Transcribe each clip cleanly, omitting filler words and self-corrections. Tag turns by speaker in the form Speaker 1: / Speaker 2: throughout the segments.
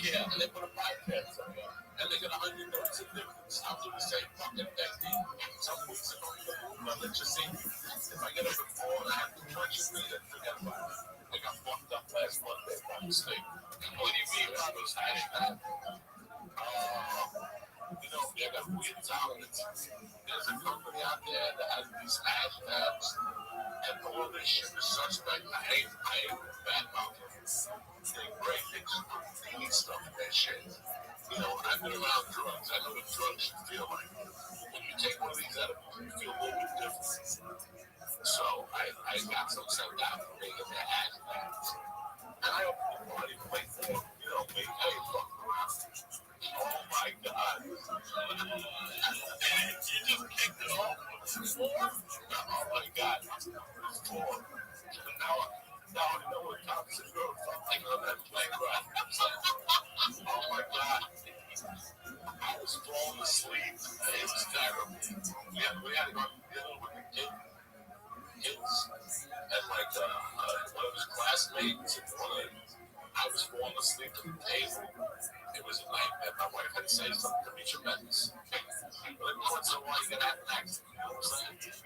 Speaker 1: Yeah, and they put a podcast on there. And they get 100 notes of difference. I'll do the same fucking thing. Some weeks I don't even move, but let's just say if I get up at 4 and I have too much of me, then forget about it. I got fucked up last Monday by mistake. What do you mean? I was hashing that. You know, they got weird tolerance. There's a company out there that has these hashtags, and all this shit is suspect. I hate bad mouth. They're great. They just put feeling stuff in that shit. You know, I've been around drugs. I know what drugs should feel like. When you take one of these edibles, you feel a little bit different. So I got some sent out for making their hashtags. And I opened the party plate for them. You know, me, I ain't fucking around. Oh my God. You just kicked it off with 4? Oh my God. It's 4. Now I know what toxic girls felt like on that playground. Oh my God. I was falling asleep. It was terrible. We had to go to dinner with the kids. And like one of his classmates and I was falling asleep at the table. It was a nightmare. My wife had to say something to me tremendous. But every once in a while, you get that next. You know what I'm saying?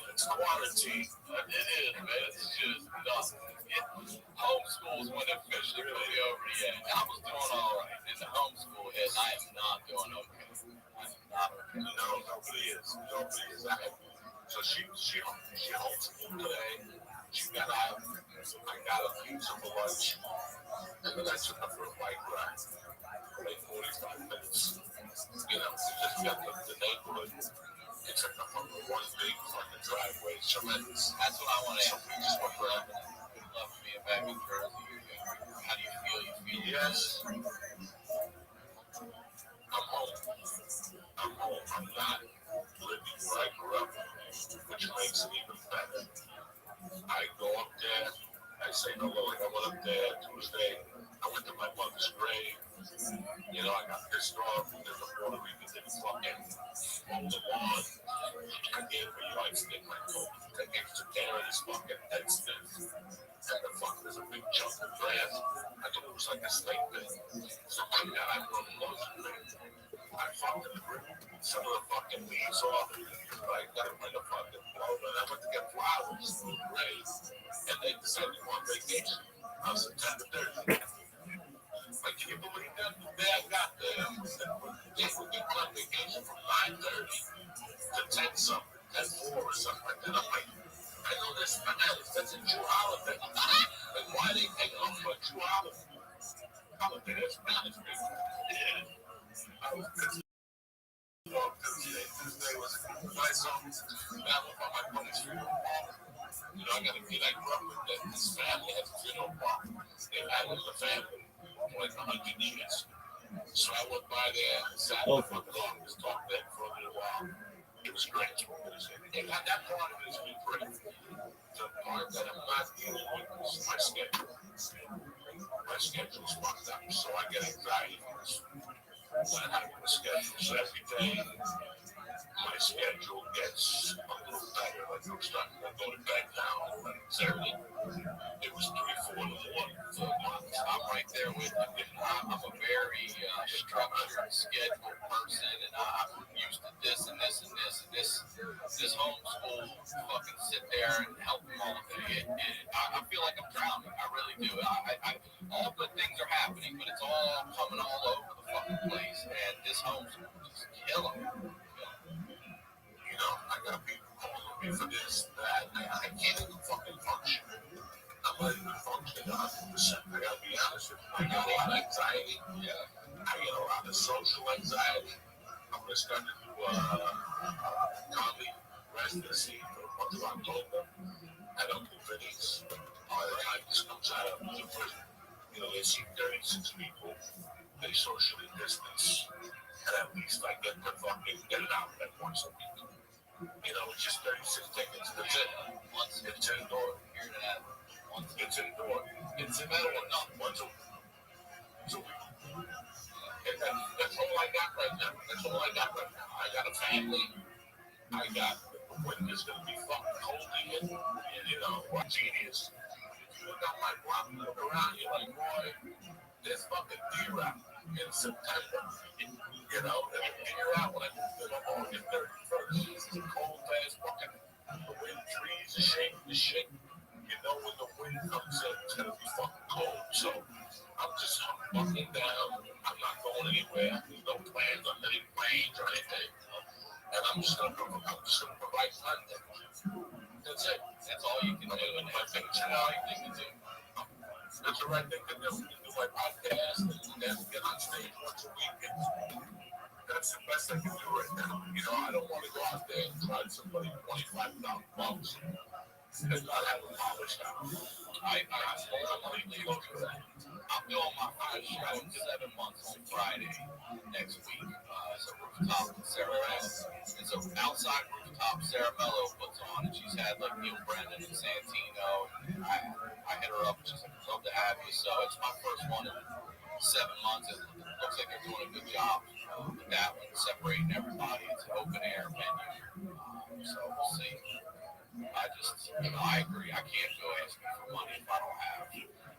Speaker 1: It's quarantine. It is, man. It's just nuts. Homeschool's when it officially really over yet. I was doing all right in the homeschool hit. I am not doing okay. I'm not okay. No, nobody is. Nobody is. So she homeschooled today. She got out. I got a pizza for lunch. And then I took her for a bike ride. Like 45 minutes. You know, we just got the neighborhood. It's like a fucking one big fucking driveway. It's tremendous. That's what I want to ask. We just went for that. Love being back in Jersey. How do you feel? You feel? Yes. I'm home. I'm not living where I grew up, which makes it even better. I go up there. I say hello. Like I went up there Tuesday. I went to my mother's grave. You know, I got pissed off because the Puerto Rican didn't fucking mow the lawn. I gave her a yardstick. I told her to take extra care of this fucking head stiff. And the fuck, there's a big chunk of grass. I thought it was like a snake pit. So I run close to it. I fucking ripped some of the fucking leaves off. I got to bring a fucking blower. And I went to get flowers. Right? And they decided to go on vacation on September 30th. Like, can you believe that? The day I got there, they would get on vacation from 9:30 to 10 something, 10:04 or something like that. I'm like, I know that's Spanish. That's a Jew holiday. Like, why are they taking off for a Jew holiday? That's Spanish people. Yeah. I was pissed off Tuesday was my son's family for my mother's funeral. You know, I got a kid I grew up with that his family has a funeral park. They've had it in the family for like 100 years. So I went by there, sat in the front door, and just talked to them for a little while. It was great. And that part of it has been great. The part that I'm not dealing with is my schedule. My schedule's fucked up, so I get anxiety from this. When I have a schedule, so every day my schedule gets a little better. Like I'm starting to go to bed now at 11:30. It was 3, 4 in the morning for a month. I'm right there with you. I'm a very structured, scheduled person, and I'm used to this and this and this and this homeschool fucking sit there and help them all day. I feel like I'm drowning. I really do. All good things are happening, but it's all coming all over the fucking place, and this homeschool is killing me. You know, I got people calling me for this, that. I can't even fucking function. I'm not even functioning 100%. I gotta be honest with you. I get a lot of anxiety. Yeah. I get a lot of social anxiety. I'm gonna start to do comedy residency for the month of October. I don't do videos. All the time this comes out of the prison. You know, they see 36 people. They socially distance. And at least I get to fucking get it out like once a week. You know, it's just 36 tickets. That's it. Once it's indoor. Hear that? Once it's indoor. It's a matter of not once a week. So that's all I got right now. That's all I got right now. I got a family. I got the winter's gonna be fucking cold again. And you know, what genius. If you look out my block and look around, you're like, boy, there's fucking deer in September. You know, and figure out when I moved in on August 31st. It's cold as fucking. The wind trees are shaking the shit. You know when the wind comes in, it's gonna be fucking cold. So I'm just buckling down. I'm not going anywhere. There's no plans on any planes or anything. And I'm just gonna provide content. That's it. That's all you can do. And I think it's the right thing to do. It's the right thing to do. You can do my podcast and then get on stage once a week. That's the best I can do right now. You know, I don't want to go out there and charge somebody $25,000 and not have a polished out. I completely agree with that. I'm doing my first show in 7 months on Friday next week. So Rooftop and Sarah Mello. And so outside Rooftop, Sarah Mello puts on, and she's had like Neil Brennan and Santino. And I hit her up, and she's like, I'd love to have you. So it's my first one in 7 months. It looks like they're doing a good job with that one, separating everybody. It's an open air venue. So we'll see. I just, I agree. I can't go asking for money if I don't have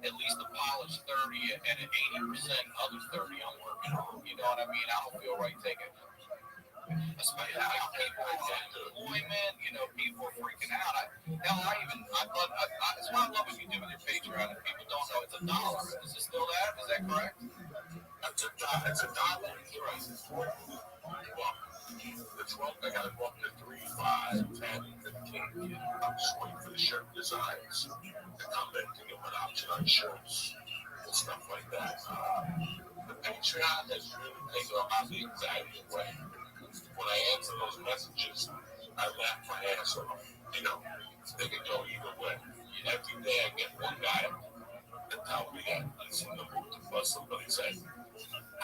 Speaker 1: at least a polished 30 and an 80% other 30 I'm working on. You know what I mean? I don't feel right taking it. Especially like people in employment, people are freaking out. That's why I love what you do with your Patreon. If people don't know, it's $1. Is it still that? Is that correct? It's $1. Right. The 12, I got to go up to 3, 5, 10, 15. I'm just waiting for the shirt designs to come in to give an option on shirts and stuff like that. The Patreon has really taken a lot of the anxiety away. When I answer those messages, I laugh my ass off. They can go either way. Every day I get one guy that tells me that he's in the mood to bust somebody saying,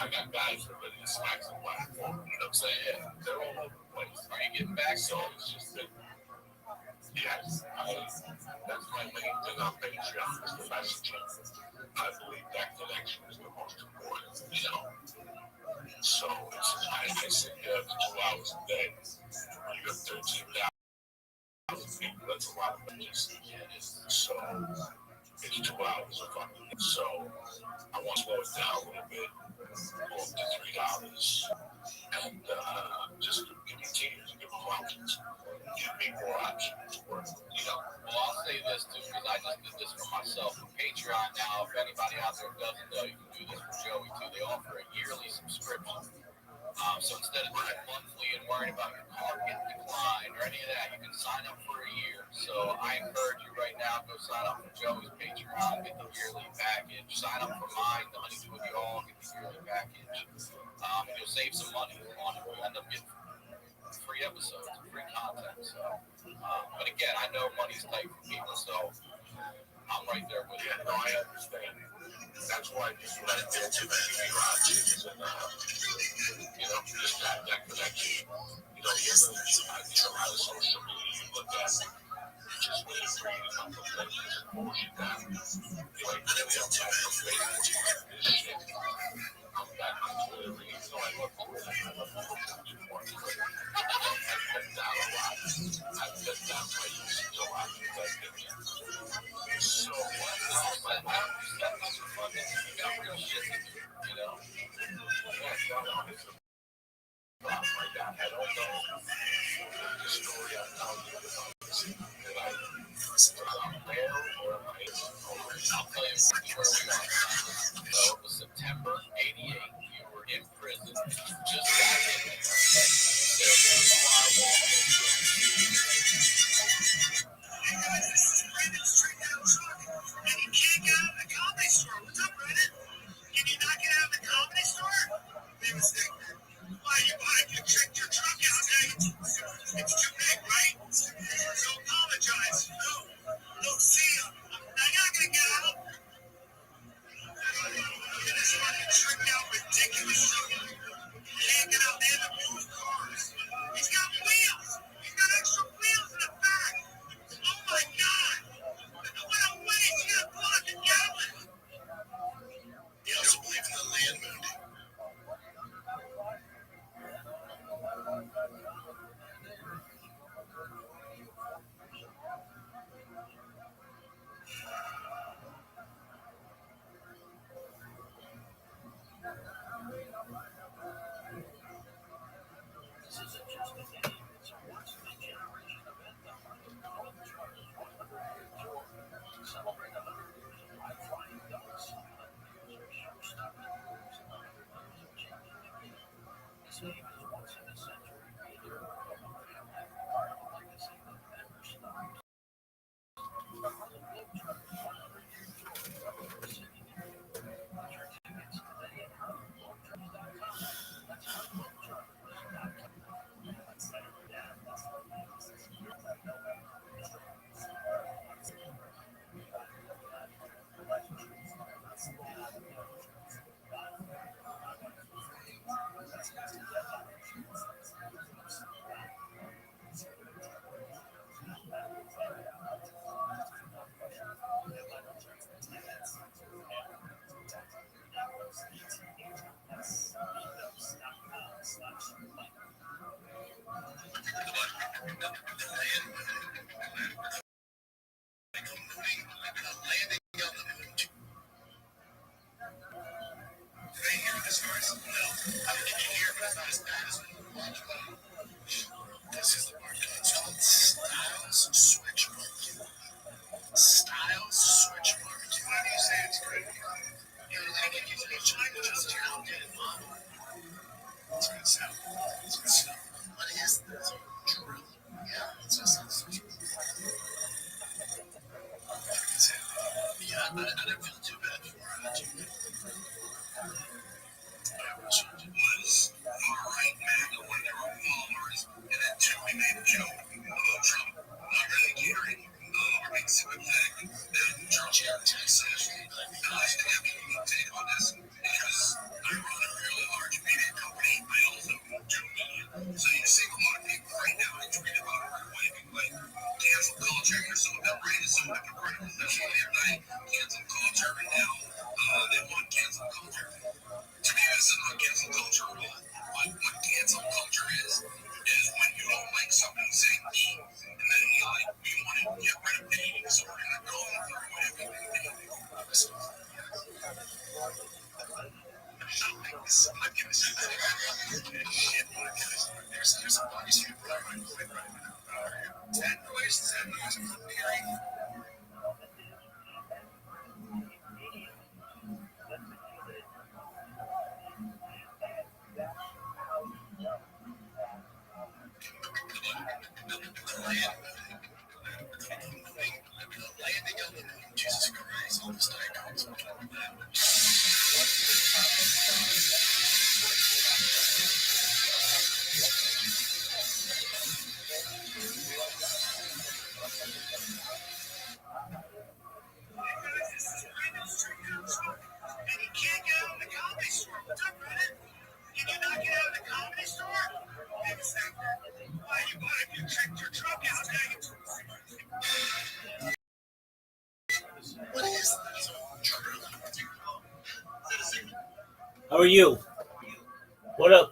Speaker 1: I got guys that are ready to smack some platform. You know what I'm saying? Yeah, they're all over the place. Are you getting back? So it's just that, yes, that's my main thing on Patreon is the messaging. I believe that connection is the most important, So I sit there for 2 hours a day. You got 13,000 people. That's a lot of messages. So it's 2 hours of fucking. So I want to slow it down a little bit. Go up to $3 and just continue to give them options. Give me more options. Well, I'll say this too, because I just did this for myself. For Patreon now, if anybody out there doesn't know, you can do this for Joey too. They offer a yearly subscription. So instead of doing monthly and worrying about your card getting declined or any of that, you can sign up for a year. So I encourage you right now, go sign up for Joey's Patreon, get the yearly package. Sign up for mine, the Honeydew with Y'all, get the yearly package. You'll save some money on it. You'll end up getting free episodes, free content. So, but again, I know money's tight for people, so I'm right there with you. No, I understand. That's why I just let it get to the options and just that connection. You a lot of social media you look at, just when you create a couple of things, it pulls you down. Like, really, I'm back on Facebook, this shit. I'm back on Twitter, even though I love Twitter, I love Twitter more than Twitter. I've cut down a lot. I've cut down my usage a lot because I did it. So, what? You got real shit to do, Yeah, it's like that. I don't know the story I'm telling you about this. That I'm there or am I? I'll tell you where we are. So it was September '88. You were in prison This is the market. It's called Styles Switch Market. Styles Switch Market. Why do you say it's great? You're trying to just outdated model. It's good stuff. It's good stuff. What is this? Drill. Yeah, it's just yeah, I don't feel too bad for Jimmy. Was far right back when there were followers, and then two, we made a joke about Trump not really caring or being sympathetic. And Trump says, I have an update on this because I run a really large media company. I also own 2 million. So you see a lot of people right now, I tweet about it right away, like cancel culture, you're so outrageous, so hypocritical. That's why they're cancel culture right now. They want cancel culture. To me, this is not cancel culture at all. What cancel culture is when you don't like somebody saying me, and then you want to get rid of me, so we're going to go through whatever you do. So, I'm going to say that. There's a bunch of people that are quite right now. 10 questions that you to preparing. Landing on the moon, Jesus Christ, all this diagrams. And you can't get out of the comedy store. What's up, Reddit? You cannot get out of the comedy store? Why you want to check your truck out? What is this?
Speaker 2: How are you? What up,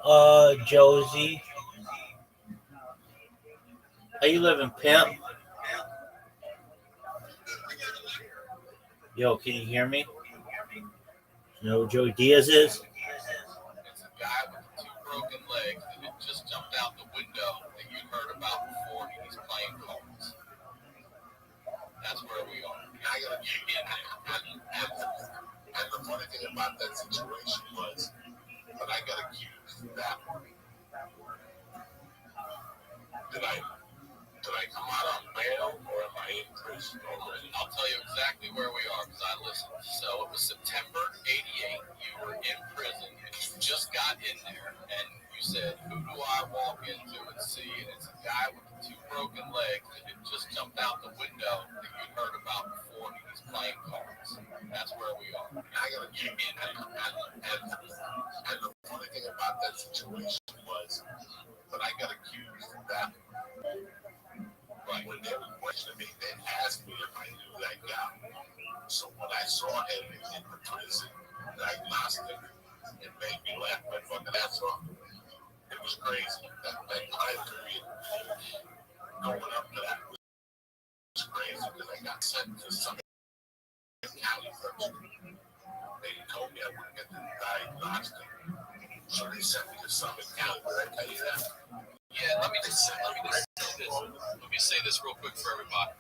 Speaker 2: Josie? How you living, pimp? Yo, can you hear me? You know who Joey Diaz is?
Speaker 1: It's a guy with two broken legs that had just jumped out the window that you heard about before. He's playing cards. That's where we are. I gotta get in there. And the funny thing about that situation was that I got accused that did I come out on bail or am I in prison already? I'll tell you exactly where we are because I listened. So it was September '88. You were in prison and you just got in there and you said, who do I walk into and see? And it's a guy with two broken legs that had just jumped out the window that you heard about before. He's playing cards. That's where we are. I gotta get in there. And the funny thing about that situation was that I got accused that right when they were questioning me, they asked me if I knew that guy. So when I saw him in the prison diagnostic, it made me laugh my fucking ass off. It was crazy. That time period going up to that was crazy because I got sent to some county first. They told me I wouldn't get the diagnostic. So they sent me to Summit County. Did I tell you that? Yeah, let me say this real quick for everybody.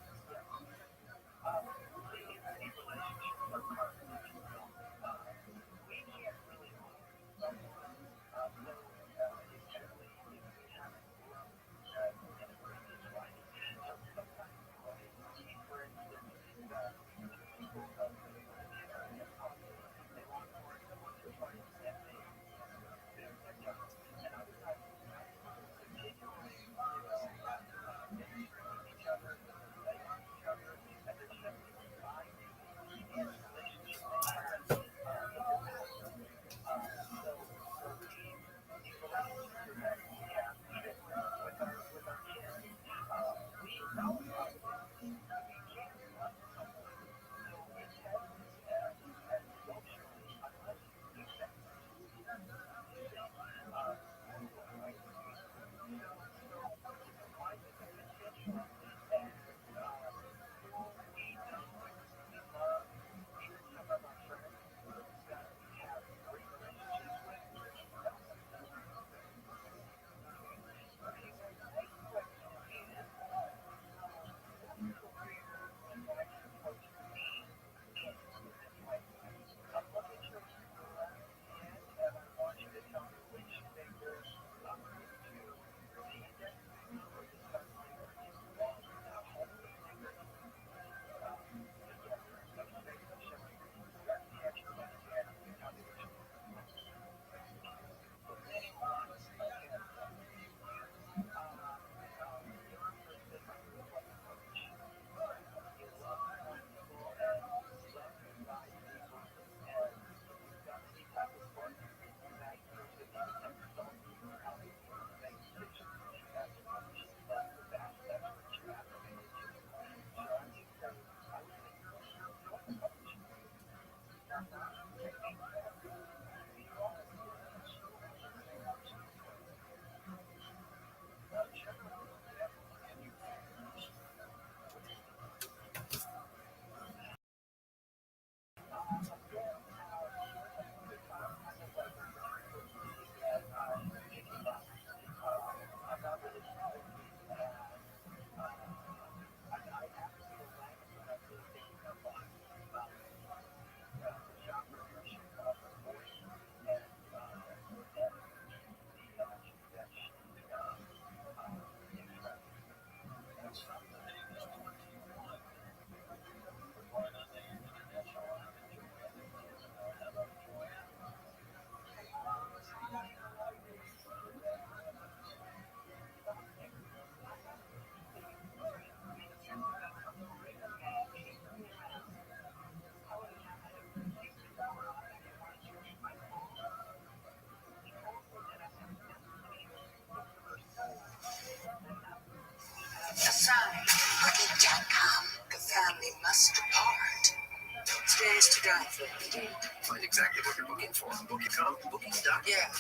Speaker 1: Find exactly what you're looking for. Booking.com, booking.com. Yeah.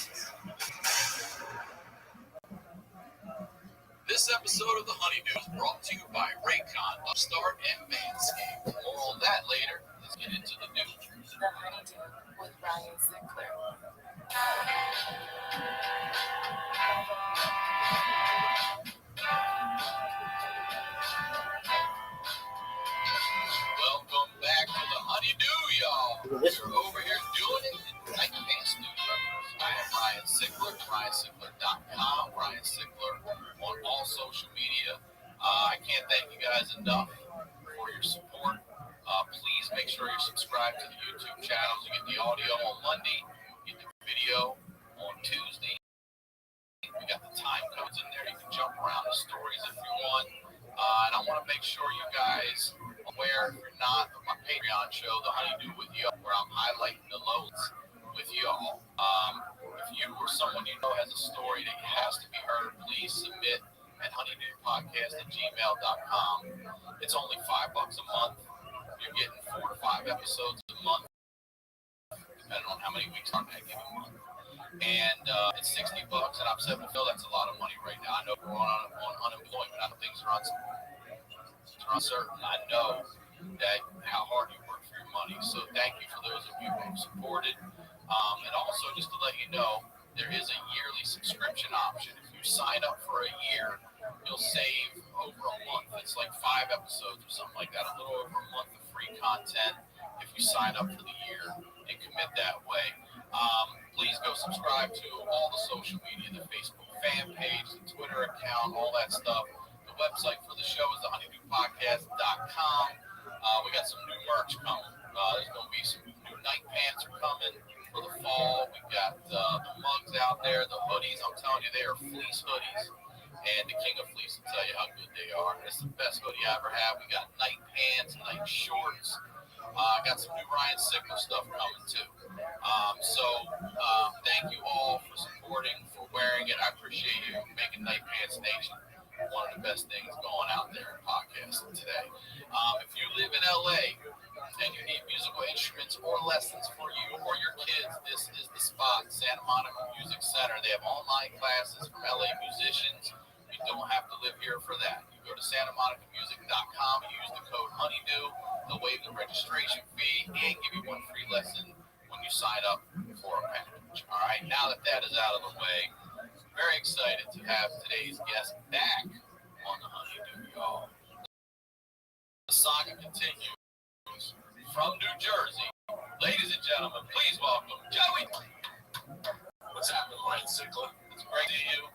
Speaker 1: This episode of The Honeydew is brought to you by Raycon, Upstart, and Manscaped. More on that later. Let's get into the news. The Honeydew with Ryan Sinclair. Welcome back to The Honeydew, y'all. We're over here doing it in Night Pants Studios. I am Ryan Sinclair, RyanSinclair.com, Ryan Sinclair on all social media. I can't thank you guys enough for your support. Please make sure you're subscribed to the YouTube channels. You get the audio on Monday, you get the video on Tuesday. We got the time codes in there. You can jump around the stories if you want. And I want to make sure you guys are aware, if you're not, of my Patreon show, The Honeydew with You, where I'm highlighting the loads with y'all. If you or someone you know has a story that has to be heard, please submit at honeydewpodcast@gmail.com. It's only $5 a month. You're getting 4 to 5 episodes a month, depending on how many weeks on that given month. And it's $60, and I'm saying, Phil, that's a lot of money right now. I know we're on unemployment. I know things are uncertain. I know that how hard you work for your money. So thank you for those of you who have supported. And also, just to let you know, there is a yearly subscription option. If you sign up for a year, you'll save over a month. It's like 5 episodes or something like that, a little over a month of free content if you sign up for the year and commit that way. Please go subscribe to all the social media, the Facebook fan page, the Twitter account, all that stuff. The website for the show is thehoneydewpodcast.com. We got some new merch coming. There's going to be some new night pants are coming for the fall. We got the mugs out there, the hoodies. I'm telling you, they are fleece hoodies. And the king of fleece will tell you how good they are. It's the best hoodie I ever had. We got night pants, night shorts. Got some new Ryan Sinclair stuff coming too. Thank you all for supporting, for wearing it. I appreciate you making Night Pants Nation one of the best things going out there in podcasting today. If you live in LA and you need musical instruments or lessons for you or your kids, this is the spot. Santa Monica Music Center. They have online classes from LA musicians. You don't have to live here for that. You go to SantaMonicaMusic.com and use the code Honeydew. They'll waive the registration fee and give you one free lesson when you sign up for a package. All right, now that is out of the way, very excited to have today's guest back on the Honeydew, y'all. The saga continues from New Jersey. Ladies and gentlemen, please welcome Joey. What's happening, Ryan Sinclair? It's great to see you.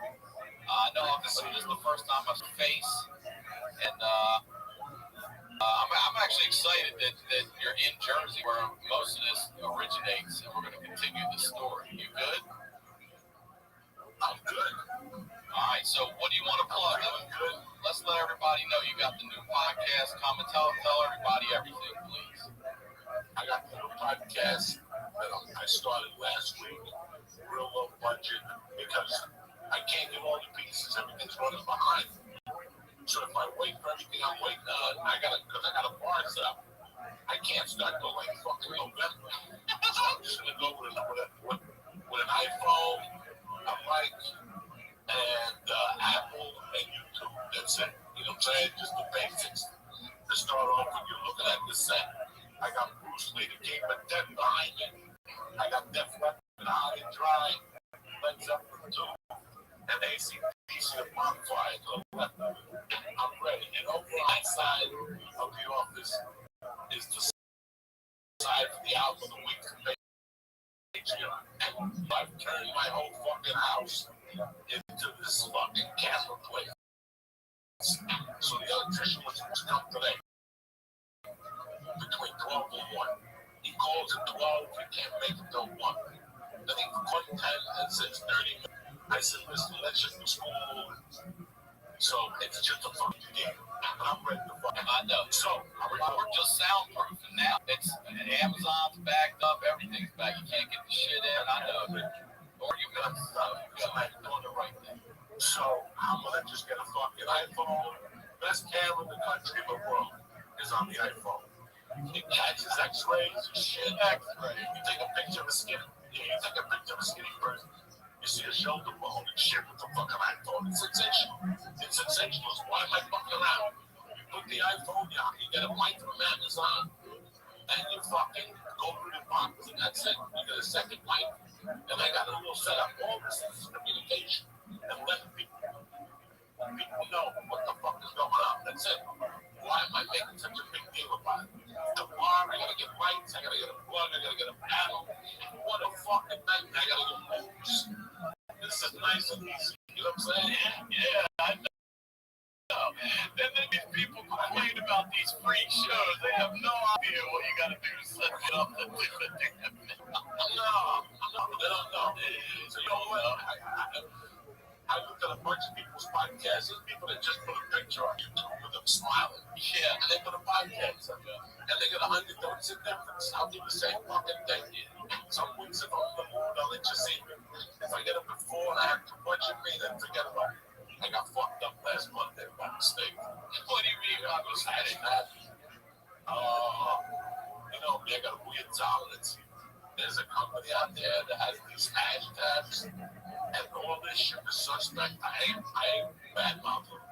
Speaker 1: I know obviously this is the first time I've face, and I'm actually excited that you're in Jersey, where most of this originates, and we're going to continue the story. You good? I'm good. All right, so what do you want to plug? Good. Let's let everybody know you got the new podcast. Come and tell everybody everything, please. I got the new podcast that I started last week, real low budget, because I can't get all the pieces. Everything's running behind. So if I wait for everything I'm waiting on, because I got a bar set up, I can't start till like fucking November. So I'm just gonna go with an iPhone, a mic, and Apple and YouTube. That's it. You know what I'm saying? Just the basics. To start off when you're looking at the set, I got Bruce Lee, the King of Death behind me. I got Def Leppard, High and Dry, Led Zeppelin 2. And AC/DC of Bonfire to the left of it. I'm ready. And over on that side of the office is the side for the album of the week. I've turned my whole fucking house into this fucking camera place. So the electrician was supposed to come today between 12 and 1. He calls at 12, he can't make it till 1. Then he calls at 10 and says 30 minutes. I said, listen, let's just do school. So it's just a fucking game. But I'm ready to fucking. I know. So we're just soundproofing now. It's Amazon's backed up, everything's back. You can't get the shit in. I know. Or you got doing the right thing. So I'm gonna just get a fucking iPhone. Best camera in the country, in the world is on the iPhone. It catches X-rays and shit. X-ray. You take a picture of a skinny. Yeah, you take a picture of a skinny person. You see a shoulder bone and shit with the fucking iPhone. It's sensational. It's sensational. Why am I fucking around? You put the iPhone down. You get a mic from Amazon, and you fucking go through the box, and that's it. You get a second mic, and I got a little setup. All this is communication and letting people know what the fuck is going on. That's it. Why am I making such a big deal about it? Tomorrow I gotta get lights, I gotta get a plug, I gotta get a panel. What a fucking nightmare. I gotta get moves. This is nice and easy. You know what I'm saying? Yeah, I know. Then these people complain about these free shows. They have no idea what you gotta do to set it up to do it. No, they don't know. So you know what? I looked at a bunch of people's podcasts. There's people that just put a picture on YouTube with them smiling. Yeah. And they put a podcast up there. And they get 100 votes in difference. I'll do the same fucking thing. Some weeks if I'm in the mood, I'll let you see me. If I get up at 4 and I have too much of me, then forget about it. I got fucked up last Monday by mistake. What do you mean? I was hashtag. You know, me, I got a weird tolerance. There's a company out there that has these hashtags. And all this shit is suspect. I ain't bad mouthing.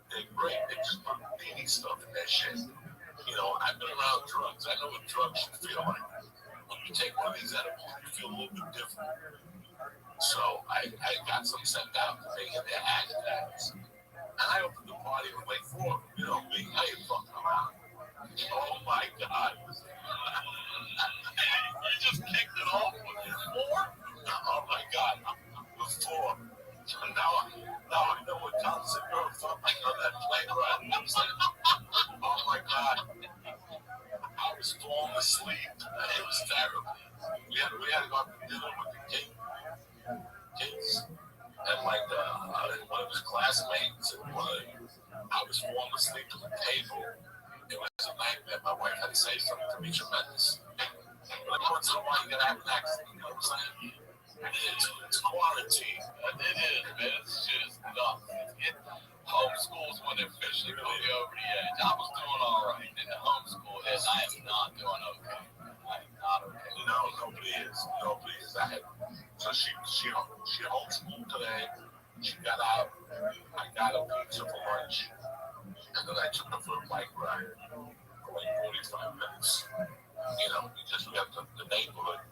Speaker 1: They're great. They just put meaty stuff in their shit. You know, I've been around drugs. I know what drugs should feel like. When you take one of these edibles, you feel a little bit different. So I got some sent out to me in their hashtags. And I opened the party with like 4 of them. You know me, I ain't fucking around. Oh my God. You just kicked it off with 4? Oh my God. With 4. Now I know what Thompson Girl felt like on that plane ride. Oh my God. I was falling asleep. It was terrible. We had to go out to dinner with the kids. And like one of his classmates and I was falling asleep at the table. It was a nightmare. My wife had to say something to me tremendous. But once in a while you gotta have an accident, you know what I'm saying? It's quarantine. It is, man. It's just nuts. Homeschools when they're officially really over the edge. I was doing all right. And the homeschool is, I am not doing okay. I am not okay. No, nobody is. Nobody is. So she homeschooled today. She got out. I got a pizza for lunch. And then I took her for a bike ride for like 45 minutes. You know, because we got the neighborhood.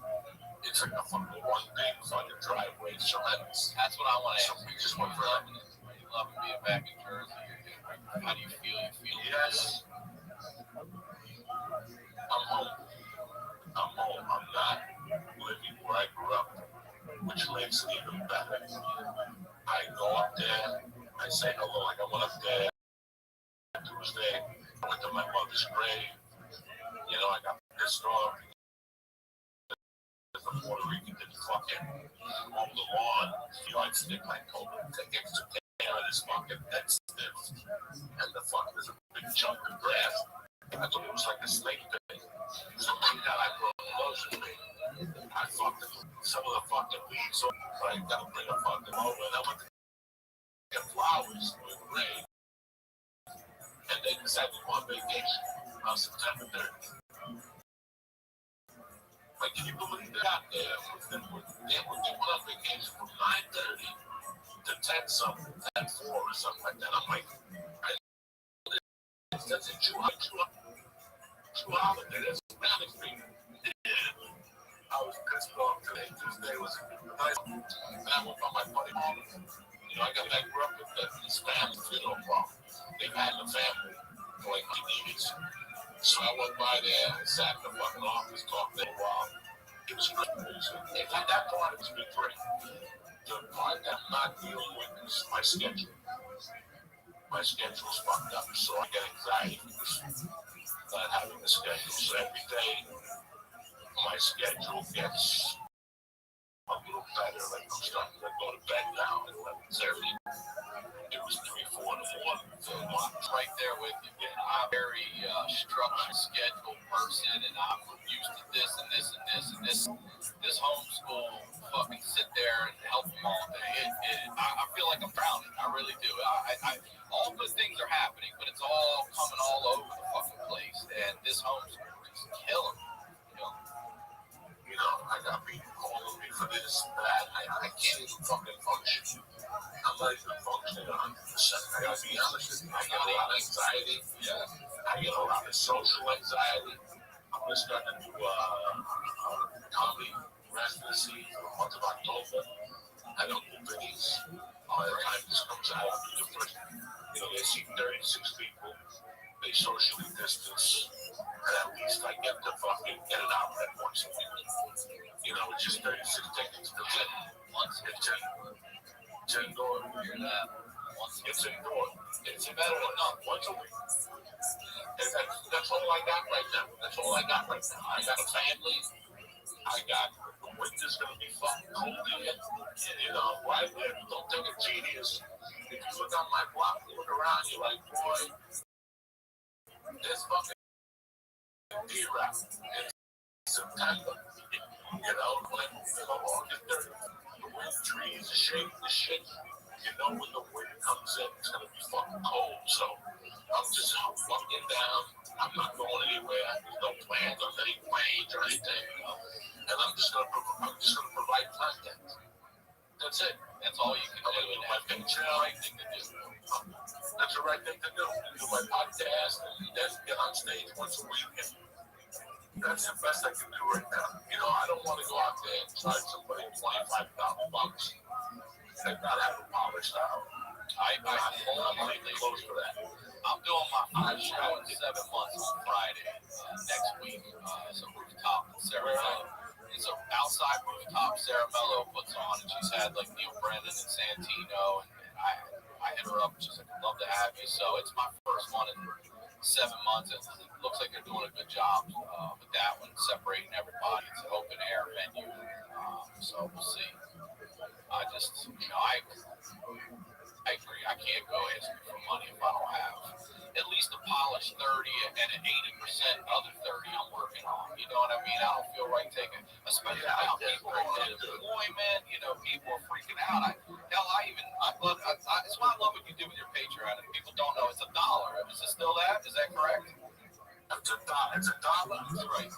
Speaker 1: It's like a fucking one big fucking driveway. It's tremendous. That's what I want to ask. So we just went for it. You love being back in Jersey. How do you feel? You feel yes. I'm home. I'm not living where I grew up, which makes it even better. I go up there. I say hello. Like I went up there Tuesday. I went to my mother's grave. You know, I got pissed off. The Puerto Rican didn't fucking mow the lawn. You know, I'd stick my coat and take extra care of this fucking dead stiff. And the fuck, there's a big chunk of grass. I thought it was like a snake pit. So thank God I brought lotion to me. I fucked some of the fucking leaves, so I gotta bring a fucking over. And I went to get flowers with rain. And they decided to go on vacation on September 30th. Like, can you believe that? They were on vacation from 9:30 to 10 something, 10:04 or something like that. I'm like, that's a true holiday. That's Spanish people. I was pissed off today. Tuesday was a nice and I went by my buddy home. You know, I grew up with this family funeral problem. They've had the family for like 2 years. So I went by there and sat in the fucking office, talked to them a while. It was great. That part has been great. The part that I'm not dealing with is my schedule. My schedule's fucked up, so I get anxiety not having a schedule. So every day, my schedule gets a little better. Like I'm starting to go to bed now at 11:30. It was 3, 4 in the morning. So I'm right there with you. I'm a very structured, scheduled person, and I'm used to this and this and this and this. This homeschool, fucking sit there and help them all day. I feel like I'm drowning. I really do. All good things are happening, but it's all coming all over the fucking place. And this homeschool can't even fucking function. I'm not even functioning 100%. I gotta be honest with you. I get a lot of anxiety. Yeah. I get a lot of social anxiety. I'm gonna start to do comedy residency for the month of October. I don't do videos. All the time this comes out, I'll do the first. They see 36 people. They socially distance. And at least I get to fucking get it out at once a week. It's just 36 tickets. That's it. It's indoor. It's indoor. It's better than not once a week. And that's all I got right now. That's all I got right now. I got a family. I got the winter's gonna be fucking cold again. Right there. Don't think it's genius. If you look on my block, you look around, you're like, boy, there's fucking D-Rap in September. When August 30th, the wind trees are shaking the shit. When the wind comes in, it's gonna be fucking cold. So I'm just fucking down. I'm not going anywhere. There's no plans on any planes or anything. And I'm just gonna provide content. That's it. That's all you can do. My picture, the right thing to do. That's the right thing to do. Do my podcast and then get on stage once a week. And that's the best I can do right now. I don't want to go out there and charge somebody $25,000. They've got to have a polished out. I'm completely close to that. I'm doing my 5 show in 7 months on Friday next week. It's a rooftop in Sarah. It's an outside rooftop Sarah Mello puts on, and she's had like Neil Brennan and Santino, and I hit her up. She's like, "I'd love to have you." So it's my first one in 7 months. It looks like they're doing a good job with that one, separating everybody. It's an open air venue, so we'll see. I agree. I can't go asking for money if I don't have at least a polished 30 and an 80% other 30 I'm working on. You know what I mean? I don't feel right taking, especially now people are in employment. People are freaking out. It's why I love what you do with your Patreon. And people don't know it's $1. Is it still that? Is that correct? It's $1. It's $1. That's right.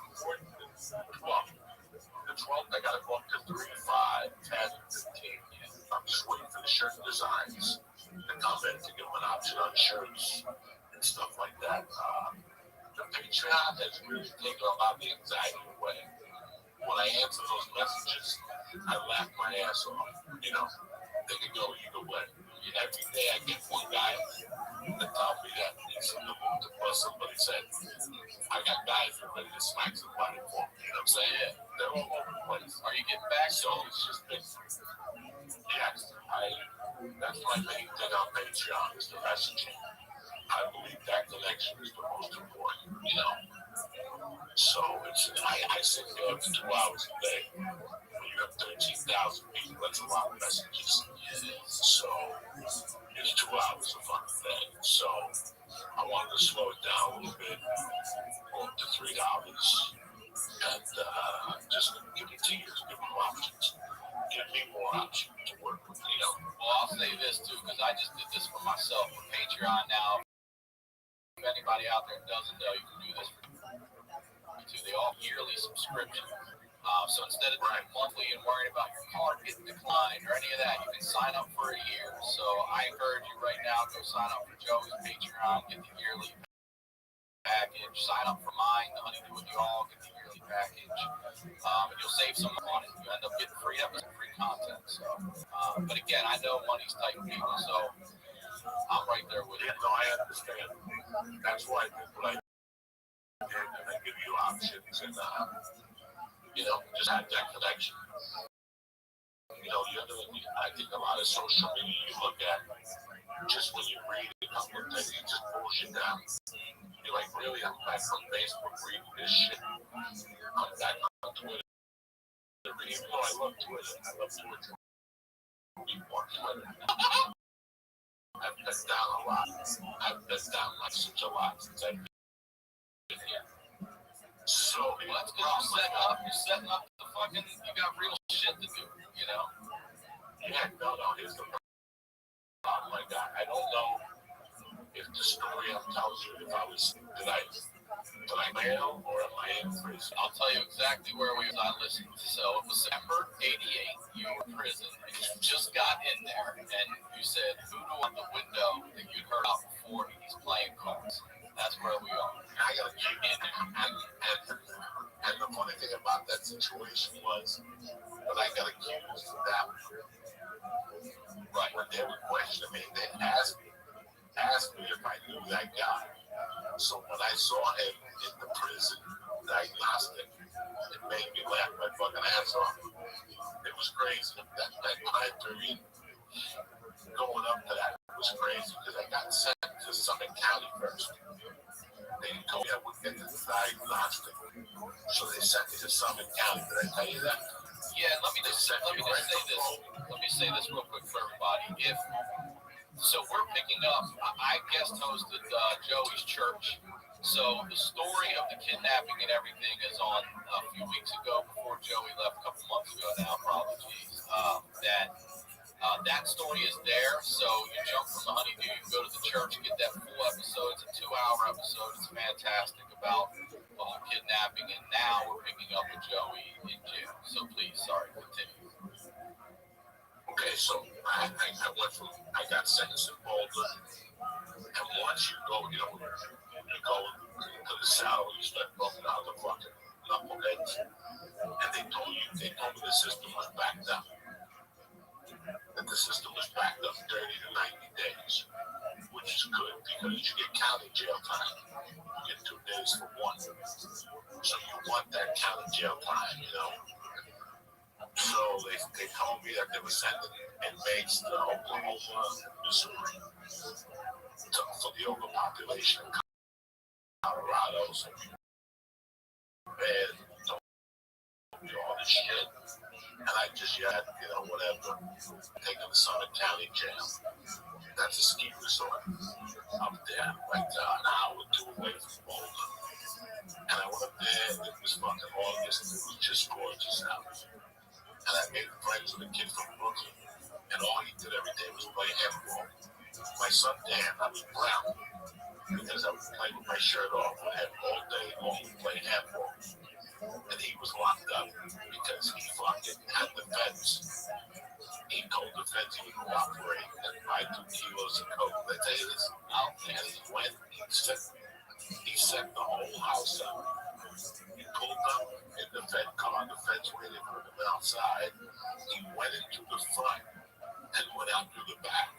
Speaker 1: The 12, I got to go up to 3, 5, 10, 15. I'm just waiting for the shirt designs to come in to give them an option on shirts and stuff like that. The Patreon has really taken a lot of the anxiety away. When I answer those messages, I laugh my ass off. They can go either way. Every day I get one guy that tells me that he's in the mood to bust somebody's head. I got guys that are ready to smack somebody for me. You know what I'm saying? They're all over the place. Are you getting back? So it's just been. Yes, that's my main thing on Patreon is the messaging. I believe that connection is the most important, So I sit there for 2 hours a day. When you have 13,000 people, that's a lot of messages. So it's 2 hours a fucking day. So I wanted to slow it down a little bit, go up to $3, and just give it to you, give them options. Give me more options to work with, Well, I'll say this too, because I just did this for myself with Patreon now. If anybody out there doesn't know, you can do this for too. They all yearly subscription. So instead of doing monthly and worrying about your card getting declined or any of that, you can sign up for a year. So I encourage you right now, go sign up for Joey's Patreon, get the yearly package, sign up for mine, the Honeydew with Y'all, get the yearly package, and you'll save some on it. You end up getting free episodes, free content. So, but again, I know money's tight for people, so I'm right there with you. No, I understand. That's why I did what I did, and I give you options, and just have that connection. I think a lot of social media you look at, just when you read a couple of things, it just pulls you down. You're like, really? I'm back on Facebook reading this shit. I'm back on Twitter. Even though I love Twitter, I've been down a lot. I've been down like such a lot since I've been here. So that's good. You're setting up the fucking, you got real shit to do, Yeah, no, here's the problem. My God, I don't know if the story I'm telling you, did I mail or am I in prison? I'll tell you exactly where we was. I listened. So it was December '88. You you were in prison and you just got in there and you said hoodoo on the window that you'd heard out before he's playing cards. That's where we are.
Speaker 3: I gotta keep in and the funny thing about that situation was that I got accused of that. Right. When they were questioning me, they asked me if I knew that guy. So when I saw him in the prison diagnostic, it made me laugh my fucking ass off. It was crazy. That time period going up to that was crazy because I got sent to Summit County first. They told me I would get the diagnostic. So they sent me to Summit County. Did I tell you that?
Speaker 1: Yeah, let me just say this real quick for everybody. So we're picking up, I guest hosted Joey's church. So the story of the kidnapping and everything is on a few weeks ago before Joey left, a couple months ago now, probably, that story is there. So you jump from the honeydew, you can go to the church and get that full episode. It's a 2-hour episode. It's fantastic about the whole kidnapping. And now we're picking up with Joey in jail. So please, sorry, continue.
Speaker 3: Okay, so I got sentenced in Boulder, and once you go to the cell, you start bumping out the fucking knuckleheads, and they told me the system was backed up. That the system was backed up 30 to 90 days, which is good because you get county jail time. You get 2 days for one. So you want that county jail time, you know? So they told me that they were sending inmates to Oklahoma, Missouri, for the overpopulation in Colorado, so bad, all this shit. And I just whatever, take them to Summit County Jail. That's a ski resort up there, like an hour or 2 away from Boulder. And I went up there, and it was fucking August, and it was just gorgeous out. And I made friends with a kid from Brooklyn, and all he did every day was play handball. My son Dan, I was brown because I was playing with my shirt off and had all day long playing handball. And he was locked up because he fucking had the feds. He told the feds he would cooperate and buy 2 kilos of coke. Did I tell you this? And he went, he set the whole house up. He pulled up in the Fed car, the feds waited for him outside. He went into the front and went out through the back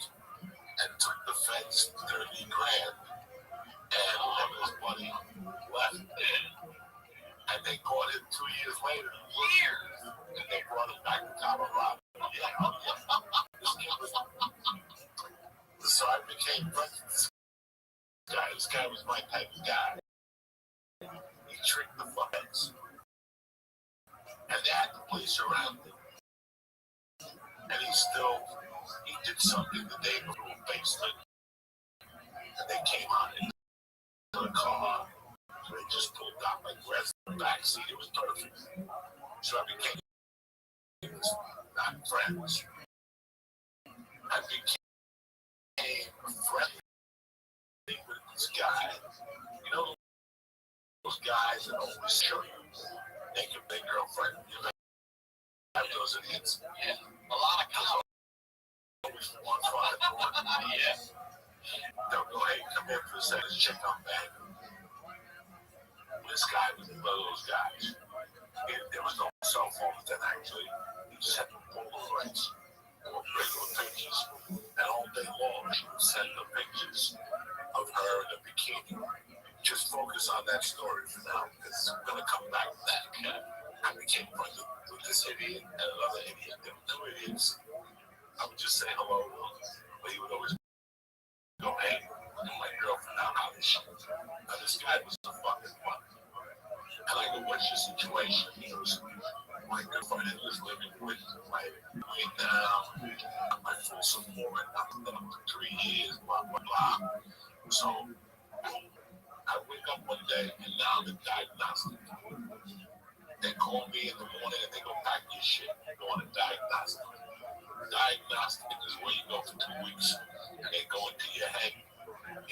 Speaker 3: and took the feds 30 grand and him and his buddy left. And they caught him 2 years later. And they brought him back to Colorado. So I became friends with this guy. This guy was my type of guy. He tricked the feds. And they had the police around him. And he did something the day before basement. And they came out into the car. So they just pulled out my breath in the backseat. It was perfect. So I became not friends. I became friendly with this guy. You know those guys that always show you naked big girlfriend? You know, have those idiots.
Speaker 1: Yeah, a lot of guys
Speaker 3: always want fun.
Speaker 1: Yeah.
Speaker 3: They'll go, hey, come here for a second, check on back. This guy was one of those guys. There was no cell phones then, actually. He just had Polaroids or regular pictures. And all day long, she would send the pictures of her in a bikini. Just focus on that story for now, because we're going to come back to that. I became friends with this idiot and another idiot. There were 2 idiots. I would just say hello to him, but he would always go, hey, look at my girlfriend, now how is she? Now, this guy was a fucking fun. And I go, what's your situation? He goes, my girlfriend is living with my right now. My full support. I've been up for 3 years, blah, blah, blah. So I wake up one day and now the diagnostic. They call me in the morning and they go, pack your shit. Go on a diagnostic. Diagnostic is where you go for 2 weeks and they go into your head.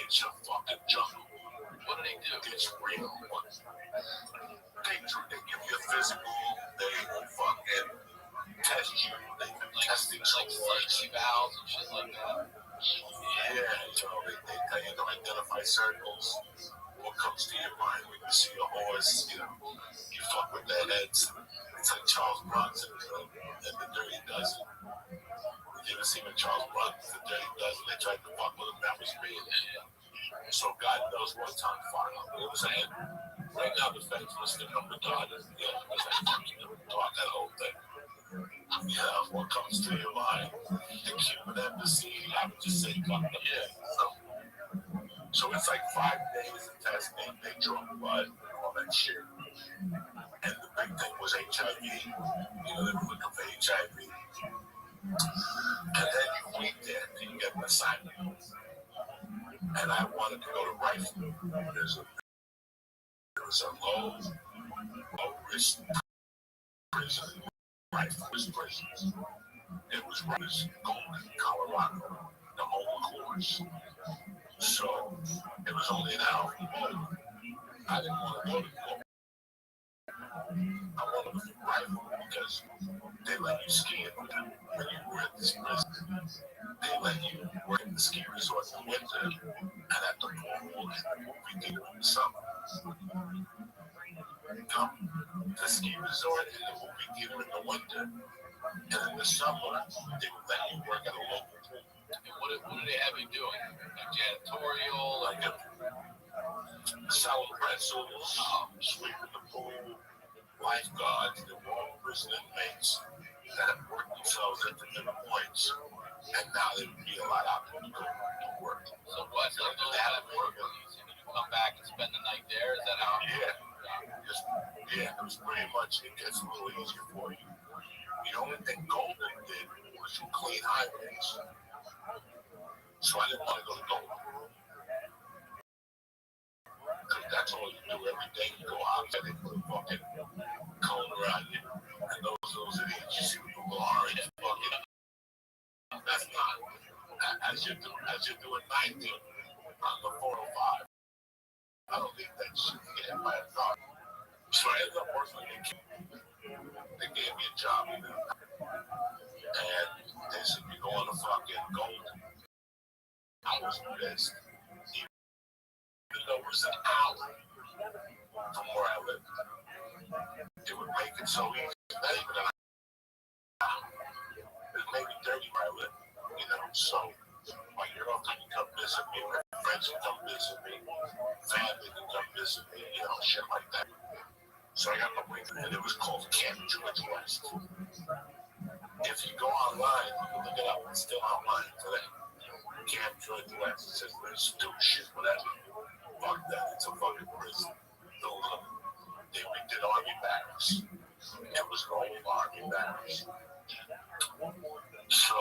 Speaker 3: It's your fucking jungle. What do they do? It's real. They give you a physical. They fucking test you. They like safety valves and shit like that. Yeah, they tell you to identify circles. What comes to your mind when you see a horse? You fuck with their heads. It's like Charles Bronson and the Dirty Dozen. You ever see when Charles Bronson and the Dirty Dozen, they tried to fuck with him? That was me. So God knows what's on fire. It was saying, right now the feds listed up the daughter. Yeah, it was like fucking talk that whole thing. Yeah, what comes to your mind? The Cuban embassy, I would just say, fuck them. Yeah. So it's like 5 days of testing, they draw blood, all that shit. And the big thing was HIV. They were looking for HIV. And then you wait there and you get an assignment. And I wanted to go to Rifle. There was a low risk prison. Rifle was prisons. It was Golden, Colorado, the whole course. So it was only an hour from home. I didn't want to go to Golden. I wanted to go to Rifle because they let you ski in them when you were at this prison. They let you work in the ski resort in the winter and at the pool and the movie theater in the summer. The ski resort and the movie theater in the winter, and in the summer they would let you work at a local pool. And what do they have you doing? Like janitorial, like selling pretzels, sweeping the pool, lifeguards, the wrong prison inmates that have worked themselves into different points. And now there would be a lot out there to go to work. So what? So that at work, you come back and spend the night there? Is that how? Yeah, it was pretty much, it gets a little easier for you. The only thing Golden did was to clean highways. So I didn't want to go to Golden. Because that's all you do every day. You go out and they put a fucking cone around you. And those idiots, you see people are in fucking. That's not. As you're doing 90 on the 405. I don't think that shit can get by a car. So I ended up working in They gave me a job, and they said, "You go on the fucking Golden." I was pissed. Even though it was an hour from where I lived, it would make it so easy. Not even an hour. It made me dirty where I lived, So my girlfriend can come visit me, my friends can come visit me, family can come visit me, shit like that. So I got my way, and it was called Camp George West. If you go online, you can look it up. It's still online today. Camp George West. It says there's stupid shit, whatever. Fuck that. It's a fucking prison. They did army barracks. It was an old army barracks. So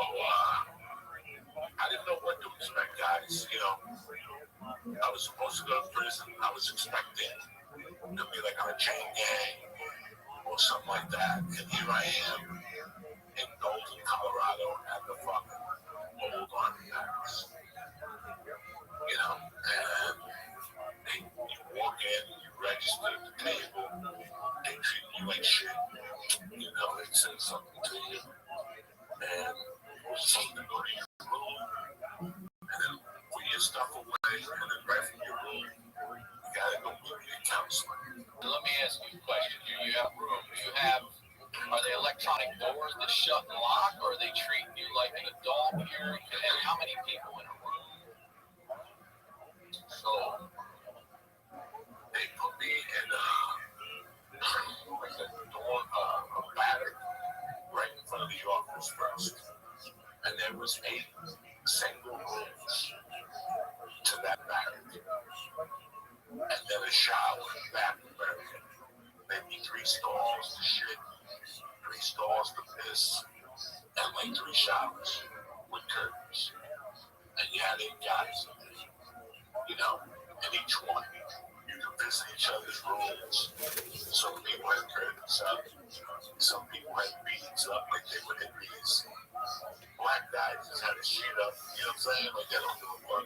Speaker 3: I didn't know what to expect, guys. I was supposed to go to prison. I was expecting to be like on a chain gang or something like that. And here I am in Golden, Colorado at the fucking old army barracks. And you walk in, you register at the table, they treat you like shit. It says something to you. And you're supposed to go to your room and then put your stuff away, and then right from your room, you gotta go meet your counselor. Let me ask you a question. You have rooms. Are they electronic doors that shut and lock, or are they treating you like an adult here? And how many people in a room? So they put me in a door, a battery right in front of the office first. And there was 8 single rooms to that battery. And then a shower in the bathroom area. Maybe 3 stalls to shit, 3 stalls to piss, and like 3 showers with curtains. And you had 8 guys in there, and each one, you could visit each other's rooms. Some people had curtains up, some people had beads up, like they were hippies. Black guys just had a sheet up, you know what I'm saying? Like they don't give a fuck.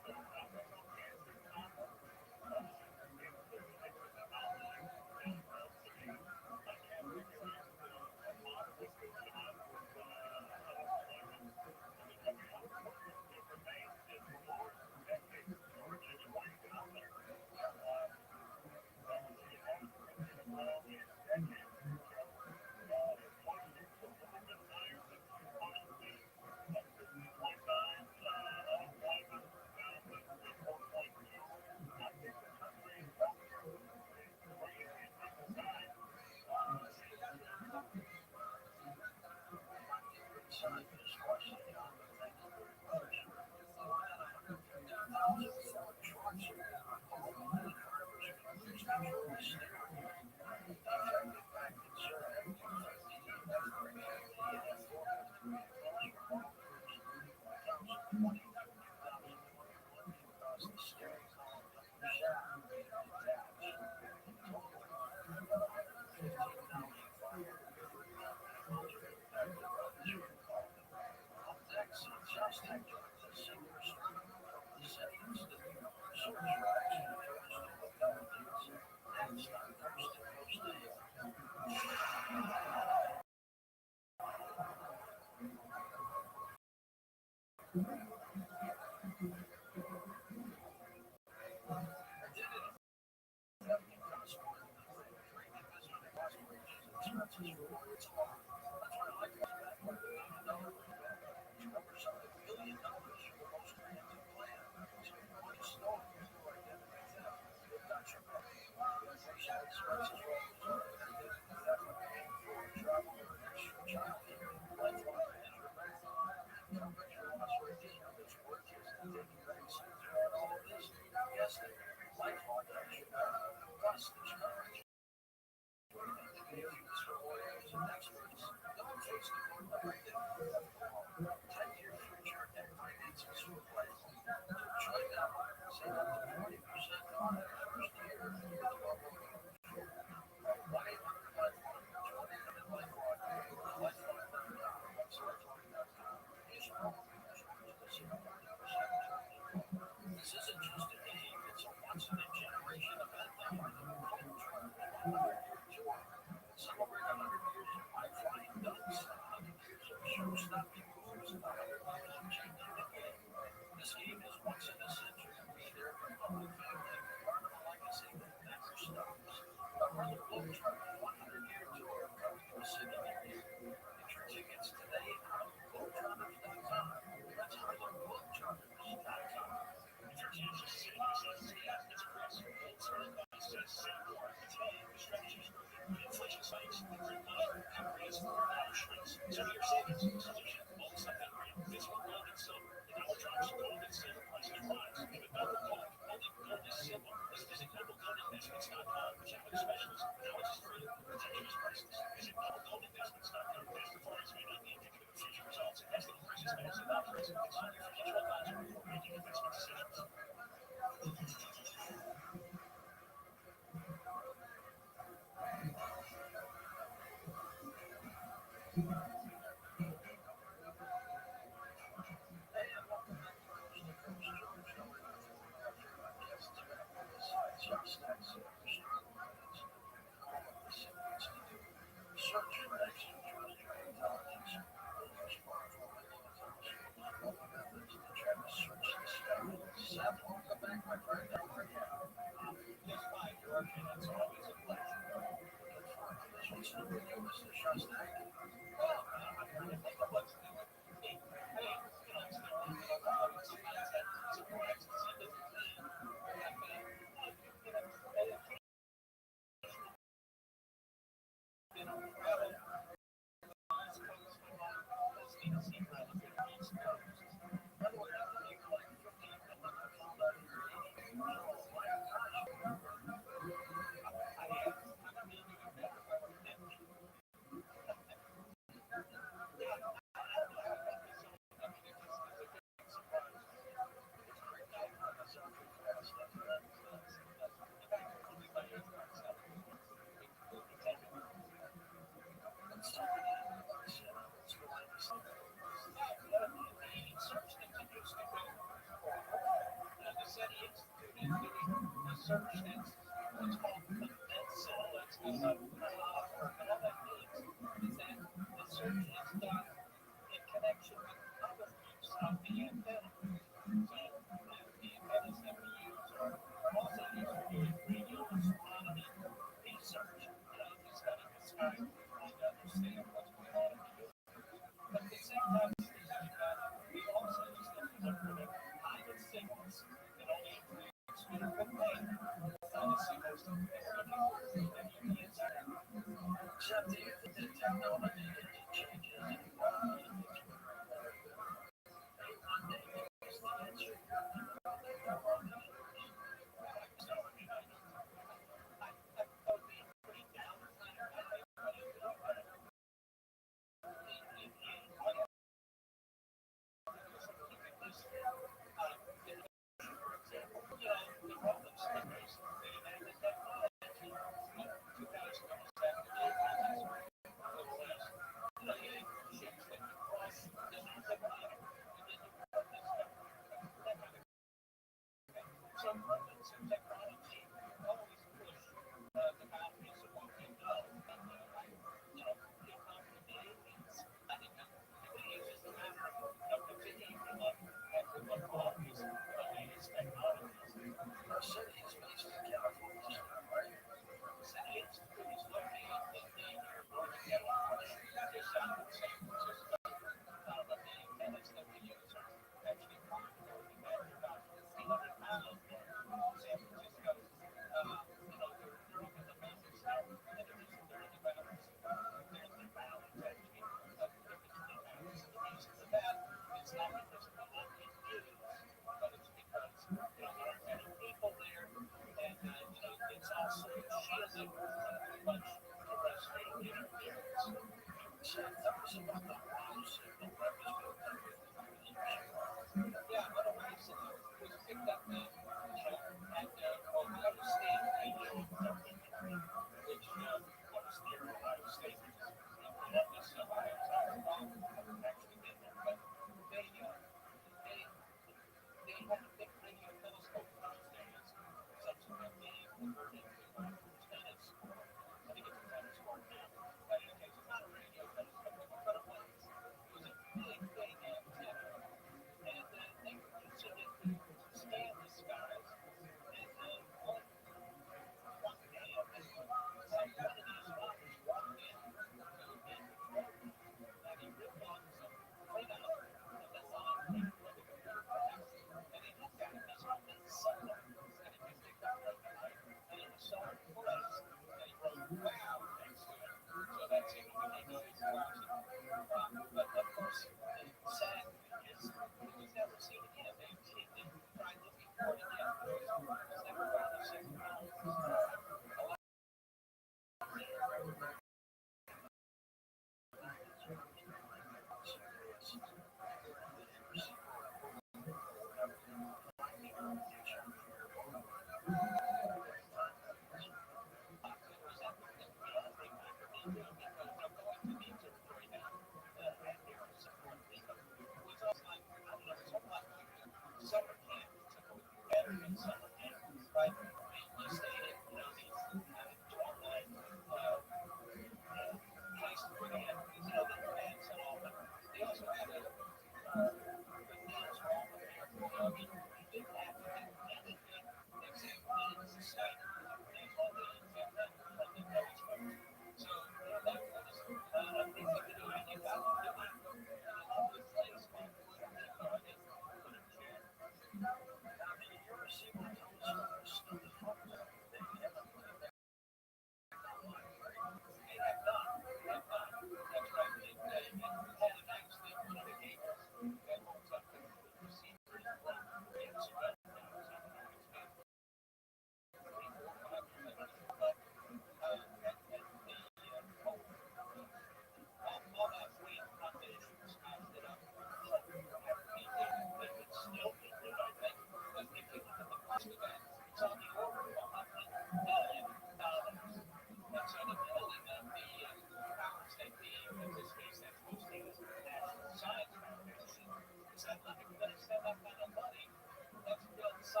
Speaker 3: You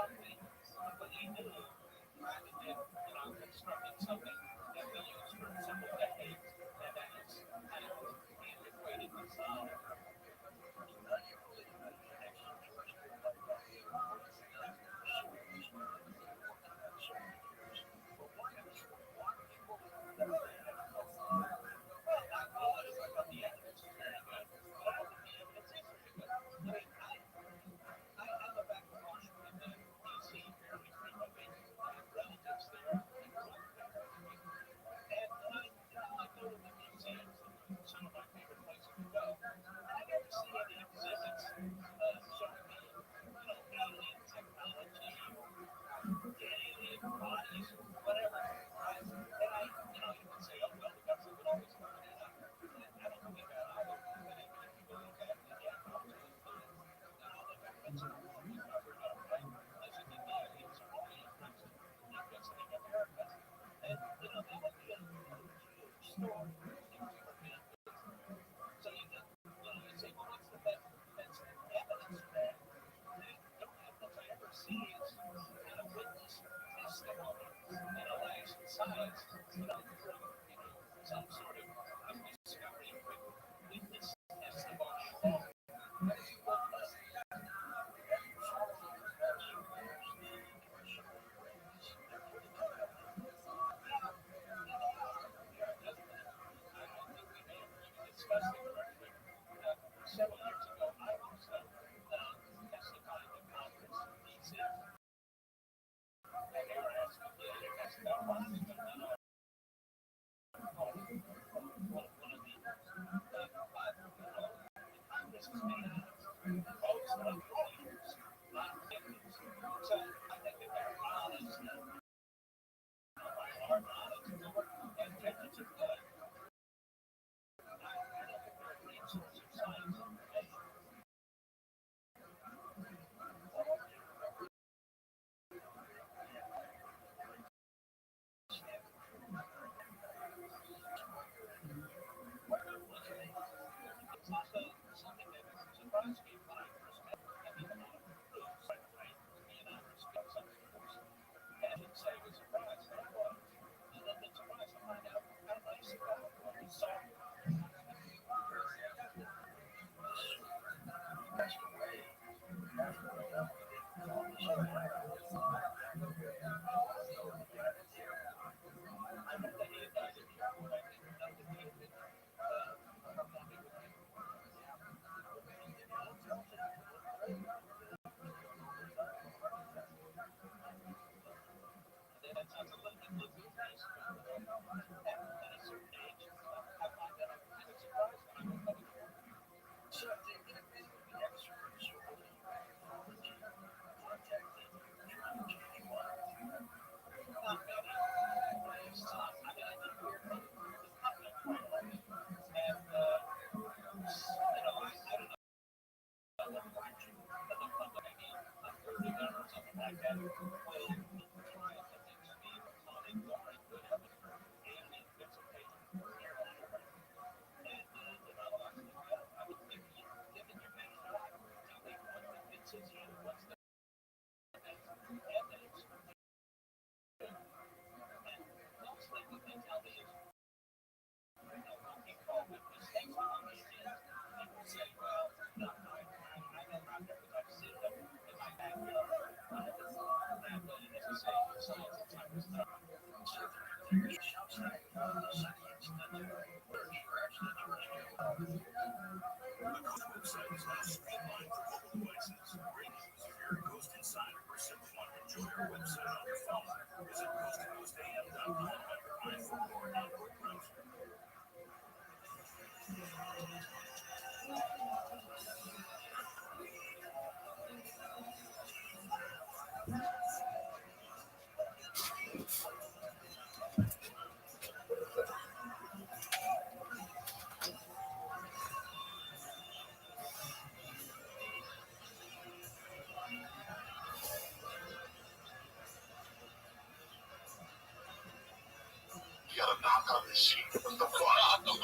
Speaker 3: gotta knock on the sheet. What the fuck?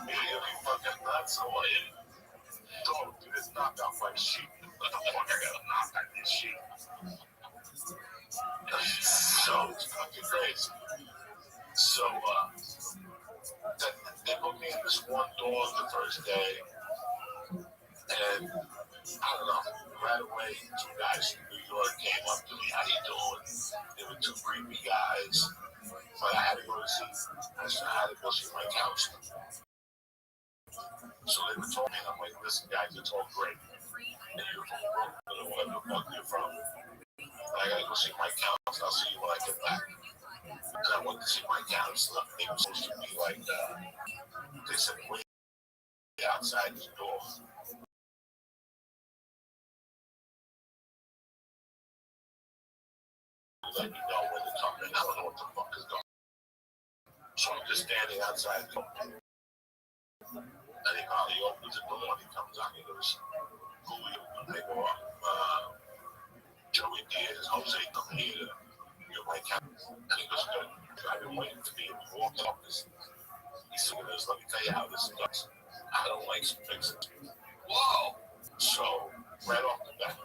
Speaker 3: Yeah, you fucking nuts, or what? Don't do this knock off like sheep. What the fuck? I gotta knock on this shit. So it's fucking crazy. So they put me in this one door the first day, and I don't know. Right away, two guys from New York came up to me. How you doing? They were two creepy guys, but I had to go to see. I had to go see my counselor. So they were talking, and I'm like, listen, guys, it's all great. And you're from Brooklyn or whatever the fuck you're from. But I gotta go see my counselor. I'll see you when I get back. And I went to see my counselor. They were supposed to be like, they said, wait outside the door. Let me know when to come in. I don't know what the fuck is going on. So I'm just standing outside the door. And he finally opens the door and he comes out and he goes, who are you? And I go, Joey Diaz, Jose, I'm here. You're my captain. And he goes, good. I've been waiting for you. We walked up this. He said, let me tell you how this goes. I don't like some fixes. Whoa! So, right off the bat,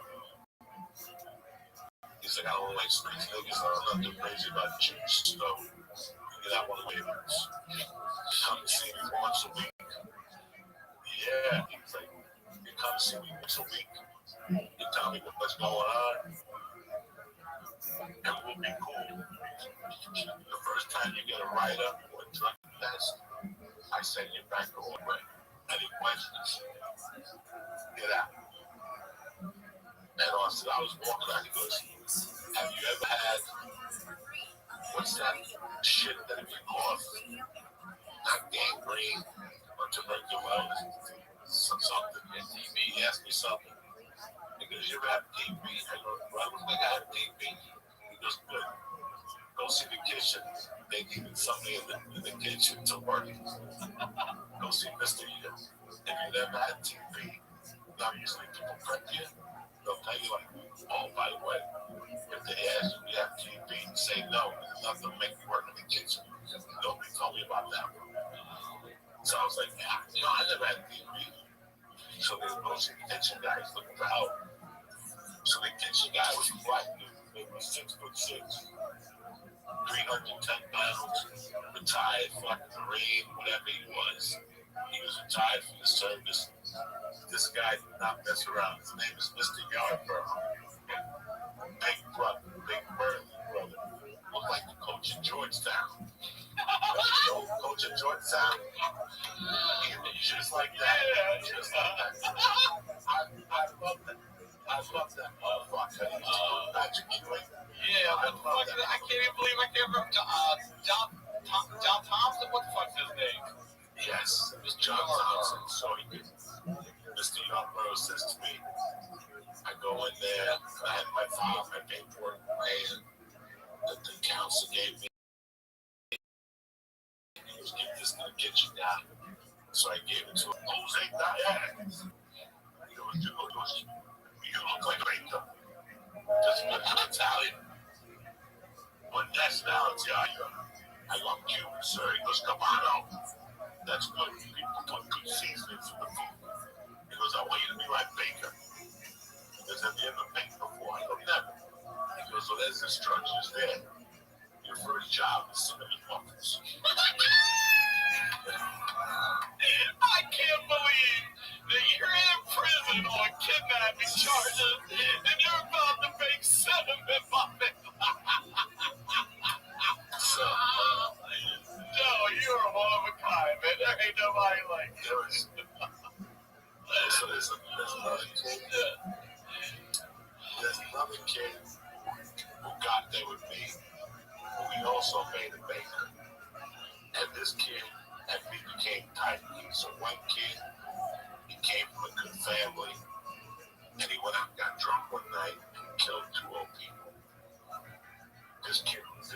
Speaker 3: he's like, I don't like space niggas. I'm not too crazy about chicks. So, you get out one of the waivers. Come and see me once a week. Yeah. He's like, you come and see me once a week. You tell me what's going on. And we'll be cool. The first time you get a write-up or a drug test, I send you back the whole way. Any questions? Get out. And also, I was walking out, he goes, have you ever had, what's that shit that if you cough, not gangrene, or tuberculosis, something, TB, he asked me something. He goes, you ever have TB? I go, well, I don't think I have TB. He goes, good. Go see the kitchen. They needed somebody in the kitchen to work. Go see Mr. Yu. If you never had TB, now usually people prep you. They'll tell you, like, oh, by the way, if they ask you if you have TB, say no. It's not going to make you work in the kitchen. Nobody told me about that one. So I was like, yeah, I never had TB. So they go see the kitchen guy. He's looking for help. So the kitchen guy was a black dude. He was 6'6", 310 pounds, retired, fucking Marine, whatever he was. He was retired from the service. This guy did not mess around. His name is Mr. Yardborough. Big brother, big burly brother. Looked like the coach in Georgetown. Coach in Georgetown. He was just like that. Just like that. I love that. I love that motherfucker. Patrick Ewing.
Speaker 4: Yeah, I can't even believe I can't remember John Thompson. What the fuck's his name?
Speaker 3: Yes, it was John Thompson. So Mr. Yarborough says to me, I go in there, I had my file, my paperwork, and the council gave me. He was giving this to the kitchen guy. So I gave it to him. Jose Diaz. He goes, you look like Rachel. Just an Italian. What nationality are you? I go, I'm Cuban, sir. He goes, Cabano. That's good. People put good seasonings in the food. He goes, I want you to be like Baker. He goes, have you ever baked before? I go, never. He goes, so there's instructions there. Your first job is cinnamon muffins.
Speaker 4: I can't believe that you're in prison on kidnapping charges and you're about to make cinnamon muffins. No, you're one of a kind, man. There ain't nobody like you.
Speaker 3: So there's another kid. There's another kid who got there with me, who we also made a baker. And this kid and me became tight. So one kid, he came from a good family, and he went out and got drunk one night and killed 2 old people. This kid was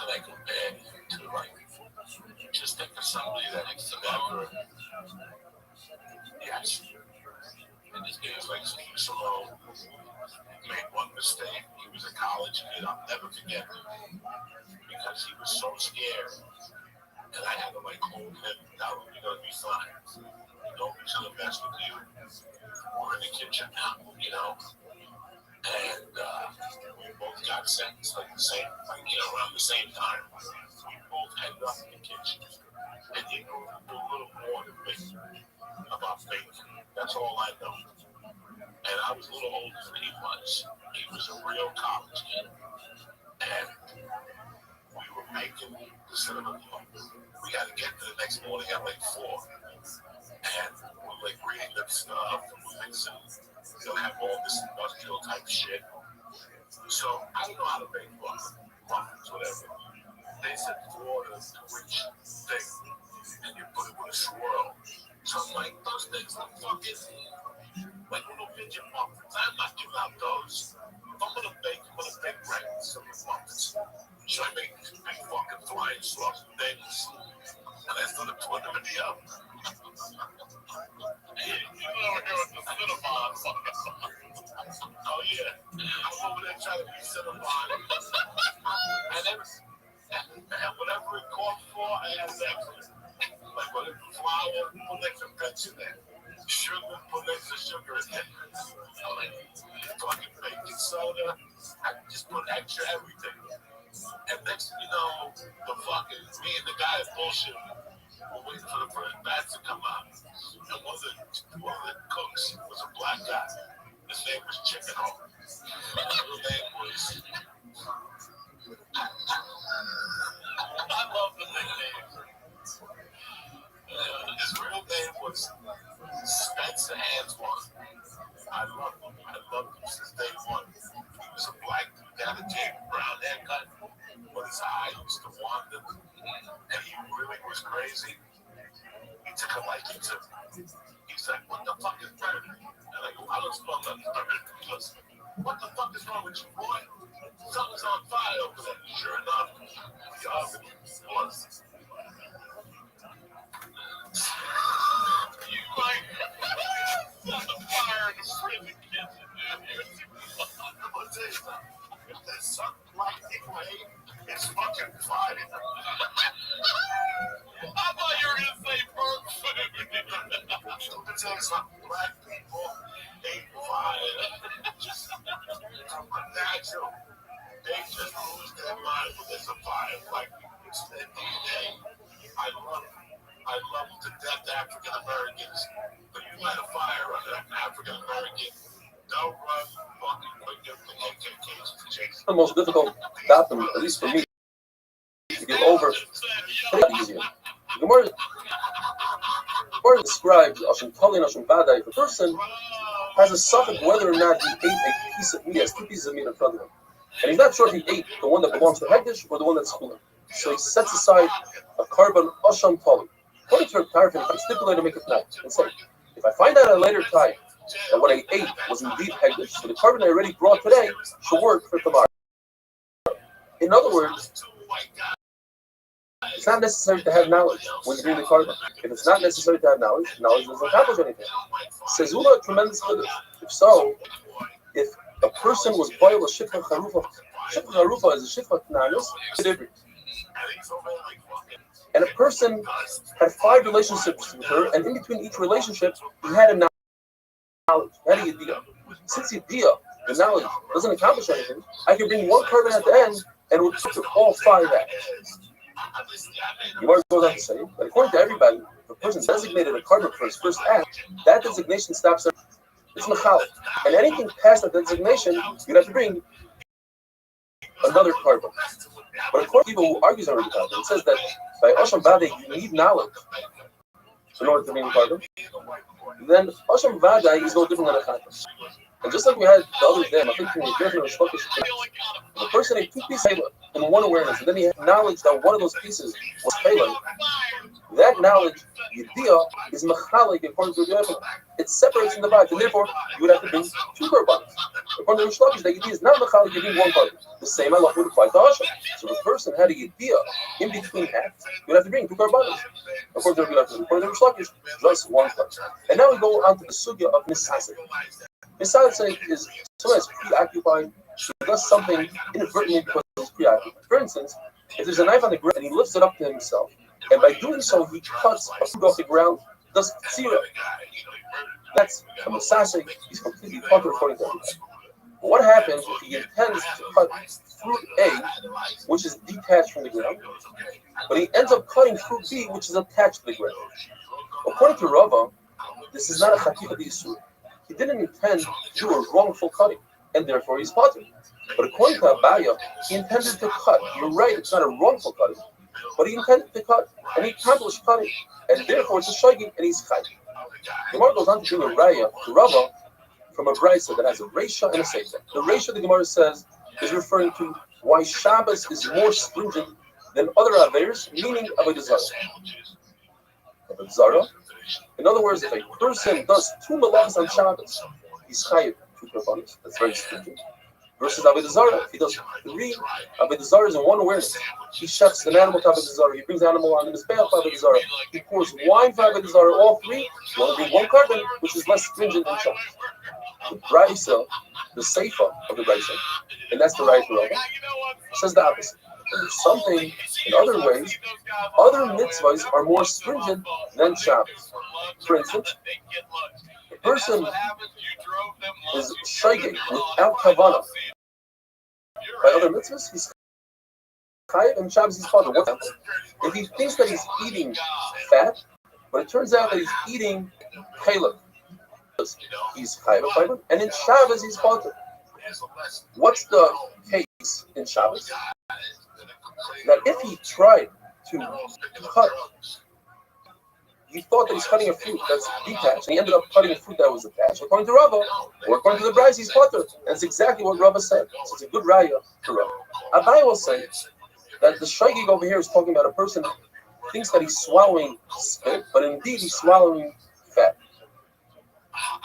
Speaker 3: like compared to like, just think of somebody that never, yes. And this kid was like Steve Salone, made one mistake. He was a college kid, I'll never forget him, because he was so scared, and I had to like hold him down. You're gonna be fine. Don't be to the mess with you. We're in the kitchen now, you know, and we both got sentenced like the same, like, you know, around the same time. We both ended up in the kitchen, and he knew a little more than me about faith. That's all I know. And I was a little older than he was. He was a real college kid, and we were making the cinema. We got to get to the next morning at like 4. And we're like reading the stuff, we're mixing, they'll have all this industrial type shit. So I don't know how to make muffins, whatever. They said Florida is the rich thing, and you put it with a swirl. So I'm like, those things look fucking like little midget muffins. I'm not giving out those. If I'm gonna bake right some muffins. So I make these big fucking flying sauce things, and I started putting them in the oven.
Speaker 4: You never hear what the Cinnabon fucking.
Speaker 3: Oh yeah, I'm over there trying to be Cinnabon. And whatever it called for, I had extra. Like whether it's flour, put extra guts in there. Sugar, put extra sugar in there. I'm like, fucking baking soda, I just put extra everything. And next thing you know, me and the guy is bullshit. We're waiting for the first batch to come out. And one of the cooks was a black guy. His name was Chicken Home. His name was...
Speaker 4: I love the nicknames.
Speaker 3: His real name was Spencer Antoine. I loved him since day one. He was a black dude, had a James Brown haircut, but his eye used to wander, and he really was crazy. He took a liking to me. He's like, what the fuck is burning? And I go, I don't smell nothing burning. He goes, what the fuck is wrong with you, boy? Something's on fire over there. Sure enough, the oven was.
Speaker 4: You like set the fire in the prison kitchen, dude.
Speaker 3: I'm gonna tell you something. If there's something like anyway, it's fucking fire.
Speaker 4: I thought you were gonna say bird food.
Speaker 3: I'm gonna tell you something. Black people hate fire. Just natural. They just lose their mind when there's a fire. Like it's the day. I love to death African Americans, but you light a fire on an African American, they'll run fucking quick if the KKK's chasing.
Speaker 5: The most difficult datum, at least for me, to get over. It's easier. The Gemara describes Ashim Tali and Ashim Vadai. If a person has a suffix whether or not he ate a piece of meat, he has 2 pieces of meat in front of him, and he's not sure if he ate the one that belongs to Hekdesh or the one that's Chulin. So he sets aside a carbon Asham Tali. According to Tarif, he can stipulate to make a plan and say, if I find out at a later time that what I ate was indeed Hekdesh, so the carbon I already brought today should work for tomorrow. In other words, it's not necessary to have knowledge when you bring the carbon. If it's not necessary to have knowledge, knowledge doesn't accomplish anything. Says Ula, tremendous for this. If so, if a person was boiled a shifra charufa is a shifra knanis, and a person had 5 relationships with her, and in between each relationship, he had a knowledge, he had a yediyah. Since yediyah, the knowledge, doesn't accomplish anything, I can bring 1 carbon at the end, and it would put all 5 acts. Gemara goes on to say that according to everybody, if a person designated a carbon for his first act, that designation stops there. It's mechalik. And anything past that designation, you'd have to bring another carbon. But according to people who argues on the carbon, it says that by Asham Vadai you need knowledge in order to bring the carbon. Then Asham Vadai is no different than a chayim. And just like we had the other day, I think the person ate 2 pieces in one awareness, and then he had knowledge that one of those pieces was Pele. That knowledge, Yediyah, is mechalik according to the it separates in the body, and therefore you would have to bring 2 carbons. According to the Restream, that Yediyah is not mechalik, you bring 1 carbon. The same Allah would apply to Hashem. So the person had a Yediyah in between acts, you would have to bring 2 carbons. According to the Restream, just 1 carbon. And now we go on to the sugya of Nisasik. Nisasik is someone that's preoccupied, he does something inadvertently because he's preoccupied. For instance, if there's a knife on the ground and he lifts it up to himself, and by doing so he cuts a food off the ground, does tzira. That's a masasik. He's completely potter according to everybody. But what happens if he intends to cut fruit A, which is detached from the ground, but he ends up cutting fruit B, which is attached to the ground? According to Rava, this is not a chaticha d'isur. He didn't intend to do a wrongful cutting, and therefore he's potter. But according to Abaya, he intended to cut. You're right, it's not a wrongful cutting, but he intended to cut, and he accomplished cutting, and therefore it's a shaygin, and he's chayv. The Gemara goes on to bring a raya to Rava from a brisa that has a reisha and a seifa. The reisha, the Gemara says, is referring to why Shabbos is more stringent than other averos, meaning avodah zarah. Avodah zarah. In other words, if a person does 2 malachas on Shabbos, he's chayiv 2 korbanos. That's very stringent. Versus avodah zarah, if he does 3 avodah zarahs in one awareness, he chefs an animal to avodah zarah, he brings the animal on the mizbeach for avodah zarah, he pours wine for avodah zarah, all 3, you want to bring 1 carbon, which is less stringent than Shabbos. The brisa, the seifa of the brisa, and that's the right Rava, says the opposite. And there's something in other ways, other mitzvahs are more stringent than Shabbos. For instance, a person is shaygin without kavanah. By other mitzvahs, he's chayiv, and Shabbos he's potter. What happens? If he thinks that he's eating fat, but it turns out that he's eating halak, he's chayiv, and in Shabbos he's potter. What's the case in Shabbos? That if he tried to cut, he thought that he's cutting a fruit that's detached, and he ended up cutting a fruit that was attached. According to Rava, or according to the Brisa, he's potter. And that's exactly what Rava said. So it's a good raya to Rava. Abai will say that the shaygig over here is talking about a person who thinks that he's swallowing spit, but indeed he's swallowing fat.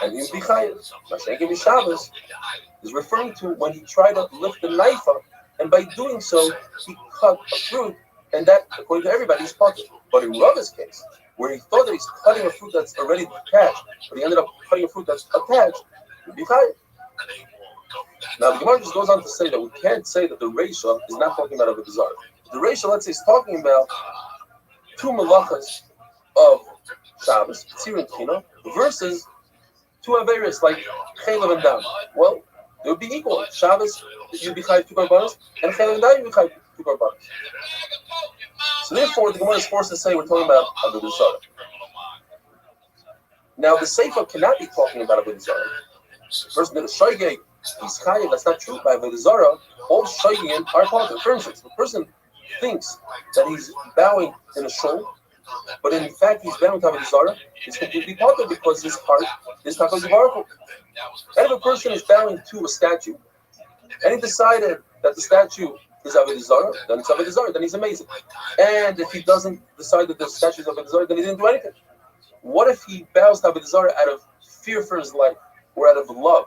Speaker 5: And he'll be chayiv. Mashenkim Shabbos is referring to when he tried to lift the knife up, and by doing so, he cut a fruit, and that, according to everybody, is potter. But in Rava's case, where he thought that he's cutting a fruit that's already detached, but he ended up cutting a fruit that's attached, he'd be chayiv. Now, the Gemara just goes on to say that we can't say that the Reisha is not talking about avodah zarah. The Reisha, let's say, is talking about 2 malachas of Shabbos, tzir and tchina, versus 2 averos like chelav and dam. Well, they would be equal. Shabbos, you'd be chayiv 2 korbanos, and chelav and dam, you'd be chayiv 2 korbanos. So therefore, the Gemara is forced to say we're talking about avodah zarah. Now, the Seifa cannot be talking about avodah zarah. First, the shaygig, he's chayiv. That's not true. By avodah zarah, all shaygim are potter. For instance, the person thinks that he's bowing in a shul, but in fact he's bowing to avodah zarah, he's completely potter because his heart is HaKadosh Baruch Hu. And if a person is bowing to a statue, and he decided that the statue is avodah zarah, then it's avodah zarah, then he's amazing. And if he doesn't decide that the statue is avodah zarah, then he didn't do anything. What if he bows to avodah zarah out of fear for his life or out of love?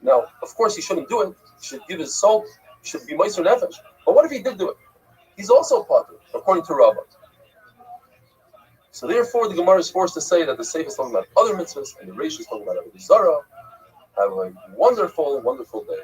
Speaker 5: Now, of course, he shouldn't do it. He should give his soul. He should be meiser nefesh. But what if he did do it? He's also potter, according to Rava. So therefore, the Gemara is forced to say that the Seif is talking about other mitzvahs and the Reish is talking about avodah zarah. Have a wonderful, wonderful day.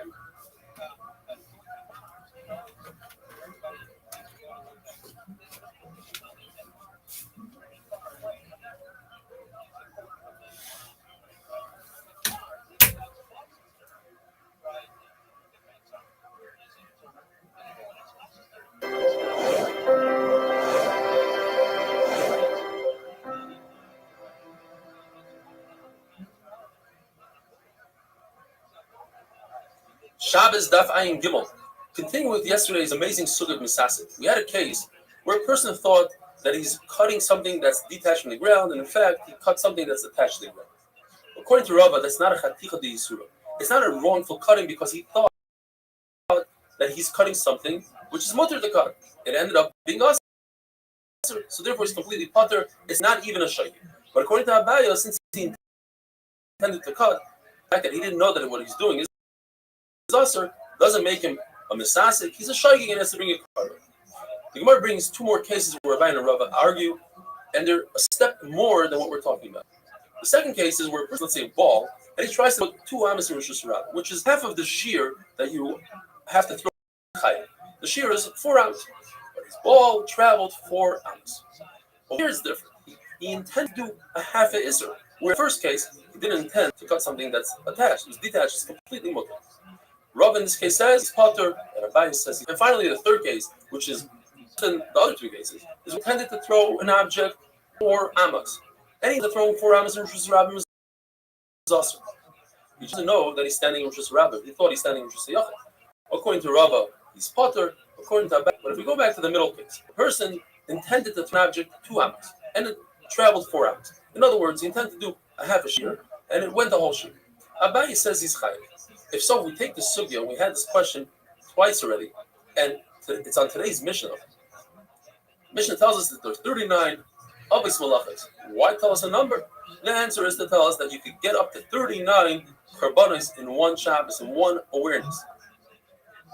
Speaker 5: Shabbos Daf Ayin Gimel. Continuing with yesterday's amazing sugya of Misasik, we had a case where a person thought that he's cutting something that's detached from the ground, and in fact, he cut something that's attached to the ground. According to Rava, that's not a chaticha d'isura. It's not a wrongful cutting because he thought that he's cutting something which is mutter to cut. It ended up being us. So therefore, it's completely putter. It's not even a shaykh. But according to Abaya, since he intended to cut, the fact that he didn't know that what he's doing is usher doesn't make him a misasik. He's a shaygin and has to bring a carbon. The Gemara brings 2 more cases where Rabbi and Rava argue, and they're a step more than what we're talking about. The second case is where a person, let's say a ball, and he tries to put 2 amas in Rosh Hashanah, which is half of the shear that you have to throw. The shear is 4 ounces, but his ball traveled 4 ounces. Well, here's different. he intended to do a half a isser. Where in the first case, he didn't intend to cut something that's attached. It was detached, it's completely mutter. Rav in this case says he's potter, and Abaye says. And finally, the third case, which is in the other two cases, is intended to throw an object or amas. Any of throwing 4 amas in Rosh Rabbim is also. He doesn't know that he's standing in Rosh Rabbim. He thought he's standing in Rosh Yachid. According to Rava, he's potter. According to Abaye, but if we go back to the middle case, the person intended to throw an object 2 amas, and it traveled 4 amas. In other words, he intended to do a half a shear, and it went the whole shear. Abaye says he's chayiv. If so, we take the sugya, and we had this question twice already, and it's on today's Mishnah. Mishnah tells us that there's 39 Avos Malachas. Why tell us a number? The answer is to tell us that you could get up to 39 Karbanos in one Shabbos, in one awareness.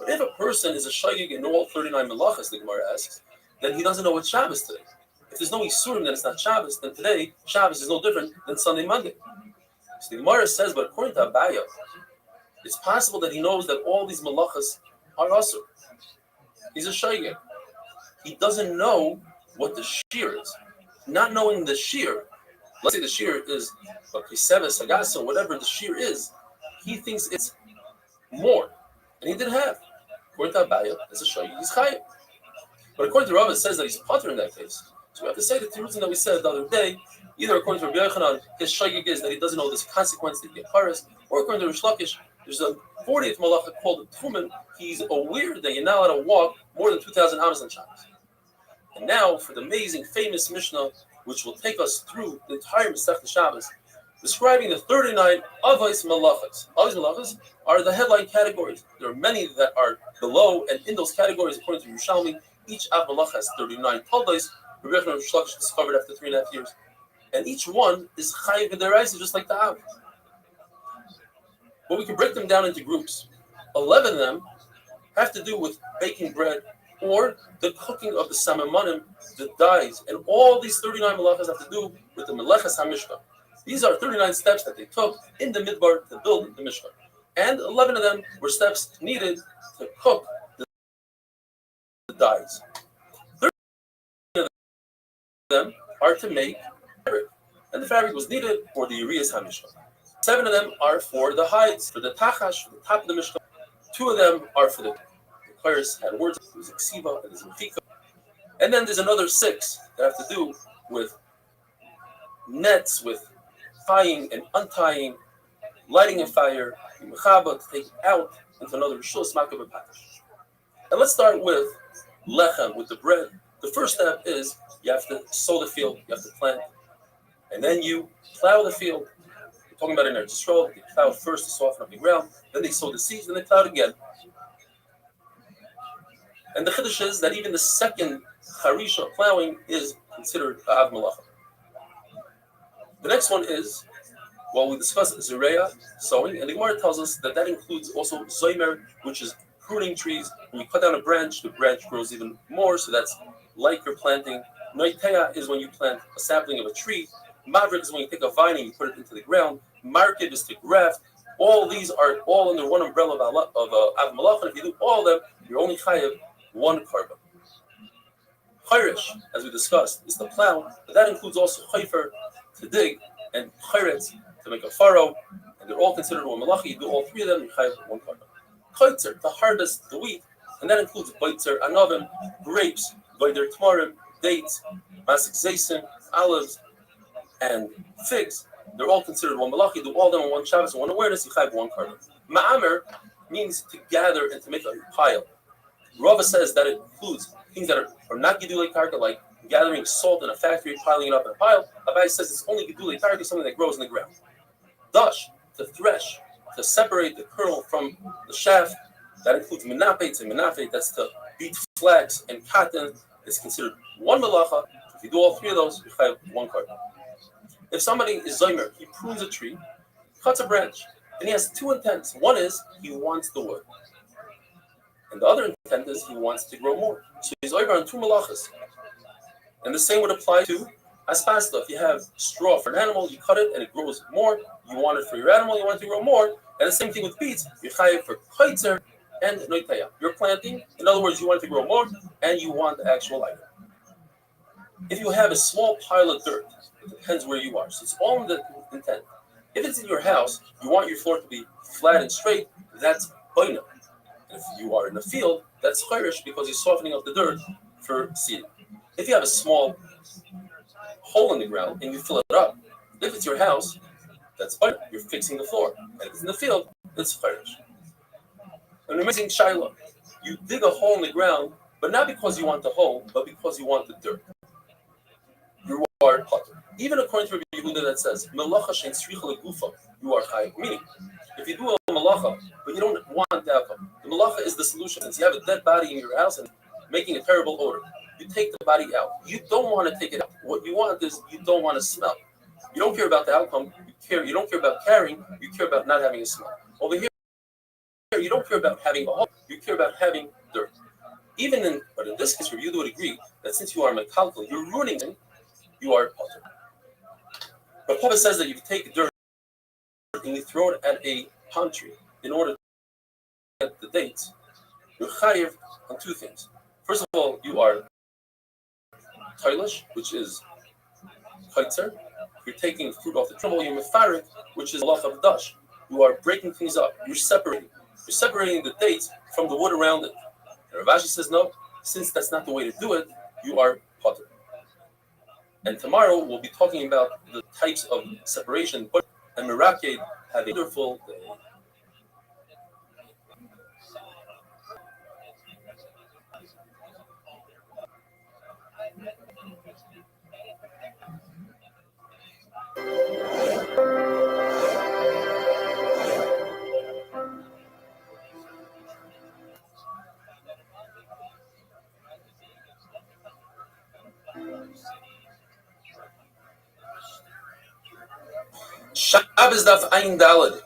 Speaker 5: But if a person is a shaygig in all 39 Malachas, the Gemara asks, then he doesn't know what Shabbos today. If there's no Isurim, then it's not Shabbos, then today, Shabbos is no different than Sunday, Monday. So the Gemara says, but according to Abaye, it's possible that he knows that all these malachas are asur. He's a shaygig. He doesn't know what the shear is. Not knowing the shear, let's say the shear is a kiseva, sagasa, whatever the shear is, he thinks it's more. And he didn't have. According to Abaye, it's a shaygig, he's chayiv. But according to Rava, it says that he's potter in that case. So we have to say the reason that we said the other day, either according to Rabbi Yochanan, his shaygig is that he doesn't know this consequence that he get paras, or according to Rish Lakish, there's a 40th malacha called the Tumen. He's aware that you're not allowed to walk more than 2,000 amas on Shabbos. And now for the amazing, famous Mishnah, which will take us through the entire Masechta Shabbos, describing the 39 Avos Malachas. Avos Malachas are the headline categories. There are many that are below, and in those categories, according to Yerushalmi, each Av Malacha has 39 Taldos. Rabbi Yochanan Rish Lakish discovered after 3.5 years. And each one is Chayiv B'Deraisa, just like the Av. But we can break them down into groups. 11 of them have to do with baking bread or the cooking of the samamanim, the dyes, and all these 39 malachas have to do with the Melechas HaMishkan. These are 39 steps that they took in the Midbar to build the Mishkan. And 11 of them were steps needed to cook the dyes. 30 of them are to make fabric, and the fabric was needed for the Urias HaMishkan. 7 of them are for the hides, for the tachash, for the top of the Mishkan. 2 of them are for the players had words. There's a ksiva and there's a mechika. And then there's another 6 that have to do with nets, with tying and untying, lighting a fire, mechaba to take it out into another rishus makav patash. And let's start with lechem, with the bread. The first step is you have to sow the field, you have to plant, and then you plow the field. We're talking about in Eretz Yisrael, they plowed first to soften up the ground, then they sowed the seeds, then they plowed again. And the chiddush is that even the second harisha plowing is considered av malacha. The next one is, well, we discussed zereya, sowing, and the Gemara tells us that that includes also zoymer, which is pruning trees. When you cut down a branch, the branch grows even more, so that's like you're planting. Noiteya is when you plant a sapling of a tree. Mavrik is when you take a vine and you put it into the ground. Market is to graft. All these are all under one umbrella of av malacha, and if you do all of them, you're only chayav 1 carbon. Chayrish, as we discussed, is the plow, but that includes also chayfer, to dig, and chayretz, to make a furrow, and they're all considered one malacha. You do all 3 of them, you chayav 1 carbon. Chaitzer, to harvest the wheat, and that includes baitzer, anavim, grapes, vayder tmarim, dates, masik zaysim, olives, and figs. They're all considered one malacha. You do all of them on one Shabbos and one awareness, you chayav 1 carbon. Ma'amer means to gather and to make a pile. Rava says that it includes things that are not gedulei karka, like gathering salt in a factory, piling it up in a pile. Abaye says it's only gedulei karka, something that grows in the ground. Dash, to thresh, to separate the kernel from the shaft. That includes menapet and menapet. That's to beat flax and cotton. It's considered 1 malacha. If you do all 3 of those, you have 1 carbon. If somebody is zoymer, he prunes a tree, cuts a branch, and he has 2 intents. One is he wants the wood. And the other intent is he wants to grow more. So he's over on 2 malachas. And the same would apply to aspasta. If you have straw for an animal, you cut it and it grows more. You want it for your animal, you want it to grow more. And the same thing with beets. You chayav for chaitzer and noitaya. You're planting. In other words, you want it to grow more and you want the actual item. If you have a small pile of dirt, it depends where you are. So it's all in the intent. If it's in your house, you want your floor to be flat and straight, that's boina. If you are in the field, that's chayrish because you're softening up the dirt for seeding. If you have a small hole in the ground and you fill it up, if it's your house, that's boina. You're fixing the floor. And if it's in the field, that's chayrish. An amazing shaila. You dig a hole in the ground, but not because you want the hole, but because you want the dirt. You are potter. Even according to Rabbi Yehuda that says, Melacha shein tzricha legufa, you are chayiv. Meaning, if you do a melacha, but you don't want the outcome, the melacha is the solution. Since you have a dead body in your house and making a terrible odor, you take the body out. You don't want to take it out. What you want is you don't want to smell. You don't care about the outcome. You don't care about carrying. You care about not having a smell. Over here, you don't care about having a hole. You care about having dirt. But in this case, Rabbi Yehuda would agree that since you are mekalkel, you're ruining it. You are potter. But Papa says that you take dirt and you throw it at a palm tree in order to get the dates. You're chayiv on two things. First of all, you are toilish, which is kaitzer. You're taking fruit off the tree. You're mefarik, which is malach of dash. You are breaking things up. You're separating. You're separating the dates from the wood around it. And Rav Ashi says no. Since that's not the way to do it, you are potter. And tomorrow we'll be talking about the types of separation. And Meraked have a wonderful day. Shabbos daf ayin daled.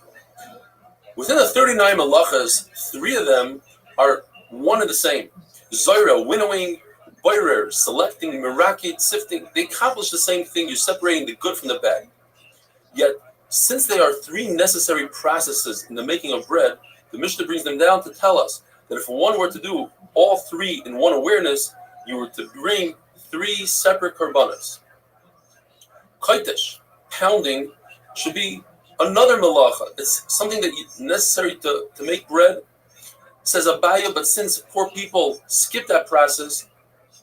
Speaker 5: Within the 39 malachas, 3 of them are one and the same. Zoira, winnowing, boirer, selecting, merakid, sifting, they accomplish the same thing. You're separating the good from the bad. Yet, since they are 3 necessary processes in the making of bread, the Mishnah brings them down to tell us that if one were to do all 3 in one awareness, you were to bring 3 separate korbanos. Kaitesh, pounding, should be another malacha. It's something that is necessary to make bread. Says Abaya, but since poor people skip that process,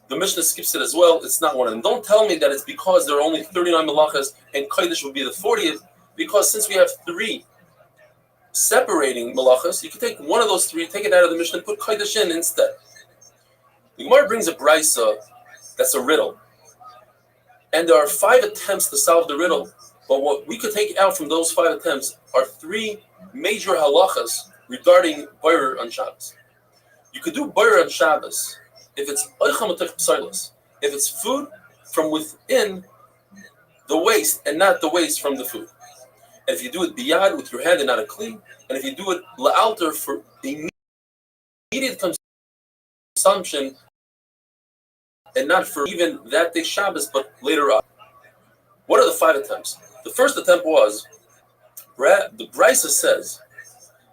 Speaker 5: the Mishnah skips it as well. It's not one of them. Don't tell me that it's because there are only 39 malachas and Kodesh would be the 40th, because since we have 3 separating malachas, you can take one of those 3, take it out of the Mishnah, and put Kodesh in instead. The Gemara brings a brisa that's a riddle. And there are 5 attempts to solve the riddle. But what we could take out from those 5 attempts are 3 major halachas regarding boirer on Shabbos. You could do boirer on Shabbos if it's if it's food from within the waist and not the waist from the food. And if you do it biyad with your hand and not a kli, and if you do it la'alter for immediate consumption and not for even that day Shabbos, but later on. What are the 5 attempts? The first attempt was, the brisa says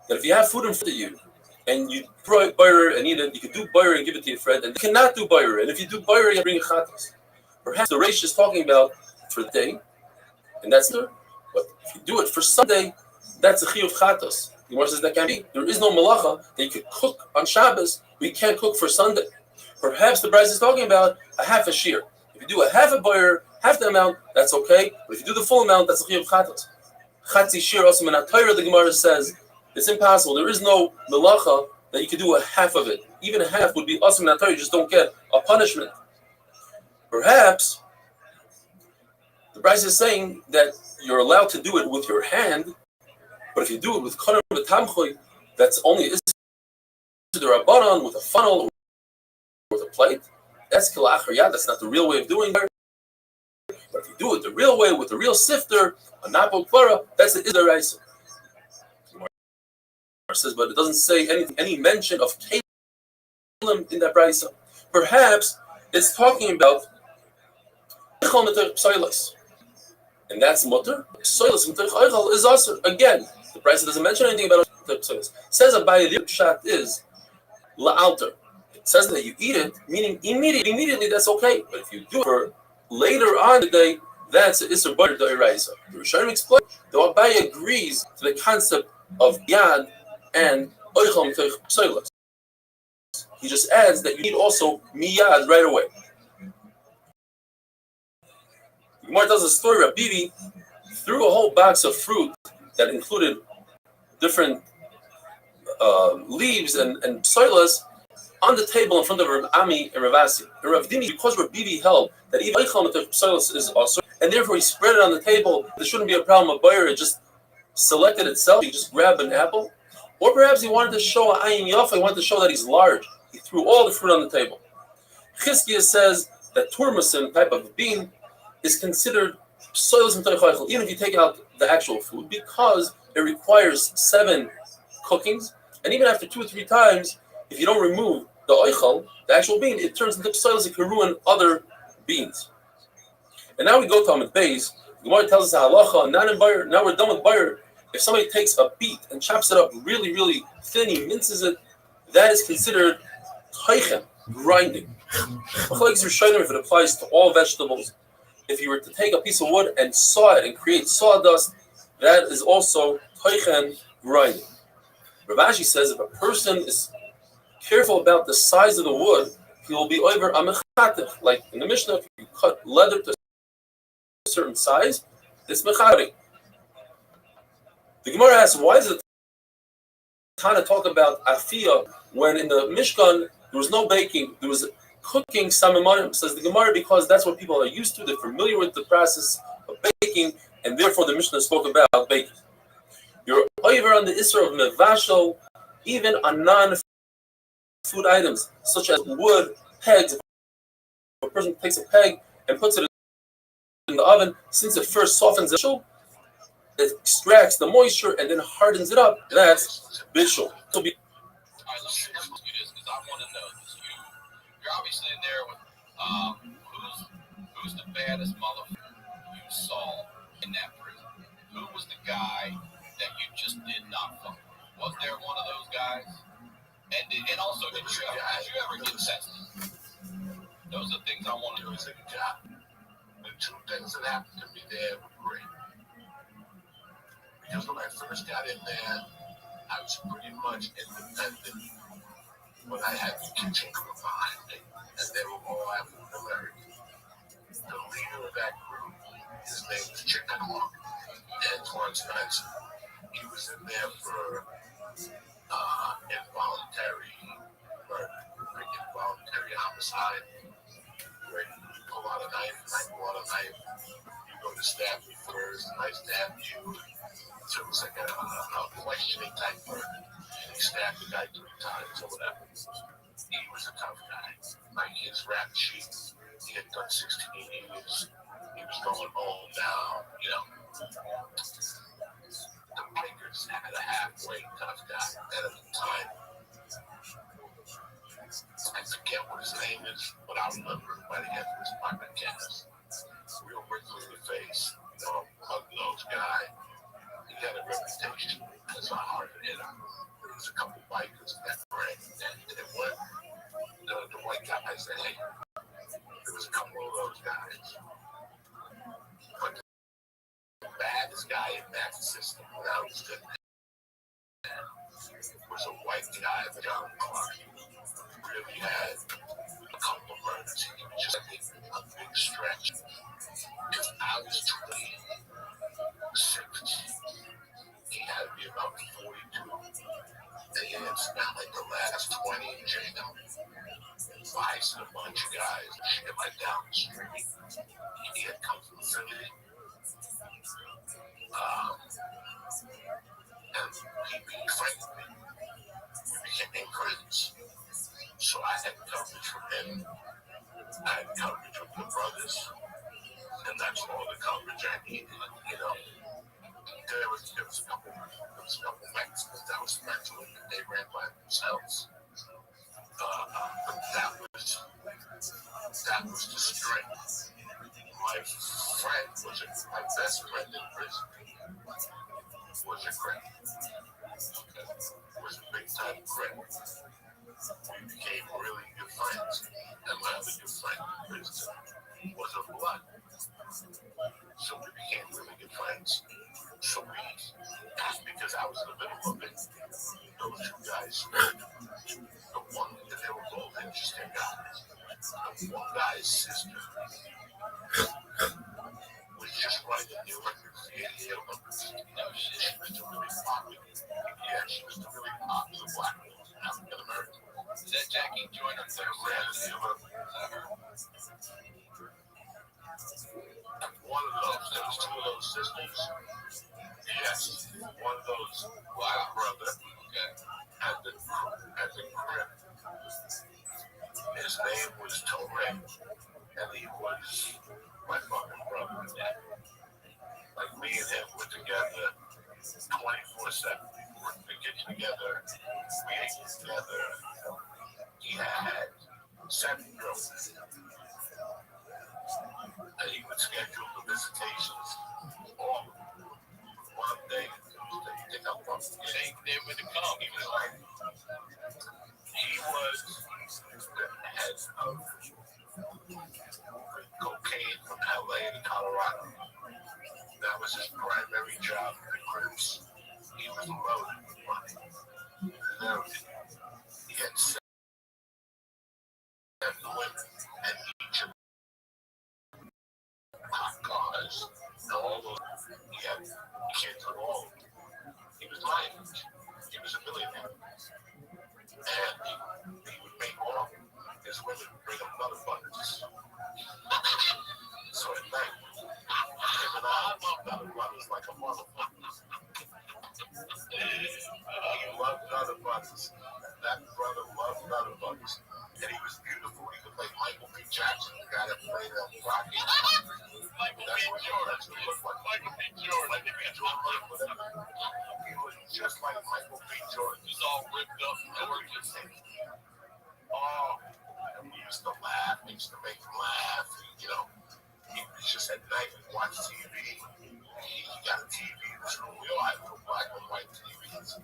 Speaker 5: that if you have food in front of you and you throw boirer and eat it, you can do boirer and give it to your friend, and you cannot do boirer. And if you do boirer, you have to bring a chatas. Perhaps the Reish is talking about for the day, and that's the. But if you do it for Sunday, that's a chiyuv chatas. The Gemara says that can be. There is no malacha that you could cook on Shabbos, but you can't cook for Sunday. Perhaps the brisa is talking about a half a shear. If you do a half a boirer, half the amount, that's okay. But if you do the full amount, that's a chiyuv chatas. Chatzi shir also menatayra, the Gemara says, it's impossible. There is no melacha that you could do a half of it. Even a half would be awesome menatayra. You just don't get a punishment. Perhaps the Brisa is saying that you're allowed to do it with your hand, but if you do it with konar v'tamchoy, that's only the rabbanon with a funnel or with a plate. That's kilachar yad. That's not the real way of doing it. But if you do it the real way with a real sifter, a napo klara, that's the idaraisa. Says, but it doesn't say any mention of kalim in that brisa. Perhaps it's talking about and that's mutter. Soilas is also again. The brisa doesn't mention anything about soilas. Says Abaye the pshat is la'alter. It says that you eat it, meaning immediately that's okay. But if you do it for later on today, that's Isser Bar Doiraisa. The Rishonim explain that Abaye agrees to the concept of Yad and Oichel Mitoich Psoilas. He just adds that you need also Miyad right away. The Gemara tells a story. Rabbi threw a whole box of fruit that included different leaves and psoilas on the table in front of Rav Ami and Rav Asi. And Rav Dimi, because Rav Bibi held that even psoilas is also, and therefore he spread it on the table, there shouldn't be a problem. A buyer had just selected itself, he just grabbed an apple. Or perhaps he wanted to show Ayin Yafa, he wanted to show that he's large. He threw all the fruit on the table. Chizkiah says that turmusin type of bean is considered psoilas mitoich, even if you take out the actual food, because it requires 7 cookings, and even after 2 or 3 times, if you don't remove the oichel, the actual bean, it turns into psoilas. It can ruin other beans. And now we go to Amid Beis. The Gemara tells us halacha, not in Bayer. Now we're done with Bayer. If somebody takes a beet and chops it up really, really thin, he minces it, that is considered toichem, grinding. If it applies to all vegetables, if you were to take a piece of wood and saw it and create sawdust, that is also toichem, grinding. Rav Ashi says if a person is careful about the size of the wood, he will be over a mechatech. Like in the Mishnah, if you cut leather to a certain size, it's mechatech. The Gemara asks, why is it Tana talk about afiyah when in the Mishkan there was no baking, there was cooking samamonim? Says the Gemara because that's what people are used to. They're familiar with the process of baking, and therefore the Mishnah spoke about baking. You're over on the Isra of Mevashal, even on non-food items, such as wood, pegs. If a person takes a peg and puts it in the oven, since it first softens it extracts the moisture and then hardens it up. That's bishul.
Speaker 4: All right, let me ask you this because I want to know this. You're obviously in there with who's the baddest motherfucker you saw in that prison? Who was the guy that you just did not fuck with? Was there one of those guys? And also, did you ever get tested? Those are things I want to know.
Speaker 3: The 2 things that happened to me there were great. Because when I first got in there, I was pretty much independent. But I had the kitchen crew behind me, and they were all African American. The leader of that group, his name was Chicken Hawk, Antoine Spencer. He was in there for involuntary murder, like involuntary homicide. Where you pull out a knife, and I pull out a knife. You go to stab me first, and I stab you. So it was like a questioning type murder. He stabbed the guy 3 times or whatever. He was a tough guy. Like his rap sheet, he had done 16 years. He was going home now, you know. The Lakers had a halfway tough guy. And at the time, I forget what his name is, but I remember by the end of his podcast. Real wrinkle in the face, you know, hug-nosed guy. He had a reputation as a hard hitter. There was a couple bikers that ran, and it went. The white guys that hey, there was a couple of those guys. But the baddest guy in that system, that was good, was a white guy, John Clark. Really had a couple of murders. He was just a big stretch. Because I was 26. He had to be about 42. And he had spent like the last 20 in jail. Vice and a bunch of guys and shit like down the street. He had come from Philly. And he befriended me. We became friends. So I had coverage from him. I had coverage with the brothers. And that's all the coverage I needed, you know. There was a couple Mexicans that was friends with me. They ran by themselves. But that was the strength. My best friend in prison was a criminal. Was a big time criminal. We became really good friends. And my other good friend in prison was of blood. So we became really good friends. So we, because I was in the middle of it, those two guys, the one, they were both interesting guys. The one guy's sister was just running a new record, 88 Olympics. No shit. She was the really popular. Yeah, she was the really popular black woman, African American.
Speaker 4: Is that Jackie Joyner?
Speaker 3: That ran the Olympics. One of those, there was two of those sisters. Yes, one of those, wow, brother. Okay. At the crib. His name was Torre, and he was my fucking brother. Yeah. Like me and him were together 24/7. We were in the kitchen together. We ate together. He had 7 girlfriends. And he would schedule the visitations all one day. They come from they would come. He was like, he was the head of cocaine from LA to Colorado. That was his primary job in the Crips. He was loaded with money. He had 7 women, and each of them hot cars, and all those. He had kids of all of them. He was my age. He was a millionaire. And he would make all his women bring him another buckets. So at night, him and I loved other brothers like a motherfucker. He loved other brothers. That brother loved other brothers. And he was beautiful. He could play Michael B. Jackson, the guy that played Rocky. Michael B. Jordan. Michael B. Jordan. Michael B. Jordan. He was just like Michael B. Jordan. He's all ripped up and gorgeous. Oh, and we used to laugh. We used to make him laugh. You know, he was just at night and watch TV. He got a TV in his room. We all had little black and white TVs.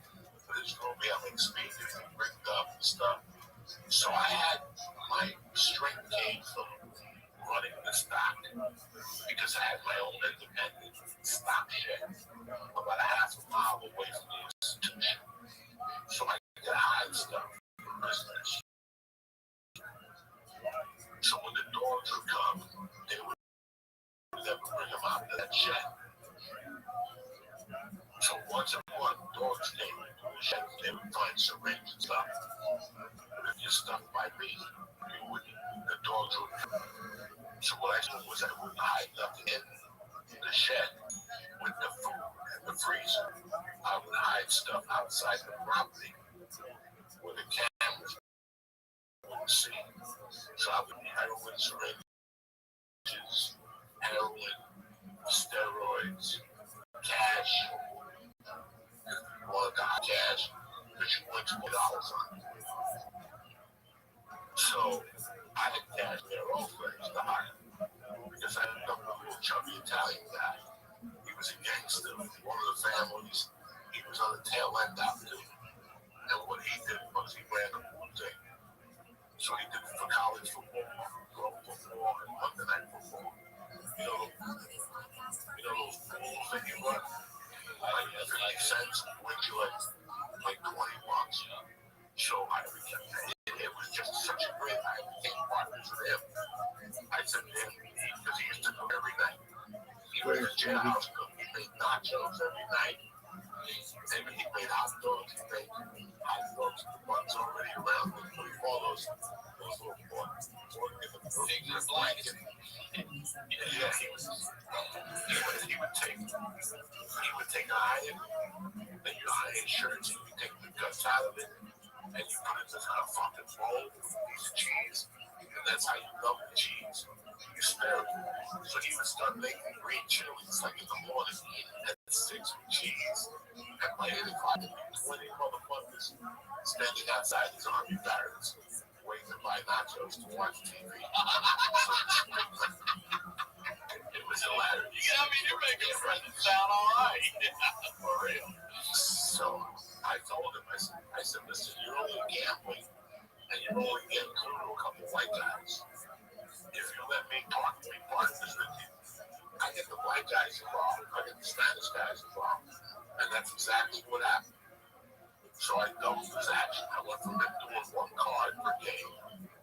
Speaker 3: But his room, we had like speakers and rigged up and stuff. So I had my strength came from running the stock because I had my own independent stock shed about a half a mile away from the institution. So I could hide stuff from prisoners. So when the dogs would come, they would never bring them out to that shed. So once a month, dogs came into the shed, they would find syringes and stuff. But if you stuck by me, the dogs would. So what I did was I would hide up in the shed with the food and the freezer. I would hide stuff outside the property where the cameras wouldn't see. So I would heroin syringes, heroin, steroids, cash. If you wanted to hide cash, but you went $20 on it. So I had cash there also to hide because I ended up with a little chubby Italian guy. He was a gangster. One of the families, he was on the tail end out too. And what he did was he ran the pool thing. So he did it for college football, pro football, and Monday night football. You know those pools that you run? Like 50 cents, wins you like $20. So it was just such a great night. I became partners with him. I said to him, because he used to cook every night. He was a jailhouse cook. He made nachos every night. And he made hot dogs. He made hot dogs with the buns already around. What do you call those little buns? Pigs and blanket. Yeah, he would take iron, and you iron shirts, and you take the guts out of it, and you put it in a fucking bowl with a piece of cheese, and that's how you melt the cheese. You stir it. So he would start making green chilies like in the morning at 6 with cheese, and by 8 o'clock, 20 motherfuckers standing outside his army barracks waiting to buy nachos to watch TV. It was hilarious. Yeah, I mean, you're making friends sound all right. For real. So I told him, I said, listen, you're only gambling, and you're only getting through to a couple white guys. If you let me talk to me guys involved. I got the Spanish guys involved. And that's exactly what happened. So I doubled his action. I went from them doing 1 card per game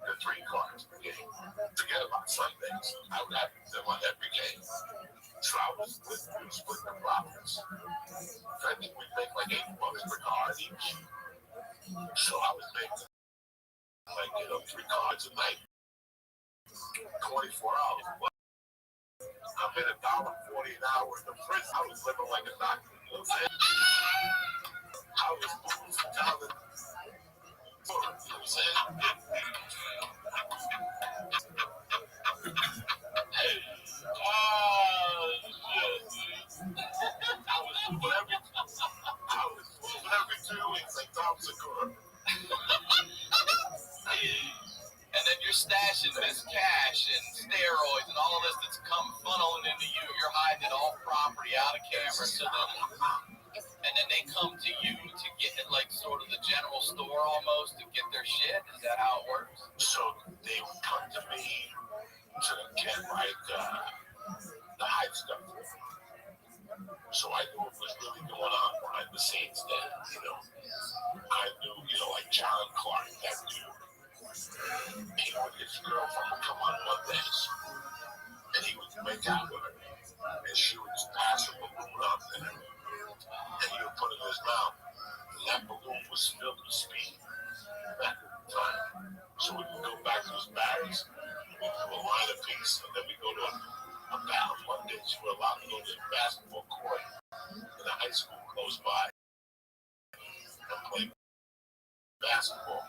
Speaker 3: to 3 cards per game. Forget about Sundays. I would have them on every game. So I was split the profits. I think we'd make like $8 per card each. So I was making like, 3 cards a night. 24 hours. I made $1.40 an hour in the prison. I was living like a doctor. You know what I'm saying? I was moving from town to, you know what I'm saying? Hey, shit. I was moving every 2 weeks like Tom Segura.
Speaker 4: And then you're stashing this cash and steroids and all of this that's come funneling into you. You're hiding it all property out of camera. So and then they come to you to get it, like sort of the general store almost, to get their shit. Is that how it works?
Speaker 3: So they would come to me to get like the hype stuff. So I knew what was really going on behind the scenes then, I knew, like John Clark, that dude. He would his girlfriend would come on Mondays, and he would make out with her, and she would just pass a balloon up there, and he would put it in his mouth, and that balloon was filled with speed back at the time. So we would go back to his barracks, we'd do a line apiece, and then we go to a battle Mondays. We're allowed to go to the basketball court in the high school close by and play basketball.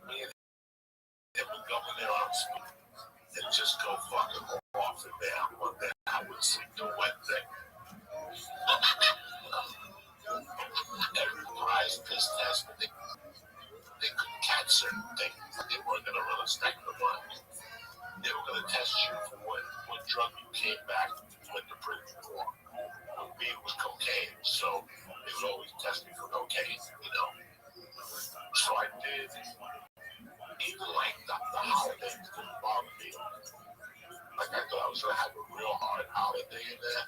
Speaker 3: Me and him would go in there on school and just go fucking off and down. One day I would see the wet thing. Every prize piss test, they couldn't catch certain things. They weren't going to run a spectrum on you. They were going to test you for what drug you came back went to prison for. With me, it was cocaine, so they would always test me for cocaine, So I did, even like the holidays didn't bother me. Like I thought I was going to have a real hard holiday in there.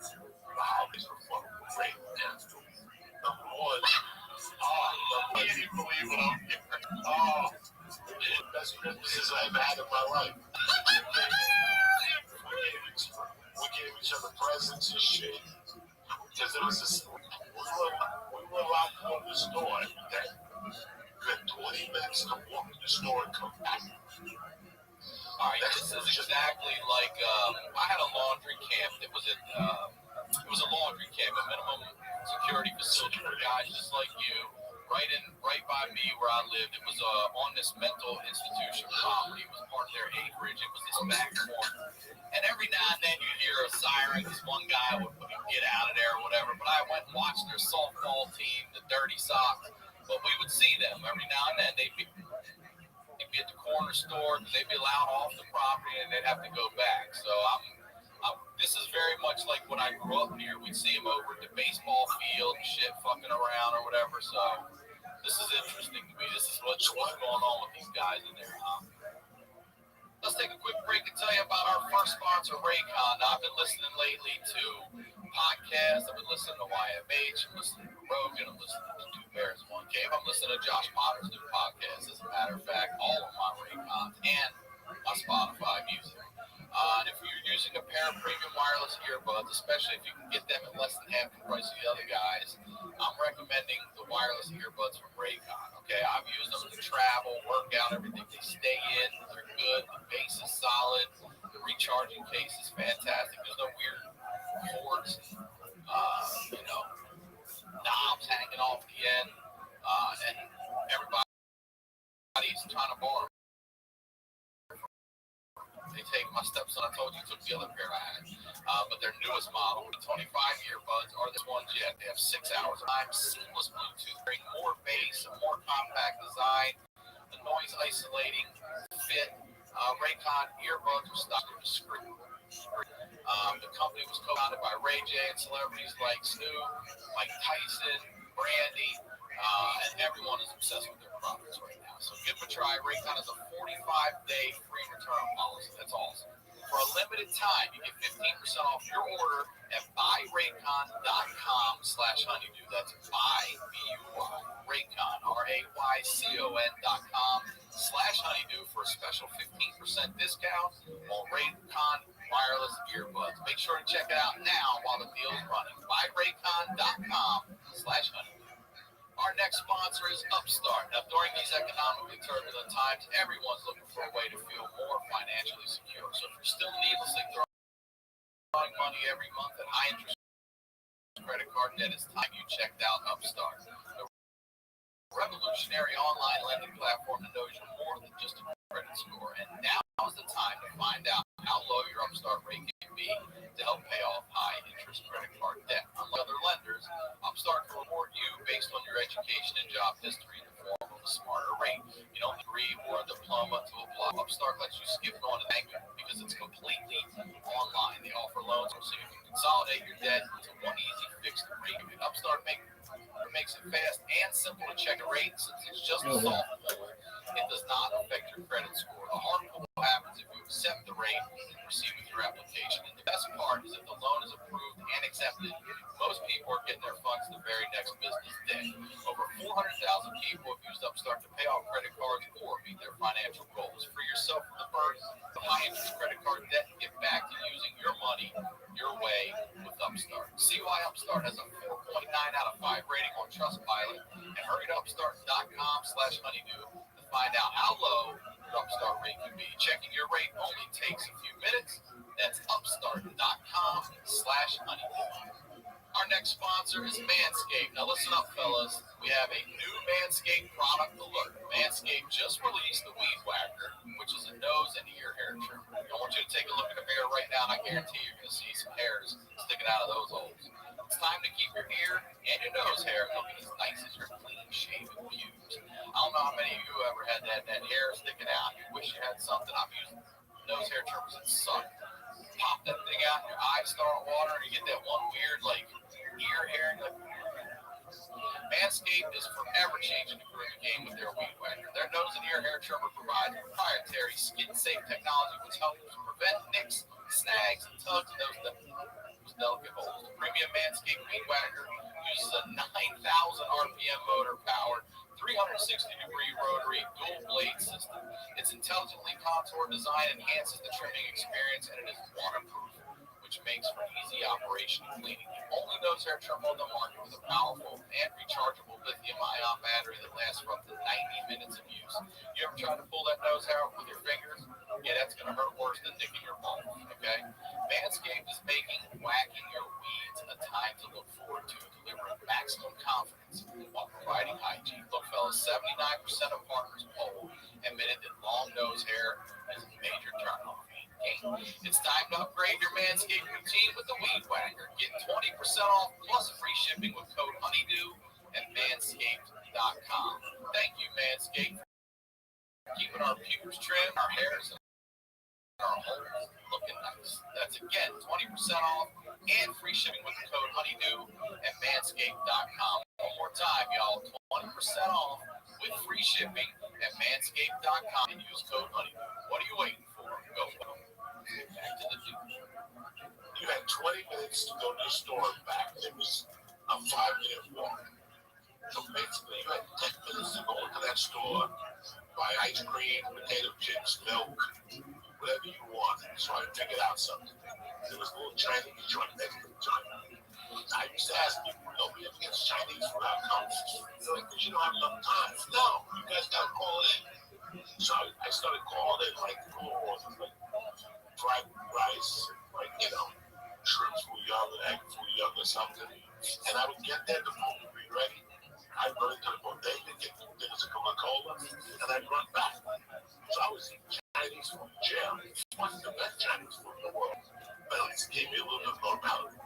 Speaker 3: The holidays were fucking great, man. Number one, I can't even believe what I'm hearing. The best Christmases I've had in my life. We gave each other presents and shit. Because there was this, we were allowed to go to the store every day. We had 20 minutes to walk to the store and come back.
Speaker 4: All right, this is exactly like I had a laundry camp that was it was a laundry camp, a minimum security facility for guys just like you, right by me where I lived. It was on this mental institution property. It was part of their acreage. It was this back corner. And every now and then you hear a siren because one guy would get out of there or whatever. But I went and watched their softball team, the Dirty Sox. But we would see them every now and then. They'd be at the corner store because they'd be allowed off the property and they'd have to go back. So this is very much like when I grew up here. We'd see them over at the baseball field and shit, fucking around or whatever. So this is interesting to me. This is what's going on with these guys in there. Let's take a quick break and tell you about our first sponsor, Raycon. Now, I've been listening lately to podcasts. I've been listening to YMH. I'm listening to Rogan. I'm listening to Two Bears, One Cave. I'm listening to Josh Potter's new podcast. As a matter of fact, all of my Raycons and my Spotify music. And if you're using a pair of premium wireless earbuds, especially if you can get them at less than half the price of the other guys, I'm recommending the wireless earbuds from Raycon. Okay, I've used them to travel, work out, everything. They stay in, they're good, the base is solid, the recharging case is fantastic. There's no weird cords, knobs hanging off the end, and everybody's trying to borrow. They take my stepson, I told you, took the other pair I had. But their newest model, the 25 earbuds, are the ones yet. They have 6 hours of time, seamless Bluetooth, bring more bass, a more compact design, the noise isolating fit. Raycon earbuds were stocked with a screen. The company was co-founded by Ray J and celebrities like Snoop, Mike Tyson, Brandy, and everyone is obsessed with their products right now. So give them a try. Raycon is a 45-day free return policy. That's awesome. For a limited time, you get 15% off your order at buyraycon.com/honeydew. That's buy, B-U-Y, Raycon, RAYCON.com/honeydew for a special 15% discount on Raycon wireless earbuds. Make sure to check it out now while the deal is running. Buyraycon.com/honeydew. Our next sponsor is Upstart. Now, during these economically turbulent times, everyone's looking for a way to feel more financially secure. So if you're still needlessly throwing money every month at high interest credit card debt, it's time you checked out Upstart. The revolutionary online lending platform that knows you more than just a credit score. And now is the time to find out how low your Upstart rate can be to help pay off high interest credit card debt. Unlike other lenders, Upstart can reward you based on your education and job history in the form of a smarter rate. You don't need a degree or a diploma to apply. Upstart lets you skip going to the bank because it's completely online. They offer loans so you can consolidate your debt into one easy fixed rate. Upstart makes it fast and simple to check a rate since it's just a soft pull. It does not affect your credit score. The hard pull happens if you accept the rate and proceed with your application. And the best part is if the loan is approved and accepted, most people are getting their funds the very next business day. Over 400,000 people have used Upstart to pay off credit cards or meet their financial goals. Free yourself from the burden of high interest credit card debt and get back to using your money your way with Upstart. See why Upstart has a 4.9 out of 5 rating on Trustpilot and hurry to upstart.com/honeydew to find out how low your Upstart rate can be. Checking your rate only takes a few minutes. That's upstart.com/honeydew. Our next sponsor is Manscaped. Now listen up, fellas. We have a new Manscaped product alert. Manscaped just released the Weed Whacker, which is a nose and ear hair trimmer. I want you to take a look at the mirror right now, and I guarantee you're going to see some hairs sticking out of those holes. It's time to keep your ear and your nose hair looking as nice as your clean-shaven pubes. I don't know how many of you ever had that hair sticking out. You wish you had something. I'm using nose hair trimmers that suck. Pop that thing out, and your eyes start watering, and you get that one weird, ear hair. Manscaped is forever changing the grooming game with their Weed Whacker. Their nose and ear hair trimmer provides proprietary skin-safe technology which helps prevent nicks, snags, and tugs in those delicate holes. The premium Manscaped Weed Whacker uses a 9,000 RPM motor-powered 360-degree rotary dual-blade system. Its intelligently contoured design enhances the trimming experience, and it is waterproof, which makes for easy operation and cleaning. The only nose hair trimmer on the market with a powerful and rechargeable lithium-ion battery that lasts for up to 90 minutes of use. You ever tried to pull that nose hair out with your fingers? Yeah, that's going to hurt worse than nicking your balls, okay? Manscaped is making whacking your weeds a time to look forward to, delivering maximum confidence while providing hygiene. Look, fellas, 79% of partners polled admitted that long nose hair is a major turnoff. It's time to upgrade your Manscaped routine with the Weed Whacker. Get 20% off plus free shipping with code Honeydew at manscaped.com. Thank you, Manscaped, for keeping our pubes trimmed, our hairs, and our holes looking nice. That's again 20% off and free shipping with the code Honeydew at manscaped.com. One more time, y'all, 20% off with free shipping at manscaped.com and use code Honeydew. What are you waiting for? Go. Back to the dude.
Speaker 3: You had 20 minutes to go to the store and back. It was a 5-minute walk. So basically, you had 10 minutes to go into that store, buy ice cream, potato chips, milk, whatever you wanted. So I figured out something. There was a little Chinese joint next to the joint. I used to ask people, nobody ever gets Chinese food out comes. They're like, because you don't have enough time. No, you guys got to call it in. So I started calling in, full orders, fried rice, shrimp fouillon, egg fouillon or something. And I would get there, the food would be ready. I'd run into the bodega, get a Coca-Cola, and I'd run back. So I was eating Chinese food in jail. It wasn't the best Chinese food in the world. But at least it gave me a little bit more about it.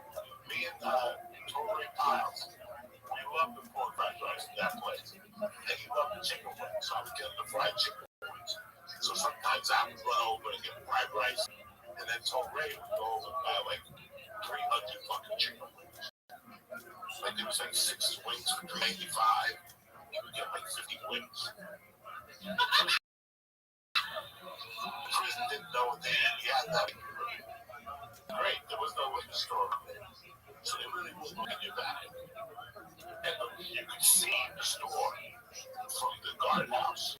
Speaker 3: Me and Torrey Piles, we loved the pork fried rice in that place. And he loved the chicken wings, so I would get the fried chicken wings. So sometimes I would run over and get fried rice, and then Torrey would go over and buy 300 fucking chicken wings. It was 6 wings for $3.85. You would get 50 wings. Chris didn't know that he had that. see the store from the guardhouse.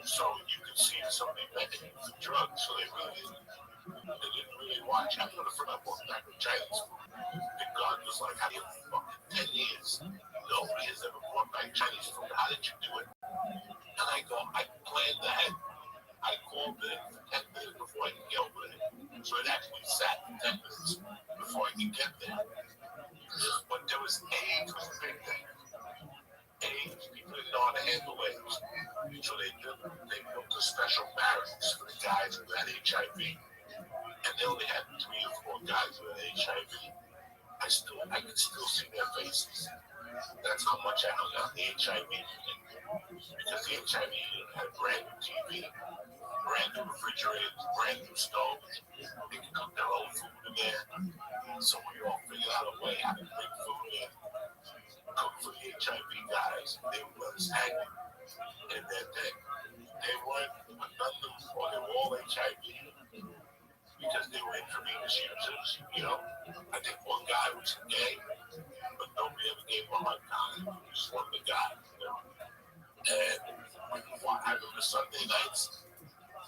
Speaker 3: So you could see somebody making drugs, so they didn't really watch. I put a friend up on back with Chinese food. The guard was like, how do you fucking 10 years? Nobody has ever brought back Chinese food. How did you do it? And I go, I planned ahead. I called it 10 minutes before I could get over there. So it actually sat 10 minutes before I could get there. But there was age was a big thing. Age, people didn't know how to handle age. So they built a special barracks for the guys who had HIV. And they only had 3 or 4 guys who had HIV. I could still see their faces. That's how much I hung out the HIV unit. Because the HIV unit had brand new TV, brand new refrigerators, brand new stoves. They could cook their own food in there. So we all figured out a way how to bring food in, cook for the HIV guys. They would let us hang in their thing. They weren't none of them, or they were all HIV because they were intravenous users. You know, I think one guy was gay, but nobody ever gave him a hard time. He was one of the guys. You know? And I remember Sunday nights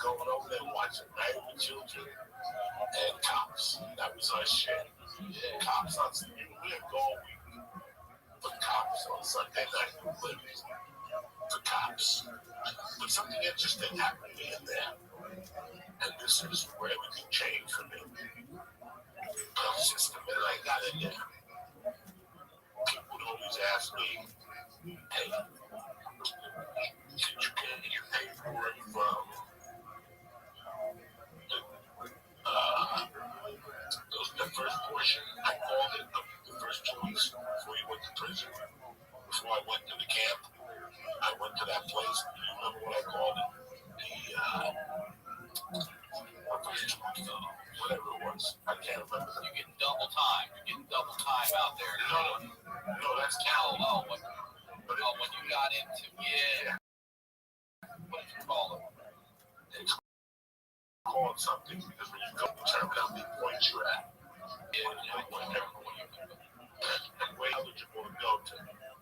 Speaker 3: going over there watching Married with Children and Cops. That was our shit. Cops on we had go week for Cops on Sunday night. For Cops. But something interesting happened to me in there. And this is where everything changed for me. Since the minute I got in there, people would always ask me, hey, did you get your paperwork from the first portion? I called it the first 2 weeks before you went to prison. Before I went to the camp, I went to that place. Do you remember what I called it? The first 2 weeks, whatever it was. I can't remember.
Speaker 4: You get double time. You get double time out there.
Speaker 3: No, that's Cal.
Speaker 4: When you got into what did you call it?
Speaker 3: It's called something because when you go determine how many points you're at, and where eligible to go to.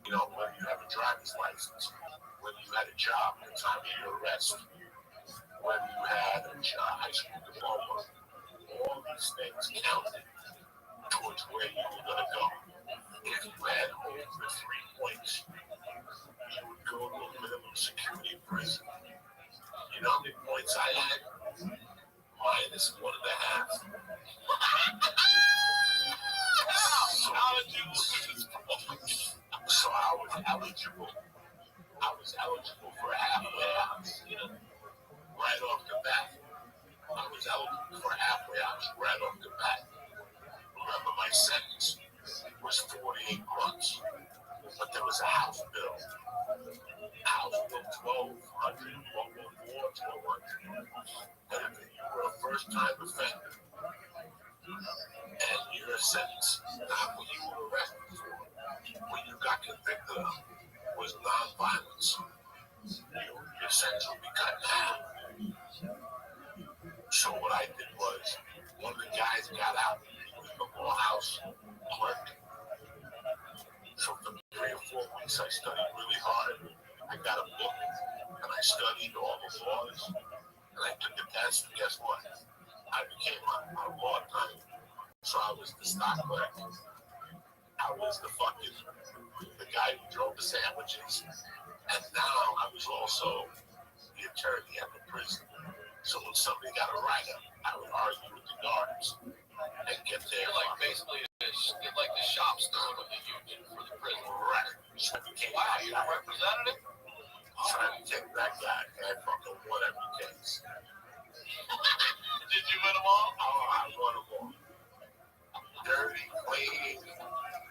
Speaker 3: You know, whether you have a driver's license, whether you had a job at the time of your arrest, whether you had a high school diploma, all these things counted towards where you were going to go. If you had over 3 points, you would go to a minimum security prison. You know how many points I had? Minus 1.5.
Speaker 4: How did you lose this point?
Speaker 3: So I was eligible for a halfway house, right off the bat. I was eligible for a halfway house right off the bat. Remember, my sentence was 48 months, but there was a House bill. House bill 1200, 1204, 1200. And if you were a first-time offender, and your sentence, not what you were arrested for, what you got convicted of, was non-violence, your sentence would be cut in half. So what I did was, one of the guys got out, he was the law house clerk. So for 3 or 4 weeks, I studied really hard. I got a book, and I studied all the laws, and I took the test, and guess what? I became a law attorney. So I was the stock clerk. I was the guy who drove the sandwiches. And now I was also the attorney at the prison. So when somebody got a write-up, I would argue with the guards and get there.
Speaker 4: Basically like the shop steward of the union for the prison.
Speaker 3: Right. So I became
Speaker 4: you're a representative?
Speaker 3: So I became that guy. I fucking won every case.
Speaker 4: Did you win them all?
Speaker 3: Oh, I won them all. Dirty, clean,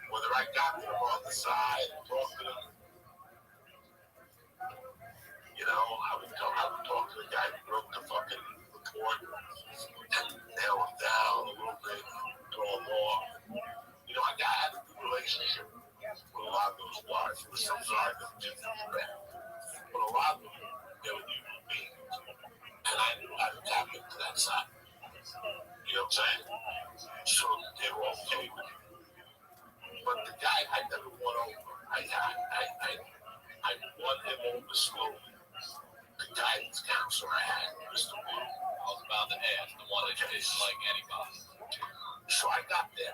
Speaker 3: whether I got them on the side and talk to them. I would talk to the guy who wrote the fucking report and nail him down a little bit, throw him off. I had a good relationship with a lot of those guards. There was some guards that didn't do bad, but a lot of them, they were human beings. And I knew how to tap into that side. You know what I'm saying? So they were okay with it. But the guy I never won over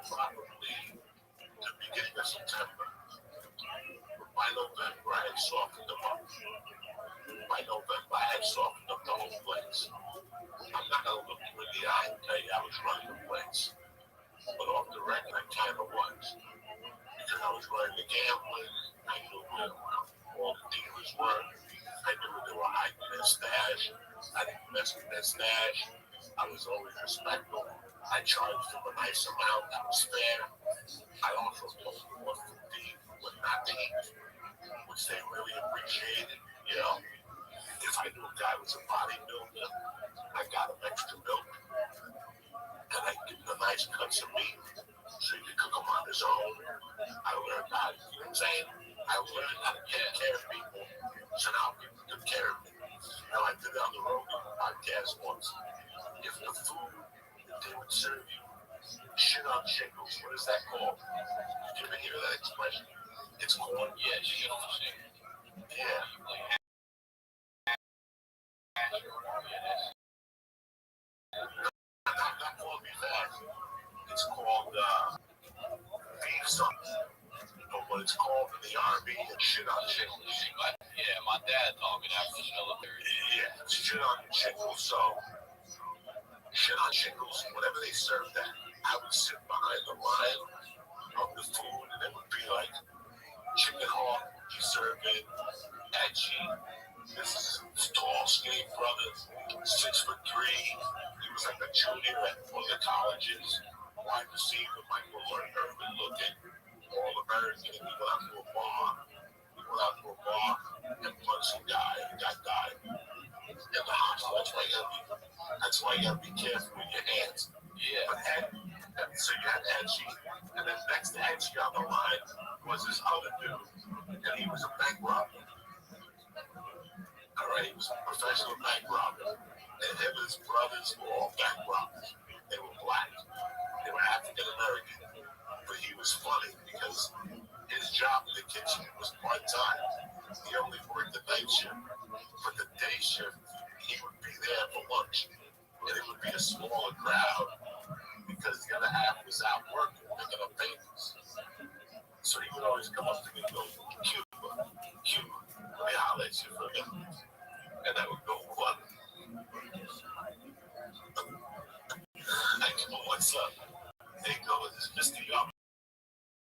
Speaker 3: probably the beginning of September. By November, I had softened them up. By November, I had softened up the whole place. I'm not going to look you in the eye and tell you I was running the place. But off the record, I kind of was. Because I was running the gambling. I knew where all the dealers were. I knew where they were hiding their stash. I didn't mess with their stash. I was always respectful. I charged them a nice amount. That was fair. I also told them what to eat, what not to eat, which they really appreciated. You know, if I knew a guy was a bodybuilder, I got him extra milk, and I give him a nice cuts of meat, so he could cook them on his own. I learned how to, you know what I'm saying? I learned how to take care of people, so now people took care of me. And I did it on the Rogan podcast once. If the food that they would serve you, shit on shingles, what is that called? Did you ever hear that expression? It's called,
Speaker 4: Yeah, shit on the shingles.
Speaker 3: yeah.
Speaker 4: Like hash or whatever it is.
Speaker 3: Not called beef ass. It's called beef something. But what it's called in the Army is shit on shingles.
Speaker 4: Yeah, my dad taught me that for the military.
Speaker 3: Yeah, it's shit on shingles. So, shit on shingles, whatever they served that, I would sit behind the line of the food, and it would be like chicken hawk, you serve it, edgy. This is tall, skinny brother, 6'3". He was like a junior at one of the colleges, wide receiver, Michael Urban looking, all American. He went out to a bar. And punched a guy, and that guy in the hospital. That's why you gotta be careful with your hands.
Speaker 4: Yeah.
Speaker 3: But so you had Edgy, and then next to Edgy on the line was this other dude, and he was a bank robber. All right, he was a professional bank robber, and him and his brothers were all bank robbers. They were black, they were African American, but he was funny because his job in the kitchen was part-time. He only worked the night shift, but the day shift, he would be there for lunch, and it would be a smaller crowd because the other half was out working, picking up papers. So he would always come up to me and go, Cuba, let me holler at you for a minute. And I would go, what? I go, what's up? They go, it's Mr. Young,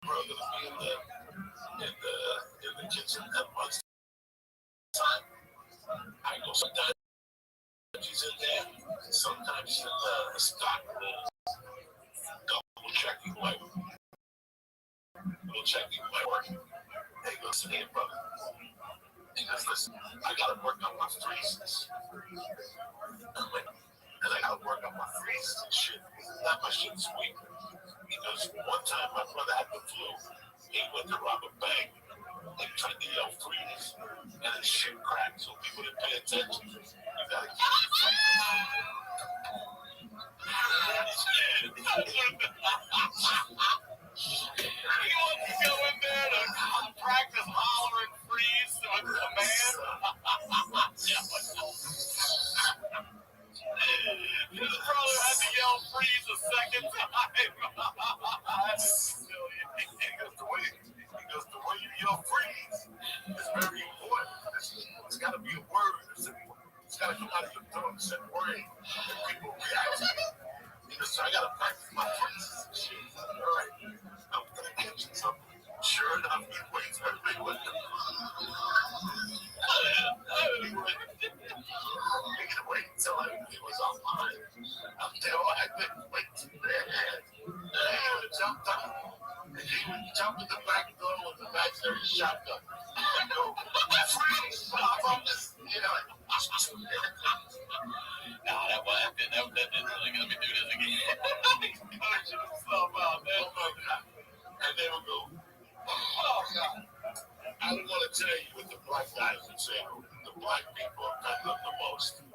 Speaker 3: brother, to be in the kitchen at lunch time. I go, sometimes he's in there, sometimes he's in the stock room, double checking my work. Hey, listen here, brother. He goes, listen, I gotta work on my freezes. I'm like, and I gotta work on my freezes and shit. Not my shit's weak. He goes, one time my brother had the flu. He went to rob a bank. He tried to yell freeze, and his shit cracked, so people didn't pay attention. You gotta keep it freezing.
Speaker 4: You want to go in there to practice holler and freeze to a command? His brother had to yell freeze a second time.
Speaker 3: The way you yell freeze is very important. It's got to be a word. It's got to come out of your throat. It's a word. And people react to it. So I got to practice my freezes and shit. All right. I'm going to get you something. Sure enough, he waits for me with them. He could wait until everything was online. Until I couldn't wait to man. He would jump down. He would jump in the back door with the back there shotgun. And go, freeze! I'm just, you know.
Speaker 4: No, that didn't really get me do this again. He's coaching himself out there.
Speaker 3: Oh my God. And they would go,
Speaker 4: Oh, God.
Speaker 3: I don't want to tell you what the black guys would say. The black people offend them the most.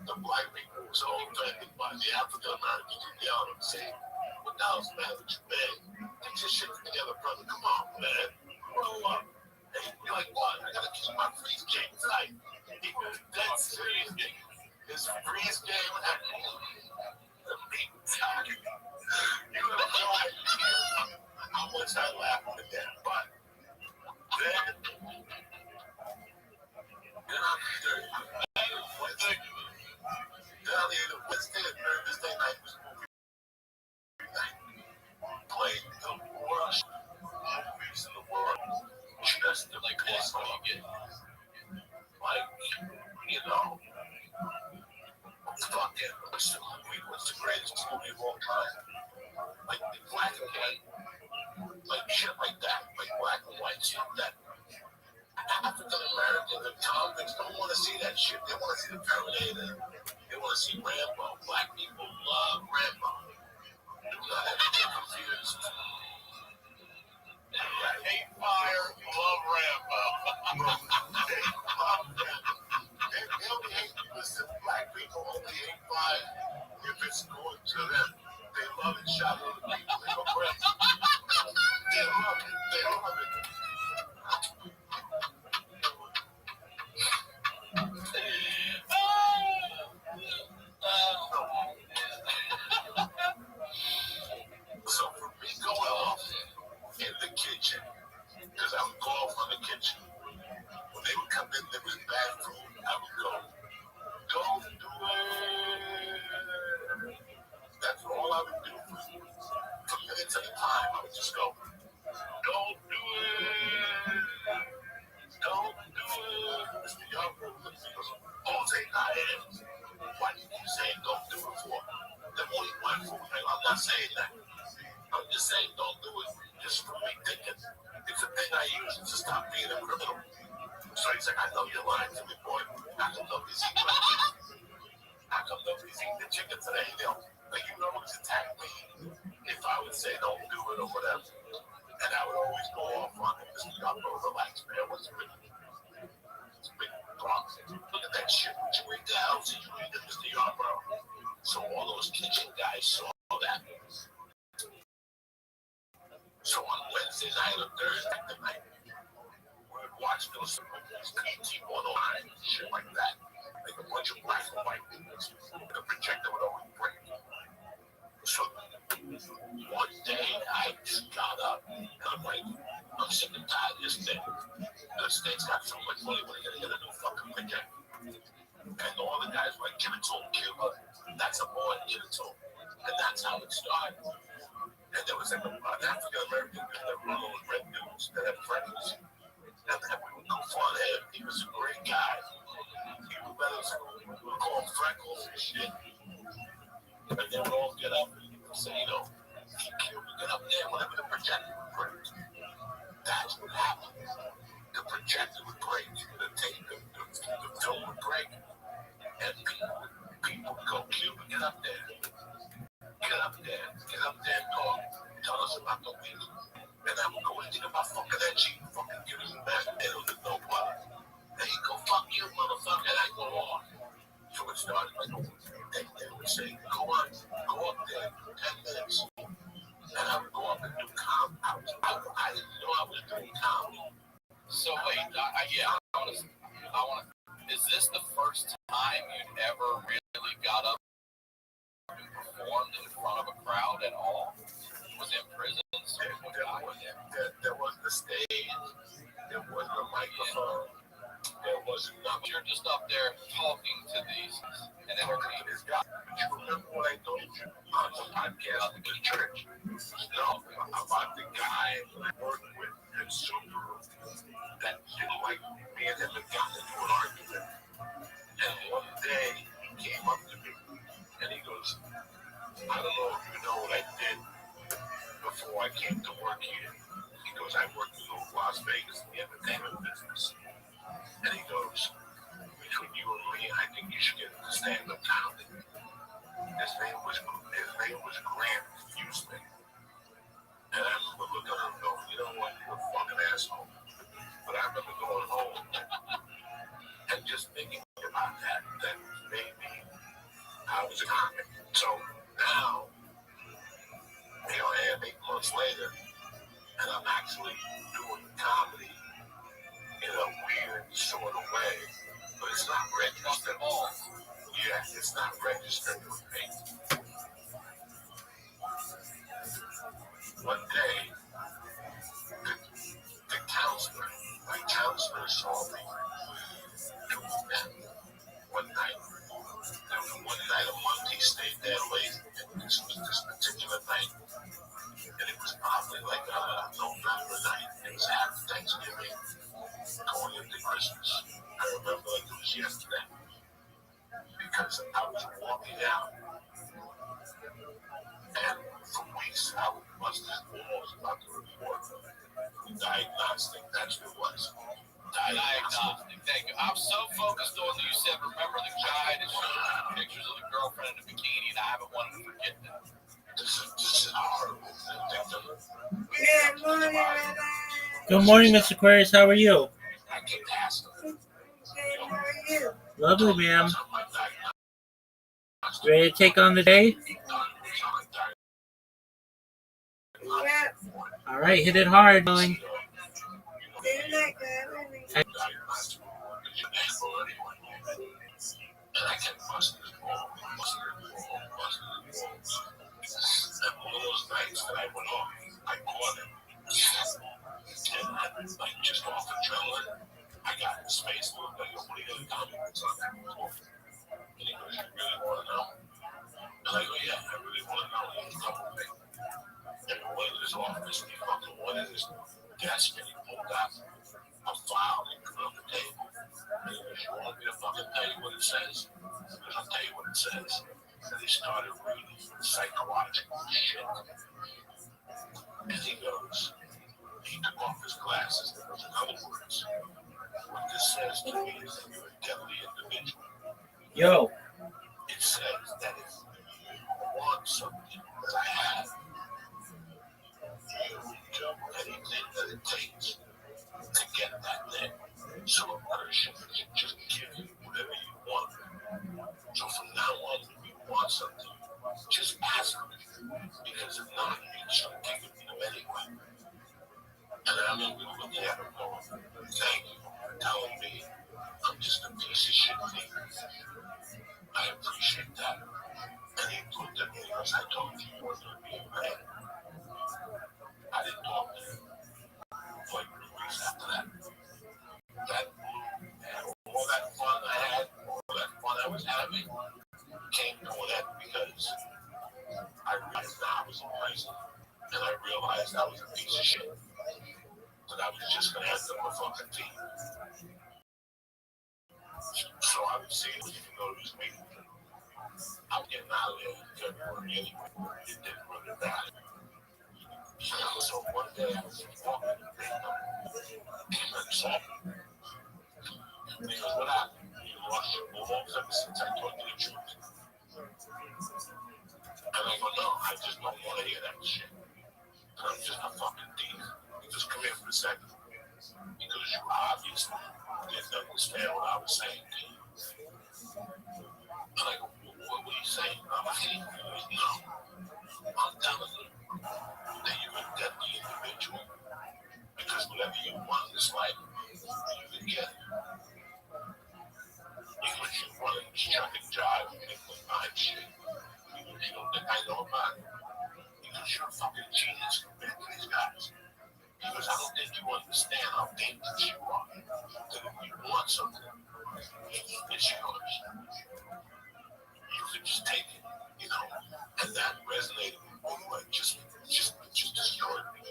Speaker 3: The black people were so offended by the African Americans who yell at them, saying, "What the hell's the matter with you, man? Get your shit together, brother. Come on, man. Grow up." And he'd be like, "What? I gotta keep my freeze game tight." He was dead serious. His freeze game had the meat tight. You know, movie of all time. Like black and white. Like shit like that. Like black and white shit that African Americans and convicts don't want to see that shit. They want to see the Terminator. They want to see Rambo. Black people love Rambo. Do not have to get confused.
Speaker 4: Hate fire, love Rambo.
Speaker 3: They only hate, listen, black people only hate fire if it's going to them. They love it, shout at the people, they go crazy. They love it, they love it. So for me going off in the kitchen, because I would go off on the kitchen, when they would come in, there was bad food, I would go, don't do it. That's all I would do for minutes at a time. I would just go, don't do it. Don't do it. Mr. Young goes, oh, say I am. Why do you keep saying don't do it for? There's only one food. I'm not saying that. I'm just saying don't do it. Just for me thinking. It's a thing I use to stop being a criminal. So he's like, I know you're lying to me, boy. How come nobody's eating my chicken? How come nobody's eating the chicken today? Like, you know who's attacked me if I would say don't do it or whatever. And I would always go off on it. Mr. Yarbrough, relax, man. What's with it? It's a big problem. Look at that shit. Would you read the house? Did you read it, Mr. Yarbrough? So all those kitchen guys saw that. So on Wednesday night or Thursday night, we would watch those PT 109 shit like that. Like a bunch of black and white movies. The projector would always break. So one day I just got up and I'm like, I'm sick and tired of this thing. The state's got so much money, we're gonna get a new fucking projector. And all the guys were like, give it to him, Cuba. That's a boy, give it to him. And that's how it started. And there was like an African American dude that run on red dudes that had freckles. And we would go fun him. He was a great guy. He would let us call him freckles and shit. And they would all get up and say, you know, get up there whenever the projector would break. That's what happened. The projector would break. The tape, the film would break. And people would go, Cuba, get up there. Get up there and talk. Tell us about the week. And I would go and think about fucking that cheap, fucking giving you back. They don't know what. There you go, fuck you, motherfucker. And I go on. So it started like, they would say, go up there, 10 minutes. And I would go up and do comedy. I didn't know I was doing comedy.
Speaker 4: So wait, I want to. Is this the first time you'd ever really got up and performed in front of a crowd at all? Was it in prison?
Speaker 3: There wasn't a stage. There wasn't a microphone. There wasn't nothing.
Speaker 4: You're just up there talking to these and entertaining
Speaker 3: this guy. But you remember what I told you on the podcast in the church? No, about the guy I worked with at Super that didn't like me and him had gotten into an argument. And one day he came up to me and he goes, I don't know if you know what I did before I came to work here. He goes, I worked in Las Vegas in the entertainment business. And he goes, between you and me, I think you should get into stand-up comedy. His name was Grant Houston. And I remember looking at him going, you know what, you're a fucking asshole. But I remember going home and just thinking about that maybe I was a comic. So now, here I am 8 months later, and I'm actually doing comedy in a weird sort of way, but it's not registered. Yeah, it's not registered with me. One day, the counselor, my counselor saw me do that one night. There was one night a month he stayed there late, and this was this particular night. And it was probably like November night. It was after Thanksgiving, going into Christmas. I remember like it was yesterday. Because I was walking out I was busted his balls about the report. The diagnostic, that's what it was.
Speaker 4: Diagnostic. Thank you. I'm so focused on you said remember the guy that showed pictures of the girlfriend in the bikini, and I haven't wanted to forget that.
Speaker 3: This is horrible.
Speaker 6: Good morning, Rabbi.
Speaker 2: Good morning, Mr. Aquarius. How are you?
Speaker 3: I can ask them.
Speaker 6: Good, how are you?
Speaker 2: Lovely, ma'am. Ready to take on the day?
Speaker 6: Yep.
Speaker 2: All right, hit it hard, darling.
Speaker 6: Didn't that go with me?
Speaker 3: And I kept busting his ball, And one of those nights that I went off, I caught him. And I was like just off adrenaline. I got in his face and looked like, what are you going to tell me? And he goes, you really want to know? And I go, yeah, I really want to know. There's a couple of things. And we went to his office and he fucking went in his desk and he pulled out a file and he put it on the table. And he goes, you want me to fucking tell you what it says? Because I'll tell you what it says. And he started reading psychological shit. And he goes, he took off his glasses. And goes, in other words, what this says to me is that you're a deadly individual.
Speaker 2: Yo.
Speaker 3: It says that if you want something that I have, you do anything that it takes to get that thing. So a person can just give you whatever you want. So from now on, when you want something, just ask them. Because if not, you just give it to them anyway. And I remember looking at him going, thank you for telling me I'm just a piece of shit nigga. I appreciate that. And he looked at me and goes, I told you you weren't going to be a man. I didn't talk to him for like 3 weeks after that. All that fun I had, all that fun I was having, came to an end because I realized that I was in prison. And I realized I was a piece of shit. That I was just going to end up a fucking team. So I would say, if you can go to this meeting, I'm getting out of there in February anyway. It didn't really matter. So one day I was walking in the paper, and I saw him. And he goes, what happened? You lost your balls ever since I told you the truth. And I go, no, I just don't want to hear that shit. And I'm just a fucking thief. He goes, come here for a second. Because you obviously didn't understand what I was saying to you. And I go, what were you saying? I'm a thief. He goes, no. I'm telling you that you're a deadly individual. Because whatever you want in this life, you can get it. Because you want to chuck and jive and make one mind shit. Because you don't think I know about it. Because you're a fucking genius compared to these guys. Because I don't think you understand how dangerous you are. That if you want something, it's yours. You can just take it, you know. And that resonated with me, like just destroyed me.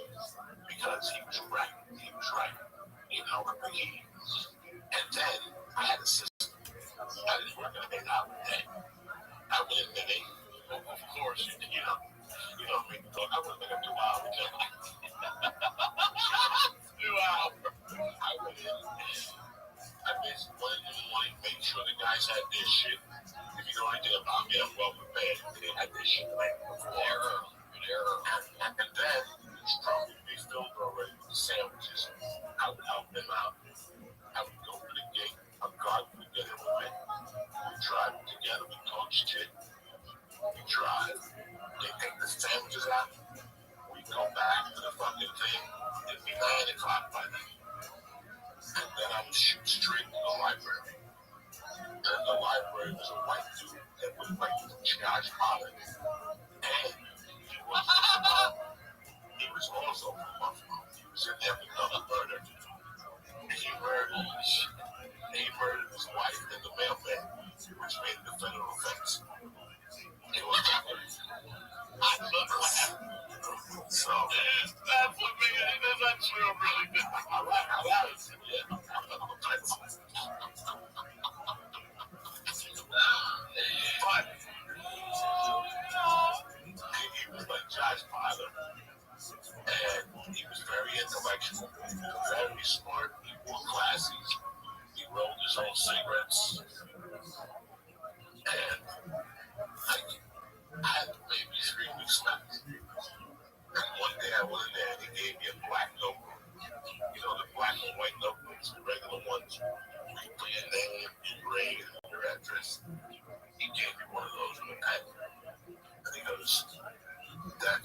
Speaker 3: Because he was right. He was right. You know.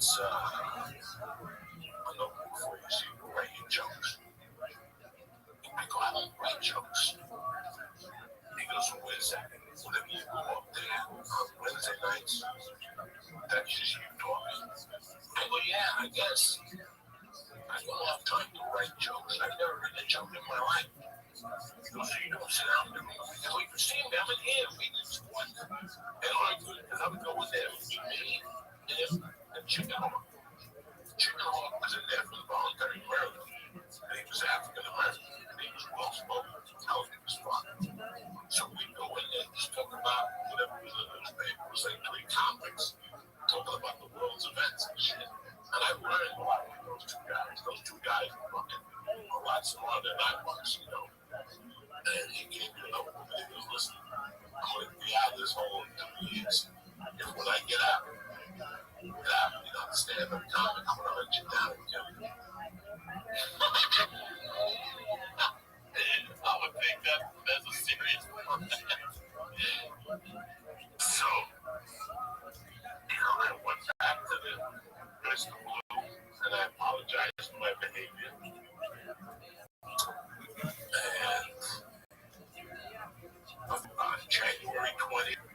Speaker 3: it's I know before you see you writing jokes. I go, I don't write jokes. He goes, well, wait a second. Whenever you go up there on Wednesday nights, that's just you talking. I go, yeah, I guess. I don't have time to write jokes. I've never written a joke in my life. He goes, so you don't sit down and go, you can see me, I'm in here. We just what? And I would go in there with me, him, and Chicken Hawk. Chicken Hawk was in there for the voluntary murder. And he was African American. And he was well spoken. How he was fun. So we'd go in there and just talk about whatever was in the newspaper. It was like 3 comics talking about the world's events and shit. And I learned a lot from those 2 guys. Those 2 guys were fucking a lot smarter than I was, you know. And he gave me another one. He goes, listen, I'm going to be out of this hole in 2 years. If when I get out, you know, stand up comic, I'm going to let you down and kill you. I would think that's a serious one. So, you know, I went back to the Mr. Blue and I apologized for my behavior. And on January 20th,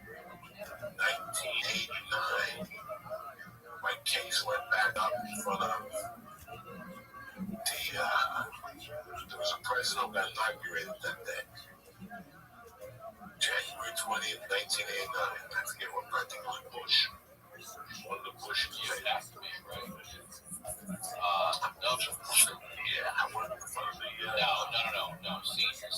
Speaker 3: 1989, my case went back up in front of there was a president that inaugurated that day. January 20th, 1989. I forget what particular Bush. One of the Bush years.
Speaker 4: It has to be, right?
Speaker 3: Yeah, I went up in front of the.
Speaker 4: No. Senior.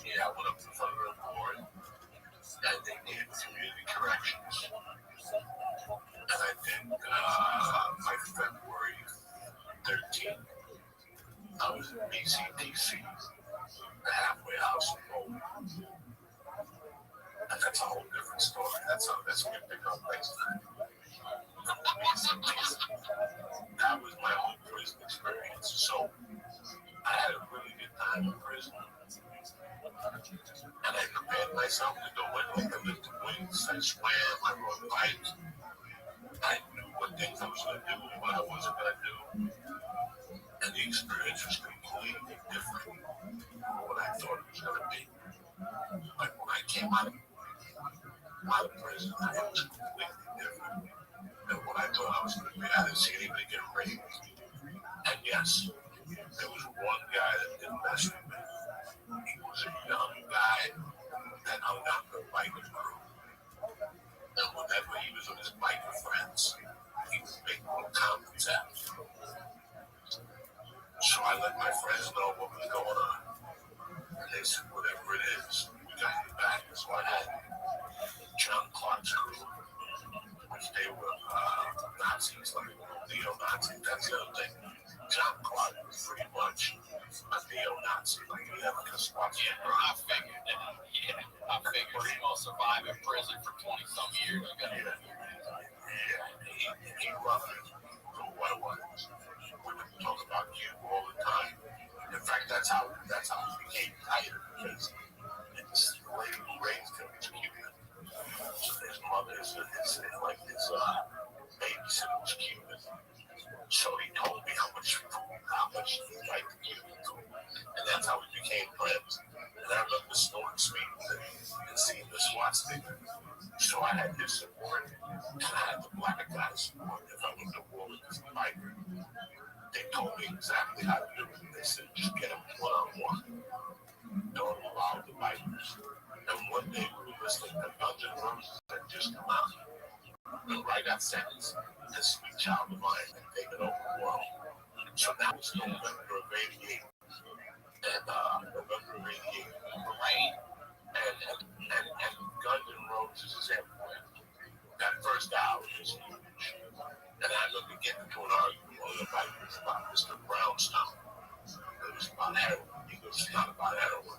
Speaker 3: Yeah, I went up in front of the board, and they did community corrections. And I did my February 13th. I was in BCDC, the halfway house in Bowling. And that's a whole different story. That's what we pick up next time. That was my whole prison experience. So I had a really good time in prison. And I prepared myself to go in. I lived in wings. I swam. I rode bikes. I knew what things I was going to do and what I wasn't going to do. And the experience was completely different from what I thought it was going to be. Like when I came out of prison, it was completely different than what I thought I was going to be. I didn't see anybody get raped. And yes, there was one guy that didn't mess with me. He was a young guy that hung out with the biker crew. And whenever he was with his biker friends, he would make little comments at me. So I let my friends know what was going on. And they said, whatever it is, we got your back. So I had John Clark's crew, which they were Nazis, like neo-Nazis. That's the other thing. John Clark was pretty much a neo-Nazi. Like he had like a SWAT team.
Speaker 4: I figured he will survive in prison for 20-some years.
Speaker 3: He loved it for who I was. We would talk about you all the time. In fact, that's how we became tighter because the lady who raised him was Cuban. So his mother, his babysitter was Cuban. So he told me how much he liked the Cuban food. And that's how we became friends. And I remember snorting sweet and seeing the SWAT sticker. So I had his support, and I had the black guy's support if I went to war with this biker. They told me exactly how to do it. They said, just get them one-on-one. Don't allow the bikers. And one day we were listening to Guns N' Roses that just come out. And right that sentence, this sweet child of mine had taken over the world. So that was November of 88. And November of 88, rain. And Guns N' Roses is everywhere. That first hour is huge. And I remember getting into an argument with one of the bikers about Mr. Brownstone. It was about heroin. He goes, it's not about heroin.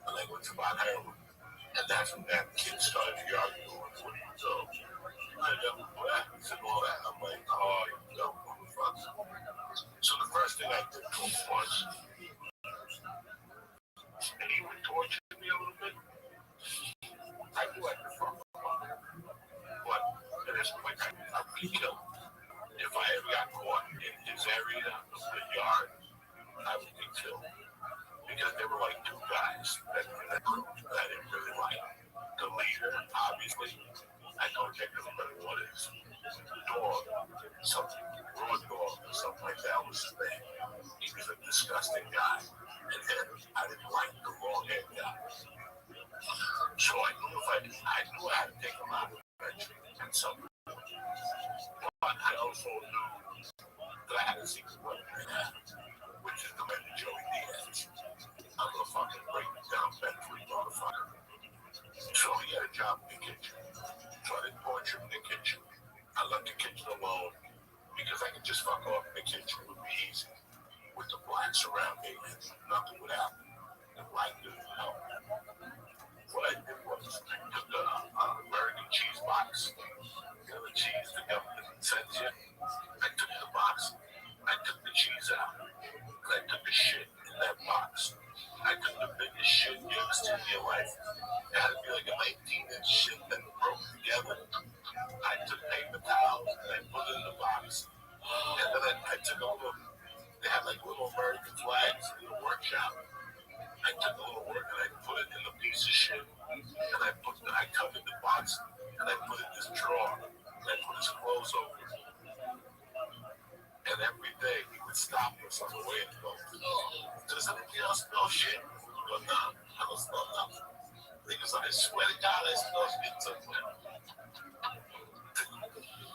Speaker 3: And they went about heroin. And that's when that kid started the argument with me. So I never black and all that. I'm like, oh, you know, motherfucker. So the first thing I did to him was, and he would torture me a little bit. I do like to fuck him up. But at this point, I really killed him. household knew that I had a secret weapon in that, which is the man Joey Diaz. I'm gonna fucking break down Bentley, motherfucker. So he had a job in the kitchen. So I didn't torture him in the kitchen. I left the kitchen alone because I could just fuck off in the kitchen. It would be easy. With the blacks around me, nothing would happen. The black dude would help. What I did was I took an American cheese box. You know, the cheese the government sends you. I took the box. I took the cheese out. And I took the shit in that box. I took the biggest shit you ever seen in your life. It had to be like a 19-inch shit that broke together. I took paper towels and I put it in the box. And then I took a little, they had like little American flags in the workshop. I took a little work and I put it in the piece of shit. And I covered the box and I put it in this drawer. And I put his clothes over it. And every day he would stop us on the way and go, does anybody else smell shit? I go, no, I don't smell nothing. Because I swear to God, I smell shit somewhere.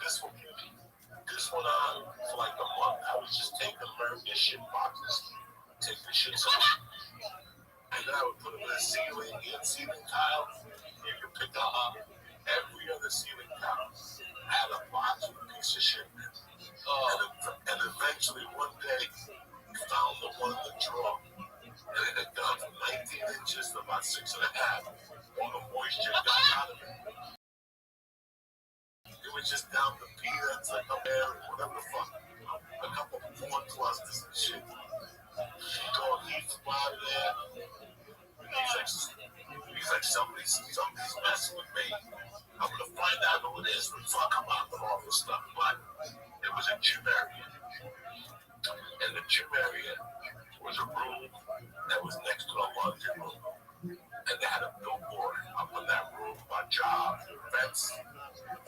Speaker 3: This went on for like a month. I was just taking American shit boxes, take the shit out. And then I would put them in a ceiling, ceiling tile. You could pick up every other ceiling tile. Had a box with a piece of shit. And eventually one day, we found the one in the drawer. And it had gone from 19 inches to about 6.5. All the moisture got out of it. It was just down to peanuts, like up there, whatever the fuck. A couple of corn clusters and shit. Dog, he's out of there. He's like, somebody's messing with me. I'm gonna find out who it is and fuck him up and all this stuff. But it was a gym area. And the gym area was a room that was next to the laundry room. And they had a billboard up in that room about jobs, events,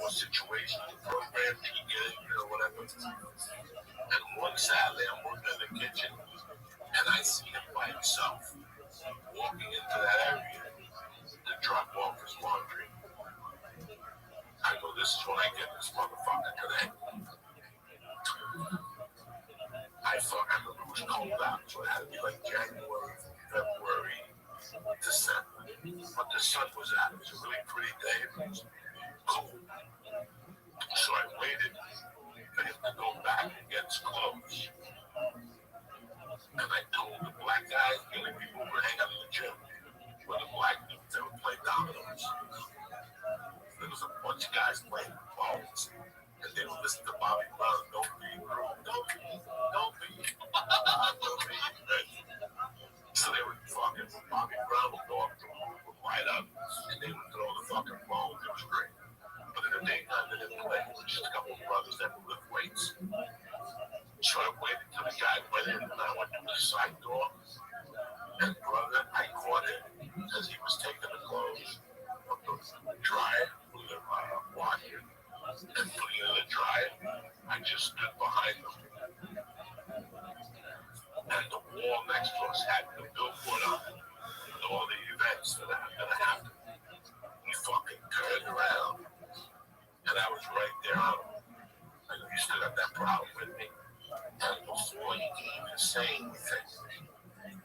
Speaker 3: or situations, programs you can get in, or whatever. And one Saturday, I'm working in the kitchen, and I see him by himself walking into that area to drop off his laundry. I go, this is when I get this motherfucker today. I remember it was cold out, so it had to be like January, February, December. But the sun was out. It was a really pretty day. It was cold. So I waited for him to go back and get his clothes. And I told the black guys, the only people who would hang out in the gym were the black dudes that would play dominoes. There was a bunch of guys playing balls. And they would listen to Bobby Brown, don't be rude, don't be. So they would fucking, Bobby Brown would go up to them, would light up, and they would throw the fucking balls. It was great. But in the daytime, they didn't play. It was just a couple of brothers that would lift weights. So I waited till the guy went in, and I went to the side door. And brother, I caught him because he was taking the clothes from the dryer, with the washer, and putting it in the dryer. I just stood behind him. And the wall next to us had the billboard on it with all the events that are going to happen. He fucking turned around, and I was right there on him. I know you still got that problem with me. And before he could even say anything,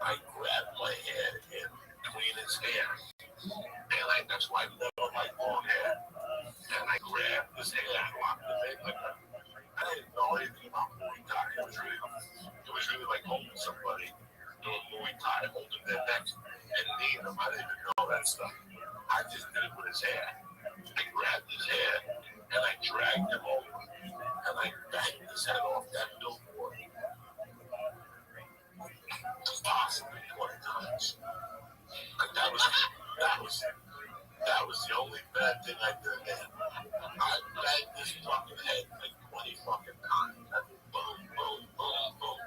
Speaker 3: I grabbed my hand in between his hair. And that's why I never like long hair. And I grabbed his hair and locked him in like that. I didn't know anything about Muay Thai. It was really like holding somebody doing Muay Thai, holding their neck and kneeing them. I didn't even know that stuff. I just did it with his hair. I grabbed his hair and I dragged him over and I banged his head off that billboard. Possibly 20 times. Like that was the only bad thing I did then. I banged his fucking head like 20 fucking times. Boom, boom, boom, boom.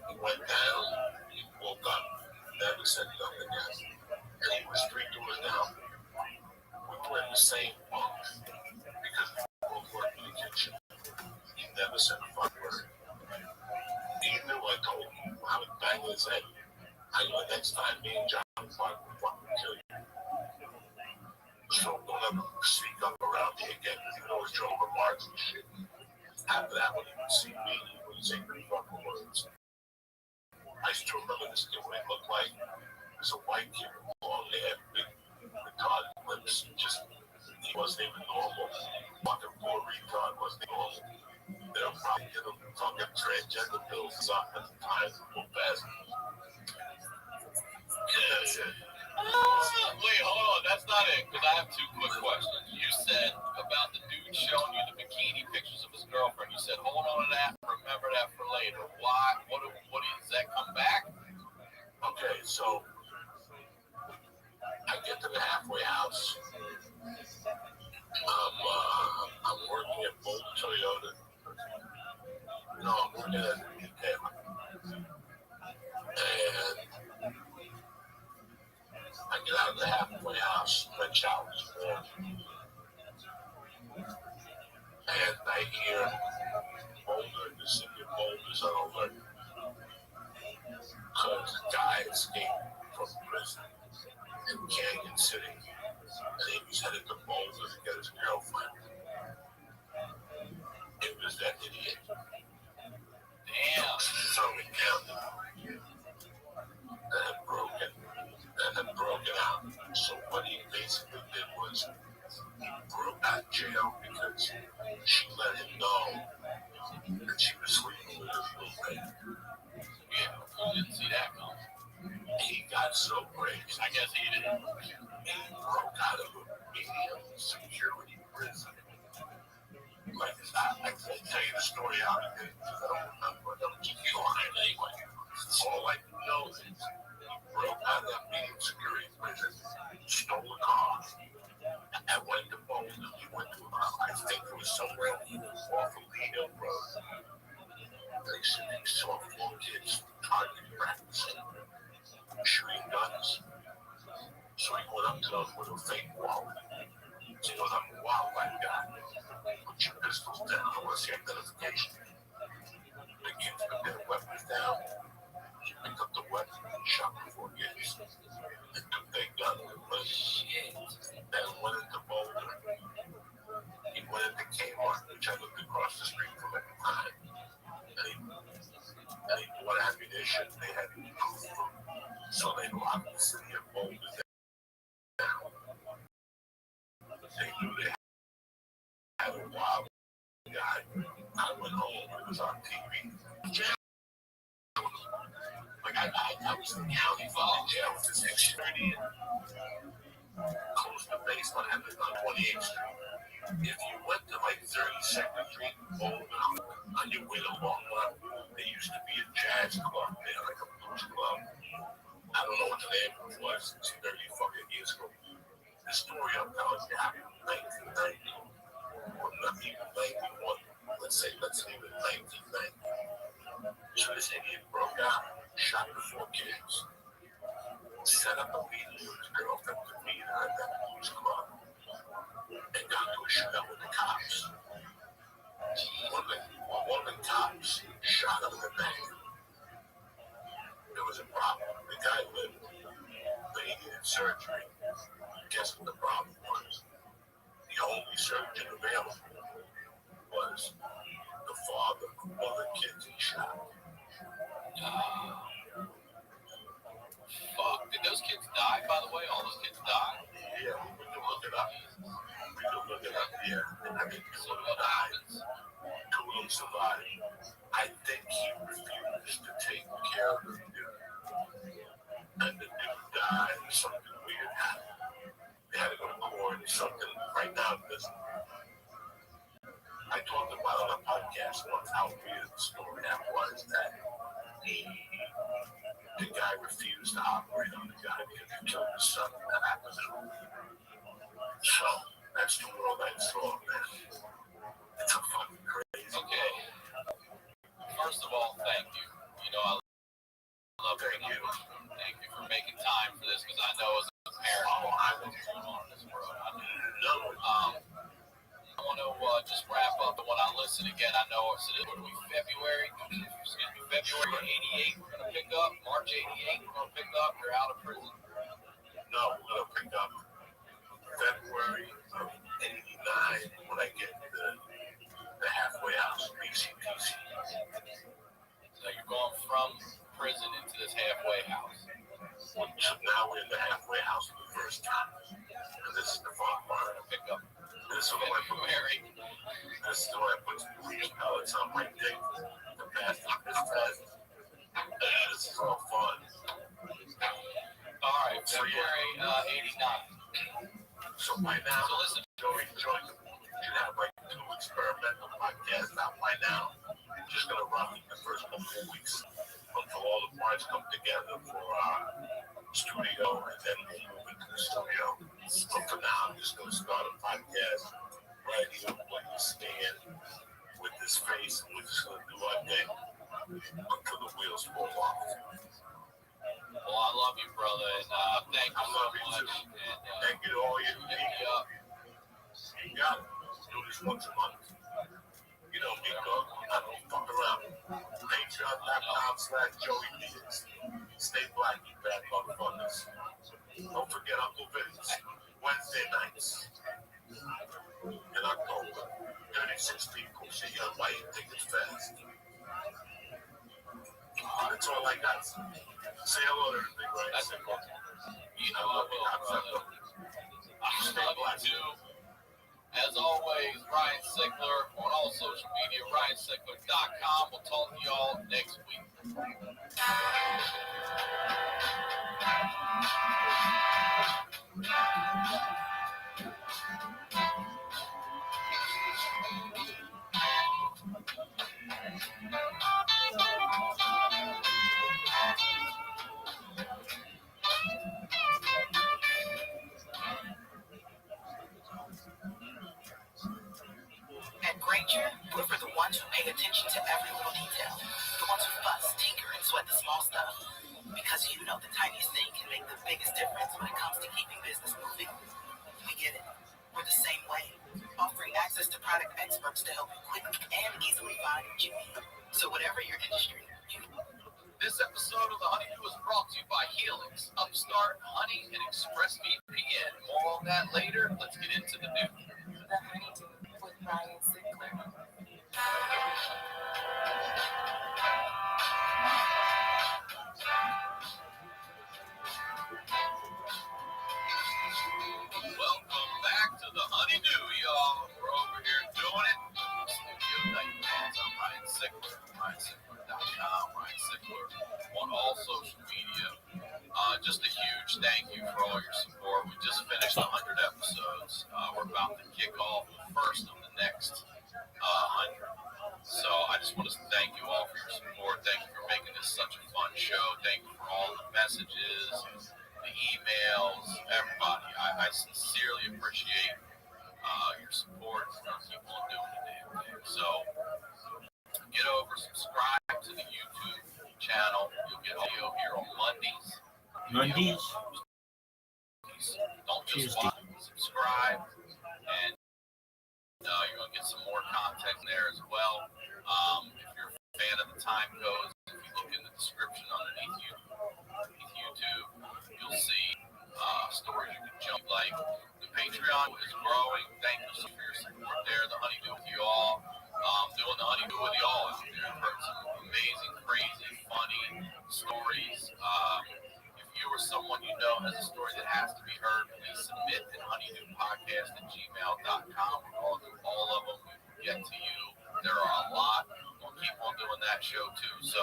Speaker 3: He went down, he woke up, never said nothing else. And he was 3 doors down. We were in the same bunk because we both worked in the kitchen. He never said a fucking word. He knew I told him I would bang his head. I know next time me and John would fucking kill you. So don't ever speak up around me again. You know, it's Joe remarks and shit. After that, when he would see me, he would say pretty fucking words. I still remember this kid what he looked like. He was a white kid with long hair, big retarded lips. He wasn't even normal. Fucking poor retard wasn't normal. They were probably getting fucking transgender pills or something at the time. Fast. That's it.
Speaker 4: Wait, hold on. That's not it. Because I have two quick questions. You said about the dude showing you the bikini pictures of his girlfriend. You said, hold on to that. Remember that for later. Why? What does that come back?
Speaker 3: Okay, so I get to the halfway house. I'm working at Bolt Toyota. No, I'm working at a retailer. And I get out of the halfway house. My child is born. And I hear Boulder, the city of Boulder's on alert. Because a guy escaped from prison in Canyon City. And he was headed to Boulder to get his girlfriend. It was that idiot.
Speaker 4: Damn.
Speaker 3: Throwing down that had broken out. So what he basically did was he broke out of jail because she let him know that she was sleeping with his roommate.
Speaker 4: Yeah, who didn't see that coming?
Speaker 3: He got so crazy.
Speaker 4: I guess he didn't.
Speaker 3: He broke out of a medium security prison. Like, I can't tell you the story how he did it because I don't remember. I don't keep you lying anyway. All I know is he broke out of that medium security prison, stole a car, and went to Boulder. He went to, I think it was somewhere off of Lee Hill Road. They said he saw 4 kids target practicing, shooting guns. So he went up to them with a fake wallet. So he goes, I'm a wildlife guy. Put your pistols down. I want to see identification. The kids put their weapons down. He picked up the weapon and shot the 4 kids. They took their gun and then went into Boulder. He went into Kmart, which I lived across the street from at the time. And he bought ammunition. They had proof of, so they locked the city of Boulder down. They knew they had a wild guy. I went home. It was on TV. Like I was in the county jail with this ex-security close to base on 28th Street. If you went to like 32nd Street, Boulder, on your way to Long Run, there used to be a jazz club there, like a blues club. I don't know what the name of it was. It's 30 fucking years ago. The story I'm telling you happened in 1990, or not even 91. Let's leave it 1990. So this idiot broke out, shot the 4 kids, set up a meeting with his girlfriend to meet her at that blues club, and got to a shootout with the cops. One of the cops shot him in the back. There was a problem. The guy lived, but he needed surgery. Guess what the problem was? The only surgeon available was the father of one of the kids he shot.
Speaker 4: Fuck. Did those kids die, by the way? All those kids died?
Speaker 3: Yeah, we can look it up. Yeah. I mean,
Speaker 4: So
Speaker 3: two of
Speaker 4: what
Speaker 3: them died.
Speaker 4: happens?
Speaker 3: 2 of them survived. I think he refused to take care of the dude. And the dude died. Something weird happened. They had to go to court. Something right now doesn't. I talked about on a podcast once how weird the story that was that the guy refused to operate on the guy because he killed his son in that accident. So that's the world I saw, man. It's a fucking crazy.
Speaker 4: Okay. First of all, thank you. You know, I love
Speaker 3: Thank you.
Speaker 4: Thank you for making time for this because I know as a parent, I what's going on in this world. I want to just wrap up. But when I listen again, I know it's February. February 88, we're going to pick up. March 88, we're going to pick up. You're out of prison.
Speaker 3: No, we're going to pick up February of '89 when I get the halfway house. Right now, I'm just gonna run the first couple of weeks until all the parts come together for our studio, and then we'll move into the studio. But for now, I'm just gonna start a podcast right here where you stand with this face, and we're just gonna do our thing until the wheels fall off.
Speaker 4: Well, I love you, brother, and thank you
Speaker 3: I
Speaker 4: so
Speaker 3: love you
Speaker 4: much.
Speaker 3: too.
Speaker 4: And
Speaker 3: Thank you to all you
Speaker 4: hit me
Speaker 3: people.
Speaker 4: up.
Speaker 3: You got it. Do this once a month. You know me, dog. I don't fuck around. Patreon.com/Joey Beers. Stay black, you bad motherfuckers. Don't forget Uncle Vince. Wednesday nights in October. 36 people. See, young white, you think it's fast. That's all I got. Say hello to everything, right?
Speaker 4: That's
Speaker 3: Simple.
Speaker 4: You know I will, brother. I
Speaker 3: Stay
Speaker 4: love
Speaker 3: black.
Speaker 4: you too. As always, Ryan Sickler on all social media, RyanSickler.com. We'll talk to y'all next week.
Speaker 7: At Granger, we're for the ones who pay attention to every little detail. The ones who fuss, tinker, and sweat the small stuff. Because you know the tiniest thing can make the biggest difference when it comes to keeping business moving. We get it. We're the same way. Offering access to product experts to help you quickly and easily find what you need. So whatever your industry,
Speaker 4: This episode of The Honeydew is brought to you by Helix, Upstart, Honey, and ExpressVPN. More on that later. Let's get into the news.
Speaker 7: The Honeydew with Ryan Sickler.
Speaker 4: Welcome back to The Honeydew, y'all. We're over here doing it. Studio Night Fans. I'm Ryan Sickler, RyanSickler.com, Ryan Sickler on all social media. Just a huge thank you for all your support. We just finished 100 episodes. We're about to kick off the first of the next 100. So I just want to thank you all for your support. Thank you for making this such a fun show. Thank you for all the messages, the emails, everybody. I sincerely appreciate your support. We're going to keep on doing the damn thing. So get over, subscribe to the YouTube channel. You'll get audio here on Mondays.
Speaker 2: Mondays?
Speaker 4: Don't just
Speaker 2: Tuesday.
Speaker 4: watch, subscribe, and you're going to get some more content there as well. If you're a fan of the time codes, if you look in the description underneath YouTube, you'll see stories you can jump like. The Patreon is growing. Thank you so much for your support there. The Honeydew with you all. Doing the Honeydew with y'all out there. I've heard some amazing, crazy, funny stories. If you or someone you know has a story that has to be heard, please submit at honeydewpodcast@gmail.com. We'll do all of them. We will get to you. There are a lot. We'll keep on doing that show too. So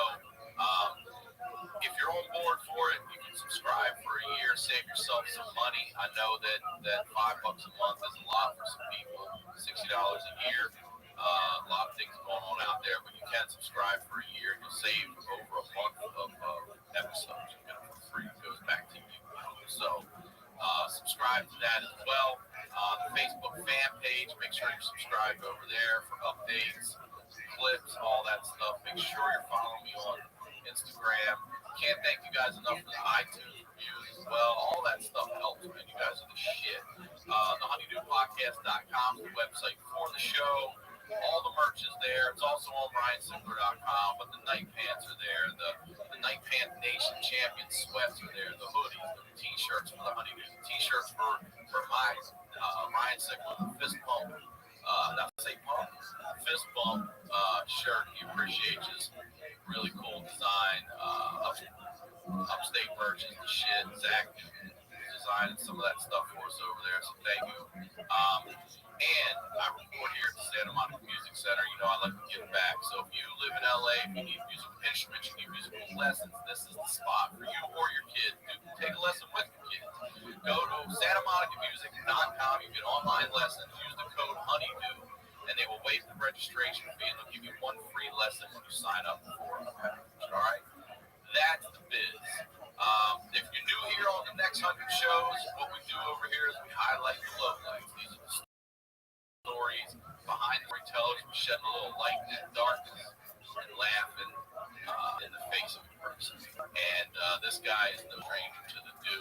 Speaker 4: if you're on board for it, you can subscribe for a year, save yourself some money. I know that $5 a month is a lot for some people. $60 a year. A lot of things going on out there, but you can subscribe for a year. You'll save over a month of episodes. You get it for free. It goes back to you. So subscribe to that as well. The Facebook fan page, make sure you're subscribed over there for updates, clips, all that stuff. Make sure you're following me on Instagram. Can't thank you guys enough for the iTunes reviews as well. All that stuff helps, man. You guys are the shit. The honeydewpodcast.com is the website for the show. All the merch is there. It's also on RyanSickler.com, but the night pants are there. The Night Pant Nation Champion sweats are there. The hoodies, the t-shirts for the Honeydew, the t-shirts for my Ryan Sickler, the fist pump. Not to say pump, fist bump shirt. He appreciates his really cool design. Upstate merchants, the shit. Zach designing some of that stuff for us over there. So thank you. And I record here at the Santa Monica Music Center. You know, I like to give back. So if you live in LA, if you need musical instruments, you need musical lessons, this is the spot for you or your kids. Take a lesson with your kids. Go to SantaMonicaMusic.com. You get online lessons. Use the code HONEYDEW, and they will waive the registration fee, and they'll give you listen when you sign up for a package. All right, that's the biz. If you're new here on the next 100 shows, what we do over here is we highlight the lowlights. These are the stories behind the storytellers. We shed a little light in that darkness and laughing in the face of a person. And this guy is no stranger to the do.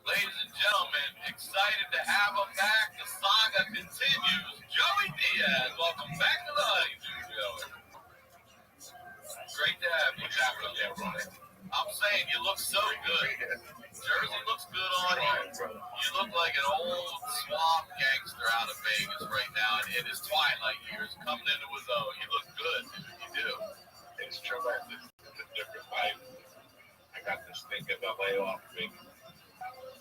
Speaker 4: Ladies and gentlemen, excited to have him back. The saga continues. Joey Diaz, welcome back to the Honeydew Joey. Great to have you back on there, Ronnie. I'm saying you look so good. Jersey looks good on you. You look like an old swamp gangster out of Vegas right now in his twilight years, coming into his own. You look good, you do.
Speaker 3: It's tremendous. It's a different life. I got this thing in LA off me.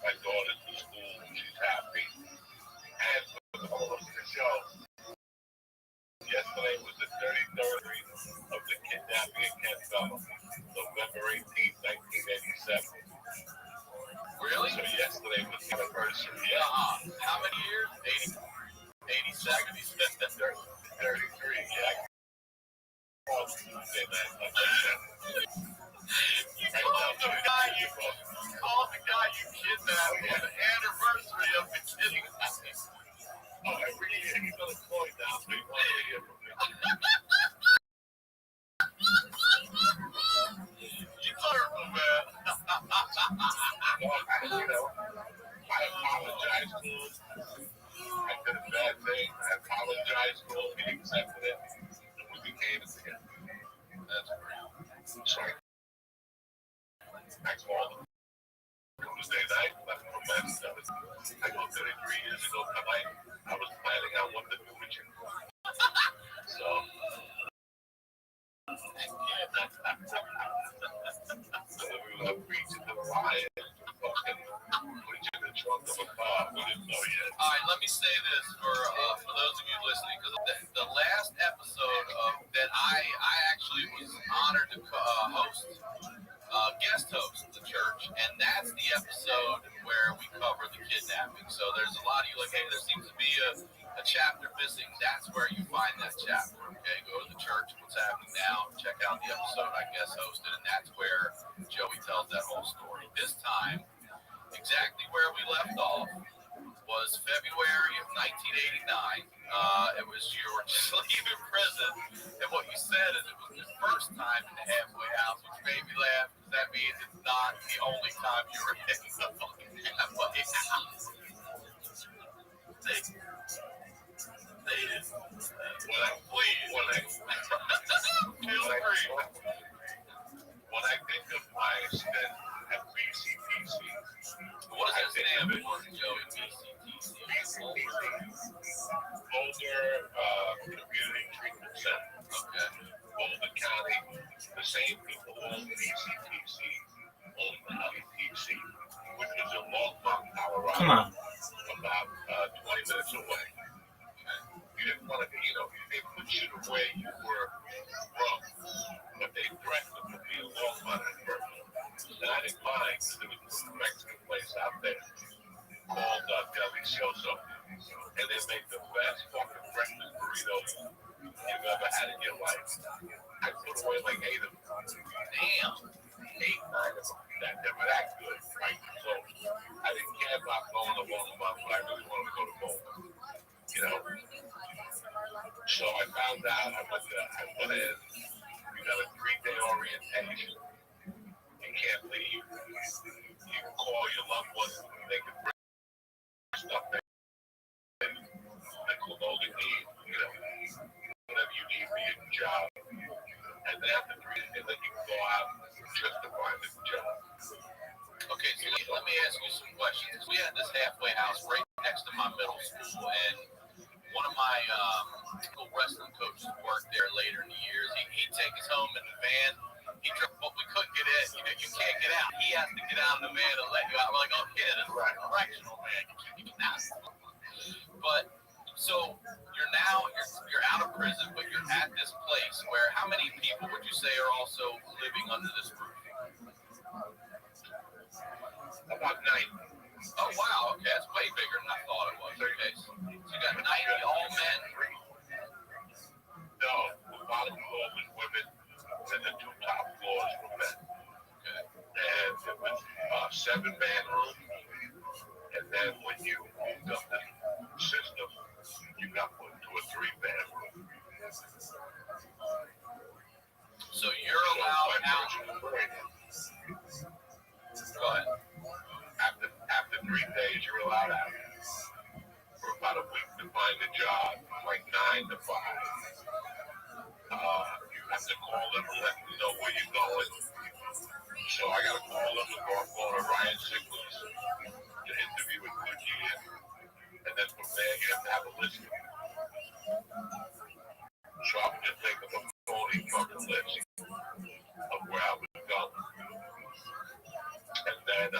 Speaker 3: My daughter's in school. She's happy. And for all of the show, yesterday was the 33rd of the kidnapping of Ken Fellow, November 18th, 1987.
Speaker 4: Really?
Speaker 3: So yesterday was the anniversary.
Speaker 4: Yeah. How many years? 80, 70,
Speaker 3: 33, yeah.
Speaker 4: You called the guy you kidnapped on the anniversary of the kidnapping.
Speaker 3: Oh, every year he's unemployed now, so he wants to hear from me.
Speaker 4: You terrible, man.
Speaker 3: I apologize to him. I did a bad thing. I apologized to him. He accepted it. And we became it together.
Speaker 4: That's great.
Speaker 3: Sorry. Thanks for all the Tuesday night. Left from Memphis. I go 33 years ago tonight. I was planning on what to do with you. So. So we were reaching the fire. Fucking put you in the trunk of a car. We didn't know yet.
Speaker 4: All right, let me say this for those of you listening, because the last episode of that I actually was honored to host, guest host the church, and that's the episode where we cover the kidnapping. So there's a lot of you like, hey, there seems to be a chapter missing. That's where you find that chapter. Okay, go to the church. What's happening now? Check out the episode I guest hosted, and that's where Joey tells that whole story. This time, exactly where we left off was February of 1989. It was you were just leaving prison, and what you said is it was your first time in the halfway house, which made me laugh because that means it's not the only time you were in the fucking halfway house.
Speaker 3: When I think of my stint at BCTC,
Speaker 4: What does that stand for, Joey? BCTC?
Speaker 3: Boulder Community Treatment Center.
Speaker 4: Okay.
Speaker 3: Boulder County, the same people who own BCTC own LETC, which is in Longmont, Colorado.
Speaker 2: Come on.
Speaker 3: About 20 minutes away. You didn't want to, they put you to where you were from, but they threatened to put me in Longmont at first. And I didn't mind because there was a Mexican place out there called Delicioso. And they make the best fucking breakfast burritos you've ever had in your life. I put away like 8 of them. Damn. 8, 9 of them. They were that good, right? So I didn't care about going to Longmont, but I really wanted to go to Boulder. So I found out, I went in, we got a 3-day orientation. You can't leave. You can call your loved ones, they can bring stuff they clothing need, whatever you need for your job. And then after 3 days, they let you go out just to find a job.
Speaker 4: Okay, so let me ask you some questions. We had this halfway house right next to my middle school, and one of my wrestling coaches worked there later in the years. He'd take us home in the van. He drove, but we couldn't get in. You can't get out. He has to get out in the van and let you out. We're like, oh, yeah, this is correctional, man. You can out. But so you're out of prison, but you're at this place where how many people would you say are also living under this roof?
Speaker 3: About 90.
Speaker 4: Oh, wow. Okay, that's way bigger than I thought it was. Okay, so you got 90 all men?
Speaker 3: No, the bottom floor was women. 7-man room, and then when you moved up the system, you got put into a 3-man room.
Speaker 4: So you're allowed out. Go ahead.
Speaker 3: After 3 days, you're allowed out for about a week to find a job, like 9 to 5. You have to call them and let them know where you're going. So I got to call them and go to Ryan Sickles to interview with Goodyear, and then from there you have to have a list. So I'm just thinking of a phony fucking list of where I would go. And then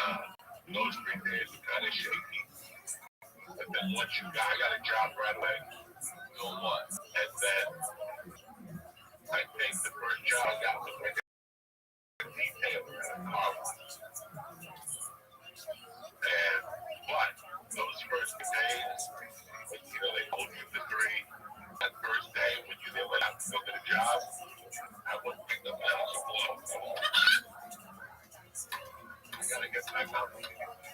Speaker 3: those 3 days were kind of shaky. And then once I got a job right away.
Speaker 4: Doing what?
Speaker 3: And then I think the first job I got was like a detailer at a car wash. But those first days, they hold you to 3. That first day when you didn't have to go to the job, I wouldn't pick up my house of clothes. I gotta get back on.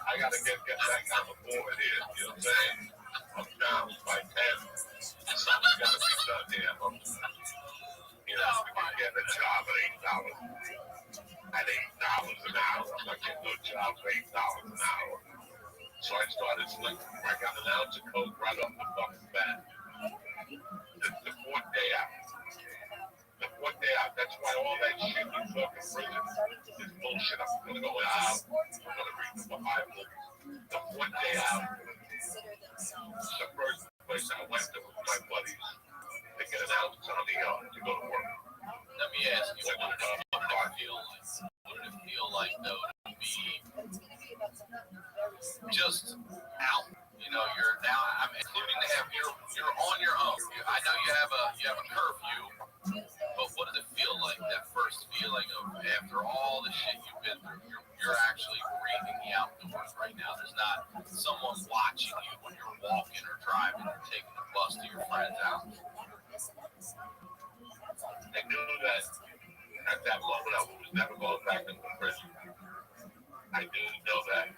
Speaker 3: I gotta get back on the board here. You know what I'm saying? I'm down by 10. Something's gotta be done here. You know, we can get a job at $8. At $8 an hour, I'm not getting no job for $8 an hour. So I started slipping. I got an ounce of coke right off the fucking bat. The 4th day out. The 4th day out. That's why all that shit you fucking prison is bullshit. I'm gonna go out. I'm gonna read the Bible. The 4th day out. The first place I went to with my buddies to get an ounce on the yard to go to work.
Speaker 4: Let me ask you, what did it feel like? What did it feel like, though, to be just out? You know, you're now. I'm including the have you're on your own. I know you have a curfew, but what does it feel like? That first feeling of after all the shit you've been through, you're actually breathing the outdoors right now. There's not someone watching you when you're walking or driving or taking the bus to your friend's house.
Speaker 3: I knew that at that moment I was never going back into prison. I didn't know that.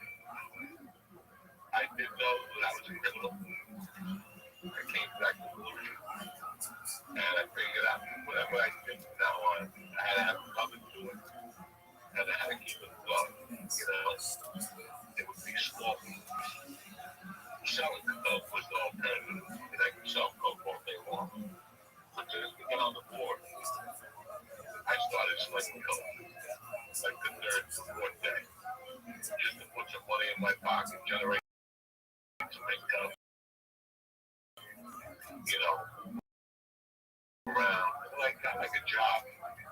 Speaker 3: I didn't know that I was a criminal. I came to that conclusion. And I figured out whatever I did from now on, I had to have a cover to it. And I had to keep it going. You know, it would be small. Selling coke was the alternative. And I could sell coke all day long. But just to get on the board, I started smoking coke. Like the 3rd to 4th day. Just to put some money in my pocket, generate some income. You know, around. I got like a job.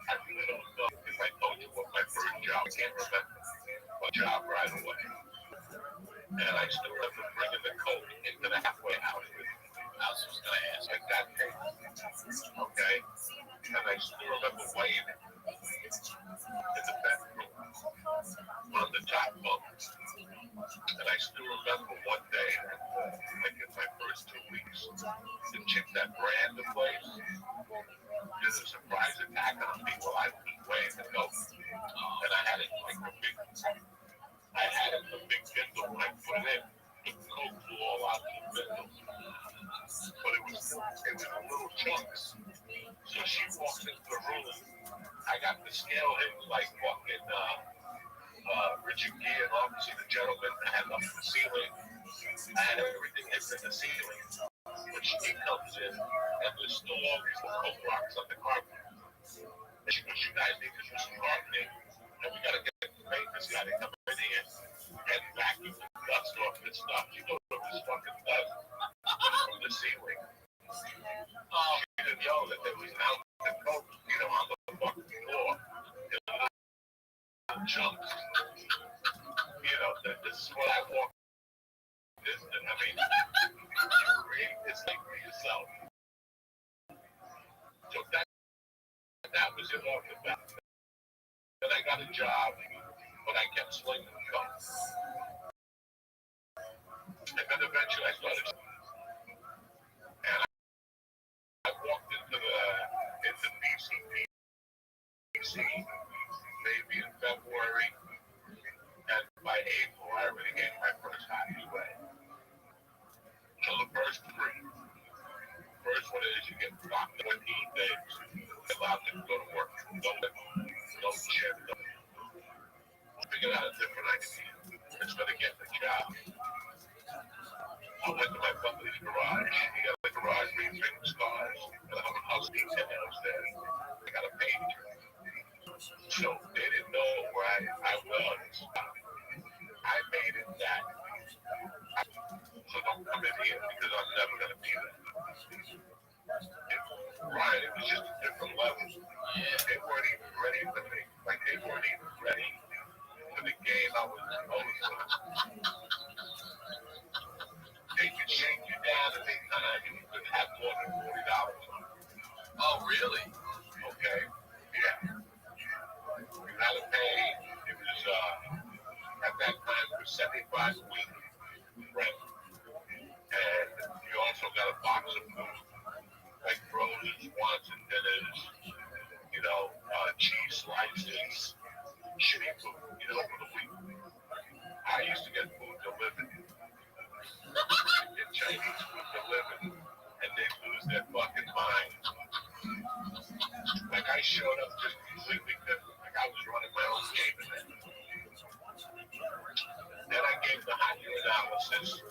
Speaker 3: I really don't know if I told you what my first job. I can't remember my job right away. And I still remember bringing the coke into the halfway house. I was just going to ask, like that day. Okay? And I still remember weighing it in the bedroom on the top bunk. And I still remember one day, like in my first 2 weeks, the chick that ran the place did a surprise attack on me while I was weighing the coke. And I had it like a big bindle when I put it in. The coke flew all out of the bindle. But it was in little chunks. So she walks into the room. I got the scale hit like fucking Richard Gere, obviously the gentleman. I had up the ceiling. I had everything hit in the ceiling. But she comes in and there's still all these coke rocks on the carpet. And she goes, "You guys need to do some carpeting, and we gotta get the maintenance guy to come in here and vacuum the dust off this stuff." You know what this fucking dust from the ceiling. She didn't know that there was an ounce of coke, on the fucking floor. Chunks. This is what I walk. I mean, you create this thing for yourself. So that was it off the bat. Then I got a job, but I kept slinging the coke. And then eventually I started. And I walked into BCPC maybe in February. And by what it is. You get locked in 14 days. You're allowed to go to work. No shit. Figure out a different idea. Instead of getting a job. I went to my buddy's garage. He got a garage repainting cars. And I'm a house details there. I got a painter. So they didn't know where I was. I made it that. So don't come in here because I'm never going to be there. Right, it was just a different level. Yeah, they weren't even ready for me. Like, they weren't even ready for the game I was over. They could shake you down at any time and you could have more than $40.
Speaker 4: Oh, really?
Speaker 3: Okay? Yeah. You had to pay, it was, at that time, it was 75 a week rent. And you also got a box of food, like frozen Swanson dinners, you know, cheese slices, shitty food, you know, for the week. I used to get food delivered. Get Chinese food delivered, and they lose their fucking mind. Like, I showed up just completely different. Like, I was running my own game in there. Then I gave the hot analysis,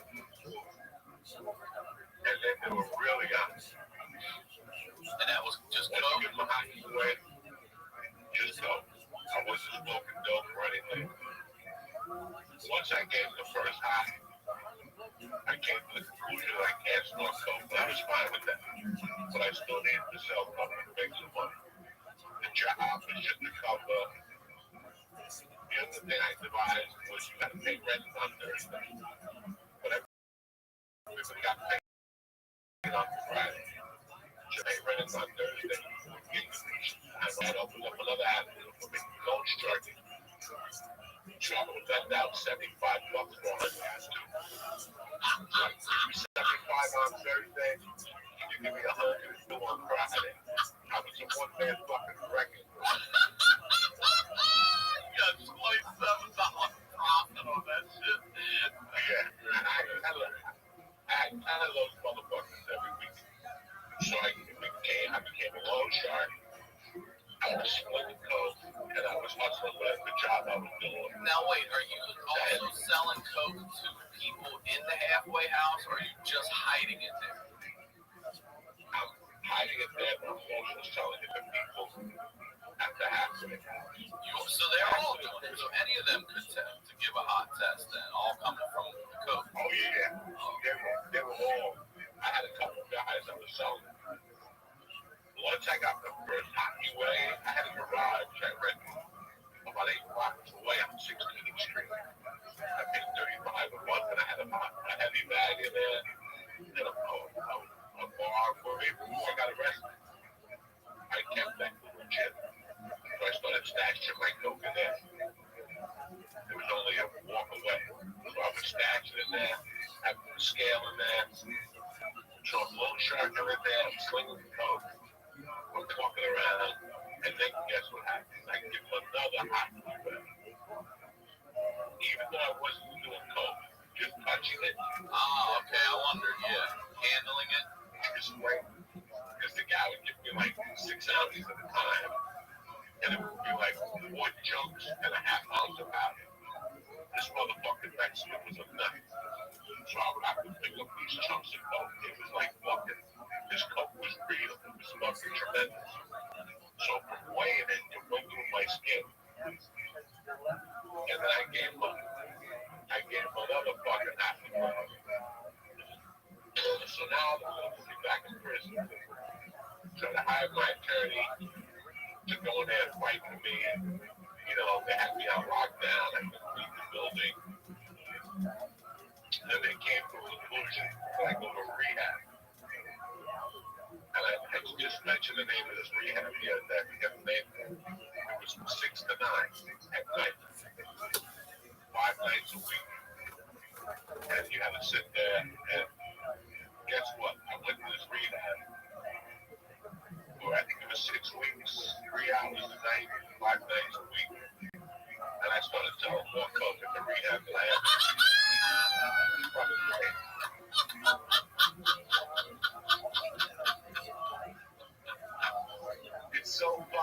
Speaker 3: and then they were really honest.
Speaker 4: And that was just
Speaker 3: Once you give them a hot away, just go. I wasn't smoking dope or anything. Once I gave the first high, I came to the conclusion that I can't smoke coke, but I was fine with that. But I still needed to sell coke to make some money. The job was just to cover. The other thing I devised was you had to pay rent on Thursday. But everybody got paid on Friday. You pay rent on Thursday. I might open up another avenue for me. Loan sharking. Trouble with that now, $75 for 100 Like 75 on Thursday, you give me 102 on Friday. I was a one-man fucking record.
Speaker 4: You got $27 profit on that shit.
Speaker 3: Yeah, I had those motherfuckers every week. So I became a loan shark. I was splitting coke, and I was hustling whatever job I was doing.
Speaker 4: Now wait, are you also selling coke to people in the halfway house, or are you just hiding it there?
Speaker 3: I'm hiding it there, but I'm also selling it to people at the halfway house.
Speaker 4: So they're all doing it. So any of them could test to give a hot test, then all coming from the coke.
Speaker 3: Oh yeah, they were all. I had a couple of guys that were selling. Once I got the first hockey way, I had a garage I rented about 8 blocks away on 16th Street. I paid $35 a month, and I had a heavy bag in there, and a bar for me before I got arrested. I kept that legit. So I started stashing my coke in there. It was only a walk away. So I would stash it in there, have the scale in there. So I'm loan sharking in there, I'm slinging the coke. I'm walking around, and then guess what happens? I give them another hot way. Even though I wasn't doing coke, just touching it.
Speaker 4: Oh, okay, I wondered, handling it.
Speaker 3: Just wait. Because the guy would give me like 6 ounces at a time, and it would be like 4 chunks and a half ounce of powder. This motherfucking Mexican was a nut. So I would have to pick up these chunks of coke. It was like fucking, this coke was real. It was fucking tremendous. So from weighing it, it went through my skin. And then I gave him another fucking half a pound. So now I'm going to put me back in prison. So I hired my attorney to go in there and fight for me. And, you know, they had me on lockdown. I couldn't leave the building. And they came to a conclusion that I go to rehab. And I just mentioned the name of this rehab here. That the name. It was from 6 to 9 at night. 5 nights a week. And you had to sit there and guess what? I went to this rehab for I think it was 6 weeks, 3 hours a night, 5 nights a week. And I started selling more coke at the rehab than I ever did.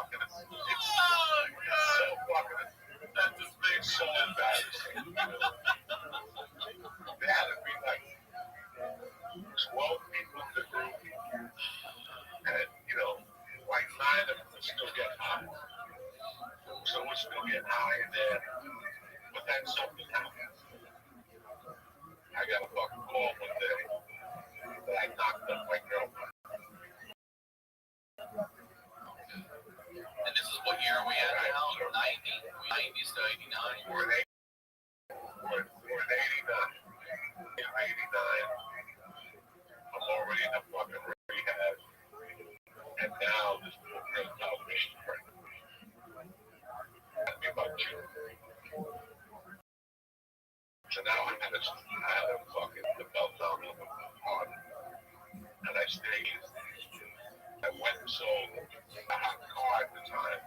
Speaker 3: fucking, it's so fucking, that just makes so embarrassing. There had to be like 12 people in the group, and like 9 of them would still get high. So we're still getting high in there, but then something happened. I got a fucking call one day that I knocked up my girlfriend.
Speaker 4: And this is what year are we at now? 90s to 89?
Speaker 3: We're in 89. In 89, I'm already in the fucking rehab. And now this little girl tells me she's pregnant. That'd be about June. So now I had a fucking the belt down on the heart. And I stayed. I went and sold a hot car at the time.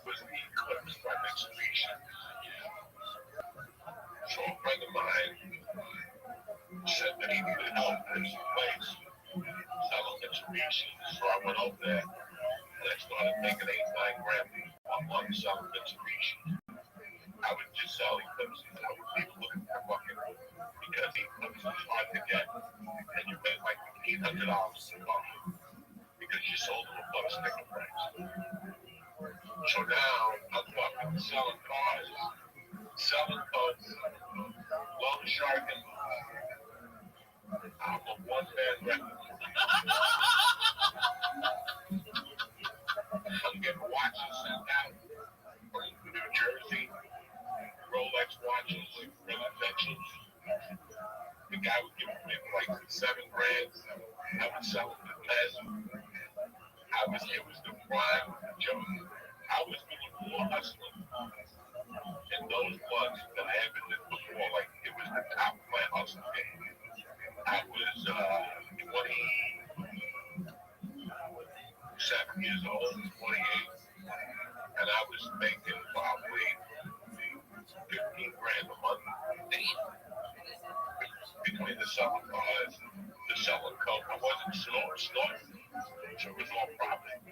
Speaker 3: Was the Eclipse by Mitsubishi. So a friend of mine said that he needed help at his place selling Mitsubishi. So I went over there and I started making 8-9 grand a month selling Mitsubishi. I would just sell Eclipses. I would be looking for fucking, because Eclipse is hard to get. And you make like $800 a month because you sold them above sticker price. So now I'm fucking selling cars, selling boats, loan sharking. I'm a one-man record. I'm getting watches sent out from New Jersey, Rolex watches, really mentions. The guy would give me like 7 grand. I would sell them for 10. It was the prime joke. I was doing more hustling in those months than I ever did before. Like, it was the top of my hustle game. I was 27 years old, 28, and I was making probably 15 grand a month between the selling cars, the selling coke. I wasn't snorting, so it was all profit.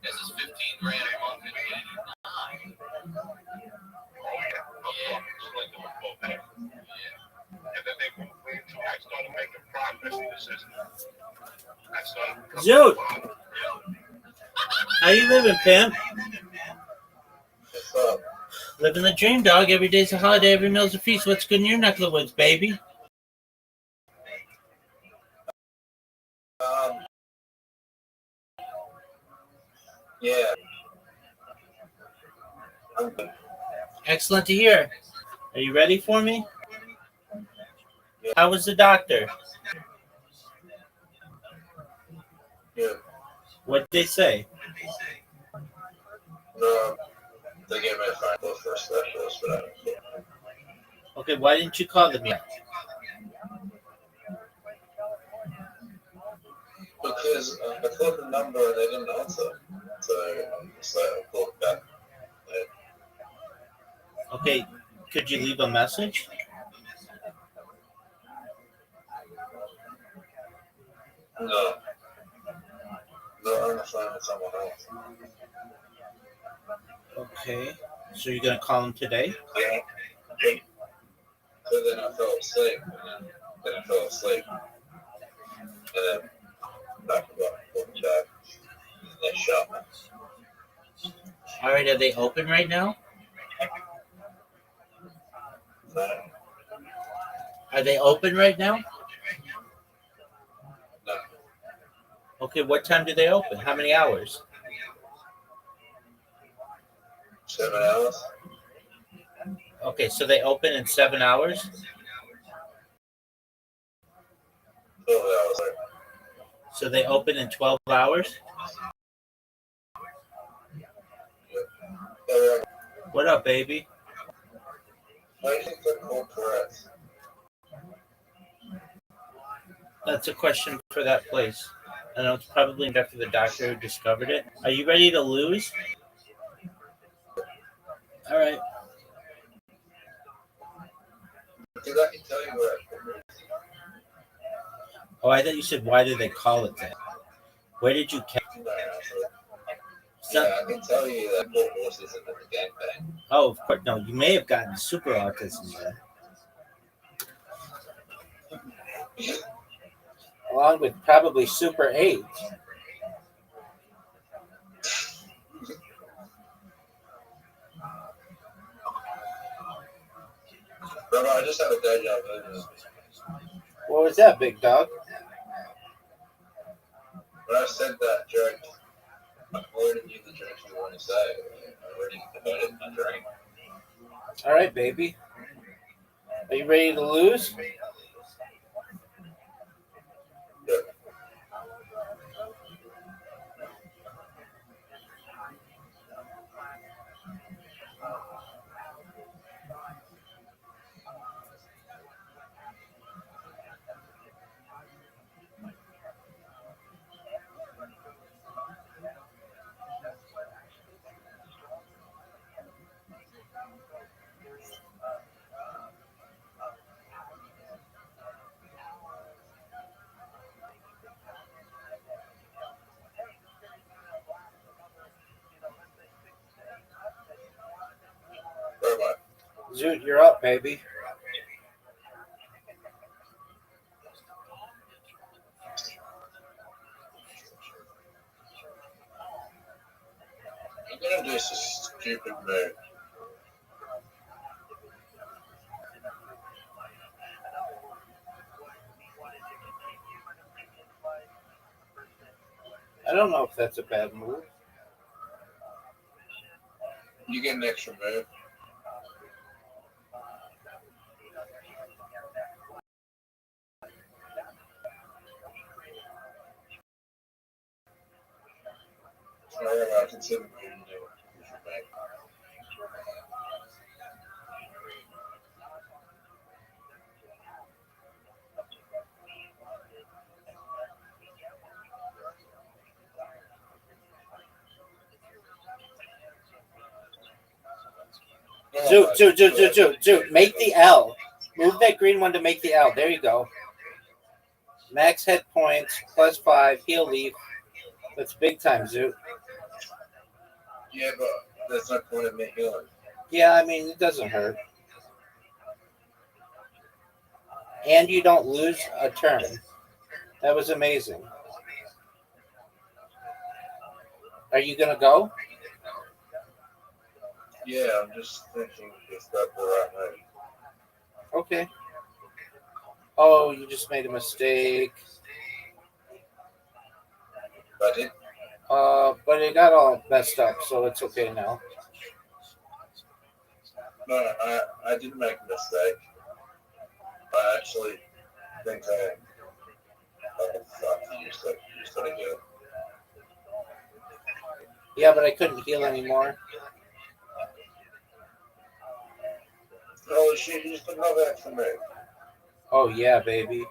Speaker 4: This is 15 grand a month in 89.
Speaker 3: Oh yeah, I'm fucking slinging with both hands. And then they moved me until I started making progress in the system. I started becoming
Speaker 2: Dude.
Speaker 3: a father.
Speaker 2: How you living, pimp?
Speaker 5: What's up?
Speaker 2: Living the dream, dog. Every day's a holiday, every meal's a feast. What's good in your neck of the woods, baby?
Speaker 5: Yeah.
Speaker 2: Excellent to hear. Are you ready for me?
Speaker 5: Yeah.
Speaker 2: How was the doctor?
Speaker 5: Yeah.
Speaker 2: What did they say?
Speaker 5: No, they gave me a phone call for a specialist, but I don't care.
Speaker 2: Okay, why didn't you call them yet?
Speaker 5: Because I called the number and they didn't answer. So I called back.
Speaker 2: Okay, could you leave a message?
Speaker 5: No. They're on the phone with someone else.
Speaker 2: Okay, so you're going to call them today?
Speaker 5: Yeah. So then I fell asleep. And then I fell asleep. And then back about back. And they shot me.
Speaker 2: All right, are they open right now?
Speaker 5: No.
Speaker 2: Are they open right now?
Speaker 5: No.
Speaker 2: Okay, what time do they open? How many hours?
Speaker 5: 7 hours?
Speaker 2: Okay, so they open in 7 hours?
Speaker 5: 12 hours.
Speaker 2: So they open in 12 hours? What up, baby?
Speaker 5: Why do you think they're called Tourette's?
Speaker 2: That's a question for that place. I know it's probably named after the doctor who discovered it. Are you ready to lose? All right.
Speaker 5: Because I can tell you where I
Speaker 2: Oh, I thought you said, why did they call it that? Where did you catch? So,
Speaker 3: I can tell you that poor horses in the gangbang.
Speaker 2: oh, of course. No, you may have gotten super autism then. Along with probably super AIDS.
Speaker 3: Remember, I just had a deja vu.
Speaker 2: What was that, big dog?
Speaker 3: When I said that joke, I already knew the joke you were going to say. I already heard it in my dream.
Speaker 2: All right, baby. Are you ready to lose?
Speaker 3: Good. Where am I?
Speaker 2: Zoot, you're up, baby.
Speaker 3: I'm going to do this stupid move.
Speaker 2: I don't know if that's a bad move.
Speaker 3: You get an extra move. I consider moving you should make.
Speaker 2: Zoot. Make the L. Move that green one to make the L. There you go. Max head points, +5, heal leaf. That's big time, Zoot.
Speaker 3: Yeah, but that's not point of me healing.
Speaker 2: Yeah, I mean, it doesn't hurt. And you don't lose a turn. That was amazing. Are you going to go?
Speaker 3: Yeah, I'm just thinking if that's the right move.
Speaker 2: Okay. Oh, you just made a mistake.
Speaker 3: I did.
Speaker 2: But it got all messed up, so it's okay now.
Speaker 3: No, I didn't make a mistake. I actually think I thought you used to heal.
Speaker 2: Yeah, but I couldn't heal anymore.
Speaker 3: Holy shit, you just took another extra move.
Speaker 2: Oh, yeah, baby.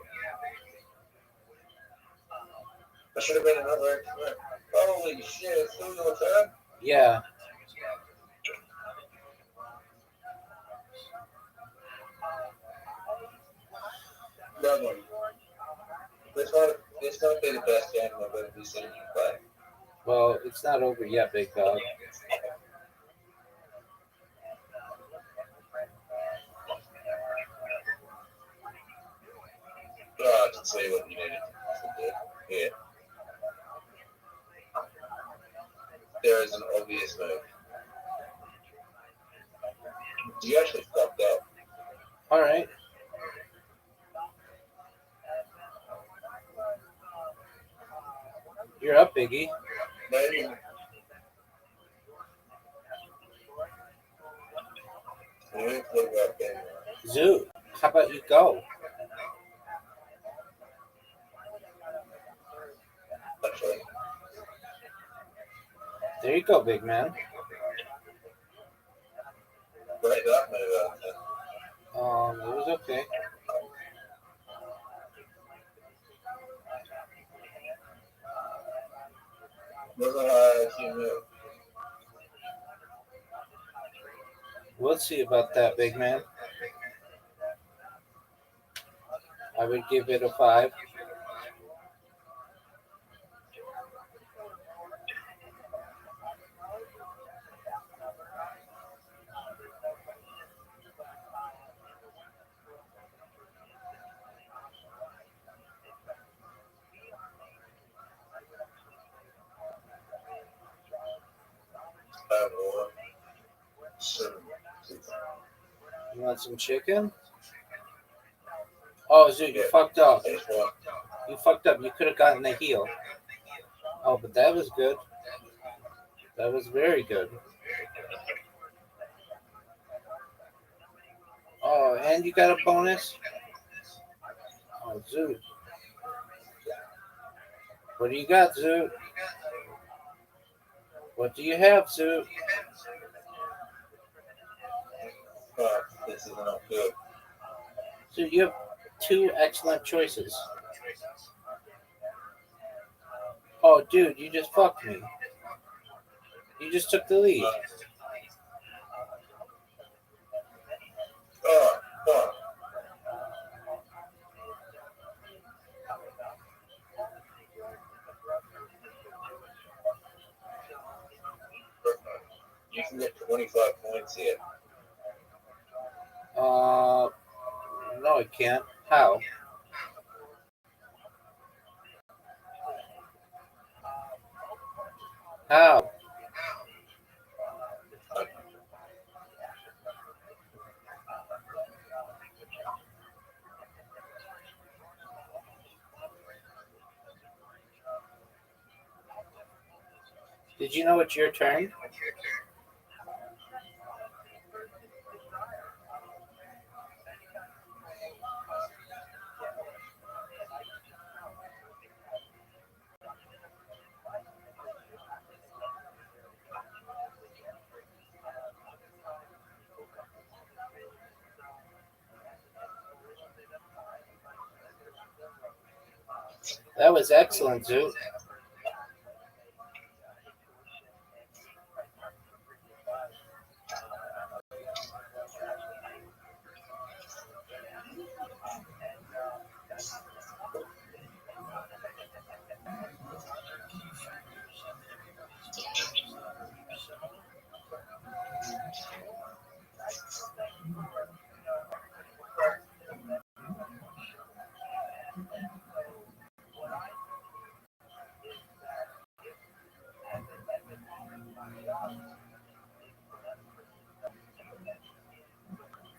Speaker 3: That should have been another extra move. Holy shit, it's still your turn?
Speaker 2: Yeah.
Speaker 3: That one. This might be the best game I've ever seen you play.
Speaker 2: Well, it's not over yet, big dog.
Speaker 3: Oh, I can see what you needed to do. Here. There is an obvious move. You actually fucked up.
Speaker 2: All right. You're up, Biggie.
Speaker 3: Maybe.
Speaker 2: Zoo, how about you go?
Speaker 3: Actually,
Speaker 2: There you go, big man.
Speaker 3: break that move out there.
Speaker 2: It was okay.
Speaker 3: What's a high IQ move?
Speaker 2: We'll see about that, big man. I would give it a 5. You want some chicken? Oh, Zoot, you fucked up. You fucked up. You could have gotten the heel. Oh, but that was good. That was very good. Oh, and you got a bonus? Oh, Zoot. What do you got, Zoot? What do you have, Zoot?
Speaker 5: This is not good.
Speaker 2: Zoot, you have two excellent choices. Oh, dude, you just fucked me. You just took the lead.
Speaker 5: Fuck. You can get 25 points here.
Speaker 2: No, I can't. How? How? Did you know it's your turn? That was excellent, Zoot.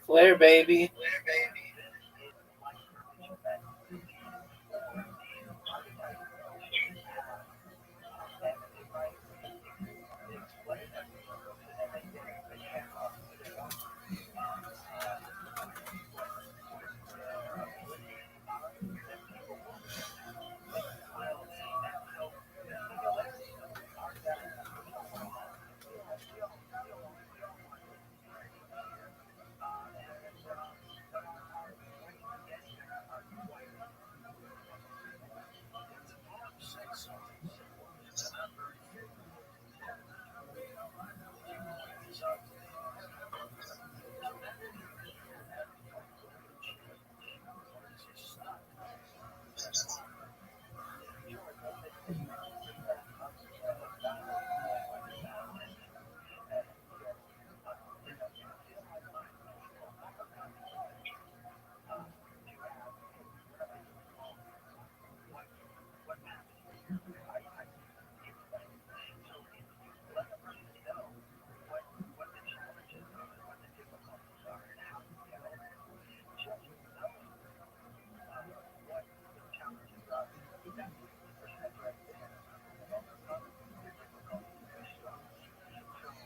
Speaker 2: Flair, baby.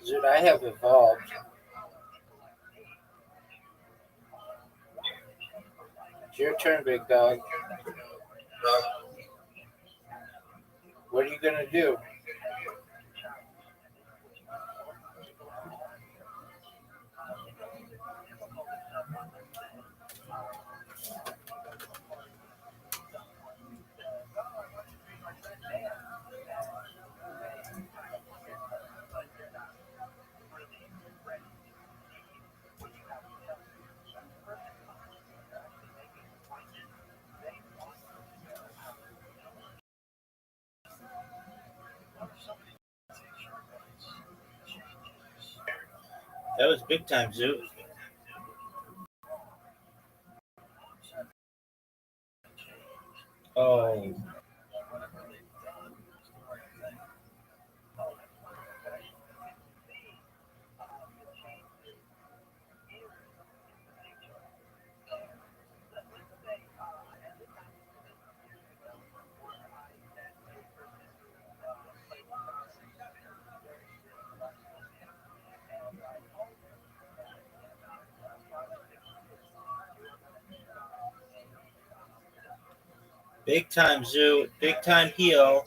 Speaker 2: Zoot, I have evolved. It's your turn, big dog. What are you gonna do? That was big time, Zoot. Oh. Big time Zoo. Big time heel.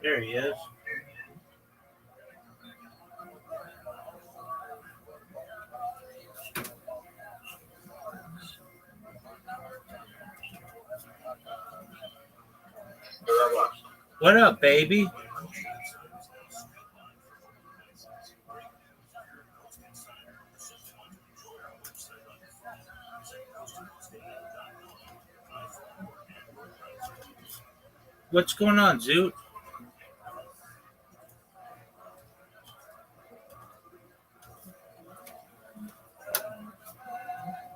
Speaker 2: There he is. What up, baby? What's going on, Zoot?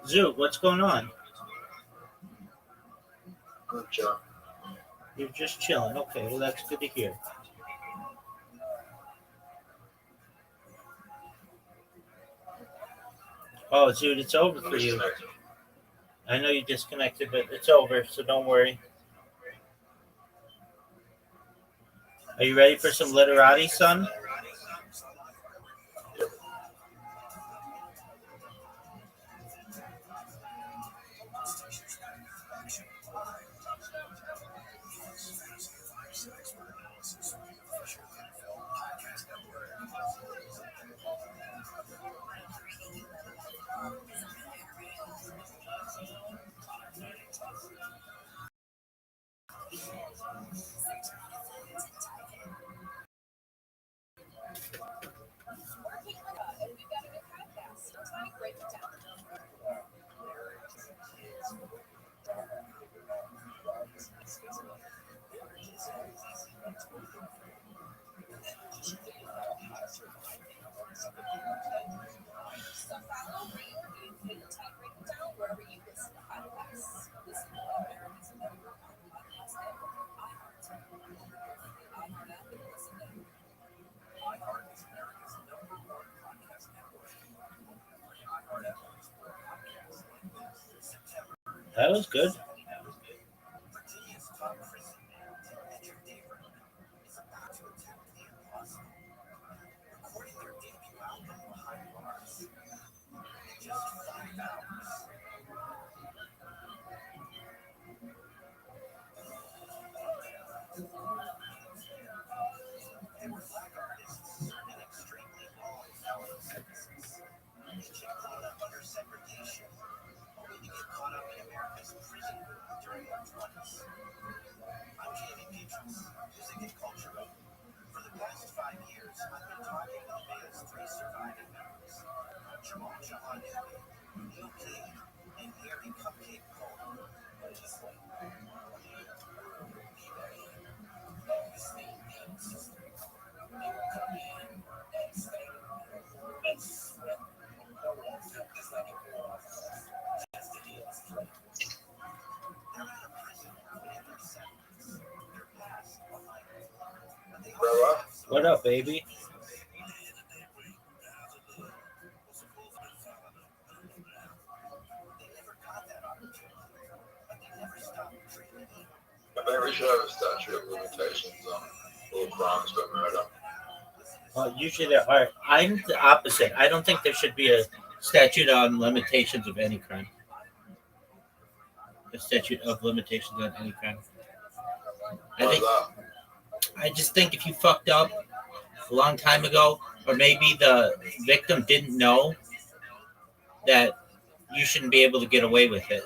Speaker 2: Zoot, what's going on?
Speaker 3: Good job.
Speaker 2: You're just chilling. Okay, well, that's good to hear. Oh, Zoot, it's over for you. I know you disconnected, but it's over, so don't worry. Are you ready for some literati, son? That was good. What up, baby?
Speaker 3: I think we should have a statute of limitations on all crimes but murder.
Speaker 2: Well, usually there are. I'm the opposite. I don't think there should be a statute on limitations of any crime. A statute of limitations on any crime. I just think if you fucked up a long time ago, or maybe the victim didn't know that you shouldn't be able to get away with it.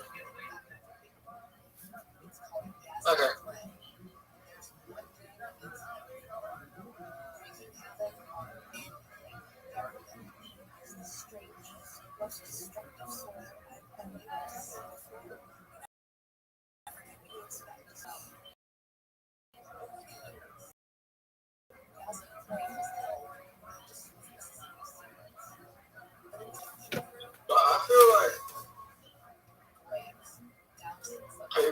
Speaker 3: Okay. But I feel like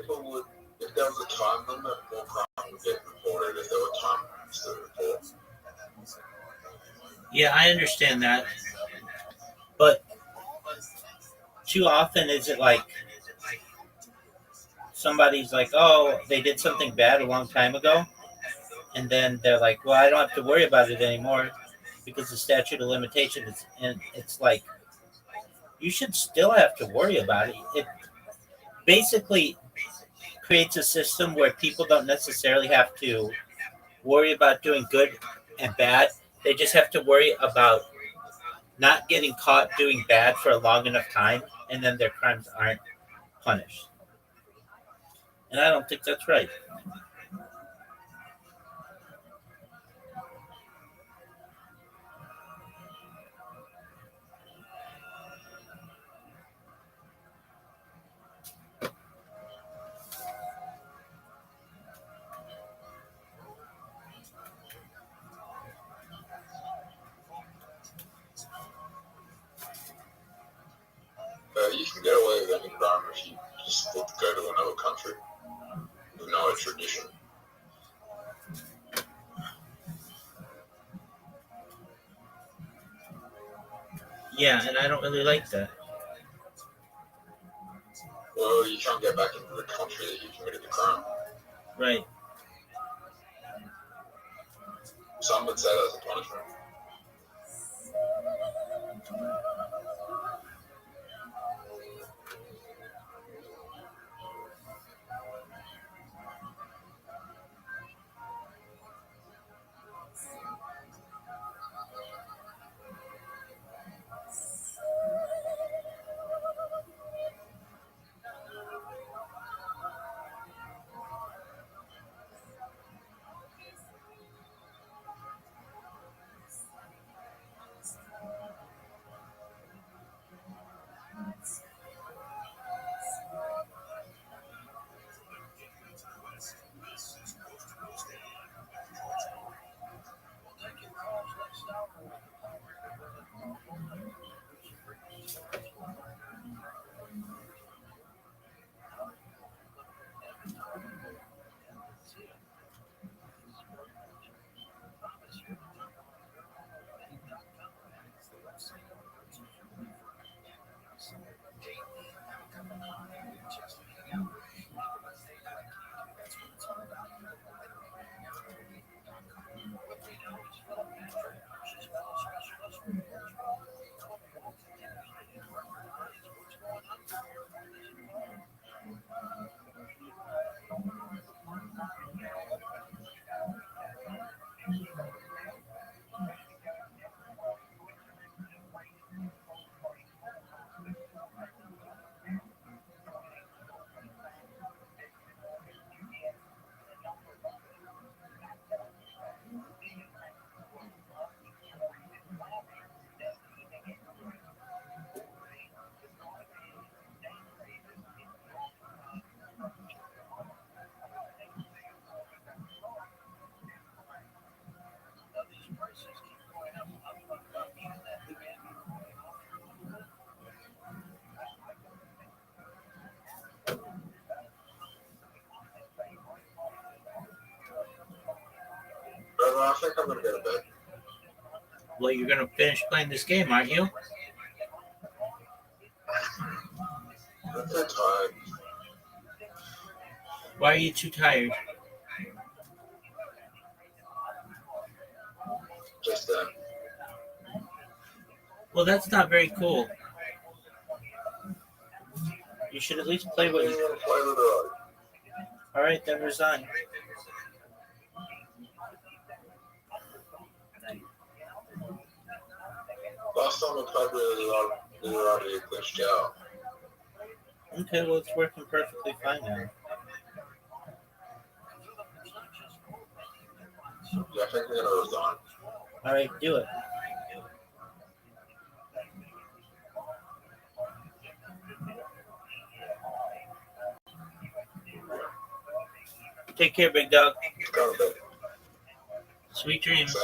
Speaker 3: people would, if there was a time limit, more crime would get reported if there were time limits to report.
Speaker 2: Yeah, I understand that, but too often is it like somebody's like, oh, they did something bad a long time ago, and then they're like, well, I don't have to worry about it anymore because the statute of limitation is, and it's like you should still have to worry about it. It basically creates a system where people don't necessarily have to worry about doing good and bad. They just have to worry about not getting caught doing bad for a long enough time, and then their crimes aren't punished. And I don't think that's right.
Speaker 3: You can get away with any crime if you just go to another country with no extradition.
Speaker 2: Yeah, and I don't really like that.
Speaker 3: Well, you can't get back into the country that you committed the crime.
Speaker 2: Right.
Speaker 3: Some would say that's a punishment. But I think I'm gonna go to bed.
Speaker 2: Well, you're going to finish playing this game, aren't you?
Speaker 3: I'm too tired.
Speaker 2: Why are you too tired?
Speaker 3: Just then.
Speaker 2: Well, that's not very cool. You should at least play what
Speaker 3: You
Speaker 2: you.
Speaker 3: want to play with the
Speaker 2: All right, then resign.
Speaker 3: last time I played with the already glitched out.
Speaker 2: Okay, well, it's working perfectly fine now.
Speaker 3: Yeah, take the Earth on.
Speaker 2: All right, do it. Take care, big dog. Sweet dreams.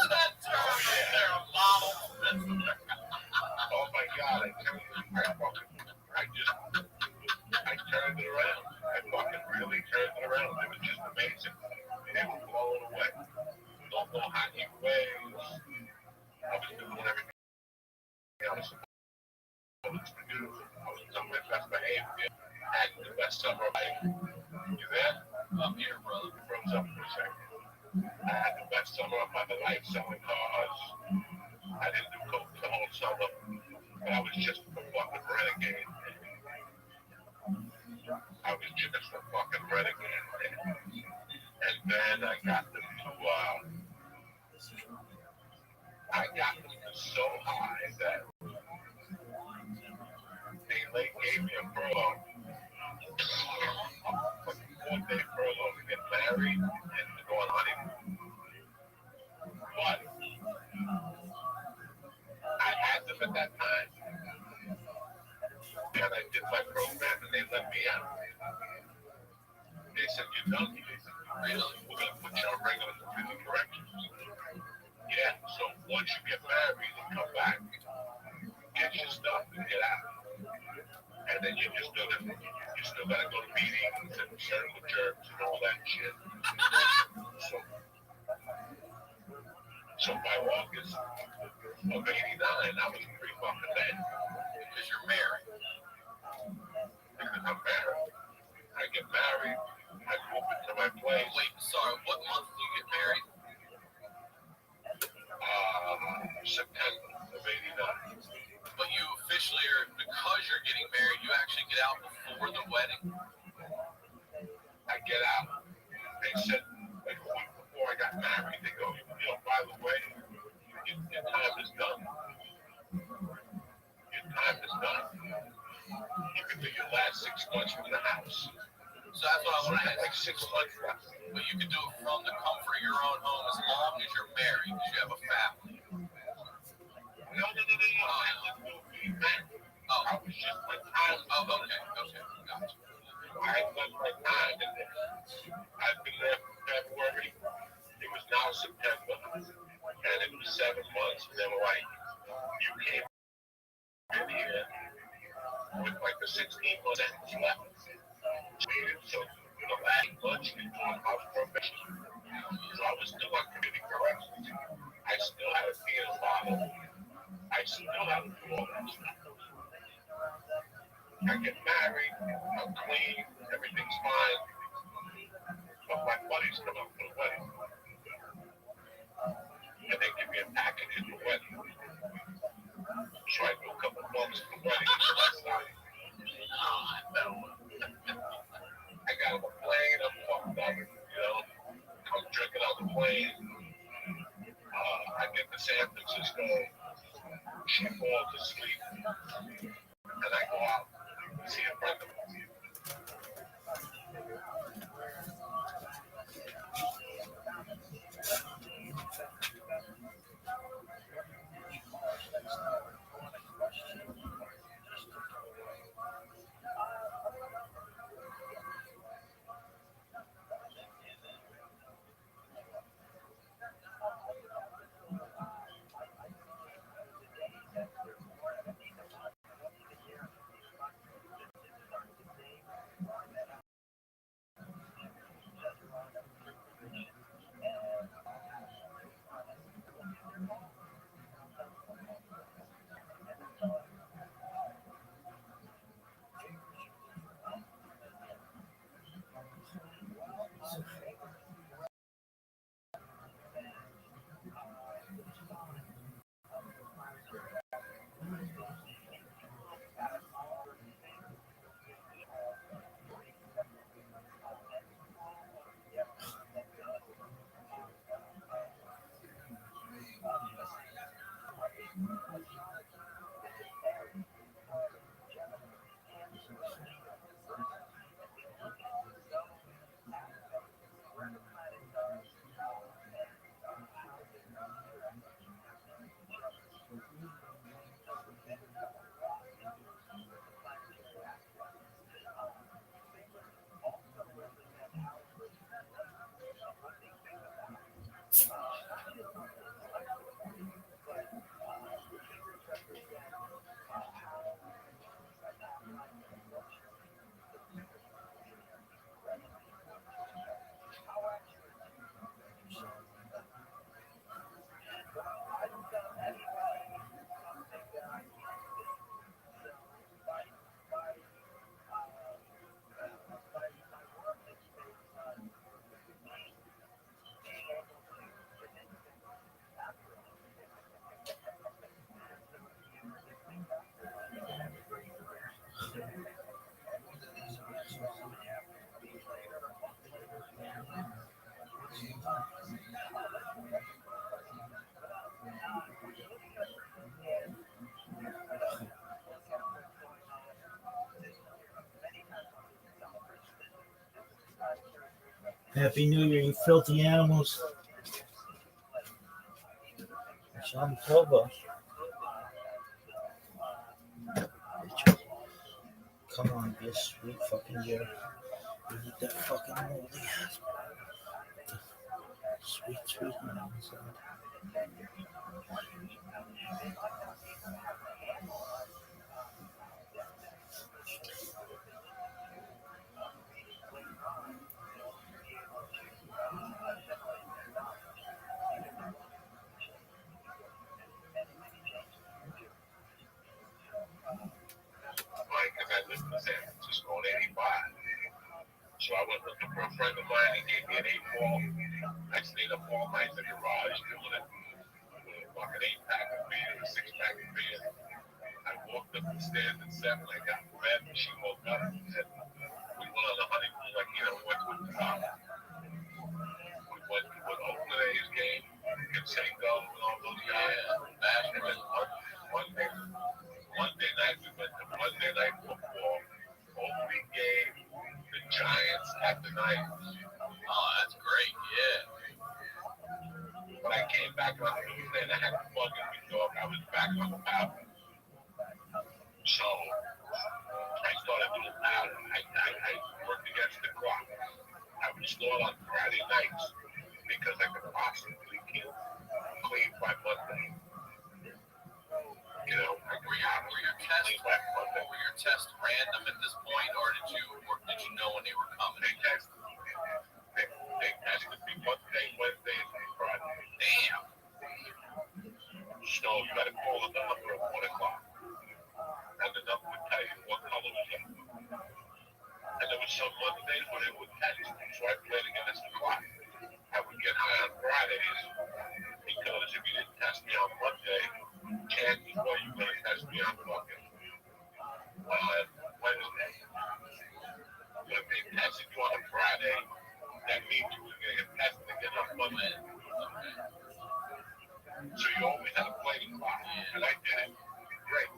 Speaker 4: That term there, model.
Speaker 3: Oh my God, I tell you, I turned it around. I fucking really turned it around. It was just amazing. They were blown away. Don't know how he weighs. I was doing everything else I was to do. I was on my best behavior. I had the best summer of my life. You there?
Speaker 4: I'm here, brother.
Speaker 3: Froze up for a second. I had the best summer of my life selling cars. I didn't do coke the whole summer, but I was just a fucking renegade. I was just a fucking renegade. And then I got them to, so high that they gave me a furlough. A 4-day furlough to get married and to go on honeymoon. But I had them at that time. And I did my program and they let me out. They said, "You're done. Really? We're going to put you on regular community corrections." Yeah, so once you get married and come back, get your stuff and get out. And then you still gotta go to meetings and circle jerks and all that shit. So by August of '89, I was pretty fucking dead.
Speaker 4: Because you're married.
Speaker 3: Because I'm married. I get married, I move into my place.
Speaker 4: Wait, sorry, what month did you get married?
Speaker 3: September of '89.
Speaker 4: But you officially are, because you're getting married, you actually get out before the wedding?
Speaker 3: I get out. They said, like a week before I got married, they go, by the way, your time is done. Your time is done. You can do your last 6 months from the house.
Speaker 4: So that's what I want to ask.
Speaker 3: Like 6 months left.
Speaker 4: But you can do it from the comfort of your own home as long as you're married, because you have a family.
Speaker 3: No. I was no being married. I was just my time.
Speaker 4: Oh, okay, gotcha.
Speaker 3: I had done my time in there. I've been there from February. It was now September. And it was 7 months. And they were like, "You came in here with like the 16 months left." So the last month we doing house probation. So I was still on community corrections. I still had a peanut bottle. I still had to do all that stuff. I get married, I'm clean, everything's fine.
Speaker 2: Happy New Year, you filthy animals. Sean Toba. Come on, be a sweet fucking year. You need that fucking moldy ass. Sweet, sweet man.
Speaker 3: Right, because I lived in San Francisco in 85. So I went looking for a friend of mine. He gave me an 8-ball. I stayed up all night in the garage doing it with a fucking 8-pack of beer, a 6-pack of beer. I walked up the stairs at 7. I got in bed and she woke up and said, we went on a honeymoon, like, we went to Oakland A's game, Canseco, and all those guys. And then Monday night, we went to Monday Night Football, opening game, the Giants at the Niners.
Speaker 4: Oh, that's great. Yeah.
Speaker 3: When I came back on Tuesday and I had to plug in my dog, I was back on the power. So I started doing power. I worked against the clock. I would start on Friday nights because I could possibly clean by Monday.
Speaker 4: Were your tests random at this point, or did you know when they were coming?
Speaker 3: They tested me Monday, Wednesday, and Friday.
Speaker 4: Damn.
Speaker 3: So you got to call the number at 1 o'clock. And the number would tell you what color was up. And there was some Mondays where they would test me. So I played against the clock. I would get high on Fridays because if you didn't test me on Monday, chances were you were going to test me on fucking Wednesday. But if they tested you on a Friday, that means you were going to get tested again on Monday. So you always had a playing clock, and I did it. Great.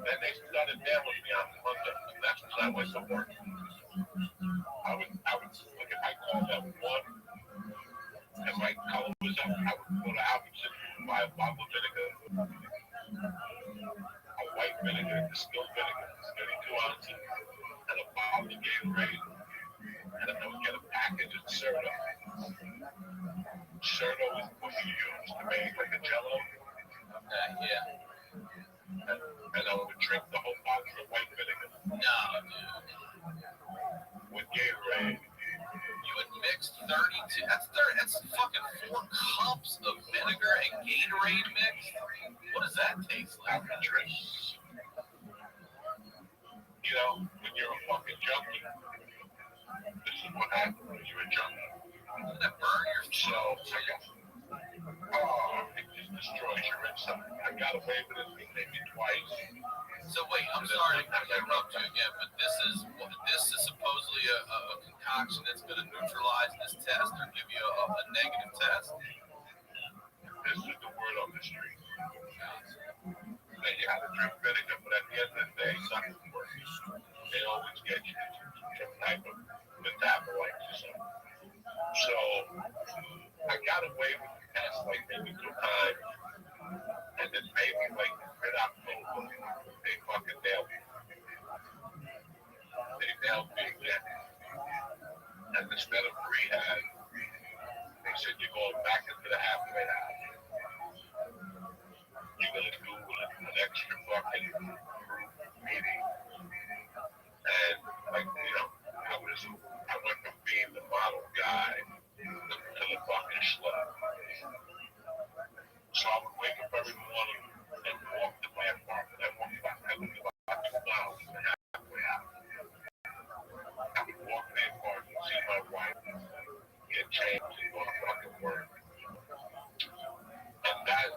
Speaker 3: Then they started nailing me on Monday, and that's when I went to work. I would look at my call at 1, and my color was up. I would go to Albertson and buy a bottle of vinegar, a white vinegar, distilled vinegar, 32 ounces, and a bottle of Gatorade, and then I would get a package of Certo. Certo is what you use to make like a Jello.
Speaker 4: Yeah.
Speaker 3: And I would drink the whole bottle of white vinegar.
Speaker 4: No, dude.
Speaker 3: With Gatorade.
Speaker 4: You would mix 32. That's fucking 4 cups of vinegar and Gatorade mixed. What does that taste like?
Speaker 3: Drink. When you're a fucking junkie, this is what happens when you're a junkie.
Speaker 4: Doesn't that burn your
Speaker 3: soul? It just destroys your inside. I got away with it maybe twice.
Speaker 4: So wait, I'm sorry to interrupt you again, but this is supposedly a concoction that's going to neutralize this test or give you a negative test.
Speaker 3: This is the word on the street. That you have to drink vinegar, but at the end of the day, nothing works. They always get you some type of metabolite or something. So I got away with the test like maybe 2 times, and then maybe like mid-October, they fucking nailed me. They nailed me again. And instead of rehab, they said you're going back into the halfway house. You're gonna do an extra fucking group meeting. And I went from being the model guy to the fucking schlub. So I would wake up every morning and walk to my apartment. I lived about 2 miles from the halfway house. I would walk to the apartment, see my wife, get changed, and go to fucking work. And that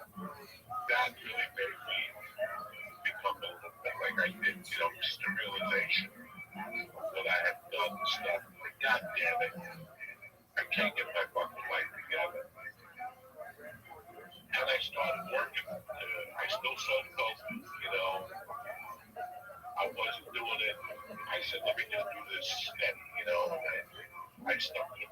Speaker 3: really made me become a little bit like I did, just a realization that I had done the stuff. Like, God damn it, I can't get my fucking life together. And I started working. I still sold coke, I wasn't doing it. I said, let me just do this steady, and I stuck to the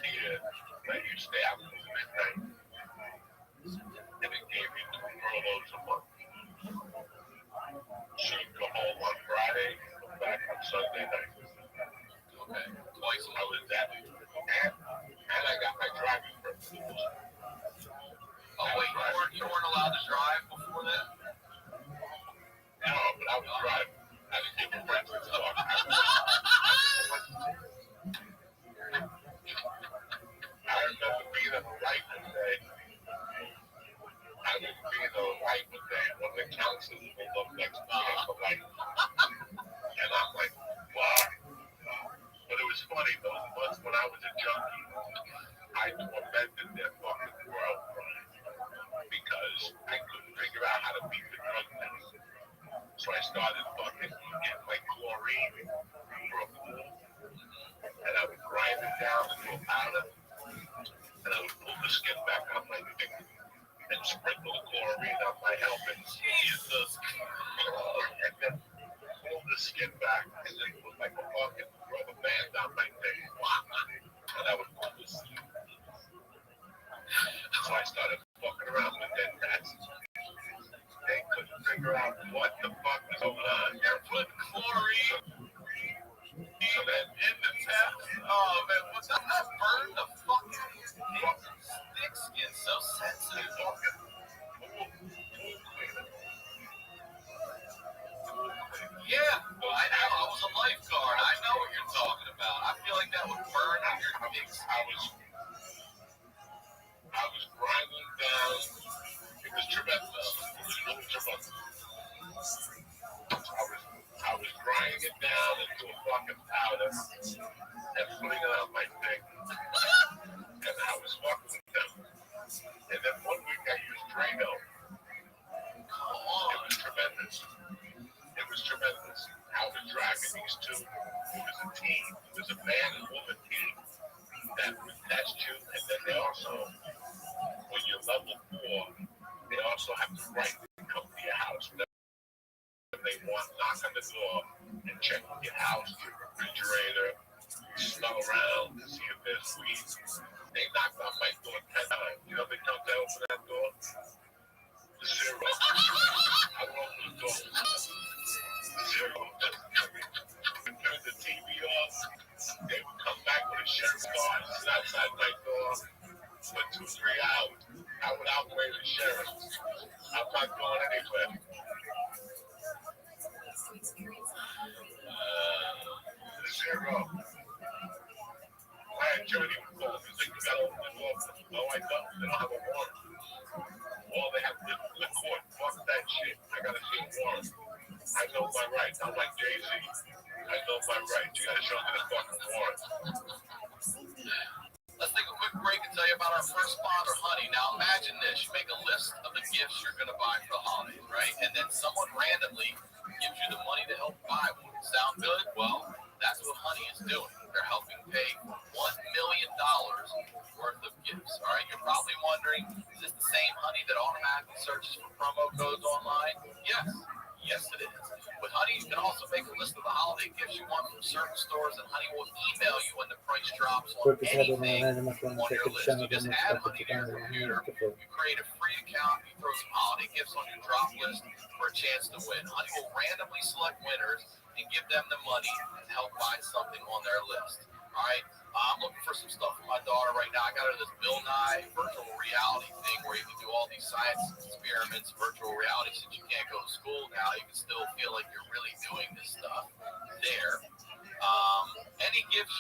Speaker 3: here that you stay out till midnight, and it gave you 2 furloughs a month. So you go home on Friday, come back on Sunday night.
Speaker 4: Okay. Twice a
Speaker 3: I was that, and I got my driving privileges.
Speaker 4: Oh wait, you weren't allowed to drive before that?
Speaker 3: No, but I was driving. I didn't give a friends and stuff. I remember being at the light one day. When the counselors pulled up next to me at the light. And I'm like, wow. But it was funny, those months when I was a junkie, I tormented their fucking world because I couldn't figure out how to beat the drug test. So I started fucking getting like chlorine for a pool. And I would grind it down into a powder. And I would pull the skin back on my dick and sprinkle the chlorine on my helmet. Jesus. And then pull the skin back and then put like a fucking rubber band on my dick. And I would pull the skin. So I started fucking around with dead cats. They couldn't figure out what the fuck was going on.
Speaker 4: You're putting chlorine
Speaker 3: So then
Speaker 4: in the test? Oh man, what's that? That burn the fuck out of your dick? Dick skin's so sensitive. Yeah, I know. I was a lifeguard. I know what you're talking about. I feel like that would burn on your dick skin.
Speaker 3: I was grinding down. It was tremendous. It was really tremendous. I was grinding it down into a fucking powder and putting it on my dick. And I was fucking with them. And then one week I used Drano. It was tremendous. It was tremendous. I was dragging these two. It was a team. It was a man and woman team that would test you. And then they also, when you're level 4, they also have the right to come to your house. If they want, knock on the door and check your house, your refrigerator, smell around to see if there's weed. They knocked on my door 10 times. You know, they come to open that door. 0. I would open the door. 0. Turn the TV off. They would come back with a sheriff's car and sit outside my door for 2-3 hours. I would outweigh the sheriff. I'm not going anywhere. 0. My attorney would call me and say, you got to open the door. No, I don't. They don't have a warrant. All they have to do is the court. Fuck that shit. I got to see a warrant. I know my rights. I'm like Jay-Z. I know my rights. You got to show me the fucking warrant.
Speaker 4: Let's take a quick break and tell you about our first sponsor, Honey. Now imagine this. You make a list of the gifts you're going to buy for the holidays, right? And then someone randomly gives you the money to help buy one. Sound good? Well, that's what Honey is doing. They're helping pay for $1 million worth of gifts. All right, you're probably wondering, is this the same Honey that automatically searches for promo codes online? Yes, it is. With Honey, you can also make a list of the holiday gifts you want from certain stores, and Honey will email you when the price drops on anything on your list. You just add Honey to your computer, you create a free account, you throw some holiday gifts on your drop list for a chance to win. Honey will randomly select winners and give them the money to help buy something on their list. All right, I'm looking for some stuff for my daughter right now. I got her this Bill Nye virtual reality thing where you can do all these science experiments, virtual reality. Since you can't go to school now, you can still feel like you're really doing this stuff there. Any gifts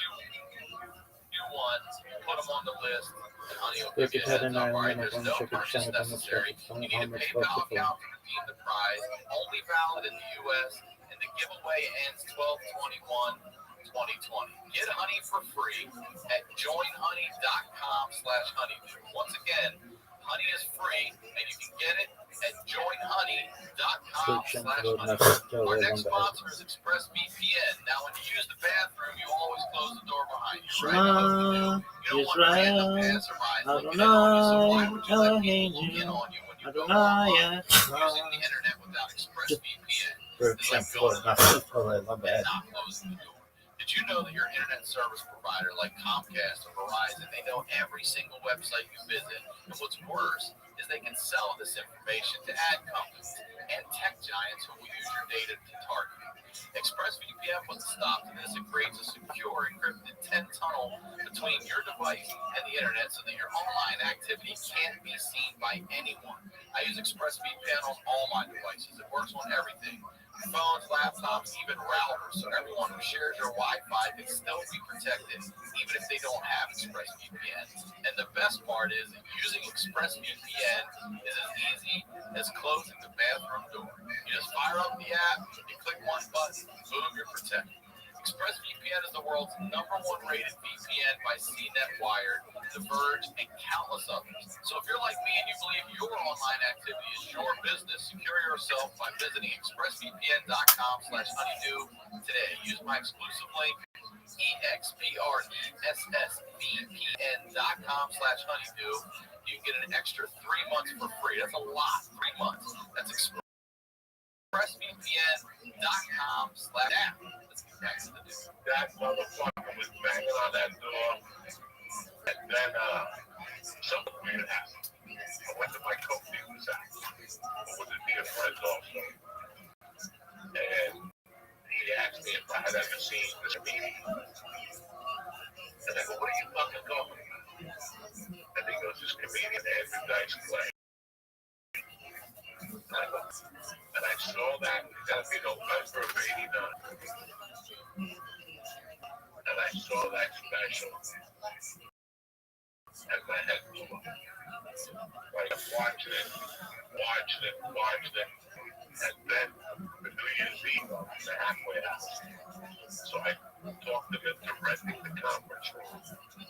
Speaker 4: you want, put them on the list, and Honey will give you a heads up. All right, there's no purchase necessary. You need a PayPal account to redeem the prize. Only valid in the U.S. and the giveaway ends 12/21/2020. Get Honey for free at joinhoney.com/honeydew. Once again, Honey is free, and you can get it at joinhoney.com/honeydew. Our next sponsor is ExpressVPN. Now, when you use the bathroom, you always close the door behind you, right? You don't want random passerbys looking in on you, so why would you let people look in on you when you go online using the internet without ExpressVPN?
Speaker 2: For example, my bad.
Speaker 4: Not closing the door. Did you know that your internet service provider like Comcast or Verizon, they know every single website you visit? And what's worse is they can sell this information to ad companies and tech giants who will use your data to target you. ExpressVPN puts a stop to this and creates a secure, encrypted 10 tunnel between your device and the internet so that your online activity can't be seen by anyone. I use ExpressVPN on all my devices. It works on everything. Phones, laptops, even routers, so everyone who shares your Wi-Fi can still be protected, even if they don't have ExpressVPN. And the best part is that using ExpressVPN is as easy as closing the bathroom door. You just fire up the app, you click one button, boom, you're protected. ExpressVPN is the world's #1 rated VPN by CNET Wired, The Verge, and countless others. So if you're like me and you believe your online activity is your business, secure yourself by visiting expressvpn.com/honeydew today. Use my exclusive link, expressvpn.com/honeydew. You can get an extra 3 months for free. That's a lot, 3 months. That's expressvpn.com/app. Let's get back to the news.
Speaker 3: That motherfucker was banging on that door, and then something weird happened. I went to my co-dealer's house. I was to be a friend also. And he asked me if I had ever seen this meeting. And I go, what are you fucking talking about? And he goes, this comedian Andrew Dice Clay. And I saw that. It's got to be November of '89. And I saw that special. And my head blew up. Like, watching it. And then the New Year's Eve, the halfway house. So I talked them into renting the conference room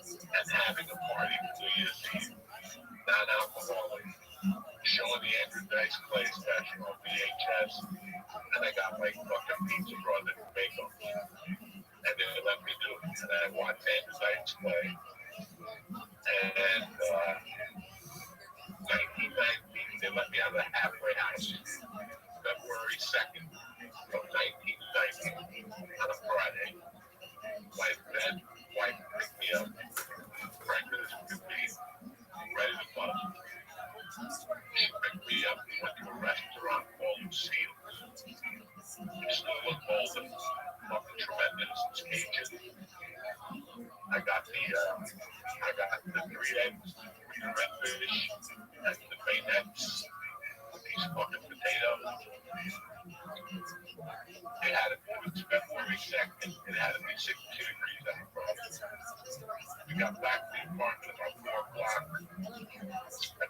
Speaker 3: and having a party for New Year's Eve. Non-alcoholic. Showing the Andrew Dice Clay special on VHS. And I got my fucking Pizza Brothers makeup. And they let me do it. And I watched Andrew Dice Clay. And 1919, they let me out of the halfway house. February 2nd of 1990 on a Friday. My then wife picked me up, pregnant as could be, ready to bust. She picked me up and went to a restaurant called Seals. It's still in Bolton, fucking tremendous, it's Cajun. I got the 3 eggs, the red fish, and the bayonets, these fucking potatoes. It had to be February 2nd. It had to be 62 degrees out, bro. We got back to the apartment about 4 o'clock. I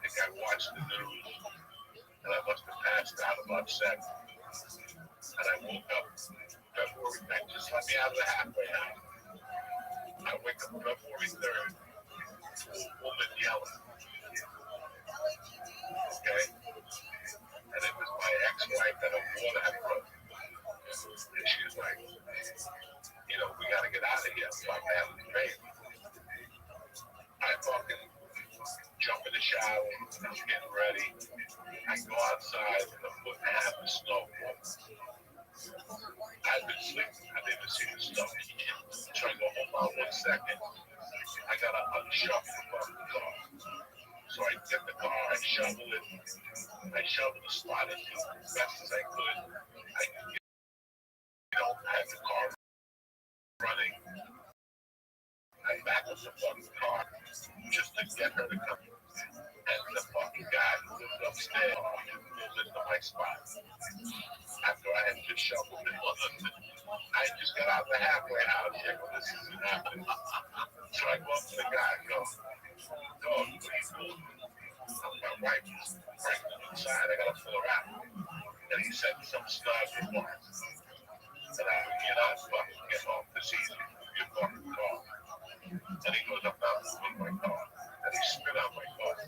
Speaker 3: think I watched the news, and I must have passed out about 7. And I woke up February 2nd. Just let me out of the halfway house. I wake up February 3rd. Woman yelling. Okay? And it was my ex-wife that I wore that robe. And she was like, we gotta get out of here. I'm about to have a baby. I fucking jump in the shower. I'm getting ready. I go outside and I'm putting half the snow. I've been sleeping. I didn't see the snow. So I go, hold on 1 second. I gotta unshuffle the fucking car. So I get the car, I shovel it. I shovel the spot as best as I could. I had the car running. I back up the fucking car just to get her to come. And the fucking guy who lives upstairs moves into my spot. After I had just shoveled it, I just got out the halfway house. I go, this isn't happening. So I go up to the guy and go, what are you doing? My wife is pregnant inside. I gotta pull her out. And he said some snide remarks. And I go, you're not fucking getting off this easy. You're fucking car. And he goes, I'm not moving my car. And he spit out my car.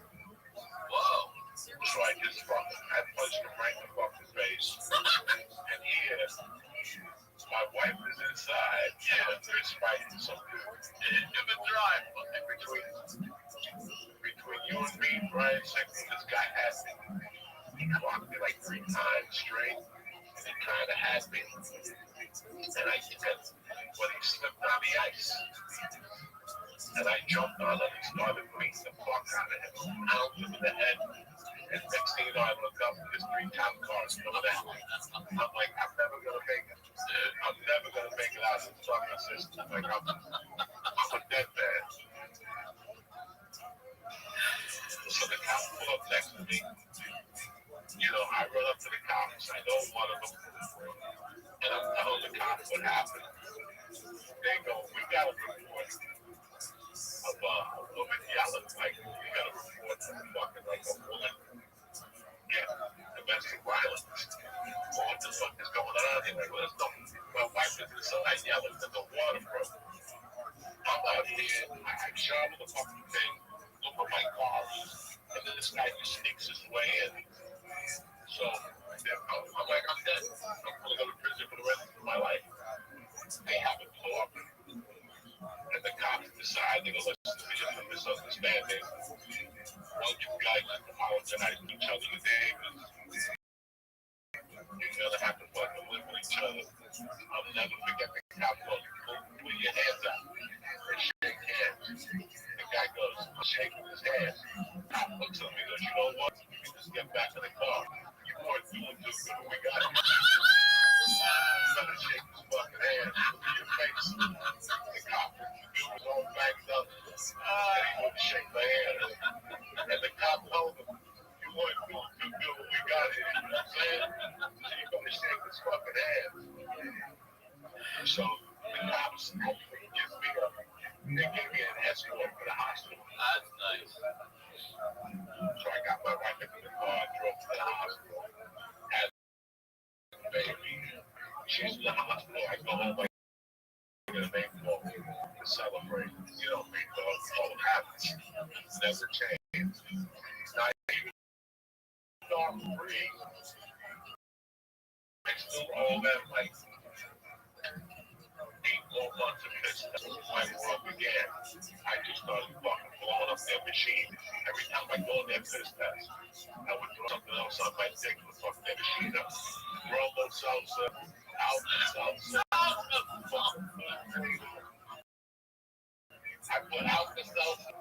Speaker 3: Whoa. So I just I punched him right in the fucking face. And here, my wife is inside. Yeah, there's fighting something. In the drive between you and me, Brian Sickles, this guy had me. He clocked me like 3 times straight. And he kind of had me. And I said, when he slipped on the ice. And I jumped on him and started beating the fuck out of him. Out him in the head. And next thing you know, I look up, there's 3 cop cars coming at me. I'm like, I'm never gonna make it. I'm never gonna make it out of this fucking system. Like, I'm a dead man. So the cops pull up next to me. You know, I run up to the cops. I know one of them. And I'm telling the cops what happened. They go, we got a report of a woman yelling, like, we got a report of fucking like a woman. Yeah, domestic violence. Well, what the fuck is going on here? Like, well, my wife is inside yelling that the water broke. I'm out here, I shovel the fucking thing, look at my car, and then this guy just sneaks his way in. So, I'm like, I'm dead. I'm gonna go to prison for the rest of my life. They have a talk, and the cops decide they're gonna listen to me and misunderstanding. Well, you guys apologize to each other today, because you're gonna have to fucking live with each other. I'll never forget the cop goes, put your hands up and shake hands. The guy goes, shaking his hands. Cop looks at me and goes, you know what? You can just get back in the car. You weren't doing too good. We got it. You gotta shake his fucking hand in your face. The cop was all backed up. And he wouldn't shake my hand. And the cop told him, you weren't doing too good when we got here. You know what I'm saying? So you're gonna shake his fucking hand. So the cops actually give me they gave me an escort to the hospital.
Speaker 4: That's nice.
Speaker 3: So I got my wife into the car, drove to the hospital, had a baby. She's in the hospital. I go home, I get a name for me to celebrate. You know, because all happens. Never changed. Not even dark free. I still all that like 8 more months of this. My world began. I just started fucking blowing up their machine. Every time I go in their piss test, I would throw something else on my dick to fuck their machine up. Robo salsa, alpha salsa, I put alpha salsa.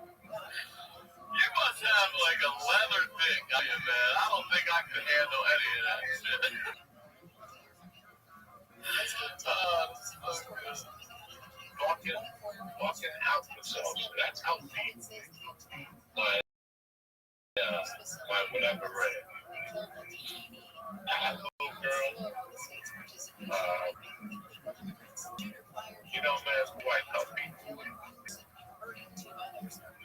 Speaker 4: You must have like a leather thing on you, man. I don't think I could handle any of that shit.
Speaker 3: Walking alpha salsa. That's healthy. My whatever red. I had a little girl. You know, man, quite healthy.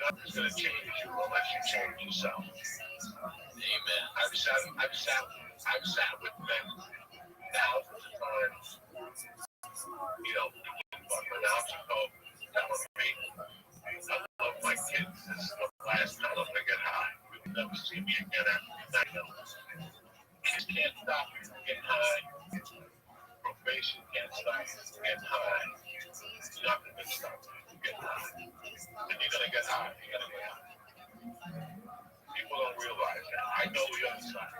Speaker 3: Nothing's gonna change you unless you change yourself.
Speaker 4: Amen.
Speaker 3: I've sat with men thousands of times. You know, fucking out to go telling me I love my kids. This is the last time I'm gonna get high. You'll never see me again after that. Kids can't stop you from getting high. Probation can't stop you from getting high. Nothing can stop you from getting high. And you're gonna get high. You're gonna get high. People don't realize that. I know the other side. I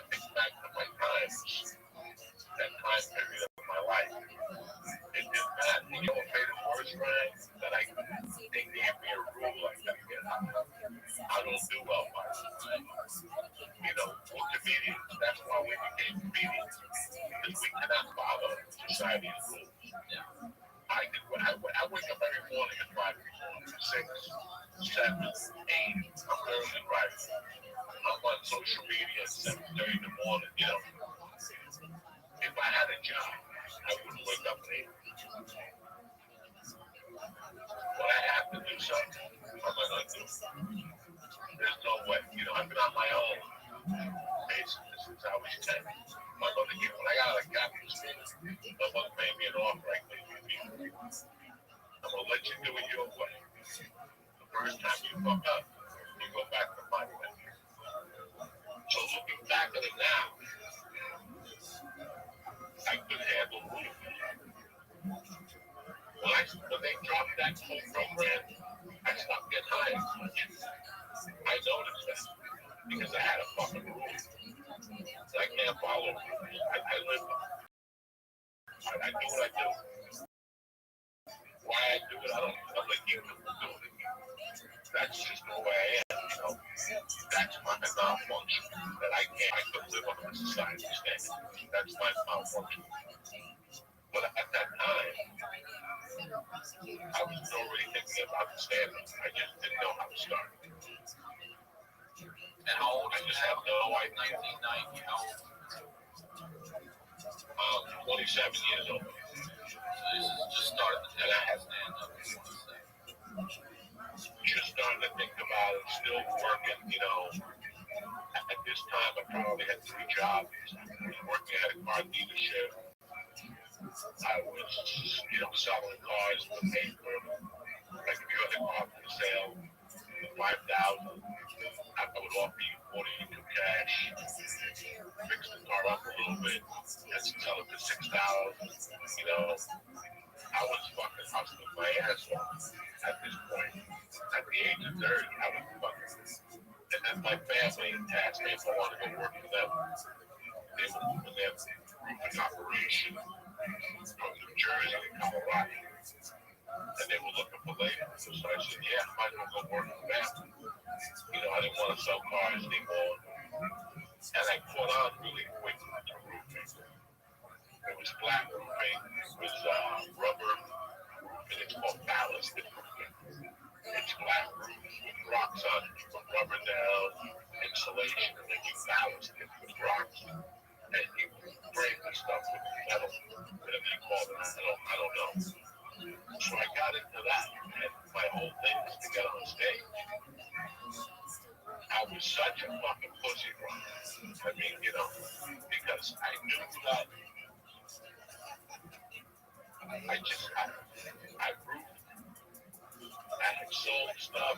Speaker 3: think back to my times, that time period of my life. It didn't matter. You know what made it worse, Ryan? That they gave me a rule I gotta get high. I don't do well by it. You know, we're comedians. That's why we became comedians. Because we cannot follow society's rules. I wake up every morning at 5 6, 7, 8. I'm early rising. I'm on social media at 7:30 in the morning. You know, if I had a job, I wouldn't wake up at 8. When I have to do something, what am I going to do? There's no way. You know, I've been on my own basically since I was 10. My mother gave when I got out of Catholic school, my mother made me an offer I couldn't refuse. I'm going to let you do it your way. The first time you fuck up, you go back to my way. So looking back at it now, I could handle it. When they dropped that whole program, I stopped getting high as much. I noticed that because I had a fucking rule. I can't follow rules. I live them. I do what I do. but I don't feel like you can do it. That's just the way I am, you know. That's my malfunction. That I could live on a society standard. That's my malfunction. But at that time, I was already thinking about the standard. I just didn't know how to start.
Speaker 4: And how old?
Speaker 3: I just have no idea.
Speaker 4: 1990. How old?
Speaker 3: 27 years old.
Speaker 4: So this is just starting to take a stand up.
Speaker 3: Just starting to think about it, still working, you know. At this time, I probably had 3 jobs. I was working at a car dealership. I was, you know, selling cars to pay for, like, if you had a car for sale, $5,000, I would offer you 42 cash, fix the car up a little bit, and sell it for $6,000. You know, I was fucking hustling my ass off at this point. At the age of 30, I was fucking. And then my family asked me if I wanted to go work for them. They were moving their roofing operation from New Jersey to Colorado. And they were looking for labor. So I said, yeah, I might as well go work for them. You know, I didn't want to sell cars anymore. And I caught on really quick to roofing. It was flat roofing, it was rubber, and it's called ballasted roofing. It's flat roofs with rocks on it. You put rubber down, insulation, and then you ballast it with rocks. And you frame the stuff with metal, whatever you call it. I don't know. So I got into that, and my whole thing was to get on stage. I was such a fucking pussy, bro. I mean, you know, because I knew that I roofed. I had sold stuff.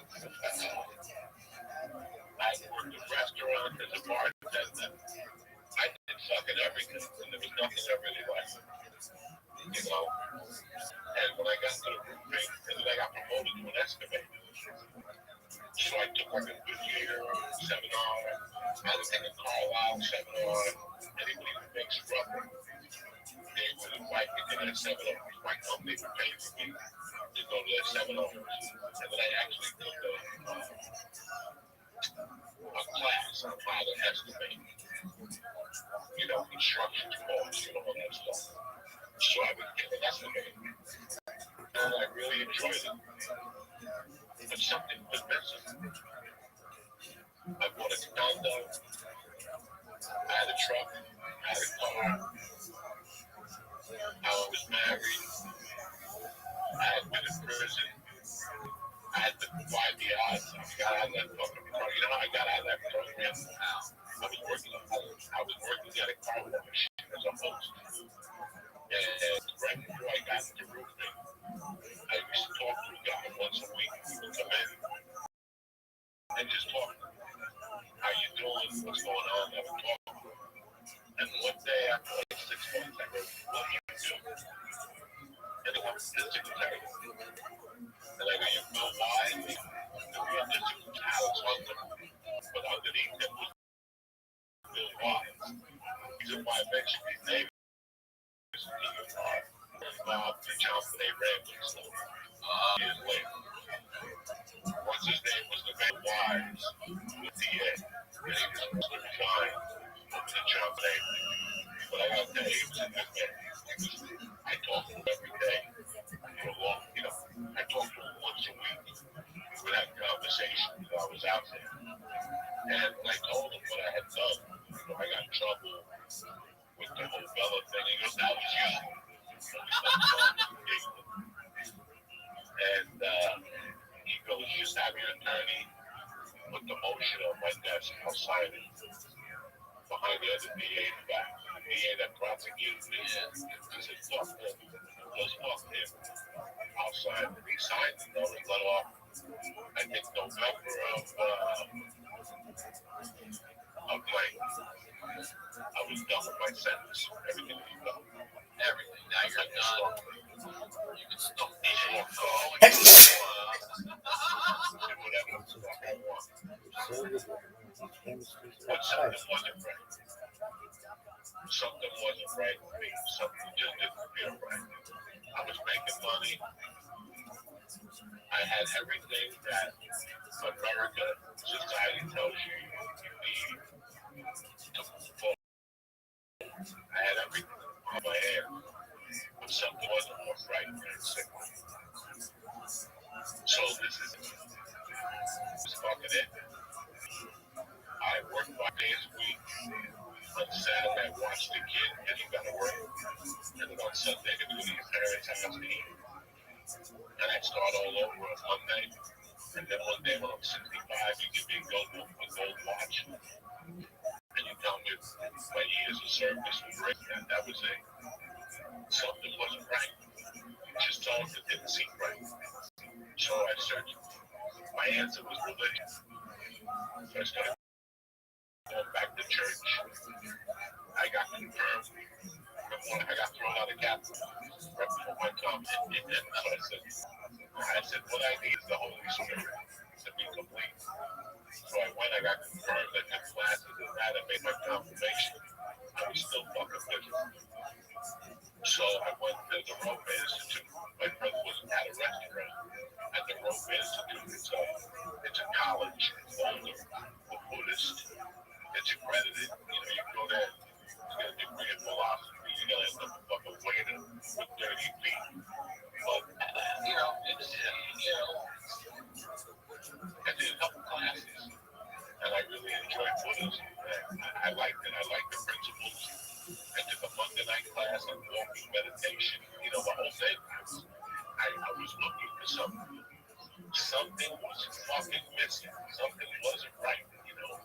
Speaker 3: I worked a restaurant as a bartender. I did fucking everything, and there was nothing I really liked. You know? And when I got to the roofing, and then I got promoted to an excavator. So I took like a Goodyear seminar. I had to take a Carlisle seminar. Anybody who makes rubber, they would invite me to their seminars. My company would pay for me to go to their seminars. And then I actually took a class on how to estimate, you know, construction costs, you know, all that stuff. So I would get an estimate. And I really enjoyed it. But something was missing. I bought a condo. I had a truck. I had a car. I was married. I had been in prison. I had been 5 years. I got out of that fucking car. You know how I got out of that program? I was working at a car wash as a host. And right before I got into roofing, I used to talk to a guy once a week. He would come in and just talk. How you doing? What's going on? I would talk to him. And one day, after like 6 months, I wrote, what do you do? And he was physical therapy. And I go, you know why? This is Alex Hunter. But underneath him was Bill Wise. He said, why mention his name? Involved in John A. Rambling story. Years later. Once his name was the man Wise, the DA. And he was fine to John A. But I got to tell you, he was a good man. I talked to him every day for a long, you know, I talked to him once a week. We would have conversations while I was out there. And when I told him what I had done, you know, I got in trouble with the whole Bella thing. He goes, that was you. And he goes, just have your attorney put the motion on my desk. I'll sign it behind the other DA's back. The DA that prosecuted me. I said, fuck him. Just fuck him. I'll sign it. He signed it. Though. He let off, I think, November of like, I was done with my sentence. Everything was done. Everything. Now you're done. You can stop me. Do whatever the fuck I want. But something wasn't right. Something wasn't right with me. Something just didn't feel right. I was making money. Just fucking it. I work 5 days a week. On Saturday, I watch the kid, and you gotta work. And then on Sunday, they go to your parents' house to eat. And I start all over on Monday. And then one day when I'm 65, you give me a gold watch. And you tell me my years of service was great, and that was it. Something wasn't right. Just told it didn't seem right. So I searched. My answer was religion. So I started going back to church. I got confirmed. Remember when I got thrown out of Catholic? Right before my comment. And so I said, what I need is the Holy Spirit to be complete. So I went, I got confirmed, I took classes and that, I made my confirmation. I was still fucking miserable. So I went to the Rope Institute. My brother was at a restaurant at the Rope Institute. It's a college, older, for Buddhist. It's accredited. You know, you go there, you get a degree in philosophy, you're gonna end up a fucking waiter with dirty feet. But, you know, it's, you know, I did a couple classes, and I really enjoyed Buddhism. I liked it. I liked the principles. I took a Monday night class on walking meditation. You know, the whole thing. I was looking for something. Something was fucking missing. Something wasn't right, you know.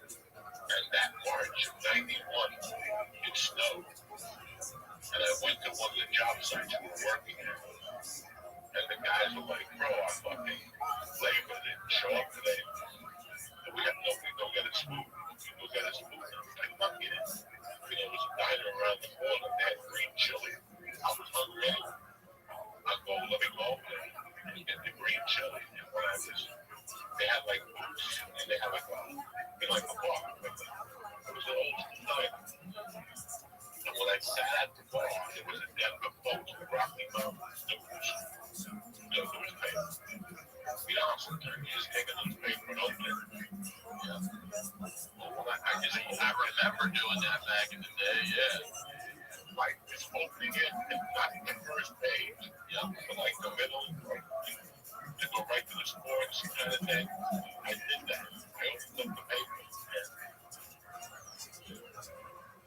Speaker 3: And that March of '91, it snowed. And I went to one of the job sites we were working at. And the guys were like, bro, our fucking labor didn't show up today. And we have nobody go get us food. Go get us food. And I was like, fuck it. You know, it was a diner around the corner that had green chili. I was hungry. I go, let me go and get the green chili. And when I was, they had like boots, and they had like a, you know, like a bar. It was an old diner. And when I sat at the bar, there was a Denver folks in the Rocky Mountains. There was paper. You know, sometimes you just take a newspaper and open it. Yeah. Well, I remember doing that back in the day, yeah. Like, just opening it and not the first page. Yeah. But like the middle, to go right to the sports kind of thing. I did that. I opened up the paper.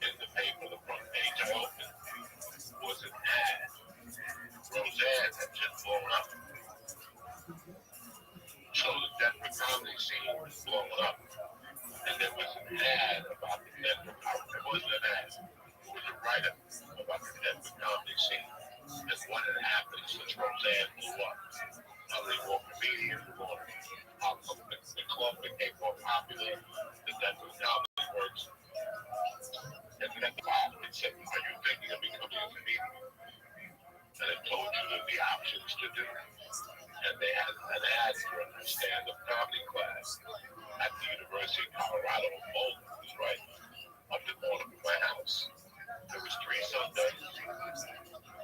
Speaker 3: And in the paper, the front page I opened was an ad. Roseanne had just blown up. So the Denver comedy scene was blowing up. And there was an ad about the Denver comedy. It wasn't an ad. It was a write-up about the Denver comedy scene. And what had happened since Roseanne blew up. How they more comedians were going. How the club became more popular. The Denver comedy works. And then it said, are you thinking of becoming a comedian? And it told you the options to do. And they had an ad for a stand-up comedy class at the University of Colorado in Boulder. It was right up the corner from my house. There was 3 Sundays.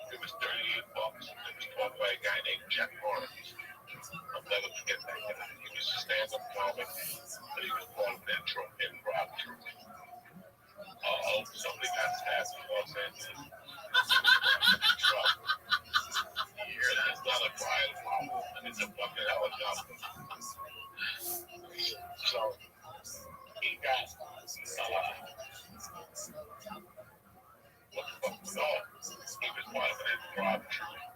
Speaker 3: It was $38. It was taught by a guy named Jeff Barnes. I'll never forget that guy. He was a stand-up comic, but he was part of an improv troupe. Somebody got stabbed in Los Angeles. It's not a fire problem, and it's a fucking helicopter. So, he got, what the fuck was on? He was part of an improv troupe.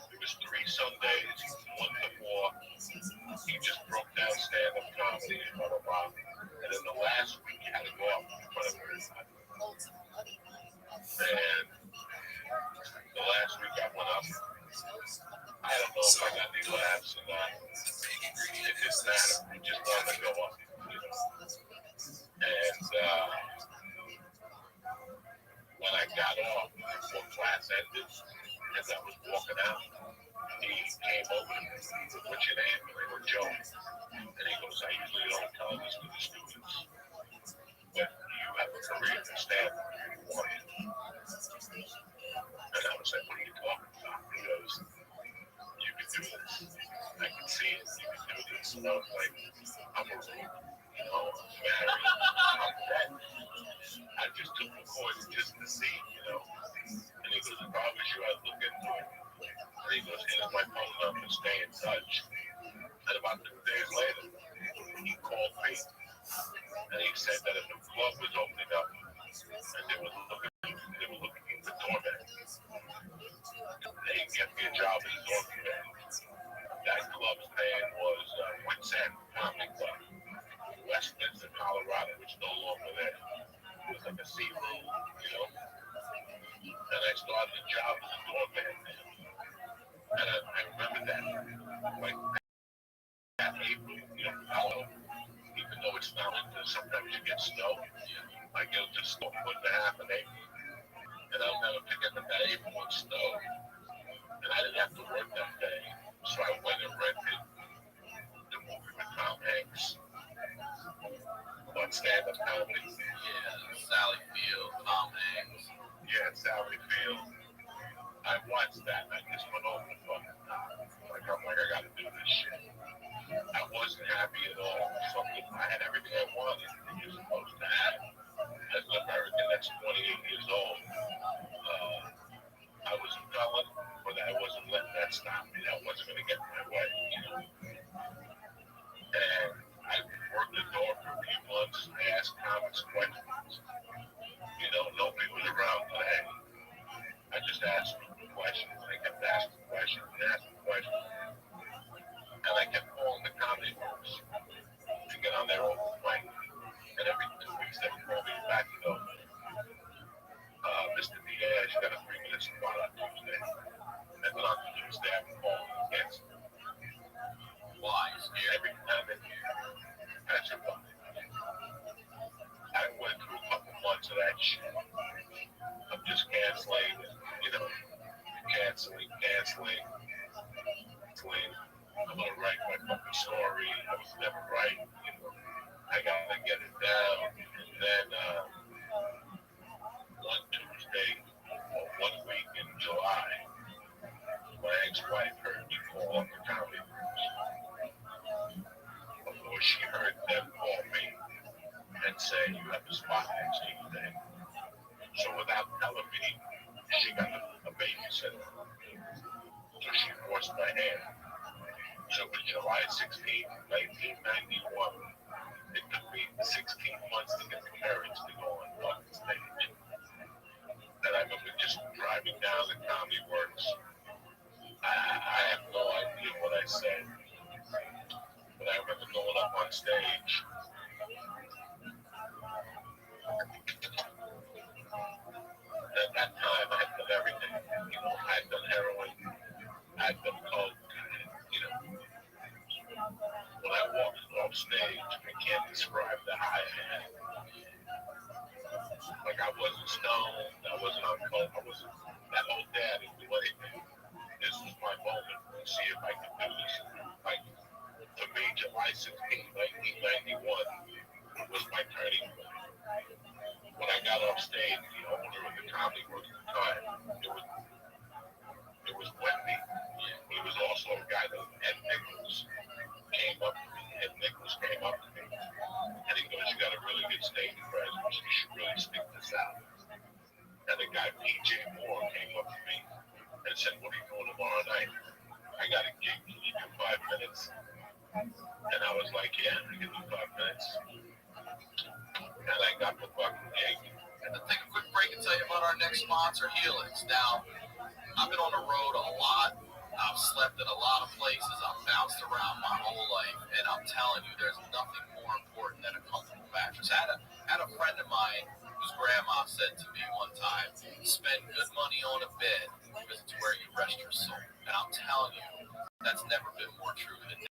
Speaker 3: It was 3 Sundays, 1 to 4. He just broke down stand-up comedy and blah, blah, blah. And then the last week, he had to go up in front of everybody. And the last week I went up, I don't know if I got any laughs or not. It didn't matter. I just wanted to go up. And when I got off, before class ended, as I was walking out, he came over to me. What's your name? And I go, Joe. And he goes, I usually don't tell this to the students, but you have a career to stand for. And I was like, what are you talking about? He goes, you can do this. I can see it. You can do this. And I was like, I'm a root. You know, I'm married. I'm dead. I just took the course just to see, you know. And he goes, if I was you, I'd look into it. And he goes, here's my phone number, stay in touch. And about 2 days later, he called me and he said that if the club was opening up and they were looking for doorman, they get me a job as a doorman. That club's name was Quicksand Comedy Club, Westminster, Colorado, which is no longer there. It was like a sea room, you know. And I started the job as a doorman there. And I remember that, like that April, you know, Palo, even though it's not winter, sometimes you get snow. Like it'll just snow a foot and a half in April. And I'll never forget that April it snowed. And I didn't have to work that day. So I went and rented the movie with Tom Hanks on stand-up comedy.
Speaker 4: Yeah, Sally Field, Tom Hanks.
Speaker 3: Yeah, Sally Field. I watched that and I just went over the fucking top. Like, I'm like, I gotta do this shit. I wasn't happy at all. Something, I had everything I wanted that you're supposed to have as an American that's 28 years old. I was a felon, but I wasn't letting that stop me. That wasn't going to get my way, you know. And I worked the door for a few months. I asked comics questions. You know, nobody was around today. I just asked questions. I kept asking questions and asking questions. And I kept calling the comedy groups to get on their own mic. And every 2 weeks they would call me back and go, Mr. Diaz, you got a 3-minute spot on Tuesday. And then on Tuesday I would call and cancel.
Speaker 4: Why? You scared?
Speaker 3: Every time they that's your fault. I went through a couple months of that shit. I'm just canceling, you know, canceling. I'm gonna write my fucking story. I was never writing, you know. I gotta get it down. And then one Tuesday or 1 week in July, my ex-wife heard me call up the comedy groups before she heard them call me and say, you have a spot next Tuesday. So without telling me, she got a babysitter. So she forced my hand. So for July 16, 1991, it took me 16 months to get the courage to go on fucking stage. And I remember just driving down the Comedy Works. I have no idea what I said, but I remember going up on stage. At that time, I had done everything. You know, I had done heroin, I had done coke. You know, when I walked off stage, I can't describe the high I had. Like I wasn't stoned, I wasn't on coke, I wasn't that old dad didn't do anything. This was my moment to see if I could do this. Like for me, July 16, 1991 was my turning point. When I got off stage, the owner of the Comedy Works at the time, it was Wendy. He was also a guy named Ed Nichols came up to me. Ed Nichols came up to me and he goes, you got a really good stage presence. You should really stick this out. And the guy PJ Moore came up to me and said, what are you doing tomorrow night? I got a gig. Can you do 5 minutes? And I was like, yeah, I can do 5 minutes. And I got the fucking gig.
Speaker 4: And to take a quick break and tell you about our next sponsor, Helix. Now, I've been on the road a lot. I've slept in a lot of places. I've bounced around my whole life. And I'm telling you, there's nothing more important than a comfortable mattress. I had a friend of mine whose grandma said to me one time, spend good money on a bed because it's where you rest your soul. And I'm telling you, that's never been more true than now.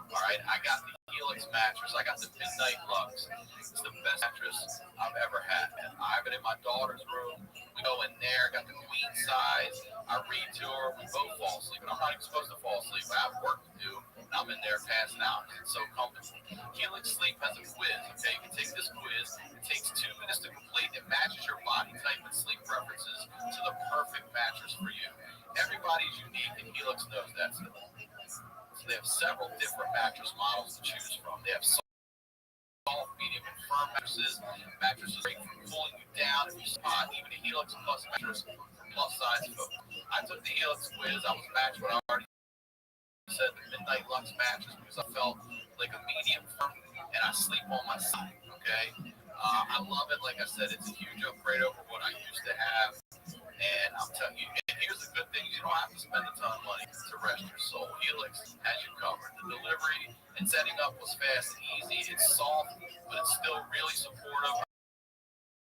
Speaker 4: All right, I got the Helix mattress. I got the Midnight Lux. It's the best mattress I've ever had. And I have it in my daughter's room. We go in there, got the queen size. I read to her. We both fall asleep. And I'm not even supposed to fall asleep. I have work to do. And I'm in there passing out. It's so comfortable. Helix Sleep has a quiz. Okay, you can take this quiz. It takes 2 minutes to complete. It matches your body type and sleep preferences to the perfect mattress for you. Everybody's unique, and Helix knows that. So they have several different mattress models to choose from. They have soft, medium, and firm mattresses great for pulling you down if you spot, even a Helix Plus mattress for plus size folks. I took the Helix quiz. I was matched what I already said, the Midnight Lux mattress because I felt like a medium firm, and I sleep on my side. Okay, I love it. Like I said, it's a huge upgrade over what I used to have. And I'm telling you, and here's the good thing: you don't have to spend a ton of money to rest your soul. Helix has you covered. The delivery and setting up was fast and easy. It's soft, but it's still really supportive.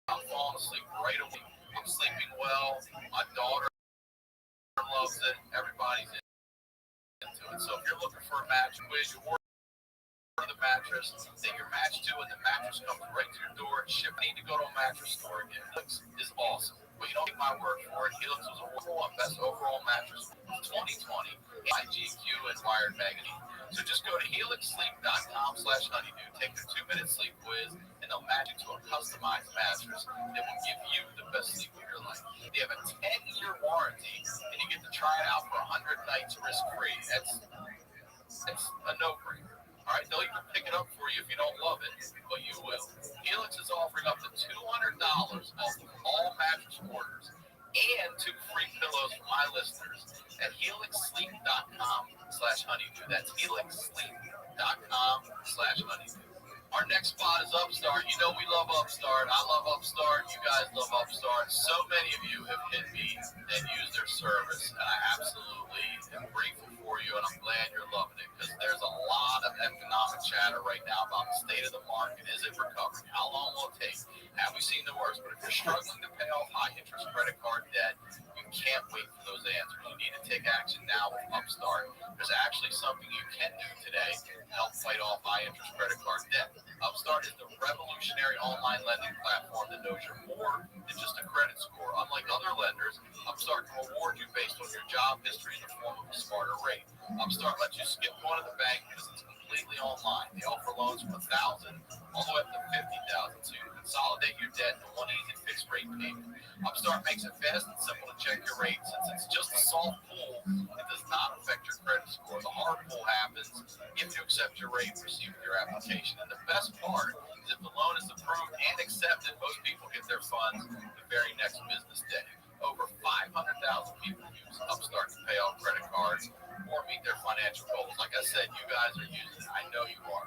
Speaker 4: I'm falling asleep right away. I'm sleeping well. My daughter loves it. Everybody's into it. So if you're looking for a match, you order the mattress that you're matched to, and the mattress comes right to your door and shipped. I need to go to a mattress store again. Helix is awesome. But you don't take my word for it. Helix was awarded best overall mattress of 2020 by GQ and Wired Magazine. So just go to helixsleep.com/honeydew. Take their 2-minute sleep quiz, and they'll match you to a customized mattress that will give you the best sleep of your life. They have a 10-year warranty, and you get to try it out for 100 nights risk-free. That's a no-brainer. All right, they'll even pick it up for you if you don't love it, but you will. Helix is offering up to $200 off of all mattress orders and 2 free pillows for my listeners at helixsleep.com/honeydew. That's helixsleep.com/honeydew. Our next spot is Upstart. You know we love Upstart. I love Upstart. You guys love Upstart. So many of you have hit me and used their service, and I absolutely am grateful for you, and I'm glad you're loving it because there's a lot of economic chatter right now about the state of the market. Is it recovering? How long will it take? Have we seen the worst? But if you're struggling to pay off high-interest credit card debt, you can't wait for those answers. You need to take action now with Upstart. There's actually something you can do today to help fight off high-interest credit card debt. Upstart is the revolutionary online lending platform that knows you're more than just a credit score. Unlike other lenders, Upstart can reward you based on your job history in the form of a smarter rate. Upstart lets you skip going to the bank because it's completely online. They offer loans from $1,000 all the way up to $50,000, so you can consolidate your debt into one easy fixed rate payment. Upstart makes it fast and simple to check your rate since it's just a soft pull. It does not affect your credit score. The hard pull happens if you accept your rate and proceed with your application. And the best part is if the loan is approved and accepted, most people get their funds the very next business day. Over 500,000 people use Upstart to pay off credit cards or meet their financial goals. Like I said, you guys are using it. I know you are.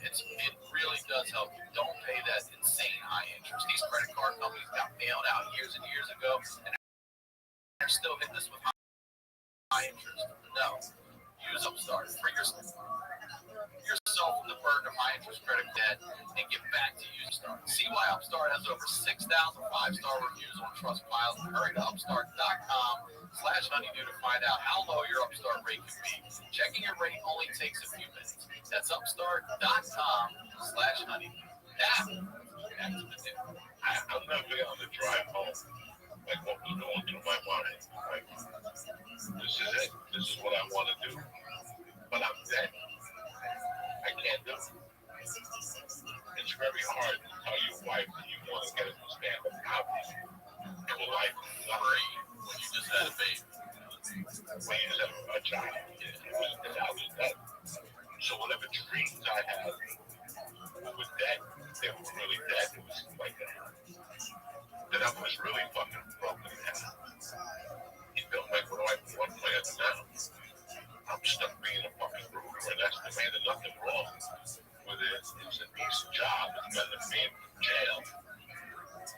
Speaker 4: It really does help you. Don't pay that insane high interest. These credit card companies got bailed out years and years ago, and they're still hitting us with high interest. No. Use Upstart. Free yourself from the burden of high interest credit debt and get back to using Upstart. See why Upstart has over 6,000 5-star reviews on Trustpilot. Hurry to upstart.com/honeydew to find out how low your Upstart rate can be. Checking your rate only takes a few minutes. That's upstart.com/honeydew. Now, back to the deal.
Speaker 3: I'm not really on the drive home. Like what was going through my mind. Like, this is it. This is what I want to do. But I'm dead. I can't do it. It's very hard to tell your wife that you want to get a stand-up comedy. Your life is free
Speaker 4: When you just had a baby.
Speaker 3: when you have a child. I was dead. So whatever dreams I had were dead. They were really dead. It was like that. Then I was really fucking broken down. You feel like, what do I do now? I'm stuck being a fucking rooter, and that's the man. There's nothing wrong with it. It's a decent job. It's better than being in jail.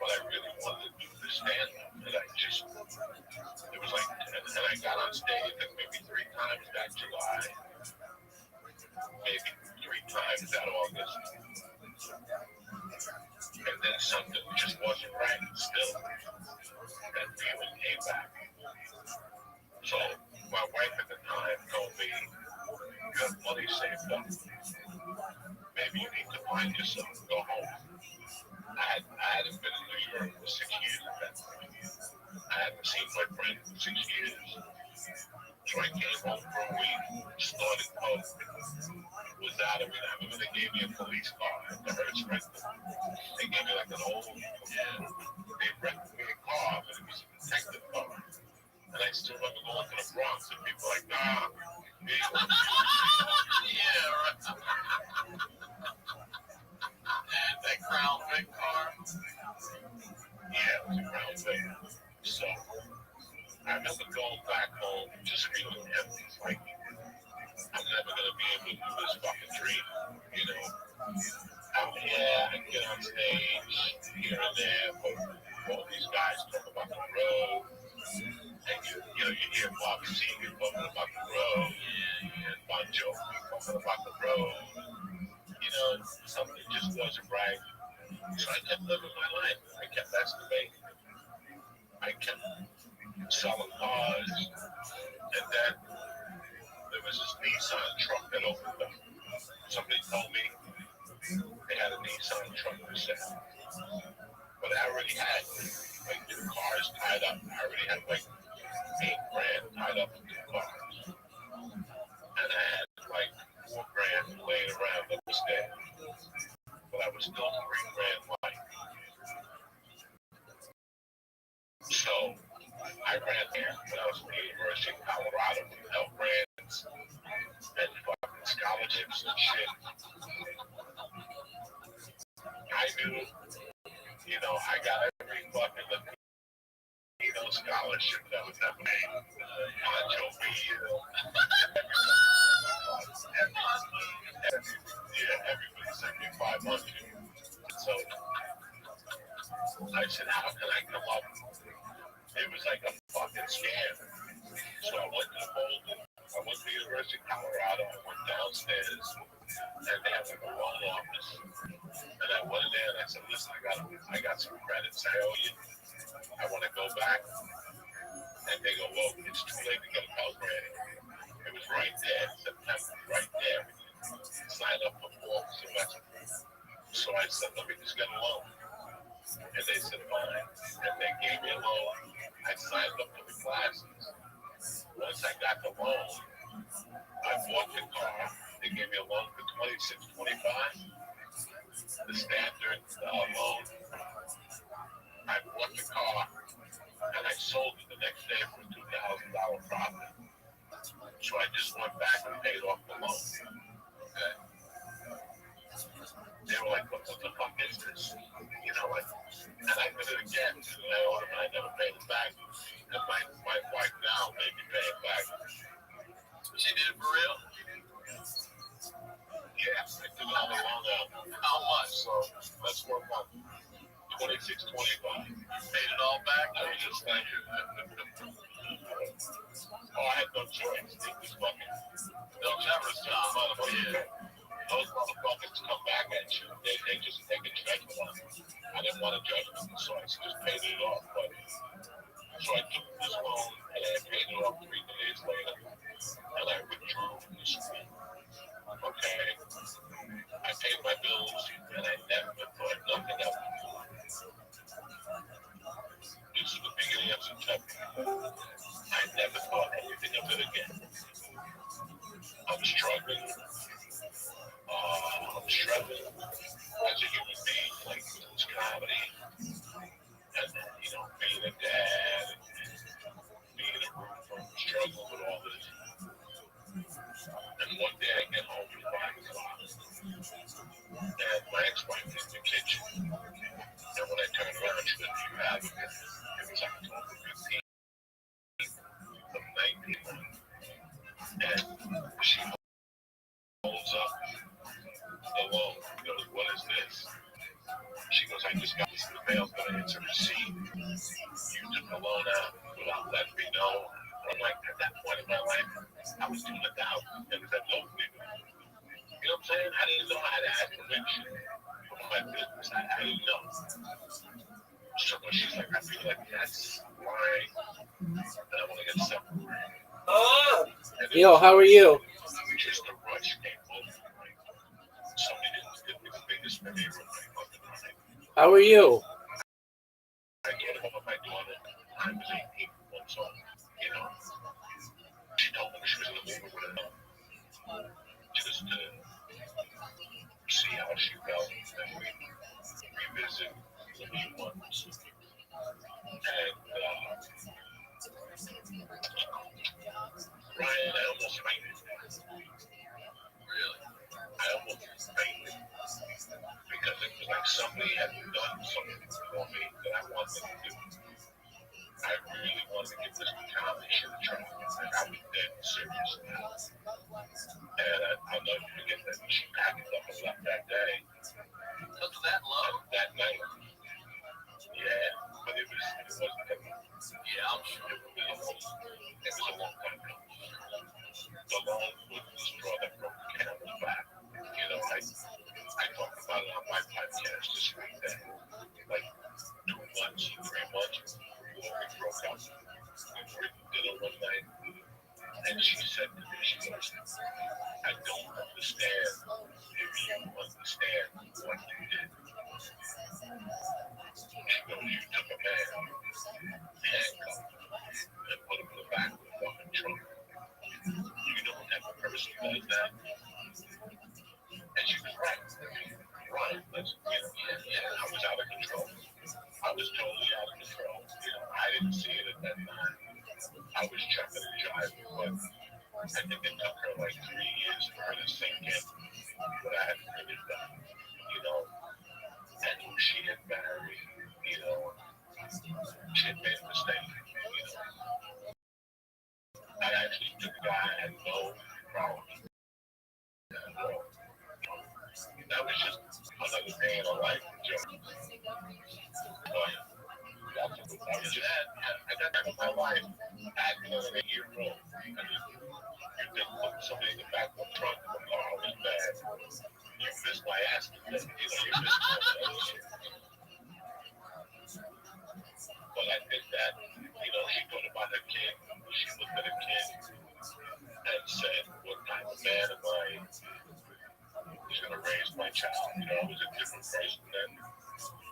Speaker 3: But I really wanted to do the stand-up, and I just, it was like, and I got on stage like maybe 3 times that July, maybe 3 times that August. And then something just wasn't right still. That feeling came back. So my wife at the time told me, you have money saved up. Maybe you need to find yourself, go home. I hadn't been in New York for 6 years at that point. I hadn't seen my friend for 6 years. So I came home for a week, started coke, was out of it. I remember they gave me a police car at the Hertz rental. They gave me like an old, they rented me a car, but it was a detective car. And I still remember going to the Bronx and people like, nah, me.
Speaker 4: Yeah, right. That Crown Vic car.
Speaker 3: Yeah, it was a Crown Vic. So I remember going back home just feeling empty, like Restream, you know. Yeah, I get on stage here and there, but all these guys talk about the road, and you hear Bob Seger talking about the road, and Bon Jovi talking about the road. Something just wasn't right. So I kept living my life. I kept masturbating. I kept selling cars, and then there was this Nissan truck that opened up. Somebody told me they had a Nissan truck for sale. But I already had like 2 cars tied up. I already had like $8,000 tied up in 2 cars. And I had like $4,000 laying around upstairs. But I was still $3,000 light. So I ran there when I was at the University of Colorado with Pell Grants and fucking scholarships and shit. I knew, I got every fucking scholarship that was ever made. Bon Jovi, everybody sent me $500. So I said, how can I come up? It was like a fucking scam. So I went to the University of Colorado. I went downstairs, and they had like a loan office. And I went in there and I said, listen, I got some credits I owe you. I want to go back. And they go, well, it's too late to get a Pell Grant. It was right there, September, right there. Sign up for fall semester. So I said, let me just get a loan. And they said, fine. And they gave me a loan. I signed up for the classes. Once I got the loan, I bought the car. They gave me a loan for $26.25. The standard loan. I bought the car and I sold it the next day for a $2,000 profit. So I just went back and paid off the loan. Okay. They were like, what the fuck is this? And I did it again. And I never paid it back. And my wife now made me pay it back.
Speaker 4: She did it for real?
Speaker 3: Yeah, I took another loan out.
Speaker 4: How much?
Speaker 3: So let's work on $26.25.
Speaker 4: Paid it all back?
Speaker 3: I was just thinking. I had no choice. It was fucking.
Speaker 4: They'll never stop.
Speaker 3: Those motherfuckers come back at you. They just take a judgment on you. I didn't want a judgment, so I just paid it off. So I took this loan and I paid it off 3 days later. And I withdrew from the school. Okay. I paid my bills and I never thought nothing of it. This is the beginning of September. I never thought anything of it again. I'm struggling. I'm struggling as a human being, like with this comedy, and being a dad, and being a roofer, struggling with all this. And one day I get home at 5 o'clock, and my ex-wife is in the kitchen. And when I turn around, she goes, "You have it." It was October 15th of 1991, and she holds up the loan. He goes, "What is this?" She goes, "I just got this in the mail, but it's a receipt. You took the loan out without letting me know." I'm like, at that point in my life, I was doing $1,000 and said, "No, nigga." You know what I'm saying? I didn't know how to ask permission for my business. I didn't know. So she's like, "I feel like that's lying, and I want to get separated."
Speaker 8: Yo, how are you?
Speaker 3: Just a rush came over. Somebody didn't give me the biggest favor of my fucking life.
Speaker 8: How are you?
Speaker 3: I get home with my daughter. I was 18 months old. She told me she was in the movie with her. Just to see how she felt, and we revisit the new ones. And Ryan, I almost fainted.
Speaker 4: Really?
Speaker 3: I almost fainted because it was like somebody had done something I talked about it on my podcast this week that like 2 months, 3 months before we broke up, we were at dinner one night, and she said to me, she goes, I don't understand if you understand what you did. She goes, you took a man, handcuffed, and put him in the back of the fucking trunk. You know what type of person does that? And she was right. Right. I was out of control. I was totally out of control. I didn't see it at that time. I was chucking and jiving, but I think it took her like 3 years for her to sink in what I had really done, and who she had married, she had made a mistake, I actually took a guy I had no problem with. That was just another day in a life, Joe. But I was just, at that time of my life, at 11-year-old, you just put somebody in the back of the trunk of the car was bad. You missed my ass, you missed my ass. But I think that, she thought about her kid. She looked at her kid and said, what kind of man am I? Who's going to raise my child? I was a different person then.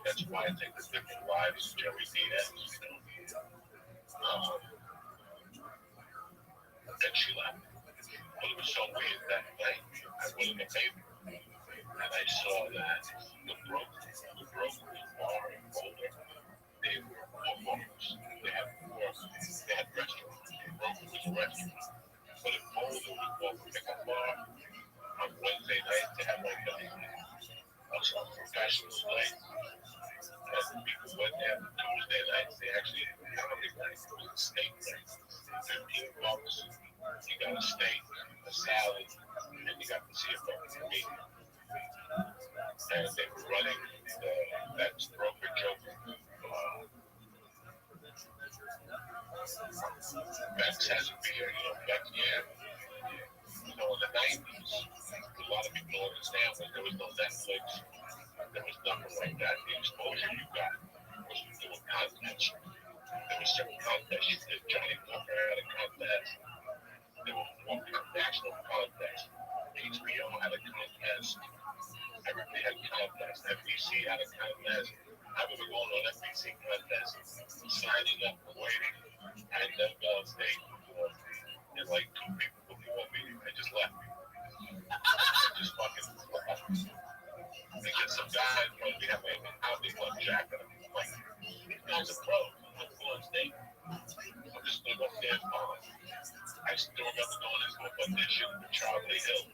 Speaker 3: That's why I take the different lives Joey Diaz, and she left. But it was so weird that night. I went in the paper and I saw that the brokers bar in Boulder, they were 4 bars. They had restaurants. The broker was a restaurant. But in Boulder was more of a pickup bar. On Wednesday night, they had like a professional night. And people went there on Tuesday nights. They actually had comedy night. It was a steak night. $15. You got a steak, a salad, and you got to see a fucking meat. And they were running that broker joke. Bex has a beer, Bex, yeah. In the 90s, a lot of people don't understand when there was no Netflix, there was nothing like that. The exposure you got was from doing contests. There were certain contests you did. Johnny Walker had a contest. There were more national contests. HBO had a contest. Everybody had contests. FBC had a contest. I was going on FBC contest, signing up, waiting. I had never been on stage before, and like 2 people before me, I just left. Just fucking left. Because some guys probably have a comedy club jacket. I'm like, these guys are pros. I'm not going on stage. I'm just going to go stand on. I still remember going into a audition with Charlie Hill.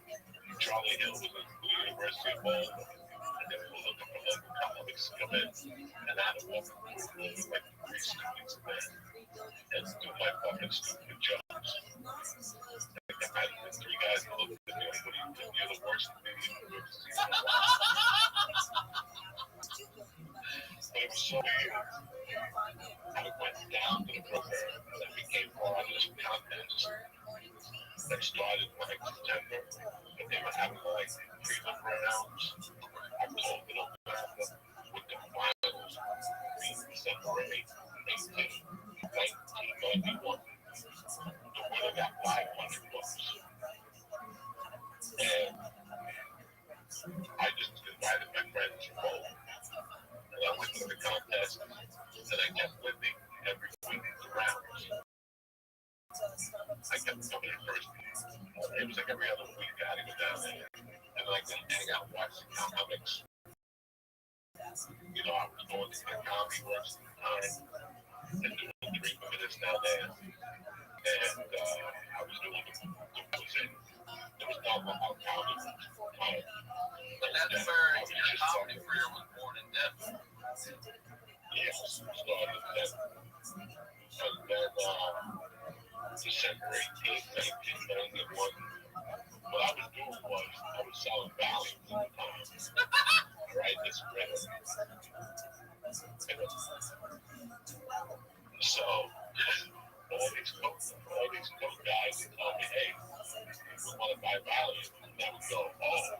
Speaker 3: Charlie Hill was at the University of Baltimore. And they were looking for local comics to come in. And I had to walk through a room with like 3 students there and do my fucking stupid jokes. And the 3 guys looked at me like, what are you doing? You're the worst thing you've ever seen in my life. But it was so weird. I went down to the program that became part of this contest that started like September, but they were having like prelim rounds. I told them with the finals being December 18th, 1991. The winner got $500. And I just invited my friends from both. And I went to the contest, and I kept living every week the rounds. I kept coming in first. It was like every other week I had to go down there. And I could hang out and watch the comics. I was going to the comedy works at the time and doing 3 minutes down there. And I was doing there was no one about comedy.
Speaker 4: But that's where your comedy career was born in Denver.
Speaker 3: Yes, started in Denver. And then December 18th, 1991, what I was doing was I was selling valiums at the time. Right, this rhythm. So all these coke guys would tell me, hey, we want to buy valiums. And I would go, oh,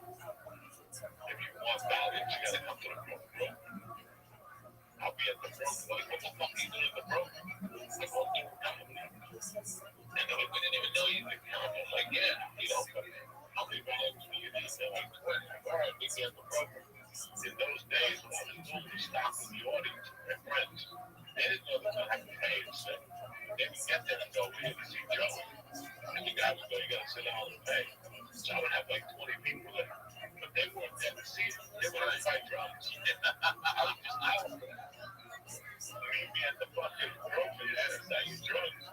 Speaker 3: at the program. In those days, when I was normally stopping the audience with my friends, they didn't know that I had to pay to sit. They would get there and go, "We need to see Joey." And the guy would go, "You got to sit down and pay." So I would have like 20 people there. But they weren't there to see it. They were to buy drums. I was just out for that. Meet me at the fucking grocery store selling drugs.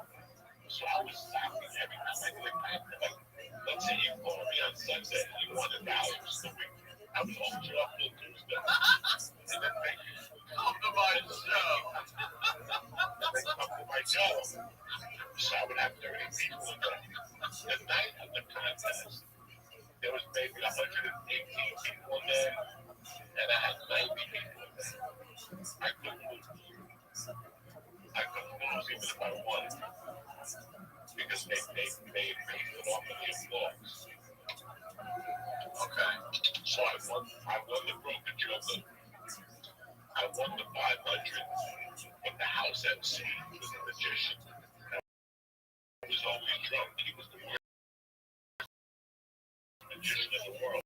Speaker 3: So I was stopping every time I did a concert. Like, let's say you call me on Sunday and you want $1 for the week. I would hold you up till Tuesday. And then they come to my show. They come to my show. So I would have 30 people in there. The night of the contest, there was maybe 118 people in there, and I had 90 people in there. I couldn't lose. I couldn't lose even if I wanted, because they based it off of the applause. Okay. So I won the brokerage of the, I won the 500, but the house MC was a magician. He was always drunk. He was the worst magician in the world.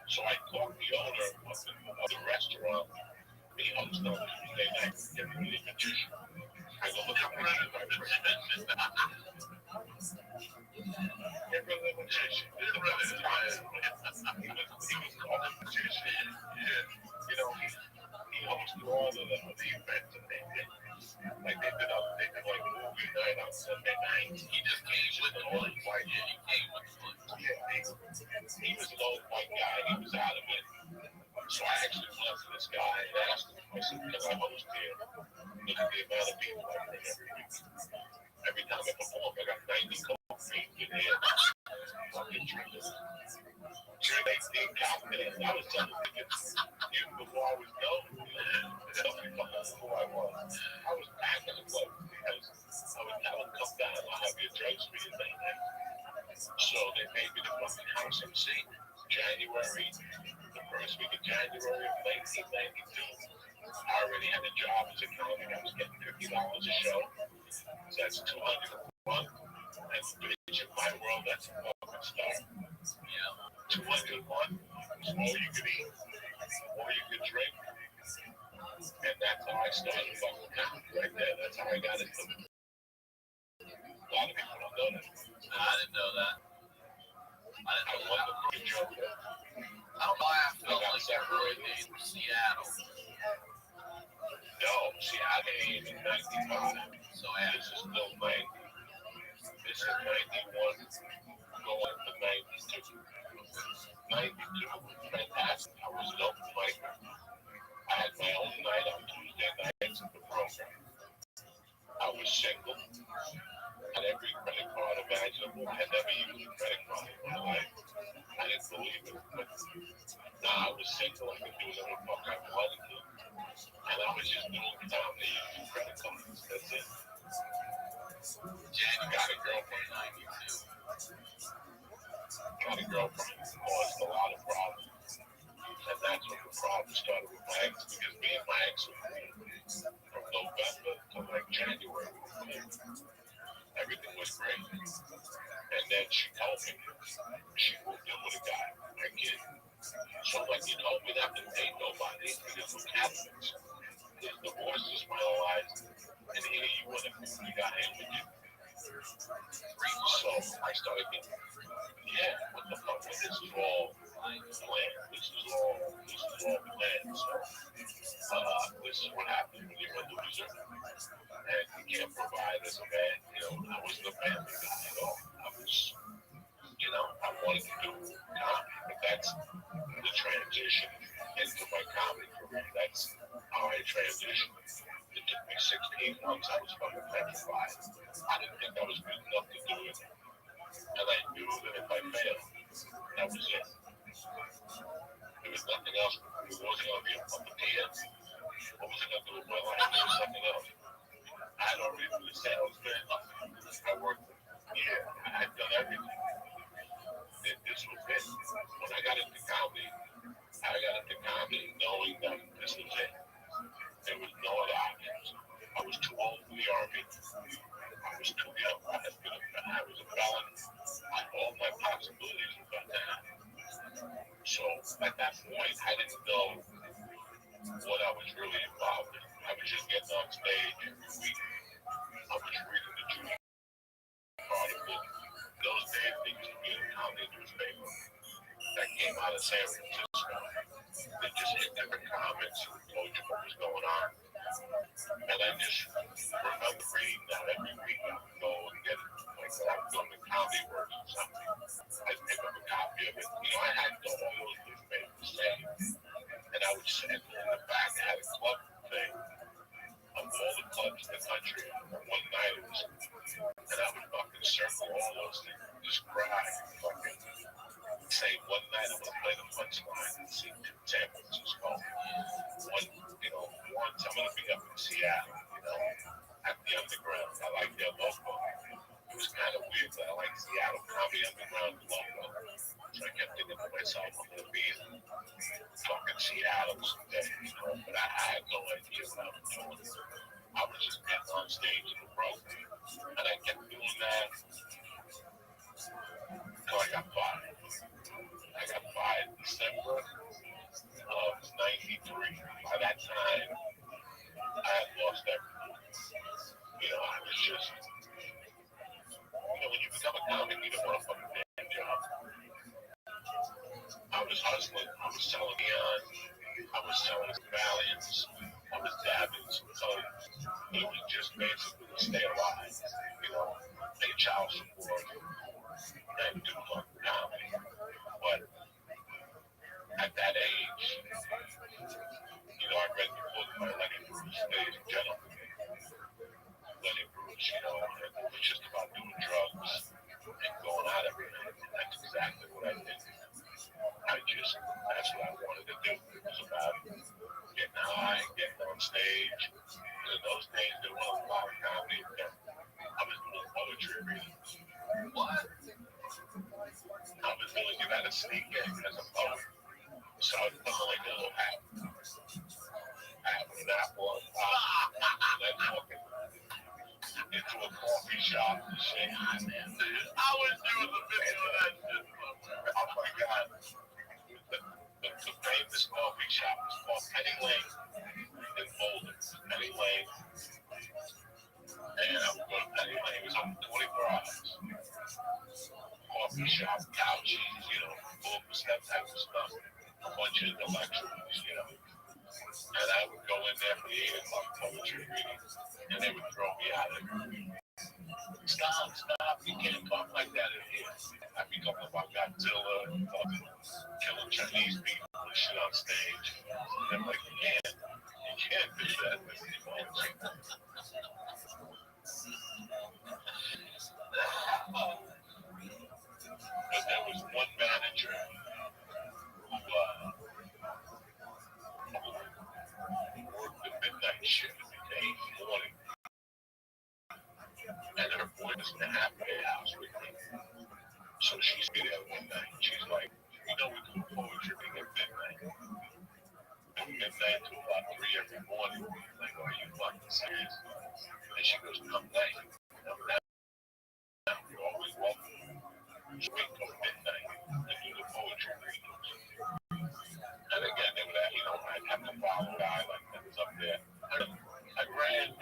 Speaker 3: So I caught the owner of the restaurant. He hosts on Tuesday night. Everybody magician. I go, "Look how many of my friends." Every magician. He was called a magician. Yeah. You know, he hosted all of the events that they did. Like they did like movie night on Sunday night. He just came with the old white. Yeah, he came with the old. Yeah, he was an old white guy. He was out of it. So I actually went to this guy and asked him, I said, "Because I host here, look at the amount of people I bring every week. Every time I perform, I got 90 cold feet in here. Fucking drinkers. Sure, they calculated. I was telling tickets even before I was known. Tell people who I was. I was packing the club because I would tell them, "Come down, I'll have your drugs for you down there." So they paid me the fucking house MC. January, the first week of January of 1992, I already had a job as a comic. I was getting $50 a show. So that's 200 a month. And bitch, in my world, that's a fucking start. Yeah. 200 a month was all you could eat, all you could drink. And that's how I started fucking comedy right there. That's how I got into it. A lot of people don't know that. I didn't know that. I won the bridge over there. I don't know why I felt like that early days from Seattle. No, Seattle came in 95. So this is no 90. This is 91 going to 92. 92 was fantastic. I was an open micer. I had my own night on Tuesday nights at the program. I was single. Had every credit card imaginable. I had never used a credit card in my life. I didn't believe it, but now I was single. I could do whatever the fuck I wanted to. And I was just doing comedy using credit cards. That's it. Jan, you got a girlfriend in 92. Got a girlfriend who caused a lot of problems. And that's when the problem started with my ex, because me and my ex from November to like January, everything was great. And then she told me she moved in with a guy, my kid. So like, you told me not to date nobody because we're Catholics. There's divorces finalized, and here you want to move the guy in with you. So I started getting, yeah, what the fuck? This is all planned. This is all planned. So this is what happens when you're a loser and you can't provide as a man. You know, I wasn't a family guy at all. I was, you know, I wanted to do comedy, but that's the transition into my comedy career. That's how I transitioned. It took me 16 months. I was fucking petrified. I didn't think I was good enough to do it. And I knew that if I failed, that was it. There was nothing else. It wasn't going to be a puppeteer. What was I going to do with my life? There was something else. I had already been a salesman. I worked, I had done everything. This was it. When I got into comedy knowing that this was it. There was no other options. I was too old for the army. I was too young. I was a felon. All my possibilities were cut down. So at that point, I didn't know what I was really involved in. I was just getting on stage every week. I was reading the Judy article. Those days, they used to be in the comedy newspaper that came out of San Francisco. They just hit different comics and told you what was going on. And I just remember reading that every week. I would go and get it. Like, I was doing the comedy works or something. I'd pick up a copy of it. You know, I had all those newspapers saved. And I would sit in the back. I had a club thing of all the clubs in the country. One night it was, and I would fucking circle all those things. Describe fucking say one night I'm gonna play the punchline and see San Francisco. Once I'm gonna be up in Seattle, at the underground. I like their logo. It was kind of weird, but I like Seattle Comedy Underground logo. So I kept thinking to myself, I'm gonna be in fucking Seattle someday, but I had no idea what I was doing. I was just getting on stage in the road, and I kept doing that until I got fired. I got fired in December of '93. By that time, I had lost everything. I was just, when you become a comic, you don't want to fucking damn job. I was hustling. I was selling neon. I was selling Valiants. I was dabbing some coke. It was just basically to stay alive. Pay child support and do fucking comedy. But at that age, I read the book by Lenny Bruce, Ladies and Gentlemen. Lenny Bruce, and it was just about doing drugs and going out every night. And that's exactly what I did. That's what I wanted to do. It was about getting high, getting on stage. And in those days, there wasn't a lot of comedy. I was doing poetry readings. What? I was doing it at a sneak in as a poet. So I was putting like a little hat with an apple on top, and then walking into a coffee shop and saying, "Hi, man." I was doing the video of that shit. Oh my God. The famous coffee shop was called Penny Lane in Boulder. Penny Lane. And I would go to Penny Lane. It was open 24 hours. Coffee shop, couches, books, that type of stuff. A bunch of intellectuals, And I would go in there for the 8 o'clock poetry reading, and they would throw me out of it. Stop, you can't talk like that in here. I'd be talking about Godzilla, killing Chinese people and shit on stage. And I'm like, you can't do that. But there was one manager who worked the midnight shift at 8 in the morning. And her boy was in the halfway house with me. So she's me there one night. She's like, we do poetry reading at midnight. From midnight to about 3 every morning. I'm like, are you fucking serious? And she goes, come night. Come down. You're always welcome. Just wait till midnight and do the poetry readings. And again, they would I'd have to follow a guy like that was up there. I ran.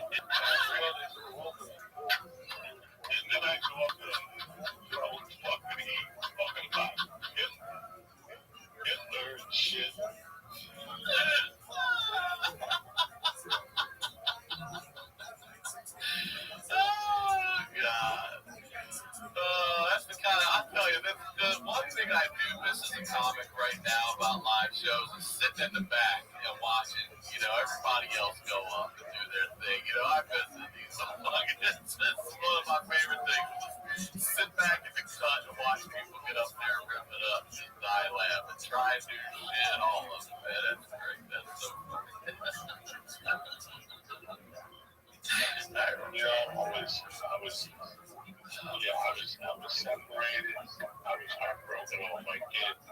Speaker 3: And then I go up there. What the fuck did he talking about? Hitler and shit. Oh, God. That's the kind of, I tell you, the one thing I do miss as a comic right now about live shows is sitting in the back and watching, everybody else go up and do their thing. I miss it. It's one of my favorite things. Just sit back in the cut and watch people get up there and rip it up and die laugh and try and do shit, all of it, man. That's great. That's so funny. I was separated. I was heartbroken over my kid. I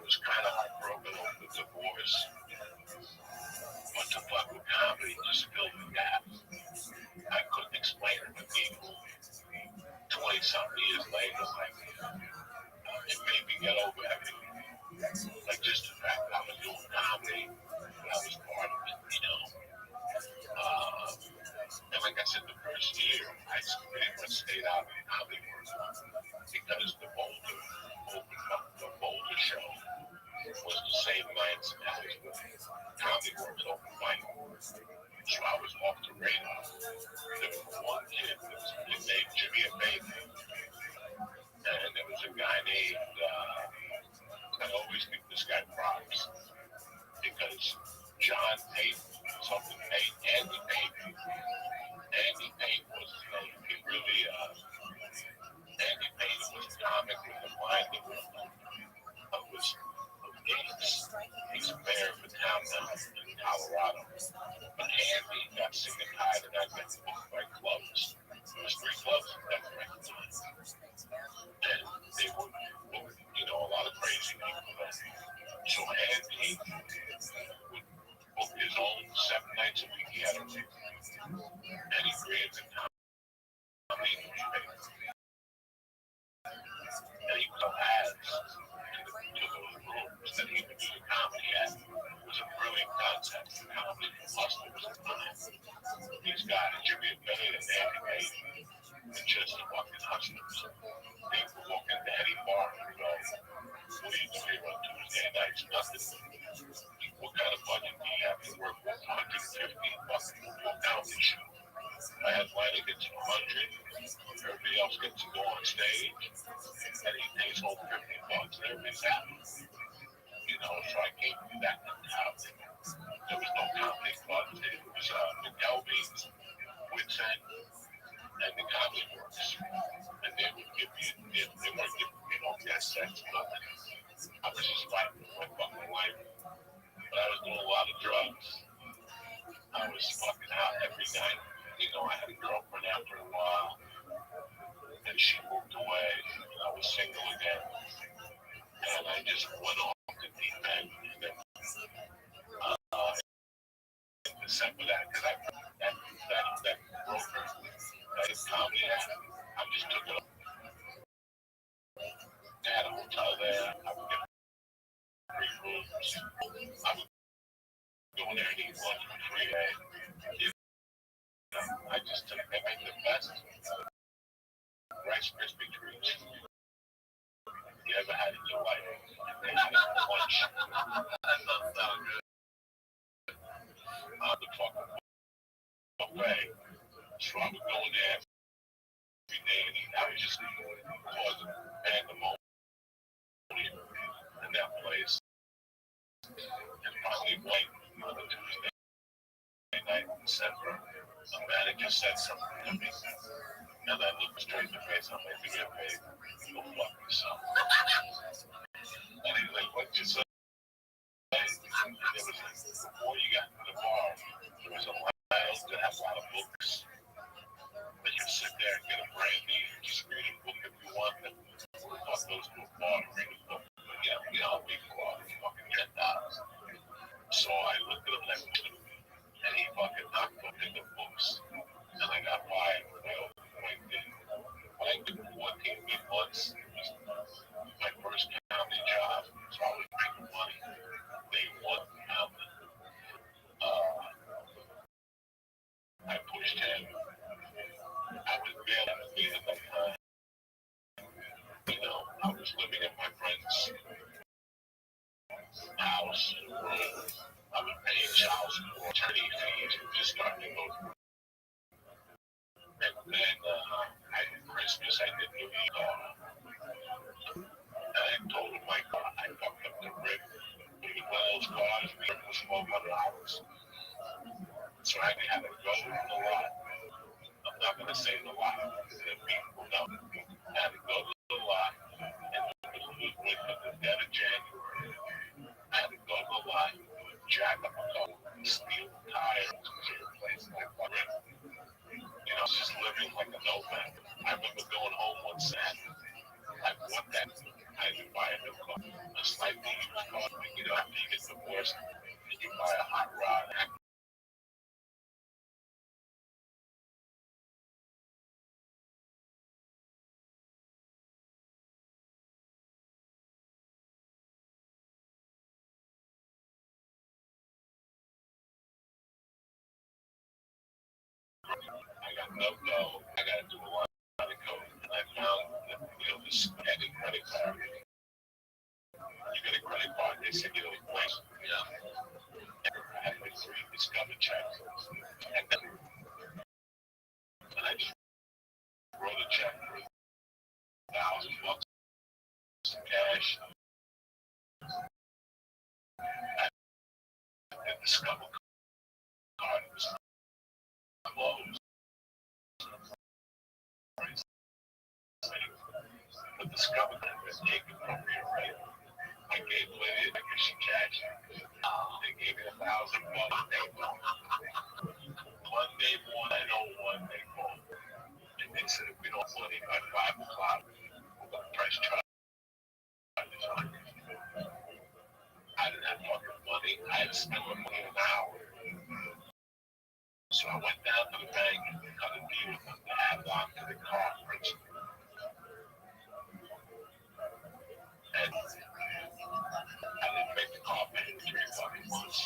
Speaker 3: was kind of heartbroken over the divorce. But the fucking comedy just filled the gaps. I couldn't explain it to people. 20-something years later, it made me get over everything. Like just the fact that I was doing comedy, I was part of it, you know. And like I said, the first year, I pretty much stayed out of the comedy world because the Boulder show was the same night as the comedy world open mic. So I was off the radar. There was one kid that was named Jimmy and Baby, and there was a guy named, I always give this guy props because John Payton, something Payton, Andy Payton. Andy Payton was his name. He really, Andy Payton was a comic with a mind of games. He's a mayor of a town now in Colorado. But Andy got sick and tired and I got booked by clubs. There was 3 clubs at that time. And they were, you know, a lot of crazy people there. So Andy would book his own 7 nights a week. He had a room. And he created the comedy newspaper. And he put ads to those rooms that he would do the comedy at. It was a brilliant concept. Comedy hustlers at the time. These guys, Jimmy and Bain and Andy Bain, were just fucking hustlers. They would walk into any bar and go, what are you doing on Tuesday nights? Nothing. What kind of budget do you have to work with? 150 bucks to do a comedy show. My headliner gets 100, everybody else gets to go on stage, and he pays home 50 bucks, and everybody's happy. You know, so I gave you that mentality. There was no comedy clubs. It was McElvey's, Wits End, and the Comedy Works. And they would give you, they weren't giving me no gas tax, nothing. I was just fighting for my fucking life. But I was doing a lot of drugs. I was fucking out every night. You know, I had a girlfriend after a while, and she moved away, and I was single again. And I just went off the deep end. And then, in December, because that broker, that comedy act, I just took it up. I had a hotel there. I would get 3 rooms. I would go in there and eat lunch for free. I just took them at the best Rice Krispie treats you ever had in your life. They had it for lunch. That doesn't sound good. The fucking away. So I would go in there every day and eat. I was just causing pandemonium in that place. And finally, on a Tuesday night in December, the manager said something to me. And I looked straight in the face. I'm like, do me a favor. Go fuck yourself. And he was like, what you say? And it was like, before you got to the bar, there was a lounge that had a lot of books. But you sit there and get a brandy and just read a book if you want. And fuck those to a bar and read a book. But yeah, we all read a bar for fucking $10. So I looked at him and he fucking knocked up in the books. And I got fired. I did 14 big months. It was my first comedy job, so I was making money. Day 1 comedy. I pushed him. I was barely at that time. You know, I was living at my friend's house, room. I was paying child support, attorney fees, and just starting to go through. And then Christmas, I did New Year's. I told him my car, I fucked up the rib. It was one of those cars, the rib was $1,200. So I had to go to the lot. I'm not going to say the lot, because people know. I had to go to the lot, and it was with the dead of January. I had to go to the lot, jack up a car, steal tires, replace my rib. You know, just living like a nomad. I remember going home one Saturday. I bought that. I didn't buy a new car. A slightly used car. You know, after you get divorced, you buy a hot rod. no, I got to do a lot of code. And I found that, this added credit card. You get a credit card, they said, place. Yeah. I had like 3 Discover checks. And I just wrote a check for $1,000 in cash. And Discover card was closed. But Discover card was taken from me, right? I gave Lydia, I guess she cashed. They gave me $1,000 Monday morning, I know Monday morning. And they said, if we don't put it by 5 o'clock, we're going to press charges on it. I didn't have fucking money. I had to spend my money in an hour. So I went down to the bank and cut a deal with them to add on to the car purchase. And I didn't make the car pay for 3 fucking months.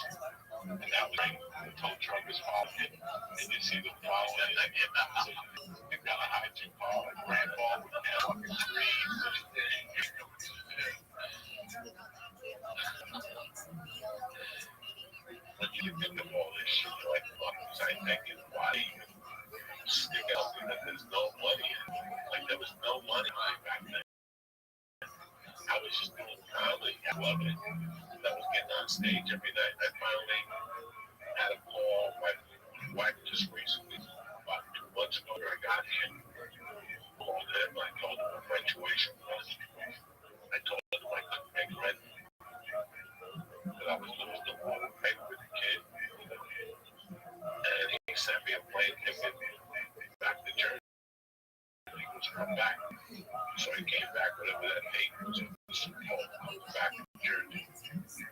Speaker 3: And that was like, the tow truck was following. And you see the following, and they got a hydrogen car, and grandpa with fucking trees. When you think of all this shit, you're like, fuck, I think it's why you stick out that there's no money. Like, there was no money back then. I was just doing comedy. I loved it. I was getting on stage every night. I finally had a call. My wife just recently, about 2 months ago, I got here. Called him. I told him what graduation was. I told him I couldn't make rent. That I was losing the water pay with the kid. And he sent me a plane ticket back to Jersey. He was come back. So I came back whatever that date was. Back to Jersey.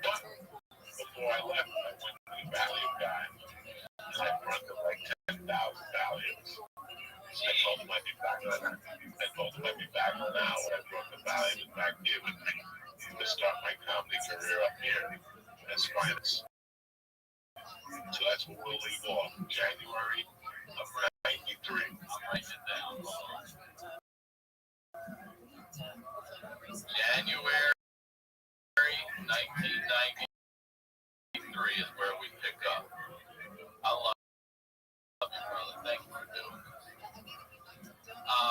Speaker 3: But before I left, I went to the Valley of God. And I brought them like 10,000 Valiums. I told them I'd be back on an hour. I brought the Valiums back here with me to start my comedy career up here as finance. So that's where we'll leave off. January of 93. I'll write it down. January 1993 is where we pick up. I love you, brother. Thank you for doing this.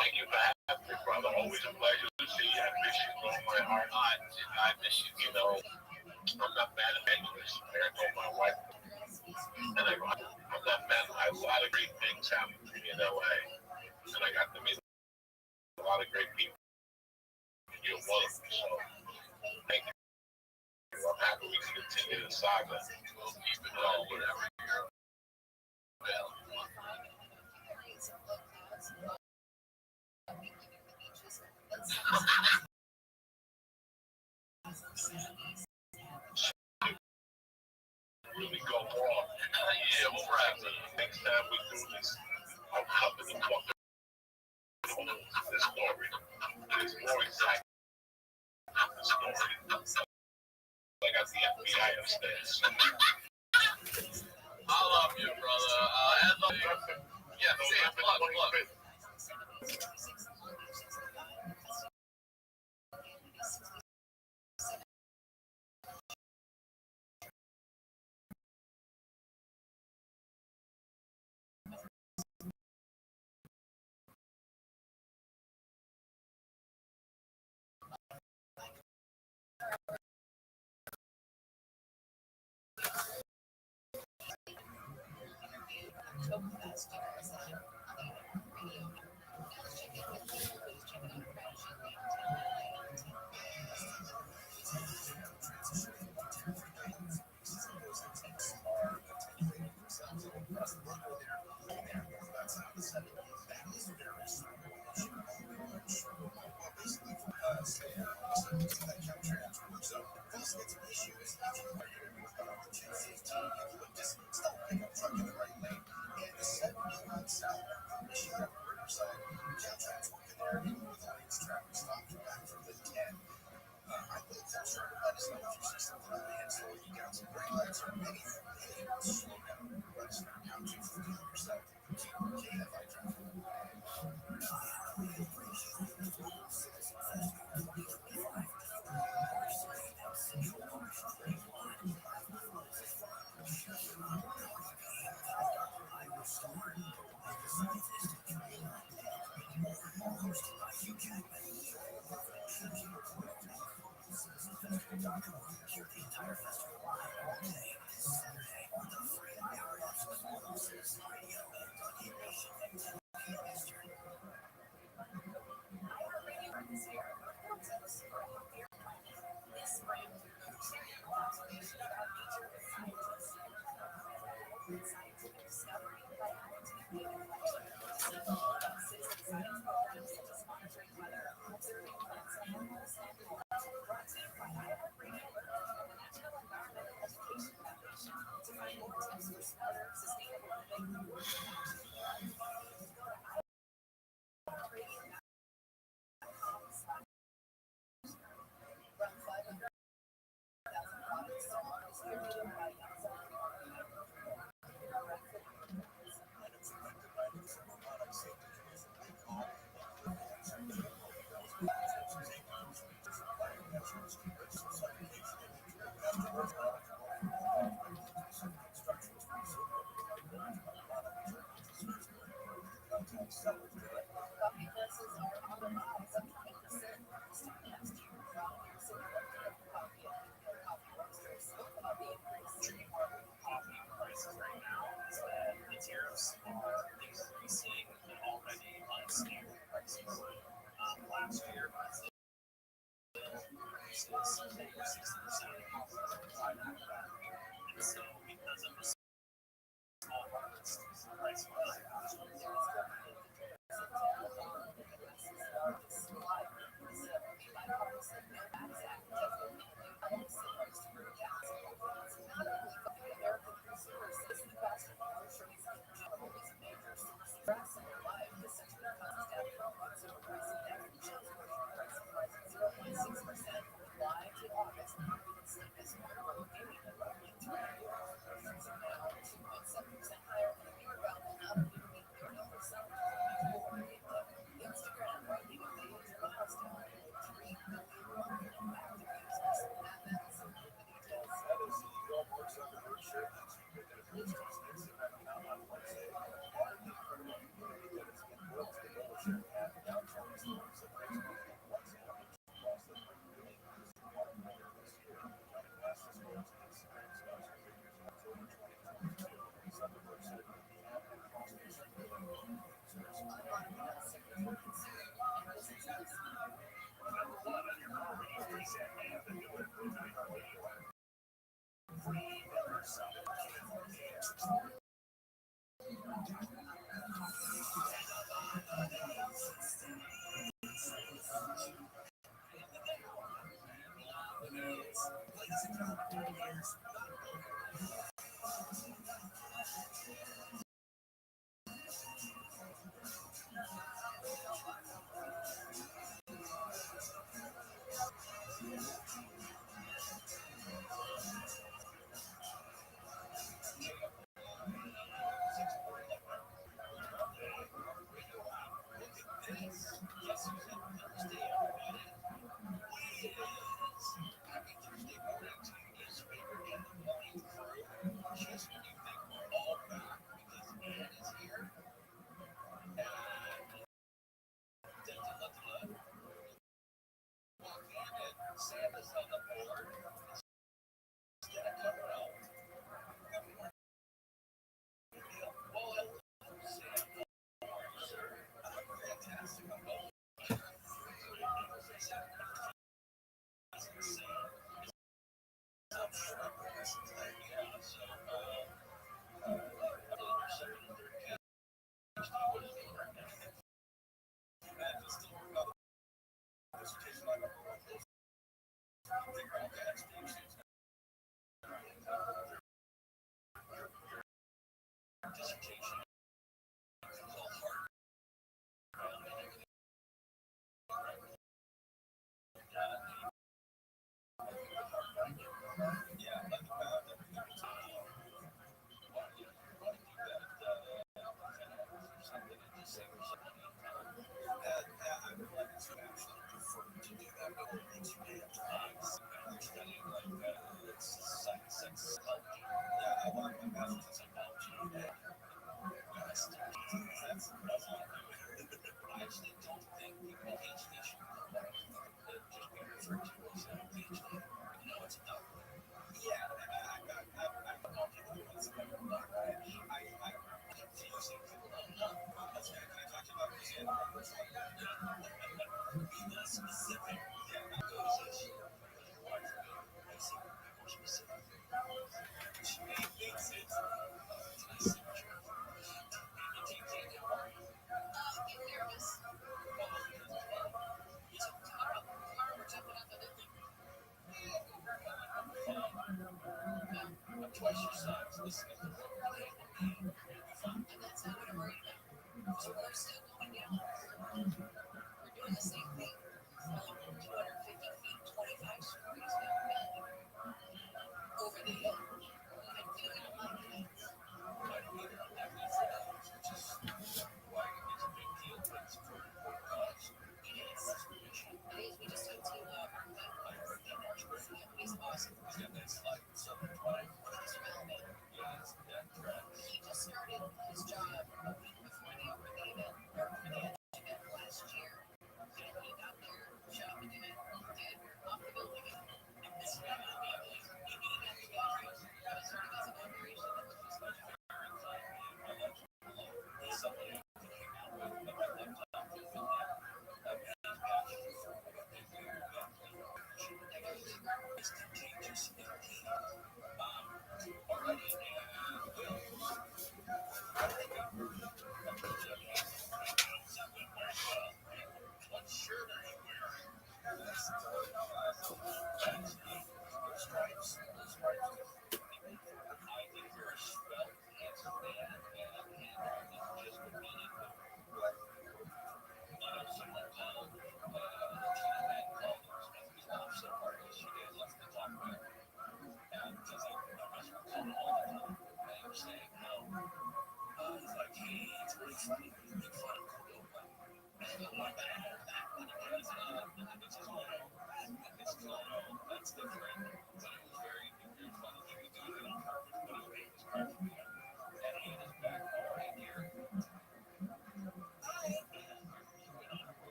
Speaker 3: Thank you for having me, brother. Always a pleasure to see you. I miss you from my heart. I miss you. I'm not mad at English. I told my wife. And I'm not mad. A lot of great things happened to me in LA. And I got to meet a lot of great people. And you're one of them. So thank you. I'm happy we can continue the saga. We'll keep it going, whatever you're well. Really go wrong. Yeah, we'll wrap it. Next time we do this, I'll cover the fucking the story. It's more exact. The story. I got the FBI upstairs. I love you, brother. As always, yeah, say plug.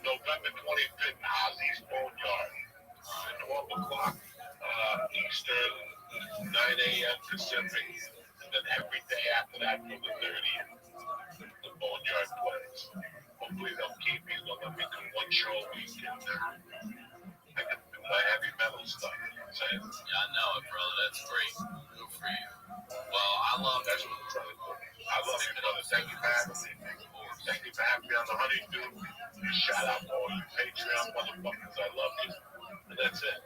Speaker 3: November 25th, Ozzy's Boneyard. 12 o'clock Eastern, 9 a.m. Pacific. And then every day after that for the 30th, the Boneyard plays. Hopefully they'll keep me. They'll let me do one show a week. And I can do my heavy metal stuff. You know what I'm saying?
Speaker 4: Yeah, I know it, brother. That's great. Good for you. Well, I love
Speaker 3: That's what I'm trying to do. I love you, brother. Thank you for having me. Thank you for having me on the Honeydew. Shout out to all you Patreon motherfuckers. I love you. And that's it.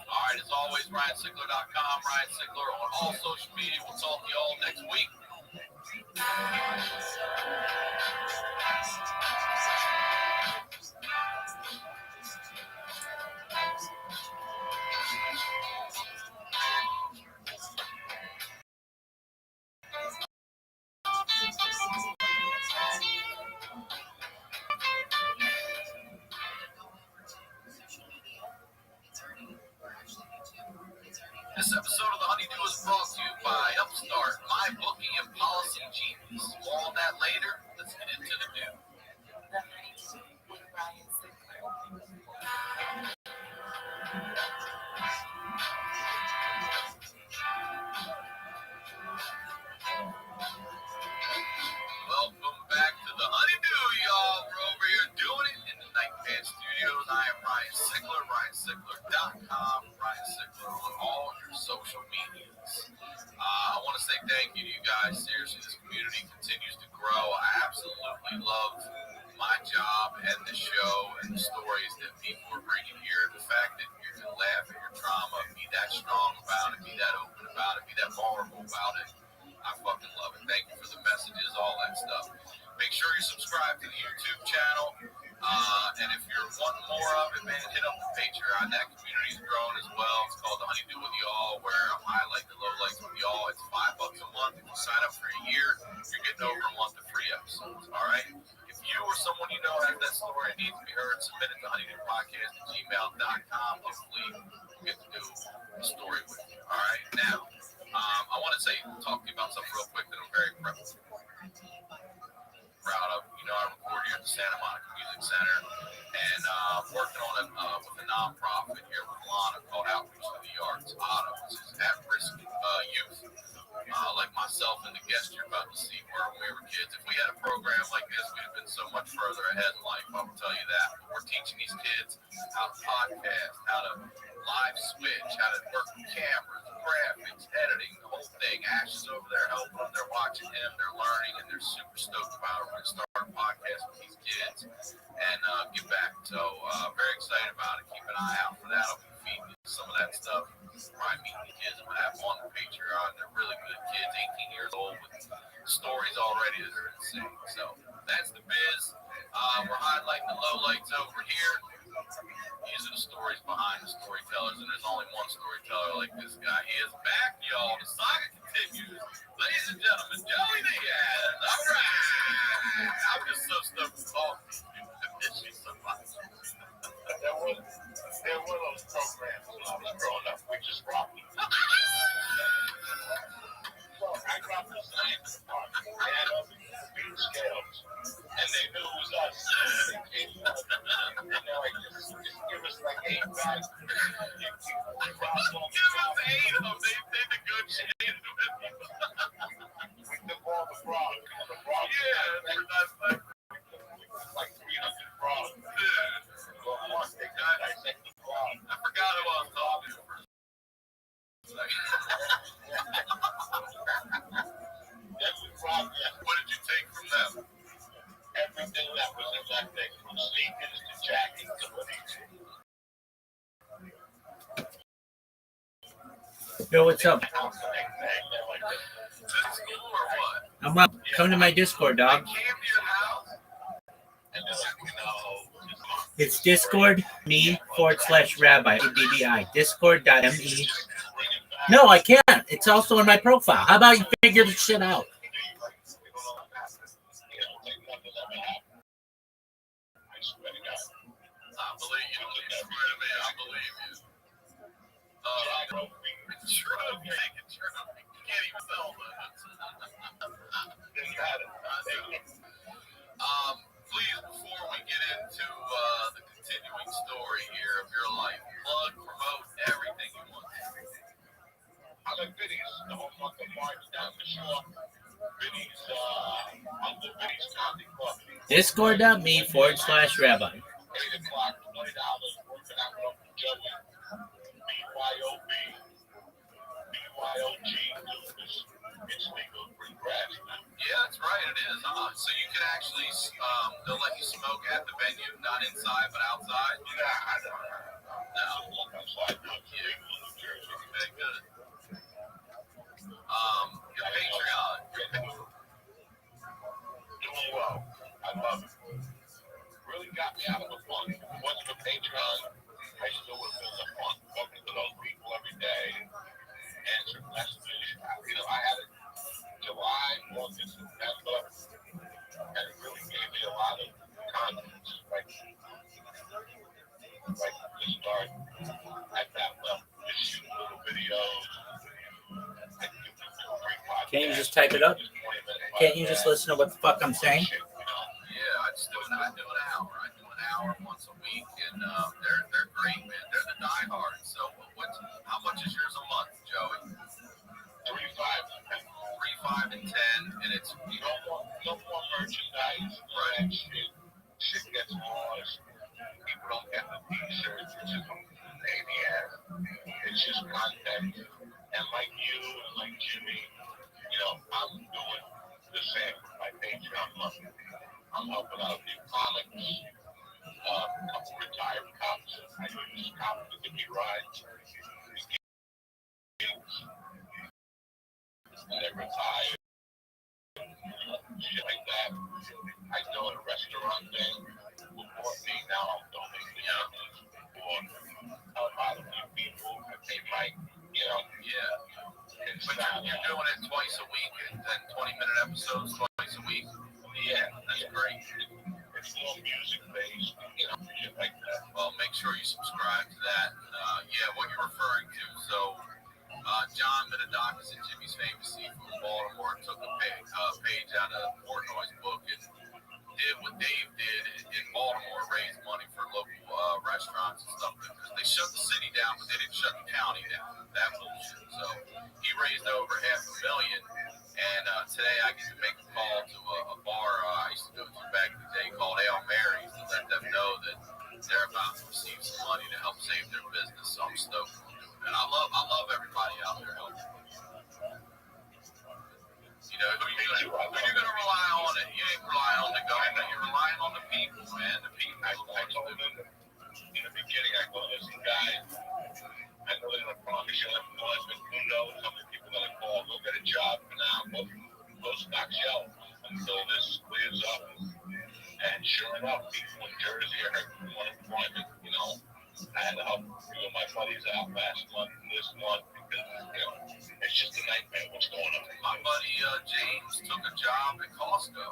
Speaker 4: All right, as always, RyanSickler.com, Ryan Sickler on all social media. We'll talk to you all next week. later. Let's get into the news.
Speaker 7: The Honeydew with Ryan Sickler.
Speaker 4: Welcome back to the Honeydew, y'all. We're over here doing it in the Nightman Studios. I am Ryan Sickler, RyanSickler.com, Ryan Sickler on all your social medias. I want to say thank you to you guys. Seriously, this community continues to grow. I absolutely love my job and the show and the stories that people are bringing here. The fact that you can laugh at your trauma, be that strong about it, be that open about it, be that vulnerable about it. I fucking love it. Thank you for the messages, all that stuff. Make sure you subscribe to the YouTube channel. And if you're wanting more of it, man, hit up the Patreon. That community is growing as well. It's called The Honeydew with Y'all, where I highlight the lowlights with y'all. It's $5 a month. If you sign up for a year, you're getting over a month of free episodes. All right? If you or someone you know has that story that needs to be heard, submit it to honeydewpodcast@gmail.com. Hopefully, we'll get to do a story with you. All right? Now, I want to talk to you about something real quick that I'm very proud of. You know, I record here at the Santa Monica Music Center, and working on with a nonprofit here with Lana called Outreach to the Arts, AUTA, which is at-risk youth, like myself and the guest you're about to see were when we were kids. If we had a program like this, we'd have been so much further ahead in life, I will tell you that. We're teaching these kids how to podcast, how to live switch, how to work with cameras, graphics, editing, the whole thing. Ash is over there helping them. They're watching him, they're learning, and they're super stoked about it. We're going to start a podcast with these kids and get back. So very excited about it. Keep an eye out for that. I'll be feeding some of that stuff. Probably meeting the kids I'm going to have on the Patreon. They're really good kids, 18 years old, with stories already that are insane. So that's the biz. We're highlighting the lowlights over here. These are the stories behind the storytellers, and there's only one storyteller like this guy. He is back, y'all. The saga continues. Ladies and gentlemen, Joey Diaz. All right. I'm just so stoked to talk to you. I miss you so much.
Speaker 3: There were those programs when I was growing up. We just rocked it. So I dropped the science department. They had all these beat scales, and they knew it was us. They came up, and they're like, just give us like 8 bags.
Speaker 4: Give us 8 of them. They negotiated with you.
Speaker 3: We took all the frogs.
Speaker 4: Yeah, we're not
Speaker 3: like 300 frogs. Well, once they got dissect the frog.
Speaker 4: I forgot who I was talking to for a second.
Speaker 3: Every frog, yeah.
Speaker 4: What did you take from them?
Speaker 3: Everything that was in that thing, from sneakers to jackets to hoodies.
Speaker 2: Yo, what's up?
Speaker 4: To school or what?
Speaker 2: I'm up. Come to my Discord,
Speaker 4: They
Speaker 2: dog.
Speaker 4: came to your house?
Speaker 3: And they're like,
Speaker 2: It's Discord me/rabbi DBI. Discord.me. No, I can't. It's also in my profile. How about you figure this shit out?
Speaker 4: I believe you. You swear to me, I believe you. True. You can't even sell those. Please, before we get into the continuing story here of your life, plug, promote everything you want.
Speaker 3: I like Vinny's, the whole month of March down the shore. Vinny's, under Vinny's Comedy Club.
Speaker 2: Discord.me/rabbi.
Speaker 3: 8 o'clock, $20, working out with Uncle Joey. BYOB, BYOG, it's legal to bring grass now.
Speaker 4: Yeah, that's right, it is. So you can actually, they'll let you smoke at the venue, not inside, but outside? No.
Speaker 3: Outside,
Speaker 4: Yeah. Very good. Your Patreon.
Speaker 3: doing well. I love it. Really got me out of the funk. If it wasn't for Patreon, I still would have been in the funk. Talking to those people every day, answering messages. You know, I had it July, August, September, and it really gave me a lot of confidence. Like to start at that level. Just shoot little videos.
Speaker 2: Can't you just type it up? Can't you just listen to what the fuck I'm saying?
Speaker 4: Yeah, I do an hour. I do an hour once a week, and they're great, man. They're the diehards. So how much is yours a month, Joey?
Speaker 3: 3, 5,
Speaker 4: 3, 5, and 10, and it's
Speaker 3: no more merchandise.
Speaker 4: right.
Speaker 3: Shit gets lost. People don't get the t-shirts. It's just pain in the ass. It's just content. And like you and like Jimmy, I'm doing the same with my Patreon money. I'm helping out the comics, a couple retired cops. I use cops to give me rides. And they're retired. Shit like that. I know a restaurant thing before me. Now I'm donating the others for help out a few people. I pay Mike,
Speaker 4: Yeah. But you're doing it twice a week, and 20-minute episodes twice a week.
Speaker 3: Yeah,
Speaker 4: That's great.
Speaker 3: it's more music based, shit like that.
Speaker 4: Well, make sure you subscribe to that. What you're referring to. So, John Minadakis and Jimmy's Famous Seafood in Baltimore took a page out of Portnoy's book and did what Dave did in Baltimore, raised money for local restaurants and stuff. Because they shut the city down, but they didn't shut the county down. That bullshit. So he raised over $500,000. And today I get to make a call to a bar I used to go to back in the day called Hail Mary's to let them know that they're about to receive some money to help save their business. So I'm stoked on doing that. I love everybody out there helping. Who you gonna rely on? It you ain't relying on the government. You're relying on the people, man. The people.
Speaker 3: I told them in the beginning, I go, listen, guys, I know they're gonna promise you unemployment. Who knows how many people are gonna call? Go get a job for now. Go stock shelves until this clears up. And sure enough, people in Jersey are hurting unemployment. I had to help a few of my buddies out last month and this month because it's just a nightmare what's going on.
Speaker 4: My buddy James took a job at Costco.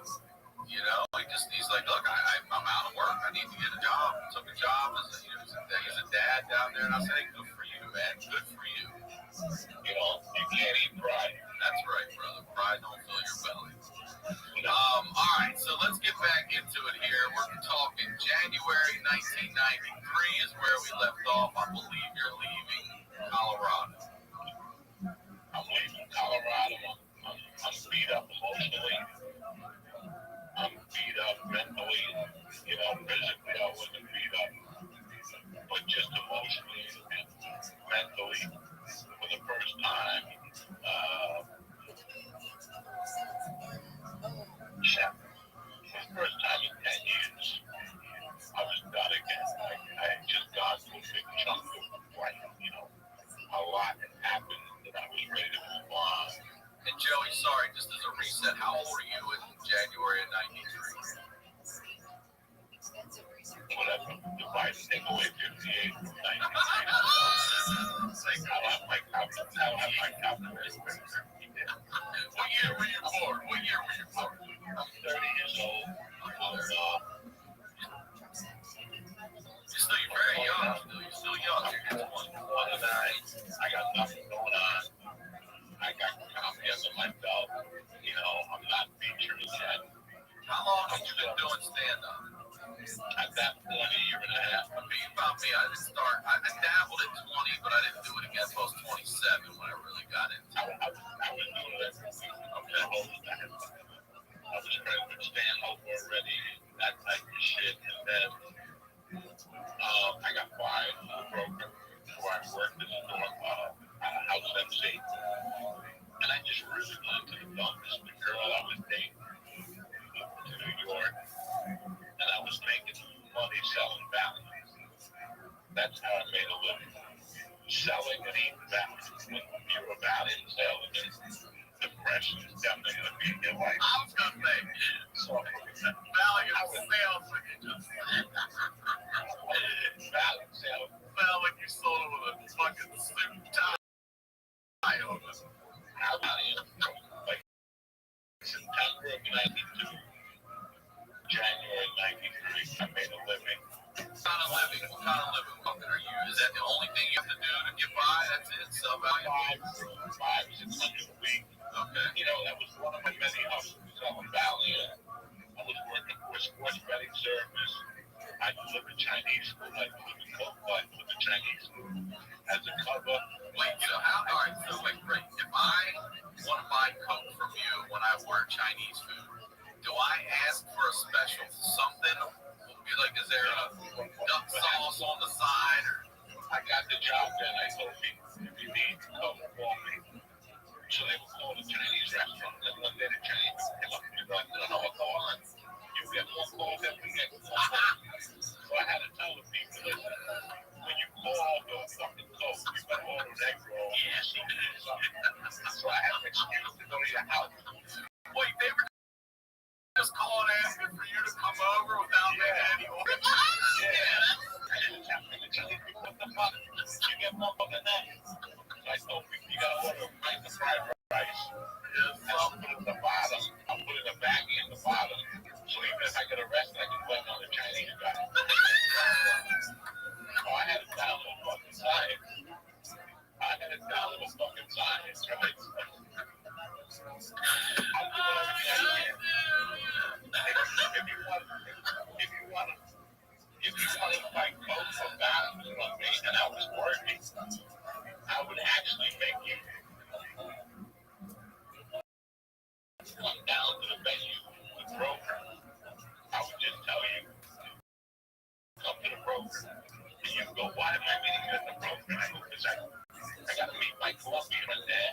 Speaker 4: He's like, look, I'm out of work. I need to get a job. He took a job he's a dad down there, and I said, hey, good for you, man. Good for you.
Speaker 3: You can't eat pride.
Speaker 4: That's right, brother. Pride don't fill your belly. All right, so let's get back into it here. We're talking January 1993 is where we left off. I believe you're leaving Colorado.
Speaker 3: I'm leaving Colorado. I'm beat up emotionally. I'm beat up mentally. Physically I wasn't beat up, but just emotionally and mentally for the first time. For the first time in 10 years, I was done again. I had just gone through a big chunk of life. A lot had happened that I was ready to move on.
Speaker 4: And Joey, sorry, just as a reset, how old were you in January of 93?
Speaker 3: Whatever, divide and take away 58 from 93. I'll have my calculator.
Speaker 4: What year were you born?
Speaker 3: I'm 30 years old.
Speaker 4: You're very young. You're still young.
Speaker 3: You're 21 and I got nothing going on. I got confidence in my belt. I'm not featuring yet.
Speaker 4: How long have you been doing stand-up?
Speaker 3: At that point, a year and a half.
Speaker 4: I didn't start. I dabbled at 20, but I didn't do it again until I was 27 when I really got into it.
Speaker 3: I was doing it. I was friends with Stan Hope already, that type of shit. And then I got fired from the program before I worked as a house MC. And I just really wanted to dump this girl I was dating to New York. And I was making money selling balloons. That's how I made a living. Selling and eating balloons. When you're a balloon salesman, depression is definitely going to be in your life.
Speaker 4: I was going to say,
Speaker 3: So,
Speaker 4: value of sales when you just
Speaker 3: balloon sales.
Speaker 4: felt like you sold it with a fucking suit and tie on it.
Speaker 3: Like September of 92, January 93, I made a living.
Speaker 4: What kind of living are you? Is that the only thing you have to do to get by? That's it? Sell value?
Speaker 3: 500, 600 a week.
Speaker 4: Okay.
Speaker 3: That was one of my many hustles. So flipping Chinese food, like flipping coke, like flipping Chinese food as a cover.
Speaker 4: Wait, you know how? All right, so wait, great. If I want to buy coke from you when I order Chinese food, do I ask for a special something? Be like, is there a duck sauce on the side? Or
Speaker 3: I got the job then. I told people, if you need coke, call me. So they would call the Chinese restaurant. And one day the Chinese came up to me like, no, calling. You get more calls than we get. So I had to tell the people, listen, when you call the fucking coke, you better order an egg roll. Yeah, so I had an excuse to go to your house.
Speaker 4: wait, they were just calling asking for you to come over without making any order.
Speaker 3: What the fuck? You get more than that. So I told people, you gotta order a pint of fried rice. And I'll put it in the bottom. I'll put it in a baggie in the bottom. So even if I get arrested, I can blame on the Chinese guy. Oh, I had a download fucking science. I had a download fucking science, right? I'll do whatever I can. If you want to fight coke for balance, you know what I mean? And I was working, I would actually make you come down to the venue with the broker. I would just tell you, come to the broker. And you go, why am I meeting you at the broker? I go, because I got to meet my coffee right there.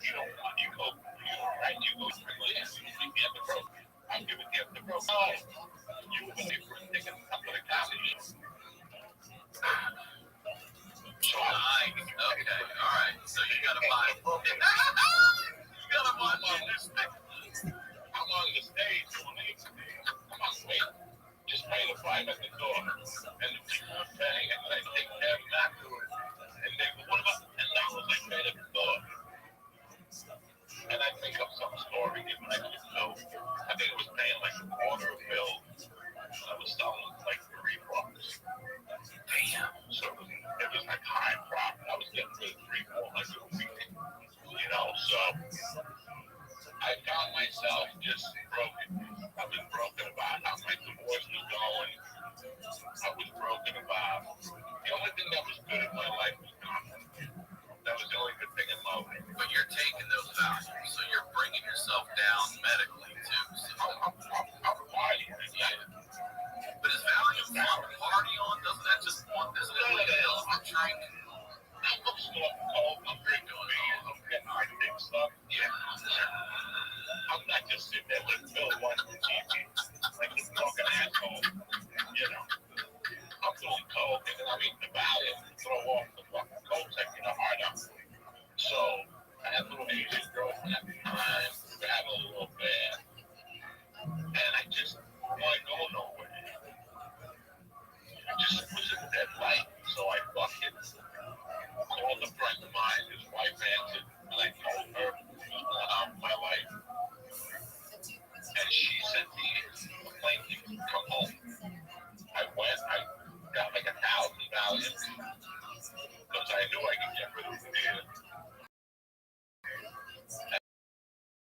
Speaker 3: You don't want you go, right? You go, yeah, you meet me at the broker. I'll give it to you at the broker. Oh, you were going to be for a ticket to come to the comedy. So
Speaker 4: Okay, all right. So you gotta buy. You gotta buy my new stick.
Speaker 3: I'm on the stage doing it. Come on, wait. Just pay the fine at the door. And the people are paying, and I take care of them afterwards. And they go, what about the $10 I paid at the door? And I make up some story, give them an extra bill. I think it was paying like a quarter of a bill. I was selling like $3.
Speaker 4: Damn.
Speaker 3: So it was like high profit. I was getting paid $300 a week. You know, so I found myself just broken. I was broken about how my divorce was going. I was broken about the only thing that was good in my life was conflict. That was the only good thing in my life.
Speaker 4: But you're taking those values, so you're bringing yourself down medically too. So
Speaker 3: I'm partying.
Speaker 4: yeah. But is Valium fun to party on? Doesn't that just want? Isn't it like a drink?
Speaker 3: I'm smoking cold. I'm drinking beer. I'm getting my big stuff. Yeah. I'm not just sitting there with Bill watching TV like a fucking asshole. You know. I'm doing coke and then I'm eating the Valium and throw off the fucking coke taking the heart out. So I had a little Asian girlfriend at the time. We had a little bad. And I just wasn't going nowhere. It just was a dead light. So I fucking called a friend of mine, his wife answered, and I told her what was going on with my life. And she sent me a plane ticket to come home. I went, I got like $1,000 because I knew I could get rid of the beer.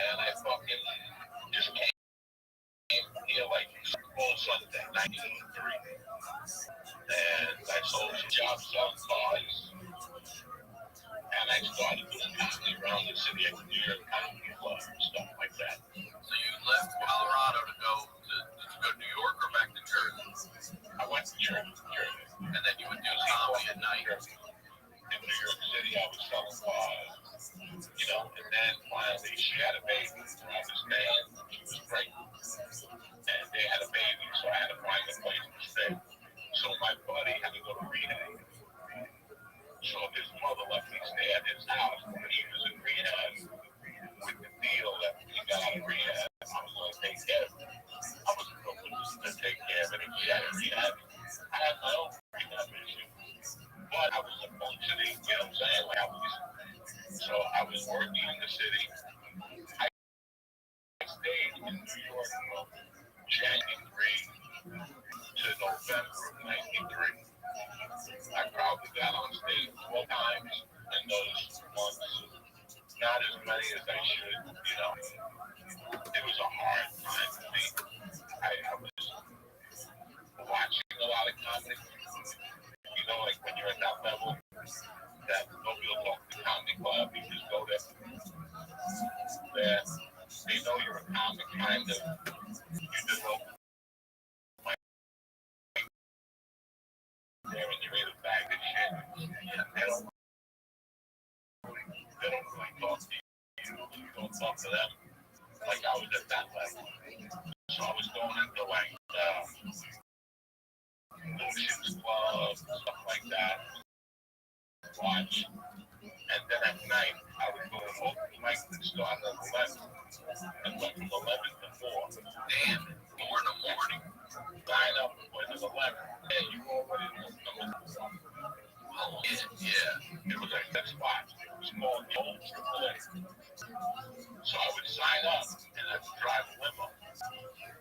Speaker 3: And I fucking just came here like Sunday, 1983. And I sold some jobs selling cars. And I started doing comedy around the city of New York Comedy Club and stuff like that.
Speaker 4: So you left Colorado to go to New York or back to Jersey?
Speaker 3: I went to Jersey.
Speaker 4: And then you would do comedy at night.
Speaker 3: In New York City, I was selling cars, you know, and then finally she had a baby. I was staying, she was pregnant, and they had a baby, so I had to find a place to stay. So my buddy had to go to rehab. So his mother let me stay at his house when he was in rehab with the deal that he got out of rehab. I was going to take care of him. up to them. Like I was at that level. So I was going into like Lucian's Club, stuff like that. Watch. And then at night, I would go to open mic and start at 11. And went from 11 to 4. Damn, 4 in the morning. Line up and went to 11. And you already know. Oh, yeah. It was like that spot. It was called the old AAA. So I would sign up and I'd drive a limo.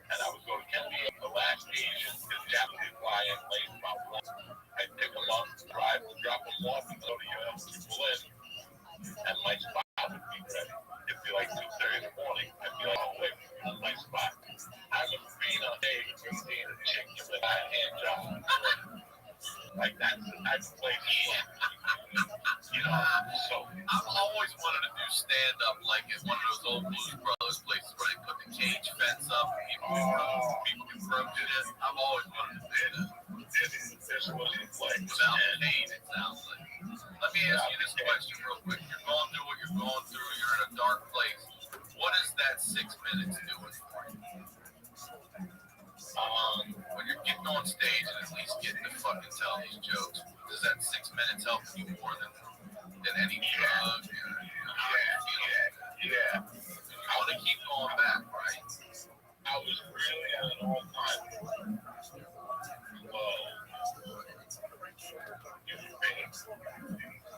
Speaker 3: And I would go to Kennedy, the last Asian, because Japanese fly in late about 1. I'd pick them up, drive, drop them off, and go to your AAA. And my spot would be ready. It'd be like 2:30 in the morning. I'd be like, oh, wait, my spot. I would being on stage, being a chick with a hand job. Like that's the type of place you know. So I've always wanted to do stand up like at one of those old Blues Brothers places where they put the cage fence up and people can throw shit. I've always wanted to do that. This was a place without pain, it sounds like. Let me ask you this question real quick. You're going through what you're going through, you're in a dark place. What is that 6 minutes doing for you? When you're getting on stage and at least getting to fucking tell these jokes, does that 6 minutes help you more than any drug? Yeah. I want to keep going back, right? I was really at an all-time low.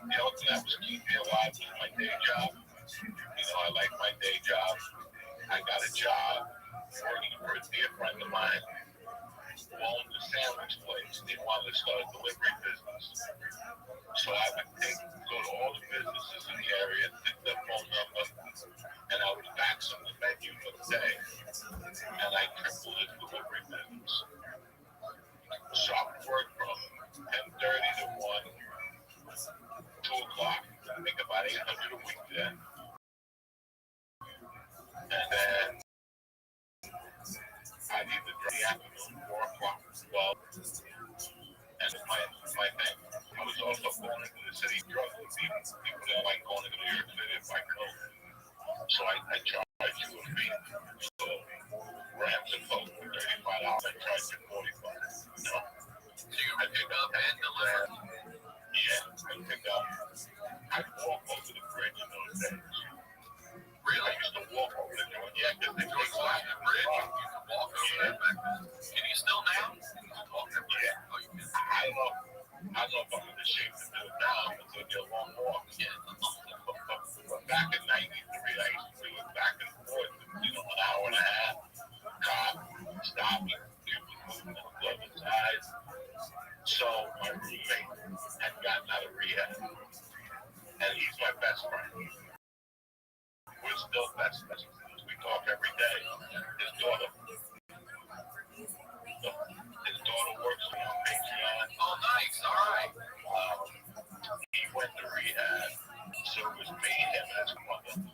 Speaker 3: The only thing that was keeping me alive was my day job. You know, I like my day job. I got a job working for a dear friend of mine who owned a sandwich place. They wanted to start a delivery business. So I would go to all the businesses in the area, take their phone number, and I would fax them the menu for the day. And I tripled his delivery business. So I would work from 10:30 to 1, 2 o'clock. I make about 800 a week then. And then I need to drive the afternoon, 4 o'clock, 12. And it's my thing. I was also going into the city drug with people that like going to New York City if I could. So I charge you a fee. So grams of coke for $35, I charge you $45. You know? So I pick up and deliver. Yeah, I pick up. I walk over the bridge in those days. Really? I used to walk over the joint. Yeah, because the joint's like the bridge. You can walk over there back then. Can you still now? Walk that bridge? Yeah. Oh, you can. I don't know if I'm in the shape to do it now. It's going to be a long walk. Yeah. But back in 93, I used to do it back and forth, you know, an hour and a half. Cop, stopping, people moving on the other side. So my roommate had gotten out of rehab. And he's my best friend. We're still best friends. We talk every day. His daughter works on Patreon. Oh, nice. All right. He went to rehab. So it was me, him, and his mother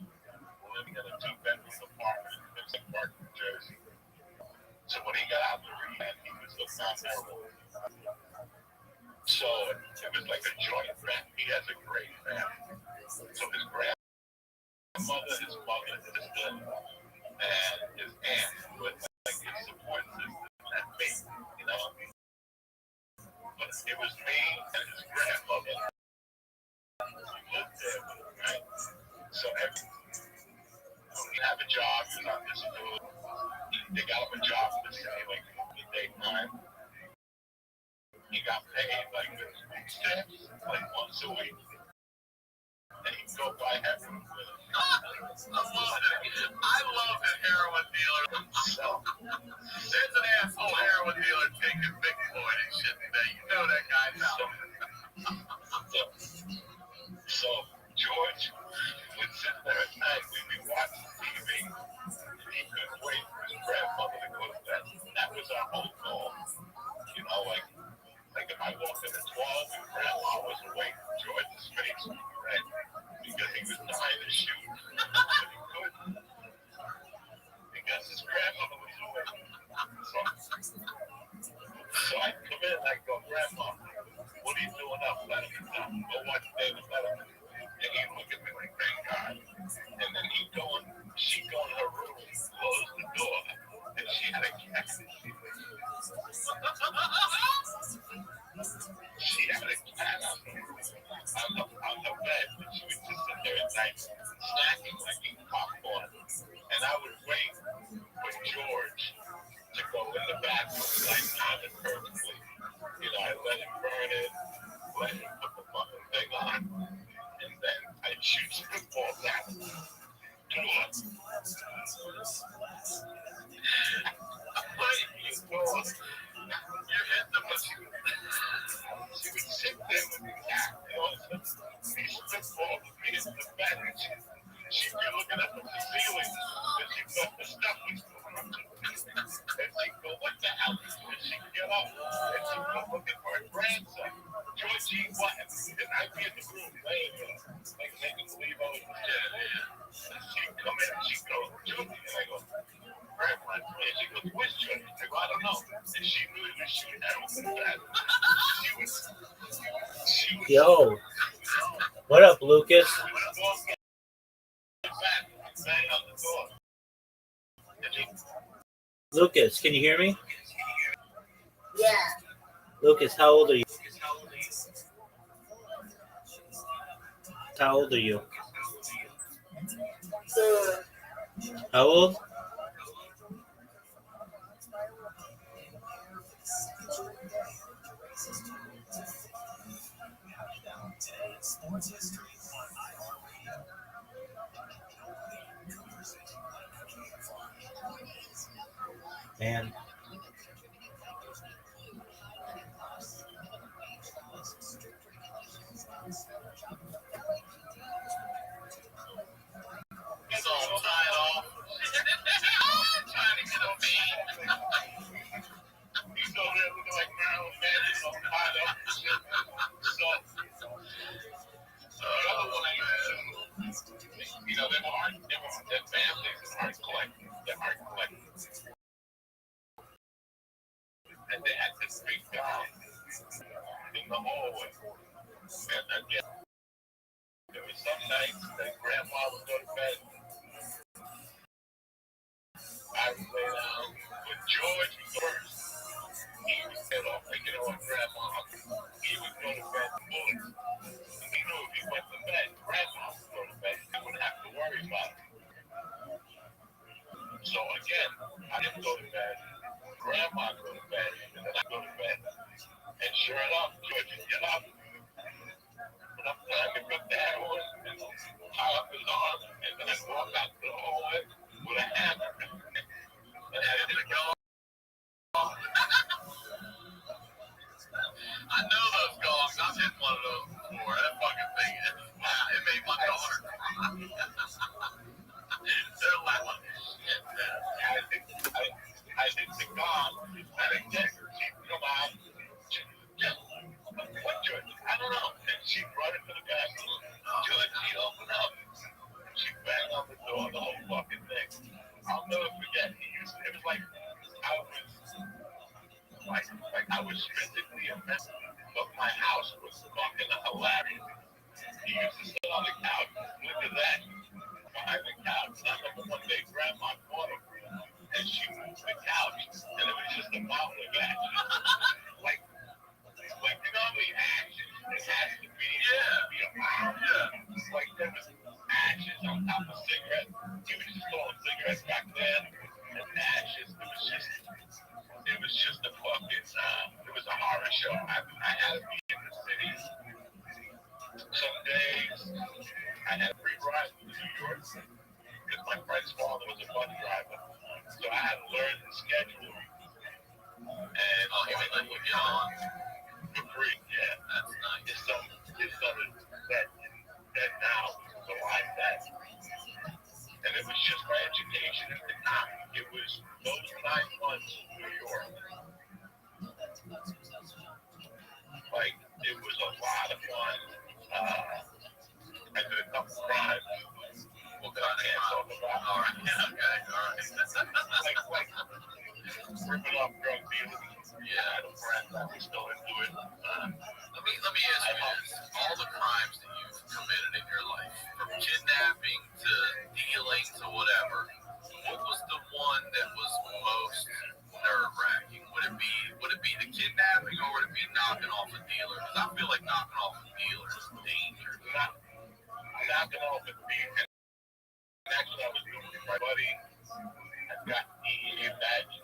Speaker 3: living in a 2-bedroom apartment in Vincent Park, New Jersey. So when he got out of rehab, he was hooked on heroin. So it was like a joint family. He has a great family. So his grandmother, his mother, his sister, and his aunt was like his support system and me, you know. But it was me and his grandmother who lived there with him, right? So he have a job, he's on disability. They got him a job in the city, like in the daytime. He got paid like tips, like once a week. And he'd go buy heroin with him. I love that heroin dealer. There's an asshole heroin dealer taking Bitcoin and shit today. You know that guy now. So George would sit there at night, we'd be watching TV, and he couldn't wait for his grandmother to go to bed. That was our whole goal. You know, like if I walked in at 12 and grandma was awake, George's face would be red because he was dying to shoot. But he couldn't because his grandmother was awake. So like time it perfectly. You know, I let it burn it, let him put the fucking thing on, and then I shoot spitballs out. Do it. Wait, you know, your head the machine. She would sit there with the cat, you know, these spitballs would be in the back, and she'd be looking up at the ceiling, and she thought the stuff was going up. And she'd go, what the hell? And she'd get up, and she'd go looking for her grandson, Georgie Wyatt. And I'd be in the room laying there, like making believe I was dead. And she'd come in and she'd go, Georgie, and I go, Grandma, and she goes, where's Georgie? I go, I don't know. And she knew that she would have that. She was
Speaker 2: Yo, what up, Lucas?
Speaker 3: bang on the door.
Speaker 2: Lucas, can you hear me?
Speaker 6: Yeah.
Speaker 2: Lucas, how old are you? How old are you? How old? Man.
Speaker 3: He's all tied off. Trying to get a beat. He's over there looking like Marilyn Manson, all tied up. So, the other one I used to, you know, their families are art collectors. They're art collectors. And they had this big guy in the hallway. And again, there was some nights that Grandma would go to bed. I would lay down with George first. He would get off, picking on Grandma. He would go to bed fully. And he knew if he went to bed, Grandma would go to bed. He wouldn't have to worry about it. So again, I didn't go to bed. Grandma go to bed, and then I go to bed. And sure enough, George would get up. Put up time to put that on and tie up his arm, and then I'd walk out to the hallway with a hammer. And I didn't go. I know those gongs. I've hit one of those before. That fucking thing, it made my daughter cry. They're loud as shit. I hit the gong, and again, she'd come out. What, George? I don't know. And she'd run into the bathroom. George, she'd open up. She'd bang on the door, the whole fucking thing. I'll never forget. It was like I was physically a mess, but my house was fucking hilarious. He used to sit on the couch. Look at that. Behind the couch. And I remember one day Grandma caught him, and she moved the couch, and it was just a mountain of action. Like you know the action. It has to be. A mountain. Yeah. Like there was ashes on top of cigarettes. He was just throwing cigarettes back then, and ashes. It was just a fucking. It was a horror show. I had to be in the city. Some days I had free rides to New York because my friend's father was a bus driver, so I had to learn the schedule. And he would let you get on for free. Yeah, that's nice. His son is dead now, so like that. And it was just my education at the time. It was those 9 months in New York. Like, it was a lot of fun. I did a couple crimes. What kind I can't talk about? All right. Okay. All right. like ripping off drug dealers. Yeah, I had a friend that was still into it. Let me ask you this. All the crimes that you've committed in your life, from kidnapping to dealing to whatever, what was the one that was most nerve-wracking? Would it be the kidnapping, or would it be knocking off a dealer? Because I feel like knocking off a dealer is dangerous. Knocking off a dealer. Actually, I was doing with my buddy. I got EEA badges.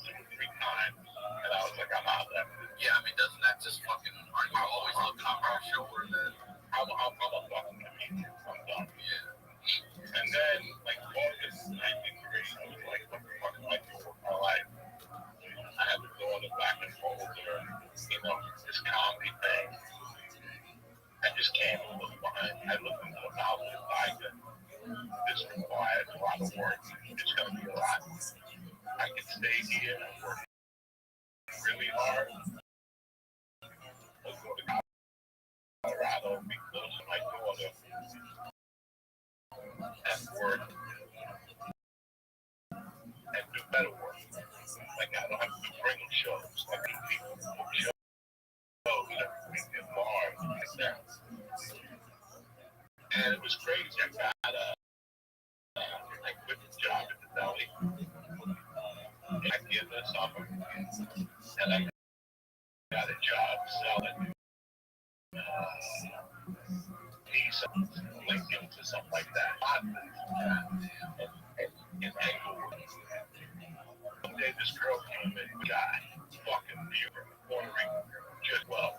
Speaker 3: like 2 or 3 times, and I was like, I'm out there.
Speaker 4: Yeah, I mean, doesn't that just fucking, are you always looking over your shoulder then?
Speaker 3: I'm a fucking comedian. I'm done.
Speaker 4: Yeah.
Speaker 3: And then, like, August 19th grade, I was like, what the fuck am I doing with my life? I had to go on the back and forth there, you know, this comedy thing. I just came a little behind. I looked into the mouth of the tiger. This requires a lot of work. It's going to be a lot. I can stay here and work really hard. Or go to Colorado because my daughter has work and do better work. Like, I don't have to bring them shows. I can people book shows and bars like that. And it was crazy. I got I quit the job at the deli. I did the summer, and I got a job selling Nissan, Lincoln, or something like that. In Englewood. One day, this girl came in, guy, fucking beautiful, Puerto Rican, just well,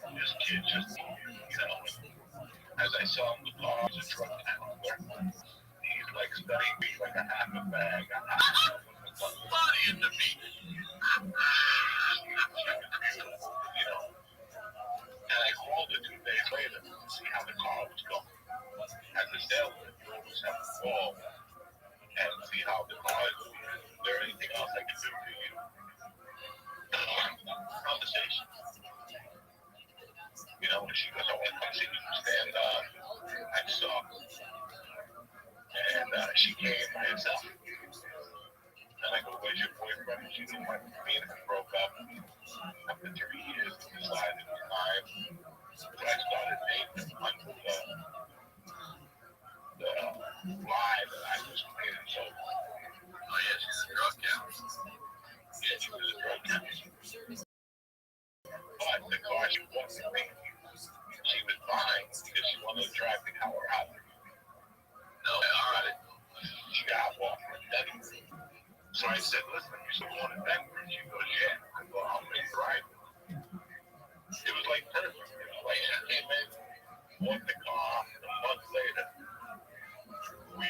Speaker 3: and this kid just, you know, as I saw him, the car was a drug handler. He's like studying me like a half a bag.
Speaker 4: Funny to me.
Speaker 3: You know, and I called her 2 days later to see how the car was going. As a salesman, you always have to call and see how the car is going. Is there anything else I can do for you? Conversation. You know, when she goes, I want to see you stand up. I saw. And she came by herself. And I go, where's your boyfriend? She didn't want me, and we broke up. After 3 years, we decided it was time. So I started dating him under the lie that I was committed so long.
Speaker 4: Oh, yeah, she's a drug counselor.
Speaker 3: Yeah, she was a drug counselor. But the car she wanted me, she was buying because she wanted to drive to Colorado.
Speaker 4: No, all right.
Speaker 3: She got off for Denver. So I said, listen, you still going to Denver? She goes, yeah. I go, I'll make it right. It was like perfect. You know, like she came in, bought the car, and a month later, we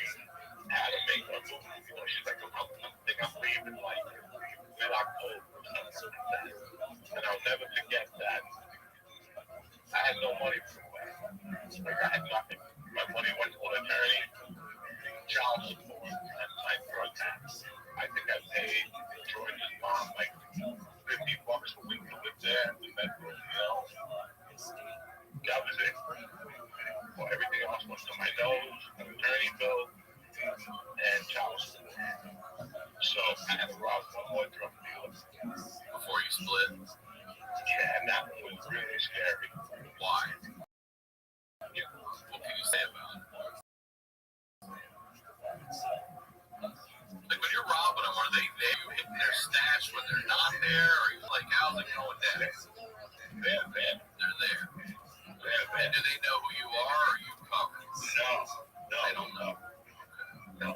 Speaker 3: had to make a move. You know, she's like, I think I'm leaving like mid-October or something like that. And I'll never forget that. I had no money for it. Like, I had nothing. My money went to an attorney, child support, and my drug tax. I think I paid George's mom like $50 a week to live there in the bedroom, you know. That was it. Well, everything else went to my nose, an attorney bill, and child support. So I had to rob one more drug dealer
Speaker 4: Before you split.
Speaker 3: Yeah, and that one was really scary.
Speaker 4: Why?
Speaker 3: Yeah.
Speaker 4: What can you say about it? Like when you're robbing them, are they there? You hitting their stash when they're not there? Or you like, how's it going down?
Speaker 3: They're there.
Speaker 4: They're there.
Speaker 3: They're there.
Speaker 4: And do they know who you are or are you covered?
Speaker 3: No,
Speaker 4: They don't know.
Speaker 3: No,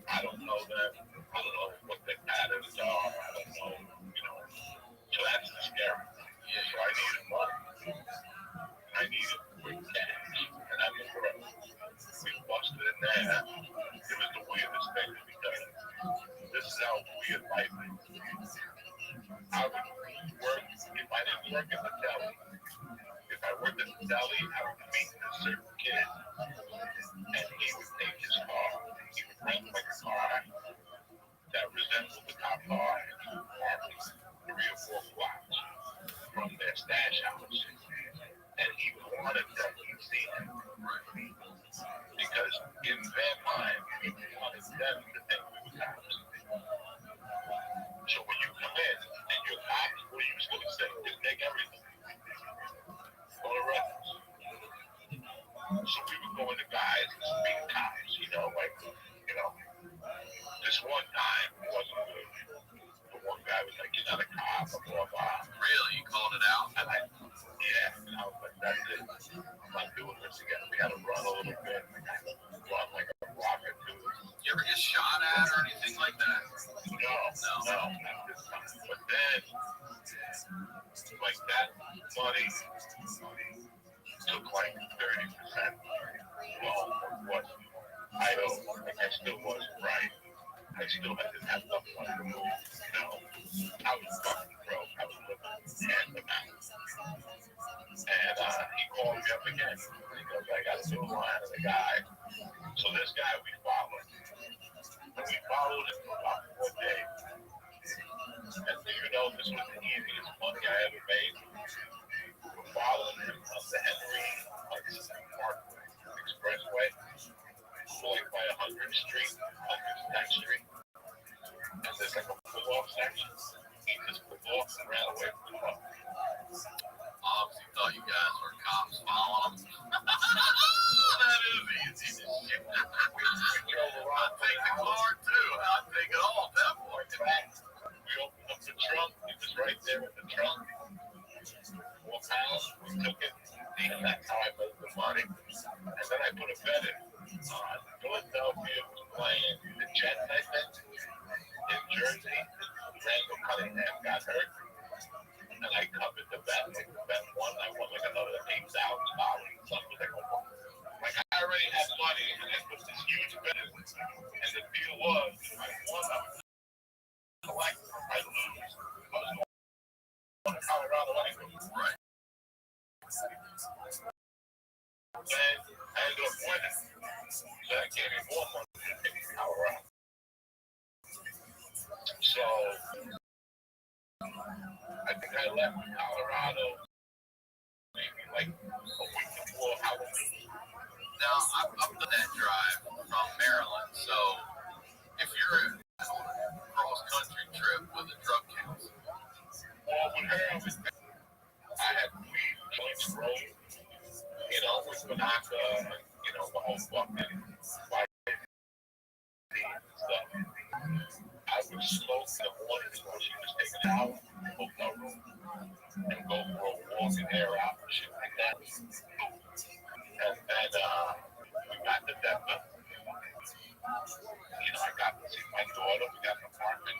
Speaker 3: I don't know them. I don't know what their patterns are. I don't know, you know. So that's scary.
Speaker 4: Yeah,
Speaker 3: So I needed money. I needed quick cash. And I remember we busted in there. It was the weirdest thing because this is how weird life is. I would work, if I didn't work in the deli, if I worked in the deli, I would meet a certain kid and he would take his car. He would rent like a car that resembled the cop car and he would park 3 or 4 blocks from their stash house. And he would want to definitely see him. Because in their mind, we wanted them to think we were cops. So when you come in and you're cops, what are you just going to say? Just take everything. Go to records. So we would go into guys and being cops, you know, like, you know, this one time it wasn't good. The one guy was like, you're not a cop, blah, blah.
Speaker 4: Really? You called it out?
Speaker 3: And I was like, that's it. I'm not doing this again. We had to run a little bit. Run like a rocket, dude.
Speaker 4: You ever get shot at or anything like that?
Speaker 3: No. But then, like that money took like 30% well of what I owed. Like I still wasn't right. I still didn't have enough money to move. You know, I was fucking broke. I was living hand to mouth. And he called me up again. He goes, I got a new line of the guy. So this guy we followed. And we followed him for about 4 days. And do you know this was the easiest money I ever made? We're following him up the Henry Parkway Expressway, going by 100th Street, 110th Street. And there's like a pull-off section. He just pulled off and ran away from the car.
Speaker 4: Obviously thought you guys were cops following him. That is easy to shit.
Speaker 3: We drove around.
Speaker 4: I'd take the car too. I'd take it all at that point.
Speaker 3: We opened up the trunk. He was right there in the trunk. Walked out. We took it. And that's how I made the money. And then I put a bet in. Philadelphia was playing the Jets, I think, in Jersey. Randall Cunningham got hurt. And I covered the bet. Like the bet won. I won like another $8,000 or something. Like I already had money and I put this huge bet in. And the deal was, if I won, I would collect. If I lose, I was going to Colorado anyway.
Speaker 4: Right.
Speaker 3: And I ended up winning. So that gave me more money to take to Colorado. So I think I left Colorado maybe like a week before Halloween.
Speaker 4: Now, I've done that drive from Maryland, so if you're on a cross-country trip with a drug case.
Speaker 3: Well, with her, I had weed, joints rolled, you know, with Banaka, you know, the whole fucking vitamin and stuff. I would smoke in the morning while she was taking a shower, hotel room, and go for a walk and air out and shit like that. And we got to Denver. You know, I got to see my daughter. We got an apartment,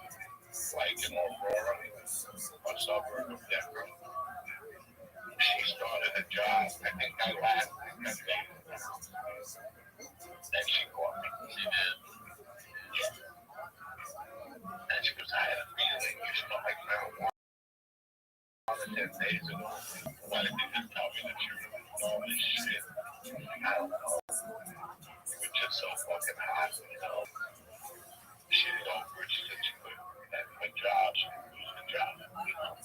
Speaker 3: like in Aurora, a suburb of Denver. She started a job. I think I laughed that day. And she called me.
Speaker 4: She did.
Speaker 3: Yeah. And she goes, I had a feeling you smell like marijuana 10 days ago. Why didn't you just tell me the truth? All this shit. I don't know. It was just so fucking hot, you know. She didn't know where she said she could have a job. She could lose a job, you know.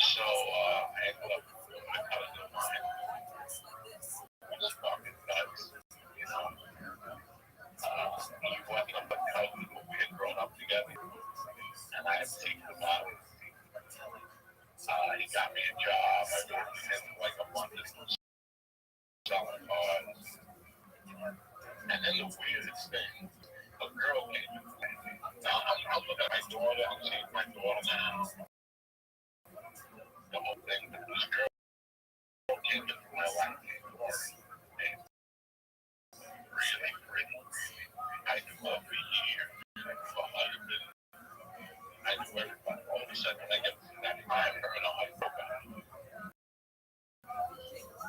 Speaker 3: So I ended up with a cousin of mine. Which is fucking nuts, you know. He wasn't a cousin, but we had grown up together. And I had taken him out. He got me a job. I worked with him like a month selling cars. And then the weirdest thing, a girl came in. Now I'm looking at my daughter. I'm seeing my daughter now. The whole thing, but this girl came into my life. Really pretty. I knew her for years. For husband. I knew everybody. All of a sudden, I get that time her and I broke up.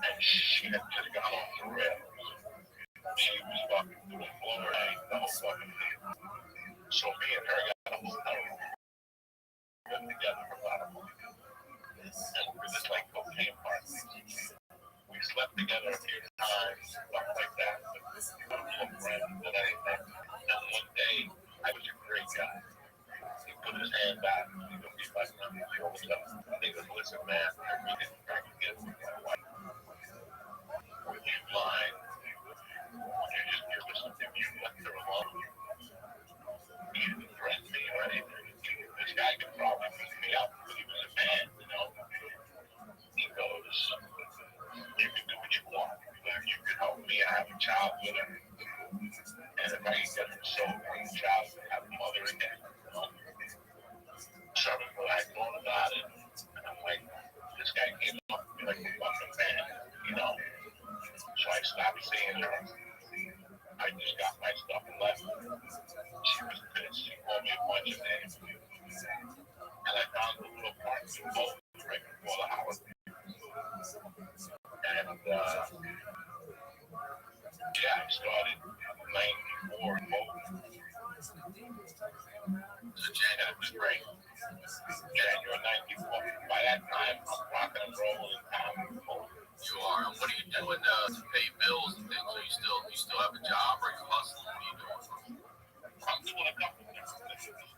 Speaker 3: And she had just got off the rails. She was fucking doing Florida, the whole fucking thing. So me and her got a hotel room. We got together for about a month. And we were just like cocaine partners. We slept together a few times, stuff like that. But no friends and anything. And one day, I was a great guy. He put his hand out. He goes, he's like, the old stuff. And he goes, listen, man, I really didn't try to get with my wife. Would you mind? Would you just give us if you left her alone? He didn't threaten me or anything. This guy could probably beat me up because he was a man, you know. He goes, you can do what you want. You can help me. I have a child with her. And if I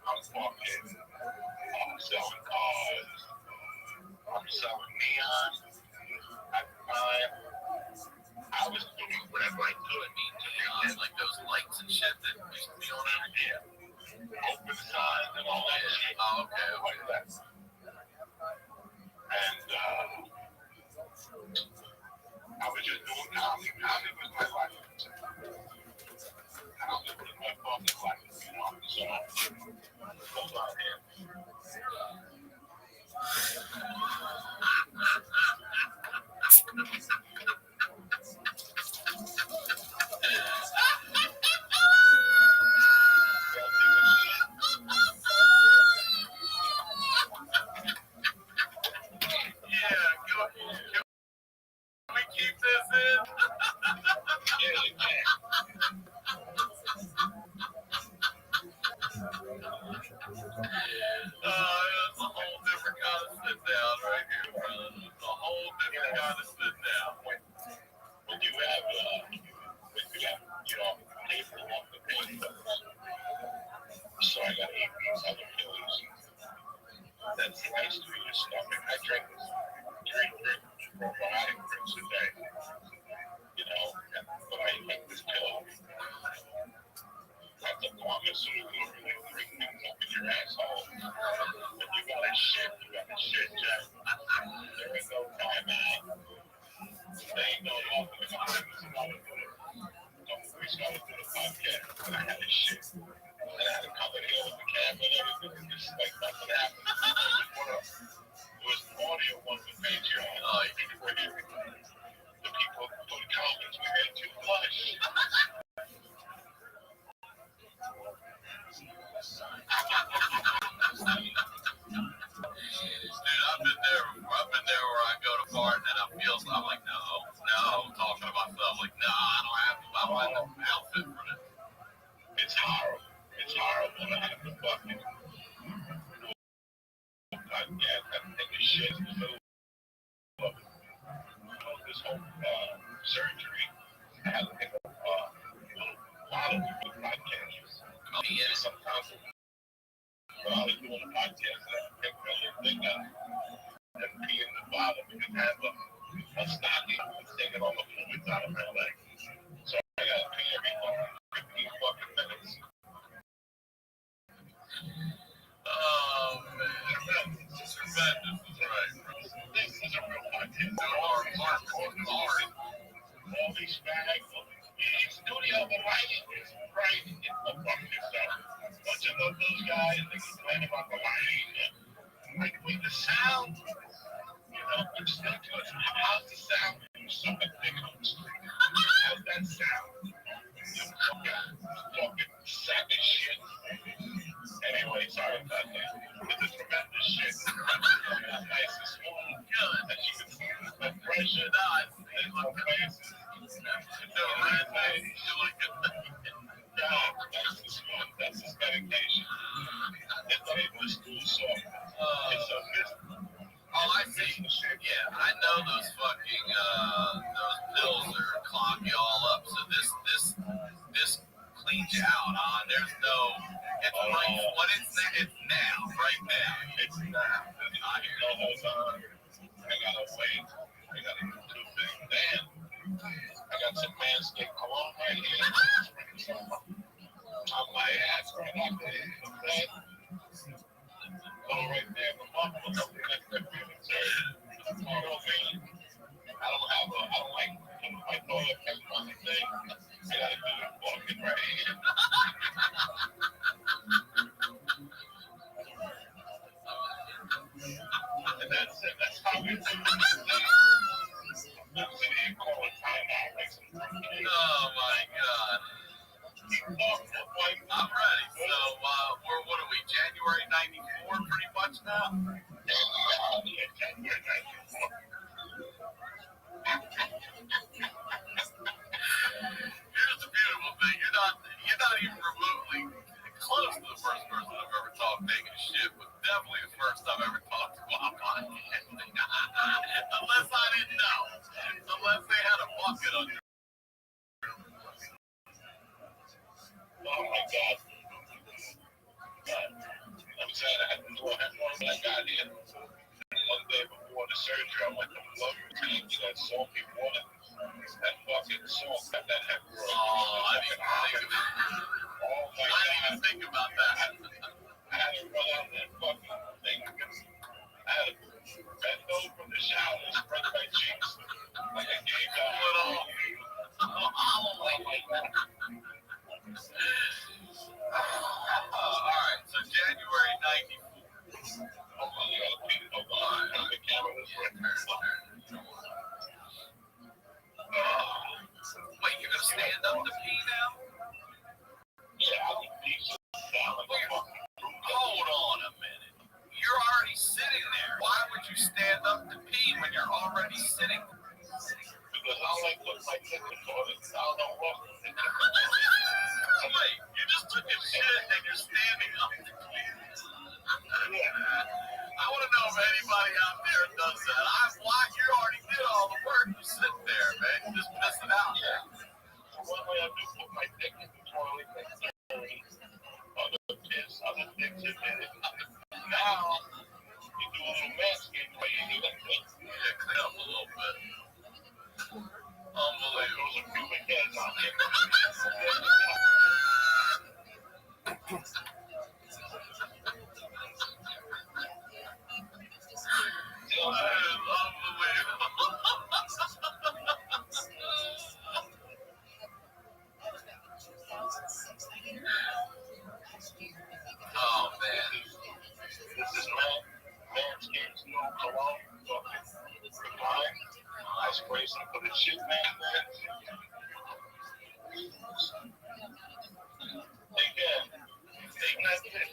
Speaker 3: I'm fucking, I'm selling cars, I'm selling neon. At the time, I was doing whatever I could to make
Speaker 4: like those lights and shit that used to be on out here.
Speaker 3: open signs and all that shit.
Speaker 4: Oh, okay.
Speaker 3: Like that. And I was just doing comedy. Comedy was my life. Comedy was my fucking life, you know. So, goes out here.
Speaker 4: Can we keep this in?
Speaker 3: Yeah, you can.
Speaker 4: It's a whole different kind of sit down right here, brother. It's a whole different kind of sit down.
Speaker 3: When you have, you know, paper off the paper. So I got 8 weeks other pills. That's nice to your stomach. I drink probiotic drinks a day. You know, but I take this pill. That's a pharmaceutical really bring things up in your asshole. If you got a shit, Jack. There ain't no time out. There ain't no love in the comments about it. We started doing a podcast, and I had this shit. And I had to come in here with the camera and everything, just like nothing happened. It was audio on the Patreon. You can bring everything. The people put comments, we made too much.
Speaker 4: Dude, I've been there where I go to fart and I feel, I'm like, no, I'm talking to myself, like, no, I don't have enough outfit for this.
Speaker 3: It's horrible. It's horrible to have to fucking take a shit in the middle of this whole surgery. I had to pick up a lot of people podcasts.
Speaker 4: Yeah.
Speaker 3: Sometimes while I was doing a podcast, I picked my little thing up and pee in the bottom and have a stocking and taking all the fluids out of my leg. So I gotta pee every 15 fucking minutes.
Speaker 4: Oh, man. Tremendous is right.
Speaker 3: This is a real podcast.
Speaker 4: Hard.
Speaker 3: All these bags, studio, the lighting is bright. It's the fucking yourself. Bunch of those guys, they complain about the lighting. Like, with the sound, you know, it's not good. How's the sound? So much bigger on the street. How's that sound? You fucking sack of shit. Anyway, sorry about that. This is tremendous shit. It's nice and smooth. Good. As you can see, there's no pressure. There's no faces. No red face. You look at that. Yeah, nice and smooth. That's his medication. It's not even a stool sore. It's a mystery.
Speaker 4: Oh, I see. Yeah, I know those fucking those pills are clog you all up. So this cleans you out. There's no. It's right. What it's now, right now.
Speaker 3: It's now. I hear no holds on. I gotta wait. I gotta do 2 things. Then I got some Manscaped cologne right here. On my ass right up there. Okay. Go right there. The muscle. You know what I mean? I don't like my toilet paper on the thing. I gotta do it fucking right here. And that's it. That's how we do it. Let's sit here and call it time out. Make some fucking.
Speaker 4: Oh my God. I'm ready. So what are we? January '94, pretty much now.
Speaker 3: Yeah, January 94.
Speaker 4: Here's the beautiful thing: you're not even remotely close to the first person I've ever talked taking a shit, but definitely the first time I ever talked to my podcast. Unless I didn't know, unless they had a bucket on your.
Speaker 3: Oh my God. surgery, I went to plug tank in that salty water. That fucking salt got that heck gross.
Speaker 4: Oh, I didn't think about
Speaker 3: Oh my
Speaker 4: I didn't even
Speaker 3: God.
Speaker 4: think about that.
Speaker 3: I had to run out that fucking thing. I had to bend over from the shower and spread my cheeks like a gay guy.
Speaker 4: Oh my God. All right, so January 94.
Speaker 3: Oh my God, people, the camera was right.
Speaker 4: Wait, you're gonna stand up to pee now?
Speaker 3: Yeah, I would pee down like a fucking.
Speaker 4: Hold on a minute. You're already sitting there. Why would you stand up to pee when you're already sitting?
Speaker 3: Because I like look like in the toilet. I don't know what.
Speaker 4: Wait, you just took a shit and you're standing up to pee. I want to know if anybody out there does that. You already did all the work. You sit there, man. You just piss it out.
Speaker 3: Yeah. So one way I just put my dick in the toilet and dirty. Other piss, other dicks in it. Now, you do a little manscaping where you do that thing.
Speaker 4: Yeah, clean up a little bit. Unbelievable.
Speaker 3: Those are pubic hairs on there.
Speaker 4: Oh man.
Speaker 3: This is Manscaped's new cologne. Combined. I spray some for the shit, man. Again, take that shit.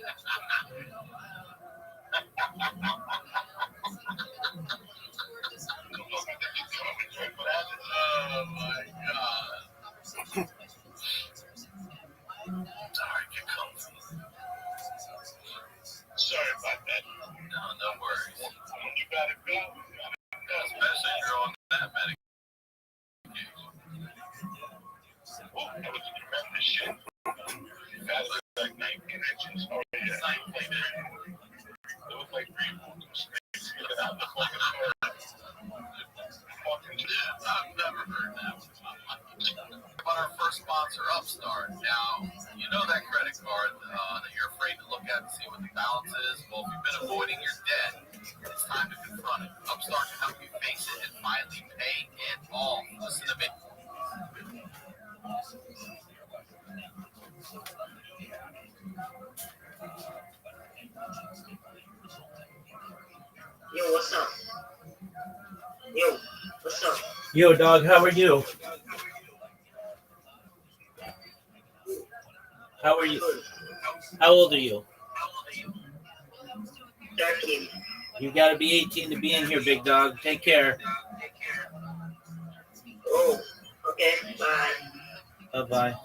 Speaker 4: Oh my God. Alright, get comfy.
Speaker 3: Sorry about that.
Speaker 4: No worries.
Speaker 3: When you gotta go, you gotta go.
Speaker 4: Especially if you're on that medication.
Speaker 3: Oh, that was tremendous shit. That was like 19 inches. Oh, yeah. 19 inches. It was like 3 snakes looking out the fucking door.
Speaker 4: I've never heard that. But our first sponsor, Upstart. Now, you know that credit card that you're afraid to look at and see what the balance is? Well, if you've been avoiding your debt, it's time to confront it. Upstart can help you face it and finally pay it all. Listen to me.
Speaker 6: Yo, what's up? Yo, what's up?
Speaker 2: Yo, dog, how are you? How are you? How old are you?
Speaker 6: 13.
Speaker 2: You gotta be 18 to be in here, big dog. Take care.
Speaker 6: Oh, okay, bye.
Speaker 2: Bye-bye.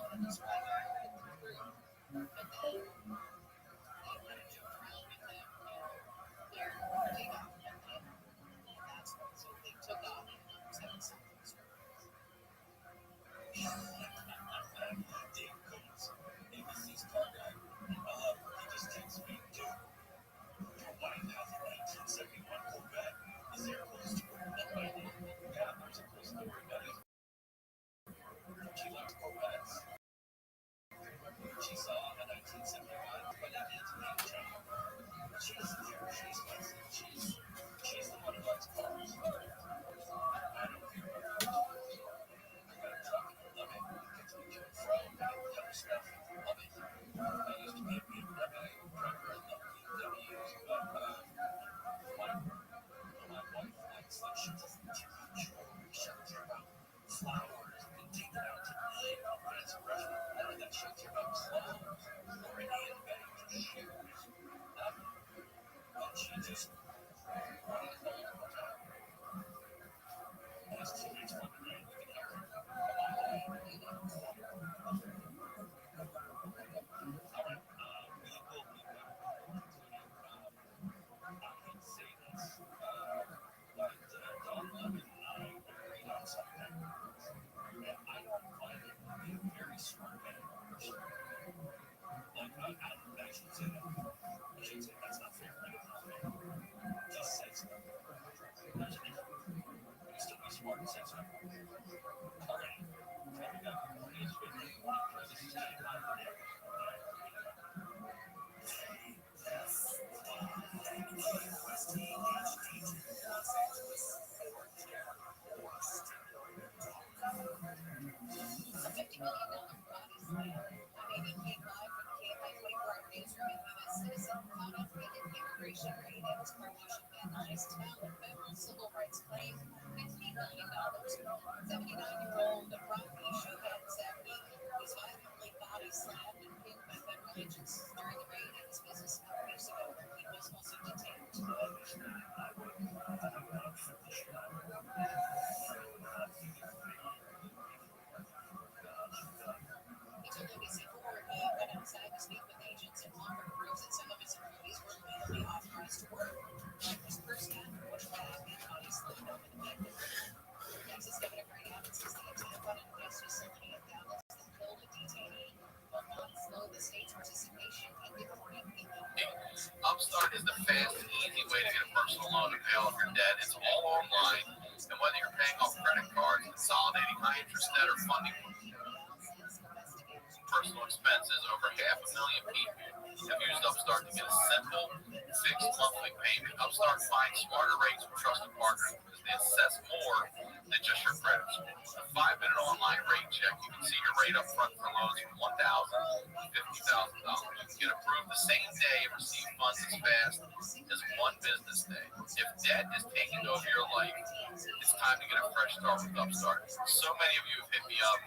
Speaker 4: Upstart is the fast and easy way to get a personal loan to pay off your debt. It's all online, and whether you're paying off credit cards, consolidating high-interest debt, or funding personal expenses, over 500,000 people have used Upstart to get a simple, fixed monthly payment. Upstart finds smarter rates from trusted partners because they assess more than just your credit score. A 5-minute online rate check, you can see your rate up front for loans from $1,000 to $50,000. You can get approved the same day and receive funds as fast as one business day. If debt is taking over your life, it's time to get a fresh start with Upstart. So many of you have hit me up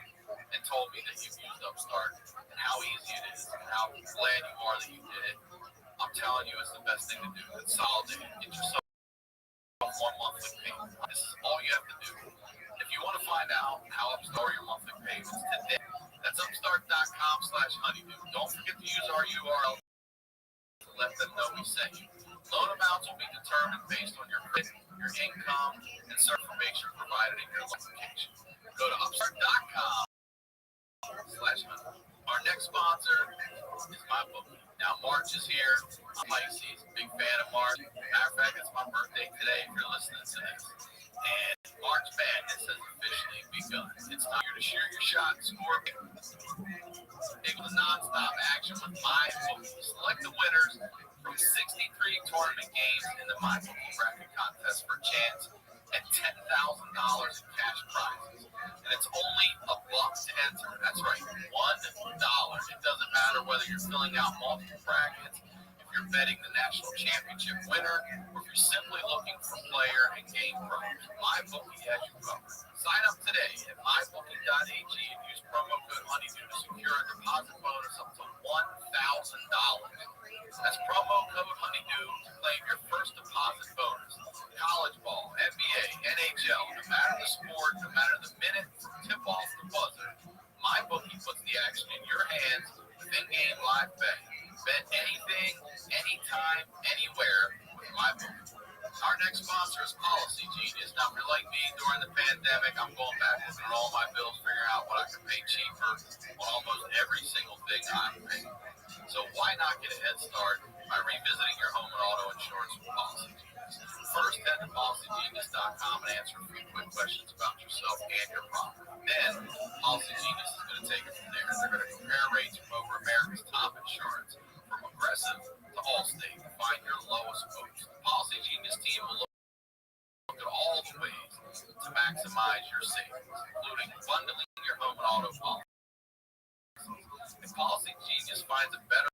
Speaker 4: and told me that you've used Upstart and how easy it is and how glad you are that you did it. I'm telling you, it's the best thing to do. Consolidate. Get yourself one monthly payment. This is all you have to do. If you want to find out how Upstart your monthly payments today, that's upstart.com/honeydew. Don't forget to use our URL to let them know we sent you. Loan amounts will be determined based on your credit, your income, and certain information provided in your application. Go to upstart.com/honeydew. Our next sponsor is my book. Now, March is here. I'm Pisces, big fan of March. Matter of fact, it's my birthday today if you're listening to this. And March Madness has officially begun. It's time to shoot your shot and score. Able to non-stop action with my book. Select the winners from 63 tournament games in the My Bookie bracket contest for a chance at $10,000 in cash prizes. And it's only $1 to enter. That's right, $1. It doesn't matter whether you're filling out multiple brackets, if you're betting the national championship winner, or if you're simply looking for player and game pros. MyBookie has you covered. Sign up today at mybookie.ag and use promo code Honeydew to secure a deposit bonus up to $1,000. That's promo code Honeydew to claim your first deposit bonus. College ball, NBA, NHL, no matter the sport, no matter the minute from tip-off to buzzer, MyBookie puts the action in your hands with in-game live betting. Bet anything, anytime, anywhere with MyBookie. Our next sponsor is Policy Genius. Now, if you're like me during the pandemic, I'm going back and through all my bills, figuring out what I can pay cheaper on almost every single thing I'm paying. So why not get a head start by revisiting your home and auto insurance with Policy Genius? First, head to PolicyGenius.com and answer a few quick questions about yourself and your property. Then, Policy Genius is going to take it from there. They're going to compare rates from over America's top insurance, from Progressive to Allstate, to find your lowest quotes. The Policy Genius team will look at all the ways to maximize your savings, including bundling your home and auto policy. If Policy Genius finds a better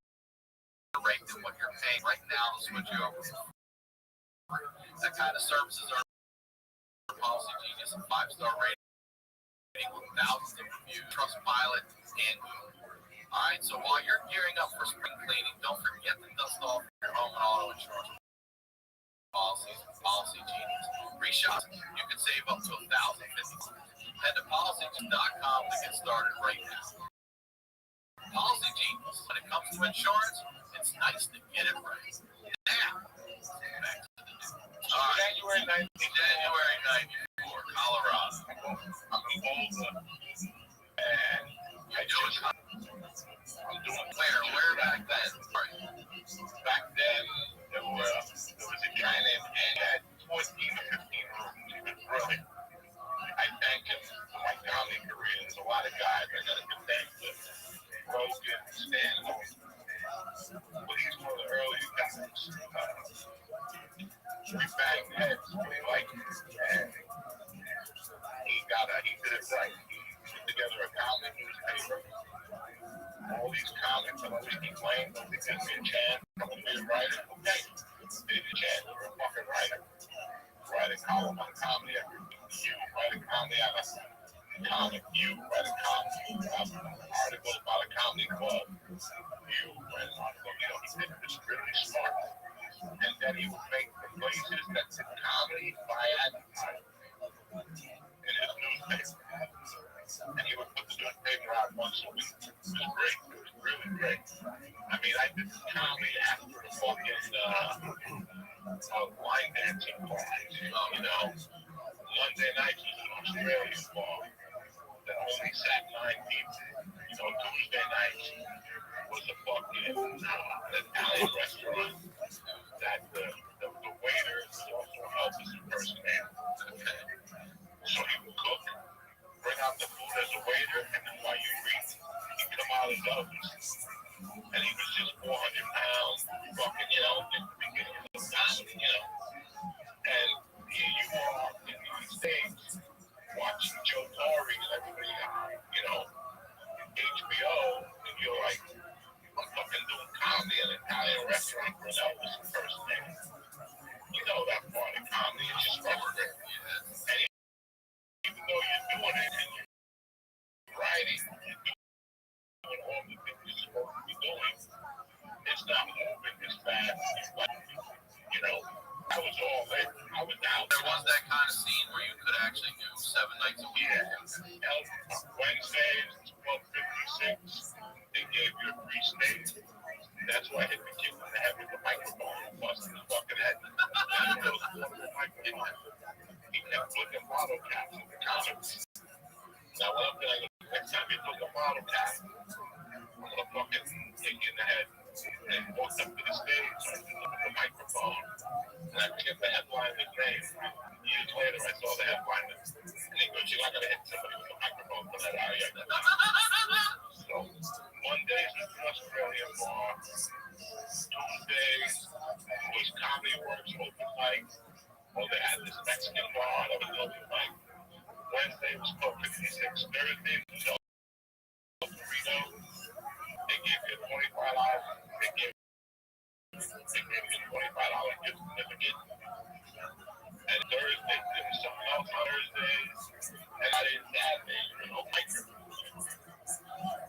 Speaker 4: rate than what you're paying right now, they'll switch you over. That kind of services are Policy Genius, a 5-star rating with thousands of reviews, Trustpilot, and Google. All right, so while you're gearing up for spring cleaning, don't forget to dust off your home and auto insurance policies with Policy Genius. Free shots, you can save up to $1,050. Head to PolicyGenius.com to get started right now. Policy Genius. When it comes to insurance, it's nice to get it right. Now, back to the news.
Speaker 6: January
Speaker 4: 94, Colorado.
Speaker 6: I'm in Boulder, and
Speaker 4: You're doing
Speaker 6: I'm doing
Speaker 4: where back then?
Speaker 6: Back then, there was a guy named Ed had 14 or 15 rooms. He was brilliant. I thank him for my comedy career. There's a lot of guys I got to thank him. Rogan, Stanley. But he's one of the earliest guys. We banged heads. We liked him. And he did it right. He put together a comedy newspaper. All these comics, I'm Ricky Wayne, don't give me a chance. I'm going to be a writer. Okay. Give me a chance. You're a fucking writer. follow my comedy every week. You write a comedy out of comic. You write a comedy article about a comedy club. You write an article. You know, he did this really smart. And then he would make the places that did comedy by advertising in his newspaper. And he would put the newspaper out once a week. It was great. It was really great. I mean, I did comedy after the fucking line dancing parties. You know, Monday nights was an Australian bar that only sat 9 people. You know, Tuesday nights was a fucking Italian restaurant that the waiter was also an Elvis impersonator. So he would cook, bring out the food as a waiter, and then while you read, he'd come out as Elvis. And he was just 400 pounds, fucking, you know, in the beginning of the comedy, you know. And here you are in these States watching Joe Torre and everybody on, you know, HBO, and you're like, I'm fucking doing comedy in an Italian restaurant for an Elvis impersonator. You know that part of comedy is just frustrating. And even though you're doing it and you're writing, you're doing all the things you're supposed to be doing, it's not moving as fast as you like. You know, I was all in. I was out.
Speaker 4: There was that kind of scene where you could actually do 7 nights a week.
Speaker 6: Yeah. Wednesdays, 12:56, they gave you a free stage. That's why I hit the kid in the head with the microphone and busted his fucking head. He kept looking bottle caps at the comics. Now, what I'm telling you, next time you look a bottle cap, I'm going to fucking hit you in the head. And walked up to the stage with the microphone. And I forget the headline of his name. Years later, I saw the headline. And he goes, you're not going to hit somebody with a microphone for that area. So, Mondays was the Australian bar. Tuesdays was Comedy Works open mic. Oh, they had this Mexican bar that was open mic. Wednesday was Club 56. Thursday was El Burrito. They gave you $25. They gave you $25 gift certificate. And Thursday, there was something else on Thursdays. And I didn't have a, you know, microphone.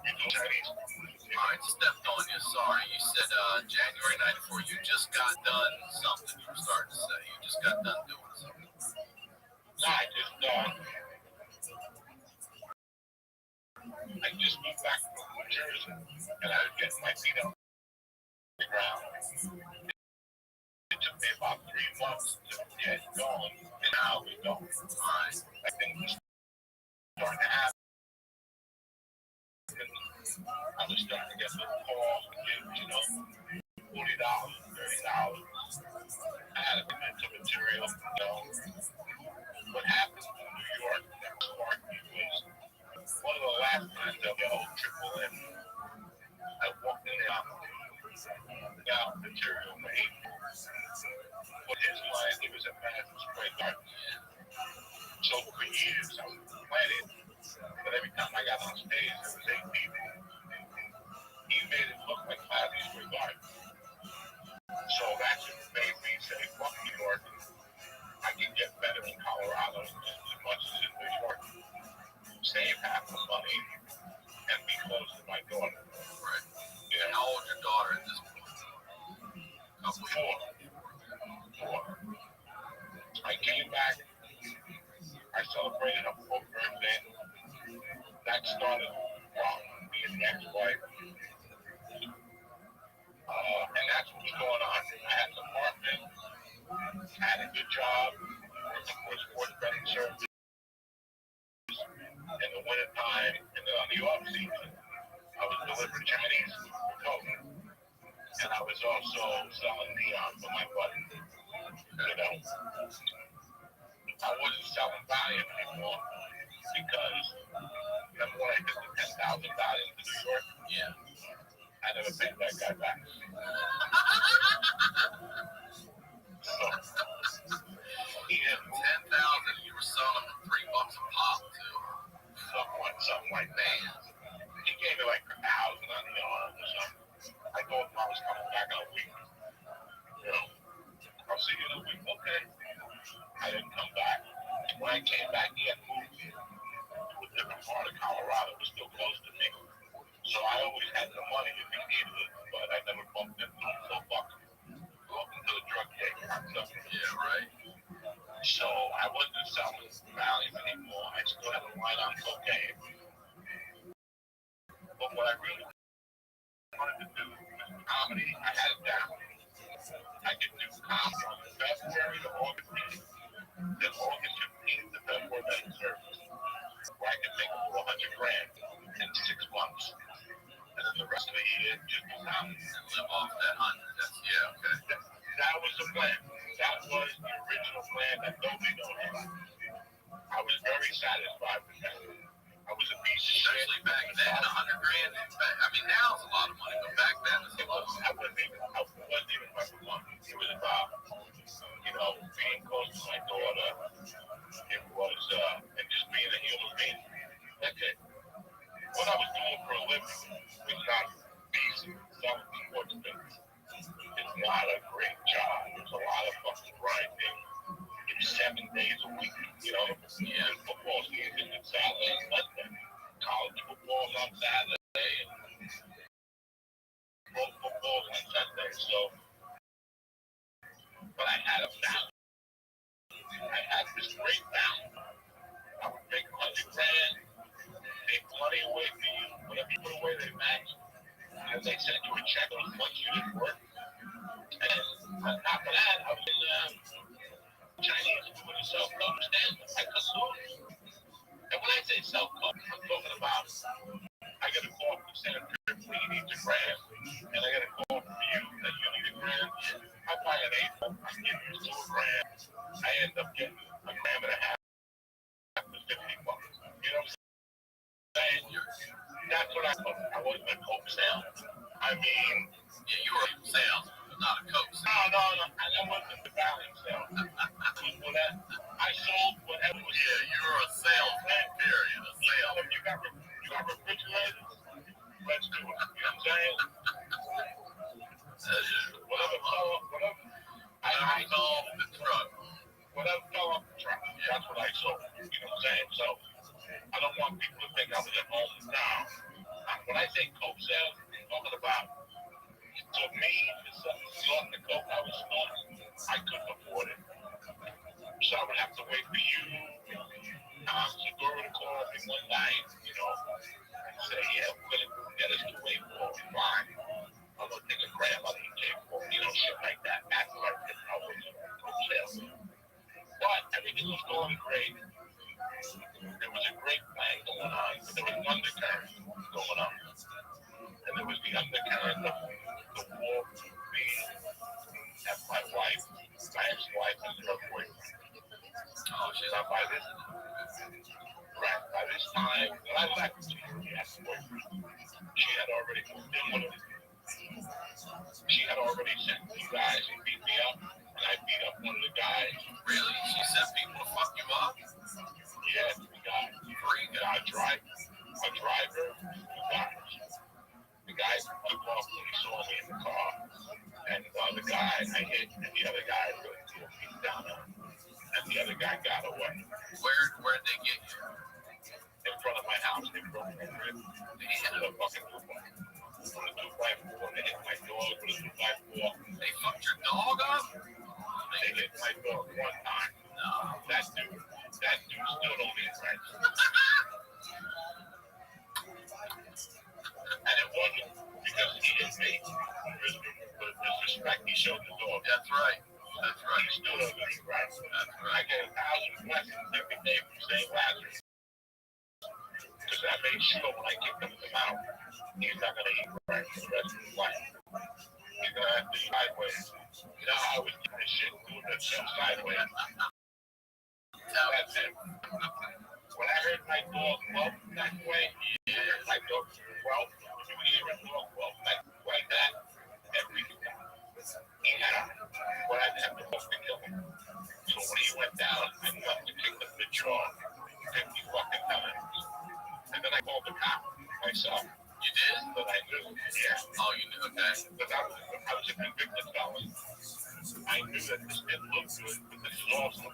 Speaker 6: You know, Chinese.
Speaker 4: All right, stepped on you. Sorry. You said January 94, you just got done something. You were starting to say. You just got done doing something.
Speaker 6: I just moved back from New Jersey. And I was getting my feet up the ground. It took me about 3 months to get going, and now we're going. Right. I think we're starting to happen. I was starting to get little calls from kids, you know, $40, $30. I had to commit to material, you know. What happened in New York that sparked me was one of the last times I got old Triple M. I walked in the office, got material made. But his line, he was a Madison Square Garden. So for years, I was planning, but every time I got on stage, there was 8 people. He made it look like Madison Square Garden. So that's what made me say, fuck New York. I can get better in Colorado just as much as in New York. Save half the money and be close to my daughter.
Speaker 4: Right.
Speaker 6: Yeah.
Speaker 4: How old is your daughter at this point?
Speaker 6: Four. I came back. I celebrated her 4th birthday. That started me and the ex-wife. And that's what was going on. I had an apartment, had a good job, working for a sports betting service. In the wintertime, and then on the off-season, I was delivering Chinese food for COVID. And I was also selling neon for my buddy. You know, I wasn't selling volume anymore because remember when I did the 10,000 volume to New York?
Speaker 4: Yeah.
Speaker 6: I never paid that guy back. So, he had
Speaker 4: 10,000. You were selling them for $3 a pop too.
Speaker 6: something like that. He gave me like 1,000 on the arm or something. I told him I was coming back in a week. You know, I'll see you in a week. Okay. I didn't come back. when I came back, he had moved to a different part of Colorado. It was still close to me. So I always had the money if he needed it, but I never bumped into him. So fuck him. Welcome to the drug game.
Speaker 4: Yeah, right.
Speaker 6: So I wasn't selling Valium anymore. I still had a line on cocaine. But what I really wanted to do was comedy. I had it down. I could do comedy from February to August 15th. Then August 15th to February 30th. Where I could make $400,000 in 6 months. And then the rest of the year, just do comedy.
Speaker 4: And live off that 100. That's, yeah, okay.
Speaker 6: That was the plan. That was the original plan that nobody knows about. I was very satisfied with that. I was a piece of shit.
Speaker 4: Especially back then, $100,000. I mean, now it's a lot of money, but back then it's a lot of money.
Speaker 6: I wasn't even about the money. It was about, being close to my daughter. It was, and just being a human being. That's it. What I was doing for a living was not decent. Selling sports things. It's not a great job. It's a lot of fucking grinding. It's 7 days a week. Football season is Saturday and Sunday. College football on Saturday and pro football on Sunday. So, but I had a balance. I had this great balance. I would make $100,000, take money away from you. Whatever you put away, they match. And they send you a check on once you didn't work. And on top of that, I was in Chinese food and self-coach stand. I couldn't lose. And when I say self-coach, I'm talking about I get a call from Santa Cruz when you need $1 grand, and I get a call from you that you need $1 grand. I buy an apple, I give you $2 grand. I end up getting $1.5 grams for $50. You know what I'm saying? That's what I thought. I wasn't a coke sales. I mean,
Speaker 4: Yeah, you were a sales, but not a coach.
Speaker 6: no. I wasn't the Valium sales. I sold whatever was.
Speaker 4: Yeah, you were a salesman, period. A sale.
Speaker 6: You got refrigerators? Let's do it. You know what I'm saying? Whatever fell off the truck. Whatever fell off the truck. That's what I sold. You know what I'm saying? So I don't want people to think I was at home now. When I say coke sales, I'm talking about to me, snorting the coke I was snorting, I couldn't afford it. So I would have to wait for you, Segura to call me one night, and say, yeah, we're going to get us to wait for fine. I'm going to take $1 grand out of your table, shit like that. That's what I did. I wasn't coke sales. But everything was going great. There was a great plan going on, but there was an undercurrent going on. And there was the undercurrent of the war between me and my wife, my ex-wife, and her boyfriend. Oh, she's not by this. Right, by this time, when I left, she had a boyfriend. She had already moved in with him. She had already sent 2 guys and beat me up, and I beat up one of the guys.
Speaker 4: Really? She sent people to fuck you up?
Speaker 6: Yeah, 2 guys. 3 guys. A driver, 2 guys. The guy took off when he saw me in the car, and the guy I hit, and the other guy really threw a beat down on him, and the other guy got away.
Speaker 4: Where'd they get you?
Speaker 6: In front of my house, they broke my rib. They hit a fucking 2x4. From the 2x4, they hit my dog with a 2x4.
Speaker 4: They fucked your dog up?
Speaker 6: They hit my dog 1 time.
Speaker 4: No.
Speaker 6: That dude still don't need rights. And it wasn't because he hit me. The disrespect he showed the dog.
Speaker 4: That's right.
Speaker 6: He still don't need rights.
Speaker 4: That's
Speaker 6: I
Speaker 4: right.
Speaker 6: get 1,000 blessings every day from St. Lazarus. Because I made sure when I kicked him in the mouth, he's not going to eat rights for the rest of his life. He's going to have to eat sideways. You know how I was doing this shit, doing that shit sideways? That's it. When I heard my dog love that way, my dog 12, you hear a dog love like that every time. He had what I have to hope to kill him. So when he went down, I left to kick him in the jaw 50 fucking times. And then I called the cop myself.
Speaker 4: You did?
Speaker 6: But I knew, yeah.
Speaker 4: Oh, you knew, okay.
Speaker 6: But I was a convicted felon. I knew that this didn't look good, but this is awesome.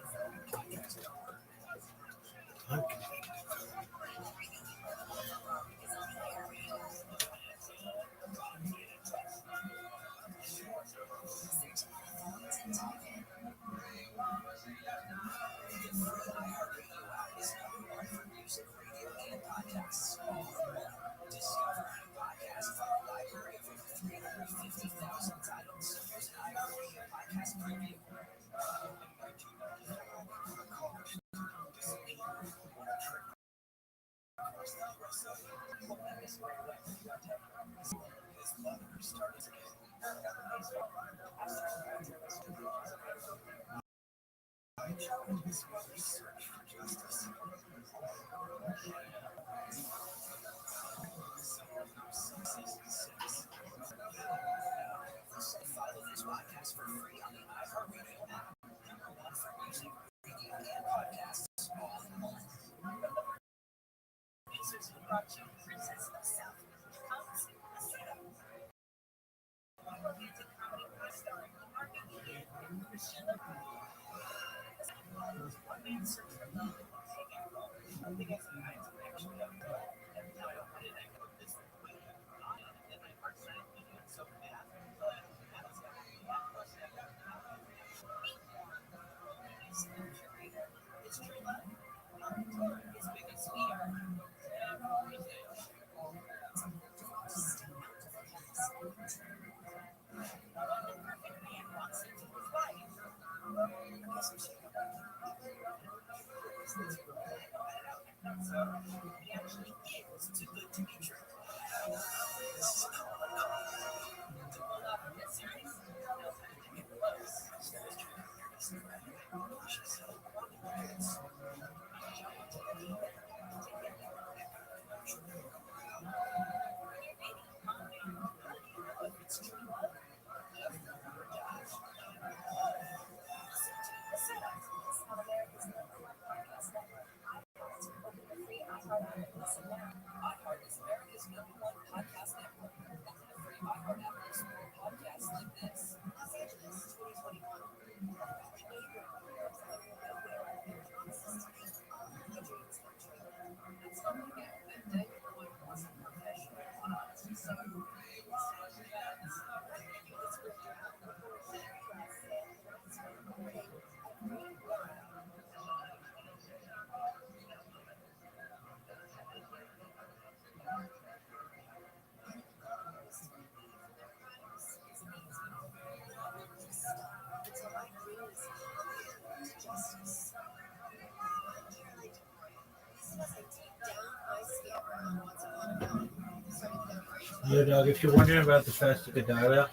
Speaker 2: Yeah, dog, if you're wondering about the fast of Gadara,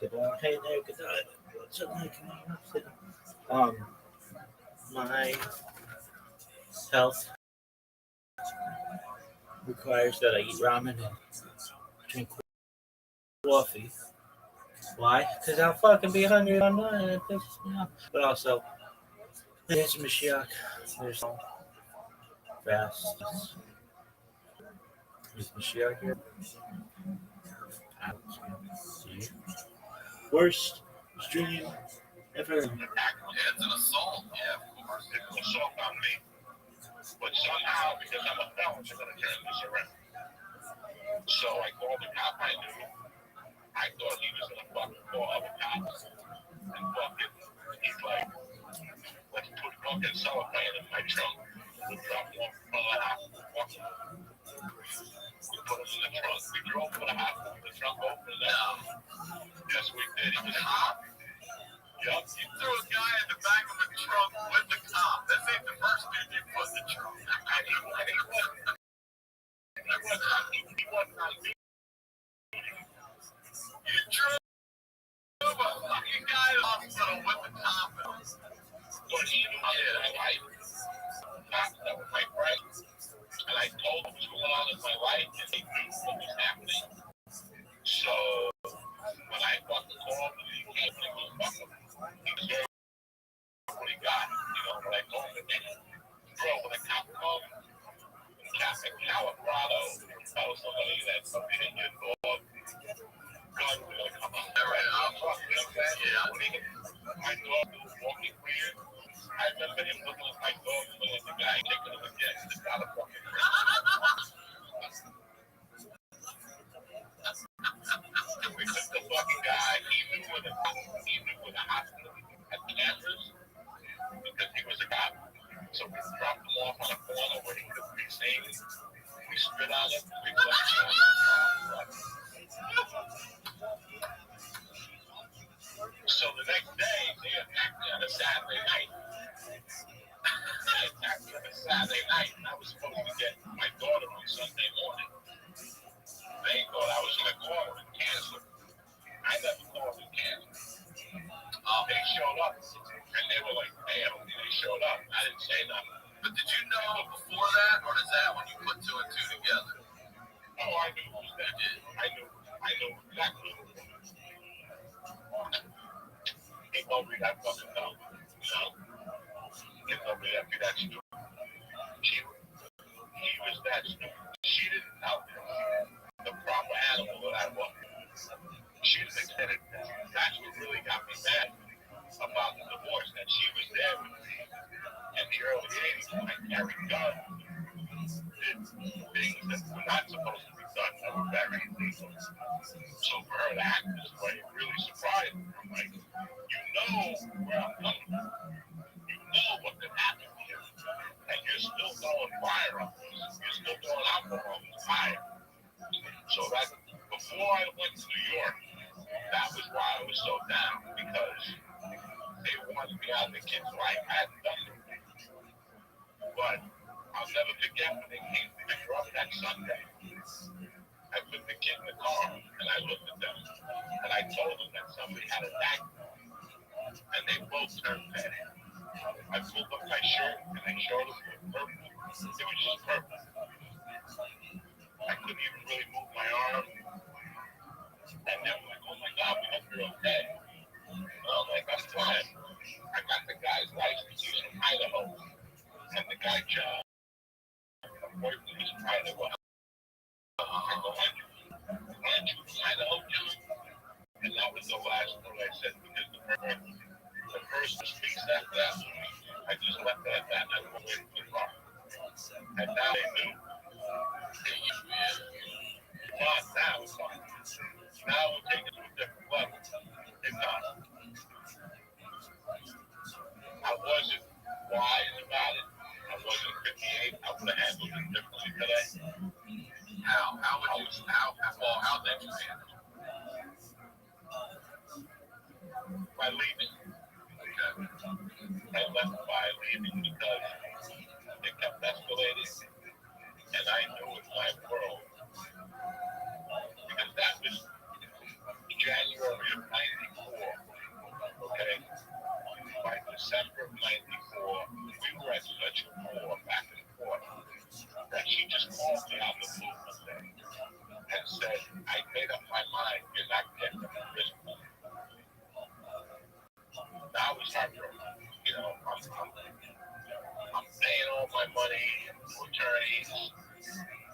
Speaker 2: hey there, Gadara, what's up, man? Come on up, sit down. My health requires that I eat ramen and drink coffee. Why? Because I'll fucking be hungry all night and it pisses me off. But also, there's Mashiach. There's no fast. Is Mashiach here? I don't see. Worst stream ever.
Speaker 4: It's an assault. Yeah, of course.
Speaker 6: It's an assault on me. But somehow, because I'm a felon, they're going to turn this around. So I called the cop I knew. I thought he was going to fucking call other cops. And fucking, he's like, let's put fucking cellophane in my trunk. We'll drop him off in the hospital. We put him in the trunk. We drove to the hospital. The trunk opened up. Yes, we did. He was hot. Yup.
Speaker 4: You threw a guy in the back of a trunk with the cop. This ain't the first dude you put in the trunk.
Speaker 6: He wasn't on duty.
Speaker 4: You drove a fucking guy to the hospital with the cop.
Speaker 6: But he knew my life. That was my right. And I told him what's going on in my life, and he knew what was happening. So when I fucking called him, he came and he was fucking. He deserved what he got. You know, when I told him, bro, when the cop called him, the cop in Colorado, tell somebody that somebody hit your dog, guns were gonna come out. Yeah. My dog was walking weird. I remember him looking at my dog, looking at the guy taking him again. It's not a fucking prison. We took the fucking guy, even with a hospital at campus, because he was a cop. So we dropped him off on a corner where he could be seen. We spit on him. We left him. So the next day, they attacked me on a Saturday night. And I was supposed to get my daughter on Sunday morning. They thought I was going to call her and cancel. I never called and canceled. They showed up, and they were like, damn, they showed up. I didn't say nothing.
Speaker 4: But did you know before that, or is that when you put two and two together?
Speaker 6: Oh, I knew who that did. I knew exactly who it was. He told me that fucking no. He told me that stupid. He was that stupid. She didn't know the proper animal that I was. She was excited. That's what really got me mad about the divorce, that she was there with me in the early 80s when I carried guns, did things that were not supposed to be done that were very illegal. So for her to act this way, it really surprised me. I'm like, you know where I'm coming from. You know what could happen to you. And you're still throwing fire on this. You're still throwing alcohol on the fire. So that, before I went to New York, that was why I was so down, because they wanted me out of the kids' life. I hadn't done anything. But I'll never forget when they came to pick her up that Sunday. I put the kid in the car, and I looked at them, and I told them that somebody had attacked them. And they both turned pale. I pulled up my shirt, and I showed them it was purple. It was just purple. I couldn't even really move my arm. And they were like, oh my God, we hope you're okay. And I'm like, I'm fine. I got the guy's license. He's from Idaho. And the guy, John, unfortunately, he's from Idaho. I go, aren't you from Idaho, John? And that was the last word I said, because the person speaks after that. I just left it at that, and I went away from the car. And now they knew. Now it's fine. Now we're taking it to a different level. It's not. I wasn't wise about it. I wasn't 58. I would have handled it differently today.
Speaker 4: How did you handle it?
Speaker 6: By leaving. Okay. I left by leaving because it kept escalating. And I knew it was my world. Because that was January of 94. Okay? By December of 94, we were at such a war back and forth that she just called me out of the blue one day and said, I made up my mind, you're not getting them at this point. Now I was heartbroken. You know, I'm paying all my money to attorneys.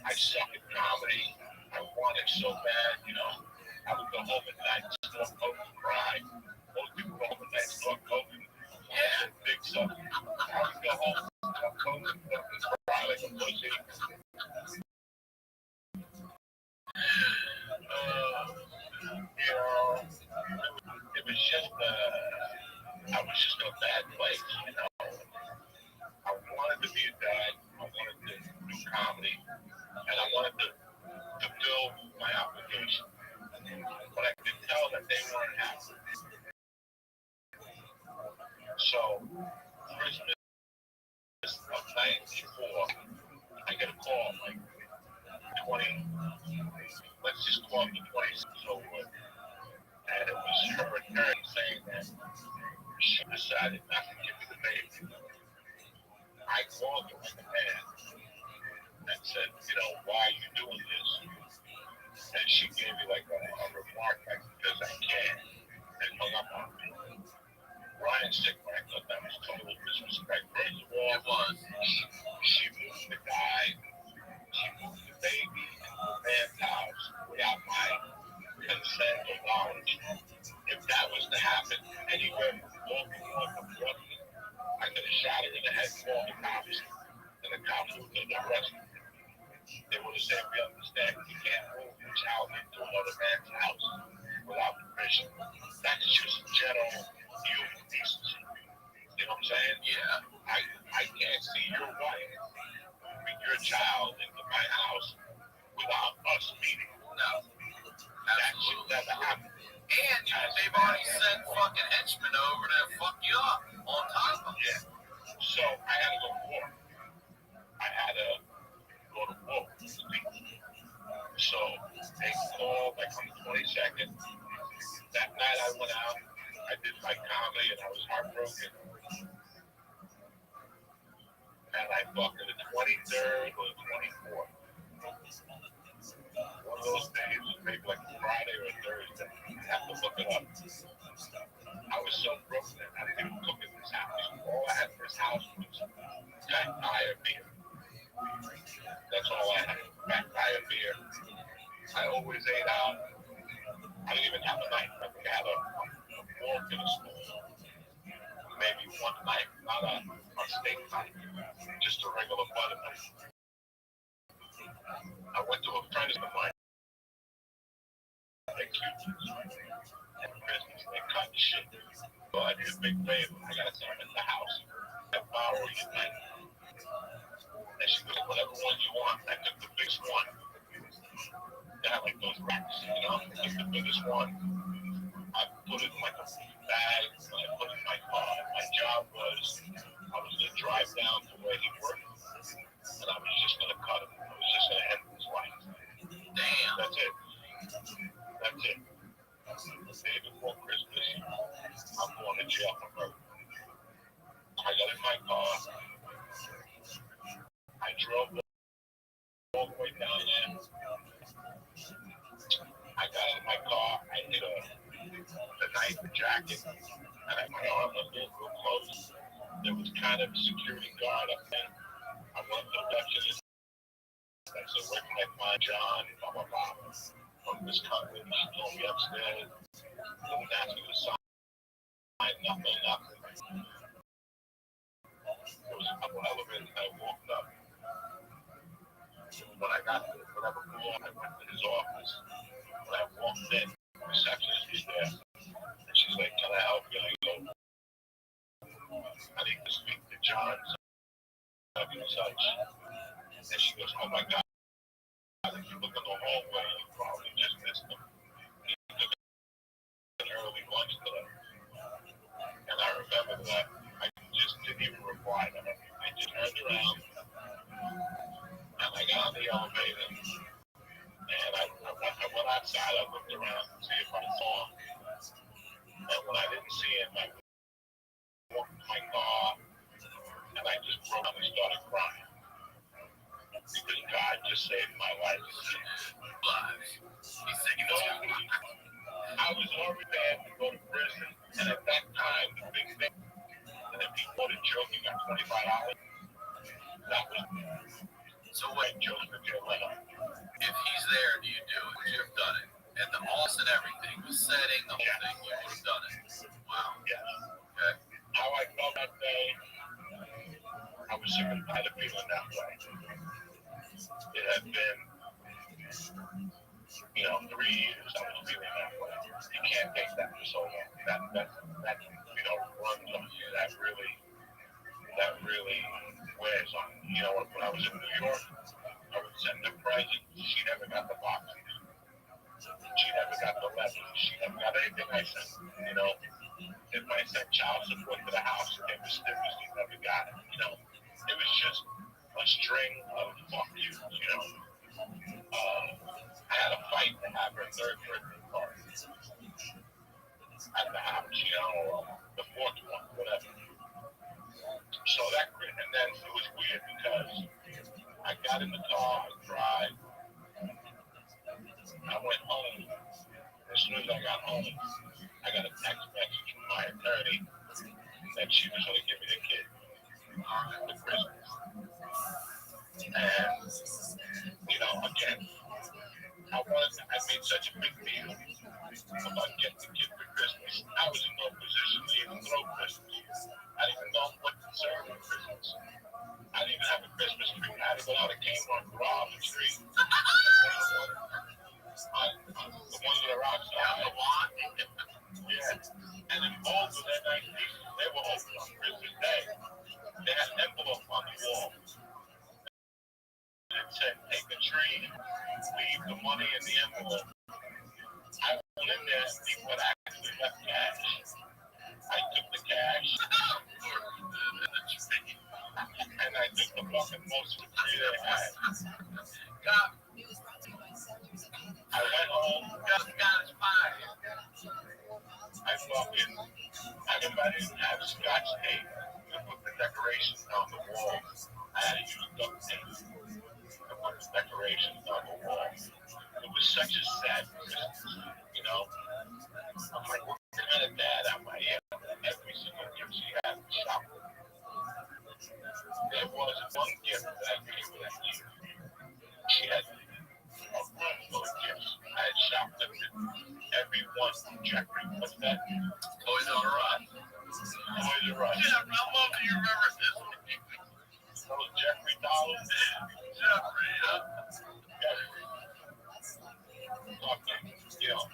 Speaker 6: I suck at comedy. I want it so bad, you know. I would go home at night, snort coke and cry. Most people go home at night, snort coke and big stuff. I would go home, snort coke and cry like a pussy. You know, it was just, I was just in a bad place, you know. I wanted to be a dad. I wanted to do comedy. And I wanted to build my application. But I could tell that they weren't happy. So, Christmas of 94, I get a call like 20, let's just call it the 26th over. And it was her attorney saying that she decided not to give me the baby. I called her like a man and said, you know, why are you doing this? And she gave me like a remark, like, because I can, and hung up on me. Ryan Sigmar, I thought that was total disrespect. First of all, it was. She moved the guy, she moved the baby in the man's house without my consent or knowledge. If that was to happen anywhere from walking on the Brooklyn, I could have shot her in the head for all the cops. cops would have arrested me. They would have said, we understand you can't move your child into another man's house without permission. That's just general human decency. You know what I'm saying? Yeah. I can't see your wife bring your child into my house without us meeting. No. That should never happen.
Speaker 4: And they've already sent fucking henchmen over to fuck you up on top of it.
Speaker 6: Yeah. So I had to go to war. I had to go to war. So they called like on the 22nd. That night I went out. I did my comedy and I was heartbroken. And I fucking the 23rd or the 24th. One of those days, maybe like a Friday or a Thursday. I have to look it up. I was so broken that I didn't even cook in this house. All I had in this house was that tire beer. That's all I had. That tire beer. I always ate out. I didn't even have a knife. I had a fork and a spoon. Maybe one knife, not a steak knife, just a regular butter knife. I went to a friend of mine. They cute. And Christmas, they cut the shit. So I did a big favor. I got some in the house. I borrow your knife. And she goes, whatever one you want. I took the biggest one. They have like those racks, you know? I took the biggest one. I put it in like a bag. And I put it in my car. My job was, I was going to drive down to where he worked. And I was just going to cut him. I was just going to end his life. Damn. That's it. That's it. The day before Christmas, I'm going to jail for murder. I got in my car. I drove all the way down there. I got in my car. I hit the knife, the jacket, and I my arm was real close. There was kind of a security guard up there. I went to the receptionist. I said, where can I find John? Blah, blah, blah. From this company. She told me upstairs. Didn't ask me to sign nothing. There was a couple elevators I walked up. When I got to whatever floor, I went to his office. When I walked in, the receptionist was there. And she's like, can I help you? I go, I need to speak to John. Such and such. And she goes, oh my God. If you look in the hallway, you probably just missed him. He took an early lunch today. And I remember that I just didn't even reply to her. I just turned around and I got on the elevator and I went outside. I looked around to see if I saw him. And when I didn't see him, I walked to my car and I just broke down and started crying. Because God just saved my life.
Speaker 4: He said,
Speaker 6: You know, I was already bad to go to prison, and at that time, the big thing, and if you go to jail, you got $25. That was so what Joe's with your letter.
Speaker 4: If he's there, do you do it? Would you have done it? And the office and everything, the setting, the whole thing, you would have done it. Wow.
Speaker 6: Yeah.
Speaker 4: Okay.
Speaker 6: How I felt that day, I was sick and tired of feeling that way. It had been, 3 years I was feeling that way. You can't take that for so long. That runs on you. That really wears on you. When I was in New York, I would send a present. She never got the boxes. She never got the letters. She never got anything I sent. If I sent child support to the house, it was stickers. She never got it. It was just a string of fuck you. I had a fight to have her third birthday party at the house, or the fourth one, whatever. So and then it was weird because I got in the car, I cried, I went home. As soon as I got home, I got a text message from my attorney that she was going to give me the kid after Christmas. And, again, I made such a big deal about getting the kid for Christmas. I was in no position to even throw Christmas. I didn't even know what to serve for Christmas. I didn't even have a Christmas tree
Speaker 3: fucking, I remember I didn't have scotch tape to put the decorations on the wall. I had to use duct tape to put the decorations on the wall. It was such a sad Christmas, you know? I'm like, what kind of dad am I? Every single gift she had was shopping. There was one gift that I gave her that year. She had a room full of gifts. I had shoplifted every one from Jeffrey. What's that? Toys R Us. Toys R Us. Yeah, how long do you remember this one? Those Jeffrey dollars? Jeffrey, Jeffrey. Fucking, you know,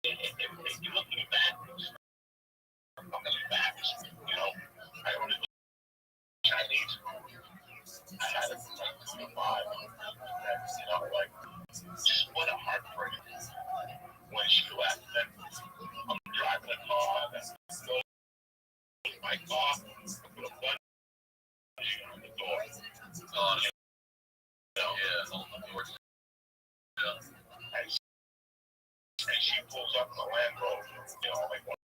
Speaker 3: if you look back, I'm looking back, you know, I ordered Chinese food. I had it from like 2 to 5. You know, like, just what a heartbreak when she left. And I'm driving a car that goes my car, I put a bungee on the door. You know, on the door. And she pulls up in the Land Rover, you know, like one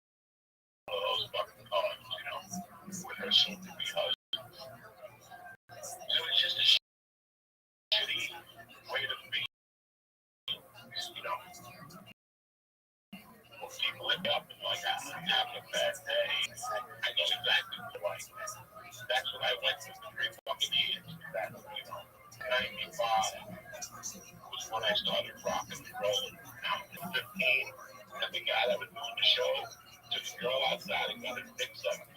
Speaker 3: of those fucking cars, you know, with her soon-to-be husband. It was just a shitty way to be, you know. When people end up and like, I'm having a bad day, I know exactly what like. That's what I went through for 3 fucking years. That, you know, 95 was when I started rocking and rolling. Now I'm 15, and the guy that was doing the show took a girl outside and got her dick sucked.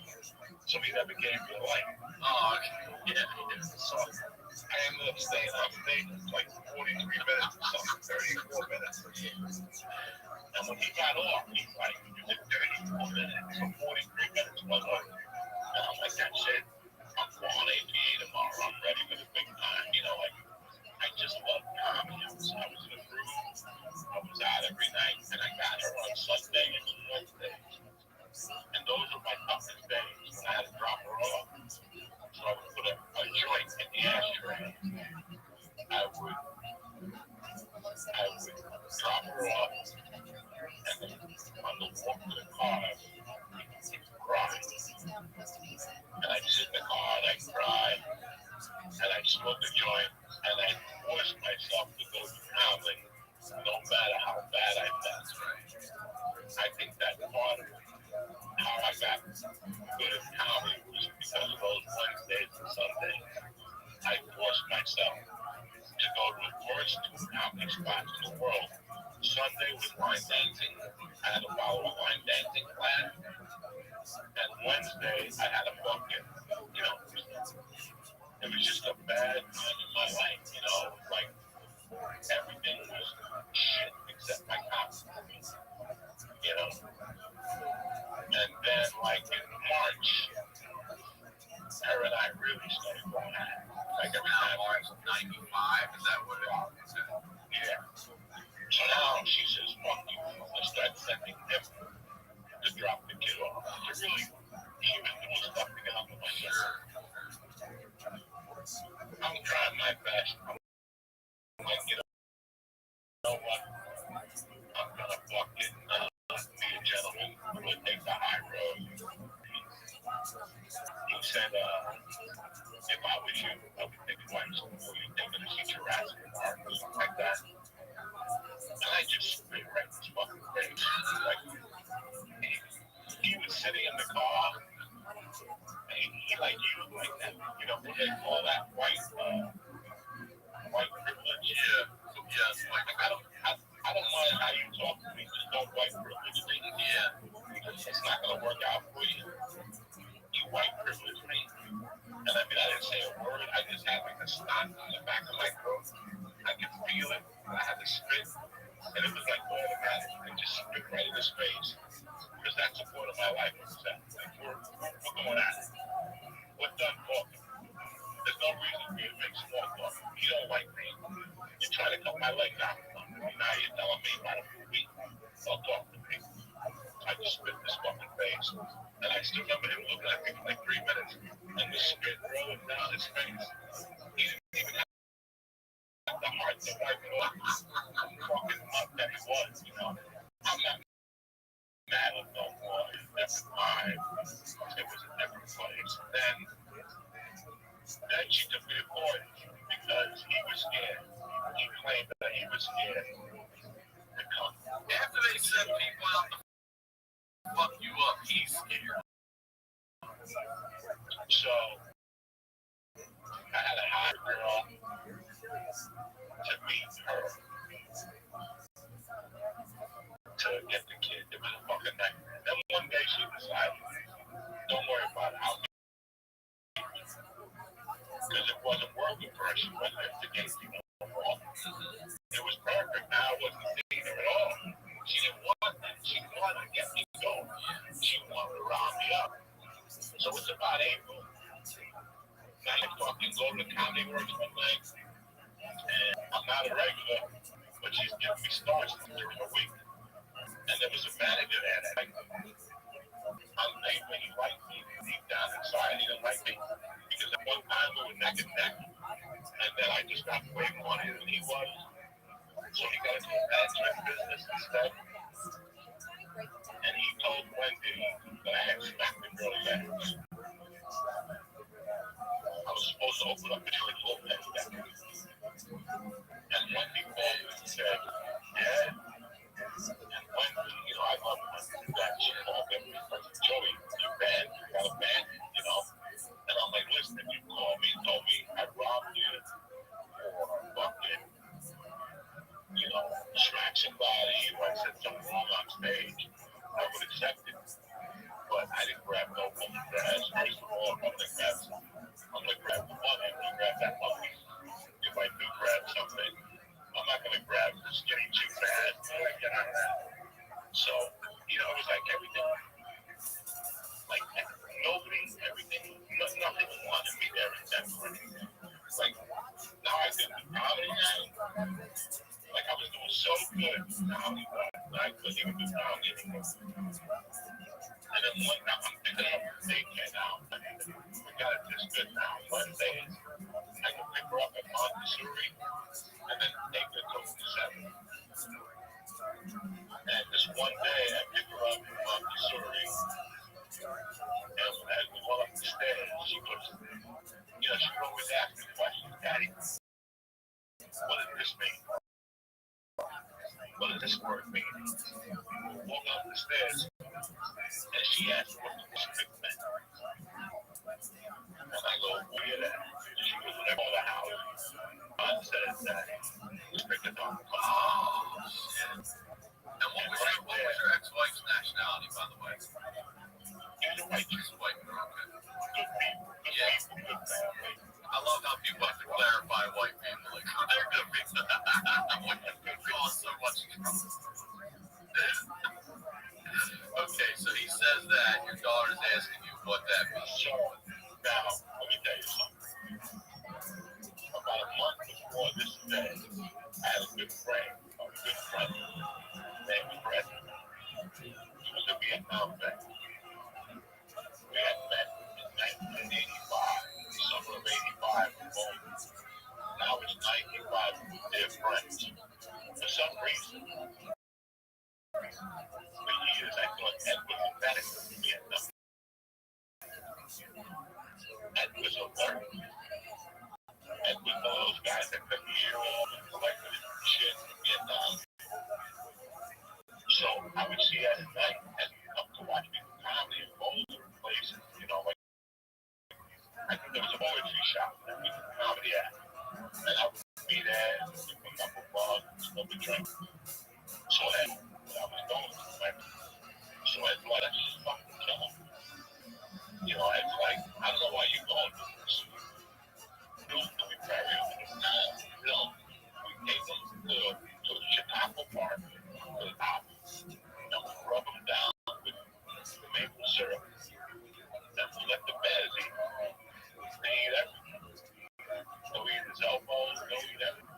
Speaker 3: So he never gave me a light. Oh, okay. Yeah. So I ended up staying on stage like 43 minutes or something, 34 minutes. And when he got off, he's like, you did 34 minutes, so 43 minutes was up. And I'm like, that's it. I'm going APA tomorrow. I'm ready for the big time. You know, like, I just love comedy. I was in a group. I was out every night, and I got her on Sunday and Wednesday. And those are my toughest days when I had to drop her off. So I would put a joint in the ashtray. I would drop her off, and then on the walk to the car, I'd cry. And I'd sit in the car and I'd cry, and I'd smoke a joint, and I'd force myself to go to comedy, no matter how bad I felt. I think that part of how I got good at comedy was because of those Wednesdays and Sundays. I forced myself to go to the worst 2 comedy spots in the world. Sunday was line dancing. I had to follow a line dancing class. And Wednesday, I had a fucking, you know, it was just a bad time in my life, you know, like everything was shit except my comedy, you know. And then, like in March, her and I really started going at it. Like every time March 95, is that what it is? Yeah. So now she says, fuck you, let's start sending them to drop the kid off. She was doing stuff to get up with my shirt. I'm trying my best. I'm like, you know what? I'm gonna fucking be a gentleman. I'm gonna take the high road. He said, if I was you, I would think twice before you take them to see Jurassic Park or something like that. And I just spit right in his fucking face. Like, he was sitting in the car, and he like used like that, you know, what they call that white privilege. Yeah. Like I don't mind how you talk to me, just don't white privilege me. Yeah. It's not gonna work out for you. You white privilege me. And I mean, I didn't say a word. I just had like a snot on the back of my throat. I could feel it. And I had to spit. And it was like automatic. I just spit right in his face. Because that's the point of my life. Like, we're going at it. We're done talking. There's no reason for you to make small talk. You don't like me. You try to cut my legs out. Now you're telling me about a movie. Don't talk to me. I just spit in his fucking face. And I still remember him looking at me for like 3 minutes. And the spit rolling down his face. He didn't even have the heart to wipe it off. Fucking up that he was, you know. I'm not mad
Speaker 6: scared. He claimed that he was scared to come.
Speaker 4: After they send people out to fuck you up, he's scared.
Speaker 6: So I had to hire a girl to meet her to get the kid. It was a fucking nightmare. Then one day she decided, don't worry about it. Because it wasn't working for her. She wasn't investigating overall. It was perfect. Now I wasn't seeing her at all. She didn't want that. She wanted to get me going. She wanted to round me up. So it's about April. Now I fucking go to the comedy works one night. And I'm not a regular, but she's giving me starts during the week. And there was a manager there that I'm thankful he liked me. Deep down inside, he didn't like me. Because at one time we were neck and neck. And then I just got way more money than he was. So he got into the management business instead. And he told Wendy that I had smacked the girl's ass. I was supposed to open up the Chili Lopez that week. And Wendy called me and said, yeah. And Wendy, you know, I love Wendy. That she called me and said, Joey, you bad? You got a bad, you know? And I'm like, listen, if you called me and told me I robbed you or fucking, you know, smacked somebody or I said something wrong on stage, I would accept it. But I didn't grab no woman's ass. First of all, I'm gonna grab the money. I'm gonna grab that money. If I do grab something, I'm not gonna grab the skinny chick's ass. Get out of that. So, you know, it was like everything. Like nobody, everything, nothing wanted me there in Denver. Like now I did the comedy now. Like I was doing so good comedy, but I couldn't even do comedy anymore. And then one time I'm picking up daycare now. We got it this good now. Mondays, I can pick her up at Montessori and then take her to the 7. And this one day I pick her up at Montessori. And as we go up the stairs, she goes, you know, she would always ask me questions, Daddy, what does this mean? What does this word mean? We walk up the stairs, and she asked what the district meant. And I go, where you at? And she goes, whenever the house. God says that district is on. Oh, shit.
Speaker 4: And what was your ex-wife's nationality, by the way?
Speaker 6: She's a white chick.
Speaker 4: She's white girl, okay.
Speaker 6: Good people, good family.
Speaker 4: I love how people have to clarify white people. Like, oh, they're good people. White people cause so much trouble. Okay, so he says that your daughter's asking you what that means.
Speaker 6: So, now, let me tell you something. About a month before this day, I had a good friend named Fred. He was a Vietnam vet. We had met in 1985, summer of 85. Now it's 95. They're friends. For some reason, for years, I thought Ed was a medic in Vietnam. Ed was alert. Ed was one of those guys that took years off and collected shit in Vietnam. So I would see Ed at night and come to watch me do comedy in Boulder places, you know, like I think there was a poetry shop that we did comedy at. And I would be there and pick a couple bugs and smoke a drink. So Ed, I was going to like, so Ed's like, let's just fucking kill him. You know, Ed's like, I don't know why you're going to this. Do we bury him in the town? No. We take him to the Chicago Park, to the top, and we rub him down with the maple syrup. Then we let the bears eat. They eat everything. They'll eat his elbows, they'll eat everything.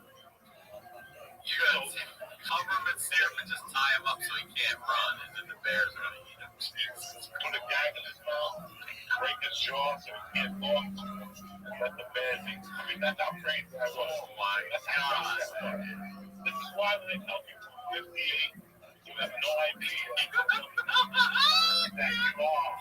Speaker 4: You guys cover him in syrup and just tie him up so he can't run, and then the bears are going to eat him.
Speaker 6: Put a gag in his mouth, break his jaw so he can't talk, and let the bears eat. I mean, that's how crazy that was.
Speaker 4: Oh my God.
Speaker 6: This is why when they tell people 58, you have no idea that you are.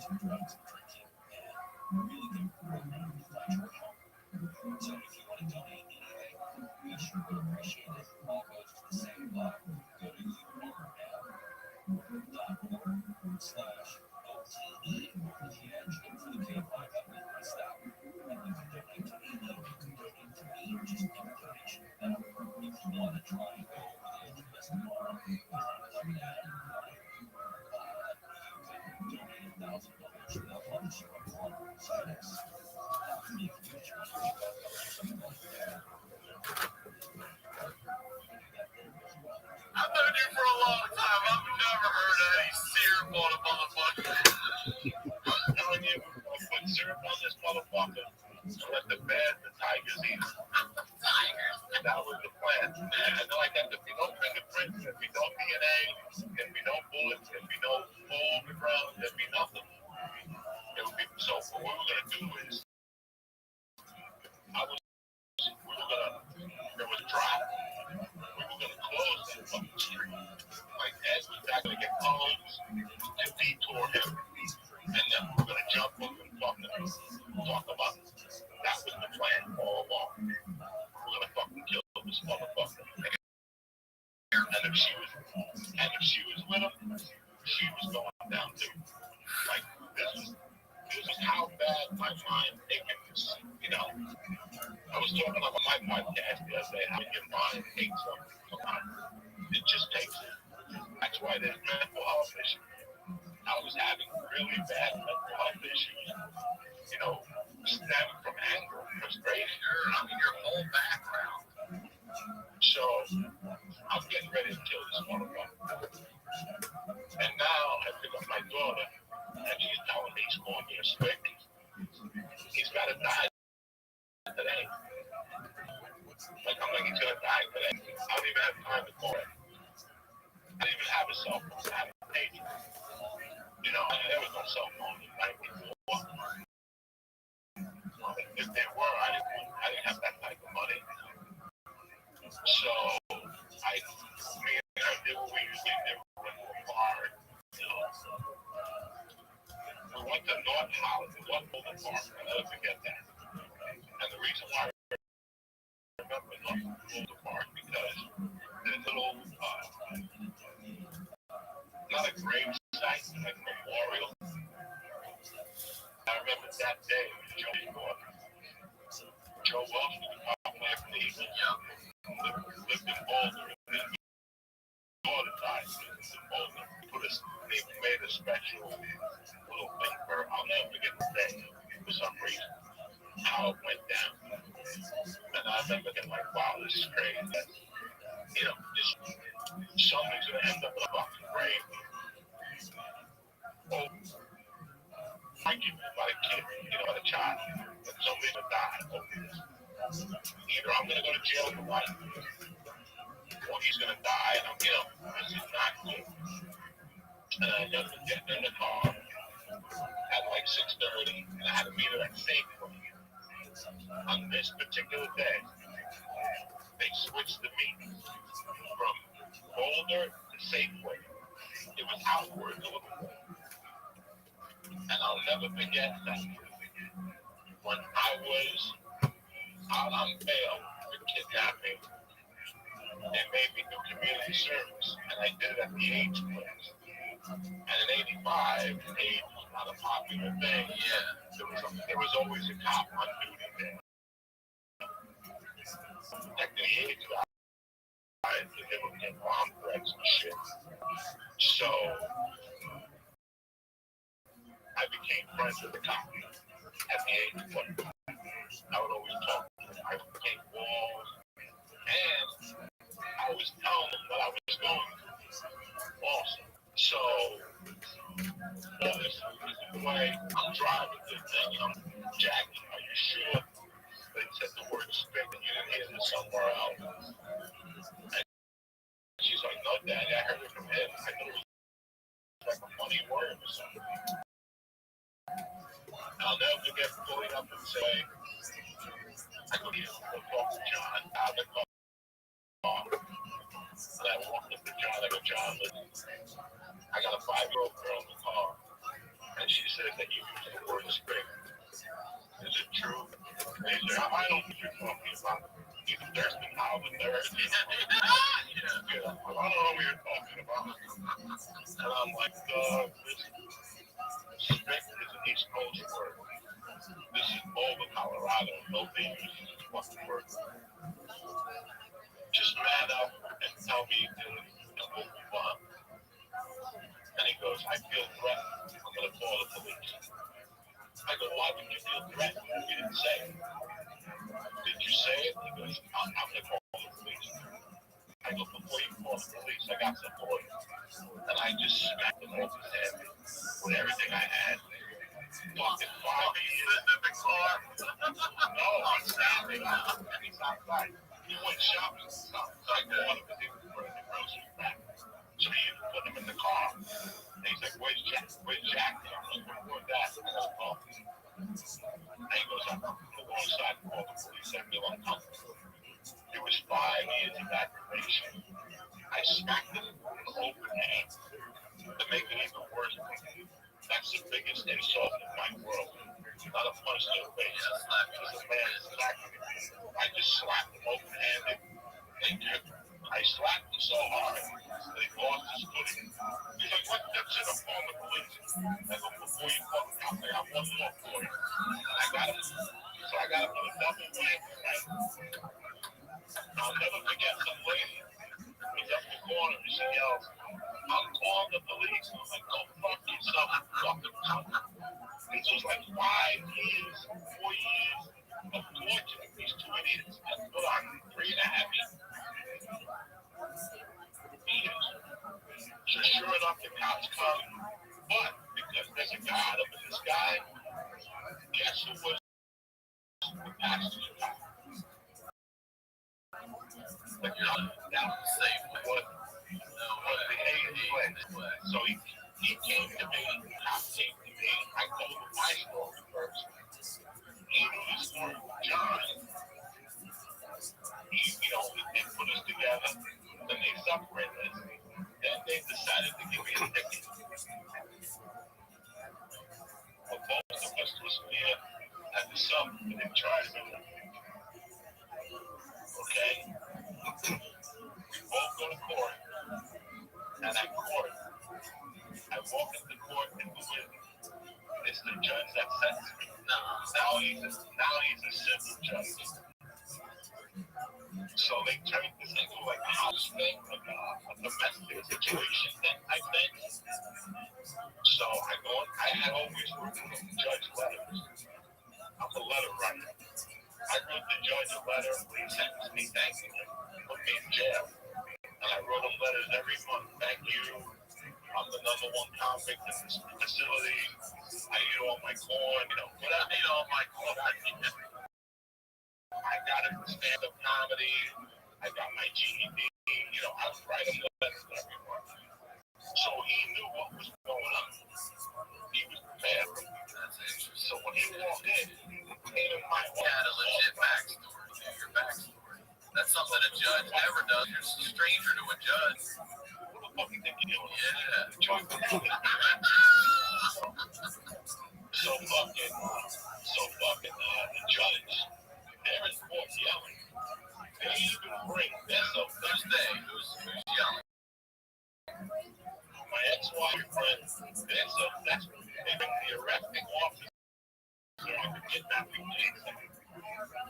Speaker 4: I've known you for a long time. I've never heard any syrup on a motherfucker.
Speaker 6: I'm telling you, I'll put syrup on this motherfucker. So let the bears, the tigers eat it.
Speaker 4: Tigers.
Speaker 6: That was the plan. And like that, there'd be no fingerprints, there'd be no DNA, there'd be no bullets, there'd be no fall on the ground, there'd be nothing. It would be, so what we were gonna do is, there was dry. We were gonna close that fucking street. Like Ed was not gonna get homes and detour him. And then we were gonna jump him and talk about it. That was the plan all along. We're gonna fucking kill this motherfucker. And if she was with him, she was going down too. Like this is how bad my mind thinking is. You know, I was talking about my podcast the other day, how your mind hates something sometimes. It just takes it. That's why there's mental health issues. I was having really bad mental health issues. You know, stemming from anger, frustration.
Speaker 4: I mean, your whole background.
Speaker 6: So I'm getting ready to kill this motherfucker. And now I pick up my daughter, and she's telling me he's going to stick. He's got to die today. Like, I'm like, he's going to die today. I don't even have time to call him. I didn't even have a cell phone. I had a pager. You know, there was no cell phone in 1994. If there were, I didn't have that type of money. So me and her did what we usually did. We went to a bar. You know, we went to North Hollywood Park. I'll never forget that. And the reason why I remember North Park because there's a little, not a grave site, like a memorial. I remember that day, Joe Welsh was a couple of days. Lived in Boulder. And his daughter died in Boulder. They made a special little thing for her. I'll never forget the day for some reason. How it went down. And I remember thinking like, wow, this is crazy. You know, somebody's gonna end up in a fucking grave. Oh, thinking about a kid, you know, about a child. That somebody's gonna die. Either I'm gonna go to jail for life, or he's gonna die and I'm ill. This is not good. And I ended up getting in the car at like 6:30, and I had to meet her at Safeway. On this particular day, they switched the meeting from Boulder to Safeway. It was outward a little bit. And I'll never forget that when I was out on bail for kidnapping, they made me do community service, and I did it at the AIDS place. And in '85, AIDS was not a popular thing.
Speaker 4: Yeah.
Speaker 6: There was always a cop on duty there. Protecting the AIDS guys, they would get bomb threats and shit. So I became friends with the cop at the AIDS place. I would always talk to him. I would take walls, and I was telling them what I was going through also. So all this was the way I'm driving this thing, and I'm jacking. Are you sure? They said the word spit, and you didn't hear this somewhere else. And she's like, no, Daddy, I heard it from him. I thought it was like a funny word or something. I'll never forget pulling up and saying, I go talk to John out of the car. And I walked up to John, I go, John, listen, I got a 5-year-old girl in the car, and she's says that you use the word spring. Is it true? They say, I don't think you're talking about either Thurston Howell the third. Yeah, I don't know what you're talking about. And I'm like, listen, spring is an East Coast word. This is Boulder, Colorado. Nobody uses this fucking word. Just man up and tell me and we'll move on. And he goes, I feel threatened. I'm going to call the police. I go, why would you feel threatened? You didn't say it. Did you say it? He goes, I'm going to call the police. I go, before you call the police, I got some for you. And I just smacked him over his head with everything I had. Fucking 5 years in the car. No, I'm standing. He's outside. He went shopping. So I called him because he was bringing the groceries back. So he put him in the car. And he's like, where's Jack? Where's Jack? I'm like, where's that? I gotta call. And he goes, I'm going to go inside and call the police. I feel uncomfortable. It was 5 years of aggravation. I smacked him with an open hand. To make it even worse, that's the biggest insult in my world. Not a punch to the face. Just a man smacking me. I just slapped him open-handed. I slapped him so hard that he lost his footing. He's like, what? That's it. I'm calling the police. I go, before you call the cops, I got one more for you. And I got him. So I got him with a double whammy, right? I'll never forget some lady. He's up the corner and she yells, I'm calling the police. I'm like, go fuck yourself, fucking cunt. This was like 5 years, 4 years of torture. These two idiots. I put on 3.5 years. So sure enough, the cops come. But because there's a God up in the sky, guess who was the passenger? The gun down the safe was the alien flag. So he came to me, the cop came to me. I told him my story first. He knew the story with John. They put us together, then they separated us. Then they decided to give me a ticket. But both of us was there at the sub and they charged me. Okay? We both go to court. And at court, I walk into court and who is it? It's the judge that sentenced me. Now he's a civil judge. So they turned this into like a house thing, like a domestic situation thing, I think. So I had always written the judge letters. I'm a letter writer. I wrote the judge a letter when he sentenced me, thanking him, put me in jail. And I wrote him letters every month. Thank you. I'm the #1 convict in this facility. I eat all my corn, but I ate all my corn. I got into stand-up comedy. I got my GED. I was writing letters every month. So he knew what was going on. He was prepared for me. So when he walked in my office, you had a legit backstory. Your backstory. That's something a judge never does. You're just a stranger to a judge. What the fuck you think you're doing? Yeah. So fucking the judge, they're in court yelling. They even bring, who's yelling? My ex-wife, that's they bring the arresting officer on the kidnapping case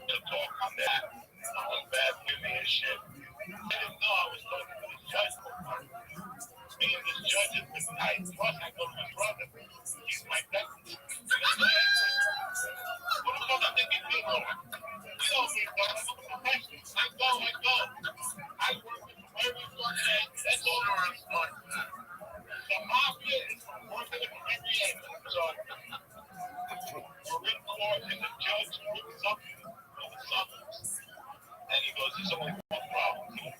Speaker 6: to talk on that, on bad giving and shit. I didn't know I was talking to this judge. Me and this judge has been tight. Plus, I know his brother. He's my nephew. What the fuck I think he's doing? You don't need to go. I'm a professional. I go. I work with everyone. That's all there is fun. The mafia is working with every angle. So, we're in court, and the judge looks up for the summons. And he goes, there's only one problem here.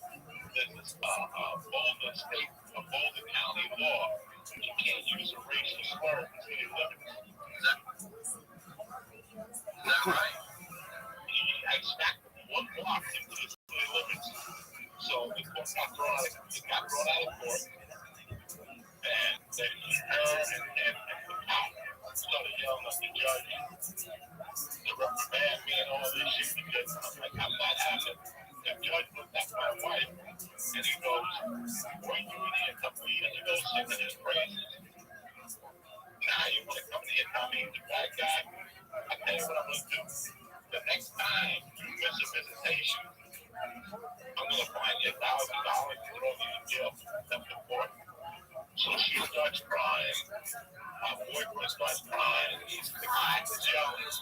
Speaker 6: There's this Boulder State, Boulder County law. You can't use a racial slur in city limits. Is that right? I smacked him 1 block into the city limits. So the court got brought out of court. And then her and the cop judge to reprimand me and all this shit because I'm like, I'm not having it. The judge looked at my wife and he goes, weren't you in here a couple of years ago singing his praises? Now you want to come here and tell me he's a bad guy? I tell you what I'm going to do. The next time you miss a visitation, I'm going to find you $1,000 and throw you in jail for contempt of court. So she starts crying. My boyfriend starts crying. He's crying with Jones.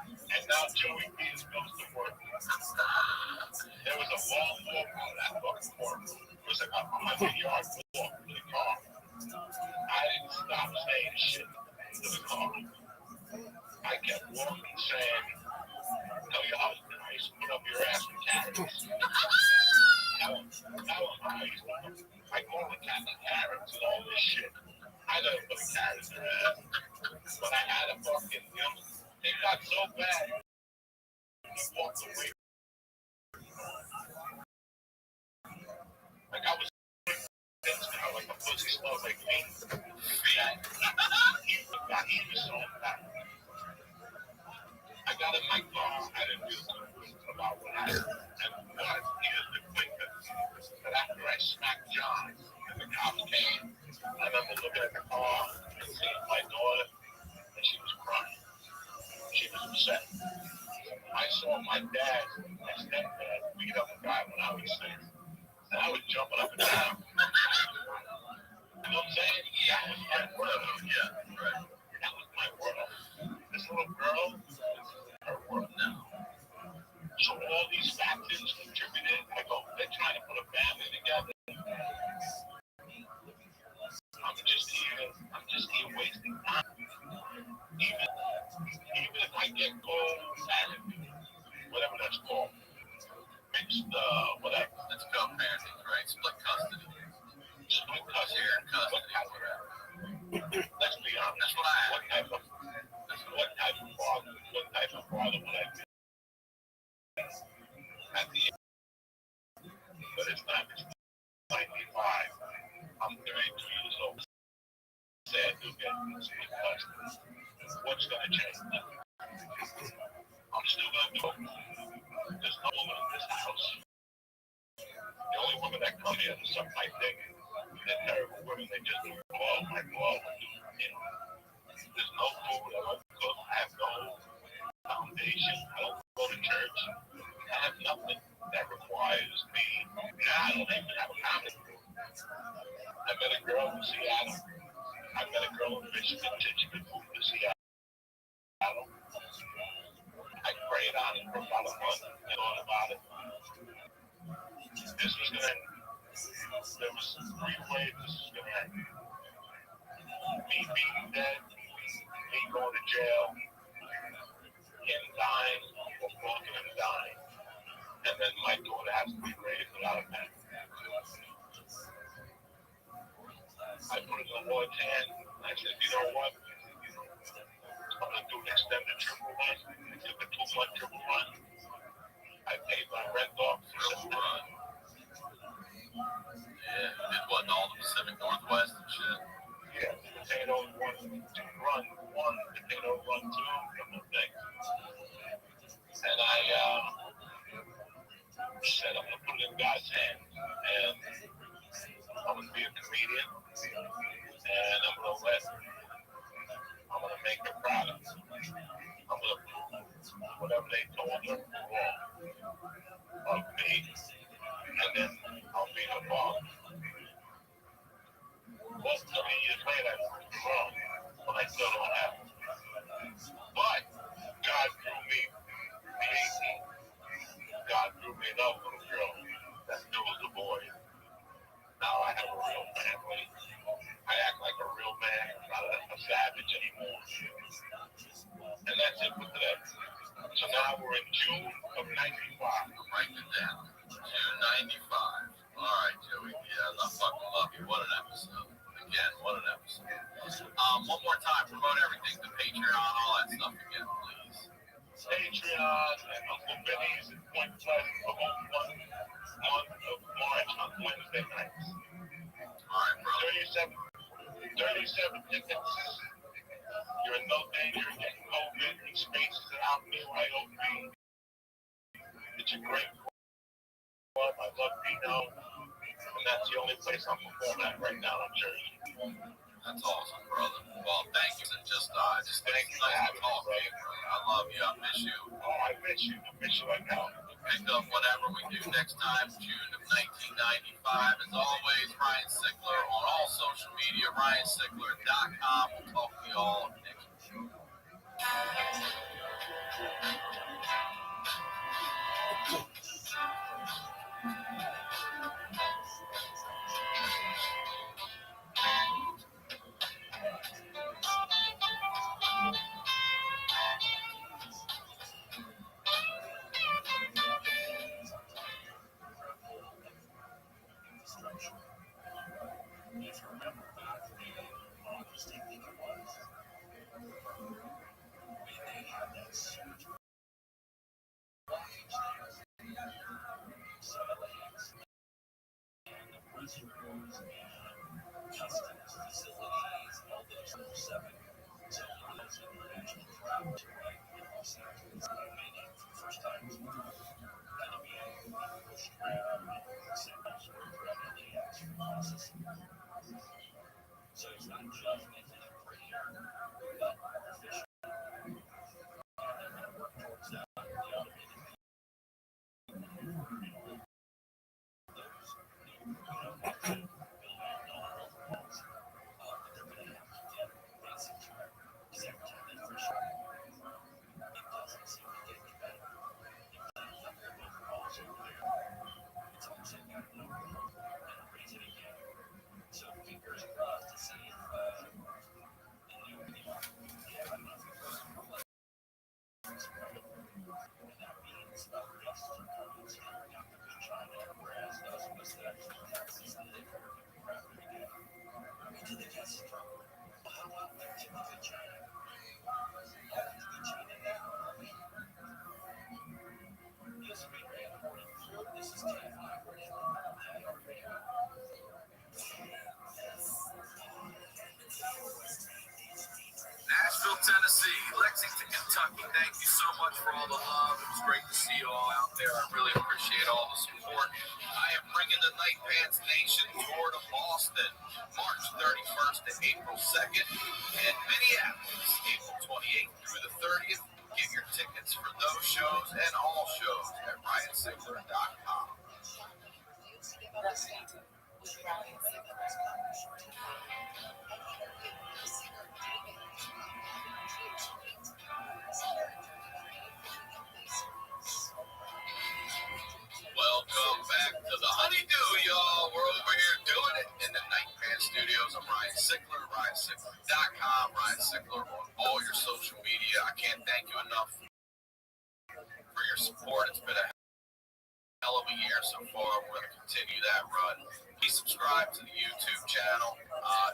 Speaker 6: And now Joey Beans goes to work. There was a long walk on that fucking court. It was like a 100-yard walk to the car. I didn't stop saying shit to the car. I kept walking saying, tell your husband I used to put up your ass with carrots. Tell him I used to I call the cat the carrots and all this shit. I never put a carrot in her ass. But I had a fucking, it got so bad. He walked away. Like I was like a pussy smells like me. He was so bad. I got in my car. I didn't feel good about what happened. And here's the thing that after I smacked John and the cops came, I remember looking at the car and seeing my daughter, and she was crying. She was upset. I saw my dad, my stepdad, beat up a guy when I was 6. And I was jumping up and down. You know what I'm saying? That was my world. Yeah, right. That was my world. This little girl is her world now. So all these factors contributed. I go, they're trying to put a family together. I'm just here wasting time. Even if I get cold, whatever that's called, mixed, whatever. That's co-parenting, right? Split custody. Split custody. Let's be honest. That's what I asked. What type of father would I be? At the end. But it's not. It's 95. I'm 32 years old. Sad to get split custody. What's going to change? I'm still going to do it. There's no woman in this house. The only women that come here to suck my dick, they're terrible women. They just do my glove. There's no food. I don't cook. I have no foundation. I don't go to church. I have nothing that requires me. I don't even have a comment. I met a girl in Seattle. I met a girl in Michigan. She moved to Seattle. I prayed on it for about a month and thought about it. This was going to end. There was 3 ways this was going to end. Me being dead, me going to jail, him dying, or both of them dying. And then my daughter has to be raised without a parent. I put it in the Lord's hand, and I said, you know what? I'm going to do an extended triple run. I took a 2-month triple run. I paid my rent off for September. Yeah, you did what, all the Pacific Northwest and shit? Yeah, potato run 2, potato run 2, couple of things. And I said I'm going to put it in God's hands. And I'm going to be a comedian. And I'm going to make her proud of me. I'm going to prove whatever they told her wrong of me. And then I'll be her father. Well, 30 years later, I proved it wrong. But I still don't have it. But God drew me the 18. God drew me another little girl that still was a boy. Now I have a real family. I act like a real man, not a savage anymore. And that's it for today. So now we're in June of 95. Write it down. June 95. All right, Joey. Yeah, I fucking love you. What an episode. Again, what an episode. One more time, promote everything. The Patreon, all that stuff again, please. Patreon and Uncle Benny's and Point Pleasant for the month of March on Wednesday nights. All right, bro. 37 tickets. You're in no danger of getting COVID. The spaces are out there right over me. It's a great club. I love Dino. And that's the only place I'm performing at right now in Jersey.
Speaker 4: That's awesome, brother. Well, thank you. And just thank you for having me, brother. I love you. I miss you.
Speaker 6: Oh, I miss you. I miss you right now.
Speaker 4: Pick up whatever we do next time, June of 1995. As always, Ryan Sickler on all social media, RyanSickler.com. We'll talk to you all next week. Nashville, Tennessee, Lexington, Kentucky. Thank you so much for all the love. It was great to see you all out there. I really appreciate all the support. I am bringing the Night Pants Nation tour to Boston, March 31st to April 2nd, and Minneapolis, April 28th through the 30th. Get your tickets for those shows and all shows at RyanSickler.com. Welcome back to the Honeydew, y'all. We're over here doing it in the Night Pants Studios. I'm Ryan Sickler, RyanSickler.com, Ryan Sickler on all your social media. I can't thank you enough for your support. It's been a hell of a year so far. We're going to continue that run. Please subscribe to the YouTube channel.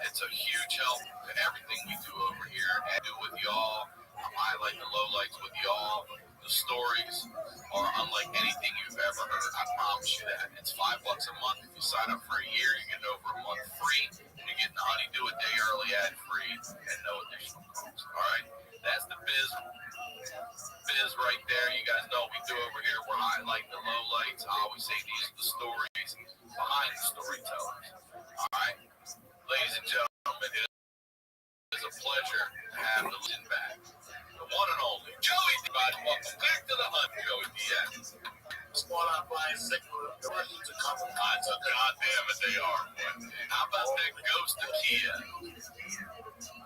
Speaker 4: It's a huge help to everything we do over here and do with y'all. I'm highlighting the lowlights with y'all. The stories are unlike anything you've ever heard. I promise you that. It's $5 a month. If you sign up for a year, you get over a month free. You get the Honeydew a day early, ad free, and no additional cost. All right, that's the biz right there. You guys know what we do over here. We're highlighting the lowlights. I always say these are the stories behind the storytellers. All right, ladies and gentlemen, it is a pleasure to have the legend back. The one and only Joey Diaz. Welcome back to the Hunt, Joey Diaz.
Speaker 3: What's going on, Ryan Sickler? The Russians are coming.
Speaker 4: Goddamn it, they are. How about that ghost of Kia?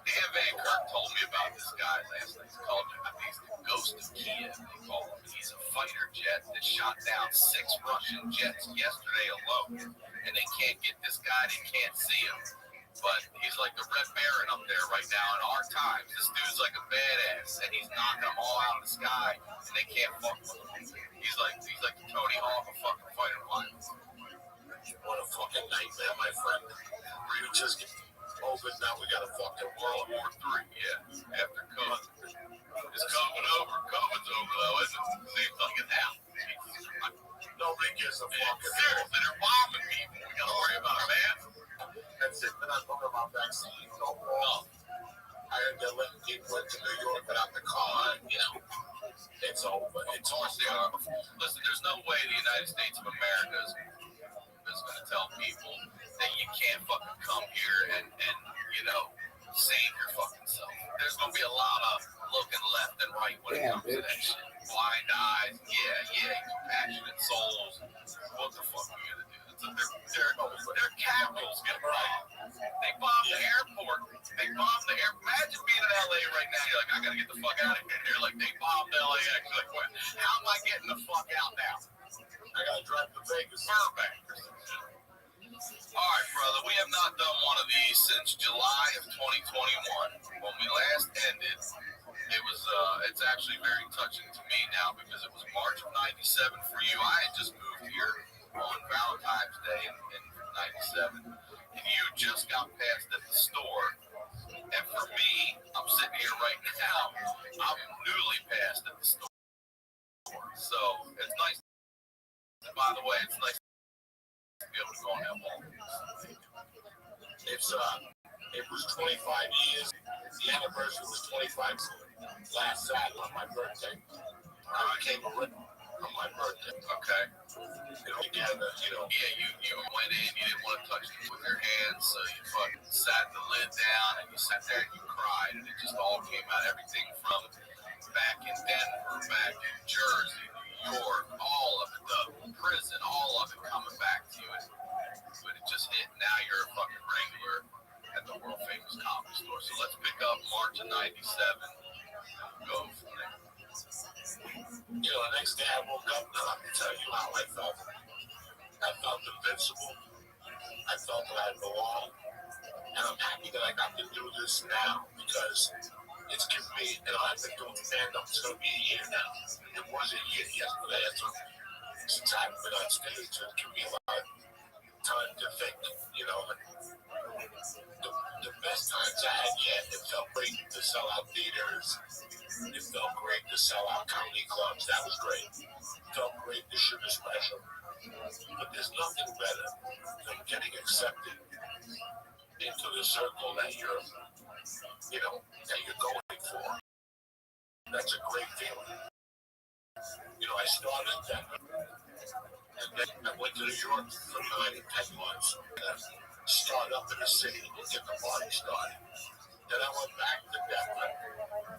Speaker 4: Dan Van Kirk told me about this guy last night. He called him, I think he's the ghost of Kia. They call him. He's a fighter jet that shot down 6 Russian jets yesterday alone. And they can't get this guy. They can't see him. But he's like the Red Baron up there right now in our times. This dude's like a badass, and he's knocking them all out of the sky, and they can't fuck with him. He's like the Tony Hawk of fucking fighter pilots.
Speaker 3: What a fucking nightmare, my friend. We just get over now. We got a fucking
Speaker 4: World War III, yeah. After COVID. It's coming over. COVID's over, though, isn't it? Seems like it's out.
Speaker 3: nobody gives a fuck.
Speaker 4: Seriously, they're bombing people. We gotta worry about it, man.
Speaker 3: That's it. We're not talking about vaccines. No. I and they're letting people into New York without the car, you know, it's over. It's
Speaker 4: course they are. Listen, there's no way the United States of America is going to tell people that you can't fucking come here and you know, save your fucking self. There's going to be a lot of looking left and right when it comes to that shit. Blind eyes, yeah, compassionate souls. What the fuck are you going to do? Their capitals get right. They bombed the airport. They bombed the air. Imagine being in LA right now. You're like, I gotta get the fuck out of here. They're like, they bombed LAX. You're like, what? How am I getting the fuck out now?
Speaker 3: I gotta drive to Vegas.
Speaker 4: Burbank. All right, brother. We have not done one of these since July of 2021 when we last ended. It was. It's actually very touching to me now because it was March of '97 for you. I had just moved here on Valentine's Day in '97. And you just got passed at the store. And for me, I'm sitting here right now, I'm newly passed at the store. So it's nice. By the way, it's nice to be able to go on that wall.
Speaker 3: It was 25 years. The anniversary was 25 last Saturday on my birthday. I became a written on my birthday.
Speaker 4: Okay.
Speaker 3: Together, you know.
Speaker 4: Yeah, you went in, you didn't want to touch it with your hands, so you fucking sat the lid down and you sat there and you cried, and it just all came out. Everything from back in Denver, back in Jersey, New York, all of it, the prison, all of it coming back to you. But it just hit. Now you're a fucking regular at the world famous comedy store. So let's pick up March of '97 and go from there.
Speaker 3: You know, the next day I woke up and I can tell you how I felt. I felt invincible. I felt that I belonged. And I'm happy that I got to do this now because it's given me, you know, I've been doing stand-up. It's going to be a year now. It was a year yesterday. Since I've been on stage, so it gives me a lot of time to think, you know. The best times I had yet, it felt great to sell out theaters. It felt great to sell out comedy clubs. That was great. It felt great to shoot a special. But there's nothing better than getting accepted into the circle that you're, you know, that you're going for. That's a great feeling. You know, I started that, and then I went to New York for 9 and 10 months. Start up in the city and get the party started. Then I went back to Denver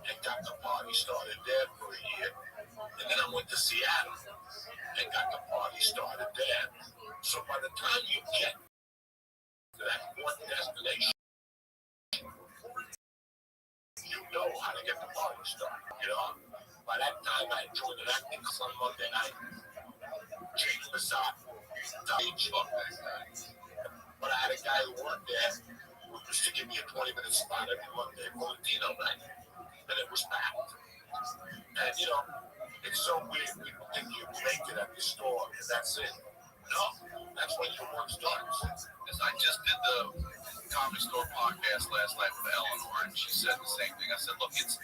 Speaker 3: and got the party started there for a year. And then I went to Seattle and got the party started there. So by the time you get to that one destination, you know how to get the party started. You know, by that time I joined an acting class on Monday night. Changed the side. But I had a guy who worked there who used to give me a 20-minute spot every Monday for Latino night. And it was packed. And, you know, it's so weird. People think you make it at the store and that's it. No, that's when your work starts.
Speaker 4: As I just did the Comedy Store podcast last night with Eleanor, and she said the same thing. I said, look, it's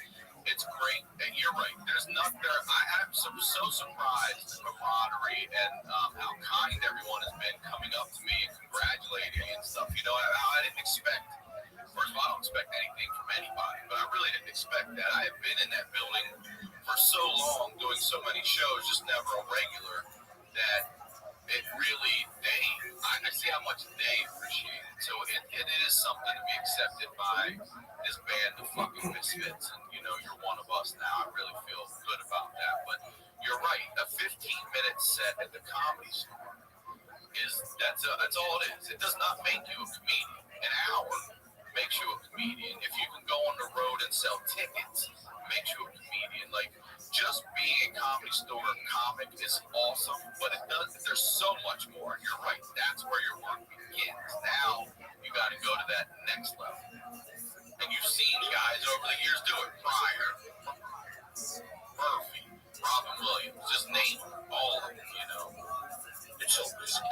Speaker 4: great. And you're right. There's nothing there. I'm so surprised the camaraderie and how kind everyone has been coming up to me and congratulating me and stuff. You know, I didn't expect, first of all, I don't expect anything from anybody, but I really didn't expect that. I have been in that building for so long, doing so many shows, just never a regular, that it really, I see how much they appreciate it. So it is something to be accepted by this band of fucking misfits. And, you know, you're one of us now. I really feel good about that. But you're right. A 15-minute set at the Comedy Store that's all it is. It does not make you a comedian. An hour makes you a comedian. If you can go on the road and sell tickets, makes you a comedian. Like, just being a Comedy Store comic is awesome, but there's so much more. You're right. That's where your work begins. Now you got to go to that next level. And you've seen guys over the years do it. Pryor, Murphy, Robin Williams, just name all of them, you know.
Speaker 3: It's so physical.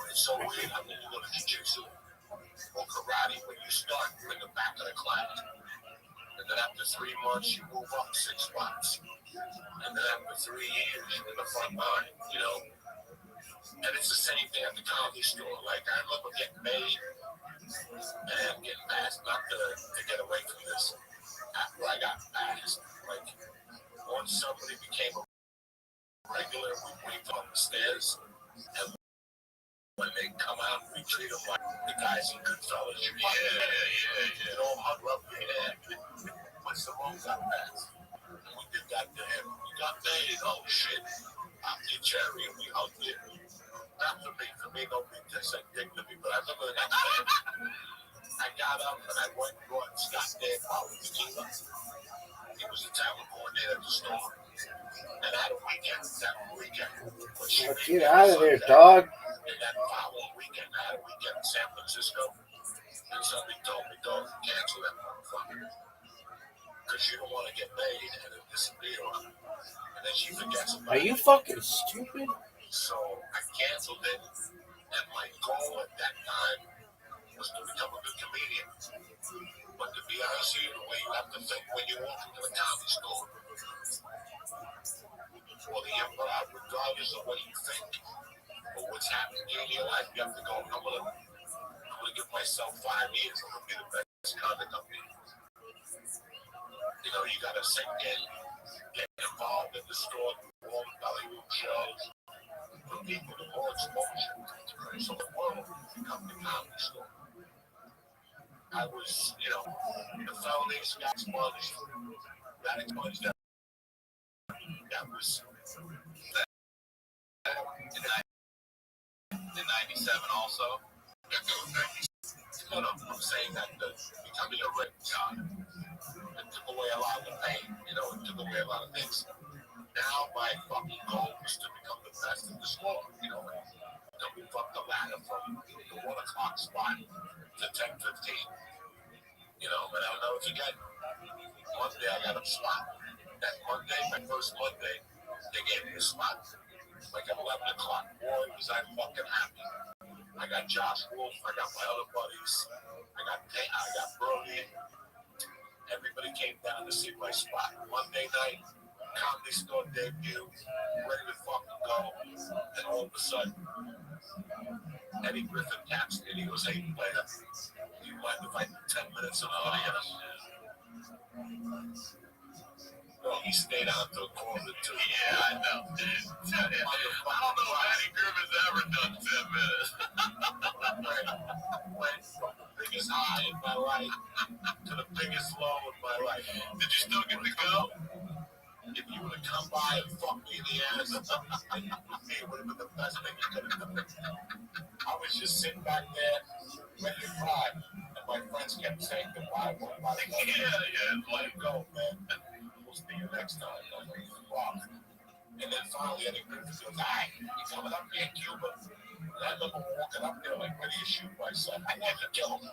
Speaker 3: It's so weird. I mean, you go to jiu-jitsu or karate, when you start, you're in the back of the class. And then after 3 months, you move up 6 spots. And then after 3 years, you're in the front line, you know. And it's the same thing at the Comedy Store. Like, I remember getting paid and getting asked not to get away from this. treat them like the guys in Goodfellas. You know, hug up there. Put some homes on backs. And we did that to him. We got made. Oh, shit. I'm the cherry and we hugged it. Not for me, nobody said dick to me, but I remember the next day, I got up and I went and brought Scott there out with tequila. He was the talent coordinator at the store. And I had a weekend.
Speaker 2: Get out of there, dog.
Speaker 3: And that following weekend, I had a weekend in San Francisco. And somebody told me, don't cancel that motherfucker. Because you don't want to get paid and it disappear on her. And then she forgets about it.
Speaker 2: Are you fucking stupid?
Speaker 3: So I canceled it. And my goal at that time was to become a good comedian. But to be honest with you, the way you have to think when you walk into the comedy store or the improv, regardless of what you think or what's happening in your life, you have to go, I'm gonna give myself 5 years. I'm gonna be the best comic of me. You know, you gotta sink in, get involved in the store, all the belly room shows, for people to more exposure. So the world become the comedy store. I was, you know, the felonies got expunged. That expunged that. That was
Speaker 4: in 97 also.
Speaker 3: No, I'm saying that becoming a rip job, it took away a lot of the pain, you know, it took away a lot of things. Now my fucking goal is to become the best in the sport, you know, to move up the ladder from the 1 o'clock spot to 10:15. You know, but I'll never forget, Monday I got a spot. That Monday, my first Monday, they gave me a spot. Like at 11 o'clock. Boy, was I fucking happy. I got Josh Wolf, I got my other buddies, I got Brody. Everybody came down to see my spot. Monday night, comedy store debut, ready to fucking go. And all of a sudden, Eddie Griffin taps me and he goes, hey, later. Do you mind if I do 10 minutes of audience? Well, he stayed out till 1:45.
Speaker 4: Yeah, I know. I don't know if Eddie Griffin's ever done 10 minutes.
Speaker 3: Went from the biggest high in my life to the biggest low in my life.
Speaker 4: Did you still get to go?
Speaker 3: If you would have come by and fucked me in the ass, it would have been the best thing you could have done. I was just sitting back there, ready to cry, and my friends kept saying goodbye.
Speaker 4: Yeah,
Speaker 3: Let it go, man. We'll see you next time. I was like, wow. And then finally, Eddie Griffin goes, hey, you coming up here, Cuba? And I remember walking up there like ready to shoot myself. I wanted to kill him.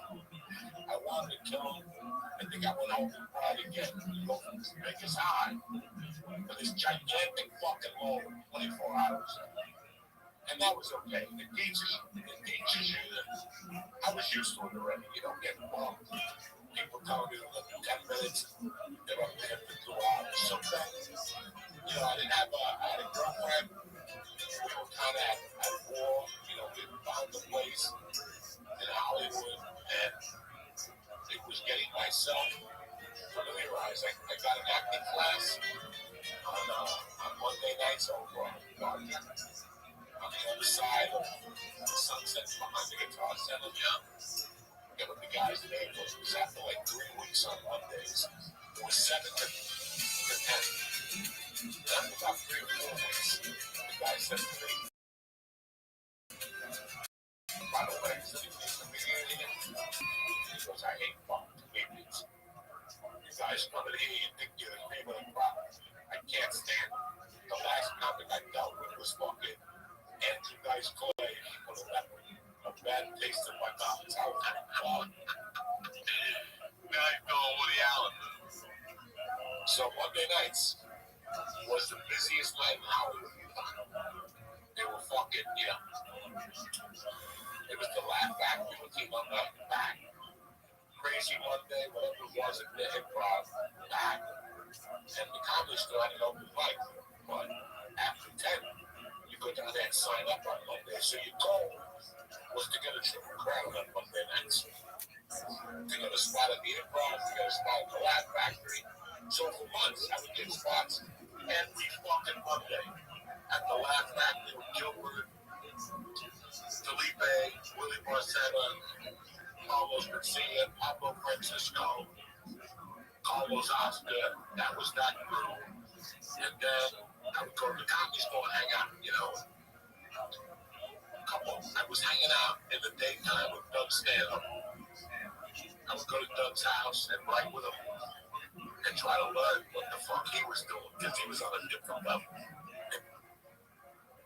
Speaker 3: I think I went home and cried again. Go from the biggest high to this gigantic fucking low in 24 hours. And that was okay. It teaches you that I was used to it already. You don't get involved. People tell me to 10 minutes, they're up there for 2 hours. Sometimes, you know, I had a girlfriend. We were kind of at war. You know, we found a place in Hollywood, and it was getting myself familiarized. I got an acting class on Monday nights over on the other side of the Sunset behind the Guitar Center. Yeah, but the guy's name was after like 3 weeks on Mondays. It was 7 to 10. After about 3 or 4 weeks, the guy said to me, by the way, he goes, I hate fucking comedians. You guys come in here, you think you're the cream of the crop. I can't stand it. The last comic I dealt with was fucking Andrew Dice Clay. He put a bad taste in my mouth. It's how it's fun.
Speaker 4: Now you're going Woody Allen.
Speaker 3: So Monday nights was the busiest night in Hollywood. They were fucking, yeah. It was the Laugh Factory with Team on back. Crazy Monday, whatever it was at the improv, back. And the comedy store had an open mic. But after 10, you go down there and sign up on Monday. So your goal was to get a triple crown on Monday nights. To get a spot at the improv, to get a spot at the Laugh Factory. So for months, I would get spots every fucking Monday at the Laugh Factory with Gilbert, Felipe, Willie Marcel, Carlos Garcia, Pablo Francisco, Carlos Oscar. That was that group. And then I would go to the comedy store and hang out, you know. I was hanging out in the daytime with Doug Stanhope. I would go to Doug's house and write with him and try to learn what the fuck he was doing because he was on a different level.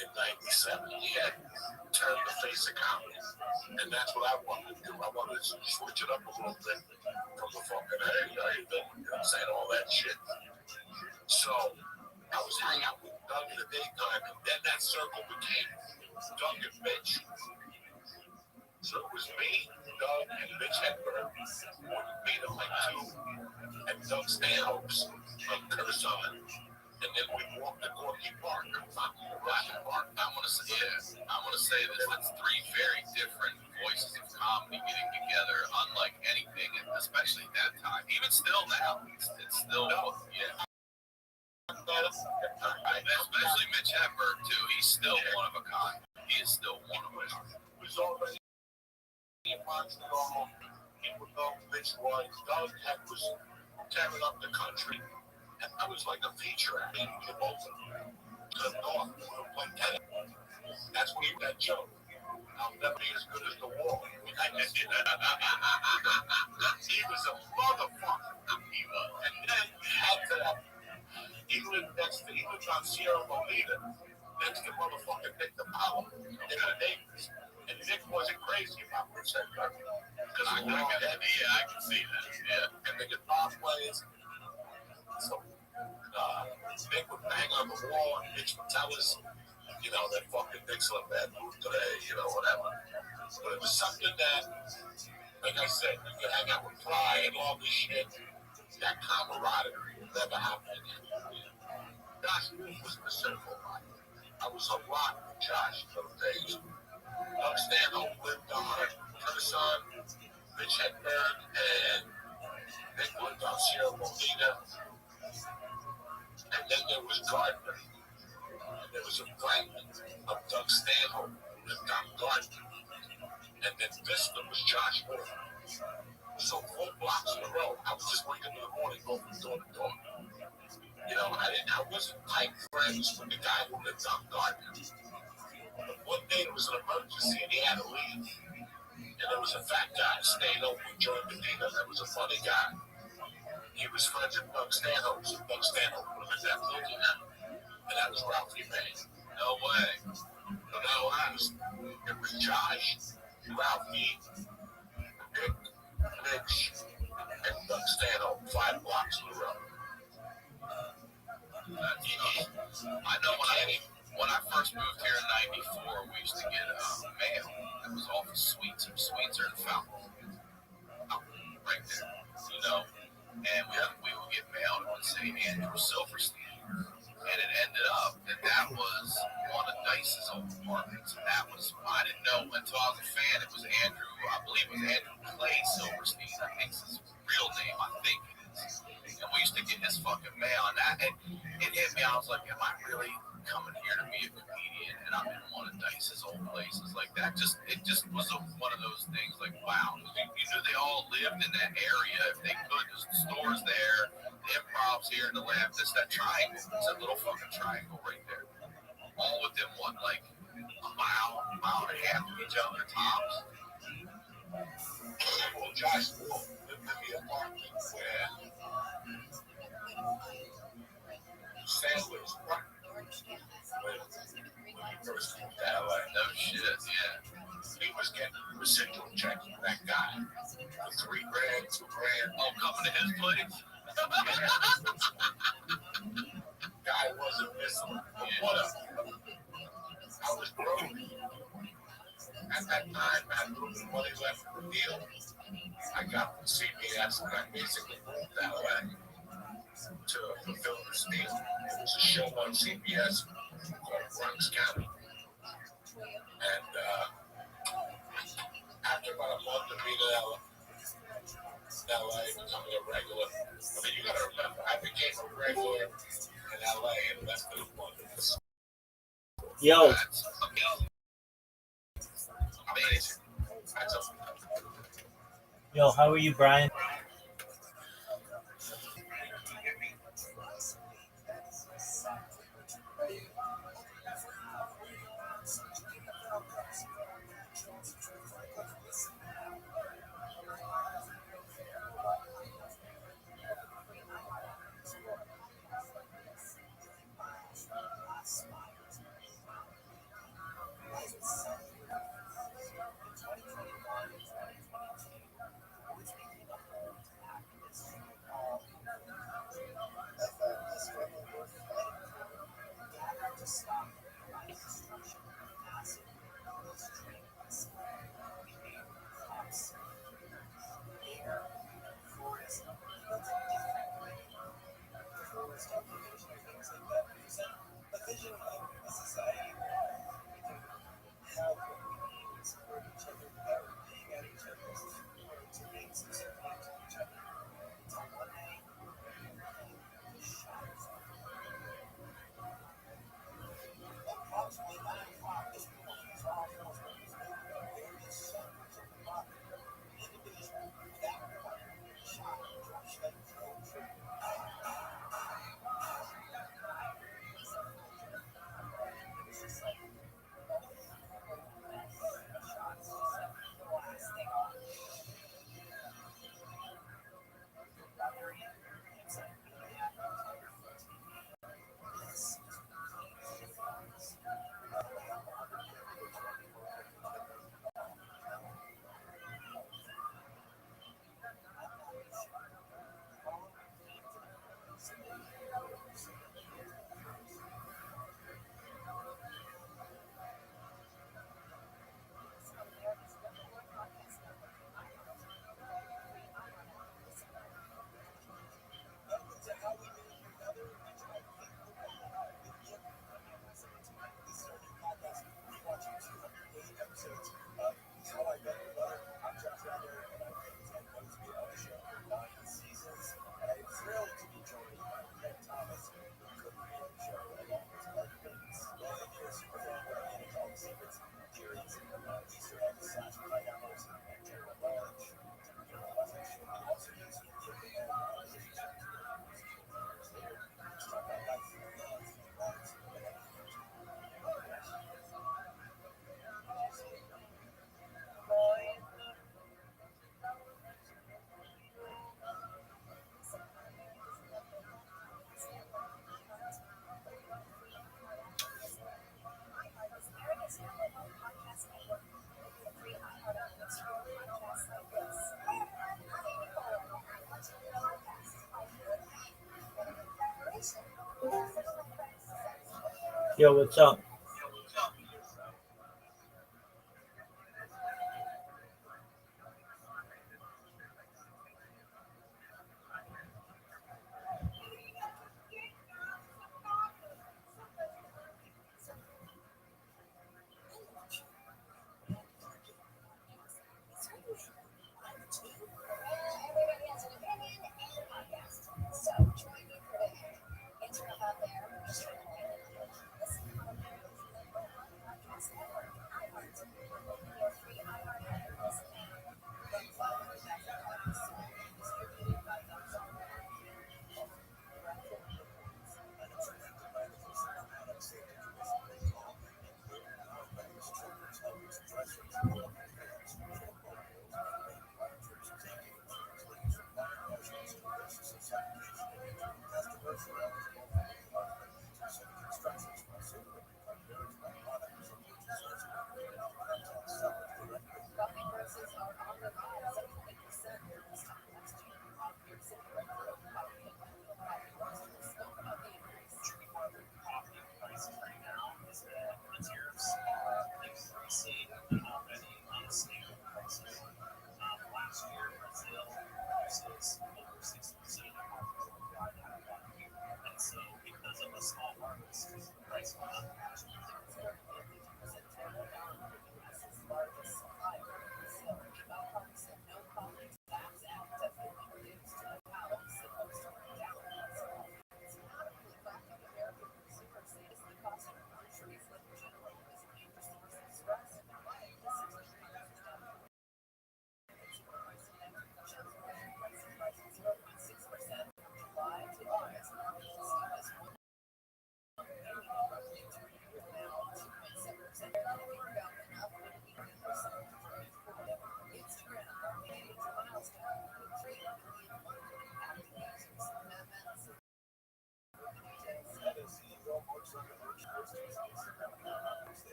Speaker 3: In 97, he had turned the face of comedy. And that's what I wanted to do. I wanted to switch it up a little bit from the fucking, hey, how you doing? You know what I'm saying? All that shit. So I was hanging out with Doug in the daytime, and then that circle became Doug and Mitch. So it was me, Doug, and Mitch Hedberg would meet at like 2 at Doug Stanhope's on Curacao. And then we walked to Gorky Park, Rocket Park.
Speaker 4: I want to say this. It's three very different voices of comedy getting together, unlike anything, especially at that time. Even still now, it's still, yeah. Especially Mitch Hedberg, too. He's still one of a kind. He is still one of a kind.
Speaker 3: He was already in Montreal. People know Mitch was. Doug was tearing up the country. And I was like a feature act. To the north, like tennis. That's when he that joke. I'll never be as good as the wall. He was a motherfucker. He was. And then after that, he lived on Sierra Bonita, next to motherfucking Nick DePaolo in the neighbors. And Nick wasn't crazy about Rich Hedberg. Because I
Speaker 4: can see that. Yeah.
Speaker 3: And the guitar players. So Nick would bang on the wall and Mitch would tell us, you know, that fucking Nick's in a bad mood today, you know, whatever. But it was something that, like I said, you could hang out with Fry and all this shit. That camaraderie will never happen again. Josh was in the circle. I was a lot with Josh those days. Doug Stanhope lived on Curacao, Mitch Hedberg, and Nick lived on Sierra Bonita. And then there was Gardner. And there was a fragment of Doug Stanhope who lived on Gardner. And then Vista was Josh Moore. So 4 blocks in a row, I was just waking up in the morning, going from door to door. You know, I wasn't tight friends with the guy who lived on Gardner. But one day there was an emergency and he had to leave. And there was a fat guy staying over with Joey Medina. That was a funny guy. He was friends with Doug Stanhope, so Doug Stanhope was in that building now. And that was Ralphie May.
Speaker 4: No way.
Speaker 3: No, it was Josh, Ralphie, Nick, Mitch, and Doug Stanhope, 5 blocks in a row.
Speaker 4: I know when I first moved here in '94, we used to get mail that was off of Sweets. Sweets are in Fountain, right there, you know. And we would get mail that would say Andrew Silverstein. And it ended up that was one of Dice's old apartments. And that was, I didn't know until I was a fan, it was Andrew, I believe it was Andrew Clay Silverstein. I think it's his real name, I think it is. And we used to get his fucking mail. And it hit me, I was like, am I really coming here to be a comedian? And I'm in one of Dice's old places like that. It just was one of those things like, wow. You knew they all lived in that area if they could. There's stores there, the Improv's here, the lab, that triangle. It's that little fucking triangle right there. All within what, like a mile and a half of each other tops.
Speaker 3: Well, Josh lived in the apartment where Sandwich Park. When he first moved to LA.
Speaker 4: No shit, yeah.
Speaker 3: He was getting residual checks from that guy for $3 grand, $2 grand.
Speaker 4: Oh, coming to his place?
Speaker 3: Guy wasn't missing. Whatever. I was broke. At that time, I had little money left for the deal. I got from CBS and I basically moved to LA to fulfill this deal. It was a show on CBS called Bronx County. And after about a month of being in LA, becoming a regular, I mean, you gotta remember, I became a regular in LA and left in London.
Speaker 2: Yo.
Speaker 3: That's amazing. Amazing. That's a
Speaker 2: Yo, how are you, Brian? Yo, what's up?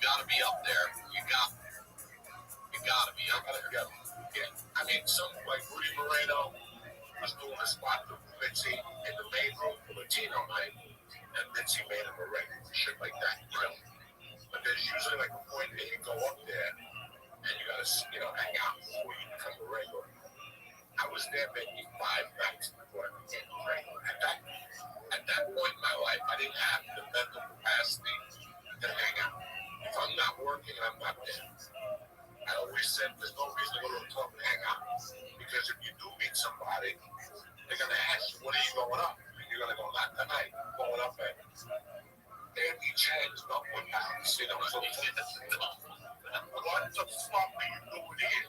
Speaker 4: got to be up there. You got to be up there.
Speaker 3: Yeah. I mean, some like Rudy Moreno was doing a spot with Mitzi in the main room for Latino night, and Mitzi made him a regular, shit like that, you know. But there's usually like a point that you go up there and you gotta, hang out before you become a regular. I was there maybe 5 nights before I became a regular. At that point in my life, I didn't have the mental capacity to hang out. If I'm not working, I'm not there. I always said there's no reason to go to a club and hang out. Because if you do meet somebody, they're going to ask you, when are you going up? And you're going to go, not tonight. I'm going up at Andy Chang's not $1. So what the fuck are you doing here?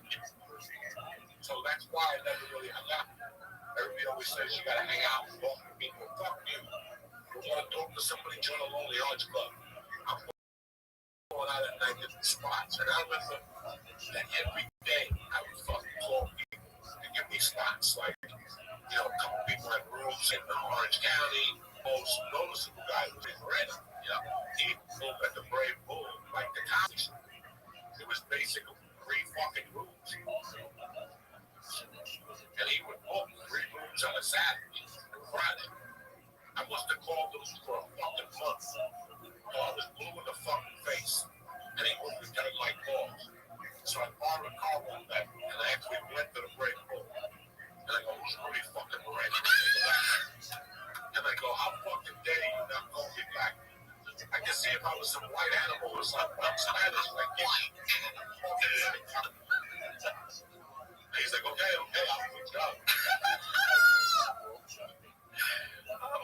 Speaker 3: So that's why I never really hung out. Everybody always says you got to hang out and talk to people. Fuck you. You want to talk to somebody, join a Lonely Hearts Club. I'm going out at night different spots. And I remember that every day I would fucking call people to give me spots. Like, a couple people had rooms in Orange County. Most noticeable guy was in Moreno. He moved at the Brave Bull, like the college. It was basically 3 fucking rooms. And he would book 3 rooms on a Saturday and Friday. I must have called him for a fucking month. I was blue in the fucking face. And he wouldn't return my calls. So I borrowed a car one day, and I actually went to the Brave Bull. And I go, who's Rudy fucking Moreno? And I go, how fucking dare you not call me back? I can see if I was some white animal or something. I'm Spanish, like you. And he's like, okay, I'll do a job.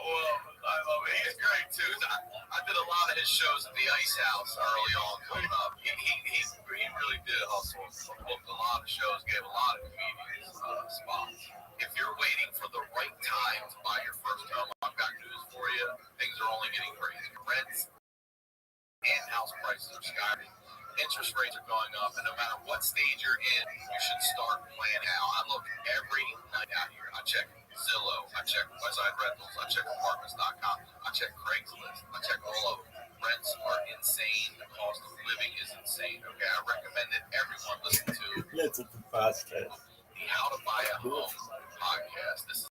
Speaker 4: Well, he's great too. I did a lot of his shows at the Ice House early on coming up. He really did hustle. Booked a lot of shows, gave a lot of comedians spots. If you're waiting for the right time to buy your first home, I've got news for you. Things are only getting crazy. Rents and house prices are skyrocketing. Interest rates are going up, and no matter what stage you're in, you should start planning out. I look every night out here. I check Zillow, I check Westside Rentals, I check Apartments.com, I check Craigslist, I check all of them. Rents are insane. The cost of living is insane. Okay, I recommend that everyone listen to
Speaker 2: Listen to podcast.
Speaker 4: the How to Buy a Home podcast. This is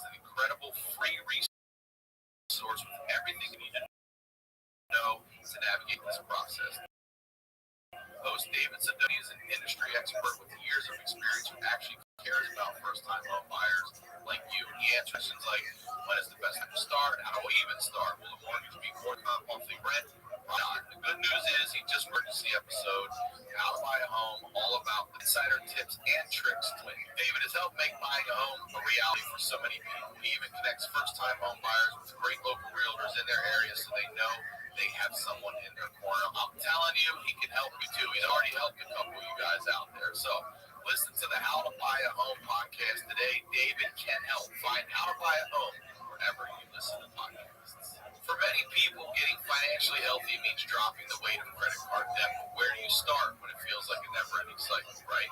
Speaker 4: an incredible free resource with everything you need to know to navigate this process. Host David Sidoni is an industry expert with years of experience who actually cares about first-time home buyers like you. He answers questions like, when is the best time to start? How do I even start? Will the mortgage be more than monthly rent? Why not? The good news is he just purchased the episode, How to Buy a Home, all about insider tips and tricks to win. David has helped make buying a home a reality for so many people. He even connects first-time home buyers with great local realtors in their area so they know they have someone in their corner. I'm telling you, he can help you too. He's already helped a couple of you guys out there. So listen to the How to Buy a Home podcast today. David can help. Find How to Buy a Home wherever you listen to podcasts. For many people, getting financially healthy means dropping the weight of credit card debt. But where do you start when it feels like a never-ending cycle, right?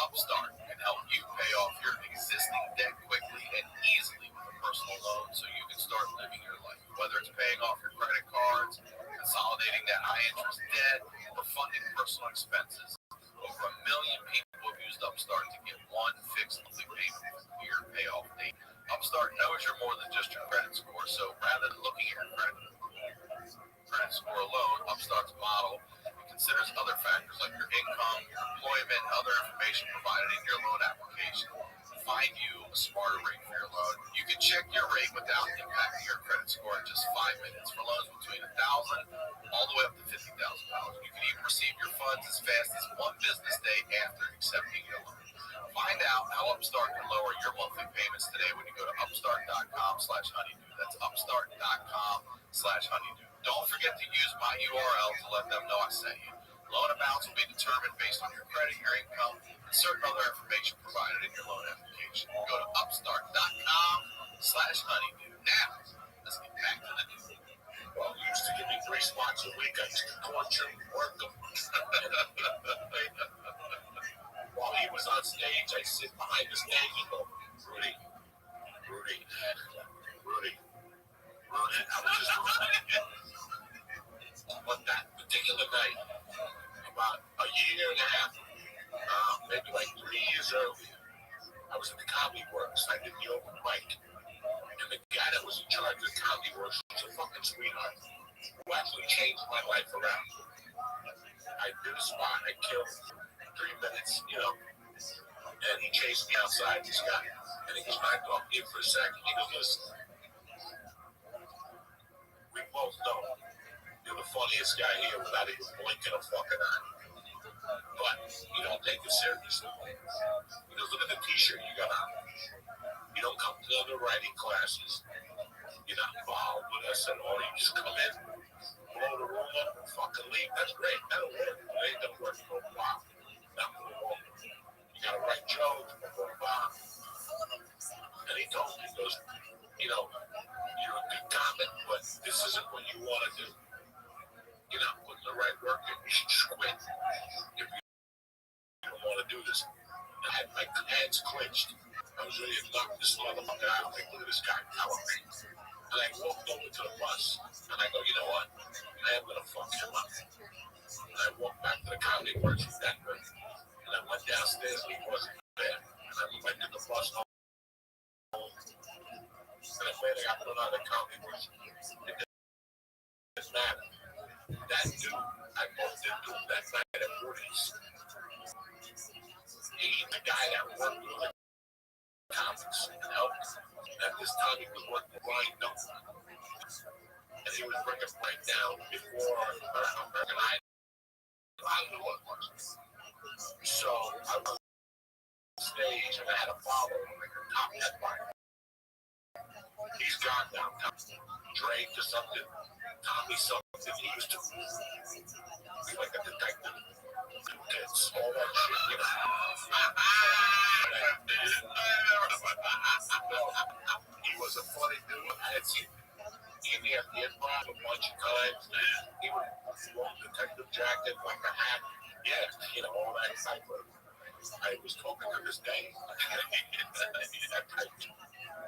Speaker 4: Upstart can help you pay off your existing debt quickly and easily with a personal loan so you can start living your life. Whether it's paying off your credit cards, consolidating that high-interest debt, or funding personal expenses, over 1 million people have used Upstart to get one fixed monthly payment with a clear payoff date. Upstart knows you're more than just your credit score, so rather than looking at your credit score alone, Upstart's model considers other factors like your income, your employment, and other information provided in your loan application to find you a smarter rate for your loan. You can check your rate without impacting your credit score in just 5 minutes for loans between $1,000 all the way up to $50,000. You can even receive your funds as fast as 1 business day after accepting your loan. Find out how Upstart can lower your monthly payments today when you go to upstart.com/honeydew. That's upstart.com/honeydew. Don't forget to use my URL to let them know I sent you. Loan amounts will be determined based on your credit, your income, and certain other information provided in your loan application. Go to upstart.com/honeydew. Now, let's get back to the news.
Speaker 3: Well, he used to give me 3 spots a week. I used to torture him, work him. While he was on stage, I sit behind the stage and go, Rudy. I was just But that particular night, about a year and a half, maybe like 3 years earlier, I was at the Comedy Works. I did the open mic. And the guy that was in charge of the Comedy Works was a fucking sweetheart who actually changed my life around. I did a spot. I killed 3 minutes, and he chased me outside, this guy. And he goes, "Back off here for a second." He goes, "Listen, we both know you're the funniest guy here without even blinking a fucking eye. But you don't take it seriously." He goes, "Look at the t-shirt you got on. You don't come to the writing classes. You're not involved with us at all. You just come in, blow the room up, and fucking leave. That's great. That'll work. It ain't gonna work for a while. Not for a while. You gotta write jokes before a while." And he told me, he goes, "You're a good comic, but this isn't what you want to do. You're not putting the right work in. You should just quit if you don't want to do this." And I had my hands clenched. I was ready to knock this motherfucker out. Like, look at this guy telling me. And I walked over to the bus, and I go, "You know what? I am going to fuck him up." And I walked back to the Comedy Works with that girl. And I went downstairs, and he wasn't there. And I went to the bus home. And I'm glad I got put on the Comedy Works. It doesn't matter. That dude, I bumped into him that night at Rudy's. He's the guy that worked with the comics and helped. At this time, he was working with Brian Duncan. And he was bringing Brian down before American Idol. I don't know what it was. So I was on stage and I had a follow him like a top headliner. He's gone now. Drake or something. Tommy something. He used to be like a detective. Kids, all that shit, He was a funny dude. I had seen him at the Improv a bunch of times. He would wear a detective jacket, like a hat. Yeah, all that type of. I was talking to this day.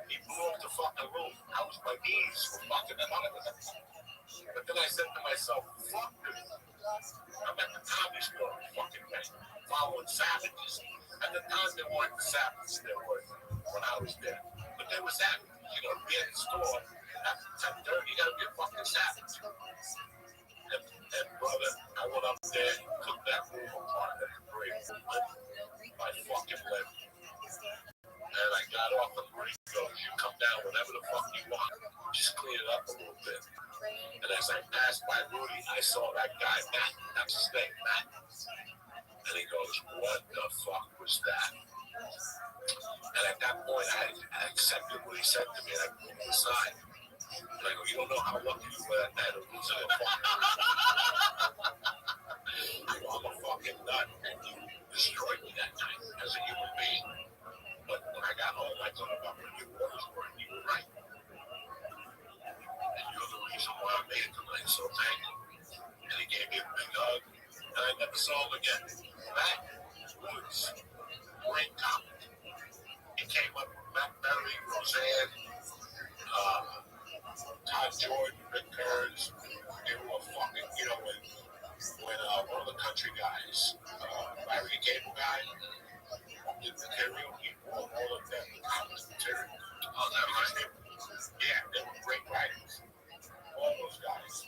Speaker 3: He blew up the fucking room. I was my knees were fucking him out of it. But then I said to myself, fuck this. I'm at the comedy store fucking day, following savages. At the time, there weren't the savages there were when I was there. But there was savages. Be at the store after 10:30, you gotta be a fucking savage. And brother, I went up there and took that room apart at the break. My fucking lip. And I got off the break. You come down whenever the fuck you want. Just clean it up a little bit. And as I passed by Rudy, I saw that guy, Matt. That's his name, Matt. And he goes, "What the fuck was that?" And at that point, I accepted what he said to me, and I pulled him aside. And I go, "You don't know how lucky you were that night of losing a fucking I'm a fucking nut, and you destroyed me that night as a human being. But when I got home, I thought about what your words were, and you were right. And you're the reason why I made it tonight, so thank you." And he gave me a big hug, and I never saw him again. That was great comic. He came up with Matt Berry, Roseanne, Todd Jordan, Rick Kearns. They were fucking, when one of the country guys, Larry the Cable Guy, did material, he brought all of them comics material. Oh, that right? Yeah, they were great writers. All those guys.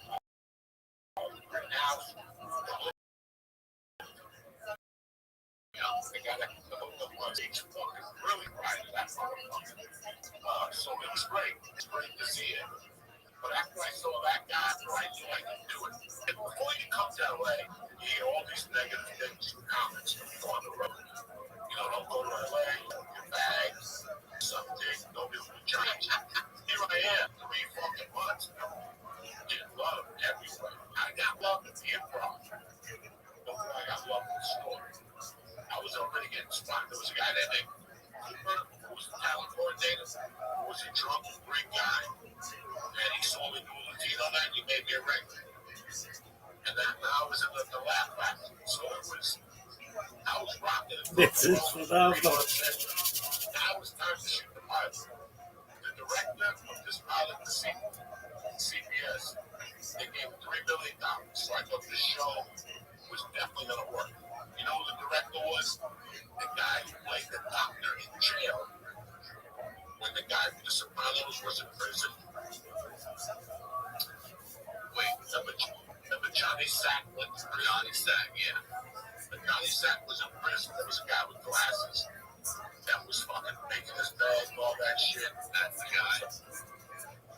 Speaker 3: Now, they got the ones each fucking really writing that motherfucker. So it was great. It's great to see it. But after I saw that guy, I knew I could do it. And before you come to LA, you hear all these negative things from comics on the road. Don't go to LA, your bags, something, nobody will judge. Here I am, 3 fucking months. Get love everywhere. I got love at the Improv. I got love in the store. I was already getting spotted. There was a guy named Cooper, who was the talent coordinator, who was a drunk, great guy. And he saw me doing Latino night, and he made me a regular. And then I was in the Laugh Factory, so I was rocking it.
Speaker 2: This is phenomenal.
Speaker 3: Now it was time to shoot the pilot. The director of this pilot, CBS, they gave 3 $3 million. So I thought the show was definitely going to work. You know who the director was? The guy who played the doctor in jail when the guy from The Sopranos was in prison. Wait, remember Johnny Sack? Johnny Sack, yeah. But Johnny Sack was in prison. There was a guy with glasses that was fucking making his bed and all that shit. That's the guy.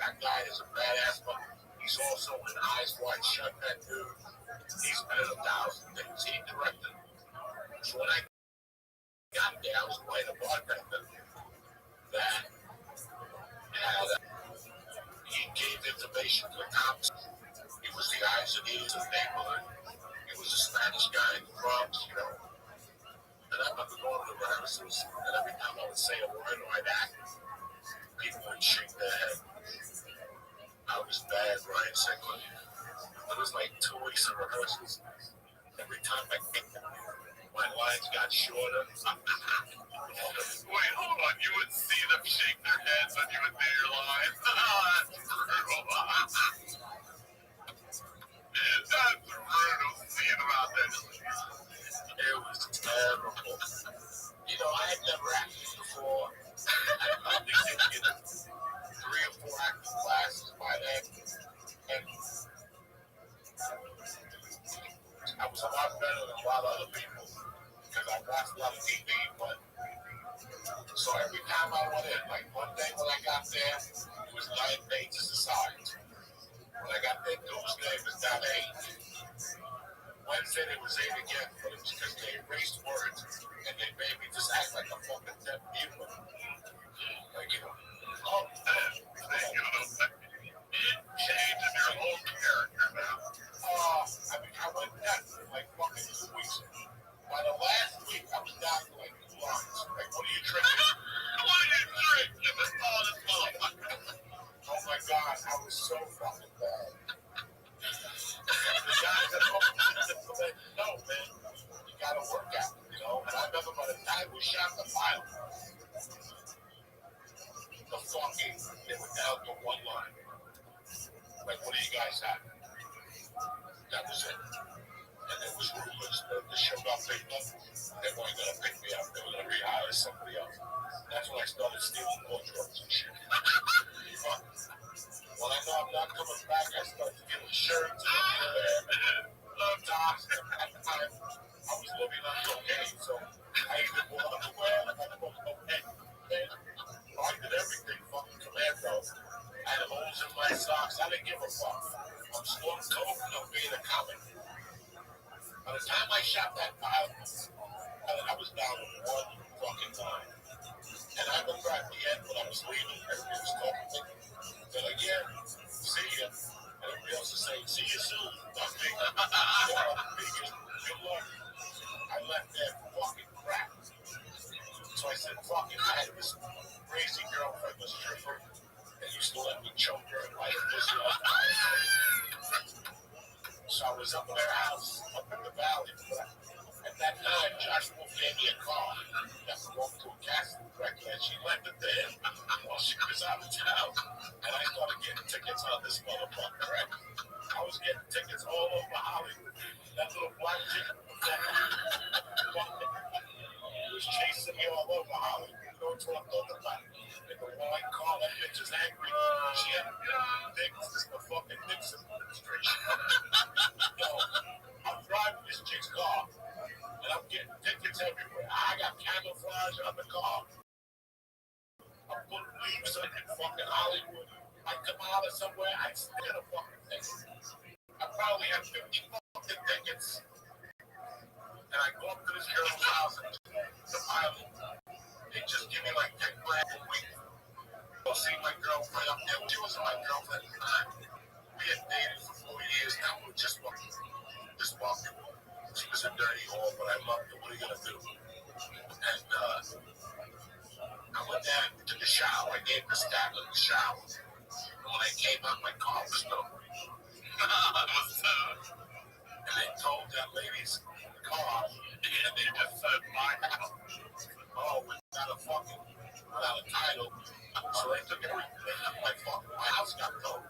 Speaker 3: That guy is a badass, but he's also in Eyes Wide Shut, that dude. He's been in 1,000 things. He directed. So when I got there, I was playing a bartender that had, he gave information to the cops. He was the eyes and ears of the neighborhood. He was a Spanish guy in the Bronx, you know. And I remember going to the rehearsals, and every time I would say a word or I'd act, people would shake their head. I was bad, Ryan Sickler. It was like 2 weeks of rehearsals. Every time I kicked them, my lines got shorter.
Speaker 6: Wait, hold on. You would see them shake their heads when you would do your lines? That's brutal. That's brutal. Seeing about that.
Speaker 3: It was terrible. You know, I had never acted before. I probably didn't get 3 or 4 acting classes by then. And I was a lot better than a lot of other people because I watched a lot of TV. But so every time I went in, like one day when I got there, it was 9 pages of signs. When I got there, Tuesday was down to 8. Wednesday it was 8 again, but it was because they erased words and they made me just act like a fucking deaf mute. Like, you know, oh,
Speaker 6: It changes your whole character now.
Speaker 3: I mean, I went nuts in like fucking 2 weeks. By the last week, I was down to like 2 lines. Like, what are you drinking?
Speaker 6: What are you drinking? This all this motherfucker.
Speaker 3: Oh my God, I was so fucking bad. The guys at home said, no, man, you gotta work out, you know? And I remember by the time we shot the pilot, the fucking, they were down to 1 line. Like, what do you guys have? That was it. And there was rumors that the show got picked up. They weren't gonna pick me up. They were gonna rehire somebody else. That's when I started stealing more drugs and shit. But when I know I'm not coming back, I started stealing shirts and tops. At the time, I was living on cocaine, so I either bought underwear, I bought cocaine, I did everything, fucking commando. I had holes in my socks. I didn't give a fuck. I'm Storm Coke and I'm being a comic. By the time I shot that pilot, I was down to 1 fucking line. And I remember at the end when I was leaving, everybody was talking to me. They're like, yeah, see ya. And everybody else is saying, see you soon. Not me. Good luck. I left there fucking crap. So I said, fuck it. I had this crazy girlfriend, this stripper, and used to let me choke her and light her pussy on fire. So I was up in their house, up in the valley. At that time, Joshua gave me a car that belonged to a casting director, and she lent it to him while she was out of town. And I started getting tickets on this motherfucker, right? I was getting tickets all over Hollywood. That little black chick was chasing me all over Hollywood. You know what I'm talking about? In the white car, that bitch is angry. She had things, this the fucking Nixon administration. Yo, I'm driving this chick's car, and I'm getting tickets everywhere. I got camouflage on the car. I'm putting leaves on in fucking Hollywood. I come out of somewhere, I still a fucking thing. I probably have 50 fucking tickets. And I go up to this girl's house, and the pilot, they just give me like 10 grand a week. Go see my girlfriend up there. She wasn't my girlfriend at the time. We had dated for 4 years now. We were just walking. She was a dirty whore, but I loved her. What are you gonna do? And I went down to the shower. I gave the stab in the shower. And when I came out, my car was stolen. And I told that lady's car, and they just said my house. Oh, without a title. So they took everything. They took my house got towed.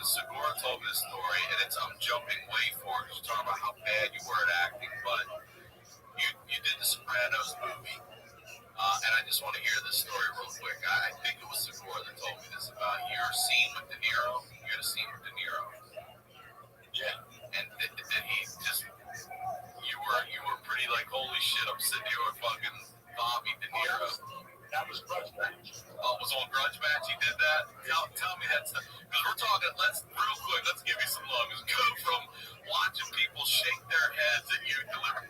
Speaker 4: Segura told me this story, and I'm jumping way forward. You're talking about how bad you were at acting, but you did the Sopranos movie, and I just want to hear this story real quick. I think it was Segura that told me this about your scene with De Niro. You had a scene with De Niro. Yeah, and did he just? You were pretty like, holy shit, I'm sitting here with fucking Bobby De Niro.
Speaker 3: That was Grudge Match.
Speaker 4: Oh, it was on Grudge Match he did that? Tell me that stuff. Because we're talking, real quick, let's give you some love. It's good from watching people shake their heads at you delivering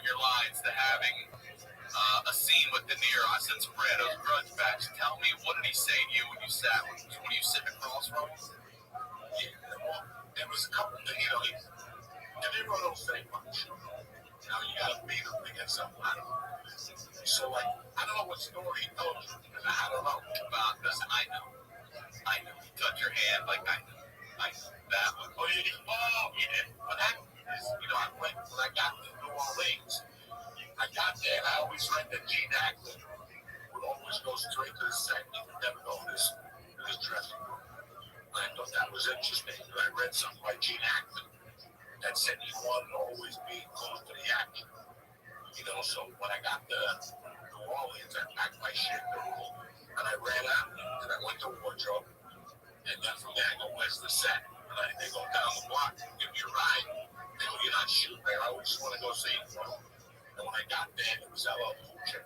Speaker 4: your lines to having a scene with De Niro. I said Sopranos, Grudge Match. Tell me, what did he say to you when you sat with him? When you sitting across from him?
Speaker 3: Yeah, well, there was a couple of things, De Niro don't say much. You gotta beat him to get something out of him. So, like, I don't know what story he told you, and I don't know
Speaker 4: About this. I know. You touch your hand like I know. That one.
Speaker 3: Oh, yeah. But that is, when I got to New Orleans, I got there, and I always read that Gene Hackman would always go straight to the set. He would never go to his dressing room. And I thought that was interesting. And I read something by Gene Hackman that said he wanted to always be close to the action. So when I got to New Orleans, I packed my shit in the room, and I ran out, and I went to wardrobe, and then from there I go, where's the set? And they go down the block, give me a ride. They go, you're not shooting there, I just want to go see it. And when I got there, it was LL Cool J.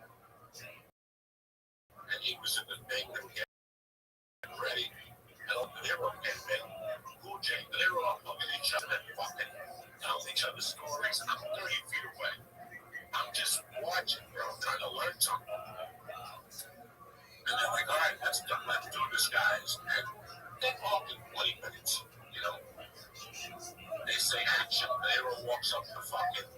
Speaker 3: And he was in the thing, they were getting ready, and De Niro came in. Cool J, De Niro are looking at each other and fucking telling each other stories, and I'm 30 feet away. I'm just watching, trying to learn something. And they're like, all right, let's do this, guys. And they're talking 20 minutes, They say action, and everyone walks up to fucking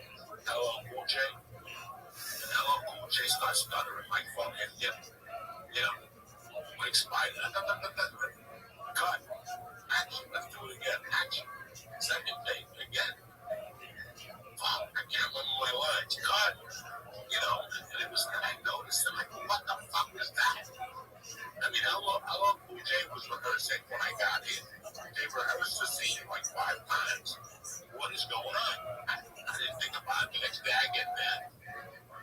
Speaker 3: LL Cool J. And LL Cool J starts stuttering like fucking, like Spider. Cut. Action, let's do it again. Action. Second take, again. Fuck, I can't remember my lines. Cut. And it was, and I noticed, I'm like, what the fuck was that? I mean, LL Cool J was rehearsing when I got in. They rehearsed the scene like 5 times. What is going on? I didn't think about it. The next day I get there,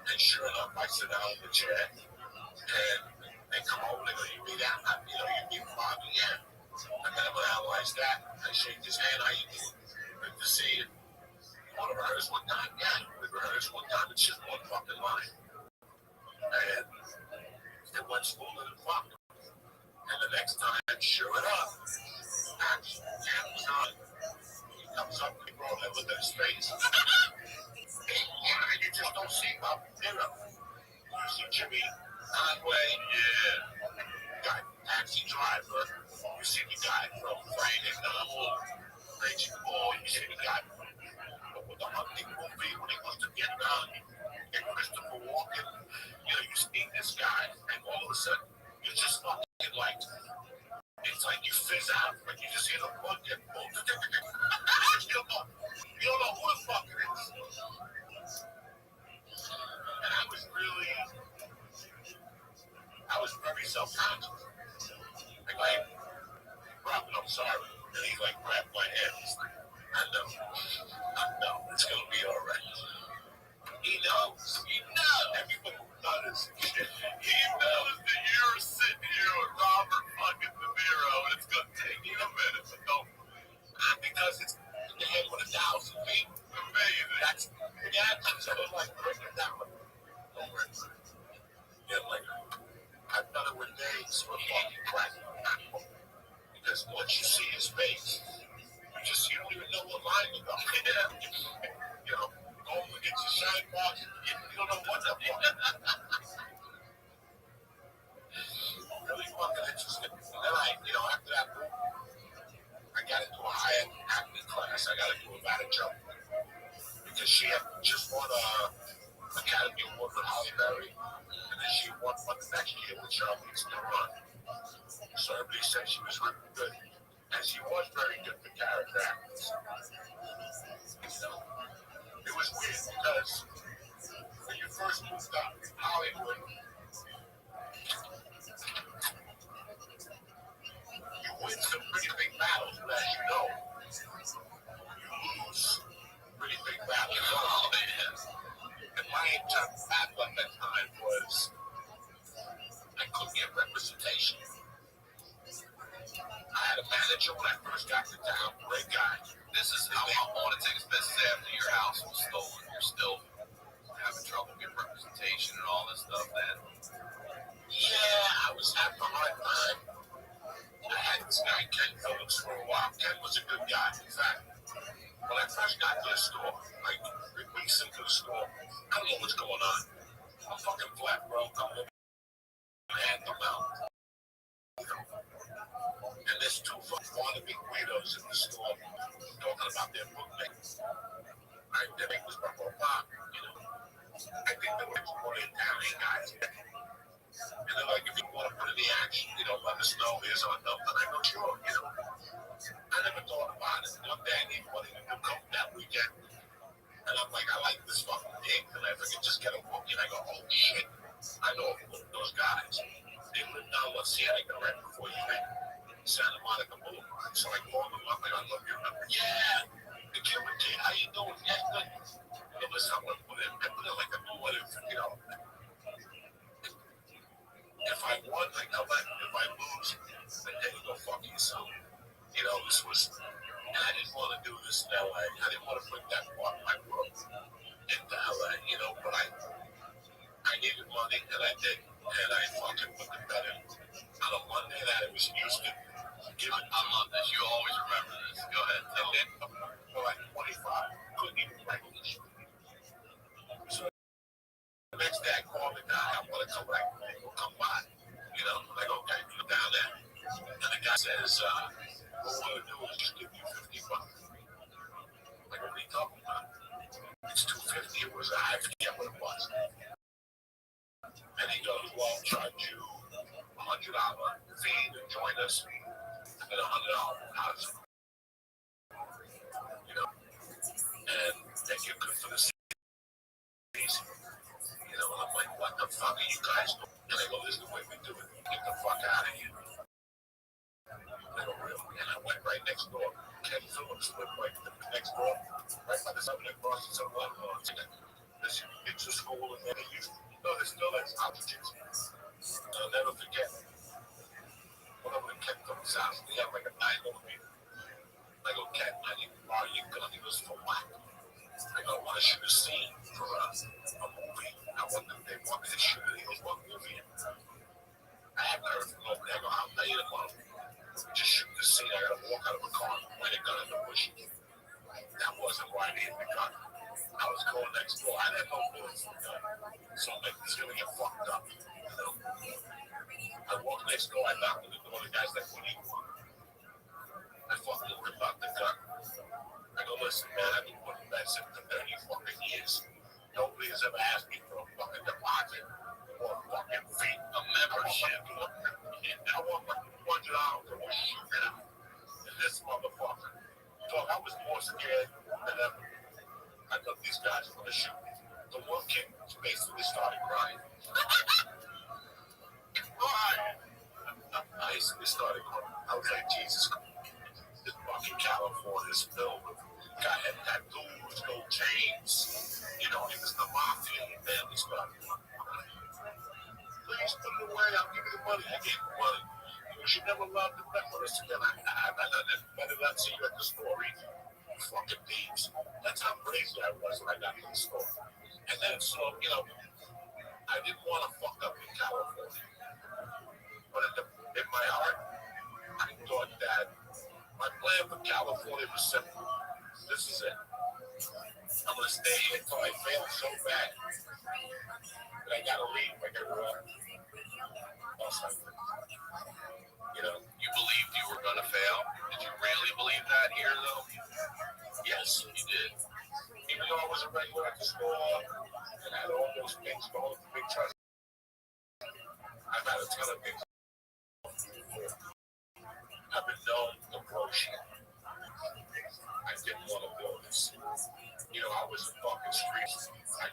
Speaker 3: and sure enough, I sit down in the chair, and they come over, they go, you meet that? You meet Bobby, yeah. And then I'm going to analyze that. I shake his hand, how you doing? Good to see you. You want to rehearse one time? Yeah, we rehearsed one time, it's just one fucking line. And it went smoother than fuck. And the next time, sure enough, action, camera's on. He comes up, he brought him, look at his face. You just don't see Bob Niro. You see Jimmy Conway, guy, taxi driver. You see the guy from Friday Raging Bull. You see the guy with the hunting movie when he wants to get Christopher Walken. You see this guy, and all of a sudden, you just fucking like, it's like you fizz out, but you just hear the book and boom. You don't know who the fuck it is. And I was very self-conscious. Like, Robin, I'm sorry. And he like grabbed my hand. He's like, I know, it's gonna be all right. He knows. Everybody knows. He knows that you're sitting here with Robert fucking De Niro, and it's gonna take you a minute, but don't. Because it's in the head with 1,000 people. Amazing. So it's like, break it down. Don't worry. Like, I've done it with names for fucking cracking up. Because once you see his face, you don't even know what line to go. Go and get your shine box. You don't know what the fuck. Really fucking interesting. And then after that movie, I got into a high acting class. I got into a manager because she had just won a Academy Award for Halle Berry, and then she won one the next year with Charlize Theron. So everybody said she was really good, and she was very good for character actors. It was weird because when you first moved up in Hollywood, you you when I first got to town. Great guy.
Speaker 4: This is how I want to take us business after your house was stolen. You're still having trouble getting representation and all this stuff, man.
Speaker 3: Yeah, I was having a hard time. I had this guy, Ken Phillips, for a while. Ken was a good guy. In fact, when I first got to the store, like 3 weeks into the store, I don't know what's going on. I'm fucking flat, bro. I'm looking at the mouth. And there's 2 fucking wannabe weirdos in the store talking about their bookmaking. Right? Their name was Pop, you know. I think they were one of the Italian guys. And they're like, if you want to put in the action, let us know. Here's our number. And I go, sure, I never thought about it. One day I need money to do coke that weekend. And I'm like, I like this fucking gig. And if I could just get a book, and I go, oh shit. I know those guys. They live down La Cienega right before you hit Santa Monica Boulevard. So I called them up. I go, look, your number. Yeah. The Cuban kid, how you doing? Yeah, good. Listen, I'm going to put in like a what if I won, I collect. If I lose, then you go fuck yourself. This was, and I didn't want to do this in LA. I didn't want to put that part of my world into LA, but I needed money, and I did. And I fucking put the bet in on a Monday that it was Houston.
Speaker 4: I love this. You always remember this. Go ahead. Tell me.
Speaker 3: Well, at 25, couldn't even write English. So the next day I called the guy. I want to collect. We'll come by. I'm like, okay, you're down there. And the guy says, what we're going to do is just give you $50. Like, what are you talking about? It's $250. It was, I forget what it was. And he goes, well, I'll charge you $100 fee to join us, and then $100 deposit. And then you're good for the season. And I'm like, what the fuck are you guys doing? And they go, this is the way we do it. Get the fuck out of here. I go, really? And I went right next door. Ken Phillips lived right next door, right by the 7 across the 7 This it's a school, and then they used there's still like options. I'll never forget. When I went to Ken Phillips' house, they had like a 9mm. I go, Ken, I need to borrow your gun. He goes, for what? I go, I want to shoot a scene for a movie. They want me to shoot it. He goes, what movie? I haven't heard from nobody. I go, I'll pay you tomorrow. Just shoot the scene. I got to walk out of a car and point a gun in the bush. That wasn't why I needed the gun. I was going next door. I didn't know bullets were done. So I'm like, he's going to get fucked up. I walked next door. I knocked on the door. The guy's like, what do you want? I fucking rip out the gun. I go, listen, man, I've been putting bets in for 30 fucking years. Nobody has ever asked me for a fucking deposit or a fucking fee. A membership. I want my $100 to shoot it out. And this motherfucker. So I was more scared than ever. I thought these guys were going to shoot me. The one kid basically started crying. I basically started crying. I was like, Jesus Christ. This fucking California is filled with guys had tattoos, gold chains. He was the mafia. And then he started crying. Please put it away. I'll give you the money. I gave you money. You should never love the breakfast again. I better not see you at the store either. You fucking thieves. That's how crazy I was when I got to the store. And then, so, I didn't want to fuck up in California. But in my heart, I thought that my plan for California was simple. This is it. I'm going to stay here until I fail so bad that I got to leave. I got to run.
Speaker 4: You believed you were going to fail? Did you really believe that here, though?
Speaker 3: Yes,
Speaker 4: you did.
Speaker 3: Even though I was a regular at the store and had all those things going, big trust. I've had a ton of things. I've been known to blow shit. I didn't want to blow this. I was in fucking streets. I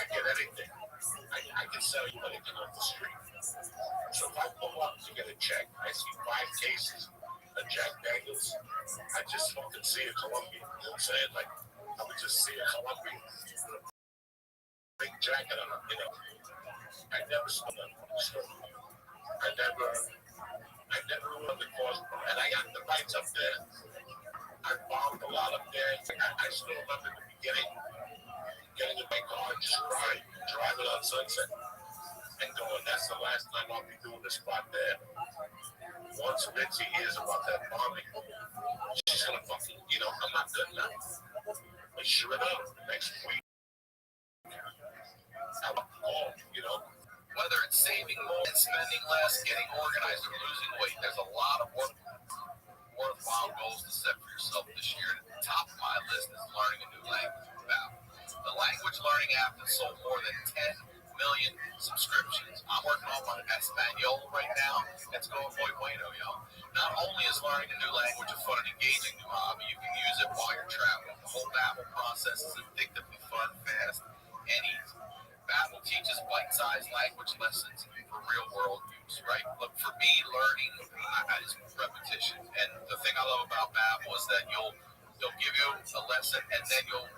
Speaker 3: get anything. I can sell you anything off the street. So if I pull up to get a check, I see 5 cases of Jack Daniels. I just fucking see a Colombian. You know what I'm saying? Like, I would just see a Colombian with a big jacket on. I never saw that from the store. I never wanted to cause, and I got the up there. I bombed a lot up there. I still remember the beginning, getting in my car and just driving on Sunset and going, that's the last time I'll be doing the spot there. Once Mitzi hears about that bombing, she's gonna fucking, I'm not good now. But sure enough, next week, I'm
Speaker 4: Whether it's saving more and spending less, getting organized, or losing weight, there's a lot of worthwhile goals to set for yourself this year. And at the top of my list is learning a new language with Babbel. The language learning app has sold more than 10 million subscriptions. I'm working on my Espanol right now. It's going muy bueno, yo. Not only is learning a new language a fun and engaging new hobby, you can use it while you're traveling. The whole Babbel process is addictively fun, fast, and easy. Babbel teaches bite-sized language lessons for real-world use, right? Look, for me, learning is repetition. And the thing I love about Babbel is that you'll give you a lesson, and then you'll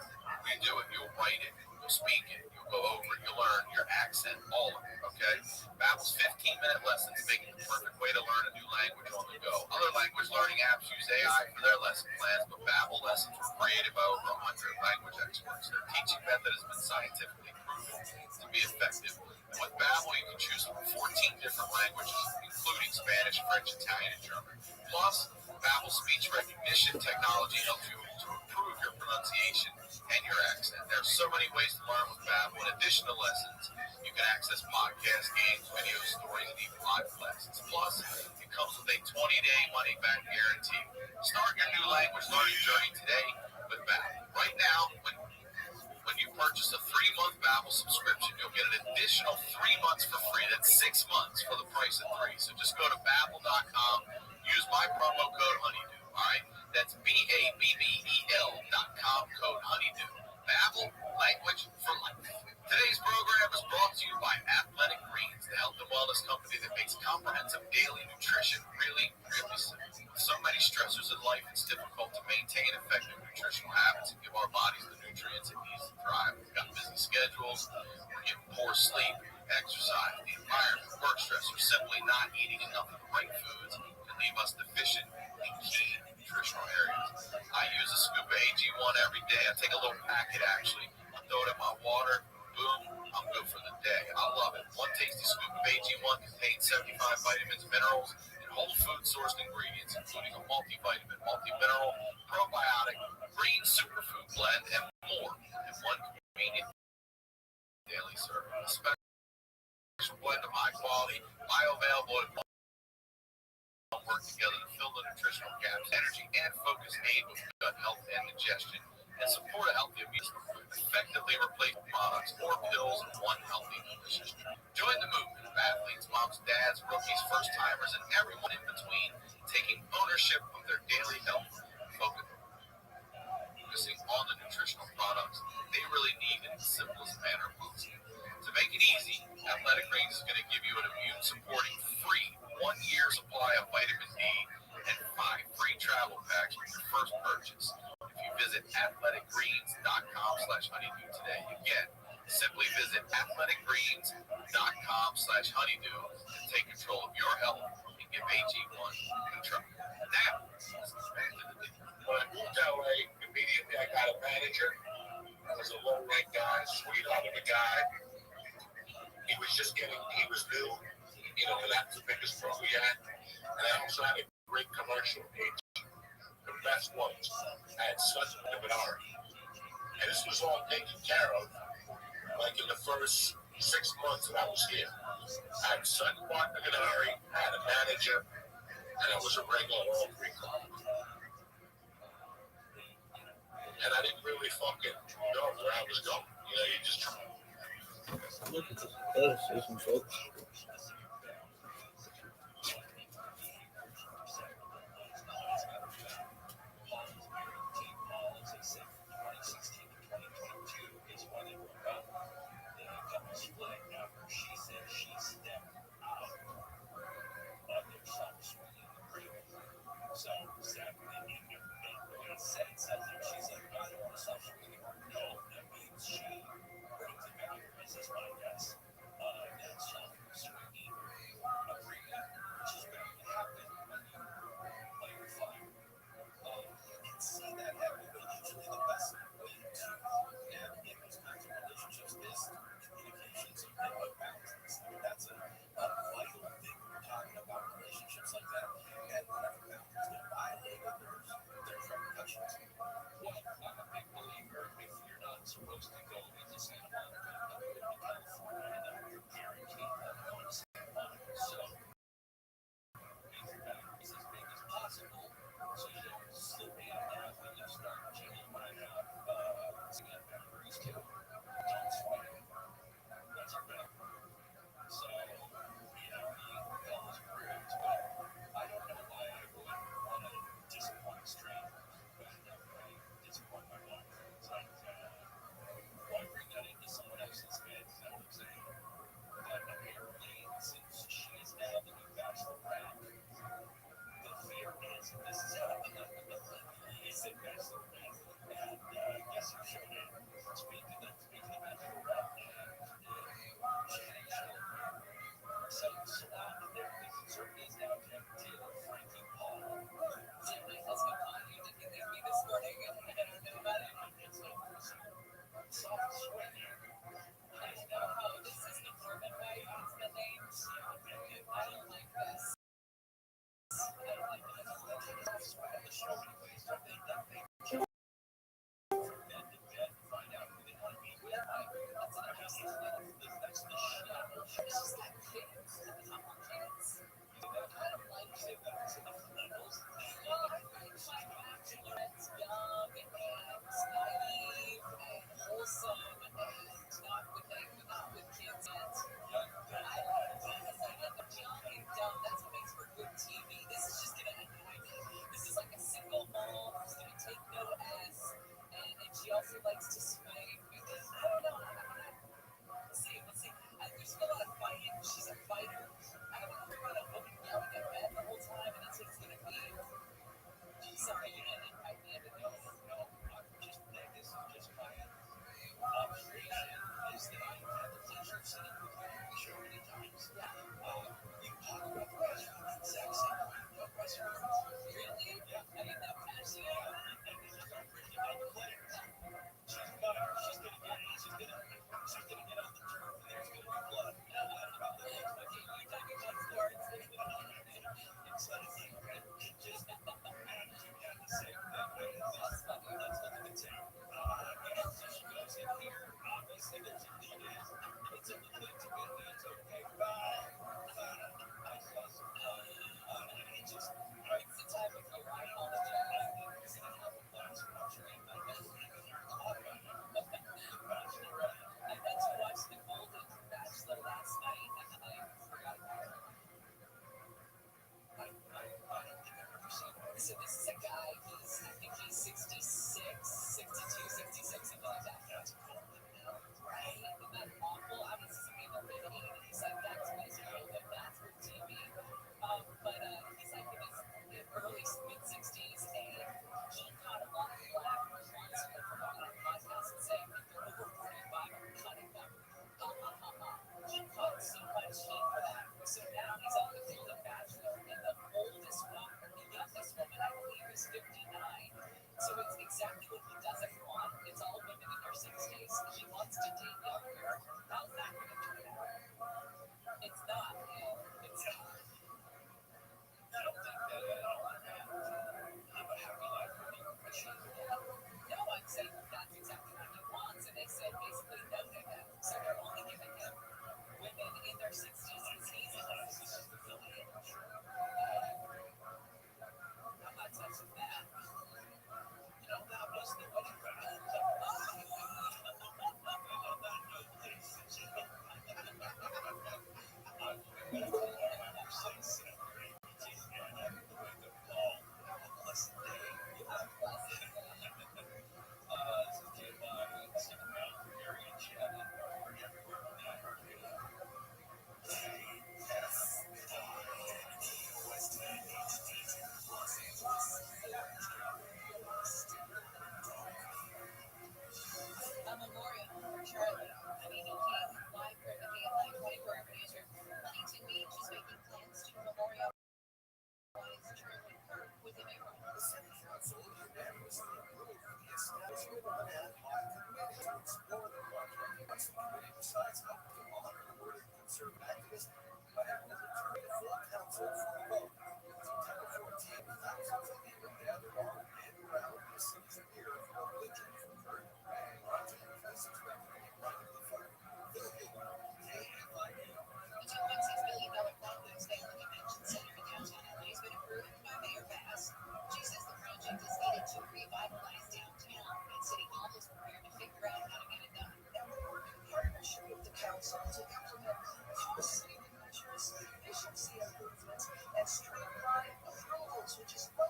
Speaker 4: redo it. You'll write it. You'll speak it. You'll go over it. You'll learn your accent, all of it, okay? Babbel's 15-minute lessons make it the perfect way to learn a new language on the go. Other language learning apps use AI for their lesson plans, but Babbel lessons were created by over 100 language experts. Their teaching method has been scientifically proven to be effective. And with Babbel, you can choose from 14 different languages, including Spanish, French, Italian, and German. Plus, Babbel's speech recognition technology helps you to improve your pronunciation and your accent. There are so many ways to learn with Babbel. In addition to lessons, you can access podcasts, games, video stories, and even live classes. Plus, it comes with a 20-day money-back guarantee. Start your new language learning journey today with Babbel. Right now, when you purchase a 3-month Babbel subscription, you'll get an additional 3 months for free. That's 6 months for the price of 3. So just go to Babbel.com, use my promo code Honeydew. All right, that's Babbel.com, code Honeydew. Babbel, language for life. Today's program is brought to you by Athletic Greens, the health and wellness company that makes comprehensive daily nutrition really, really simple. With so many stressors in life, it's difficult to maintain effective nutritional habits and give our bodies the nutrients it needs to thrive. We've got busy schedules, we're getting poor sleep, exercise, the environment, work stress, or simply not eating enough of the right foods can leave us deficient in key nutritional areas. I use a scoop of AG1 every day. I take a little packet, actually. I throw it in my water. Boom, I'm good for the day. I love it. One tasty scoop of AG1 contains 75 vitamins, minerals, and whole food sourced ingredients, including a multivitamin, multi-mineral, probiotic, green superfood blend, and more in one convenient daily serving. A special blend of high quality, bioavailable, and work together to fill the nutritional gaps, energy, and focus aid with gut health and digestion, and support a healthy immune system. Effectively replace products or pills in one healthy, delicious drink. Join the movement of athletes, moms, dads, rookies, first-timers, and everyone in between taking ownership of their daily health, focusing on the nutritional products they really need in the simplest manner possible. To make it easy, Athletic Greens is going to give you an immune-supporting free 1-year supply of vitamin D and 5 free travel packs with your first purchase. If you visit athleticgreens.com/honeydew today. Again, simply visit athleticgreens.com/honeydew and take control of your health and give AG1 a try. Now, let's get back to the video.
Speaker 3: When I moved to LA, immediately I got a manager. That was a low-rank guy, sweetheart of a guy. He was new, and that's the biggest pro we had. And I also had a great commercial agent, the best ones. I had such a webinar. And this was all taken care of, like in the first 6 months that I was here. I had Sutton Martin Minari, I had a manager, and I was a regular all 3 club. And I didn't really fucking know where I was going. You just try.
Speaker 2: Look at this season, folks.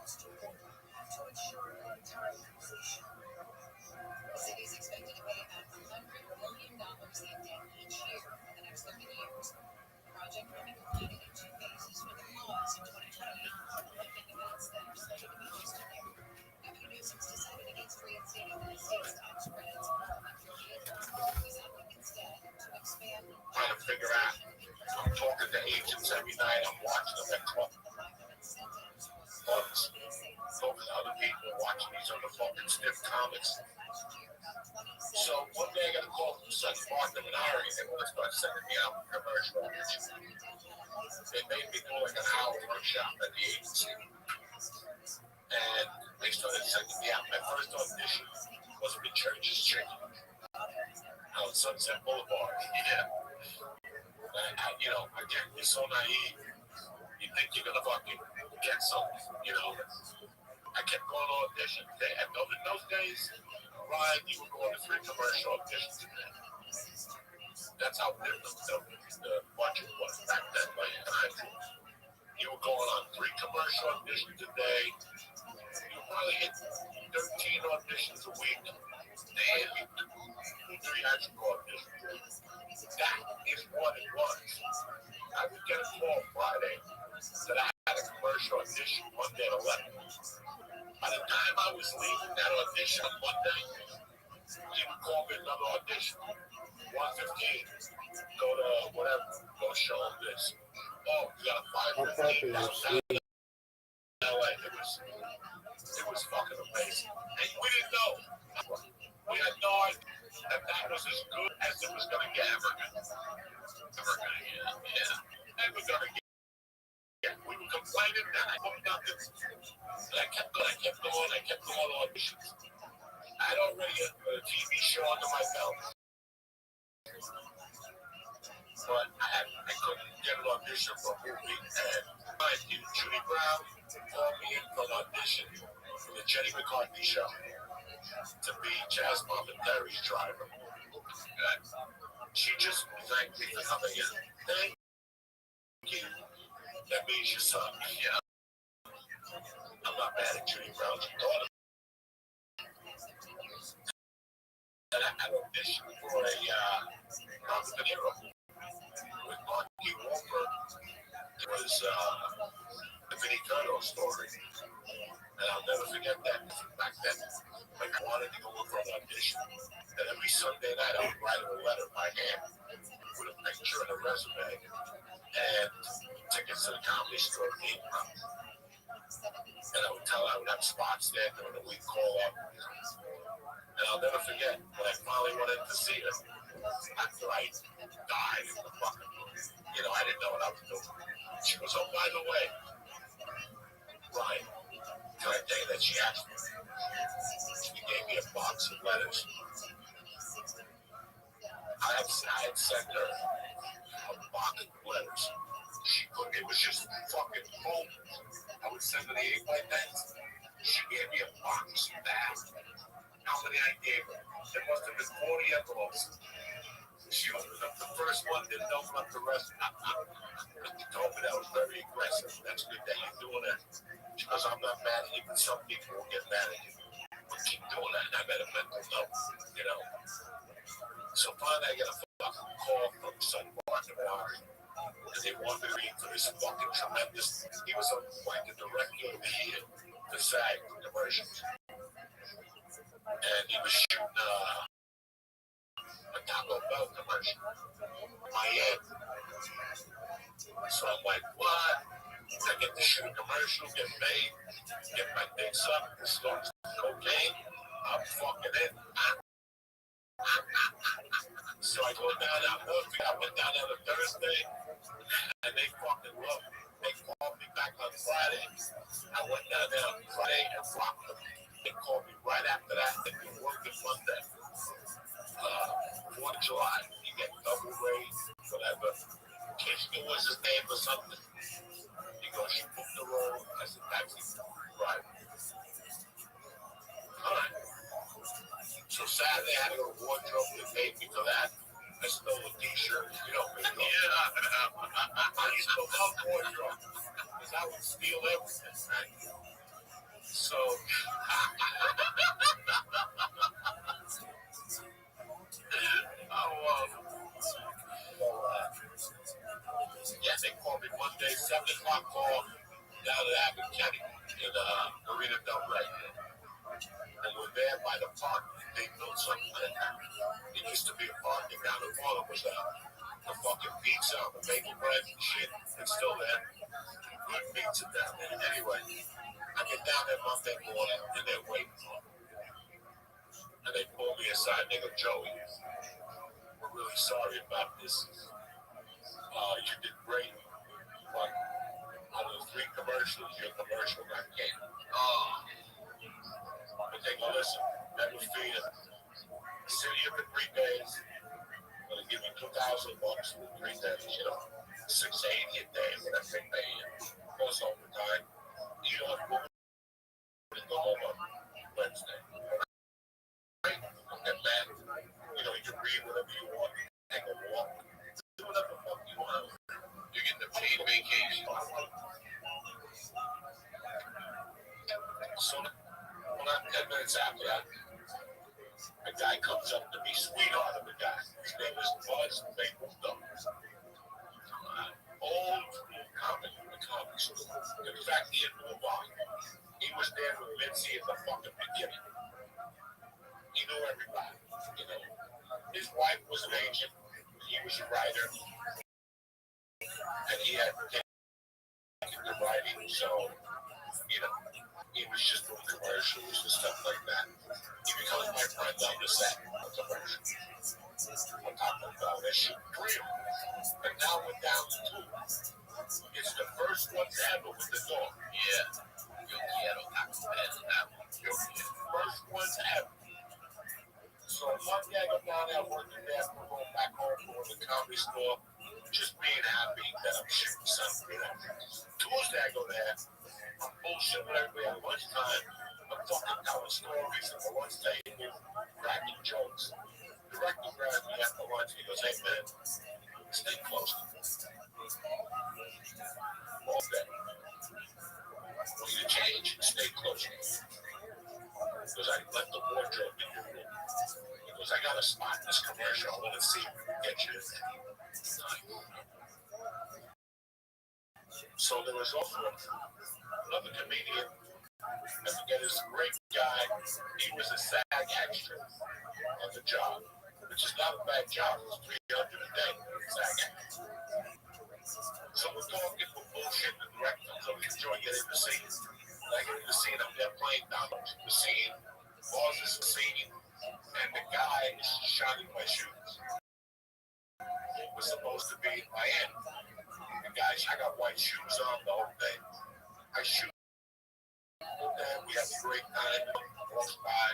Speaker 7: The city is expected to pay about $100 million in debt each year for the next 30 years. The project will be completed in two phases with a pause in 2028, lifting the bills that are slated to be just a year. Governor Newsom's decided against reinstating the state's tax credits for electric vehicles. He's opting instead to expand
Speaker 3: Trying to figure out. I'm talking to agents every night. I'm watching them at clubs. Talking to other people, watching these other fucking stiff comics. So one day I got a call from Sun Martin and Ari, and they want to start sending me out commercial auditions. They made me do like an hour workshop at the agency. And they started sending me out. My first audition was with Church's Chicken out on Sunset Boulevard. Yeah. Again, you're so naive. You think you're gonna fucking get something, I kept going to audition. In those days, Ryan, you were going to 3 commercial auditions a day. That's how big the budget was back then by the time. You were going on 3 commercial auditions a day. You were probably hitting 13 auditions a week. And you 2 theatrical auditions. That is what it was. I would get a call Friday that I had a commercial audition Monday at 11. By the time I was leaving that audition on Monday, he would call me another audition. 1:15. Go to whatever. Go show him this. Oh, you got a 5:15. LA. It was fucking amazing. And we didn't know. We had no idea that was as good as it was going to get. Never going to get. Yeah. Never going to get. Yeah. We were complaining that I booked nothing. And I kept going auditions. I had already a TV show under my belt. But I couldn't get an audition for a movie. And Judy Brown called me in for an audition for the Jenny McCarthy show to be Jazz Mom and Terry's driver. She just thanked me for coming in. Thank you. That means your son. Yeah. I'm not mad at Judy Brown. She thought of me. And I had auditioned for a Robert De Niro with Marky Wahlberg. It was the Vinnie Curto story. And I'll never forget that. Back then, I wanted to go for an audition. And every Sunday night, I would write her a letter by hand with a picture and a resume and tickets to the Comedy Store in and I would tell her I would have spots there during the week, call up. And I'll never forget when I finally went in to see her after I died in the fucking movie. I didn't know what I was doing. She goes, oh, by the way, Ryan, can I tell you that she asked me? She gave me a box of letters. I had sent her a box of letters. It was just fucking full. I would send her the 8x10s. She gave me a box back. How many I gave her? There must have been 40 envelopes. She opened up the first one, didn't open up the rest. She told me that was very aggressive. That's good that you're doing that. She goes, I'm not mad at you, but some people will get mad at you. But keep doing that. And I made a mental note, So finally, I get a fucking call from Sun Martin and Ari. And they wanted me for this fucking tremendous. He was like the director of the year for SAG commercials. And he was shooting a Taco Bell commercial. Miami. So I'm like, what? I get to shoot a commercial, get paid, get my dicks up, and start cocaine. I'm fucking in. So I go down that movie. I went down there on Thursday, and they fucking loved me. They called me back on Friday. I went down there on Friday and rocked them. They called me right after that. They been working Monday. 4th of July. You get double raise, whatever. Kirsten was his name or something. He goes, she booked the role as a taxi driver. All right. So Saturday, I had to go to wardrobe. They paid me for that. I stole a t-shirt. I used to love wardrobe because I would steal everything. Right? Belt right. And we're there by the park. They built something like that. It used to be a park, and down the corner was the fucking pizza, the bacon bread and shit. It's still there. Good pizza down there. Anyway, I get down there Monday morning, and they're waiting for me. And they pull me aside. They go, Joey, we're really sorry about this. You did great, but out of the 3 commercials, your commercial got canceled. But they go, listen, that was for you. Sit here for 3 days. I'm going to give you $2,000 for 3 days, you know. $680 a day, whatever they pay you. Plus overtime. You don't have to go home on Wednesday. Right? And then, you know, you can read whatever you want, take a walk, do whatever the fuck you want.
Speaker 4: You get the paid vacation.
Speaker 3: So, not 10 minutes after that, a guy comes up to me, sweetheart of a guy. His name is Buzz Mapleton. Old comic, the comic school. In fact, he had moved on. He was there with Mitzi at the fucking beginning. He knew everybody, you know. His wife was an agent. He was a writer. And he had taken to writing, so, you know, he was just doing commercials and stuff like that. He becomes my friend on the set of commercials. I'm talking about that shit real. And now we're down to 2. It's the first ones ever with the dog.
Speaker 4: Yeah. Yo quiero Taco Bell. That one.
Speaker 3: First ones ever. So one day I go down there working there, we're going back home going to the comedy store, just being happy that I'm shooting something. You know. Tuesday I go there, I'm bullshitting with everybody at lunchtime. I'm fucking telling stories at the lunch table, cracking jokes. The director grabs me after lunch. He goes, hey man, stay close to me. All day. Want you to change? Stay close to me. Because I left the wardrobe in your room. Because I got a spot in this commercial. I want to see if we can get you in there. So there was also another comedian. I forget his great guy. He was a SAG extra on the job, which is not a bad job. It's $300 a day. SAG extra. So we're talking with bullshit and director. So we enjoy getting the scene. I get in the scene. I'm there playing down the scene. Pauses the scene, and the guy is shining my shoes. It was supposed to be my end. The guys, I got white shoes on the whole day. I shoot. And we have a great time. Walks by.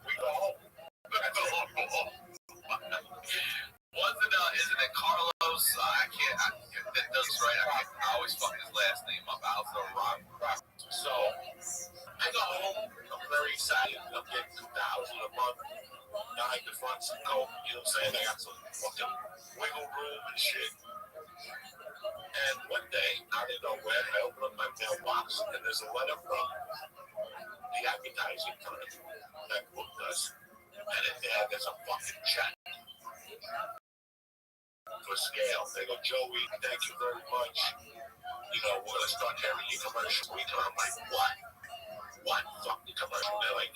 Speaker 3: We go home.
Speaker 4: Isn't it Carlos? That does right. I always fuck his last name up. Alpha Rock.
Speaker 3: So I go home. I'm very excited. I'm getting $2,000 a month. Behind the front some coke. You know what I'm saying? I got some fucking wiggle room and shit. And one day, out of nowhere, I open up my mailbox and there's a letter from the advertising firm that booked us. And in there's a fucking check for scale. They go, Joey, thank you very much. You know, we're going to start carrying your commercial week. And I'm like, what? What fucking commercial? They're like,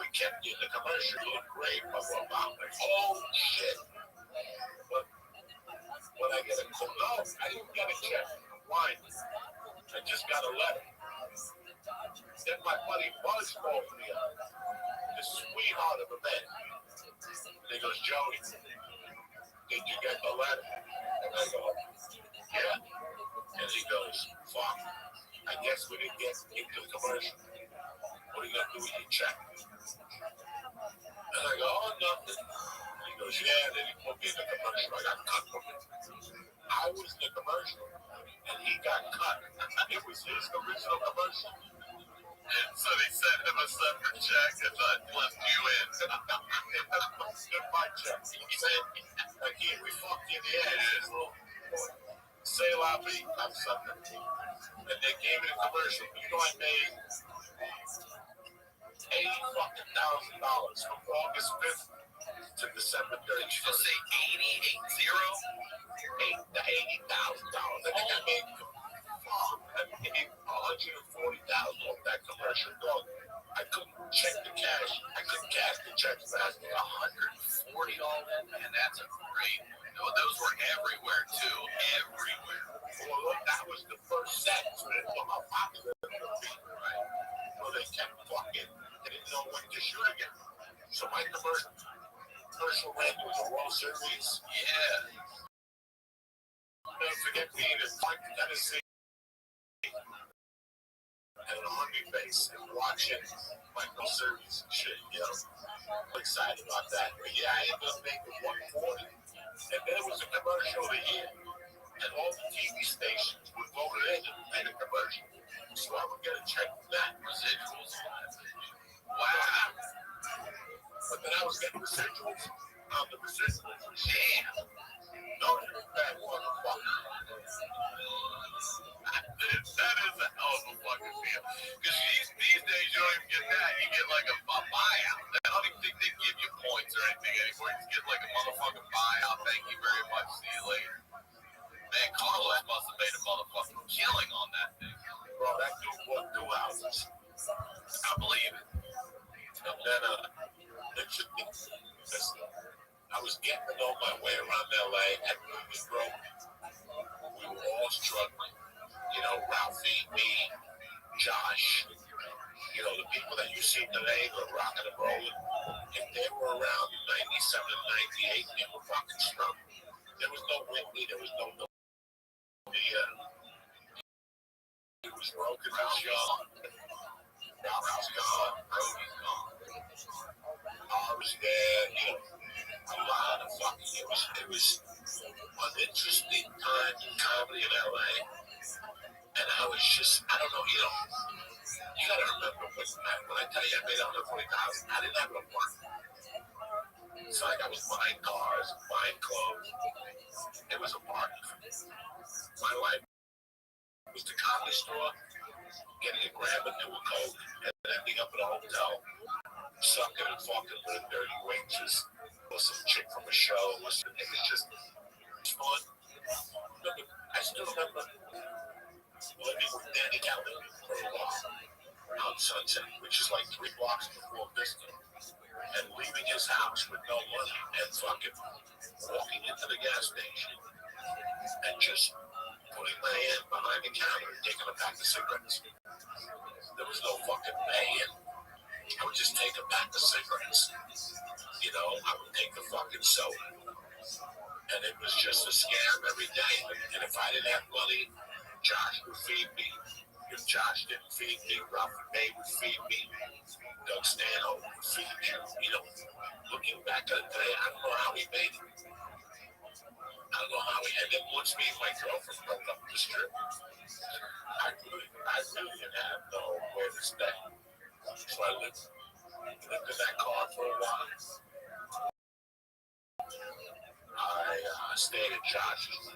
Speaker 3: we kept you in the commercial. You look great. Blah, blah, blah. I'm like, oh, shit. But when I get a call, no, I didn't get a check. Why? I just got a letter. Then my buddy Buzz called me up. The sweetheart of a man. And he goes, Joey, did you get the letter? And I go, yeah. And he goes, fuck. I guess we didn't get into the commercial. What are you going to do with your check? And I go, oh, nothing. And he goes, yeah, then he put me in the commercial. I got cut from it. I was in the commercial, and he got cut. It was his original commercial.
Speaker 4: So they sent him a separate check and left you in.
Speaker 3: Get my check. He said, again, we fucked in the ass. Say la vie, I'm something. And they gave me the commercial. You know, I made $80,000 from August 5th to December 31st.
Speaker 4: Did you just say 80, 80?
Speaker 3: $80,000. I think I made I paid $140,000 off that commercial dog. I couldn't check the cash. I couldn't cash the checks fast.
Speaker 4: $140, man, that's a great. No, those were everywhere too. Everywhere.
Speaker 3: Well, look, that was the first set. So they were how popular it would be, right? So they kept fucking. They didn't know when to shoot again. So my commercial ran was a World Series.
Speaker 4: Yeah.
Speaker 3: Never forget being in Tennessee and an Army base and watching my World Series and shit. You know, I'm excited about that. But yeah, I ended up making 140. And there was a commercial of the year. And all the TV stations would vote it in and made a commercial. So I would get a check from that.
Speaker 4: Residuals.
Speaker 3: Wow. But then I was getting residuals on the residuals. Damn. No, bad motherfucker.
Speaker 4: That is a hell of a fucking deal. Because these days you don't even get that. You get like a buyout. I don't even think they give you points or anything anymore. You just get like a motherfucking buyout. Thank you very much. See you later. Man, Carlos must have made a motherfucking killing on that thing.
Speaker 3: Bro, that dude bought 2 houses.
Speaker 4: I believe it.
Speaker 3: And then, I was getting to know my way around LA. Everyone was broke. We were all struggling. You know, Ralphie, me, Josh. You know, the people that you see today were rocking and rolling. If they were around 97 and 98, they were fucking struggling. There was no Whitney. There was no it was broken. Ralph young. Ralph's gone. Brody's gone. I was there. You know, a lot of fucking. It was an interesting time in comedy in LA. And I was just, I don't know, you know, you gotta remember when I tell you I made $140,000, I didn't have no money. It's like I was buying cars, buying clothes. It was a party for me. My life was the comedy store, getting a grab into a Coke, and ending up at a hotel, sucking and fucking with a dirty waitress or some chick from a show. It was just fun. I still remember living with Danny Kelly for a while on Sunset, which is like 3 blocks before Vista, and leaving his house with no money and fucking walking into the gas station and just putting my hand behind the counter and taking a pack of cigarettes. There was no fucking paying. I would just take a pack of cigarettes. You know, I would take the fucking soda. And it was just a scam every day. And if I didn't have money, Josh would feed me. If Josh didn't feed me, Ralph May would feed me. Doug Stanhope would feed you. You know, looking back at the day, I don't know how he made it. I don't know how he ended. Once me and my girlfriend broke up the strip, I really didn't have nowhere to stay. So I lived in that car for a while. I stayed at Josh's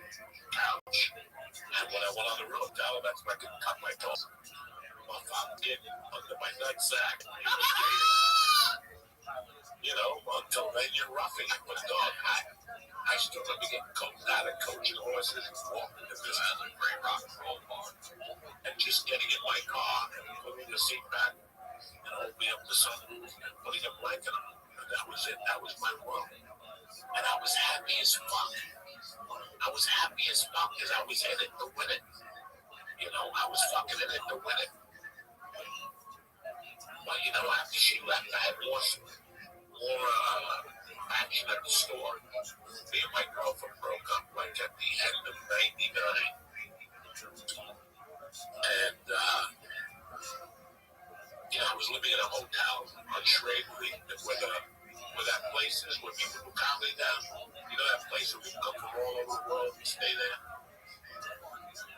Speaker 3: couch, and when I went on the road, that's where I could cut my toes. My father did under my nutsack. You know, until then you're roughing it with a dog. I still remember getting coached out of coaching horses and walking to this as a great rock and roll bar, and just getting in my car and putting the seat back and opening up the sunroof and putting a blanket on. And that was it. That was my world. And I was happy as fuck. I was happy as fuck because I was in it to win it. You know, I was fucking in it to win it. But you know, after she left, I had more action at the store. Me and my girlfriend broke up like at the end of '99. And, you know, I was living in a hotel on Shrade Street where that place is where people do comedy down. You know that place where people come from all over the world and stay there?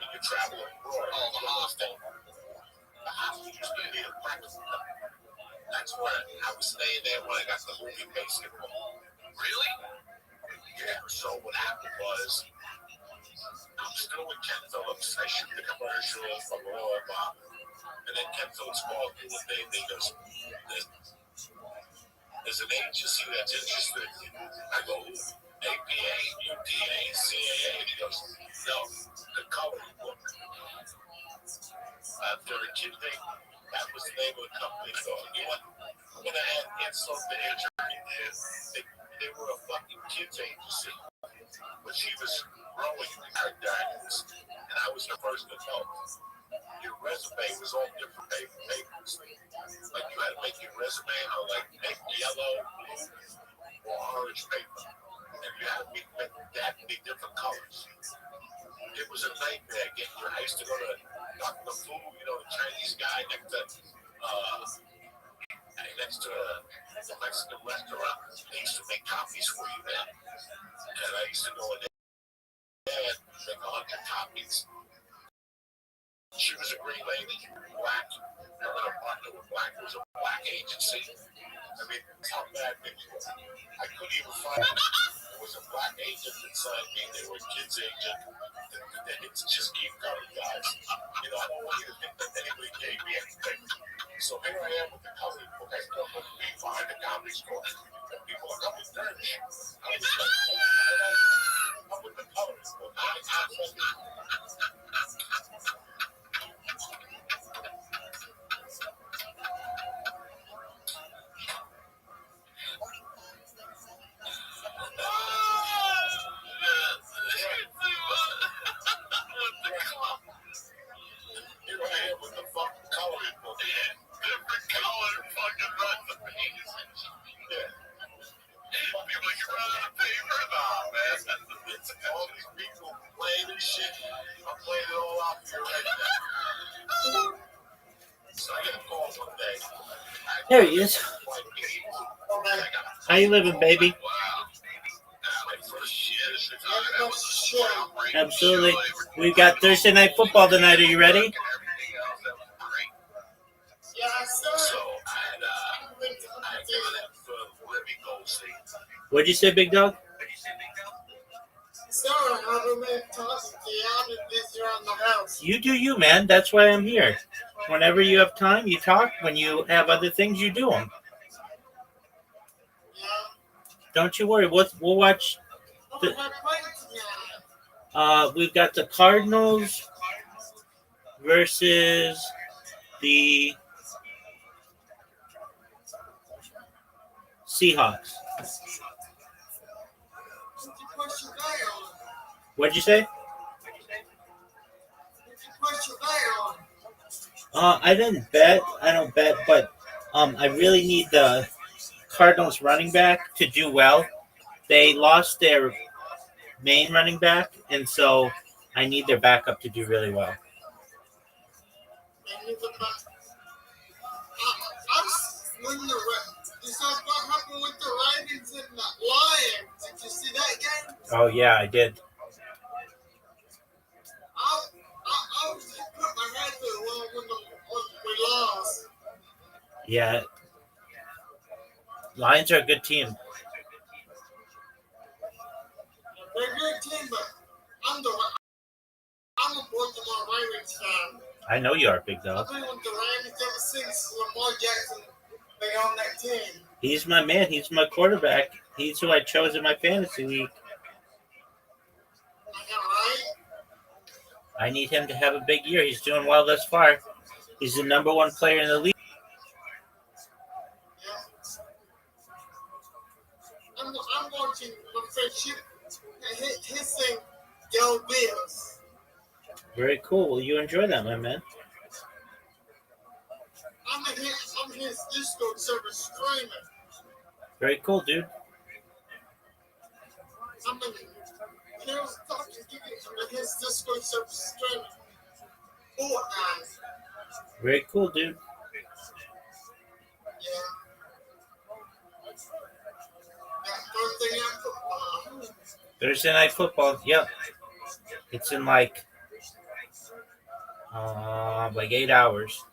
Speaker 3: And you travel abroad. Oh, the hostel. The hostel used to be a practice. That's where I was staying there when I got the movie Basketball. Really? Yeah, so what happened was, I'm still with Ken Phillips. I shoot the commercial for Law Bob. And then Ken Phillips called me one day and they goes, there's an agency that's interested. I go, APA, UTA, CAA. And he goes, no, the coloring book. Kid thing. That was the name of the company. So you know what? I'm gonna add insult to injury. They were a fucking kids agency, but she was growing her diamonds, and I was the first adult. Your resume was all different papers. Like you had to make your resume on like pink, yellow, or orange paper, and you had to be different colors. It was a nightmare getting your. I used to go to Dr. Fu, the Chinese guy next to the Mexican restaurant. They used to make copies for you then, and I used to go in there and make 100 copies. She was a green lady, black. Her partner was black. It was a black agency. I mean, how bad things were. I couldn't even find it. There was a black agent that signed me. They were a kids agent. It's just keep going, guys. I don't want you to think that anybody gave me anything. So here I am with the coloring book. I still put me behind the comedy store. And people are coming dirty. I was like, I'm with the coloring book. All these people playing and shit. I'm playing it all out here right now. So I get a call one day.
Speaker 2: There he is. How you living, baby? Absolutely. We got Thursday night football tonight. Are you ready? What'd you say, big dog?
Speaker 8: Sorry, I haven't been talking to you. I've been busy around the house.
Speaker 2: You do you, man. That's why I'm here. Whenever you have time, you talk. When you have other things, you do them.
Speaker 8: Yeah.
Speaker 2: Don't you worry. We'll watch.
Speaker 8: What have I played tonight?
Speaker 2: We've got the Cardinals versus the Seahawks.
Speaker 8: Did you push your day on?
Speaker 2: What'd you say?
Speaker 8: Did you push your day on?
Speaker 2: I didn't bet. I don't bet, but I really need the Cardinals running back to do well. They lost their main running back, and so I need their backup to do really well.
Speaker 8: This is what happened with the Ravens and the Lions. Did you see that game?
Speaker 2: Oh yeah, I did.
Speaker 8: I was just putting my head to the wall when we lost.
Speaker 2: Yeah, Lions are a good team.
Speaker 8: They're a good team, but I'm a Baltimore Ravens fan.
Speaker 2: I know you are, big dog.
Speaker 8: I've been with the Ravens ever since Lamar Jackson been on that team.
Speaker 2: He's my man. He's my quarterback. He's who I chose in my fantasy league.
Speaker 8: I know, right?
Speaker 2: I need him to have a big year. He's doing well thus far. He's the number one player in the league.
Speaker 8: Yeah. I'm watching my friend Chip and his thing, Go Bills.
Speaker 2: Very cool. Well, you enjoy that, my man.
Speaker 8: I'm his Discord server streaming.
Speaker 2: Very cool, dude.
Speaker 8: I'm talking to his Discord server streaming. Fortnite.
Speaker 2: Very cool, dude.
Speaker 8: Yeah. That Thursday night football.
Speaker 2: Thursday night football. Yep. It's in like 8 hours.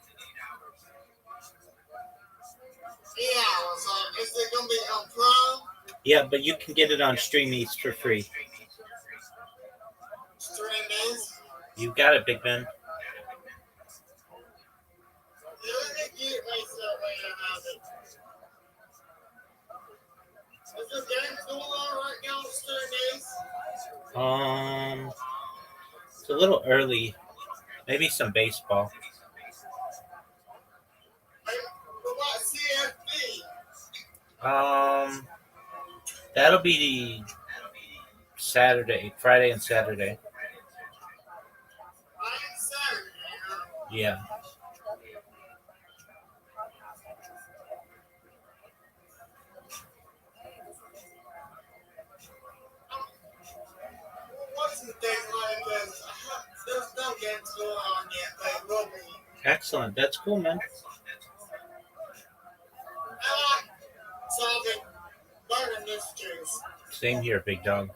Speaker 8: 8 hours. Is it gonna be on Prime?
Speaker 2: Yeah, but you can get it on Stream East for free.
Speaker 8: Stream is?
Speaker 2: You got it, big man.
Speaker 8: Yeah, let me get myself where I have it. Is the game going on right now on Stream East?
Speaker 2: It's a little early. Maybe some baseball. Um, that'll be Saturday, Friday, and Saturday.
Speaker 8: I'm sorry.
Speaker 2: Yeah.
Speaker 8: What's the thing like this? There's no games going on yet, but it will be.
Speaker 2: Excellent. That's cool, man.
Speaker 8: I like solving murder mysteries.
Speaker 2: Same here, big dog.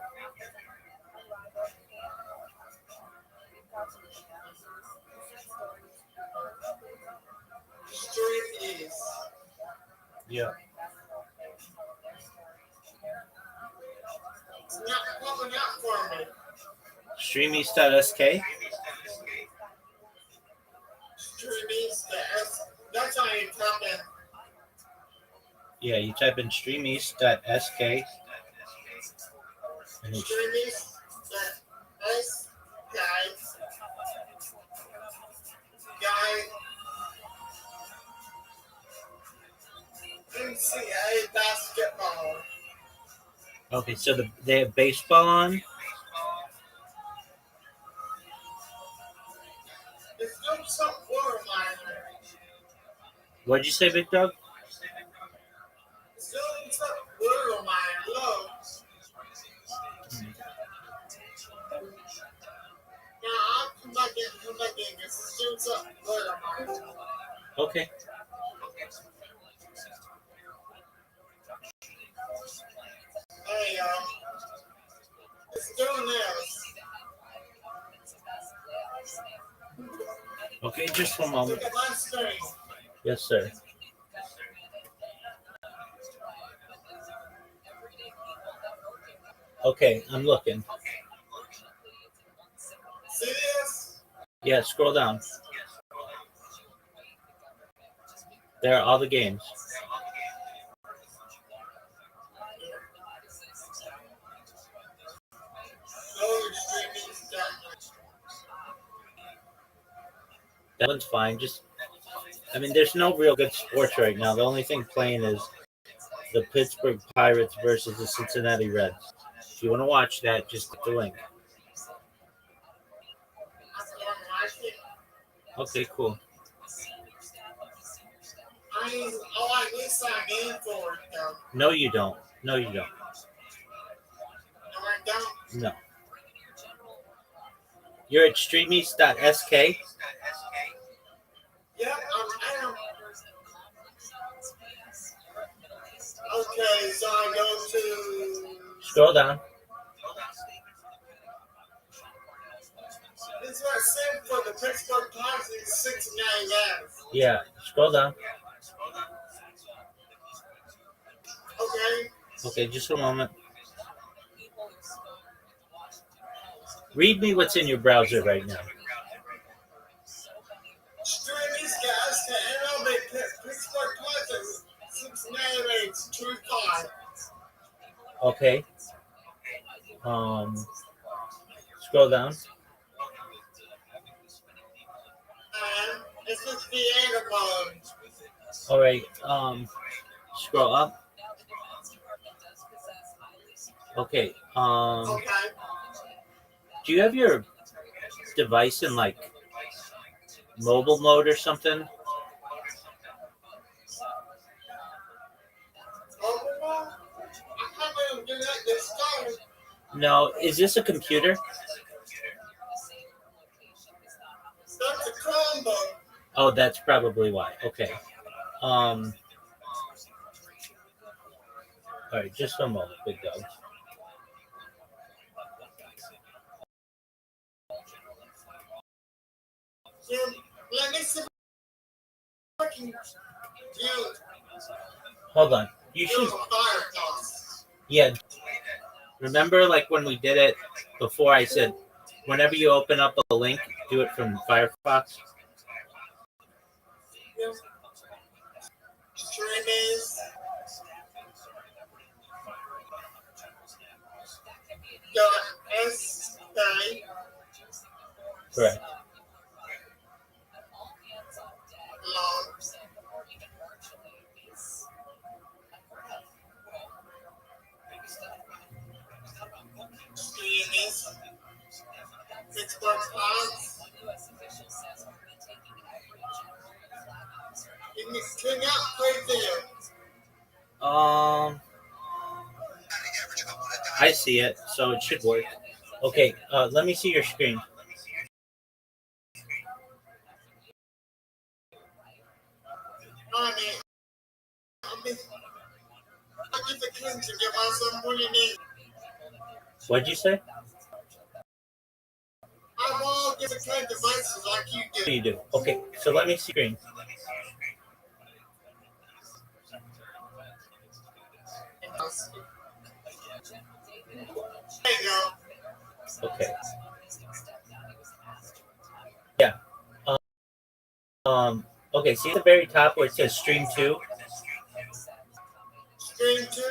Speaker 8: Stream is.
Speaker 2: Yeah.
Speaker 8: It's not coming up for me.
Speaker 2: Streamies.sk.
Speaker 8: Stream is the S. That's how you type in.
Speaker 2: Yeah, you type in streamies.sk. And it's,
Speaker 8: Stream is the S guys. Guy. NCAA basketball.
Speaker 2: okay, so they have baseball on.
Speaker 8: It's doing some borderline.
Speaker 2: What'd you say, big dog?
Speaker 8: It's doing some borderline low. Now I'll come back in. It's doing some borderline.
Speaker 2: Okay.
Speaker 8: Hey, it's doing this.
Speaker 2: Okay, just one moment.
Speaker 8: Look at my screen.
Speaker 2: Yes, sir. Okay, I'm looking.
Speaker 8: See this?
Speaker 2: Yeah, scroll down. There are all the games.
Speaker 8: No streaming stuff.
Speaker 2: That one's fine. There's no real good sports right now. The only thing playing is the Pittsburgh Pirates versus the Cincinnati Reds. If you want to watch that, just click the link. Okay, cool.
Speaker 8: I need sign in for it though.
Speaker 2: No, you don't. No, you don't.
Speaker 8: No, I don't.
Speaker 2: No. You're at streamies.sk.
Speaker 8: Yep, I am. Okay, so I go to.
Speaker 2: Scroll down.
Speaker 8: This is what I said for the Pittsburgh Pirates is 699.
Speaker 2: Yeah, scroll down.
Speaker 8: Okay.
Speaker 2: Okay, just a moment. Read me what's in your browser right now.
Speaker 8: Stream these guys to MLB Pittsburgh Pirates 698 25.
Speaker 2: Okay. Scroll down.
Speaker 8: And this is the animal.
Speaker 2: All right. Scroll up. Okay.
Speaker 8: Okay.
Speaker 2: Do you have your device in like mobile mode or something?
Speaker 8: I haven't been at this time.
Speaker 2: No. Is this a computer?
Speaker 8: That's a combo.
Speaker 2: Oh, that's probably why. Okay. All right. Just a moment, big dog.
Speaker 8: Let me see if I can do
Speaker 2: Hold on. You
Speaker 8: a
Speaker 2: should.
Speaker 8: fire toss.
Speaker 2: Yeah. Remember, like when we did it before, I said, whenever you open up a link, do it from Firefox.
Speaker 8: Streamers. .sk.
Speaker 2: Correct.
Speaker 8: Log. sports odds. Can you play there?
Speaker 2: I see it, so it should work. Okay, let me see your screen.
Speaker 8: Honey, I get the king to give us some money name.
Speaker 2: What'd you say?
Speaker 8: I won't give the king devices like you do.
Speaker 2: You do. Okay, so let me see your screen.
Speaker 8: There you go.
Speaker 2: Okay. Yeah. Okay, see at the very top where it says Stream 2?
Speaker 8: Stream 2.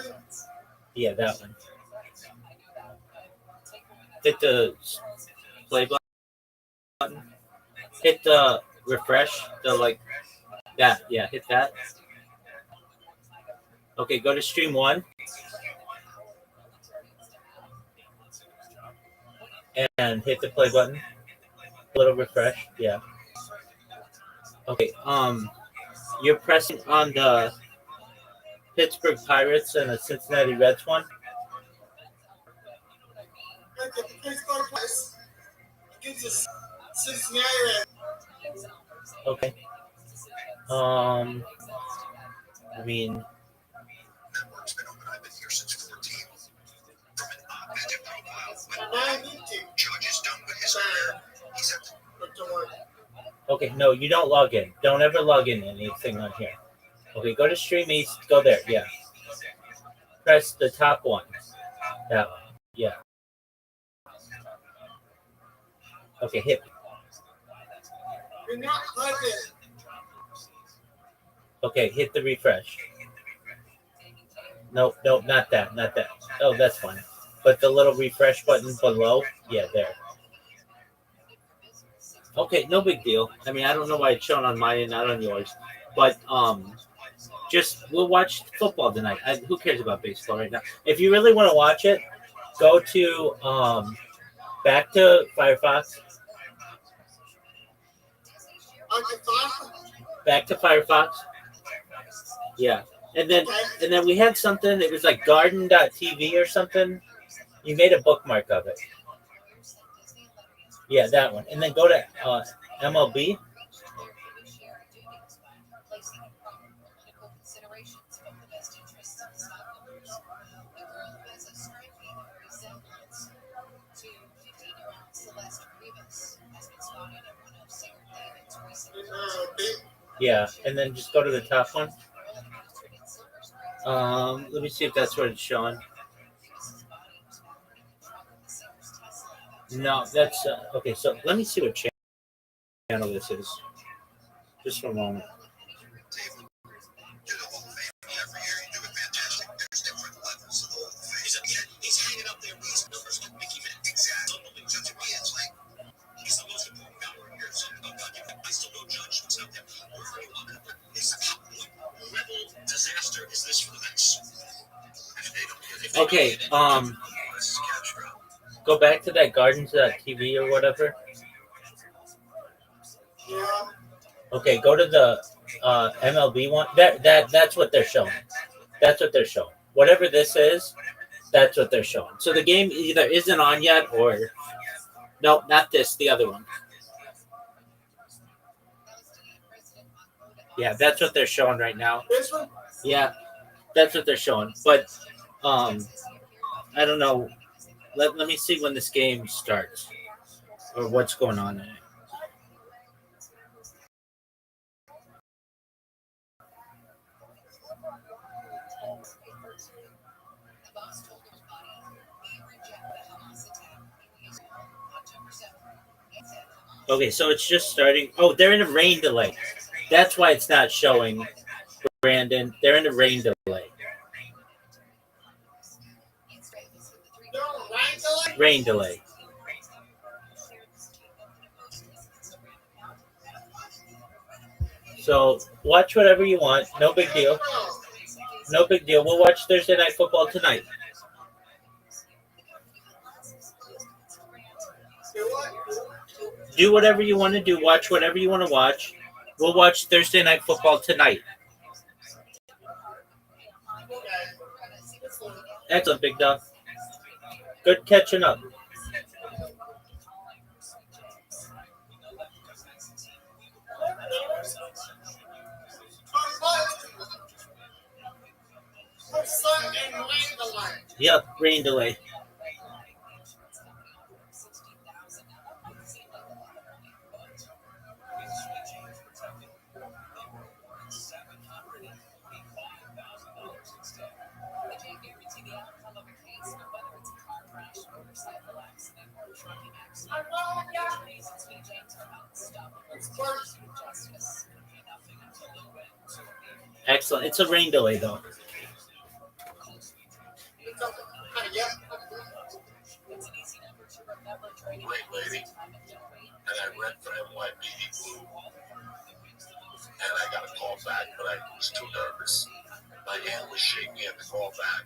Speaker 2: Yeah, that one. Hit the play button. Hit the refresh. The like that. Yeah, hit that. Okay, go to Stream 1. And hit the play button. A little refresh. Yeah. Okay, you're pressing on the Pittsburgh Pirates and the Cincinnati Reds one.
Speaker 8: Look at the Pittsburgh Pirates against the Cincinnati Reds.
Speaker 2: Okay. I mean,
Speaker 3: Network's been open. I've been here since 14. From an offensive profile,
Speaker 8: And I need to.
Speaker 3: Judge is done with his career. He's at
Speaker 8: But don't worry.
Speaker 2: okay, no, you don't log in. Don't ever log in anything on here. Okay, go to Stream East. Go there. Yeah. Press the top one. That one. Yeah. Okay, hit.
Speaker 8: You're not plugged in.
Speaker 2: Okay, hit the refresh. Nope, not that, not that. Oh, that's fine. But the little refresh button below, yeah, there. Okay, no big deal. I mean, I don't know why it's shown on mine and not on yours, but just we'll watch football tonight. Who cares about baseball right now? If you really want to watch it, go to back to Firefox. Back to Firefox. Yeah. And then we had something, it was like garden.tv or something. You made a bookmark of it. Yeah, that one. And then go to MLB. Yeah, and then just go to the top one. Let me see if that's what it's showing. No, that's okay. So let me see what channel this is. Just for a moment.
Speaker 3: You're the Hall of Fame every year. You do it fantastic. There's different levels of the Hall of Fame. He's hanging up there with his numbers like Mickey Mantle. Exactly. Judge is like he's the most important guy over here. So, oh God, I still don't judge. It's not that. What level disaster is this for the Mets?
Speaker 2: Okay. Go back to that gardens.tv or whatever.
Speaker 8: Yeah.
Speaker 2: Okay, go to the MLB one. That's what they're showing. That's what they're showing. Whatever this is, that's what they're showing. So the game either isn't on yet or no, not this. The other one. Yeah, that's what they're showing right now.
Speaker 8: This one?
Speaker 2: Yeah, that's what they're showing. But I don't know. Let me see when this game starts or what's going on in it. Okay, so it's just starting. Oh, they're in a rain delay. That's why it's not showing, Brandon. They're in a rain delay. Rain delay. So watch whatever you want. No big deal. No big deal. We'll watch Thursday Night Football tonight. Do whatever you want to do. Watch whatever you want to watch. We'll watch Thursday Night Football tonight. Excellent, Big Dog. Good catching up.
Speaker 8: Sun and rain delay.
Speaker 2: Yep, rain delay. Excellent. It's a rain delay, though.
Speaker 3: Great lady. And I read for NYPD Blue. And I got a call back, but I was too nervous. My hand was shaking at the call back.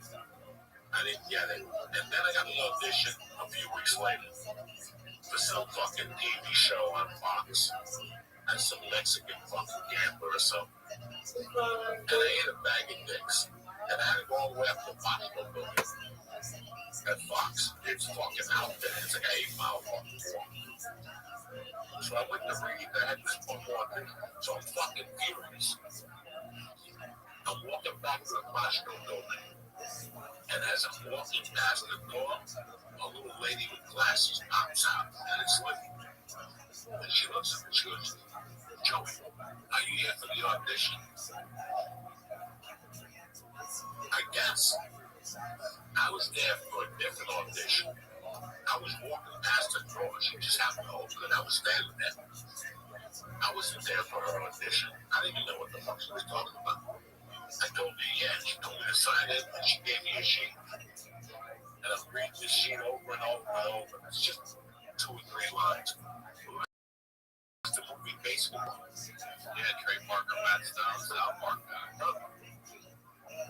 Speaker 3: I didn't get it. And then I got an audition a few weeks later for some fucking TV show on Fox as some Mexican fucking gambler or something. And I ate a bag of dicks. And I had to go all the way up to Fox building. At Fox, it's fucking out there. It's like an 8-mile fucking walk. So I went to read that this one morning. So I'm fucking furious. I'm walking back to the Costco building. And as I'm walking past the door, a little lady with glasses pops out, and it's Libby. And she looks at me, she goes, Joey, are you here for the audition? I guess. I was there for a different audition. I was walking past the door, she just happened to open it, I was standing there. I wasn't there for her audition. I didn't even know what the fuck she was talking about. I told her, yeah, she told me to sign in, and she gave me a sheet. And I'm reading this sheet over and over and over. It's just 2 or 3 lines. It's the movie Basketball.
Speaker 4: Yeah, Trey Parker, Matt Stone, South Park guy.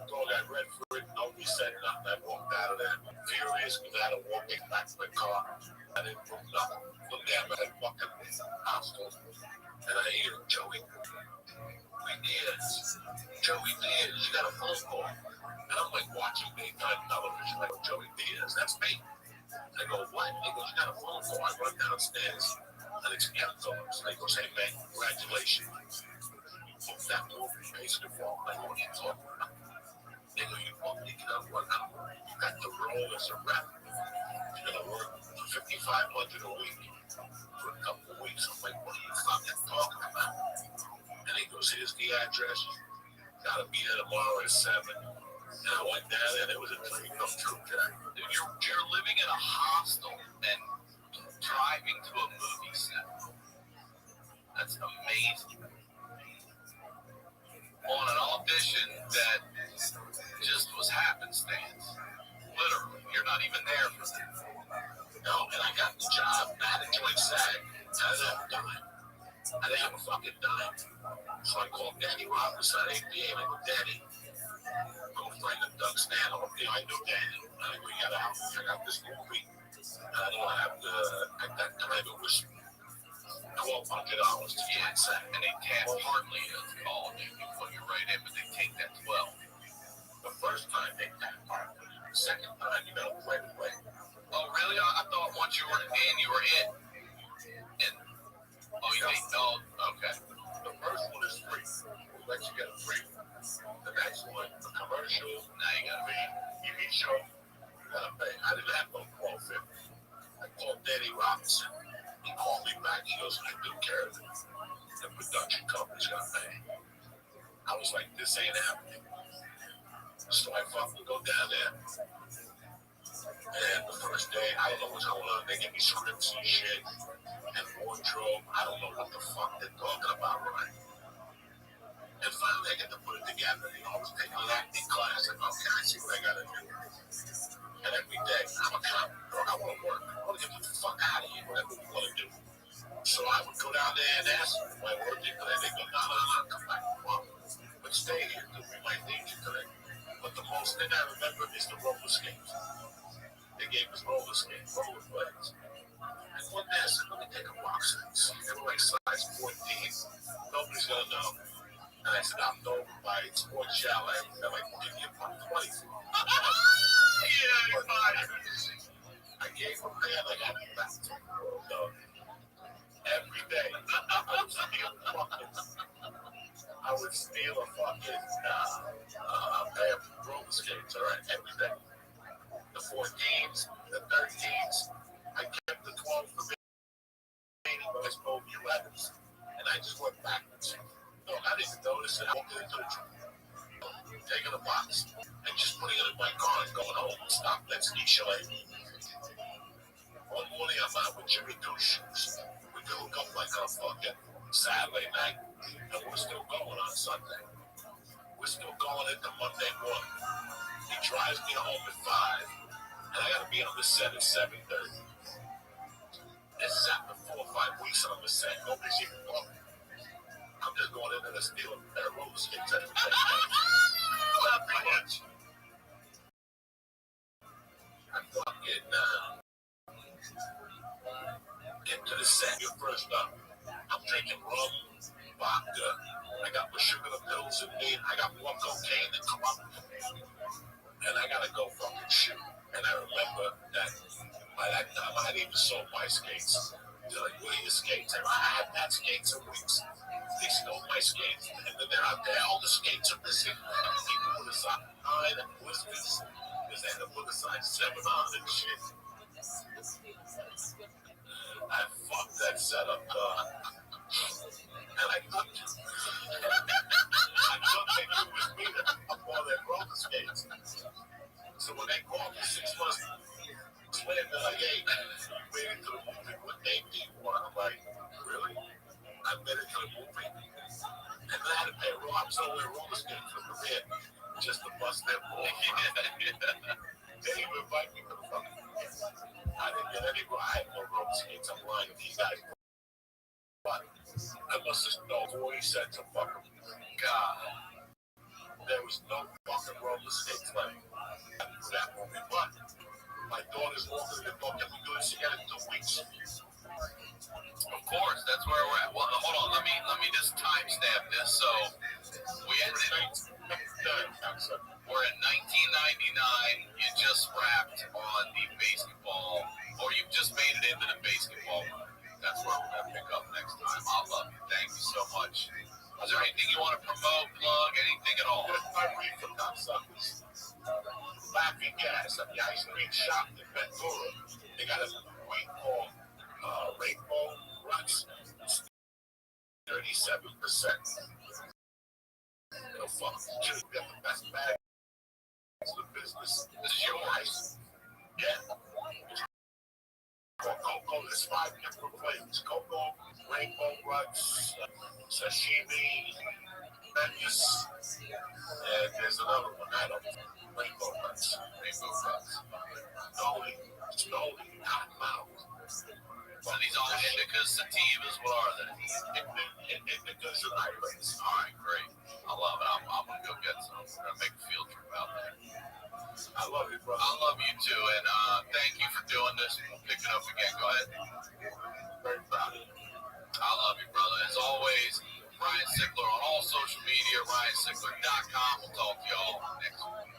Speaker 3: Dog, I read for it, nobody said nothing. I walked out of there furious because I had to walk back to my car. I didn't do nothing. Look there, I had fucking hostile. And I hear Joey. We Diaz. Joey Diaz, you got a phone call. And I'm like watching daytime television. Like, Joey Diaz, that's me. I go, what? He goes, you got a phone call. I run downstairs. And it's Captain. So he goes, hey, man, congratulations. That movie, Basketball. Like, what are you talking about? They go, you what? You got the role as a rep. You're going to work $5,500 a week for a couple of weeks. I'm like, what are you fucking talking about? And he goes, here's the address. Gotta be there tomorrow at 7. And I went down there, and it was a dream come true, Jack.
Speaker 4: Dude, you're living in a hostel and driving to a movie set. That's amazing. On an audition that just was happenstance. Literally, you're not even there for that.
Speaker 3: No, and I got the job. I had to join SAG. I didn't have a dime. I didn't have a fucking dime. So I called Danny Roberts at 8 p.m. I go, Danny, I'm a friend of Doug Stanhope. I know Danny. I go, we got a house. I got this movie. And I don't have to, at that time, it was $1,200 to get SAG.
Speaker 4: And they can't hardly call you. You put your right in, but they take that 12.
Speaker 3: The first time they tapped part. The second time, you got to play the play.
Speaker 4: Oh, really? I thought once you were in, you were in. And, oh, you ain't, no, okay.
Speaker 3: The first one is free. We'll let you get a free one. The next one, the commercial,
Speaker 4: now you gotta pay.
Speaker 3: TV show, you gotta pay. I didn't have no $1,250. I called Danny Robinson. He called me back. He goes, I do care of it. The production company's gonna pay. I was like, this ain't happening. So I fucking go down there. And the first day, I don't know what's going on. They give me scripts and shit. And wardrobe. I don't know what the fuck they're talking about, right? And finally, I get to put it together. You know, I was taking an acting class. Like, okay, I see what I gotta do. And every day, I'm a cop. I want to work. I want to get the fuck out of here, whatever you want to do. So I would go down there and ask them, am I working today? They go, no, come back tomorrow. But stay here, because we might need you today. But the most thing I remember is the roller skates. They gave us roller skates, roller blades. And one day I said, let me take a box of these. They were like size 14. Nobody's going to know. And I stopped over by Sports Chalet. They're like, we'll give you a 20. I gave them there, like, I got back to so, every day. I would steal a fucking pair of roller skates, all right, every day. The 14s, the 13s. I kept the 12s for me, but I spoke 11s. And I just went backwards. No, I didn't notice it. I walked into the truck, taking a box, and just putting it in my car and going home. Stopped at Ski Chalet. One morning I'm out with Jimmy Two Shoes. We could hook up like on a fucking Saturday night, and we're still going on Sunday. We're still going into Monday morning. He drives me home at 5, and I gotta be on the set at 7:30. This is after 4 or 5 weeks on the set. Nobody's even talking. I'm just going in there to steal a pair of roller skates every day. Not pretty much. I fucking get to the set. You're first up. I'm drinking rum, vodka. I got my sugar pills in me. I got more cocaine than come up. And I gotta go fucking shoot. And I remember that by that time I hadn't even sold my skates. They're like, what are your skates? I haven't had skates in weeks. They stole my skates. And then they're out there. All the skates are missing. People put a sign on and whiskers. Because they had to put a sign 7 on and shit. I fucked that setup, and I thought they knew it was me that up all their roller skates. So when they called me 6 months later, they're like, hey, you made it to the movie. What name do you want? I'm like, really? I made it to the movie. And then I had to pay roller skates for the premiere just to bust their balls. They didn't even invite me to the fucking premiere. I didn't get any I had no roller skates. I'm lying to you guys. But I must have stole 40 cents a fucking God. There was no fucking roller skates left for that movie. But my daughter's walking the book and we're going to see it in 2 weeks.
Speaker 4: Of course, that's where we're at. Well, hold on, let me just timestamp this. So we ended. We're in 1999. You just wrapped on the basketball, or you've just made it into the basketball. That's where we're gonna pick up next time. I love you. Thank you so much. Is there anything you want to promote, plug, anything at all?
Speaker 3: I read from Cocksuckers. Laughing Gas at the ice cream shop in Ventura. They got a great called Rainbow Ruts. 37%. It'll fuck you. Get the best bag of the business. This is your ice. Yeah. Cocoa, there's 5 different flavors. Cocoa, Rainbow Ruts, Sashimi, Menus, and there's another one. I don't know. Rainbow Ruts. Stoli, Cottonmouth.
Speaker 4: So these all indicas, sativas, what are they?
Speaker 3: Indicas and Iris.
Speaker 4: All right, great. I love it. I'm gonna go get some. We're gonna make a field trip out there.
Speaker 3: I love you, brother.
Speaker 4: I love you too, and thank you for doing this. We'll pick it up again. Go ahead.
Speaker 3: Very proud of you.
Speaker 4: I love you, brother. As always, Ryan Sickler on all social media, RyanSickler.com. We'll talk to y'all next week.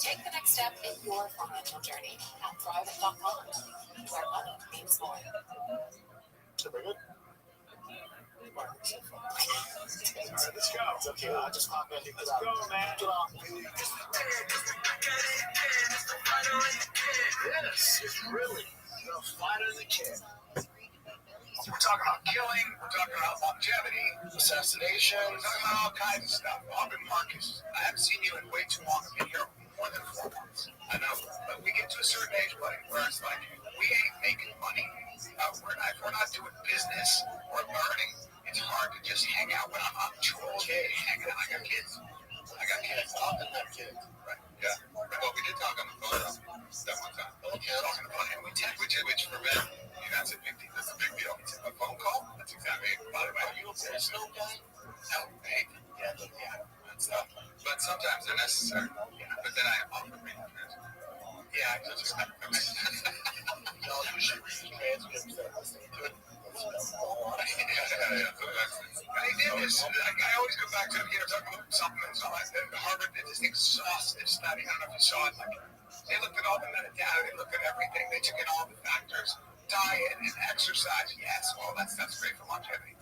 Speaker 7: Take the next step in your financial journey at Thrive.com, where money means more.
Speaker 3: Let's go. It's okay. I just pop in. Let's go, man. This is really the fight of the kid. We're talking about killing. We're talking about longevity, assassination. We're talking about all kinds of stuff. Bob and Marcus, I haven't seen you in way too long. I've been here more than 4 months. I know, but we get to a certain age, buddy, where it's like we ain't making money. We're not doing business or learning. It's hard to just hang out when I'm too old to hang out. I got kids. Often have kids. Right. Yeah. Well, we did talk on the phone that one time. Okay. Talking about it, and we text, which for men, that's a big deal. That's a big deal. A phone call? That's exactly it. By the way, are you a personal guy? No, hey. Yeah. That's not. But sometimes they're necessary. Yeah. But then I often read them. Yeah, I just no, you should read transcripts that listen to it. Yeah. And he did this. I always go back to talking about supplements and all that. Harvard did this exhaustive study. I don't know if you saw it. They looked at all the metadata. They looked at everything. They took in all the factors. Diet and exercise. Yes, well, that's great for longevity.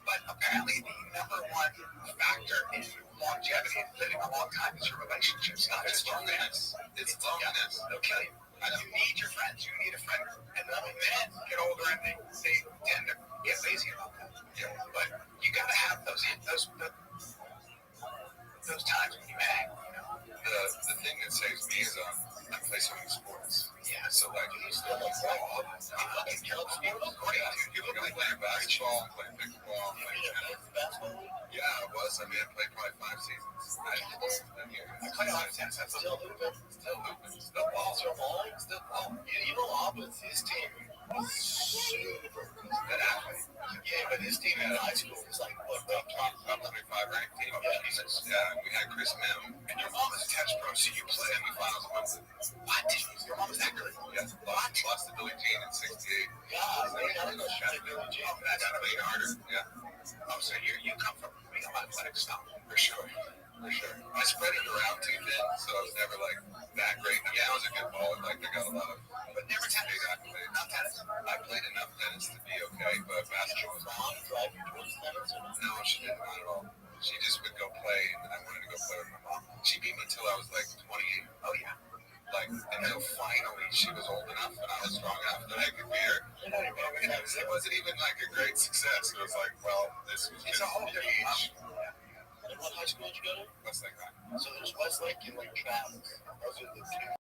Speaker 3: But apparently the number one factor in longevity and living a long time is your relationships. Not just loneliness. It's loneliness. They'll kill you. You need your friends. You need a friend. And men get older and they tend to get lazy about that. Yeah. But you got to have those times when you hang. The thing that saves me is I play so many sports. Yeah. So like you still like ball. You look like playing basketball, playing pickleball, playing tennis. Yeah, I was. I played probably 5 seasons. I played a lot of tennis. I'm still hooping. Still ball. You know, Auburn's his team was super good athlete. Yeah, but his team in high school was like top 25 ranked team. Yeah, we had Chris Mim. And your mom is a catch pro, so you play in the finals once. What? Your mom is that good? Yeah. What? Lost to Billie Jean in 68. Yeah, I know Billie Jean. That's way harder. Yeah. Oh, so you come from real athletic stuff. For sure. I spread it around too thin, so I was never like that great. Yeah, I was a good baller. Like I got a lot of, but never tennis. Not tennis. I played enough tennis to be okay, but basketball was wrong. No, she didn't mind at all. She just would go play, and I wanted to go play with my mom. She beat me till I was like 28. Oh yeah. Like until finally she was old enough and I was strong enough that I could beat her. It wasn't even like a great success. It was like, well, this was just a whole age. What high school did you go to?
Speaker 6: Westlake High.
Speaker 3: So there's Westlake and like Travis. Those are the two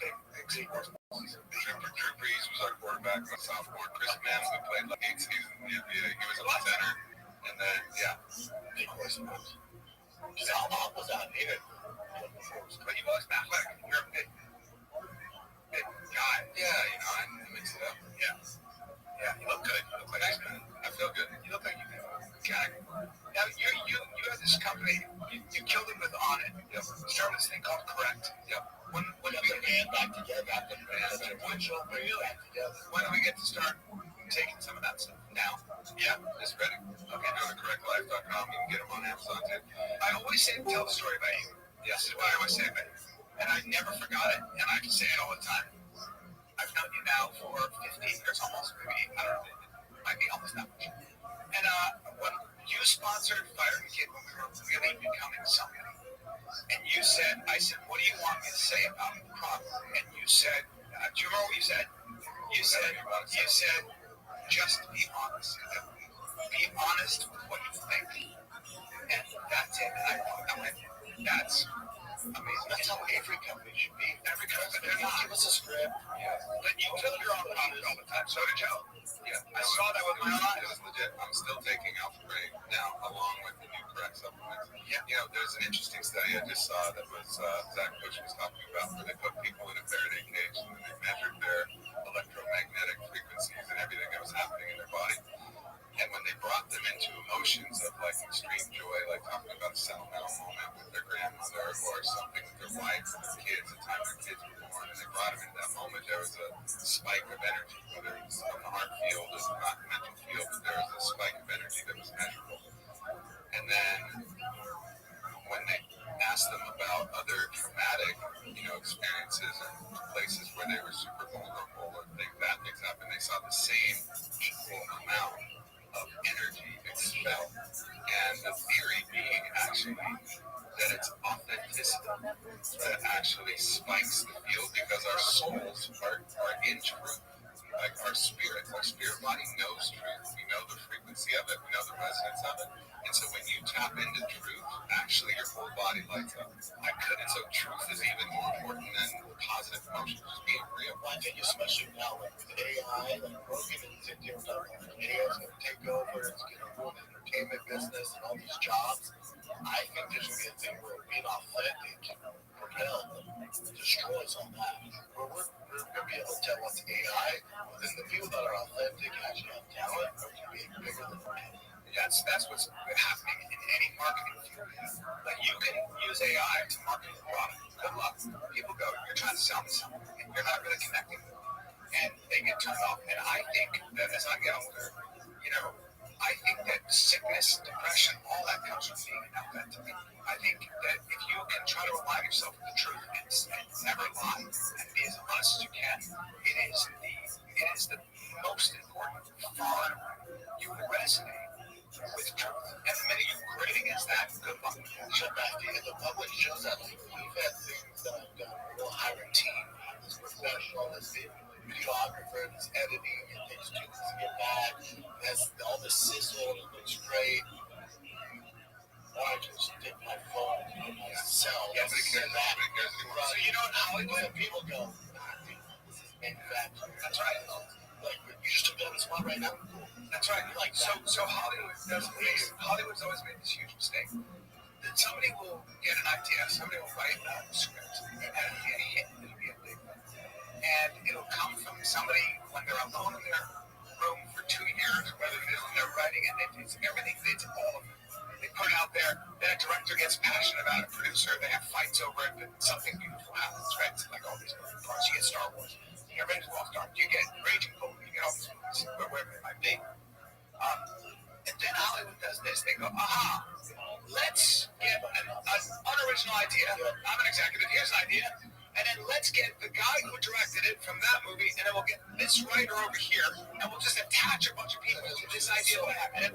Speaker 3: big sports boys.
Speaker 6: Drew Brees was our quarterback, my sophomore. Chris Mims, we played like 8 seasons in the NBA. He was a center. And then, yeah.
Speaker 3: Big horse moves. Because Al was out here.
Speaker 6: But you always athletic. You're a big guy. Yeah, you know, I mix it up. Yeah. Yeah, you look good. You look like Iceman. I feel good. You look like you do. Okay. Now, you had this company. You killed it with On It. Yep. Started this thing called Correct. Yep. When
Speaker 3: Got the band back together. Got the band one show for you back together.
Speaker 6: when do we get to start taking some of that stuff? Now. Yeah, it's ready. Okay, go to correctlife.com. You can get them on Amazon too. I always say tell the story about you. Yes, this is what I always say about you. And I never forgot it, and I can say it all the time. I've known you now for 15 years, almost, maybe, I don't know, might be almost that much. And when you sponsored Fire and Kid when we were really becoming something, and you said, I said, what do you want me to say about the product? And you said, do you remember what you said? You said, just be honest. Be honest with what you think. And that's it. And I went, that's amazing.
Speaker 3: That's how every company should be.
Speaker 6: Every company.
Speaker 3: They're not give us a script.
Speaker 6: Yeah. But you took your own product all the time. So did Joe. Yeah. I saw that with my own eyes. It was legit. I'm still taking Alpha Brain now, along with the new Correct supplements. Yeah. You know, there's an interesting study I just saw that was Zach Bush was talking about, where they put people in a Faraday cage and they measured their electromagnetic frequencies and everything that was happening in their body. And when they brought them into emotions of like extreme joy, like talking about a sentimental moment with their grandmother or something with their wife or their kids, the time their kids were born, and they brought them into that moment, there was a spike of energy, whether it was on the heart field or not mental field, but there was a spike of energy that was measurable. And then when they asked them about other traumatic, experiences and places where they were super vulnerable or bad things happened, they saw the same equal amount of energy expelled. And the theory being actually that it's authenticity that actually spikes the field, because our souls are in truth. Like our spirit body knows truth. We know the frequency of it. We know the resonance of it. And so when you tap into truth, actually your whole body lights up. And so truth is even more important than positive emotions, just being real.
Speaker 3: I think especially now, like with AI, like we're getting into different AI is going to take over. It's going to rule the entertainment business and all these jobs. I think there's going to be a thing where being authentic propel destroys all that. We're going to be able to tell what's AI, but then the people that are authentic actually have talent are going to be bigger than that.
Speaker 6: That's what's happening in any marketing field. Like you can use AI to market a product. Good luck. People go, you're trying to sell me something, and you're not really connecting. And they get turned off. And I think that as I get older, I think that sickness, depression, all that comes from being inauthentic. I think that if you can try to align yourself with the truth and never lie and be as honest as you can, it is the most important far you resonate with truth. And the minute you're great against that, good luck.
Speaker 3: So back to the public shows that we've had things that I've done. We'll hire a team, this professional, this videographer, this editing, and things to get back. Has all the sizzle, it looks great. Or I just take my phone and myself.
Speaker 6: Yeah, but it cares that.
Speaker 3: So you know in Hollywood, people go, this is manufactured.
Speaker 6: That's right.
Speaker 3: Like you just took it on the spot right now.
Speaker 6: That's right. Like so Hollywood's always made this huge mistake. That somebody will get an idea, somebody will write a script, and it'll be a hit, it'll be a big one. And it'll come from somebody when they're alone in their room for 2 years, whether it is when they're writing it, it's everything, it's all of it. They put it out there, then a director gets passionate about it, a producer, they have fights over it, but something beautiful happens, right? It's like all these movie parts. You get Star Wars, you get Raiders of the Lost Ark, you get Raging Bull, you get all these movies, wherever it might be. And then Hollywood does this. They go, aha, let's get an unoriginal idea. I'm an executive, here's an idea. And then let's get the guy who directed it from that movie, and then we'll get this writer over here, and we'll just attach a bunch of people to this idea. And it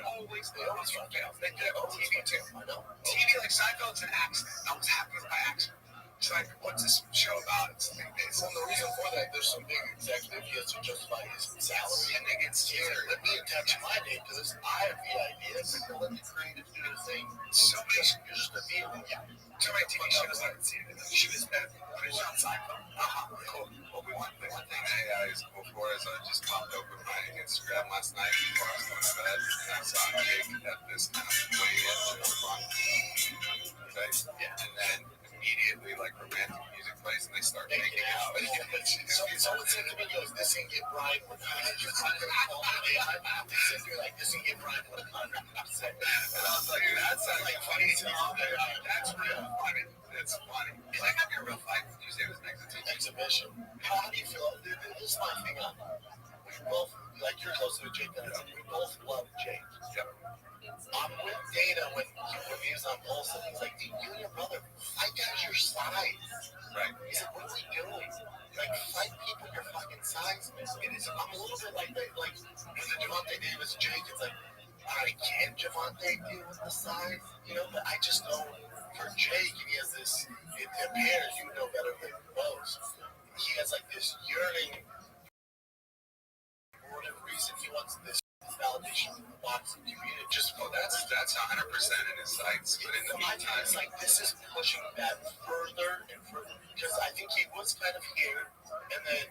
Speaker 6: always fails. They did it on TV too. TV, like Seinfeld's an accident. It always happens by accident.
Speaker 3: It's like, what's this show about? It's like this.
Speaker 6: Well, the reason for that, there's some big executive, he has to justify his salary, and they get scared. Let me attach my name to this. I have the ideas. Let the creative do the thing.
Speaker 3: So many,
Speaker 6: You're just a vehicle.
Speaker 3: yeah. So many TV shows I haven't seen. And the show is bad. Pretty on Seinfeld. Cool. Well, one thing I is cool for is I just popped open my Instagram last night before I was going to bed, and I saw Jake at this kind of way-in fun. Okay? Yeah. And then immediately, like, romantic music plays, and they start making out.
Speaker 6: Someone said to me, goes, this ain't get Brian with like, this ain't get Brian with 100%.
Speaker 3: And I was like, that sounds like funny to me. That's real funny. It's funny. Is that gonna be a real fight? You say it was an
Speaker 6: Exhibition. How do you feel? This is my thing on we both, like, you're closer to Jake than I am. We both love Jake.
Speaker 3: Yep.
Speaker 6: I'm with Dana when he was on Pulse, and he's like, dude, you and your brother, fight guys your size.
Speaker 3: Right.
Speaker 6: He's like, what are we doing? Like, fight people your fucking size, man. It is, I'm a little bit like that, like, when the Javante Davis Jake, it's like, I can't Javante deal with the size, you know, but I just know for Jake, and he has this, it appears, you know better than most, he has like this yearning for whatever reason, he wants this validation from the boxing community.
Speaker 3: Just, well, that's 100% in his sights. But in the meantime,
Speaker 6: it's like this is pushing that further and further because I think he was kind of here, and then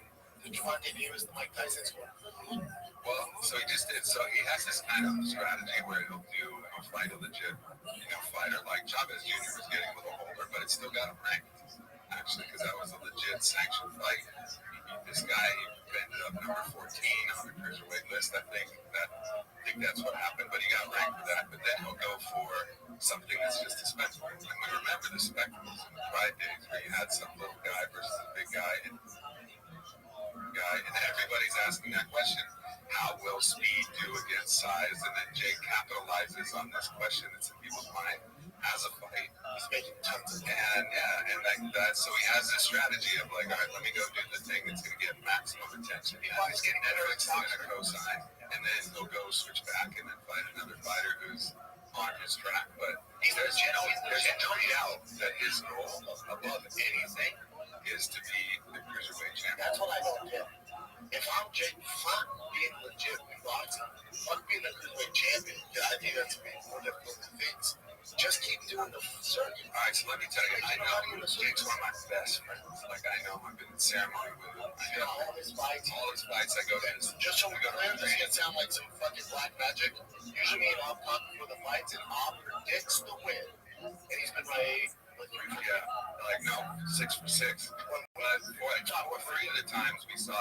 Speaker 6: the Javante Davis, the Mike Tyson's one.
Speaker 3: well, so he just did. So he has this kind of strategy where he'll fight a legit, fighter like Chavez Jr. was getting a little older, but it's still got him ranked actually because that was a legit sanctioned fight. This guy ended up number 14 on the cruiserweight list. I think that's what happened, but he got ranked for that. But then he'll go for something that's just a spectacle. And we remember the spectacles in the Pride days where you had some little guy versus a big guy, and everybody's asking that question: how will speed do against size? And then Jake capitalizes on this question that's in people's mind as a fight.
Speaker 6: He's making tons of
Speaker 3: and like that. So he has this strategy of like, all right, let me go do the thing that's going to get maximum attention. He's getting Netflix is going to co-sign, and then he'll go switch back and then fight another fighter who's on his track. But there's no doubt that his goal above anything is to be the cruiserweight champion.
Speaker 6: That's what I don't get. If I'm Jake, fuck being legit in boxing, fuck being a cruiserweight champion. Yeah, I think that's one of the things. Just keep doing the circuit.
Speaker 3: All right, so let me tell you, I know Jake's one of my best friends. Like, I know him. I've been in ceremony with him. I know
Speaker 6: all his fights.
Speaker 3: I go to.
Speaker 6: Just so we go there, this can sound like some fucking black magic. Usually, me and Ob talk before the fights, and Ob predicts the win. And he's been right.
Speaker 3: Yeah, like no, 6 for 6. But boy, 3 of the times we saw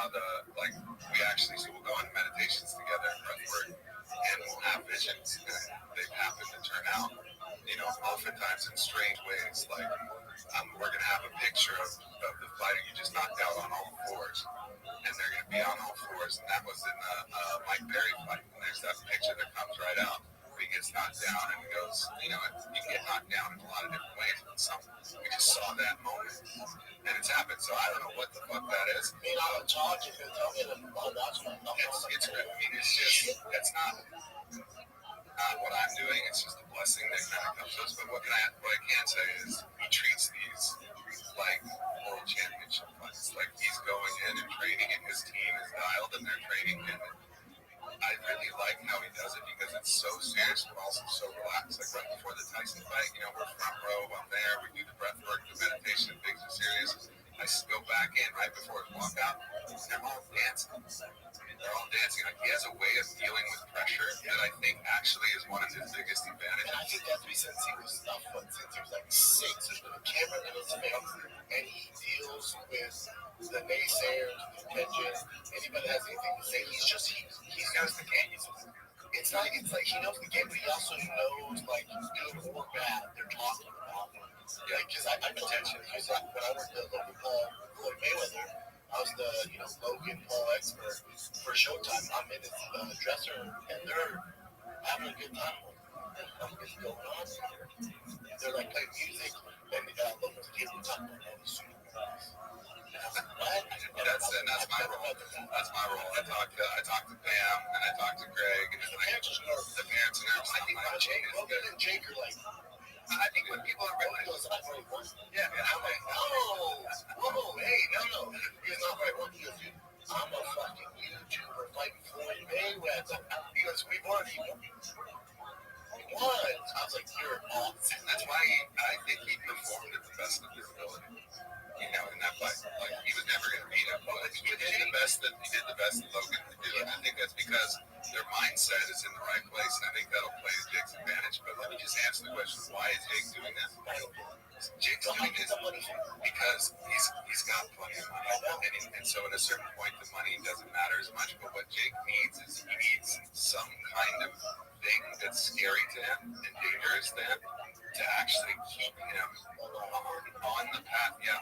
Speaker 3: we actually, so we'll go on meditations together in breathwork, and we'll have visions, and they've happened to turn out, oftentimes in strange ways. Like, we're gonna have a picture of the fighter you just knocked out on all fours, and they're gonna be on all fours, and that was in the Mike Perry fight. And there's that picture that comes right out. He gets knocked down and goes, you can get knocked down in a lot of different ways. We just saw that moment, and it's happened. So I don't know what the fuck that is.
Speaker 6: I mean, I'm talking to him about watching it.
Speaker 3: It's just, that's not what I'm doing. It's just a blessing that kind of comes to us. But what I can say is he treats these like world championship fights. Like, he's going in and training, and his team is dialed, and they're training him. I really like how he does it because it's so serious but also so relaxed. Like right before the Tyson fight, we're front row, I'm there, we do the breath work, the meditation, things are serious. I go back in right before his walkout, and they're all dancing. Like, he has a way of dealing with pressure that I think actually is one of his biggest advantages.
Speaker 6: And I think that's since he was since he was like 6, there's been a camera in his face, and he deals with the naysayers, the attention, anybody that has anything to say. He's got the game. It's like he knows the game, but he also knows, like, good or bad, they're talking about him. Yeah, because I'm attention. Because when I worked at Logan Paul, Floyd Mayweather, I was the Logan Paul expert for Showtime. I'm in his dresser, and they're having a good time. What's going on here? They're like playing music, and Logan's giving talking about all these superstars.
Speaker 3: That's my role. That's my role. I talk to Pam, and I talk to Greg, and
Speaker 6: the parents are nervous.
Speaker 3: The parents are nervous.
Speaker 6: I think Jake, Logan and Jake are like
Speaker 4: I think when people are really yeah, and I'm like, whoa, hey, no. He goes, no, right, what? He goes, dude, I'm a fucking YouTuber fighting Floyd Mayweather. He goes, we've already won. I was like, you're awesome. That's why I think he performed at the best of his ability. You know, in that fight, like he was never going to beat him. But he did the best that Logan could do, and I think that's because their mindset is in the right place, and I think that'll play to Jake's advantage. But let me just answer the question: why is Jake doing this? Jake's doing this because he's got plenty of money, and so at a certain point, the money doesn't matter as much. But what Jake needs is he needs some kind of thing that's scary to him and dangerous to him to actually keep him on the path where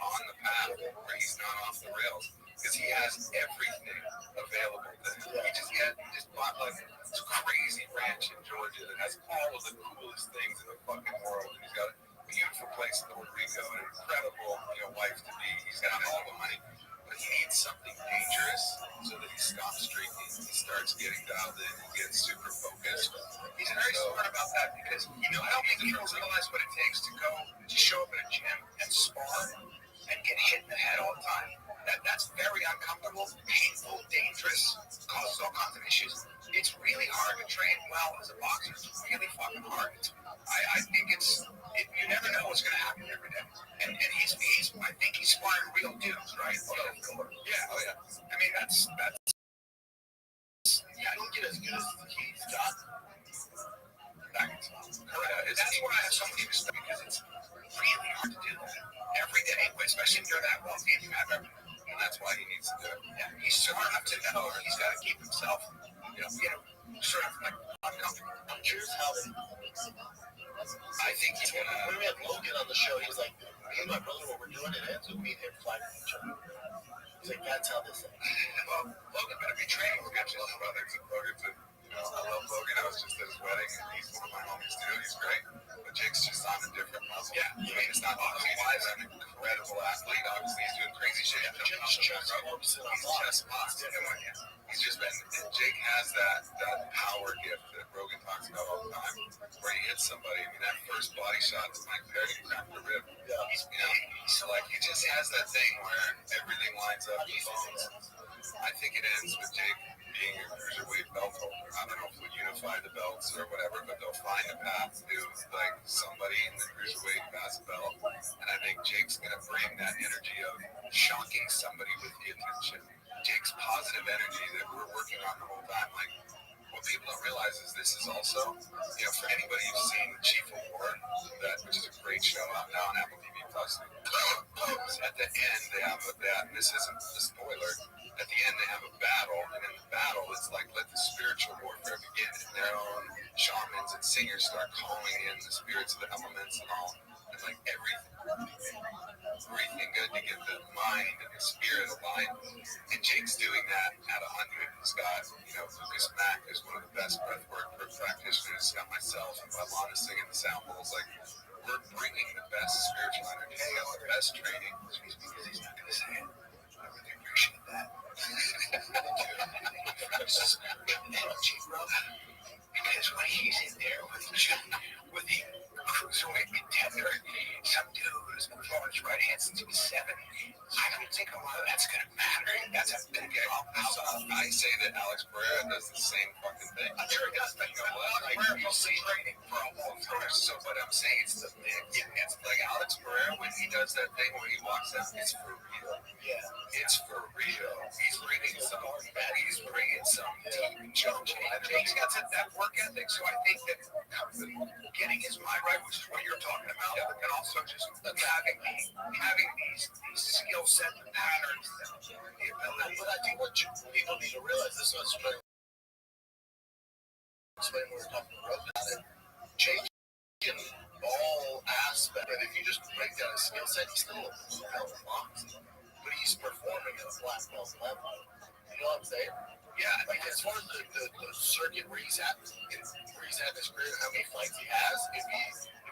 Speaker 4: he's not off the rails, because he has everything available to him. He just bought like this crazy ranch in Georgia that has all of the coolest things in the fucking world. He's got a beautiful place in Puerto Rico, an incredible, wife to be. He's got all the money, but he needs something dangerous so that he stops drinking. He starts getting dialed in. He gets super focused. He's very smart about that because I don't think people realize what it takes to go to show up at a gym and spar and get hit in the head all the time. That's very uncomfortable, painful, dangerous, causes all kinds of issues. It's really hard to train well as a boxer. It's really fucking hard. I think you never know what's going to happen every day. And he's I think he's sparring real dudes, right? Yeah. I mean, that's I don't get as good as he's got. Correct. That's why I have so much respect, because it's really hard to do that every day, especially if you're that wealthy and you have everything. And that's why he needs to do it. Yeah, he's smart enough to know he's got to keep himself, sort of like uncomfortable. I'm curious how I think he's gonna. When we had Logan on the show, he was like, "Me and my brother, what we're doing, it ends with me and him fighting each other." He's like, "That's how this ends." Well, Logan better be training with his brothers. I love Logan. I was just at his wedding, and he's one of my homies too. He's great. But Jake's just on a different level. Yeah, I mean, it's not obvious. He's an incredible athlete. Obviously, he's doing crazy shit. He's just lost. He's just been. And Jake has that power gift that Rogan talks about all the time, where he hits somebody. I mean, that first body shot to Mike Perry cracked the rib. Yeah. He's like, he just has that thing where everything lines up. I think it ends with Jake being a cruiserweight belt holder. I don't know if we'll unify the belts or whatever, but they'll find a path to like somebody in the cruiserweight pass belt. And I think Jake's going to bring that energy of shocking somebody with the attention. Jake's positive energy that we're working on the whole time. Like, what people don't realize is this is also, for anybody who's seen Chief of War, which is a great show out now on Apple TV Plus. At the end, they have this isn't a spoiler. At the end, they have a battle, and in the battle, it's like let the spiritual warfare begin. And their own shamans and singers start calling in the spirits of the elements and all, and like everything good to get the mind and the spirit aligned. And Jake's doing that at 100. He's got, Lucas Mack is one of the best breathwork practitioners. He's got myself and Lana singing the sound bowls. Like, we're bringing the best spiritual energy, the best training. Because he's not going to say it. I really appreciate that. Because when he's in there with the cruiserweight contender, some dude who's been throwing his right hand since he was 7, I don't think a lot of that's going to matter. That's a big problem. I say that Alex Pereira does the same fucking thing. I'm sure he does, but Alex Pereira, you'll see training for a long time. So what I'm saying is the mix. Yeah, it's like Alex Pereira, when he does that thing where he walks out, it's for real. Yeah, it's for real. He's bringing some deep jump. He's got that work ethic, so I think that getting his mind right, which is what you're talking about, and also just having these skill set patterns. But I think what people need to realize, this was trying to explain what we're talking about it. Changing all aspects. But if you just break down his skill set, he's still a blue belt boxing, but he's performing at a black belt level. You know what I'm saying? Yeah, like as far as the circuit where he's at in his career, how many fights he has, if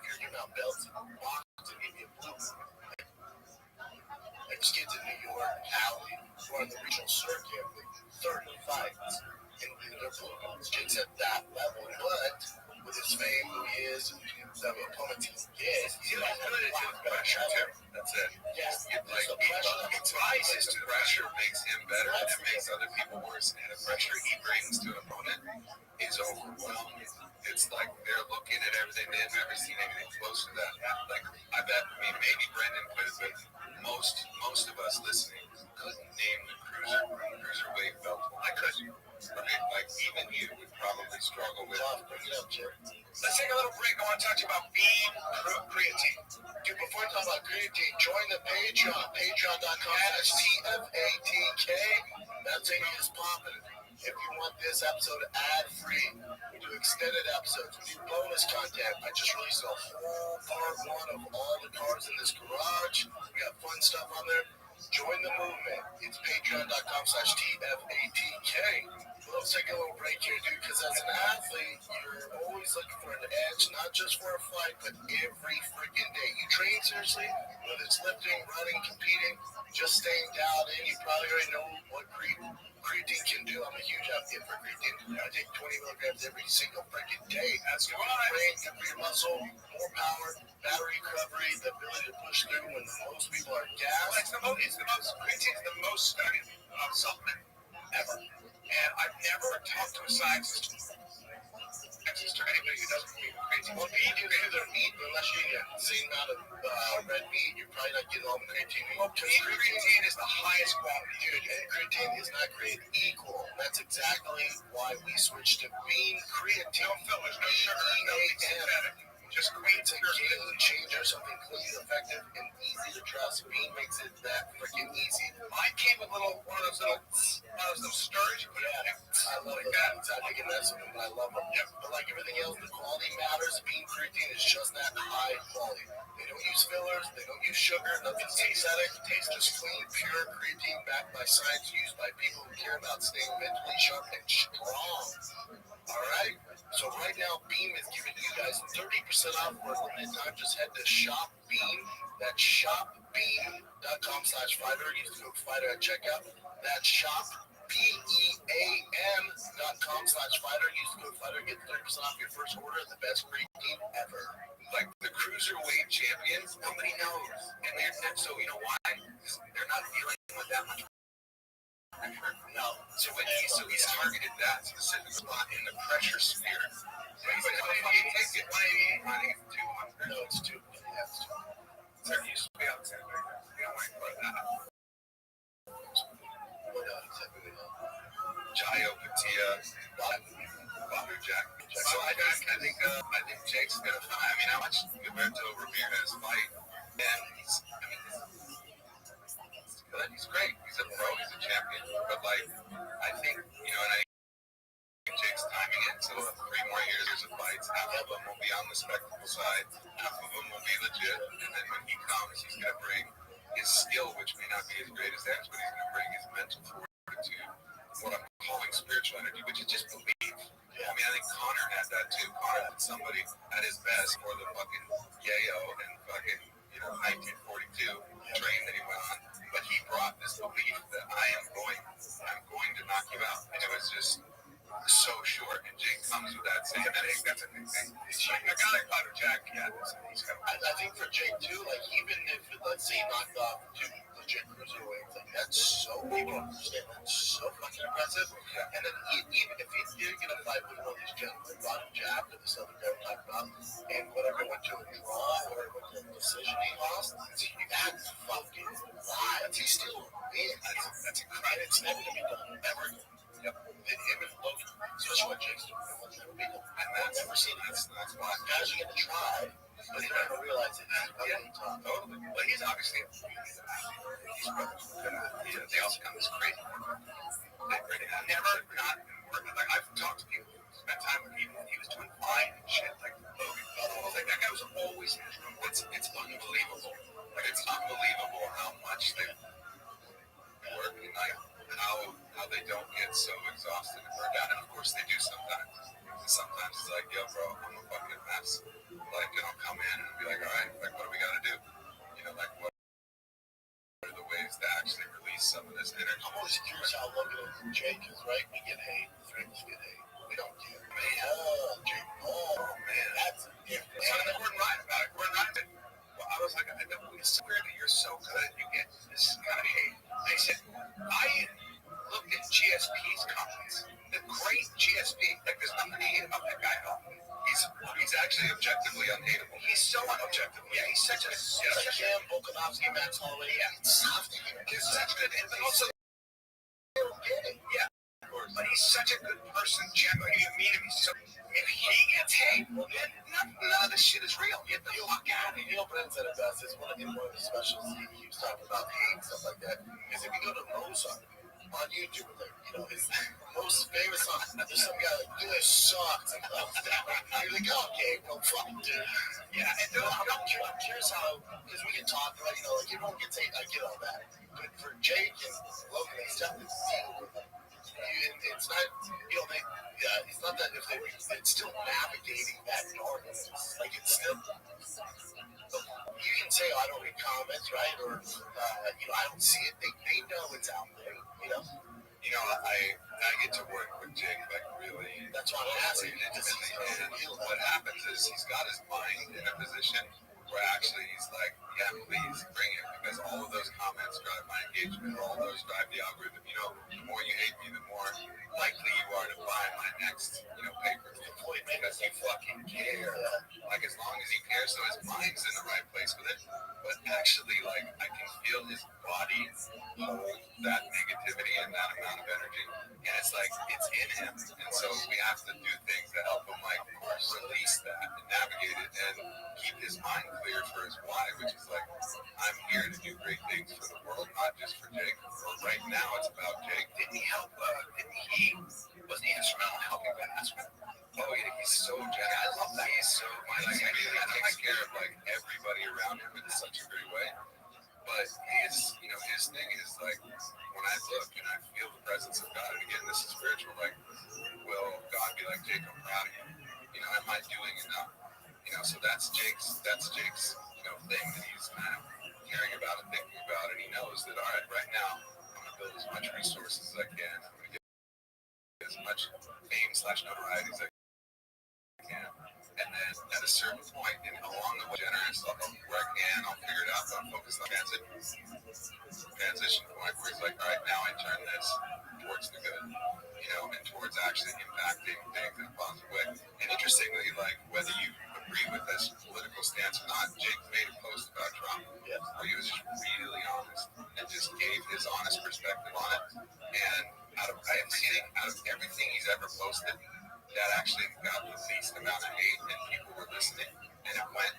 Speaker 4: you're giving out belts in boxing, give me a blue belt. Like just get to New York, Cali, run the regional circuit with 30 fights, and they're blue belts. Jake's at that level, but with his fame, who he is,
Speaker 3: discipline. That opponent team. Yeah, it's
Speaker 6: pressure too. That's it.
Speaker 3: Yes,
Speaker 6: Like he rises to pressure makes him better and it makes other people worse. And the pressure he brings to an opponent is overwhelming. It's like they're looking at everything. They've never seen anything close to that. Like I bet, maybe Brendan could, but most of us listening couldn't name the cruiserweight belt. I couldn't. Right? Like even you would probably struggle with.
Speaker 3: Let's take a little break. I want to talk to you about Bean Creatine. Dude, before I talk about creatine, join the Patreon. Patreon.com/TFATK. That thing is popping. If you want this episode ad-free, we do extended episodes. We do bonus content. I just released a whole part one of all the cars in this garage. We got fun stuff on there. Join the movement. It's patreon.com/TFATK. Let's take a little break here, dude, because as an athlete, you're always looking for an edge, not just for a fight, but every freaking day. You train seriously, whether it's lifting, running, competing, just staying dialed in. You probably already know what creatine can do. I'm a huge advocate for creatine. I take 20 milligrams every single freaking day. That's good for your brain, good for your muscle, more power, battery recovery, the ability to push through when most people are gassed.
Speaker 6: Creatine is the most studied supplement ever. And I've never talked to a scientist or anybody who doesn't believe in creatine.
Speaker 3: Well, bean can do their meat, unless you get the same amount of red meat, you're probably not getting all the creatine.
Speaker 6: Well, creatine is the highest quality.
Speaker 3: Dude, and creatine is not created equal. That's exactly why we switched to bean creatine.
Speaker 6: No fillers, no sugar, nothing synthetic. Just
Speaker 3: It's a game changer, something clean, effective, and easy to trust. Bean makes it that freaking easy.
Speaker 6: Mine came with one of those little stirrers you put in it.
Speaker 3: I love
Speaker 6: like
Speaker 3: that.
Speaker 6: that.
Speaker 3: I can mess with them, but I love them. Yep. But like everything else, the quality matters. Bean creatine is just that high quality. They don't use fillers. They don't use sugar. Nothing synthetic. Tastes just clean, pure creatine backed by science, used by people who care about staying mentally sharp and strong. All right. So right now, Beam is giving you guys 30% off for a limited time. Just head to Shop Beam. That's shopbeam.com/fighter. Use the code fighter at checkout. That's shopbeam.com/fighter. Use the code fighter. Get 30% off your first order. The best creatine ever.
Speaker 6: Like the cruiserweight champions, nobody knows. And so you know why? Because they're not dealing with that much. No. So he's targeted that specific spot in the pressure sphere. So he's like, he takes it 180, I think it's 200.
Speaker 3: No, it's 2. Yeah, it's 2.
Speaker 6: There used to be outside. You don't want to put that up.
Speaker 3: What exactly?
Speaker 6: Jayo Patia, Bobby Jack. So I think Jake's gonna fight. I mean, how much Gilberto Ramirez fight? And he's great. He's a pro. He's a champion. But like, I think and I think Jake's timing it. So 3 more years of fights. Half of them will be on the spectacle side. Half of them will be legit. And then when he comes, he's gonna bring his skill, which may not be as great as theirs, but he's gonna bring his mental fortitude, what I'm calling spiritual energy, which is just belief. I mean, I think Connor had that too. Connor had somebody at his best for the fucking Yayo and fucking 1942 train that he went on. But he brought this belief that I'm going to knock you out. And it was just so short. And Jake comes with that saying, I think that's a big thing. I got like Bobby Jack. Yeah,
Speaker 3: I think for Jake too, like even if let's say he knocked off 2 legit cruiserweights, like that's so people understand that's so fucking impressive. And then even if he did get a fight with one of these gentlemen, Bobby Jack or this other guy we're talking about, and whatever went to a draw or went to a decision he lost, that's fucking wild. He still wins. That's incredible. It's never gonna be done ever again. Yep. Him and Logan, especially what Jake's doing, it will never be done. And that's never seen it. That's why guys are gonna try, but they're not gonna realize it.
Speaker 6: Yeah, totally. But he's obviously he's brothers. They also come this crazy. They really have never not working. Like I've talked to people who spent time with him when he was doing fine and shit. Like Logan, like that guy was always in his room. It's unbelievable. Like it's unbelievable how much they work and like how they don't get so exhausted and burned out. And of course they do sometimes. And sometimes it's like, yo, bro, I'm a fucking mess. Like, I'll come in and be like, all right, like, what do we got to do? Like, what are the ways to actually release some of this energy?
Speaker 3: I'm always curious how Logan and Jake is, right? We get hate, the three of us get hate. We don't care. Man, Jake, man, that's different.
Speaker 4: so unobjective. Yeah, he's such a like him, Volkanovski, Max Holloway. Yeah, he's such good, but also yeah. But he's such a good person, generally. You meet him, he's so. If he gets hate, well, then none of this shit is real. Get the fuck out of here. Brent said it best. It's one of the specials he was talking about hate and stuff like that. Because if you go to Mozart on YouTube, his most famous song, there's some guy like, this sucks. And you're like, okay, well, fuck, dude. Yeah, and I'm curious how, because we can talk, like, everyone gets hate, I get all that. But for Jake and Logan, they still have to deal with it. It's not, it's not that if it's still navigating that darkness. Like, it's still, you can say, oh, I don't read comments, right? Or, I don't see it. They know it's out there,
Speaker 6: I get to work with Jake, like, really.
Speaker 4: That's why I'm asking.
Speaker 6: And what happens is he's got his mind in a position where actually he's like, yeah, please bring it, because all of those comments drive my engagement, all those drive the algorithm. The more you hate me, the more likely you are to buy my next, paper, because you fucking care. Like, as long as he cares, so his mind's in the right place with it. But actually, like, I can feel his body hold that negativity and that amount of energy, and it's like it's in him. And so we have to do things that help him, like, release that and navigate it and keep his mind clear for his why, which is like, I'm here to do great things for the world, not just for Jake. Right now, it's about Jake.
Speaker 4: Didn't he help? Wasn't he instrumental in helping Ben Askren?
Speaker 6: Oh yeah, he's so generous. I love that. He's so like, he really takes care of like everybody around him in such a great way. But his thing is like, when I look and I feel the presence of God, and again, this is spiritual, like, will God be like, Jake, I'm proud of you? Am I doing enough? So that's Jake's thing that he's kind of caring about and thinking about, and he knows that, all right, right now, I'm going to build as much resources as I can. I'm going to get as much fame/notoriety as I can. And then at a certain point, and along the way, generous, where I can, I'll figure it out. So I'm focused on transition point where it's like, all right, now I turn this towards the good, and towards actually impacting things in a positive way. And interestingly, like, whether you agree with this political stance or not, Jake made a post about Trump where he was just really honest and just gave his honest perspective on it. And out of everything he's ever posted, that actually got the least amount of hate, and people were listening, and it went,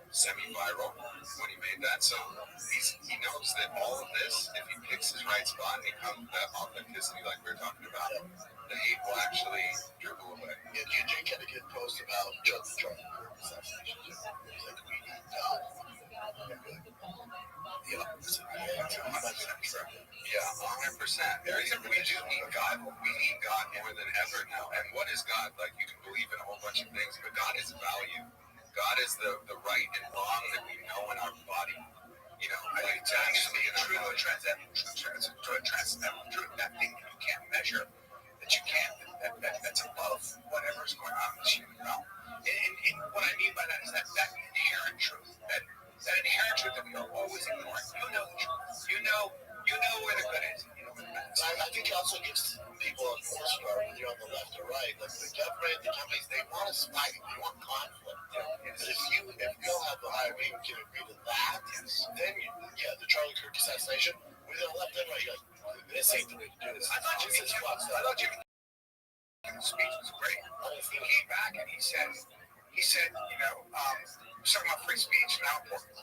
Speaker 6: semi-viral when he made that. So he knows that all of this, if he picks his right spot and he comes with that authenticity like we were talking about, the hate will actually dribble away.
Speaker 4: Yeah, Jake had a good post about Trump assassination. He's like, we need God.
Speaker 6: Yeah, 100%. We do need God. We need God more than ever now. And what is God? Like, you can believe in a whole bunch of things, but God is value. God is the right and wrong that we know in our body. It's actually a true transcendental truth, that thing that you can't measure, that you can't, that's above whatever is going on in this human realm. And what I mean by that is that inherent truth, that inherent truth that we are always ignoring. You know the truth. You know where the good is. I think it also gives people a North Star, whether you're on the left or right. Like the government, the companies, they want us fighting. They want conflict. But if you don't have the high rate, can agree to that, then the Charlie Kirk assassination, whether on the left and right, you're like, this ain't the way to do this. I thought Jimmy's speech was great. He came back and he said, he was talking about free speech and how important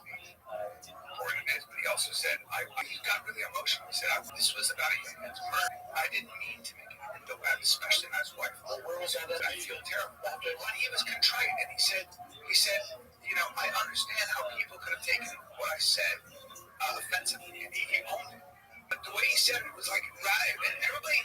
Speaker 6: it is, but he also said, he got really emotional. He said, this was about a young man's murder. I didn't mean to make him feel bad, especially my wife. Where was that? I feel terrible. But he was contrite, and he said, I understand how people could have taken what I said offensively, and he owned it. But the way he said it was like, and everybody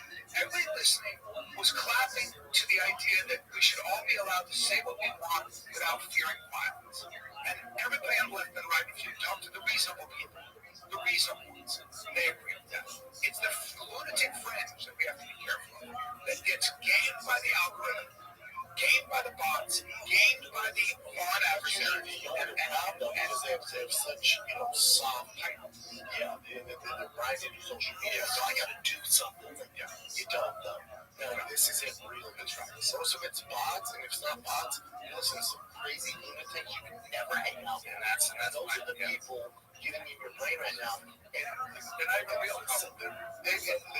Speaker 6: listening was clapping to the idea that we should all be allowed to say what we want without fearing violence. And everybody on the left and right, if you talk to the reasonable people, the reasonable ones, they agree with that. It's the lunatic fringe that we have to be careful of, that gets gamed by the algorithm, gamed by the bots, gamed by the hard adversary, and they have such, soft titles. Yeah, they're right into social media, so I got to do something. You don't know.
Speaker 3: This isn't real betrayal. Most of it's bots, and if it's not bots, you listen to some crazy lunatic you can never hang out with. And those are the people getting in your brain right now. And I realize they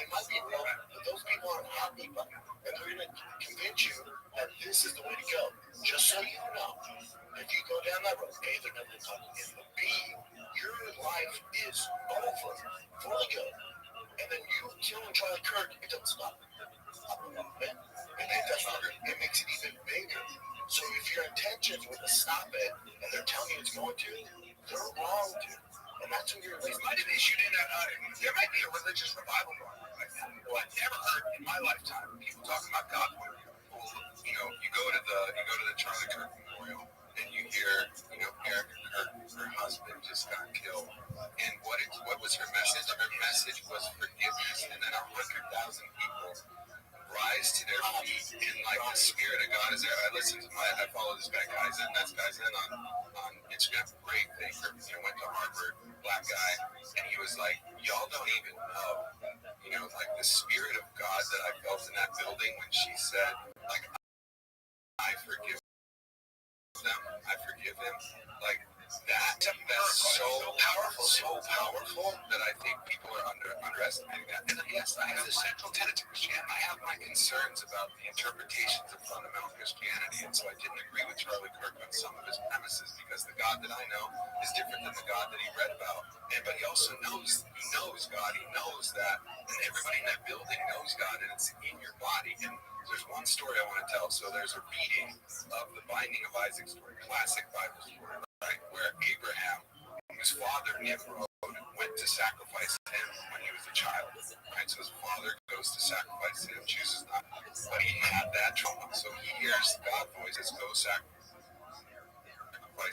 Speaker 3: might be real, but those people aren't happy, but and they're going to convince you that this is the way to go. Just so you know, if you go down that road, A, they're never going to talk again, but B, your life is over for the good. And then you killing Charlie Kirk, it doesn't stop. It makes it even bigger. So if your intentions were to stop it, and they're telling you it's going to, they're wrong to. And that's when you're like, might have issued in there might be a religious revival going on right now. Well, I've never heard in my lifetime people talking about God. You know, you go to the Charlie Kirk Memorial, and you hear, Erica Kirk, her husband just got killed. And what was her message? Her message was forgiveness, and then 100,000 people rise to their feet in like the spirit of God is there. I follow this guy Kaizen. That's Kaizen on Instagram. Great thinker. Went to Harvard, black guy, and he was like, y'all don't even know, like the spirit of God that I felt in that building when she said, like, I forgive them, I forgive him. Like that's so powerful that I think people are underestimating that. And yes, I have the central tenet of Christianity. I have my concerns about the interpretations of fundamental Christianity, and so I didn't agree with Charlie Kirk on some of his premises because the God that I know is different than the God that he read about. But he also knows God. He knows that, and everybody in that building knows God, and it's in your body. And there's one story I want to tell. So there's a reading of the Binding of Isaac story, classic Bible story, right, where Abraham, whose father Nimrod went to sacrifice him when he was a child, right? So his father goes to sacrifice him, chooses not, but he had that trauma. So he hears God's voice, says, "Go sacrifice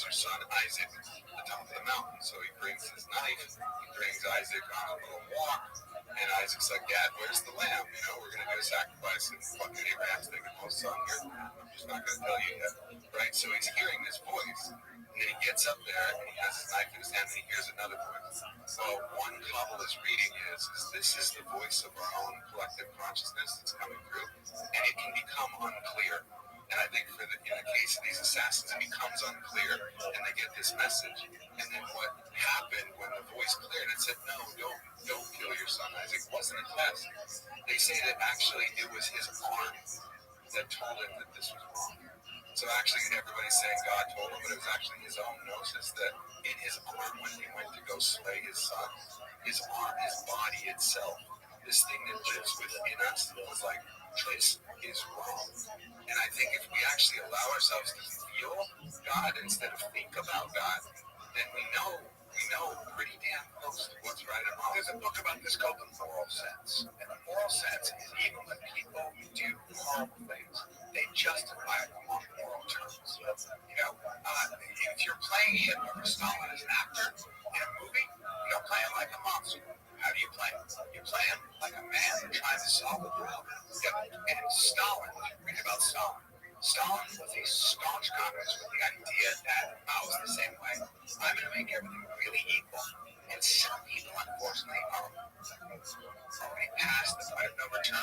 Speaker 3: your son Isaac at the top of the mountain." So he brings his knife, he brings Isaac on a little walk, and Isaac's like, "Dad, where's the lamb? We're going to go sacrifice." And fucking Abraham's thinking, "Oh, son, here's the lamb. I'm just not going to tell you yet." Right? So he's hearing this voice, and then he gets up there, and he has his knife in his hand, and he hears another voice. So one Kabbalist reading is this is the voice of our own collective consciousness that's coming through, and it can become unclear. And I think in the case of these assassins, it becomes unclear, and they get this message. And then what happened when the voice cleared and said, "No, don't kill your son Isaac," wasn't a test. They say that actually it was his arm that told him that this was wrong. So actually everybody's saying God told him, but it was actually his own gnosis that in his arm when he went to go slay his son, his arm, his body itself, this thing that lives within us was like, this is wrong. And I think if we actually allow ourselves to feel God instead of think about God, then we know pretty damn close to what's right and wrong. There's a book about this called The Moral Sense. And the moral sense is even when people do horrible things, they justify it on moral terms. If you're playing Hitler or Stalin as an actor in a movie, you don't play him like a monster. How do you play him? You play him like a man trying to solve a problem. And Stalin, read about Stalin. Stalin was a staunch communist with the idea that I was the same way. I'm going to make everything really equal. And some people, unfortunately, are already past the point of no return.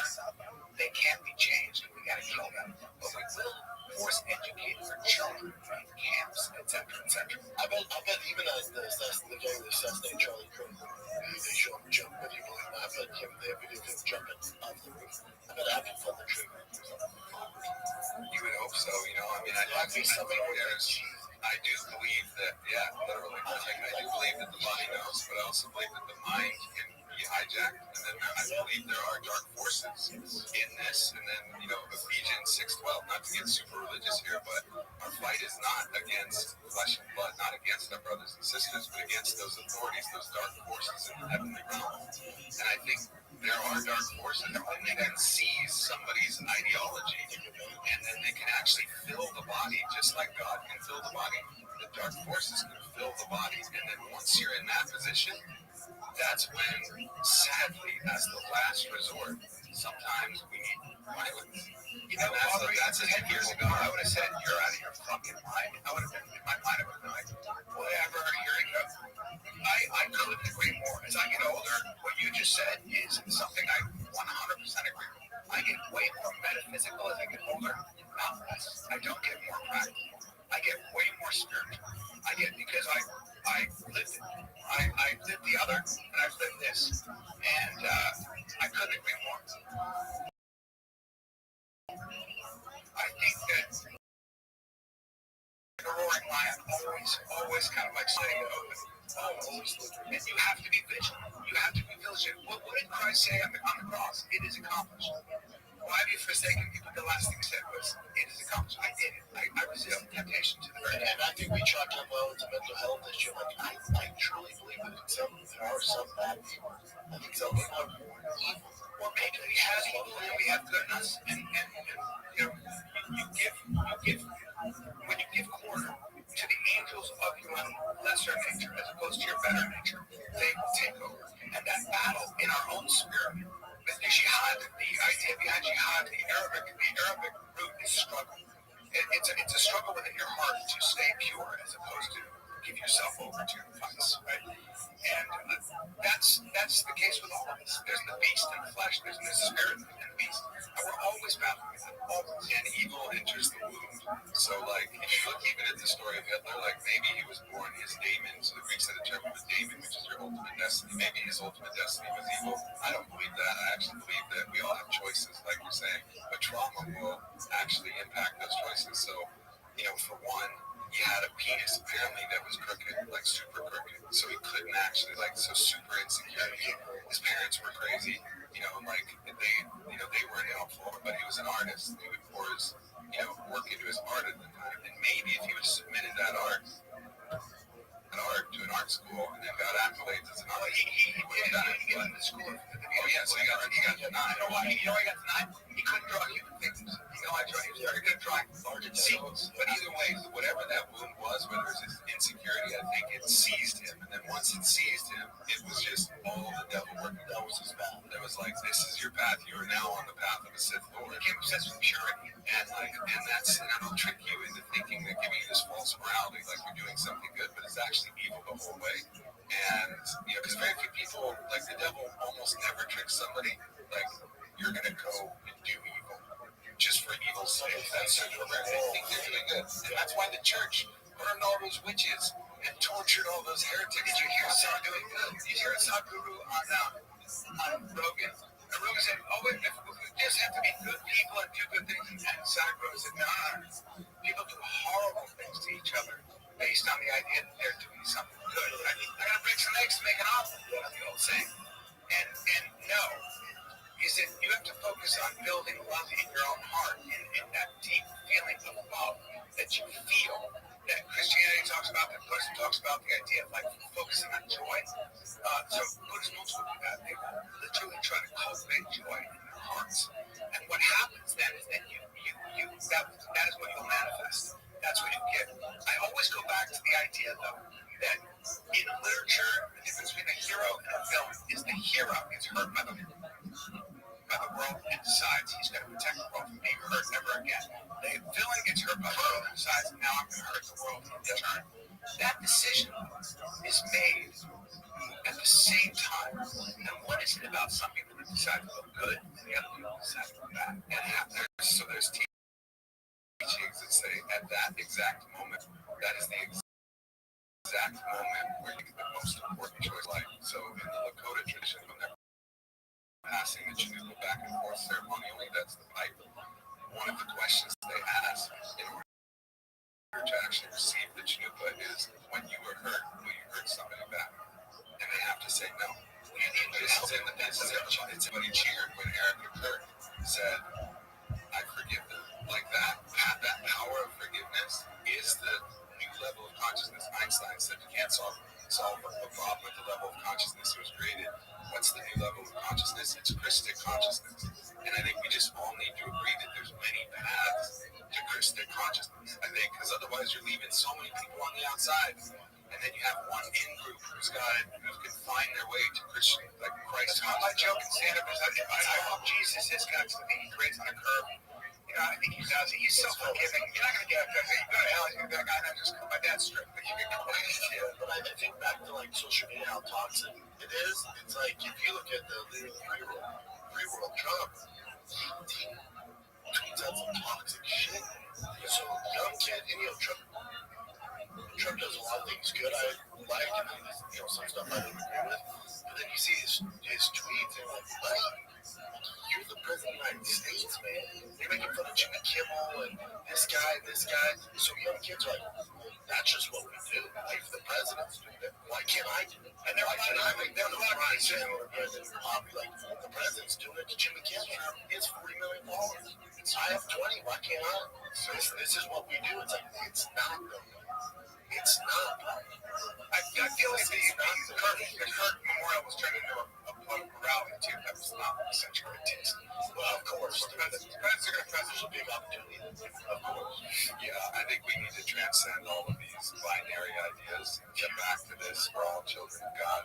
Speaker 3: They can't be changed, and we got to kill them. But we will force educate for children in camps, etc., etc. I bet even as the guy who assassinated Charlie Kirk, they show him jump. If you believe that, I bet they have videos of him jumping off the roof. I bet after he pulled the trigger. You would hope so, I think something I do believe that, literally. I do believe that the body knows, but I also believe that the mind can be hijacked. And then I believe there are dark forces in this. And then, Ephesians 6:12, not to get super religious here, but our fight is not against flesh and blood, not against our brothers and sisters, but against those authorities, those dark forces in the heavenly realm. And I think there are dark forces when they can seize somebody's ideology, and then they can actually fill the body just like God can fill the body. The dark forces can fill the body, and then once you're in that position, that's when, sadly, as the last resort, sometimes we need violence. That's 10 years ago. I would have said, "You're out of your fucking mind." I would have been in my mind. I would have been like, "Whatever, here you go." I couldn't agree more. As I get older, what you just said is something I 100% agree with. I get way more
Speaker 4: He's always kind of like sitting open. Always looking. And you have to be vigilant. You have to be vigilant. What did Christ say on the cross? It is accomplished. Why have you forsaken me? But the last thing he said was, it is accomplished. I did it. I resisted temptation to the very end.
Speaker 3: And I think we chalk it well into mental health issue. Like, I truly believe that there are some bad people. I think some people are more evil.
Speaker 4: Or maybe we have evil and we have goodness. And you know, when you give quarter to the angels of your lesser nature as opposed to your better nature, they will take over. And that battle in our own spirit, the jihad, the idea behind jihad, the Arabic root is struggle. It's a struggle within your heart to stay pure as opposed to give yourself over to vice, right? And that's the case with all of us. There's the beast in the flesh, there's the spirit in the beast. And we're always battling with it. Always.
Speaker 3: And evil enters the womb. So, like, if you look even at the story of Hitler, like, maybe he was born his daemon. So the Greeks had a term of daemon, which is your ultimate destiny. Maybe his ultimate destiny was evil. I don't believe that. I actually believe that we all have choices, like you're saying. But trauma will actually impact those choices. So, you know, for one, he had a penis apparently that was crooked, like super crooked. So he couldn't actually, like, so super insecure. His parents were crazy, you know, like they weren't helpful, but he was an artist. He would pour his, work into his art at the time. And maybe if he would have submitted that art to an art school and then got accolades as an artist, he would have done it. He got into school. Oh yeah, so he got denied.
Speaker 4: You know why he got denied? He couldn't draw human figures. He was very good at drawing large sequels.
Speaker 3: But either way, whatever that wound was, whether it was his insecurity, I think it seized him. And then once it seized him, it was just all the devil working. That was his path. It was like, this is your path. You are now on the path of a Sith Lord.
Speaker 4: He became obsessed with purity.
Speaker 3: And it'll trick you into thinking that giving you this false morality, like you're doing something good, but it's actually evil the whole way. And, because very few people, like the devil almost never tricks somebody. Like, you're going to go and do evil just for evil's sake. That's so they think they're doing good. And that's why the church burned all those witches and tortured all those heretics.
Speaker 4: Did you hear Saw doing good? Did you hear Saw Guru on Rogan? And Rogan said, we just have to be good people and do good things. And Rogan said, no. People do horrible things to each other based on the idea that they're doing something good. I gotta break some eggs to make an omelet, the old saying. And no, is that you have to focus on building love in your own heart and that deep feeling of love that you feel that Christianity talks about, that Buddhism talks about, the idea of like focusing on joy. So Buddhism also do that. They literally try to cultivate joy in their hearts. And what happens then is that that is what you'll manifest. That's what you get. I always go back to the idea though that in literature, the difference between a hero and a villain is the hero gets hurt by the world and decides he's going to protect the world from being hurt ever again. The villain gets hurt by the world and decides, now I'm going to hurt the world in return. That decision is made at the same time. Now, what is it about some people that decide to go good and the other people decide to go bad? And so there's teachings that say at that exact moment, that is the exact moment where you get the most important choice in life. So in the Lakota tradition, when they're passing the Chinooka back and forth ceremonially, that's the pipe. One of the questions they ask in order to actually receive the Chinooka is, when you were hurt, will you hurt somebody back? And they have to say no. Somebody cheered when Eric McCurk said, I forgive them. Like that power of forgiveness is the new level of consciousness. Einstein said you can't solve a problem with the level of consciousness that was created. What's the new level of consciousness? It's Christic consciousness. And I think we just all need to agree that there's many paths to Christic consciousness. I think, because otherwise you're leaving so many people on the outside. And then you have one in-group who can find their way to Christian, like Christ. My joke in stand-up is I hope Jesus is kind of something he creates on a curve. I think he does. He's so forgiving. You're not going to get a good. You go to hell, you're going to be like, I know, just come my dad's strict. But you can come back.
Speaker 3: Yeah, but I think back to like social media, how toxic it is. It's like if you look at the free world Trump, he tweets out some toxic shit. So young kid, and Trump does a lot of things good. I like, and some stuff I don't agree with. But then you see his tweets and like, you're the president of the United States, man. They're making fun of Jimmy Kimmel and this guy. So young kids are like, That's just what we do. Like the presidents do that. Why can't I do it? And they're like, I make them the right saying the president. I'll be like, the president's doing it. Jimmy Kimmel has $40 million. I have 20. Why can't I? So this is what we do. It's like, it's not though. It's not.
Speaker 4: I feel like the Kirk Memorial was turned into a political rally too. That was not such a great taste.
Speaker 3: Well, of course, the presidents are going to press a big opportunity. Of course.
Speaker 4: Yeah, I think we need to transcend all of these binary ideas and get back to this. We're all children of God.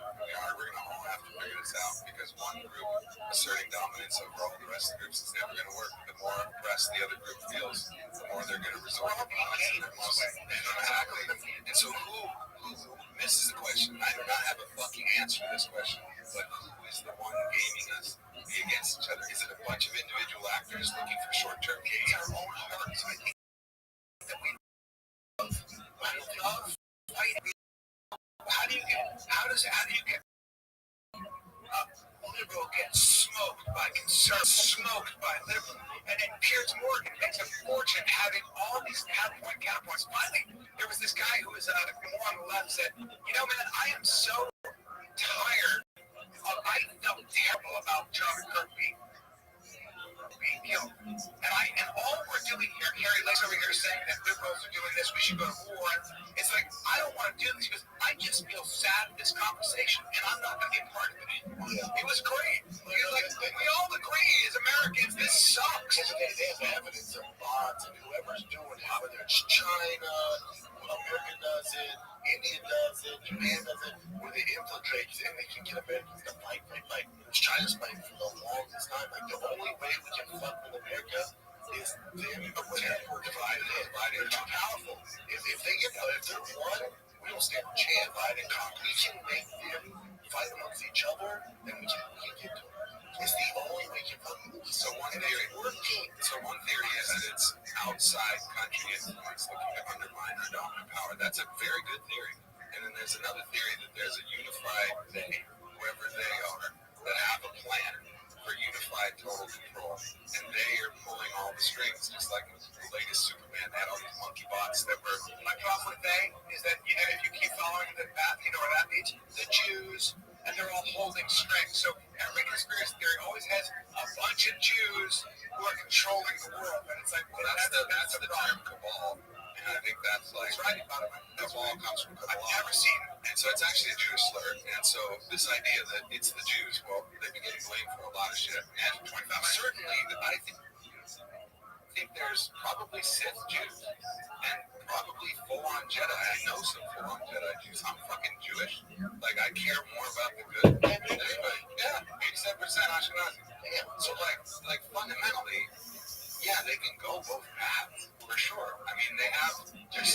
Speaker 4: We're going to all have to figure this out because one group asserting dominance over all the rest of the groups is never going to work. The more oppressed the other group feels, the more they're going to resort to violence in their most way. Exactly. And so who, this is the question. I do not have a fucking answer to this question, but who is the one gaming us against each other? Is it a bunch of individual actors looking for short-term gains? Our own hearts. I think that we love fighting. How do you get liberal gets smoked by conservative, smoked by liberal, and then Piers Morgan makes a fortune having all these counterpoints. Finally, there was this guy who was more on the left said, you know, man, I am so tired. I felt terrible about John Kirk being killed. And all we're doing here, Harry Lake's over here saying that liberals are doing this, we should go to war. It's like, I don't want to do this because I just feel sad at this conversation, and I'm not going to be a part of it anymore. It was great. We all agree as Americans, this sucks.
Speaker 3: There's evidence of bots and whoever's doing it, whether it's China, America does it, India does it, Japan does it, where they infiltrate and they can get Americans to fight. Like China's fighting for the longest time. Like the only way we can fuck with America is them divided. They're too powerful. If they're one, we don't stand a chance. We can make them fight amongst each other, then we can get to them. It's the only way you can fuck with them.
Speaker 4: So one theory is that it's outside country influence looking to undermine our dominant power. That's a very good theory. And then there's another theory that there's a unified they, whoever they are, that have a plan for unified total control. And they are pulling all the strings, just like the latest Superman had all these monkey bots that were.
Speaker 3: My problem with they is that, you know, if you keep following the path, you know what that means? The Jews, and they're all holding strings. So every conspiracy theory always has a bunch of Jews who are controlling the world. And it's like, well, that's the term cabal.
Speaker 4: And I think that's like,
Speaker 3: right about it.
Speaker 4: Cabal comes from cabal.
Speaker 3: I've never seen it.
Speaker 4: And so it's actually a Jewish slur. And so this idea that it's the Jews, well, they've been getting blamed for a lot of shit. And 25, certainly, I think there's probably Sith Jews and probably full-on Jedi. I know some full-on Jedi Jews. I'm fucking Jewish. Like, I care more about the good than anybody. Yeah, 87% Ashkenazi. Damn. So, like fundamentally, yeah, they can go both paths for sure. I mean, there's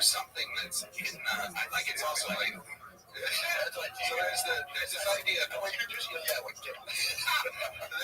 Speaker 4: something that's in. It's also like. So there's this idea. There's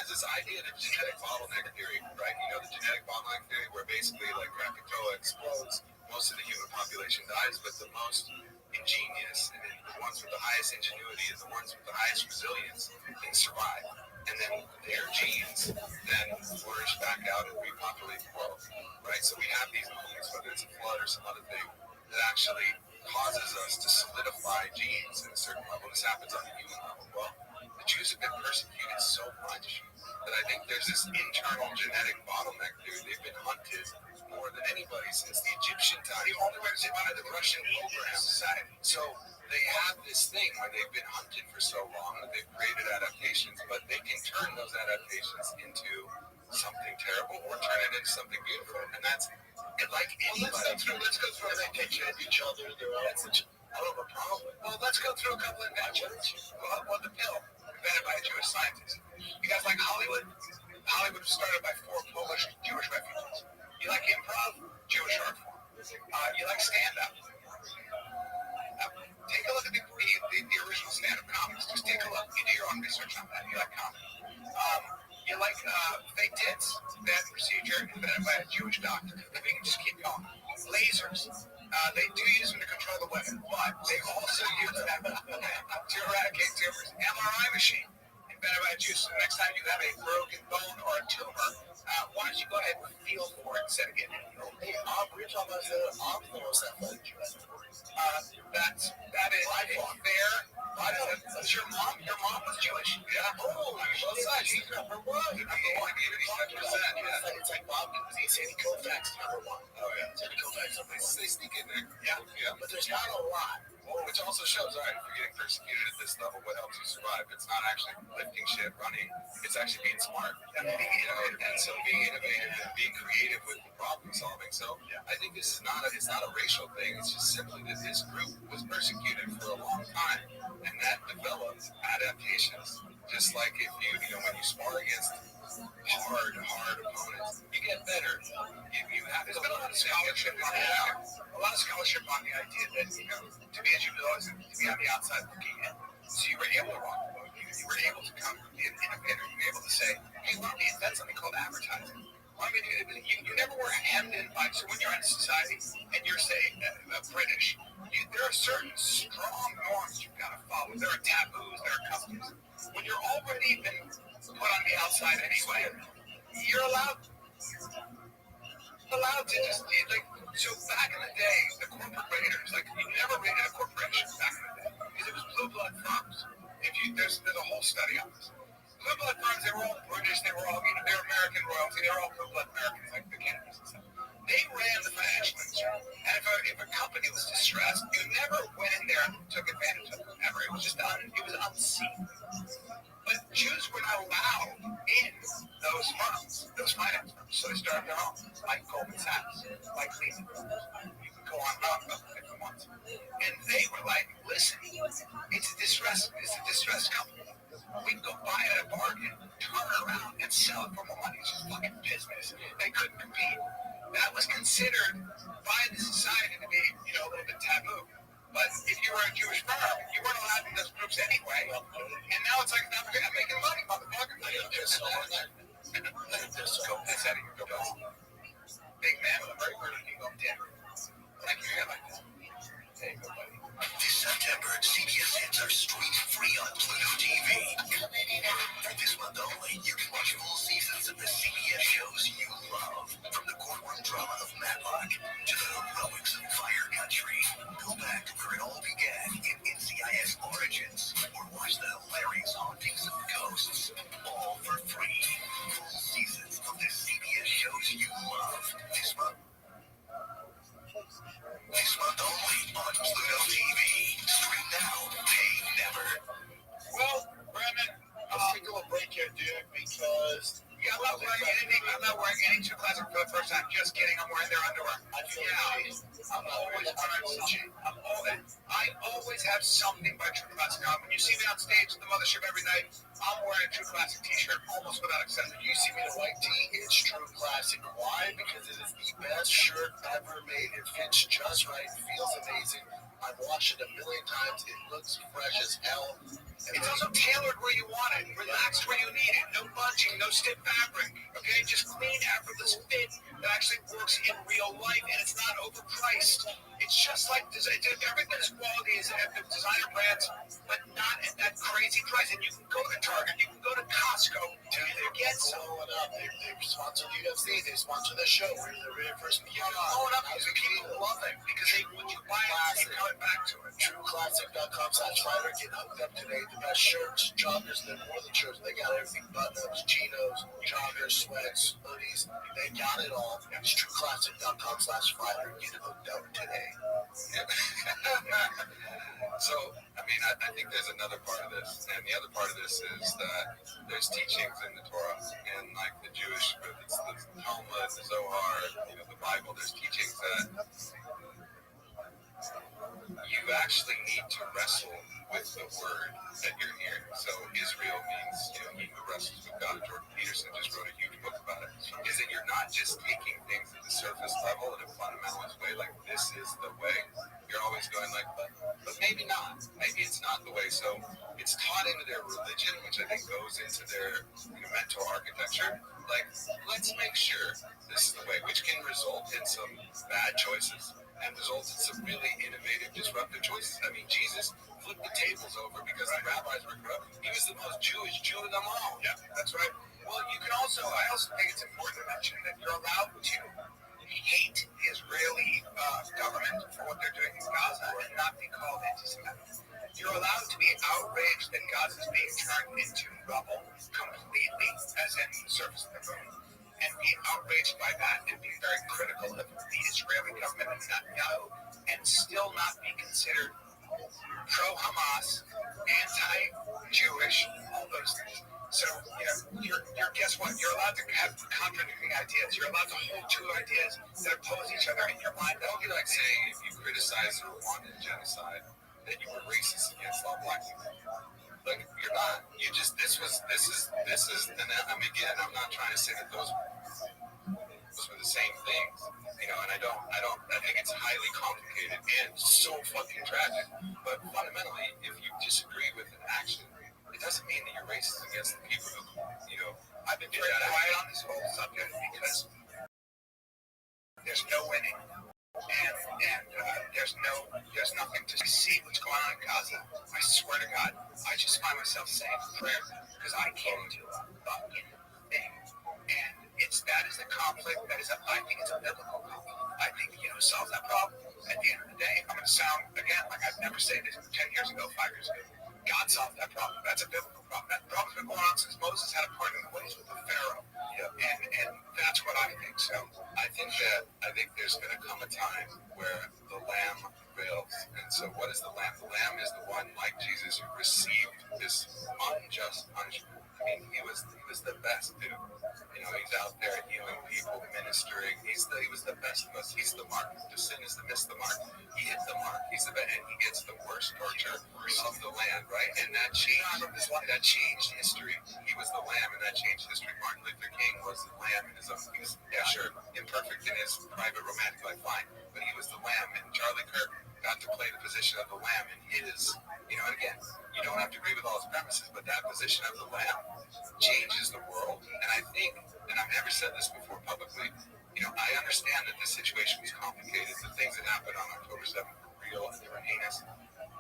Speaker 4: this idea of genetic bottleneck theory, right? You know the genetic bottleneck theory, where basically like Krakatoa explodes, most of the human population dies, but the most ingenious and the ones with the highest ingenuity and the ones with the highest resilience can survive. And then their genes then flourish back out and repopulate the world, right? So we have these moments, whether it's a flood or some other thing, that actually causes us to solidify genes at a certain level. This happens on the human level. Well, the Jews have been persecuted so much that I think there's this internal genetic bottleneck there. They've been hunted more than anybody since the Egyptian time. The only way to survive the Russian program society. So they have this thing where they've been hunted for so long that they've created adaptations, but they can turn those adaptations into something terrible or turn it into something beautiful. And that's like anybody. Let's go through they take care of each other. I don't have a problem. Well, let's go through a couple of inventions. Well, the pill invented by a Jewish scientist. You guys like Hollywood? Hollywood was started by 4 Polish Jewish refugees. You like improv? Jewish art form. You like stand-up? Take a look at the original stand-up comics. Just take a look. You do your own research on that. You like comedy. You like fake tits? That procedure invented by a Jewish doctor. We can just keep going. Lasers. They do use them to control the weather, but they also use them to eradicate tumors. MRI machine invented by a Jew. So next time you have a broken bone or a tumor, Why don't you go ahead and feel for it instead of getting it? Hey, you're talking about the most athletic you ever. That is fair. Does your mom was Jewish? Yeah. Oh, both sides. She's number one. Number one. 100%. Yeah. It's like Bob Cousy, Sandy Koufax, number one. Oh, yeah. Sandy Koufax, they sneak in there. Yeah. Yeah. But there's not a lot. Which also shows, all right, if you're getting persecuted at this level, what helps you survive? It's not actually lifting shit, running. It's actually being smart. And and so being innovative and being creative with problem solving. So I think this is it's not a racial thing. It's just simply that this group was persecuted for a long time, and that developed adaptations. Just like if when you spar against hard opponents, you get better. There's been a lot of scholarship on that. A lot of scholarship on the idea that to be as you know, is to be on the outside looking in. So you were able to rock the boat. You were able to come be an innovator. You were able to say, hey, let me invent something called advertising. You never were hemmed in by. So when you're in society and you're saying British, there are certain strong norms you've got to follow. There are taboos. There are customs. When you're already been put on the outside anyway, you're allowed to just like. So back in the day, the corporate raiders, like you never raided a corporation back in the day because it was blue blood firms. There's a whole study on this. Blue blood firms, they were all British, they were all they're American royalty, they were all blue blood Americans, like the Kennedys and stuff. They ran the financial industry, and if a company was distressed, you never went in there and took advantage of them ever. It was just unseen. But Jews were not allowed in those firms, those finance firms. So they started their own, like Goldman Sachs, like Lehman Brothers. You can go on up if you want to. And they were like, listen, it's a distressed company. We can go buy it at a bargain, turn it around, and sell it for more money. It's just fucking business. They couldn't compete. That was considered by the society to be, a little bit taboo. But if you were a Jewish firm, you weren't allowed in those groups anyway. And now it's like, I'm making money, motherfucker. That's how you go. Big man with a very good ego, Dan. Thank you, like that. Hey, good buddy. This September, CBS hits are streaming free on Pluto TV. For this month only, you can watch full seasons of the CBS shows you love. From the courtroom drama of Matlock to the heroics of Fire Country. Go back to where it all began in NCIS Origins, or watch the hilarious hauntings of ghosts, all for free. Full seasons of the CBS shows you love. This month only on Pluto TV. Stream now, pay never. Well, Brandon, let's take a little break here, dude, because I'm not wearing any two classic for the first time. Just kidding, I'm wearing their underwear. I always have something by True Classic on. When you see me on stage at the Mothership every night, I'm wearing a True Classic t-shirt almost without exception. You see me in a white tee, it's True Classic. Why? Because it is the best shirt ever made. It fits just right, feels amazing. I've washed it a million times. It looks fresh as hell. It's also tailored where you want it, relaxed where you need it. No bunching, no stiff fabric. Okay, just clean, effortless fit that actually works in real life, and it's not overpriced. It's just like everything's quality is at the designer brands, but not at that crazy price. And you can go to Target, you can go to Costco to get some. They sponsor the UFC, they sponsor the show. We're the very first media. Blowing up because people love it because when you buy it, keep coming back to it. TrueClassic.com/fighter. Get hooked up today. The best shirts, joggers, they're more than shirts. They got everything: button-ups, chinos, joggers, sweats, hoodies. They got it all. It's TrueClassic.com/fighter. Get hooked up today. So, I think there's another part of this, and the other part of this is that there's teachings in the Torah, and like the Jewish, it's the Talmud, the Zohar, the Bible. There's teachings that you actually need to wrestle with the word that you're hearing. So Israel means, he who wrestles with God. Jordan Peterson just wrote a huge book about it. Is that you're not just taking things at the surface level in a fundamentalist way, like this is the way. You're always going like, but maybe not. Maybe it's not the way. So it's taught into their religion, which I think goes into their mental architecture. Like, let's make sure this is the way, which can result in some bad choices and result in some really innovative, disruptive choices. Jesus flipped the tables over because the rabbis were corrupt. He was the most Jewish Jew of them all. Yeah, that's right. Well, you can also, I also think it's important to mention that you're allowed to hate the Israeli government for what they're doing in Gaza and not be called anti-Semitic. You're allowed to be outraged that Gaza is being turned into rubble completely, as in the surface of the moon, and be outraged by that and be very critical of the Israeli government and Netanyahu, and still not be considered pro-Hamas, anti-Jewish, all those things. So, you're guess what? You're allowed to have contradicting ideas. You're allowed to hold two ideas that oppose each other in your mind. That would be like saying if you criticize the Rwandan genocide, that you were racist against all black people. Like, you're not. You just, this is, and again, I'm not trying to say that those were the same things, and I think it's highly complicated and so fucking tragic. But fundamentally, if you disagree with an action, it doesn't mean that you're racist against the people who, I've been very quiet on this whole subject because there's no winning. And there's nothing to see what's going on in Gaza. I swear to God, I just find myself saying a prayer because I can't do a fucking thing. And that is a conflict I think it's a biblical conflict. I think solve that problem. At the end of the day, I'm going to sound again like I've never said this 10 years ago, 5 years ago. God solved that problem. That's a biblical problem. That problem's been going on since Moses had a part in the ways with the Pharaoh. Yeah. And that's what I think. So I think there's going to come a time where the Lamb prevails. And so what is the Lamb? The Lamb is the one, like Jesus, who received this unjust punishment. I mean, he was the best dude. He's out there healing people, ministering. He was the best of us. He's the mark. The sin is to miss the mark. He hit the mark. He's the best, and he gets the worst torture of the land, right? And that changed history. He was the Lamb, and that changed history. Martin Luther King was the Lamb in his own. He was, sure, imperfect in his private romantic life, fine, but he was the Lamb. And Charlie Kirk got to play the position of the Lamb in his, and again, you don't have to agree with all his premises, but that position of the Lamb changes the world. And I think, and I've never said this before publicly, I understand that this situation was complicated. The things that happened on October 7th were real and they were heinous.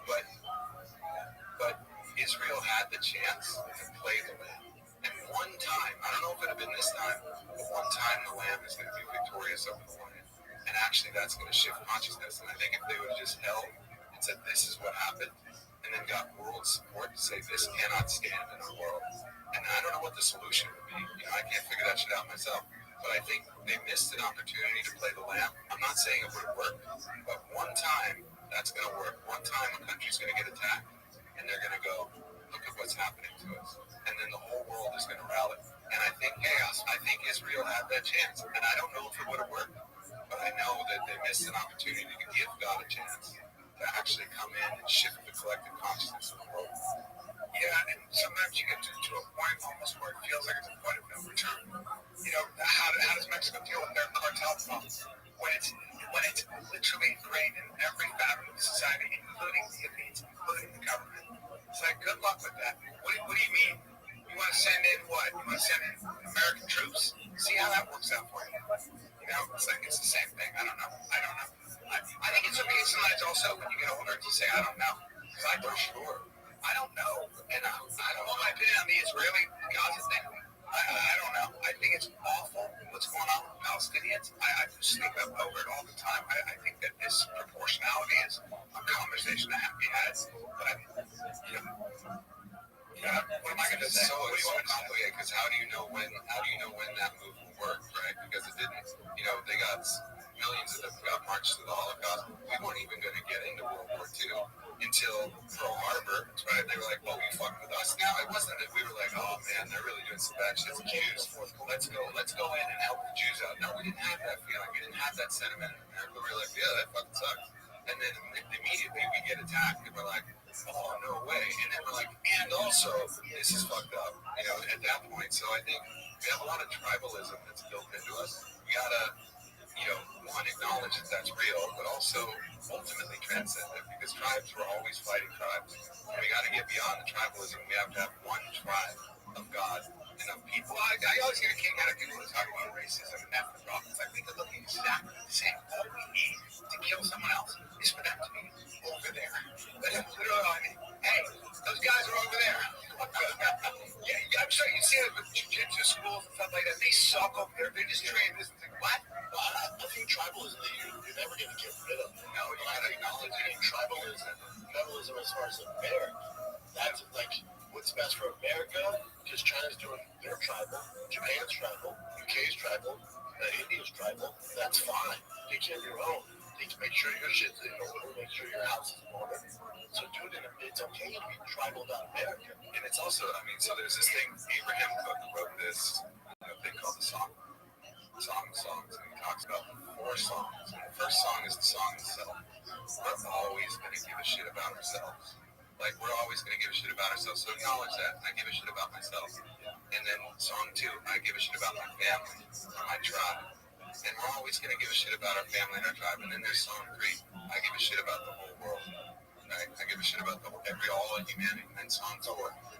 Speaker 4: But Israel had the chance to play the Lamb. And one time, I don't know if it had been this time, but one time the Lamb is going to be victorious over the Lion. And actually that's going to shift consciousness. And I think if they would have just held and said, this is what happened, and then got world support to say this cannot stand in our world. And I don't know what the solution would be. I can't figure that shit out myself. But I think they missed an opportunity to play the Lamb. I'm not saying it would have worked, but one time that's going to work. One time a country's going to get attacked, and they're going to go, look at what's happening to us. And then the whole world is going to rally. And I think chaos. I think Israel had that chance. And I don't know if it would have worked, but I know that they missed an opportunity to give God a chance to actually come in and shift the collective consciousness of the world. Yeah, and sometimes you get to a point almost where it feels like it's a point of no return. How does Mexico deal with their cartel problems when it's literally ingrained in every fabric of society, including the elites, including the government? It's like, good luck with that. What do you mean? You want to send in what? You want to send in American troops? See how that works out for you. It's like it's the same thing. I don't know. I think it's okay sometimes also when you get older to say, I don't know. Because I for sure, I don't know. And I don't know my opinion on the Israeli Gaza thing. I don't know. I think it's awful what's going on with Palestinians. I sleep over it all the time. I think that this proportionality is a conversation that have to be had. But what am I going to say? What do you want to say? Because how do you know when that move will work, right? Because it didn't. They got millions of them got marched to the Holocaust. We weren't even going to get into World War II until Pearl Harbor, right? They were like, "Well, you fucked with us." Now it wasn't that we were like, "Oh man, they're really doing some bad shit." Jews, let's go in and help the Jews out. No, we didn't have that feeling. We didn't have that sentiment. We were like, "Yeah, that fucking sucks." And then immediately we get attacked, and we're like, "Oh no way!" And then we're like, "And also, this is fucked up." At that point. So I think we have a lot of tribalism that's built into us. We gotta, one, acknowledge that that's real, but also ultimately transcend it, because tribes were always fighting tribes. And we got to get beyond the tribalism. We have to have one tribe of God and of people. I always get a kick out of people who talk about racism and that's the problem. It's like we could look exactly the same. All we need to kill someone else is for them to be over there. That's literally all I mean. Hey, those guys are over there. Yeah, I'm sure you see it with jiu-jitsu school
Speaker 3: Federalism as far as America. That's like what's best for America, because China's doing their tribal, Japan's tribal, UK's tribal, India's tribal. That's fine. Take care of your own. Make sure your shit's in order, make sure your house is in order. So do it it's okay to be tribal about America.
Speaker 4: And it's also, I mean, so there's this thing, Abraham Cook wrote this thing called the Song of Songs, and he talks about 4 songs. And the first song is the song itself. We're always going to give a shit about ourselves. Like, we're always going to give a shit about ourselves. So acknowledge that. I give a shit about myself. And then song 2, I give a shit about my family or my tribe. And we're always going to give a shit about our family and our tribe. And then there's song 3, I give a shit about the whole world. Right? I give a shit about all of humanity. And then song 4,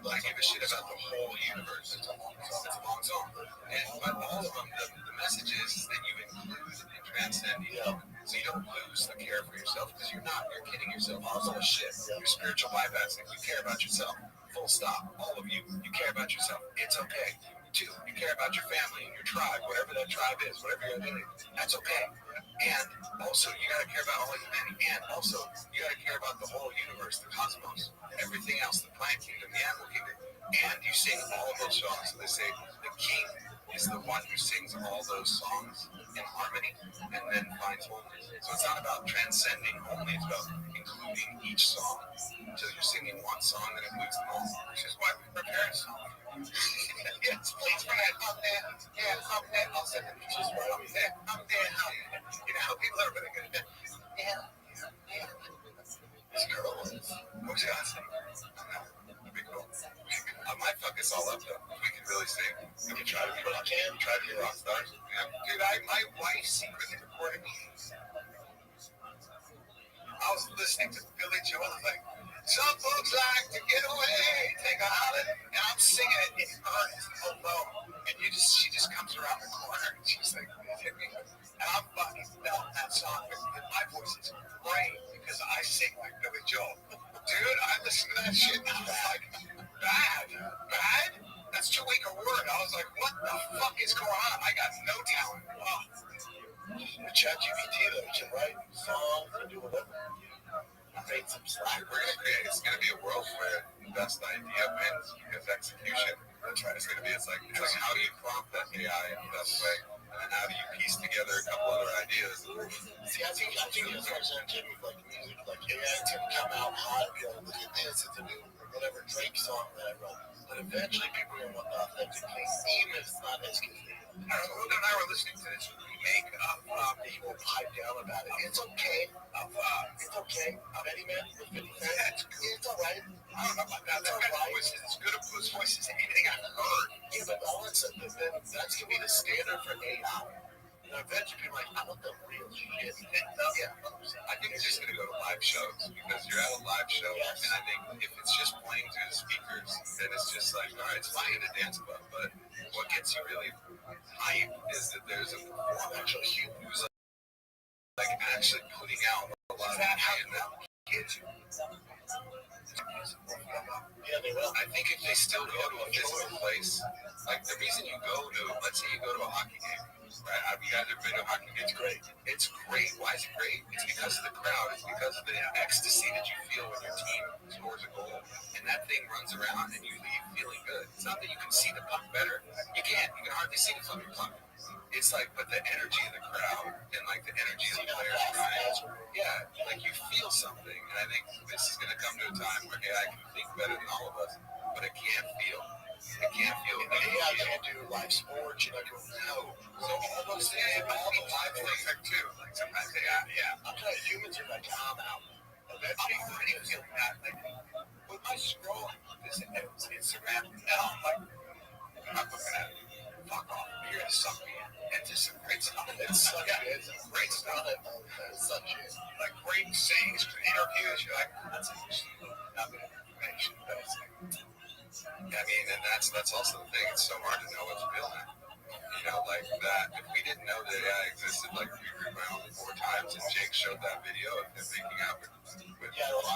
Speaker 4: I give a shit about the whole universe. It's a long song. But all of them, the message is that you include and transcend each other. So you don't lose the care for yourself, because you're kidding yourself. All of shit. You're spiritual bypassing. You care about yourself. Full stop. All of you care about yourself. It's okay. 2, you care about your family and your tribe, whatever that tribe is, whatever your identity. That's okay. And also, you gotta care about all humanity. And also, you gotta care about the whole universe, the cosmos, everything else, the plant kingdom, the animal kingdom. And you sing all those songs. So they say the king is the one who sings all those songs in harmony and then finds wholeness. So it's not about transcending only, it's about including each song. So you're singing one song that includes them all, which is why we prepare a song. Yes, please, right up there. Yeah, up there. I'll send the pictures right up there. Up there. You know, people are really good at that. Yeah. This girl is. Who's Johnson? That'd be cool. I might fuck us all up, though. We can really sing. We can try to be rock stars. Yeah. Dude, my wife secretly recorded me. I was listening to Billy Joel. I was like, some folks like to get away, take a holiday, and I'm singing it in earnest, alone. And she just comes around the corner and she's like, hit me. And I'm fucking belting that song. And my voice is great because I sing like Billy Joel. Dude, I listen to that shit and I was like, bad? That's too weak a word. I was like, what the fuck is going on? I got no talent. Wow. ChatGPT, though, you can write songs and do whatever. Create some slack. It's going to be a world where the best idea wins because execution. That's right. It's going to be. It's like how do you prompt that AI in the best way, and then how do you piece together a couple other ideas? See, I think it's like scientific, like music, like AI can come out hot. You know, look at this. It's a new whatever Drake song that I wrote. But eventually, people are going to want the authentic thing, even if it's not as good. Harold and I were listening to this remake of people pipe down about it. It's okay. It's okay. Many Men with 50 Cent. It's all right. I don't know about that. That guy's voice is as good of a voice as anything I've heard. Yeah, but all that's going to be the standard for AI. You know, eventually people are like, I want the real shit. Yeah, I think it's just going to go to live shows because you're at a live show, and I think if it's just playing through the speakers, then it's just like, all right, it's fine at a dance club, but what gets you really hype is that there's a actual human who's like actually putting out a lot of and that gets you. Yeah, they will. I think if they still go to a physical place, like the reason you go to, let's say you go to a hockey game, right? Have you guys ever been to a hockey game? It's great. It's great. Why is it great? It's because of the crowd. It's because of the ecstasy that you feel when your team scores a goal, and that thing runs around, and you leave feeling good. It's not that you can see the puck better. You can't. You can hardly see the fucking puck. It's like, but the energy of the crowd and like the energy of the players crying, yeah, like you feel something. And I think this is going to come to a time where AI can think better than all of us, but it can't feel. It can't feel. And AI can't do live sports. You know, no. So all those things, all the live things are too. Like sometimes yeah. I'm telling you, humans are like, I'm out. Eventually, I'm already feeling that. Like with my scroll, this Instagram, now I'm like, I'm not looking at it. Fuck off. You're gonna suck me in. And just some great stuff. It's such great stuff. It's such like great sayings, interviews. You're like, that's interesting. Nothing information, but it's like, I mean, and that's also the thing. It's so hard to know what's real now. You know, like that. If we didn't know that AI existed, like we rewound 4 times, and Jake showed that video of him making out with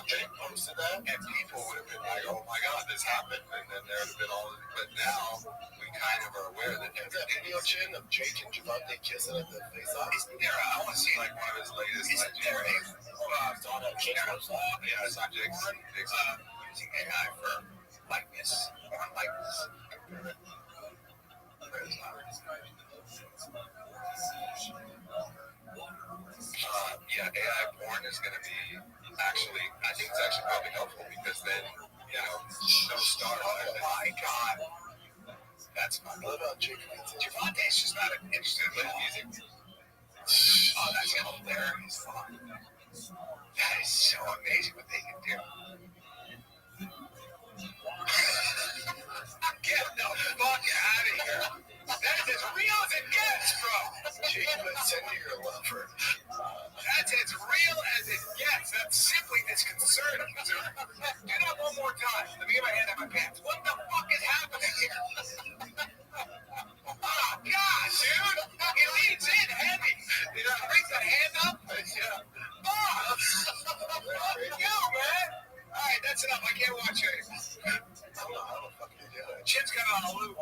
Speaker 4: Jake posted that, and people would have been like, "Oh my God, this happened," and then there would have been all. But now we kind of are aware that
Speaker 3: Is that video chin of Jake and Javante kissing at the face-off?
Speaker 4: isn't there? I want to see like one of his latest.
Speaker 3: Isn't there a it's on Jake's website?
Speaker 4: Yeah, it's on Jake's using AI for likeness, porn likeness. Yeah, AI porn is going to be actually, I think it's actually probably helpful because then, you know, no stars. Oh my God. That's fun.
Speaker 3: What about Jake?
Speaker 4: Javante's just not interested in music. Oh, that's hilarious fun. That is so amazing what they can do. Get the fuck out of here. That is as real as it gets, bro.
Speaker 3: Jake, let's send you your lover.
Speaker 4: That's as real as it gets. That's simply disconcerting. Do that one more time. Let me get my hand in my pants. What the fuck is happening here? Oh, God, dude. It leads in heavy. Did I bring the hand up? Yeah. Oh, yo, man. All right, that's enough. I can't watch it.
Speaker 3: I don't know how the fuck you do it.
Speaker 4: Chin's got on a loop.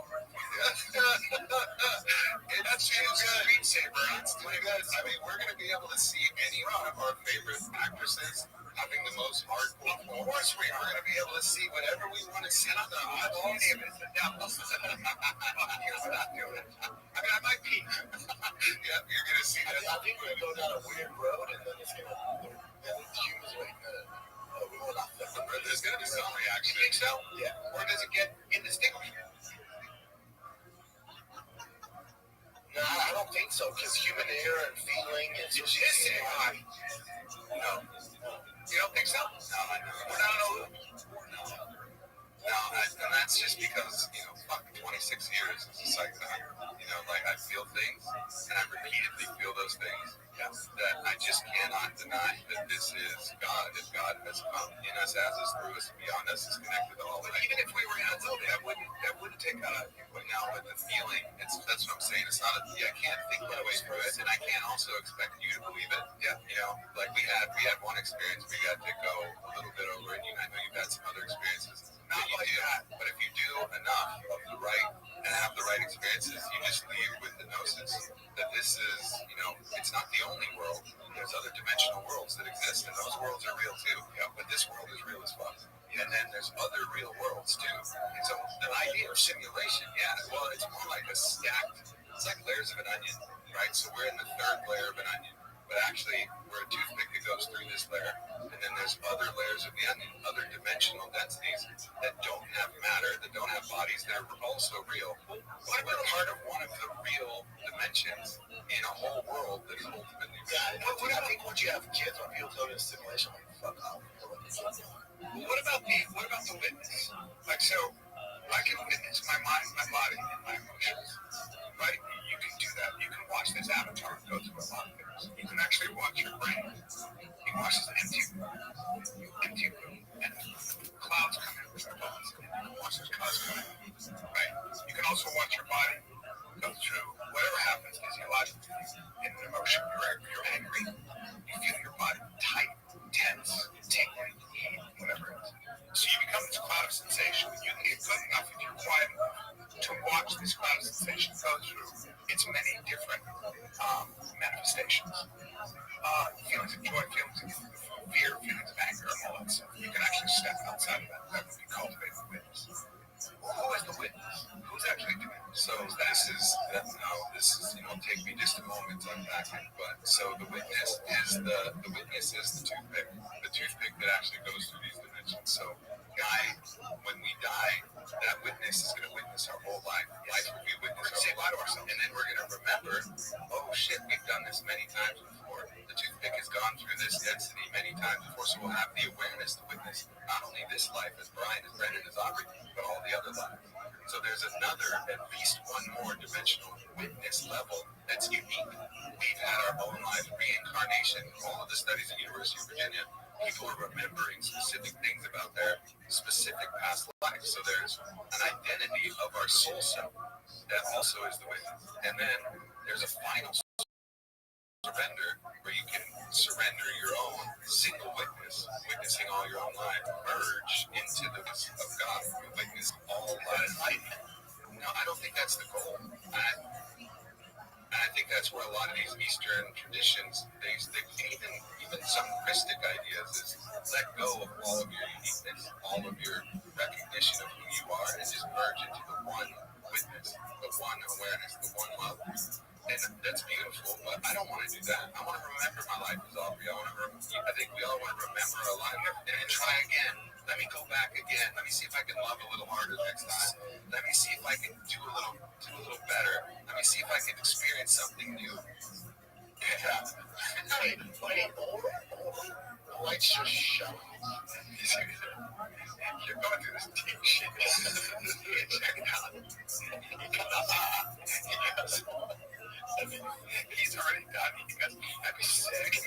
Speaker 4: That's Chin's screensaver. It's pretty good. I mean, we're going to be able to see any one of our favorite actresses having the most hardcore. Of course, we're going to be able to see whatever we want to see. The eyeballs. Here's what I'm doing. I mean, I might be. Yeah, you're going to see that.
Speaker 3: I think we're going to go down a weird road, and then it's going to, and the humans make we will not fit.
Speaker 4: There's going to be some reaction. You think so?
Speaker 3: Yeah.
Speaker 4: Or does it get indistinguishable?
Speaker 3: No, I don't think so, because human air and feeling is just
Speaker 4: No. You don't think so? No, we're not on a loop. No, and that's just because, you know, fuck, 26 years. It's just like, you know, like I feel things, and I repeatedly feel those things that I just cannot deny that this is God. If God has come in us, as is through us, beyond us, is connected to all of it. Even if we were in a loop, that wouldn't take now, but the feeling, that's what I'm saying. It's not I can't think my way through it, and I can't also expect you to believe it. Yeah, you know, like we had one experience, we got to go a little bit over it. I know you've had some other experiences. Not like that, but if you do enough of the right and have the right experiences, you just leave with the gnosis that this is, you know, it's not the only world. There's other dimensional worlds that exist, and those worlds are real too. Yeah, but this world is real as fuck. And then there's other real worlds too. And so the idea of simulation, well, it's more like a stacked. It's like layers of an onion, right? So we're in the third layer of an onion. But actually, we're a toothpick that goes through this layer. And then there's other layers of the onion, other dimensional densities that don't have matter, that don't have bodies, that are also real. What about part of one of the real dimensions in a whole world that is ultimately real?
Speaker 3: I think once you have kids, when people tell you simulation, like, fuck off.
Speaker 4: What about the witness? Like, so, I can witness my mind, my body, and my emotions. Right? You can do that. You can watch this avatar go through a lot of things. You can actually watch your brain. You can watch this empty room, and clouds come in with their bones. You can watch those clouds come in. Right? You can also watch your body go through whatever happens physiologically in an emotion. You're angry. You feel your body tight, tense, tingling, whatever it is. So you become this cloud of sensation. You can get good enough if you're quiet enough to watch this cloud of sensation go through its many different manifestations. Feelings of joy, feelings of fear, feelings of anger, and all that stuff. You can actually step outside of that. That would be cultivating the witness. Well, who is the witness? Who's actually doing it? So this is, take me just a moment to unpack it. But so the witness is the toothpick that actually goes through these dimensions. So when we die, that witness is going to witness our whole life. Life will be witness. We're going to say bye to ourselves, and then we're going to remember, oh shit, we've done this many times before. The toothpick has gone through this density many times before, so we'll have the awareness to witness not only this life as Brian, as Brendan, as Aubrey, but all the other lives. So there's at least one more dimensional witness level that's unique. We've had our own life, reincarnation, all of the studies at University of Virginia. People are remembering specific things about their specific past lives. So there's an identity of our soul self that also is the witness. And then there's a final surrender where you can surrender your own single witness, witnessing all your own life, merge into the witness of God, you witness all that enlightenment. No, I don't think that's these Eastern traditions, they even some Christic ideas is let go of all of your uniqueness, all of your recognition of who you are, and just merge into the one witness, the one awareness, the one love. And that's beautiful, but I don't want to do that. I want to remember my life as Aubrey. I think we all want to remember our life and then try again. Let me go back again. Let me see if I can love a little harder next time. Let me see if I can do a little better. Let me see if I can experience something new. Yeah.
Speaker 3: Wait, the lights just shut.
Speaker 4: You're going through this deep shit. Check it out. Yes. He's already done. He goes, I'd be sick.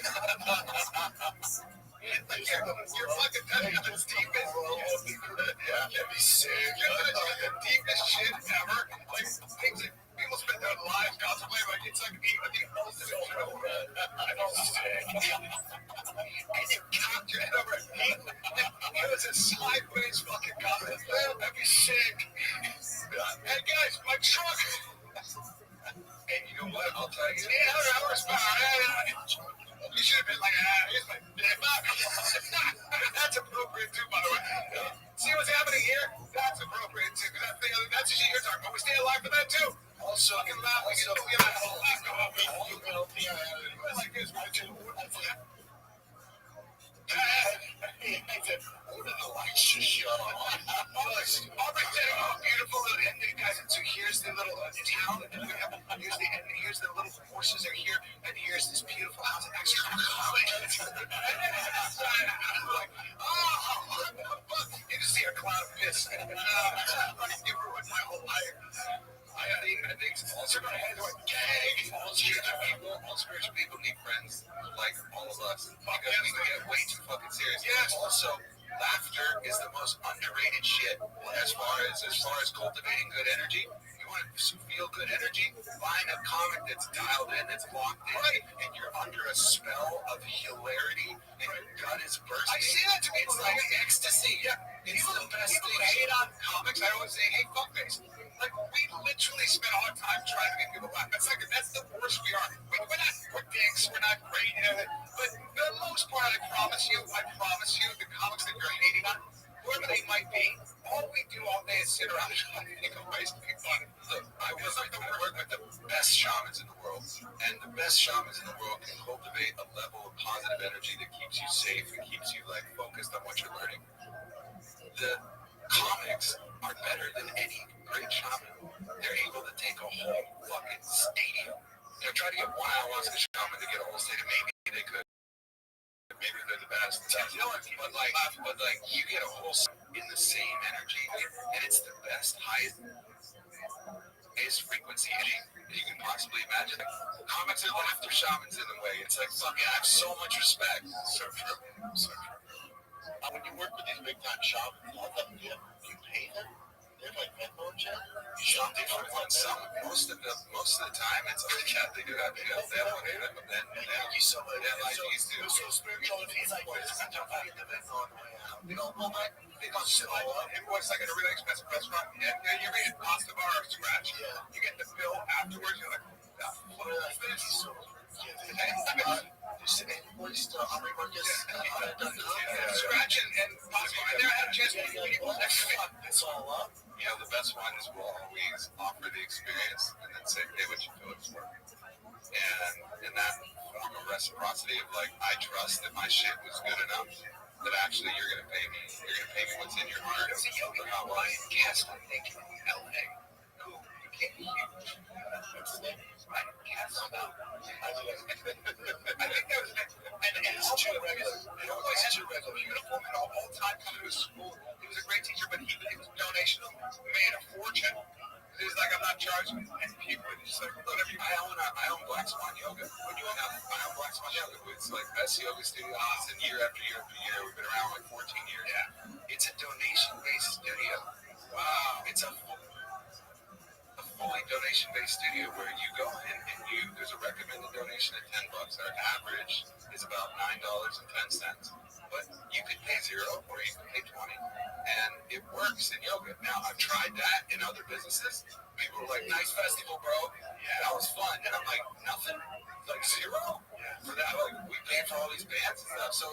Speaker 4: Like you're fucking telling me the deepest. Yeah, that'd be sick. The deepest shit ever. Like things that people spend their lives contemplating. Like it's like the ultimate truth. I'd be sick. And you cocked your head over a knee. It was a sideways fucking comment. That'd be sick. Hey guys, my truck. And you know what? I'll tell you, 800 horsepower. You should have been like, here's my That's appropriate too, by the way. See what's happening here? That's appropriate too, because that's the shit you're talking about. We stay alive for that too. Also, we can laugh. We can laugh. Like this, right? The lights just shut on. Aubrey said, oh, beautiful little ending, guys. And so here's the little town. Here's the ending. Here's the little horses are here. And here's this beautiful house. Actually, like, oh, you just see a cloud of piss. You ruined my whole life. I think it's also going to head to a gang. All spiritual people need friends like all of us because we get way too fucking serious. Yes. Also, laughter is the most underrated shit as far as cultivating good energy. You want to feel good energy? Find a comic that's dialed in, that's locked in, and you're under a spell of hilarity, and your gut is bursting. I see that to me. It's like ecstasy. Yeah. It's the best thing. People hate on comics. I always say, hey, fuckface. Like, we literally spend all our time trying to make people laugh. That's the worst we are. We're dicks. We're not great. But for the most part, I promise you, the comics that you're hating on, whoever they might be, all we do all day is sit around and try to think of ways to be funny. Look, I work with the best shamans in the world, and the best shamans in the world can cultivate a level of positive energy that keeps you safe and keeps you, like, focused on what you're learning. The comics are better than any great shaman. They're able to take a whole fucking stadium. They're trying to get one ayahuasca shaman to get a whole stadium. Maybe they could. Maybe they're the best. But like you get a whole in the same energy, and it's the best, highest frequency that you can possibly imagine. Like, comics are laughter shamans in a way. It's like fucking. I have so much respect. So true. So true.
Speaker 3: When you work with these big time shamans, do you pay them? They're like mentor chat.
Speaker 4: Some different ones. Most of the time, it's like they do have they have money, but then
Speaker 3: Thank you so much.
Speaker 4: like these do.
Speaker 3: So spiritual. He's like, I'm talking to them on my
Speaker 4: They don't shit like everyone's like at a really expensive restaurant, and you're eating pasta bar or scratch.
Speaker 3: Yeah.
Speaker 4: You get the bill afterwards. You're like, what is this? Scratch and pasta. I never had a chance to meet people next to me.
Speaker 3: It's all up.
Speaker 4: The best ones will always offer the experience and then say, pay what you feel it's worth. And that form of reciprocity of like, I trust that my shit was good enough that actually you're going to pay me. You're going to pay me what's in your heart. There's a yogi named Ryan Castle, I think, in LA, who became huge. What's his name? Ryan Castle. I think that was it. And it's too regular. It always is regular. Beautiful and all time coming to school. He was a great teacher, but he was donation made a fortune. He's like, I'm not charging people. He's like, whatever. I own Black Swan Yoga. I own Black Swan Yoga. It's like best yoga studio. It's in year after year after year. We've been around like 14 years. Yeah. It's a donation-based studio. Wow. It's a fully donation-based studio where you go in and there's a recommended donation at $10. Our average is about $9.10. But you could pay $0 or you could pay $20. And it works in yoga. Now, I've tried that in other businesses. People are like, nice festival, bro. that was fun. And I'm like, nothing? Like zero? For that, like, we pay for all these bands and stuff. So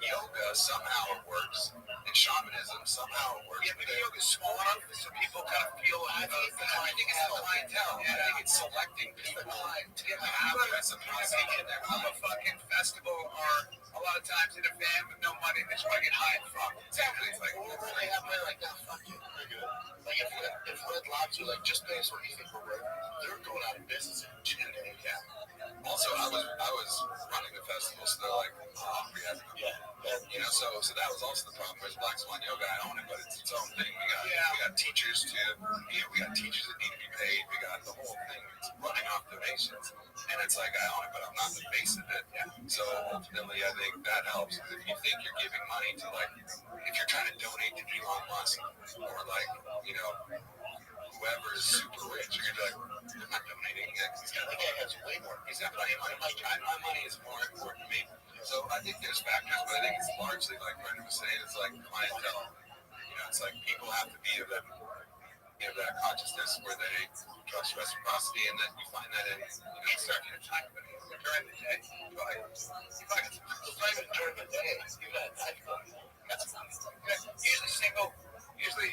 Speaker 4: yoga somehow it works, and shamanism somehow it works. Yeah, but yoga is small enough so people kind of feel. I think it's the clientele. Yeah, I think it's selecting people to have I'm a fucking festival, or a lot of times in a van with no money, they just want to get high from. Exactly. It's like, well, they have money like that. Fuck you. Like if Red Lobster, like just based on what you think we're worth, they're going out of business in 2 days. Yeah. Also, I was running the festival, so they're like, so that was also the problem with Black Swan Yoga. I own it, but it's its own thing. We got teachers we got teachers that need to be paid. We got the whole thing. It's running off donations, and it's like I own it, but I'm not the face of it. Yeah. So ultimately, I think that helps. If you think you're giving money to if you're trying to donate to Elon Musk or whoever is super rich, you're gonna be like, I'm not donating it. The guy has way more. He's got plenty of money. My money is more important to me. So I think there's factors, but I think it's largely like Brendan was saying, it's like clientele. It's like people have to be of that consciousness where they trust reciprocity, and then you find that in starting a time. But during the day, during the day, that's usually single. Usually,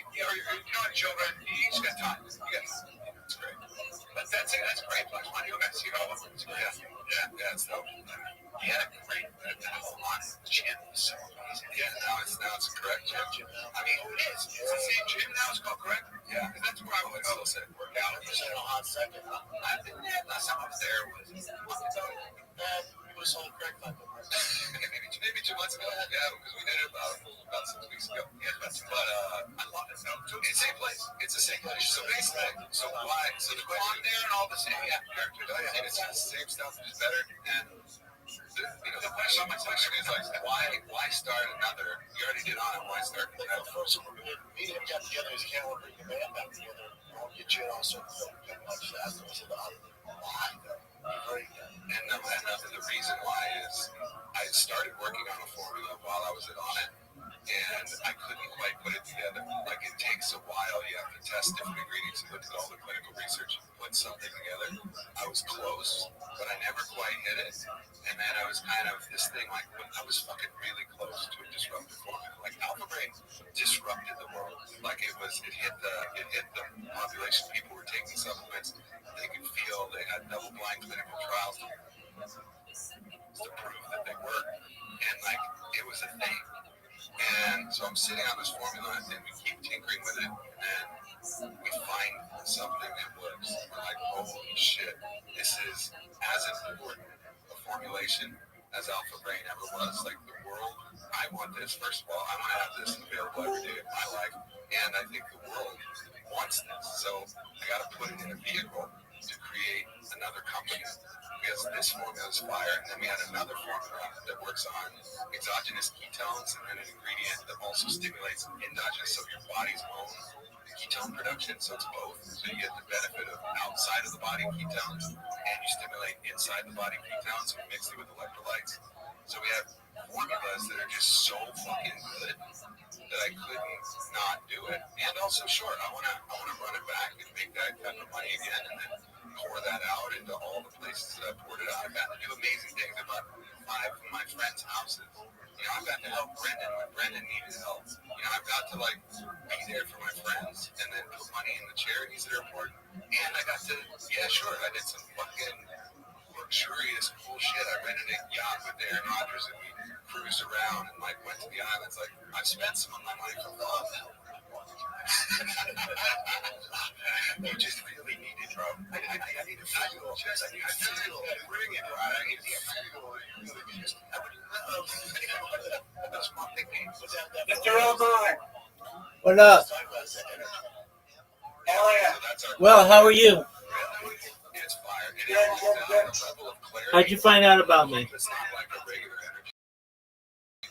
Speaker 4: children, you just got time. That's great. But that's it. That's great. Plus, money, you got to see all of them. Yeah. So, he had a great on gym. So amazing. Yeah, now it's a correct gym. I mean, it is. It's the same gym now. It's called correct. Yeah, because that's where I would still say work out. You said a hot second. I've been there. Last time I was there was a month ago. It was on correct. Maybe 2 months ago. Yeah, because we did it about 6 weeks ago. Yeah, but I love it. So it's the same place. It's the same place. So basically, so the on there and all the same characters. And it's the same stuff, just better. And my question is why start another? You already did on it. Why start another? First, me and him got together. He can't bring the band back together. I'll get you on certain things like that. So I said, why? And the reason why is I started working on a formula while I was on it, and I couldn't quite put it together. Like, it takes a while. You have to test different ingredients and look at all the clinical research and put something together. I was close, but I never quite hit it. And then I was kind of this thing, like, when I was fucking really close to a disruptive formula. Like, Alpha Brain disrupted the world. Like, it hit the population. People were taking supplements. They could feel. They had double-blind clinical trials to prove that they worked. And, like, it was a thing. And so I'm sitting on this formula, and we keep tinkering with it, and we find something that works. And we're like, holy shit, this is as important a formulation as Alpha Brain ever was. Like, the world, I want this. First of all, I want to have this available every day of my life, and I think the world wants this. So I got to put it in a vehicle to create another company. Because this formula is fire, and then we had another formula that works on exogenous ketones and then an ingredient that also stimulates endogenous, so your body's own ketone production. So it's both. So you get the benefit of outside of the body ketones, and you stimulate inside the body ketones, and mix it with electrolytes. So we have formulas that are just so fucking good that I couldn't not do it. And also, sure, I wanna run it back and make that type of money again, and then pour that out into all the places that I poured it out. I've gotten to do amazing things. I bought 5 of my friends' houses. I've got to help Brendan when Brendan needed help. I've got to be there for my friends and then put money in the charities that are important. And I got to, I did some fucking luxurious cool shit. I rented a yacht with Aaron Rodgers and we cruised around and went to the islands. I've spent some of my money for love. You just really need it, bro. I need to feel. I need to feel. Bring it, right? I need to feel. That's my nickname. Mr. O'Brien.
Speaker 2: What up? Well, how are you?
Speaker 4: It's fire.
Speaker 2: How'd you find out about me?
Speaker 4: It's not like a regular energy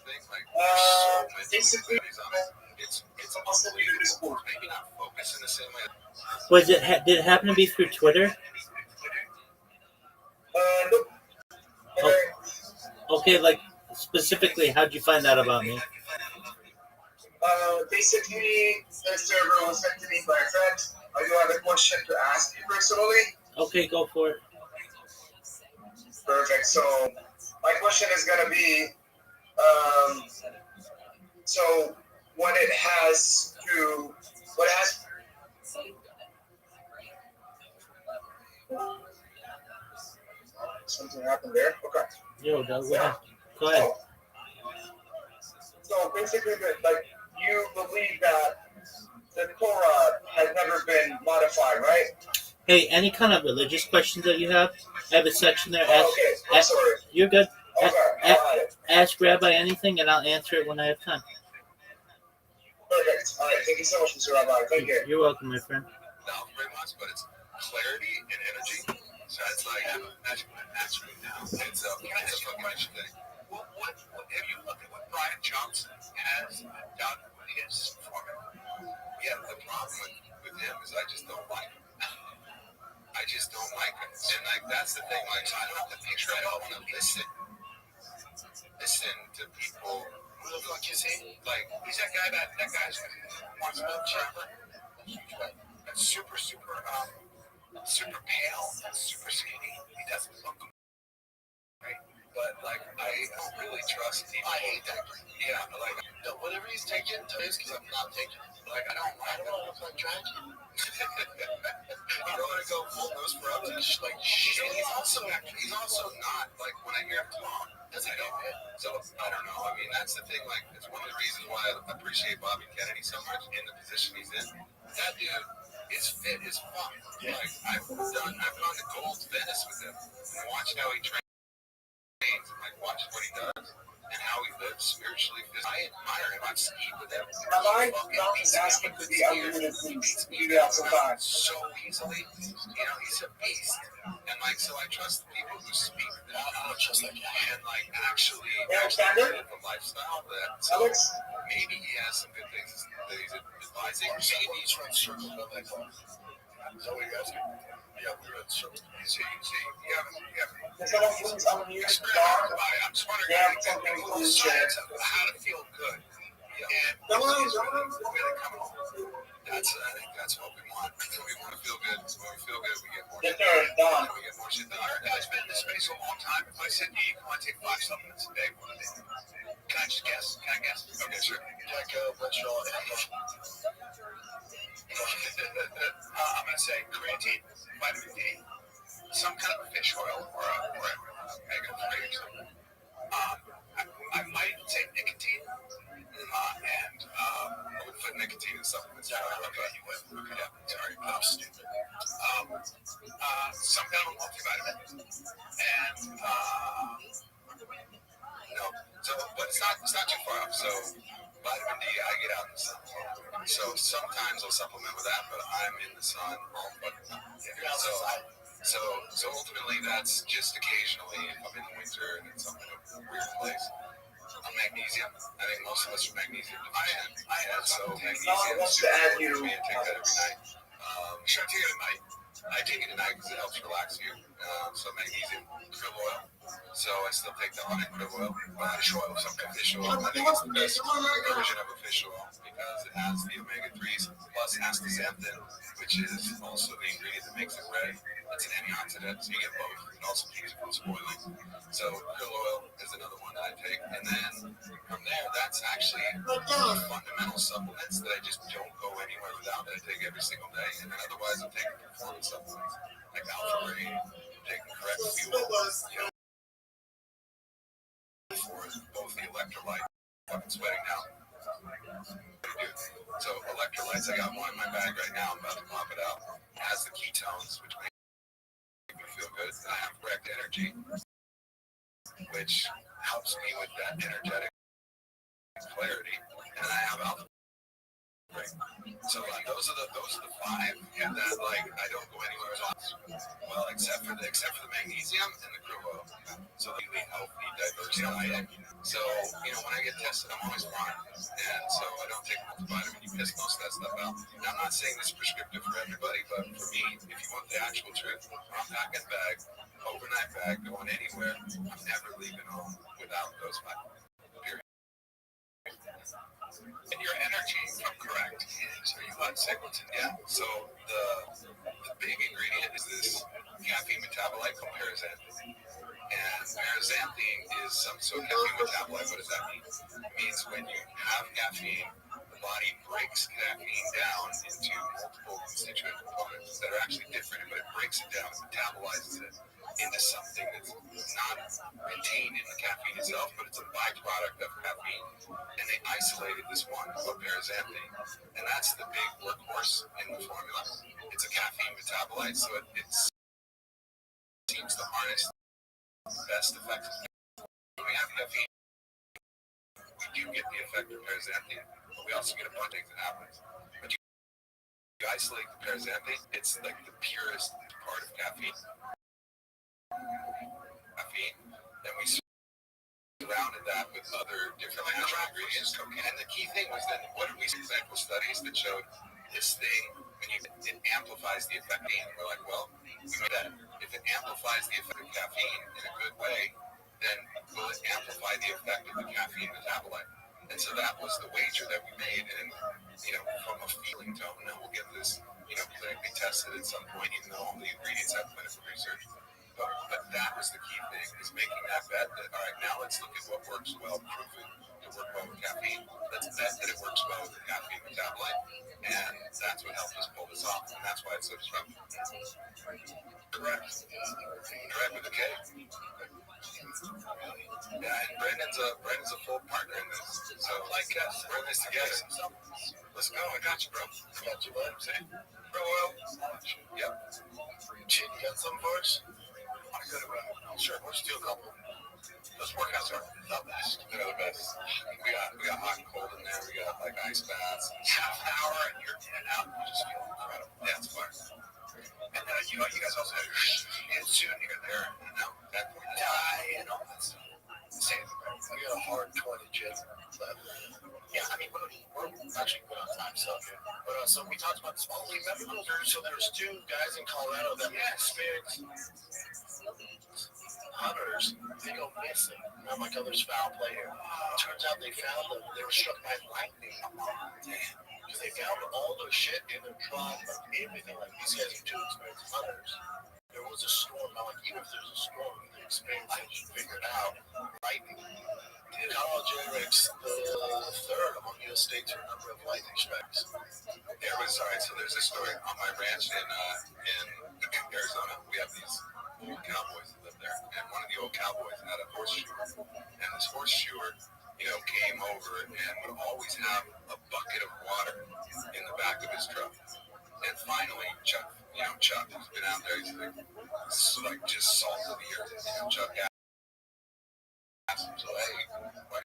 Speaker 4: thing.
Speaker 8: Basically,
Speaker 4: It's unbelievable. Maybe not focus in the same way.
Speaker 2: Was it? Did it happen to be through Twitter?
Speaker 8: nope.
Speaker 2: Okay, like specifically, how'd you find out about me?
Speaker 8: Basically, the server was sent to me by a friend. I do have a question to ask you personally.
Speaker 2: Okay, go for it.
Speaker 9: Perfect. So my question is gonna be, so when it has to, what has something happened there? Okay.
Speaker 2: Yo, Doug, go ahead.
Speaker 9: So basically, like you believe that the Torah has never been modified, right?
Speaker 2: Hey, any kind of religious questions that you have, I have a section there.
Speaker 9: Oh, okay. I'm sorry.
Speaker 2: You're good.
Speaker 9: Okay.
Speaker 2: Ask Rabbi anything, and I'll answer it when I have time.
Speaker 9: Perfect. All right. Thank you so much, Mr. Rabbi. Thank you.
Speaker 2: You're welcome, my friend.
Speaker 3: Not very much, but it's clarity and energy. So it's like I have a magic now. It's a fucking thing. What have you looked at what Brian Johnson has done with his formula? Yeah, the problem with him is I just don't like him. I just don't like him. And like that's the thing, like so I don't have to picture, I don't want to listen to people who look like his like he's that guy that guy's wants to chopper. That's super super pale, super skinny. He doesn't look right. But like I don't really trust him. I hate that guy. Yeah, like whatever he's taking to his because I'm not taking it. Like I don't look like Dracula. I don't want to go full nose for up like shit. He's also not like when I hear him talk. Does he don't? So I don't know. I mean, that's the thing. Like, it's one of the reasons why I appreciate Bobby Kennedy so much in the position he's in. That dude is fit as fuck. Yeah. Like I've gone to Gold's Venice with him and watched how he trains, and like watched what he does and how he lives spiritually. Because I admire him. I've skied with him.
Speaker 9: Rabbi, God is asking for the unlimited things. You do that sometimes.
Speaker 3: So easily, he's a beast. And like, so I trust the people who speak that. I don't trust that guy. And like, actually live a lifestyle that. So
Speaker 9: Alex?
Speaker 3: maybe he has some good things that he's advising. Maybe he's trying to circle that like. Is that what you guys do? Yeah, we're at circle. See, you haven't.
Speaker 9: Can someone please unmute the bar?
Speaker 3: I'm just wondering how to feel good. And really coming home. I think that's what we want. We want to feel good. When we feel good, we get more shit done. We get more shit done. Our guy's been in this space a long time. If I said to you, I take 5 supplements a day, what are they? Can I just guess? Can I guess? Okay, sure. Gecko, Butchall, and I'm going to say creatine, vitamin D, some kind of fish oil or omega-3 or something. I might take nicotine, and I would put nicotine in supplements. Yeah, okay, you would. Okay, yeah, sorry, I'm stupid. Some kind of multivitamin, and no, so but it's not too far off. So vitamin D, I get out in the sun. So sometimes I'll supplement with that, but I'm in the sun all fucking time. So ultimately, that's just occasionally if I'm in the winter and it's something in a weird place. Magnesium. I think most of us are magnesium deficient. I have so magnesium.
Speaker 9: Wants to add you.
Speaker 3: I take that every night. Should I take it at night? I take it at night because it helps relax you. So magnesium, krill oil. So I still take the honey krill oil. Fish oil, some kind of fish oil. I think it's the best version of a fish oil because it has the omega-3s plus astaxanthin, which is also the ingredient that makes it red. It's an antioxidant, so you get both. It also keeps it from spoiling. So krill oil is another one that I take. And then from there, that's actually fundamental supplements that I just don't go anywhere without that I take every single day. And then otherwise, I'm taking performance supplements like alpha brain, taking correct fuel, for both the electrolyte. I'm sweating now. So electrolytes, I got one in my bag right now. I'm about to pop it out. It has the ketones, which make me feel good. I have correct energy, which helps me with that energetic clarity. And I have alpha. So those are the 5 that like I don't go anywhere else. Well, except for the magnesium and the krill oil. So really healthy, diverse diet. So when I get tested, I'm always fine, and so I don't take multivitamin. You piss most of that stuff out. Now, I'm not saying this is prescriptive for everybody, but for me, if you want the actual truth, I'm packing bag, overnight bag, going anywhere. I'm never leaving home without those vitamins. Period. And your energy, if I'm correct, is are you
Speaker 4: I'd say what's in So the big ingredient is this caffeine metabolite called paraxanthine. And paraxanthine is some sort of caffeine metabolite. What does that mean? It means when you have caffeine, the body breaks caffeine down into multiple constituent components that are actually different, but it breaks it down and metabolizes it into something that's not contained in the caffeine itself, but it's a byproduct of caffeine. And they isolated this one called paraxanthine, and that's the big workhorse in the formula. It's a caffeine metabolite, so it seems to harness the best effects. When we have caffeine, we do get the effect of paraxanthine, but we also get a bunch of things that happens. But you isolate the paraxanthine, it's like the purest part of caffeine. Then we surrounded that with other different natural ingredients. And the key thing was that what did we see? Clinical studies that showed this thing, when it amplifies the effect. And we're like, well, we made that. If it amplifies the effect of caffeine in a good way, then will it amplify the effect of the caffeine metabolite? And so that was the wager that we made. And, from a feeling tone, now we'll get this, clinically tested at some point, even though all the ingredients have clinical research. But that was the key thing, is making that bet that, all right, now let's look at what works well, prove it to work well with caffeine. Let's bet that it works well with the caffeine metabolite. And that's what helped us pull this off. And that's why it's so disruptive. Correct. Correct with the K. Yeah, and Brandon's a full partner in this. So, we're in this together. Let's go. I got you, bro. I got you, bud. Bro, well. Yep. Chick, you got something for us? I could have, sure. Let's do a couple. Those workouts are the best. They're the best. We got hot and cold in there. We got like ice baths. Half an hour and you're in and out. You just feel incredible. Yeah, it's fun. And you guys also have your soon you're there and out. That point, die and all that stuff. Same. We got a hard 20 gym. Yeah, I mean, we're actually good on time stuff here. But so we talked about this. Oh, remember those? So there's two guys in Colorado that experienced hunters. They go missing. I'm like, oh, there's foul play here. Turns out they found them. They were struck by lightning. Because they found all their shit in their truck, like everything. Like these guys are two experienced hunters. There was a storm. Now, like, even if there's a storm, the experience they should figure it out. Lightning. Colorado generates the third among U.S. states for a number of lightning strikes. So there's a story on my ranch in Arizona. We have these old cowboys that live there, and one of the old cowboys had a horseshoer, and this horseshoer, came over and would always have a bucket of water in the back of his truck. And finally, Chuck, who's been out there, he's like just salt of the earth. Chuck asked him, so hey, why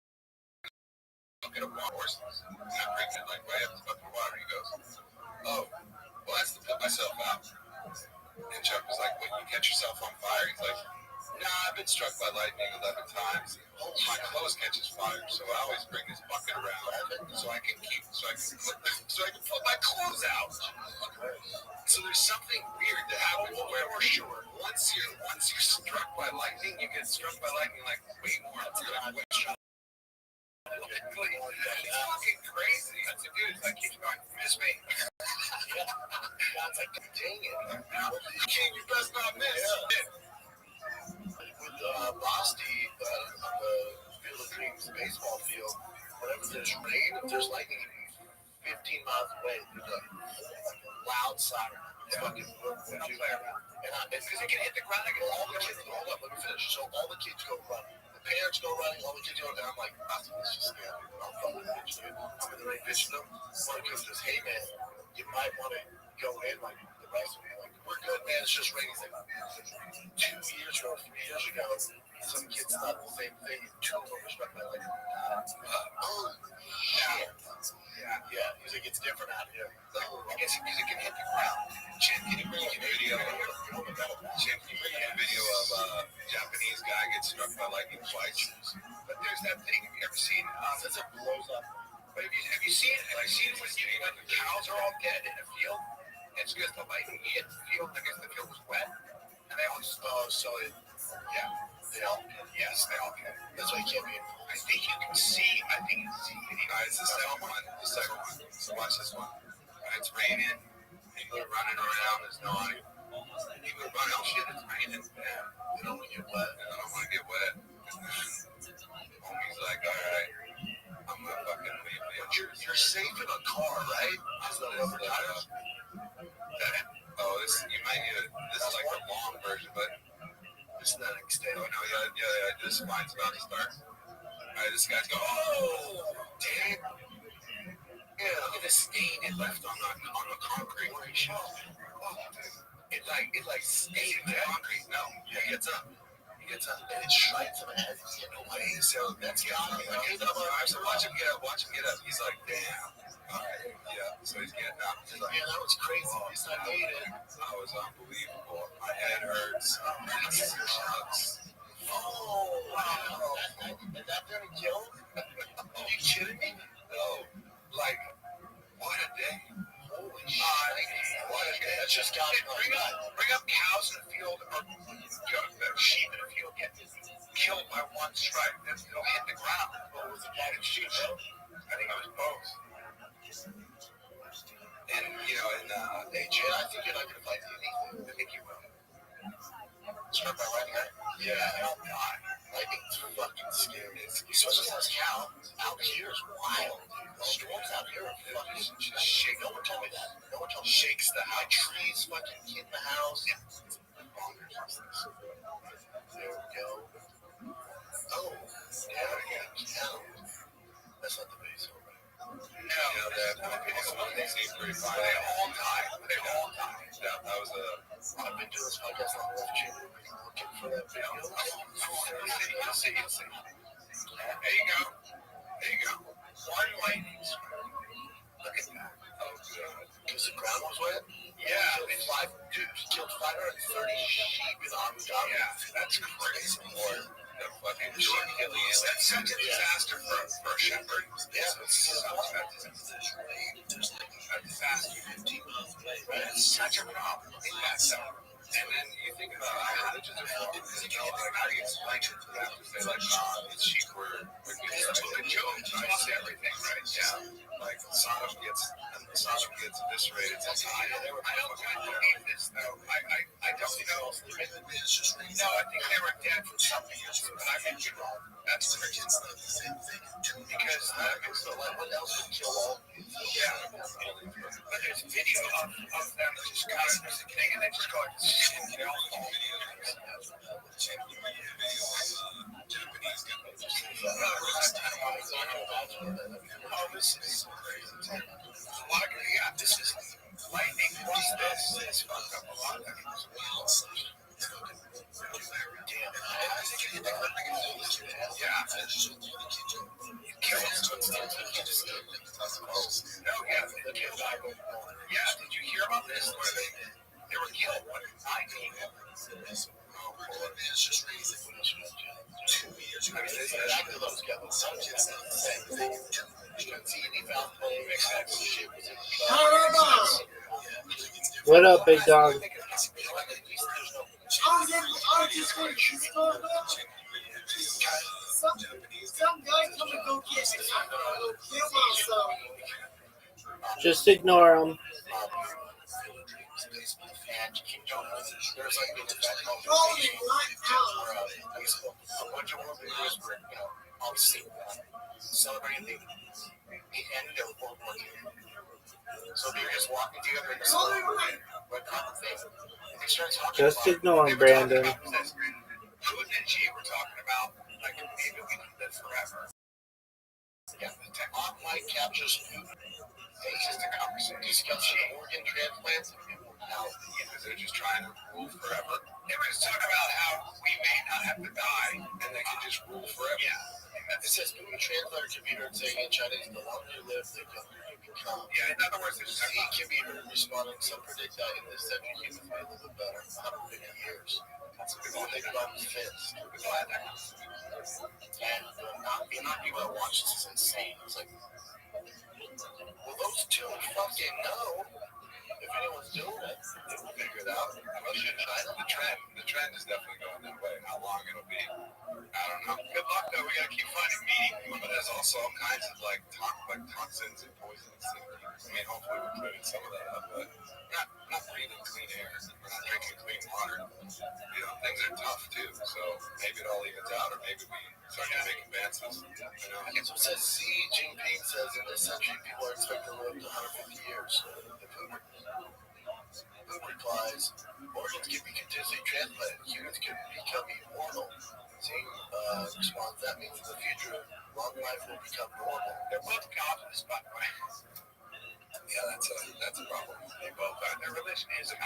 Speaker 4: bucket of water horses? And I'm drinking like, why have this bucket of water? He goes, oh, well, that's to put myself out. And Chuck was like, when you catch yourself on fire? He's like, nah, I've been struck by lightning 11 times. My clothes catches fire, so I always bring this bucket around so I can put my clothes out. So there's something weird that happens where we're sure once you're struck by lightning, you get struck by lightning like way more. It's fucking crazy. That's a dude. It's like keeps going, miss me. It's like, dang it. King, you best not miss. With Bosty on the Field of Dreams baseball field, whenever there's rain, if there's lightning 15 miles away, there's a loud siren. It's fucking and because it can hit the ground, all the kids go, hold up, let me finish. So all the kids go running. The parents go running, all the kids go running. I'm like, Bosty, let's just stay out here. I'm fucking pitching it. I'm in the right pitching them. One kid says, hey man, you might want to go in like the rest of me. Like, we're good, man. It's just raining. Like, 2 years ago, 3 years ago, some kids thought the same thing. Two of them were struck by like, oh, shit. Yeah. He's like, it's different out here. Like, I guess it can hit the ground. Chin, can you bring a video? Chin, can you bring a video of a Japanese guy gets struck by lightning twice? But there's that thing. Have you ever seen? It blows up. But have you seen it? Have you seen it when the cows are all dead in a field? It's because the lightning hit the field. I guess the field was wet, and they all they all can. That's why you can't be. I think you can see. You guys, the second one. So watch this one. it's raining. People are running around. There's no audio. People are running. Oh shit, it's raining. Yeah, they don't want to get wet. I don't want to get wet. Homie's like, all right, I'm gonna fucking leave the insurance. You're safe in a car, right? Is that rubber tires? Oh, this you might need a. This is like the long version, but it's not extended. Oh no, yeah. This line's about to start. All right, this guy's going. Oh, damn. Yeah, look at the stain it left on the concrete where he shot. It stained the concrete. No, he gets up. And it's straight to the head. No way. So that's got him. So watch him get up. He's like, damn. All right. Yeah. So he's getting up. He's like, man, that was crazy. At least I made it. That was unbelievable. My head hurts. Oh, wow. And that didn't kill him? Are you kidding me? No. Like, what a day. Holy shit. What a day. That's just got to bring up cows in the field or sheep in the field get killed by one strike. They'll hit the ground. What was the cat and sheep? I think it was both. And, hey, Jay, I think you're not going to fight anything. I think you will. Start by lightning, right? Yeah, hell not. Lightning's fucking scary. Especially this cow out here is wild. The storms out here are fucking just shake. No one told me that. No one told me. Shakes the high trees fucking hit the house. Yeah. There we go. Oh, yeah. That's not the base, right? No, they seem pretty fine. They all die. Yeah, that was I've been doing this podcast long enough, Jim. Looking for that video. You'll see. There you go. One lightning strike. Look at that. Oh, God. Because the ground was wet? Yeah. He killed 530 sheep in Abu Dhabi. Yeah, that's crazy. The fucking Achilles. That's such a disaster for a shepherd. Yeah, it's a disaster. It's such a problem. And then you think about how did how do you explain it to them? They like, these sheep were a joke. It's everything, right? Yeah. Like Sodom gets eviscerated. I don't believe this though. I don't know. No, I think they were dead from something. But I think you're wrong. That's the same thing. Because what else would kill all? Yeah. But there's video of them just kind of just thing and they just go Japanese this is crazy. This is lightning plus this fucked up a lot. Did you hear about this? Where they were killed? It's just crazy. 2 years. I mean, exactly those guys. Some kids said the same thing.
Speaker 10: What up, big dog?
Speaker 8: Some guy come and go get me. I'm gonna go kill myself.
Speaker 10: Just ignore him.
Speaker 4: Celebrating the end of World War II. So they're just walking together in the
Speaker 10: Just ignore him, Brandon.
Speaker 4: Putin and Xi were talking about, like, maybe we can live forever. Yeah, the tech captures Putin. It's just a conversation. Discussing organ transplants. Because they're just trying to rule forever. They were just talking about how we may not have to die, and they can just rule forever. Yeah. It says Putin translator computer saying in Chinese, the longer you live, the younger you become. Yeah, in other words, there's a computer responding. Some predict that in this century, humans may live a better 150 years. That's a big one. Think about the fence. And the amount of people that watch this is insane. It's like, well, those two fucking know. If anyone's doing it, they will figure it out. The trend is definitely going that way. How long it'll be, I don't know. Good luck though. We gotta keep finding meaning, but there's also all kinds of like talk, like
Speaker 1: had toxins and poisons. And, I mean, hopefully we cleaned some of that up, but not breathing clean air. We're not drinking clean water. You know, things are tough too. So maybe it all evens out, or maybe we start to make advances. You know,
Speaker 3: That's what says Xi Jinping says in this century people are expected to live to 150 years. Who replies, organs can be continuously transplanted, humans can become immortal. Xi responds, that means in the future, long life will become normal.
Speaker 4: They're both godless, by the way.
Speaker 1: yeah, that's a problem.
Speaker 4: They both are. Their religion is
Speaker 1: The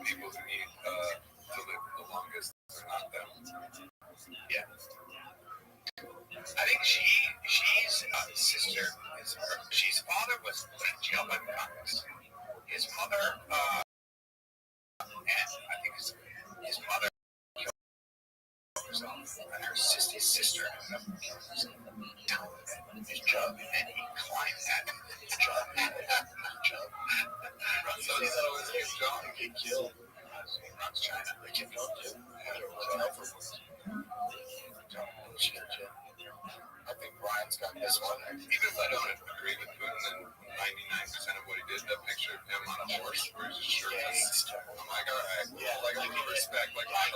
Speaker 1: people who need to live the longest are not them.
Speaker 4: Yeah. I think she's sister, she's father was put in jail by the Congress. His mother, and I think his mother killed herself, and his sister killed his job, and he climbed at his job.
Speaker 3: So he's always his job to get killed.
Speaker 4: He runs China.
Speaker 3: They can go to.
Speaker 1: I think Brian's got this one. Even if I don't agree with Putin and 99% of what he did, that picture of him on a horse where he's just shirtless, I'm like, all right, like I need respect. Like I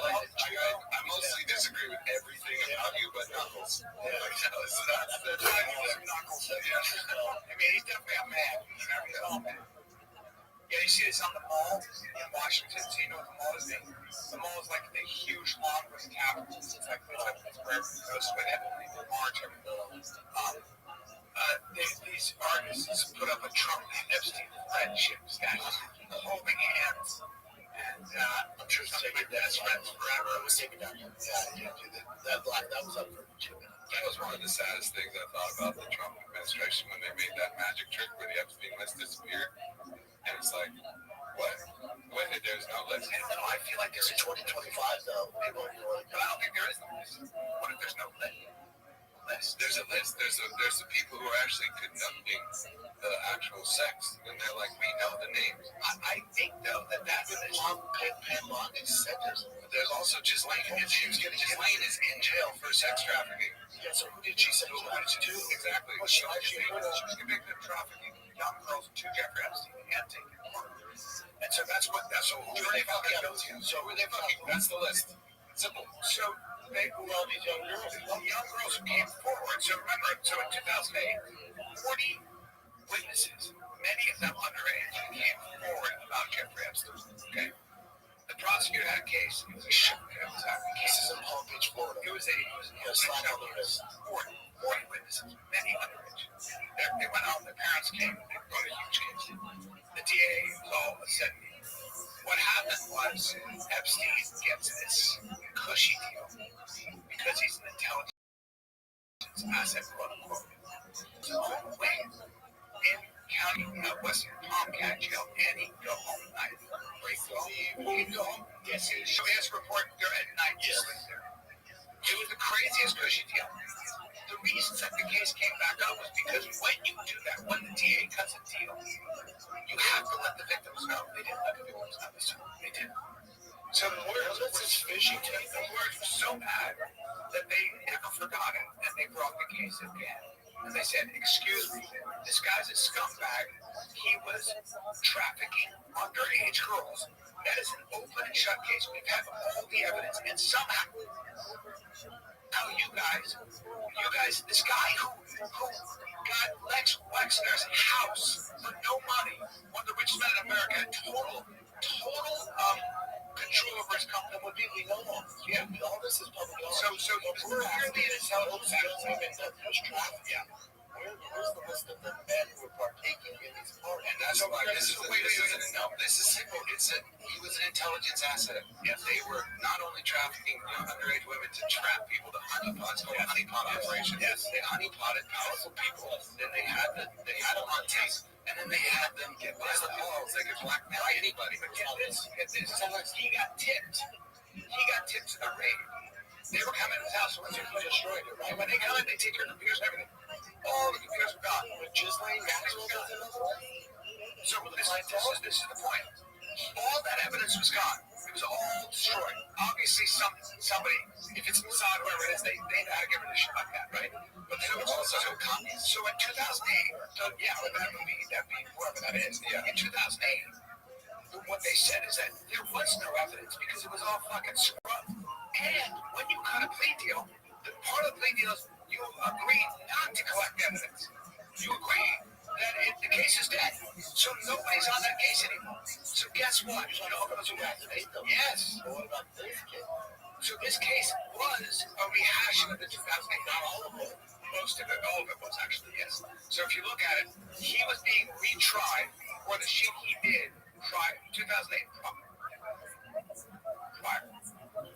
Speaker 1: mostly disagree with everything about you, but Knuckles. Like, that's
Speaker 4: Knuckles. I mean, he's definitely a man. He's all man. Yeah, you see this on the mall in Washington. So you know what the mall is? The mall is like the huge long room cabin. It's like where everyone goes with it. Orange everything. These artists put up a Trump Epstein friendship statue, holding hands. And I'm sure something like best friends forever.
Speaker 3: It was taken down. Yeah, that was up for 2 minutes.
Speaker 1: That was one of the saddest things I thought about the Trump administration when they made that magic trick where the Epstein list disappeared. And it's like, what? When there's no list?
Speaker 4: No, I feel like there's
Speaker 3: It's 2025 though.
Speaker 4: But I don't think there is no list. What if there's no list?
Speaker 1: There's a list. There's the people who are actually conducting the actual sex, and they're like, we know the names.
Speaker 4: I think though that's the
Speaker 3: Pan sectors.
Speaker 1: There's also Ghislaine. Ghislaine is in jail for sex trafficking.
Speaker 3: Yeah, so who did she send
Speaker 1: Who did she do? Exactly.
Speaker 3: Well,
Speaker 1: She was convicted of trafficking young girls to Jeffrey Epstein and taken part. And so that's who are they fucking? So who are they fucking? That's the list. Simple.
Speaker 4: So they were all these young girls. Young girls who came forward. So remember, in 2008, 40 witnesses, many of them underage, came forward about Jeffrey Epstein. Okay. The prosecutor had a case. It was a shooting. It was a case in Palm Beach, Florida. It was a slap on the wrist. 40 witnesses, many underage. They went out. Their parents came. They brought a huge case. The DA was all said. What happened was Epstein gets this cushy deal because he's an intelligence asset, quote unquote. So wait in county Western Palm County Jail, and he can go home at night. Break the leave. He can go home. Yes, he has to report there at night. Yes. It was the craziest cushy deal. The reason that the case came back up was because when you do that, when the DA cuts a deal, you have to let the victims know. They didn't let the victims know. They didn't. So the lawyers were fishing tape. The lawyers were so bad that they never forgot it, and they brought the case again. And they said, excuse me, this guy's a scumbag. He was trafficking underage girls. That is an open and shut case. We've had all the evidence, and somehow, now you guys, this guy who got Lex Wexner's house for no money, one of the richest men in America, total control over his company would be legal. Yeah, all this is public law. So we're really in intelligence. Yeah.
Speaker 3: Where's the list of the men who were partaking in these parties?
Speaker 1: And that's why this is simple. He was an intelligence asset. Yeah, they were not only trafficking underage women to trap people to honeypots, called honeypot operation. Yes, they honeypotted powerful people. Then they had them on tape, and then they had them get by the balls. They could blackmail anybody. But get this. He got tipped. To the raid. They were coming to his house once he destroyed it, right? When they come in, they take your computers and everything. All the computers were gone. Ghislaine was gone. So this is the point. All that evidence was gone. It
Speaker 4: It was all destroyed. Obviously, somebody, if it's Mossad, whoever it is, they know how to get rid of shit like that, right? But so in 2008, so yeah, with that movie, that'd be whoever that is. Yeah. In 2008, what they said is that there was no evidence because it was all fucking scrubbed. And when you cut a plea deal, the part of the plea deal is you agree not to collect evidence. You agree that the case is dead. So nobody's on that case anymore. So guess what? Yes. What about this case? So this case was a rehashing of the 2008, not all of it. Most of it, all of it was actually, yes. So if you look at it, he was being retried for the shit he did prior 2008 prior.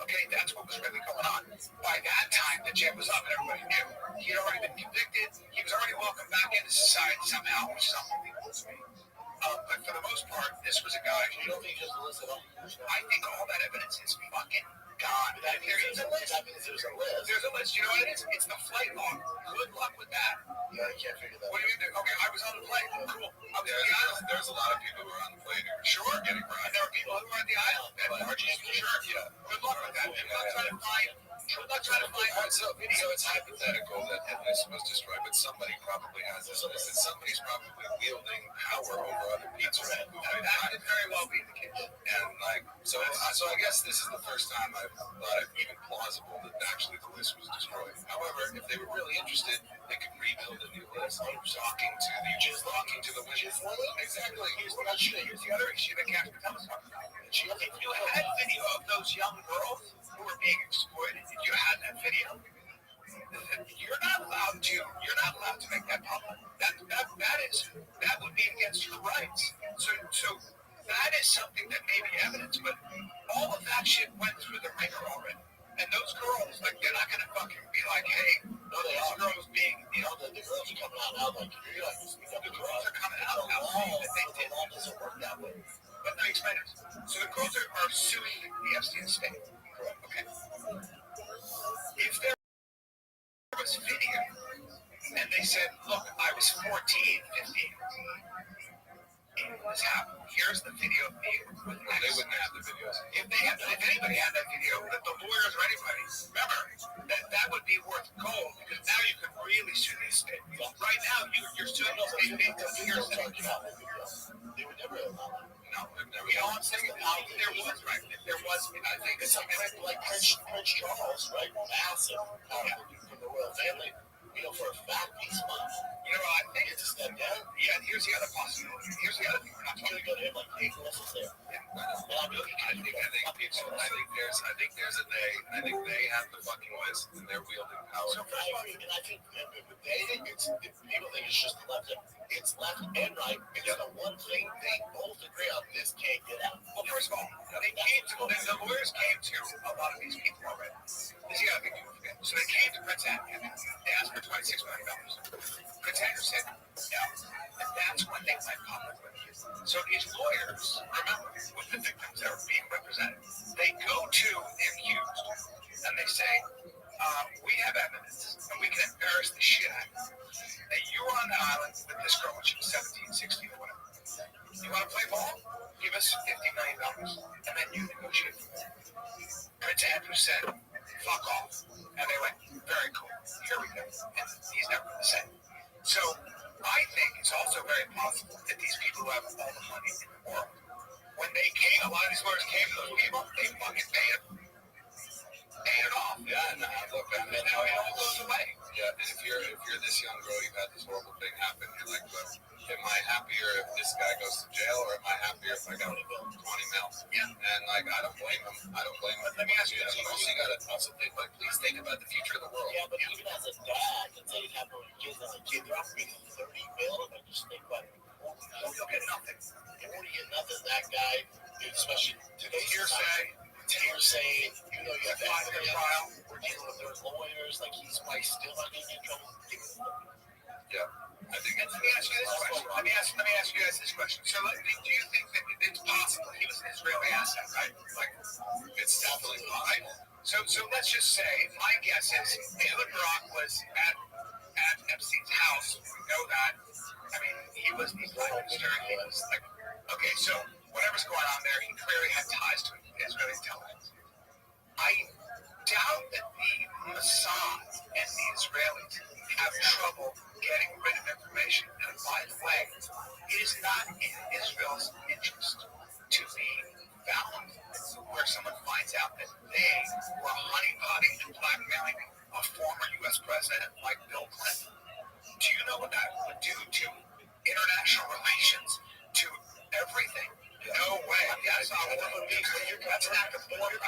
Speaker 4: Okay, that's what was really going on. By that time, the jam was up and everybody knew. He had already been convicted. He was already welcomed back into society somehow or something. But for the most part, this was a guy who don't think just listen. I think all that evidence is fucking gone. There is a list. That means there's a list. There's a list. You know what it is? It's the flight log. Good luck with that. Yeah, I can't figure that. What do you mean? Okay, I was on the plane. Cool. I was on the island. There's a lot of people who were on the plane who were sure getting right. There were people who were on the island. And RG's sure. Yeah. Good luck with that. Good luck trying to find. Good luck trying to find some video. It's hypothetical that this was destroyed, but somebody probably has this list, and somebody's probably wielding power over other people. That could very well be the case. And like, so I guess this is the first time I've thought it even plausible that actually the list was destroyed. However, if they were really interested, they could rebuild a new list. Talking to the witches. Exactly. Here's the other issue that Captain Thomas talked about. If you had video of those young girls who were being exploited, if you had that video, you're not allowed to make that public. That would be against your rights. So that is something that may be evidence, but all of that shit went through the ringer already. And those girls, like, they're not gonna fucking be like, hey, no, these girls being, the girls are coming out now, like, you're like, the girls are coming out now saying that they did. That doesn't work that way. But let me explain it. So the girls are suing the Epstein estate. Correct. Okay. If there was video, and they said, look, I was 14, 15. This happened. Here's the video of me. They wouldn't have the videos. If anybody had that video, the lawyers or anybody, remember, that would be worth gold because now you can really sue the estate. Right now, you're suing the estate based on hearsay. They would never allow it. No, you know what I'm saying? There was, right? There was, I think it's like Prince Charles, right? Massive from the royal family. For a fact, he's fine. I think it's a step down. Yeah, here's the other possibility. Here's the other thing. I'm going to go to him like, hey, what's there? Yeah, I think there's a day. I think they have the fucking list and they're wielding power. So first of all, and I think they think people think it's just left. It's left and right. It's the one thing they both agree on. This can't get out. Well, first of all, the lawyers came to a lot of these people already. This is the other thing people forget. So they came to Prince Andrew. They asked for $26 million. Prince Andrew said no. And that's when they went public with it. So these lawyers, remember, with the victims that are being represented, they go to the accused and they say, we have evidence and we can embarrass the shit out of you. That you were on the island with this girl when she was 17, 16, or whatever. You want to play ball? Give us $50 million. And then you negotiate. Prince Andrew said, fuck off. And they went, very cool. Here we go. And he's never the same. So I think it's also very possible that these people who have all the money in the world, when they came, a lot of these lawyers came to those people, they fucking paid it off. Yeah, and look, and now it all goes away. Yeah, and if you're this young girl, you've had this horrible thing happen, you're like, well, am I happier if this guy goes to jail, or am I happier if I got 20 mil? Yeah. And like, I don't blame him. Let me ask you this. You also gotta also think, like, please think about the future of the world. Yeah, but even as a dad, let's say you have no kids as a kid, they're offering 30 mil, and just think about it. You'll get nothing. 40 and nothing, that guy, especially today's hearsay, you have 5-year trial. We're dealing with their lawyers, like he's probably still not going to get in trouble. Yeah. I think. Let me ask you this question. Let me ask you guys this question. So, do you think that it's possible he was an Israeli asset, right? Like, it's definitely possible. So let's just say, my guess is Ehud Barak was at Epstein's house. We know that. I mean, he was the prime minister. He was like, okay. So whatever's going on there, he clearly had ties to Israeli intelligence. I doubt that the Mossad and the Israelis have trouble getting rid of information. And by the way, it is not in Israel's interest to be found where someone finds out that they were honeypotting and blackmailing a former U.S. president like Bill Clinton. Do you know what that would do to international relations, to everything? No way. That's not what it would be. That's an act of war. You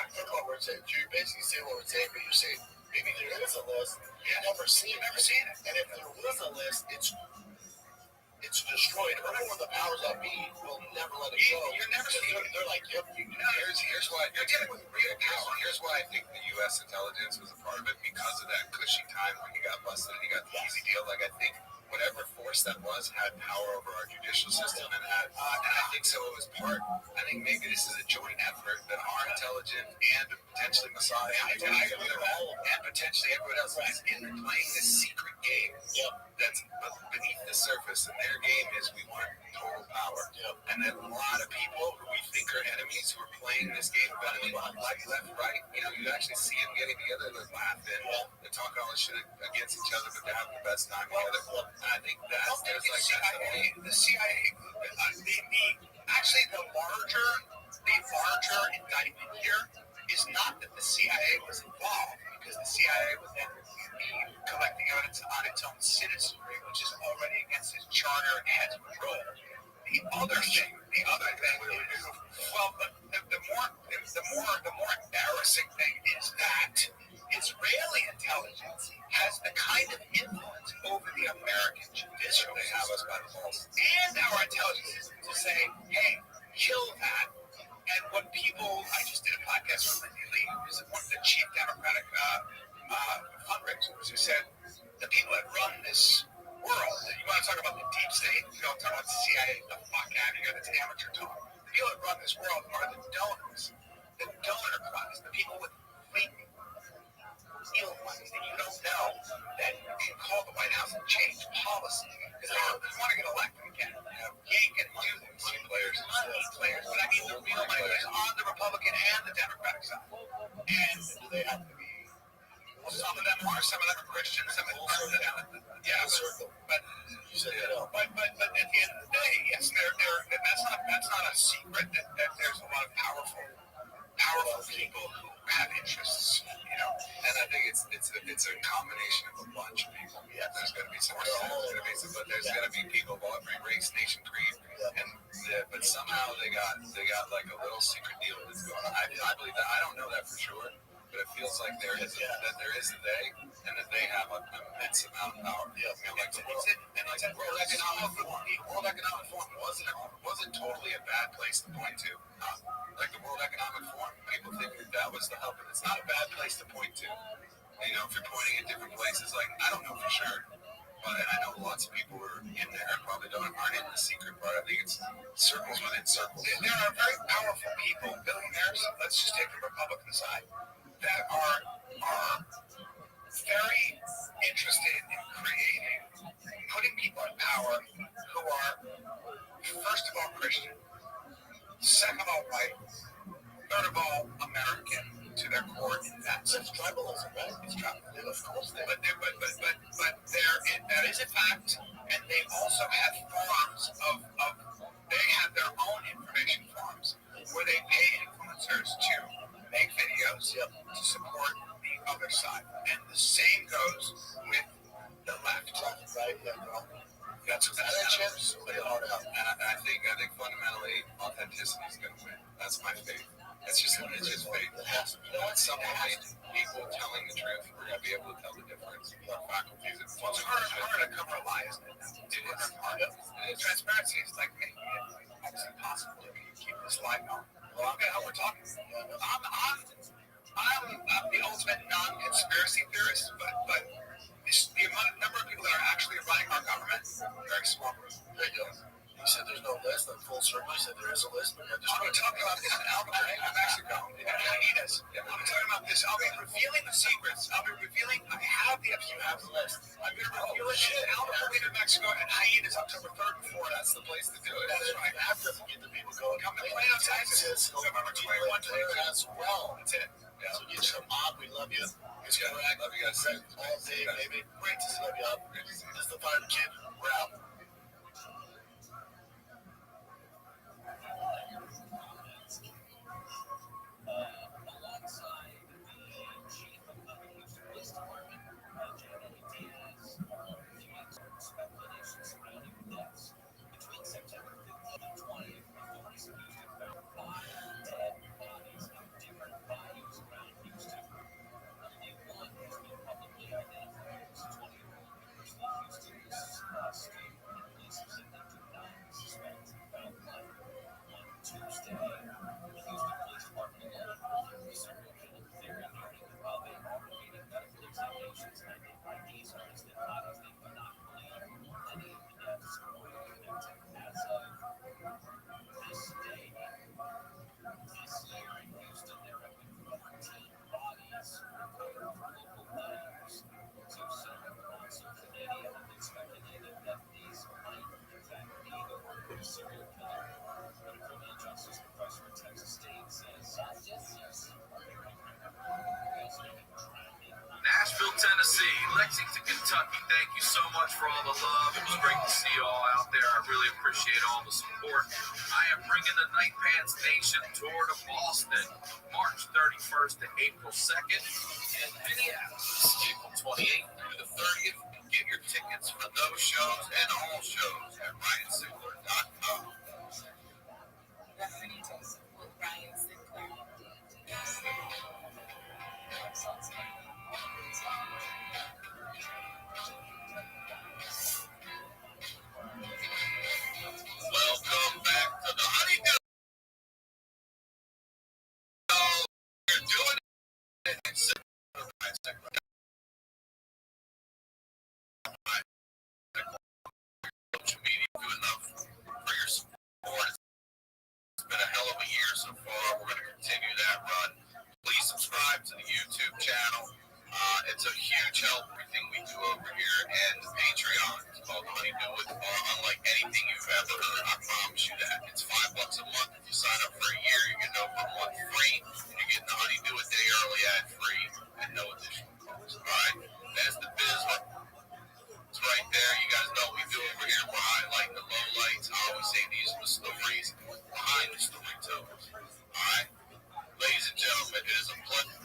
Speaker 4: basically say what we're saying, but you're saying maybe there is a list. Yeah. Never seen it. And if there was a list, it's destroyed. Everyone, the powers that be, will never let it go. You're never seeing it. They're like, yep. Here's why you're dealing with real power. Here's why I think the U.S. intelligence was a part of it, because of that cushy time when he got busted and he got the easy deal. Like, I think whatever force that was had power over our judicial system, and I think so. It was part. I think maybe this is a joint effort that our intelligence and potentially Mossad and potentially everyone else is in playing this secret game. That's beneath the surface, and their game is we want total power. And then a lot of people who we think are enemies who are playing this game of enemy, like left, right. You know, you actually see them getting together, they're laughing, they're talking all this shit against each other, but they're having the best time together. And I think that's the CIA, actually the larger indictment here is not that the CIA was involved, because the CIA would then be collecting evidence on its own citizenry, which is already against its charter and has control. The other thing, well, the more embarrassing thing is that Israeli intelligence has the kind of influence over the American judicial they have us by the balls, and our intelligence to say, hey, kill that. And what people, I just did a podcast with Lindsay Lee, who's one of the chief Democratic fundraisers, who said the people that run this world, you want to talk about the deep state, you don't talk about the CIA, the fuck out of here, that's amateur talk. The people that run this world are the donors, the donor class, the people with fake ill money that you don't know that can call the White House and change policy. Because they want to get elected again. You ain't going to do this. Players. But I mean the real money is on the Republican and the Democratic side. And they have to be. Well, some of them are Christians, some of them are. Yeah, but at the end of the day, yes, that's not a secret that there's a lot of powerful people who have interests, you know. And I think it's a combination of a bunch of people. Yeah, there's going to be some, but there's going to be people of every race, nation, creed, but somehow they got like a little secret deal that's going on. I believe that. I don't know that for sure, but it feels like there is a they, and that they have an immense amount of power. Yeah, you know, like the World Economic Forum wasn't totally a bad place to point to. Like the World Economic Forum, people think that was the help, and it's not a bad place to point to. You know, if you're pointing at different places, like I don't know for sure, but I know lots of people who are in there probably aren't in the secret part. I think it's circles within circles. There are very powerful people, billionaires. Let's just take the Republican side, that are very interested in putting people in power who are, first of all, Christian, second of all, white, third of all, American to their core in that sense. It's tribalism, right? It's tribalism, of course. But that is a fact, and they also have forms they have their own information forms where they pay influencers to make videos to support the other side. And the same goes with the left, right? That's what that chips. And I think fundamentally authenticity is going to win. That's my faith. It's just faith. At some point, people telling the truth, we're going to be able to tell the difference. Faculties, it's harder to cover a lie, isn't it? It is hard. Transparency is like making it almost impossible to keep this lie going. Well, look at how we're talking. I'm the ultimate non-conspiracy theorist, but the number of people that are actually running our government, very small group.
Speaker 3: He said there's no list. Then full circle, he said there is a list. But
Speaker 4: I'm talking about this in Albuquerque, New Mexico. Janitas. I'm talking about this. I'll be revealing the secrets. I'll be revealing. I have the you have the list. I'm going to reveal it in Albuquerque, New Mexico, and Hyenas October 3rd and 4th. That's the place to do it. That's right. After we get the people going. Come to Plano, Texas. November 21, 22.
Speaker 3: As well.
Speaker 4: That's it. Yeah.
Speaker 3: So get your mob. We love you. It's correct. Love you guys. All day, baby. Great to see you. Up. This is the Fire Kid. We're out.
Speaker 4: Nashville, Tennessee, Lexington, Kentucky, thank you so much for all the love. It was great to see you all out there. I really appreciate all the support. I am bringing the Night Pants Nation tour to Boston, March 31st to April 2nd, and Minneapolis, April 28th through the 30th. Get your tickets for those shows and all shows at RyanSickler.com. Welcome back to the Honeydew. You're doing it. Social media do enough for your support. It's been a hell of a year so far. We're going to continue that run. Please subscribe to the YouTube channel. It's a huge help, everything we do over here. And Patreon. It's called Honeydew with unlike anything you've ever heard. I promise you that. It's $5 a month. If you sign up for a year, you get over a month free. You're getting the Honeydew a day early, ad free, and no additional cost. All right? That's the biz. It's right there. You guys know what we do over here. We're highlighting the low lights. I always say these are the stories behind the storytellers. All right? Ladies and gentlemen, it is a pleasure.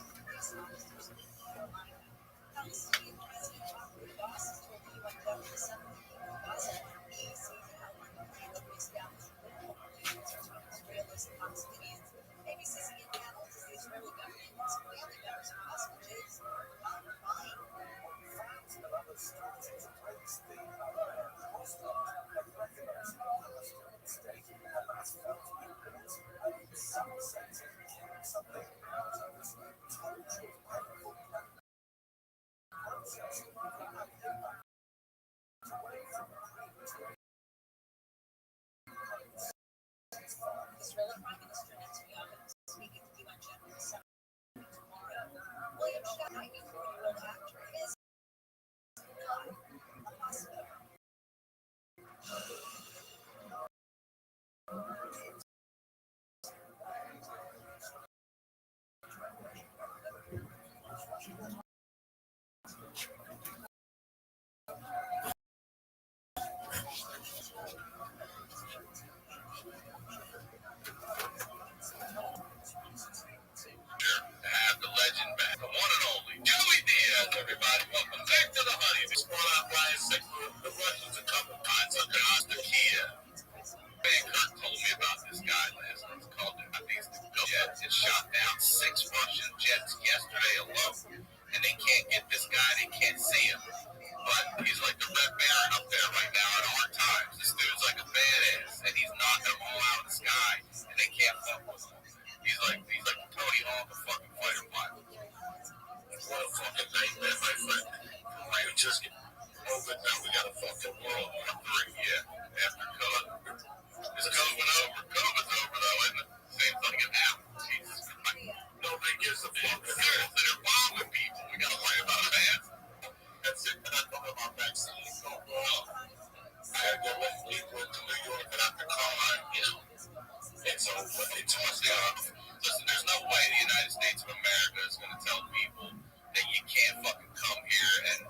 Speaker 4: get tossed out. Listen, there's no way the United States of America is going to tell people that you can't fucking come here and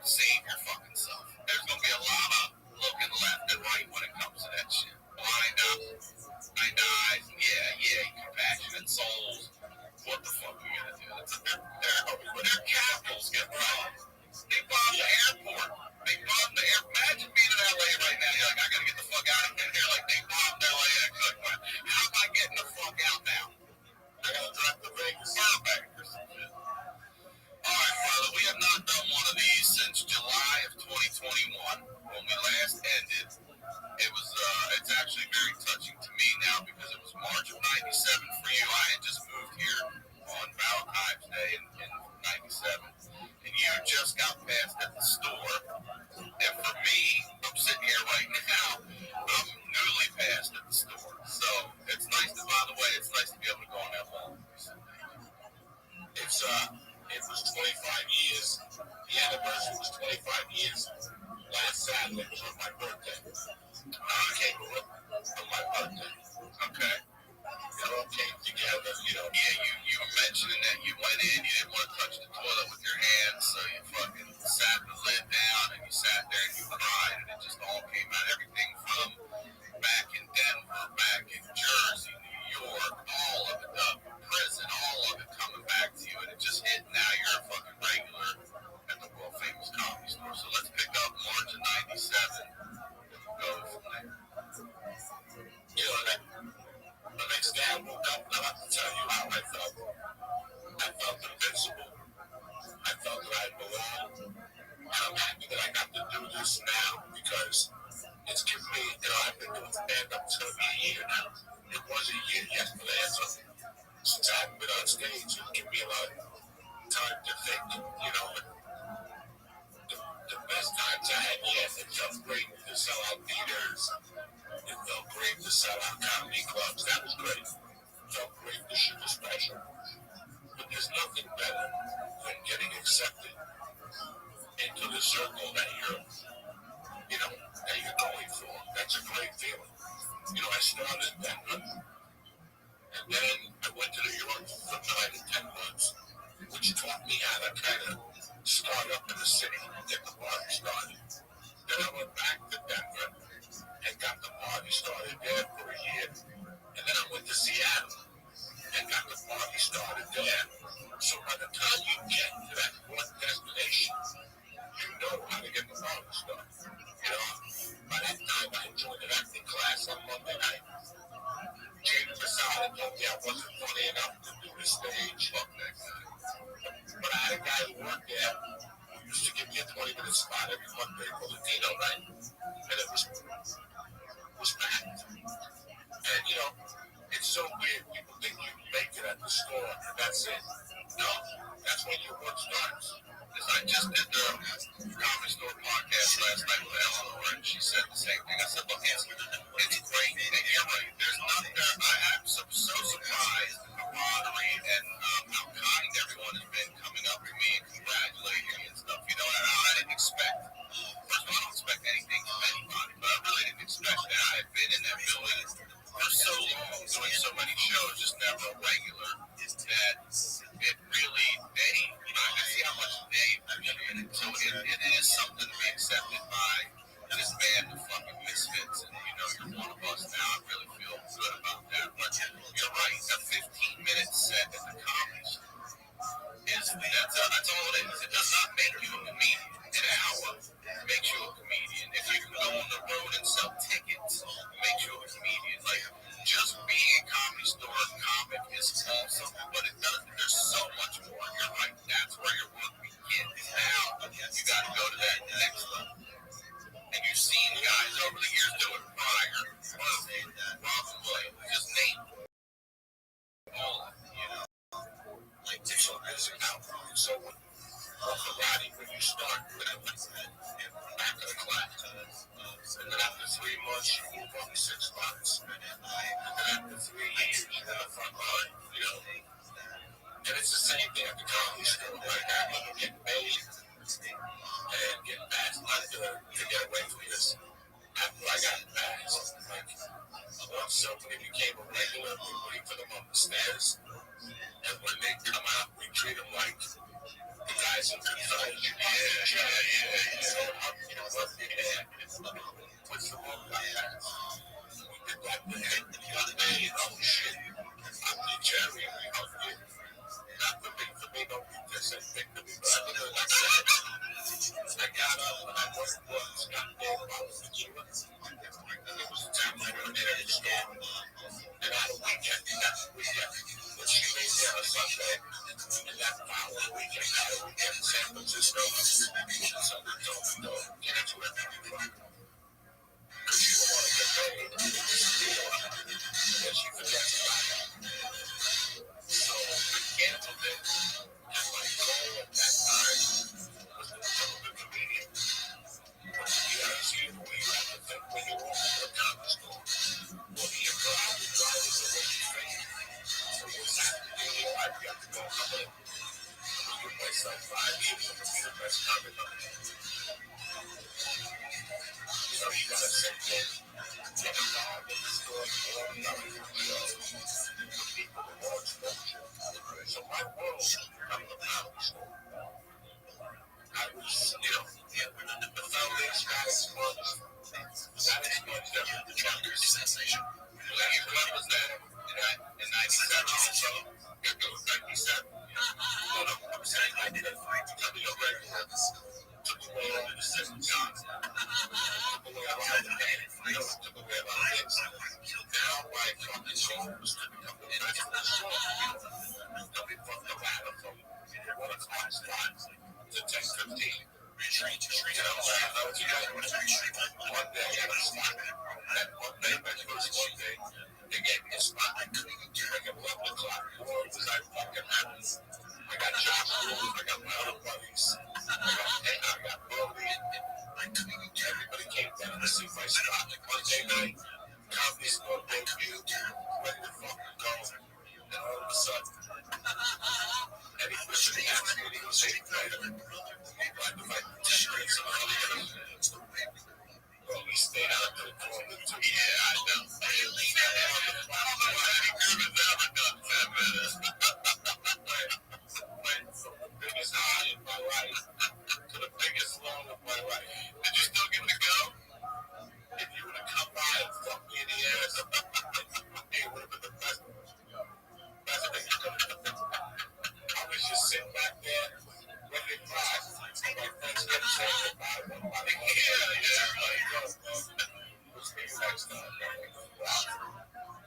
Speaker 4: save your fucking self. There's going to be a lot of looking left and right when it comes to that shit. Blind eyes, compassionate souls. What the fuck are you going to do? Their capitals get robbed. They bombed the airport. They bombed the airport. Imagine being in LA right now. You're like, I gotta get the fuck out of here. They're like, they bombed LAX. Like, how am I getting the fuck out now? I gotta drive to Vegas. Perfect or some shit. Alright, brother, we have not done one of these since July of 2021 when we last ended. It's actually very touching to me now because it was March of 97 for you. I had just moved here on Valentine's Day in 97. And you just got passed at the store. And for me, I'm sitting here right now, I'm newly passed at the store. So it's nice to, by the way, it's nice to be able to go on that mall.
Speaker 3: It was 25 years. The anniversary was 25 years. Last Saturday was on my birthday. I came over on my birthday.
Speaker 4: Okay.
Speaker 3: It all came together,
Speaker 4: Yeah, you were mentioning that you went in, you didn't want to touch the toilet with your hands, so you fucking sat the lid down and you sat there and you cried, and it just all came out. Everything from back in Denver, back in Jersey, New York, all of it, prison, all of it coming back to you, and it just hit. Now you're a fucking regular at the world famous Comedy Store. So let's pick up March of 97 and we'll go from there.
Speaker 3: The next day I woke up, and I have to tell you how I felt. I felt invincible. I felt that I belonged. And I'm happy that I got to do this now because it's given me, I've been doing stand-up to a year now. It was a year yesterday, since I haven't been on stage. It's given me a lot of time to think, the best times I had yet. It felt great to sell out theaters. It felt great to sell out comedy clubs. That was great. It felt great to shoot a special. But there's nothing better than getting accepted into the circle that you're going for. That's a great feeling. I started in Denver, and then I went to New York for 9 to 10 months, which taught me how to kind of start up in the city and get the party started. Then I went back to Denver and got the party started there for a year. And then I went to Seattle and got the party started there. So by the time you get to that one destination, you know how to get the party started. By that time I joined an acting class on Monday night. James Masada told me I wasn't funny enough to do the stage. Fuck that guy. But I had a guy who worked there who used to give me a 20-minute spot every Monday for Latino night. And it was packed. And it's so weird. People think you make it at the store and that's it. No, that's when your work starts.
Speaker 4: I just did the Comedy Store podcast last night with Eleanor, and she said the same thing. I said, look, it's great, and you're right. There's nothing there. I'm so surprised at the camaraderie and how kind everyone has been coming up to me and congratulating me and stuff. And I didn't expect, first of all, I don't expect anything from anybody, but I really didn't expect that. I had been in that building for so long, doing so many shows, just never a regular, that it really, I see how much they appreciate it. So it is something to be accepted by this band of fucking misfits. And you're one of us now. I really feel good about that. But you're right. A 15-minute set at the comedy store that's all it is. It does not make you a comedian. An hour makes you a comedian. If you can go on the road and sell tickets, it makes you a comedian. Like, just being a Comedy Store comic is awesome, but there's so much more. You're right. That's where your work begins. Now, you got to go to that next level. And you've seen guys over the years do it. Pryor, Robin Williams, just name all of them,
Speaker 3: Like, it's amazing how so karate, when you start back of the class, and then after 3 months, you move up 6 months, and then after 3 years, you're in the front line, And it's the same thing at the Comedy Store. Like, I remember getting paid and getting passed to get away from this. After I got passed, like, once So when he became a regular, we wait for them up the stairs. And when they come out, we treat them like the guys in the village. Yeah. So up, you know what? With some more guys. We did that with him. He got made. Oh, shit. I'm the Jerry. Not for me, don't be this and think to me. But I know what I said. I got up and I worked once. Got there about the Jewels. It was a time I went there in the store. And on a weekend, that's the weekend. But she made there on Sunday. And that following weekend, out of weekend in San Francisco. Somebody told me, no, cancel it. Because you don't want to get paid. And then she forgets about it. So I canceled it. And my goal at that time was to become a good comedian. But to be honest with you, the way you have to think when you're walking to a comedy store, what do you drive? You drive is the way you think. So what's happening in your life? You have to go, I'm going to give myself 5 years. I'm going to be the best comic on it. You know, you got to sit there, get involved in the store, walk out of your shows, the people, the more exposure. So my world was becoming a comedy store. I was, you know, the foundation got expunged. Got expunged after the Truckers. Lenny Glenn was there in 97 also. It was 97. No, I'm saying I did it becoming a regular. Took away all the second jobs. Took away a lot of the pain. Took away a lot of things. Now my fucking goal was to become the best of the show. Coming from the ladder from 1 o'clock start to 10:15. Retreat. You know, I was together with one day I was stop. That one day, my first one day, they gave me a spot. Like at 11 o'clock. Boy, was I fucking happy. I got Josh Rules, I got my other buddies. I got Brody. Everybody came down to see my spot. Monday night, comedy store debut, ready to fucking go. And all of a sudden, Eddie Fisher asked me, he goes, hey, Peter, he'd like to fight 10 minutes on the other. Well, we stayed out till 12 to 2. Yeah, I know. We got on the platform. Eddie Fisher's never done 10 minutes. Went from the biggest high in my life to the biggest low of my life. Did you still get to go? If you would have come by and fucked me in the ass, it would have been the best thing you could have done. I was just sitting back there, ready to cry. My friends kept saying goodbye. We'll see you next time.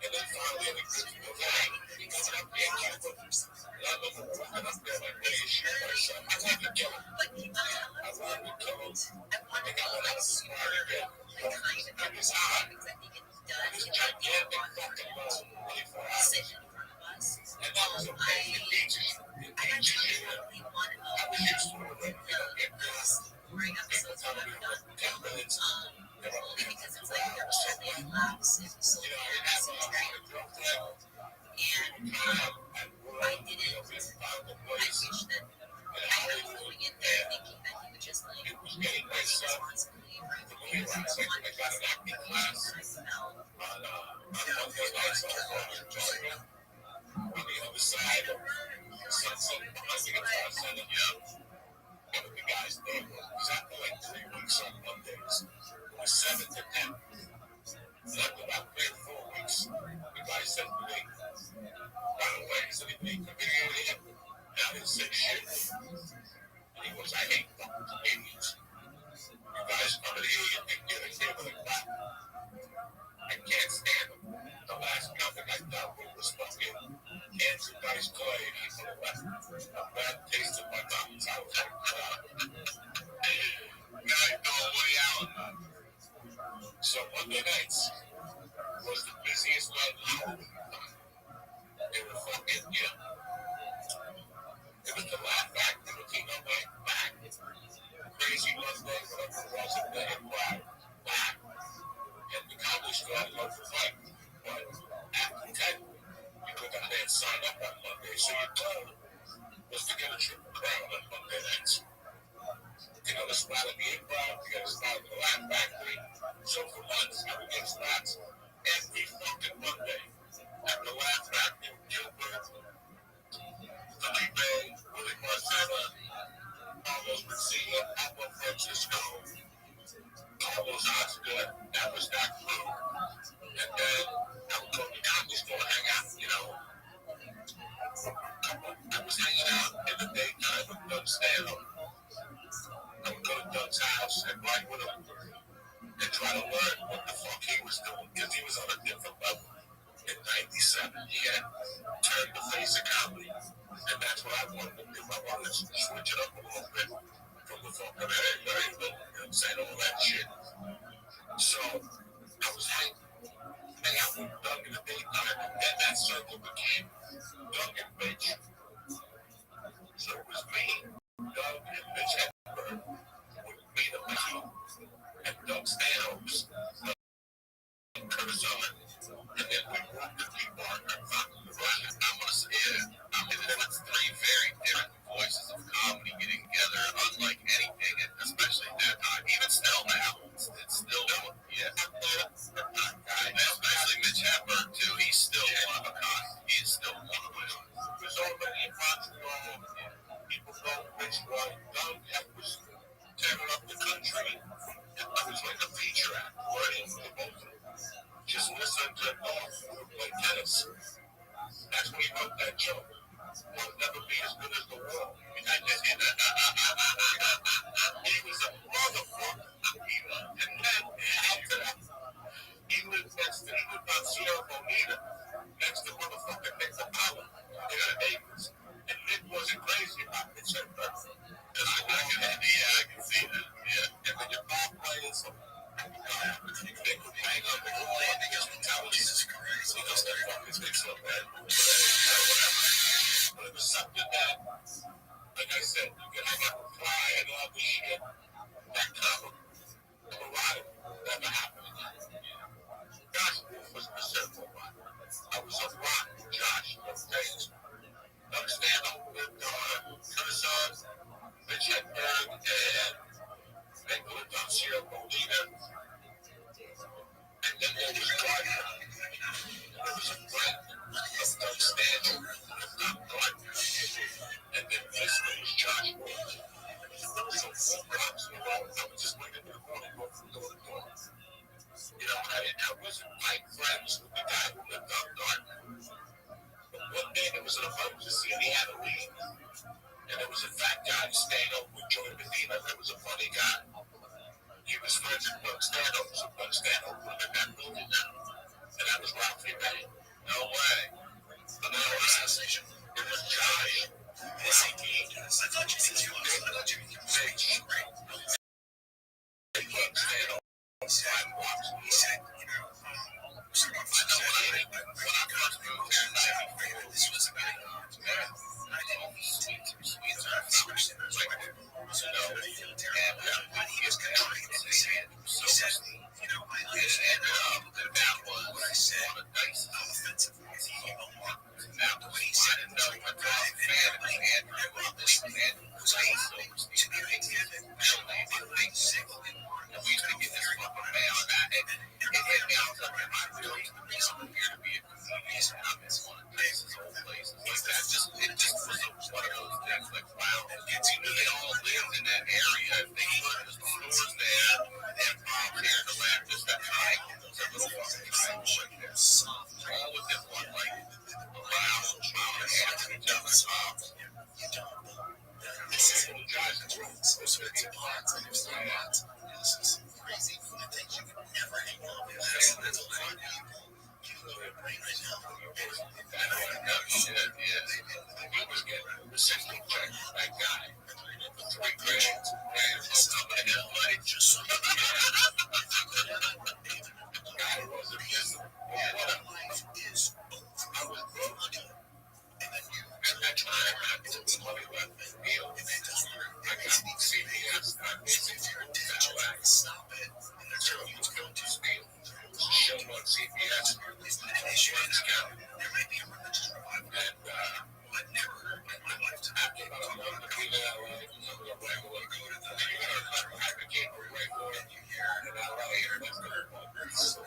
Speaker 3: And then finally, the group goes, hey, you coming up here, Cuba? And I look walking up there like, hey, shoot myself. I wanted to kill him. I wanted to kill him. I think I went out to smart again. It was hot. This gigantic fucking ball, 24 hours. And that was okay. The beaches here. I was used to it. You know, get this. People telling me like 10 minutes. They were looking for 2 hours. So, you know, I didn't have a lot of girlfriend. We would come out and work. You know, we found a place in Hollywood. And it was getting myself. I got an acting class on Monday nights on Georgia. On the other side of Sunset, behind the Guitar Center. One of the guys there was exactly like 3 weeks on Mondays. It was 7 to 10. And after about 3 or 4 weeks, the guy said to me, by the way, is anything familiar here? And I didn't say shit. And he goes, I hate fucking comedians. You guys come in here, you think you're the table and that. I can't stand them. The last comic I dealt with was fucking Andrew Dice Clay. He put a bad taste in my mouth. I was like, guy called Woody Allen. So Monday nights was the busiest night in Hollywood. They were fucking, yeah. It was the Laugh Factory, the Latino night, back. Crazy Monday, whatever it was, and then it back. And the comedy store had loads of fight. But after 10, you could not then sign up on Monday. So your goal was to get a triple crown on Monday nights. You know, the spot at the Improv, you got a spot at the Laugh Factory. So for months, I would get spots every fucking because he was on a different level. In 97, he had turned the face of comedy. And that's what I wanted to do. I wanted to switch it up a little bit from the fucking very little, you know what I'm saying, all that shit. So, I was hanging out with Doug in the daytime, and that circle became Doug and Mitch. So it was me, Doug, and Mitch Hedberg would meet up with you, and Doug Stanhope's, Curtis Owen, and then we walked to people on our fucking run. I must say, I mean, there was three very different voices of comedy getting together, unlike anything, and especially at that time. Even still now, it's still, yeah. And especially Mitch Hedberg, too. He's still one of a kind. He's still one of a kind. There's so many Montreal people know Mitch well. Doug was tearing up the country. It was like a feature act, learning the both of them. Just listen to North play tennis. That's when he wrote that joke. We'll never be as good as the world. He was a motherfucker. And then after that, he lived on Sierra Bonita, next to motherfucking Nick the Power in the Davis. And Nick wasn't crazy about Mitch Hedberg. I can see that. Yeah. And then your ball players, they would hang up the whole land because Jesus Christ, he does that fucking thing so bad. But it was something that, like I said, you can hang out with Fly and all this shit. That kind of variety never happened again. Josh Wolf was the circle one. I was a rock with Josh those days. Understand I'm with Curtis Owen, Mitch Hedberg, and they lived on Sierra Bonita. And then there was Gardner. There was a friend of Doug Stanhope, Doug Gardner. And then this one was Josh Wolf. So 4 blocks in a row, I would just wait in the corner and go from door to door. You know, I wasn't like friends with the guy who lived on Gardner. But one day there was an emergency and he had to leave. And there was a fat guy who stayed up with Joey Medina. There was a funny guy. He was friends with Doug Stanhope, so Doug Stanhope lived in that building now. And that was Ralphie May. No way. Another assassination. It was Josh. Ralphie. Doug Stanhope. 5 blocks. He said, you know, I know when I first moved here in 94, this was a big I did all these sweets are especially there's like, you know, and he is country, and he said, you know, I ended up, and that was what I said, one of the nicest offensive things he and that was what he said, and no, I was a fan of Andrew, Andrew was to be exhibited, really, sick, and we used to get this fucking mail, and it hit me out, like, I really, the reason I'm here to be a comedian, I'm in one of places, old places, like that, it just was one of those things, like, wow, you knew they all lived in that area, if they could, the stores there, and here in the lab, just that triangle, those little fucking triangles like that, all within one, like, mile and a half of each other's house. This is what guys are doing, so it's a lot, and it's a lot. This is crazy, the things you could never hang on with, that's a lot of people. He was getting the 60 check, that guy, for 3 grand, and somebody else, like, just the guy wasn't missing. I was broke. And then at that time, I took some money left in the deal. I got CBS, I basically moved to LA. Stop it. And that's how he was going to speed. It was a show on CBS. There might be a religious revival. And I've never heard in my lifetime. I wanted to be in LA. I became a regular in LA. And that's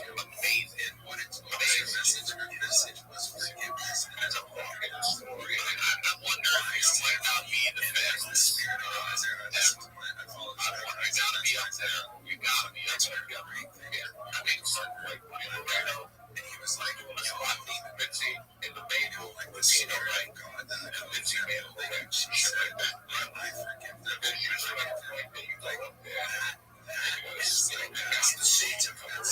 Speaker 3: amazing. What it's message was as a walking story. I wonder if this might not be the fastest spirit you gotta be up there. You gotta be up there. I mean, something like Laredo, and he was like, I'm leaving Mitzi in the manual, like, right? And Mitzi made a little shit like that. There's usually like a point that you go up there, and you gotta swing down the seats and come around.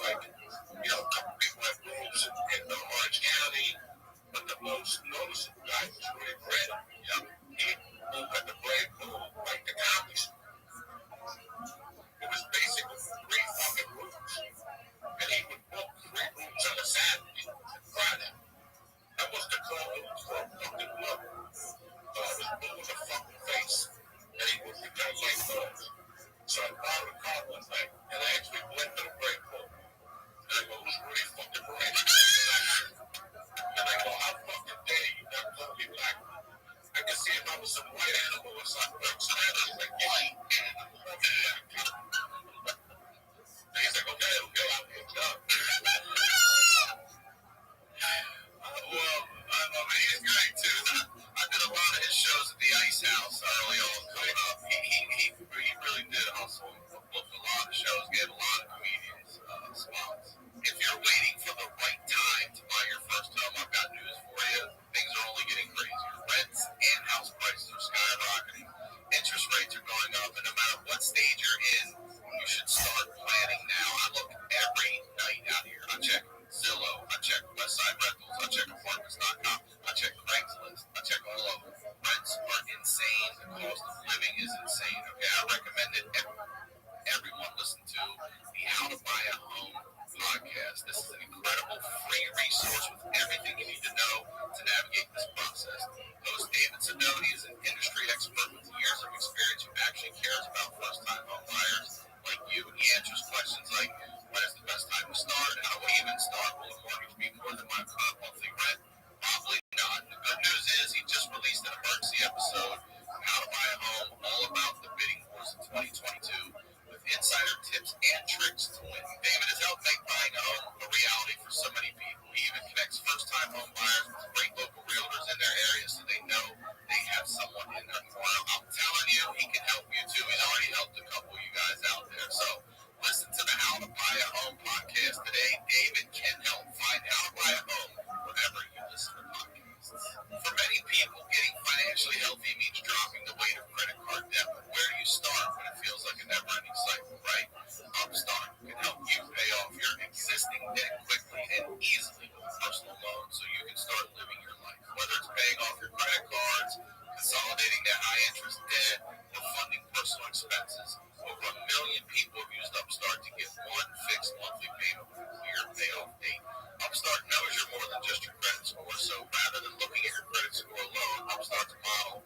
Speaker 3: like, a couple people have rooms in Orange County, but the most noticeable guy was Ray Brandon. He moved at the Brand Pool, like the comedy. It was basically 3 fucking rooms. And he would book 3 rooms on a Saturday and Friday. That was the club that was for fucking love. So I was blue in the fucking face. And he would become my club. So I borrowed a car one night, and I actually went to the Brand Pool. And I go, who's really fucking Brandon? And I go, how fucking dare you not call me black? I can see if I was some white animal or something. I'm Spanish, like, white animal. He's like, okay, I'll pick up. Well, he's great too. I did a lot of his shows at the Ice House early on coming up. He really did hustle. Booked a lot of shows, gave a lot of comedians spots. If you're waiting for the right time to buy your first home, I've got news for you. Things are only getting crazier. Rents and house prices are skyrocketing. Interest rates are going up, and no matter what stage you're in, you should start planning now. I look every night out here. I check Zillow, I check Westside Rentals, I check Apartments.com, I check Craigslist, I check all of them. Rents are insane. The cost of living is insane. Okay, I recommend it. Everyone listen to the How to Buy a Home podcast. This is an incredible free resource with everything you need to know to navigate this process. Host David Sidoti is an industry expert with years of experience who actually cares about first-time home buyers like you. He answers questions like, when is the best time to start? How do I even start? Will the mortgage be more than my current monthly rent? Probably not. The good news is he just released an emergency episode of How to Buy a Home, all about the bidding wars in 2022. With insider tips and tricks to win. David has helped make buying a home a reality for so many people. He even connects first-time home buyers with great local realtors in their area so they know they have someone in their corner. I'm telling you, he can help you too. He's already helped a couple of you guys out there. So listen to the How to Buy a Home podcast today. David can help find How to Buy a Home wherever you listen to podcasts. For many people, getting financially healthy means dropping the weight of credit card debt. But where do you start when it feels like a never-ending cycle, right? Upstart can help you pay off your existing debt quickly and easily with a personal loan so you can start living your life. Whether it's paying off your credit cards, consolidating that high-interest debt, or funding personal expenses, over 1 million people have used Upstart to get one fixed monthly payment with a clear payoff date. Upstart knows you're more than just your credit score, so rather than looking at your credit score alone, Upstart's model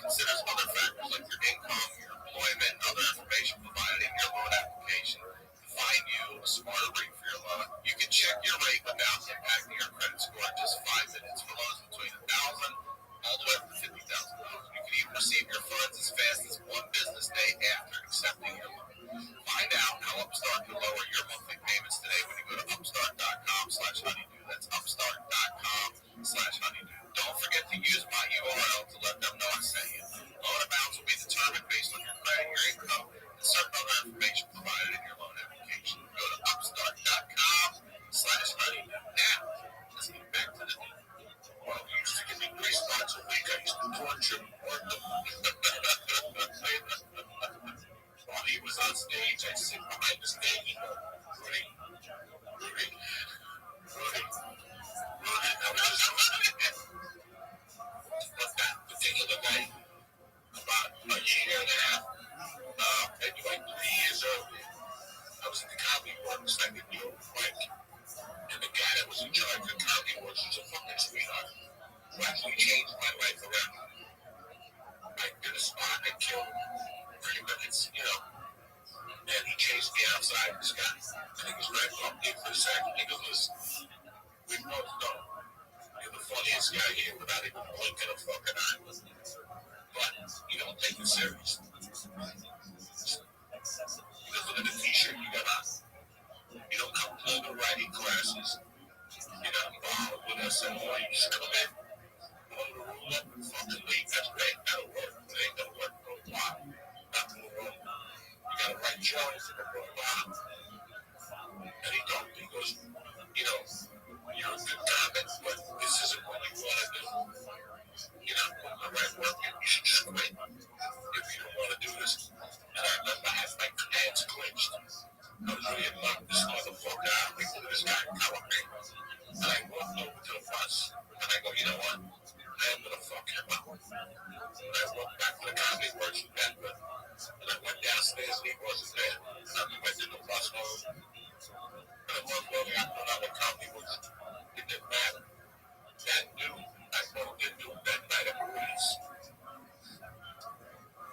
Speaker 3: considers other factors like your income, your employment, and other information provided in your loan application to find you a smarter rate for your loan. You can check your rate without impacting your credit score in just 5 minutes for loans between $1,000 all the way up to $50,000. You can even receive your funds as fast as 1 business day after accepting your loan. Find out how Upstart can lower your monthly payments today when you go to upstart.com/honeydew. That's upstart.com/honeydew. Don't forget to use my URL to let them know I sent you. Loan amounts will be determined based on your credit, your income, and certain other information provided in your loan application. Go to upstart.com/honeydew. Now, let's get back to the video.
Speaker 6: Well, you used to give me 3 spots a week. I used to torture him. While he was on stage, I'd sit behind the stage and go, Rudy. I was just but that particular night, about a year and a half, maybe like 3 years earlier, I was at the Comedy Works like in New York, Mike. And the guy that was in charge of the Comedy Works was a fucking sweetheart who actually changed my life around. I did a spot and killed 3 minutes, and he chased me outside. This guy, and he was right up there for a second. He goes, listen, we both know you're the funniest guy here without even blinking a fucking eye. But you don't take it serious. Because look at the t-shirt you got on. You don't come to the writing classes. You're not involved with SMO. You just come in, blow the room up, and fucking leave. That's great. That'll work. It ain't gonna work for a while. Not in the room. You gotta write jokes in the room. And he told me, he goes, you're a good comic, but this isn't what you want to do.
Speaker 3: this guy telling me. And I walked over to the bus, and I go, you know what? I'm gonna fuck him up. And I walked back to the comedy works in Denver, and I went downstairs, and he wasn't there. And we went to the bus home, and a month later, I found out what comedy was. It didn't matter. That dude, I broke into that night at Rudy's.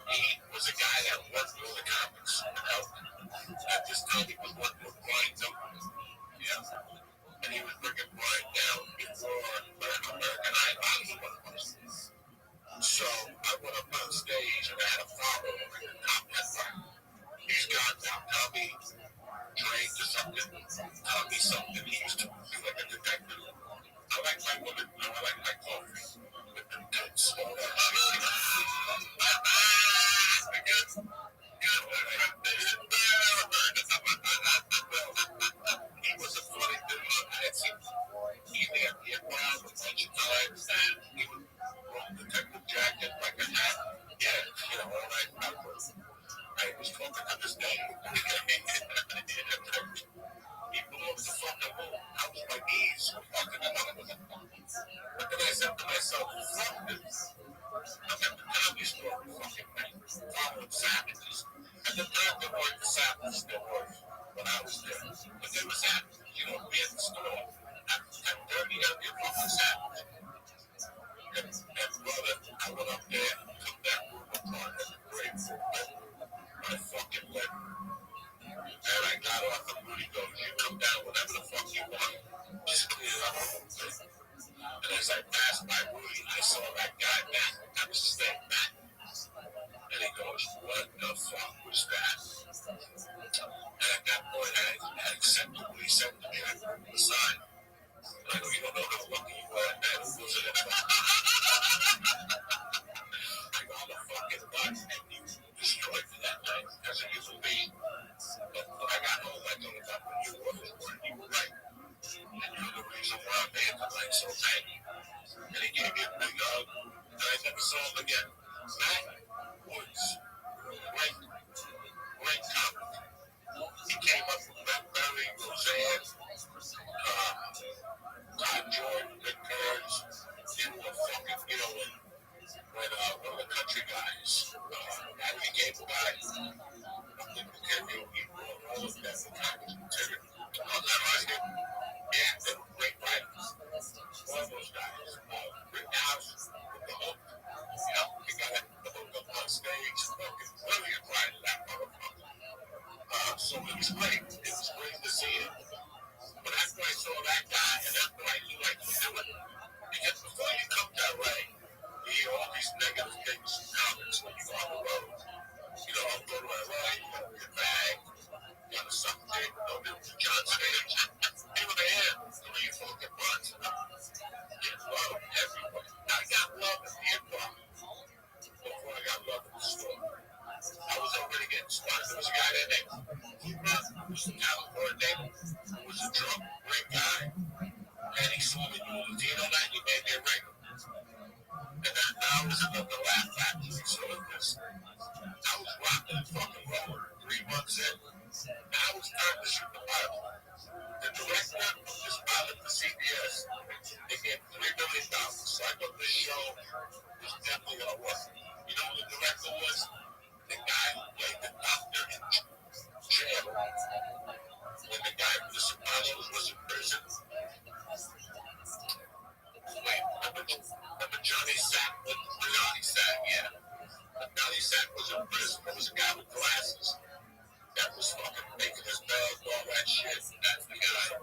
Speaker 3: He was a guy that worked with the comics. At this time, he was working with Brian Duncan. Yeah. And he was bringing Brian down before American Idol was. So I went up on stage and I had a follow him in the top headline. He's got now. Tell me, drink or something. Tell me something. He used to be like a detective. I like my women. I like my coffee. With the good slow shit. He was a funny dude. I had seen he had went out a bunch of times and he would roll detective jacket like a hat. Yeah, you know, all that. I was talking to this day. He blew up the fucking wall. I was my knees. Fucking another one. But then I said to myself, fuck this. I'm at the comedy store fucking night. Following savages. And the third that worked the savages still worked when I was there. But there was that, you know, we at the store. At 10:30, I'd be a fucking savage. And brother, I went up there, took that room apart at the grave. I fucking went. And I got off the Rudy goes, you come down whatever the fuck you want. Just clear it up a little bit. And as I passed by Rudy, I saw that guy back. I was staying back. And he goes, what the fuck was that? And at that point, I accepted what he said to me. I put him aside. And I go, you don't know how lucky you are, man. Who was it? I go, I'm a fucking nut. And you destroyed me that night as a human being. But when I got home, I told him that when you were right. And you're the reason why I'm here tonight, so thank you. And he gave me a big hug, and I never saw him again. Matt Woods, great comic. He came up with Matt Berry, Roseanne, Todd Jordan, Rick Burns. They were fucking, you know, when one of the country guys, Matty Gable guy, he brought all of that for comics material. Yeah, they were great writers. All those guys. Rick House with the hook. You know, he got the hook up on stage. Fucking brilliant writer, that motherfucker. So it was great. It was great to see him. But after I saw that guy, and after I knew I could do it, because before you come to LA, you hear all these negative things from comics when you go on the road. You know, I'll go to LA, you gotta be a bag, you gotta suck dick, don't do John Stage. Here I am, 3 fucking months. Get love everywhere. I got love in the improv before I got love in the store. I was already getting started. There was a guy there named who was a talent coordinator, who was a drunk, great guy. And he saw me doing the deal on that, he made me a regular. And I was in the laugh factory, so it was, I was rocking and fucking rolling 3 months in. And I was trying to shoot the pilot. The director of this pilot for CBS, they gave $3 million. So I thought this show was definitely going to work. You know who the director was? The guy who played the doctor in jail. When the guy from The Sopranos was in prison. Wait, remember Johnny Sack? Johnny Sack, yeah. Johnny Sack was in prison. There was a guy with glasses that was fucking making his bed, all that shit. That's the guy.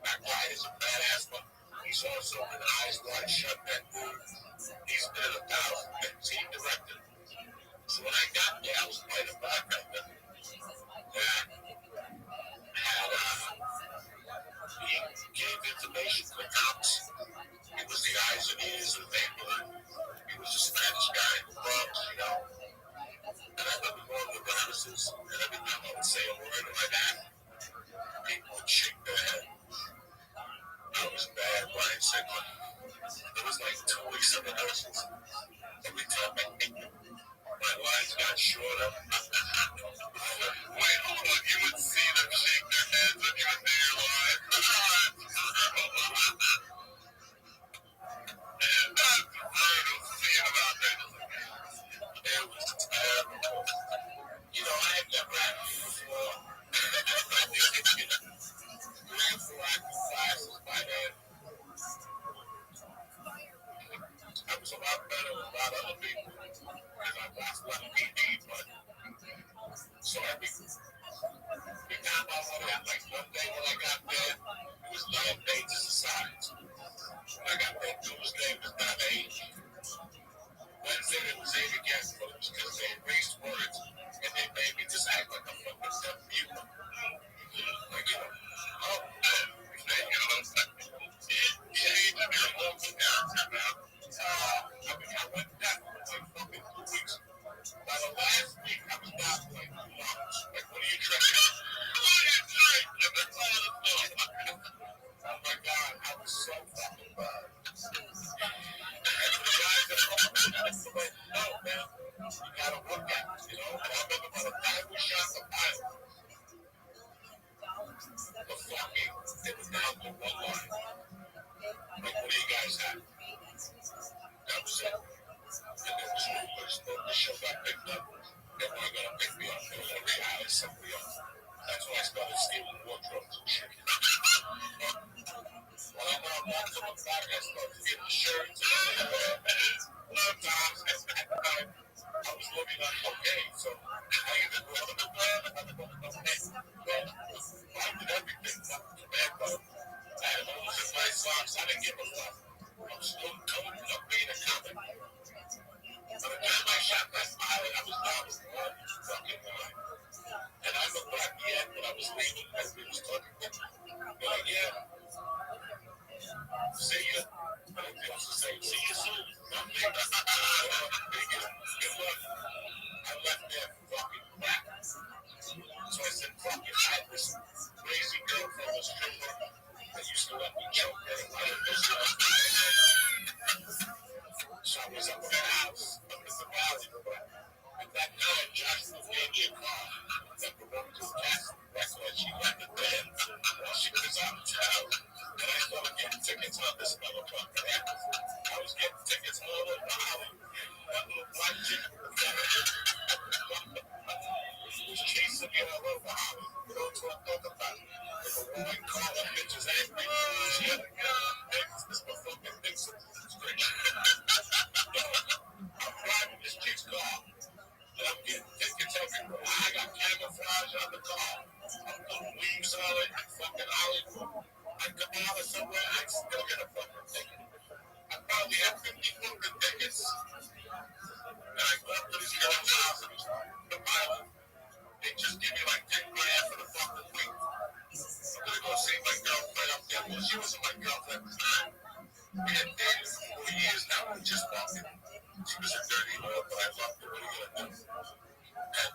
Speaker 3: That guy is a badass, but he's also an Eyes Wide Shut, that dude. He's been in 1,000 things. He directed. So when I got there, I was playing a bartender that had, he gave information to the cops. He was the eyes and ears of the neighborhood. He was a Spanish guy in the Bronx, you know. And I remember going to rehearsals, and every time I would say a word like that, people would shake their head. I was bad, Brian said, but there was like stealing wardrobes and shit. Well, I know I'm not to the back, I started getting shirts and laptops and backpack. I was living on cocaine, so I either go on the plan or I go on the cocaine. I did everything, tobacco. I had holes in my socks, I didn't give a fuck. I'm still coding up being a comic. By the time I shot that pilot, I was down with one fucking line. And I looked back at the end when I was leaving, as we was talking. They're like, yeah, see ya. I was just saying, see you soon. Good luck. I left there fucking crap. So I said, fuck it. I had this crazy girl from the stripper that used to let me choke her. I didn't know so I was up at the house, up in the valley. At that time, Joshua gave me a car that belonged to Cassie. That's why she left the band while she was out of town. And I started getting tickets on this motherfucker. I was getting tickets all over Hollywood. That little black chick was chasing me all over Hollywood. You know what I'm talking about? If a woman called her bitches angry, she had to get on the this motherfucking thing. I'm driving this chick's car. And I'm getting tickets everywhere. I got camouflage on the car. I'm putting leaves on it. Fucking Hollywood. I come out of somewhere, I still get a fucking ticket. I probably have 50 fucking tickets. And I go up to this girl's house and the pilot. They just give me like 10 grand for the fucking week. I'm gonna go see my girlfriend up there. Well, she wasn't my girlfriend at the time. We had dated for 4 years now. We just fucking. She was a dirty whore, but I loved her. What are you gonna do? And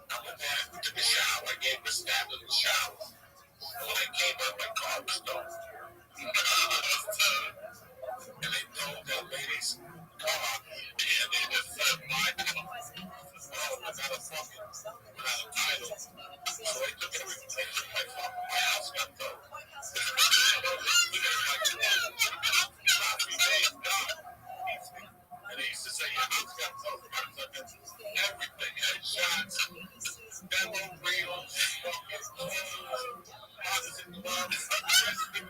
Speaker 3: I went there, I took a shower, I gave her a stab in the shower. When I came out, my car was stolen. And they told that lady's car, and they just said my house. Well, without a fucking, without a title. So they took everything from my house got towed. And they used to say, your house got towed. Everything, headshots, demo reels, fucking houses and clubs, everything.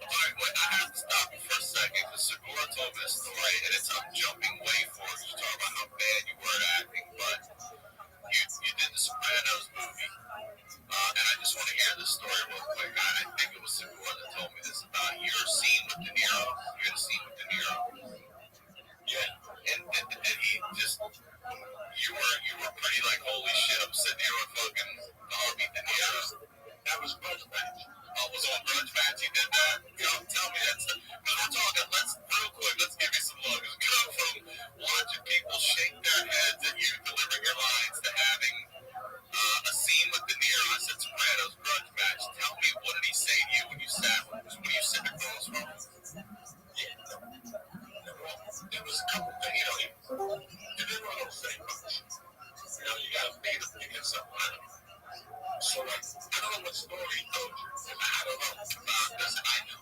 Speaker 3: Alright, wait, I have to stop you for a second because Segura told me this story and it's I'm jumping way forward. You talk about how bad you were at acting, but you did the Sopranos movie. And I just want to hear this story real quick. I think it was Segura that told me this about your scene with De Niro. You had a scene with De Niro. Yeah. And he just, you were pretty like, holy shit, I'm sitting here with fucking Harvey De Niro. That was Grudge Match. Oh, it was on Grudge Match. He did that. You know, tell me that. Because we're talking, real quick, let's give you some love. Because we go from watching people shake their heads at you delivering your lines to having a scene with De Niro. I said, Sopranos, Grudge Match. Tell me, what did he say to you when you sat across from him? Yeah. There was a couple things, you know, you didn't want to say much. You know, you got to beat him to get something out of him. So, like, I don't know what story he told you. I don't know about this. I know.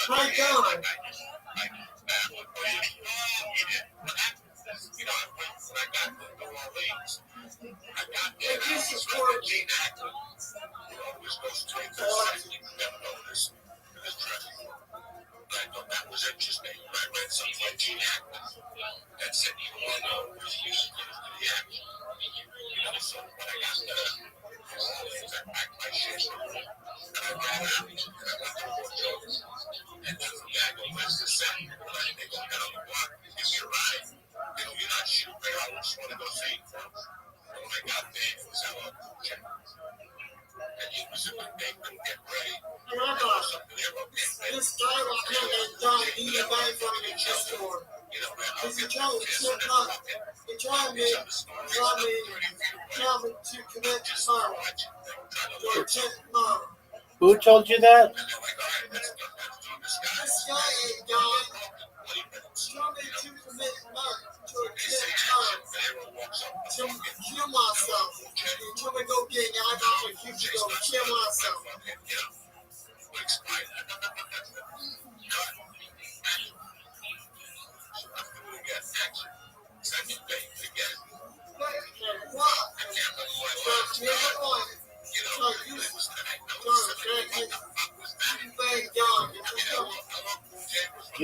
Speaker 8: My God.
Speaker 3: I know. He did. What happened is, you know, when I got to New Orleans, I got there. I was with Gene Hackman. He always goes straight to the site. You never know this dress. I thought that was interesting. I read something like Gene Hackman that said, you want to know who's used to the action. You know, so when I got there, New Orleans, I packed my shit and I ran out and I went to Fort Jones. And then from there, I go west to set. And they go down the block and give me a ride. You know, you're not shooting there. I just want to go see you. And when I got there, it was out of check. And it was a good day to get ready.
Speaker 8: This guy right here that died, he got back from the store. Because he tried to trip up. He tried me to commit murder. Or attempt murder.
Speaker 2: Who told you that?
Speaker 8: This guy ain't died. He told me to commit murder. To attempt murder. To kill myself. He told me to go get an eyebrow and you to go kill myself.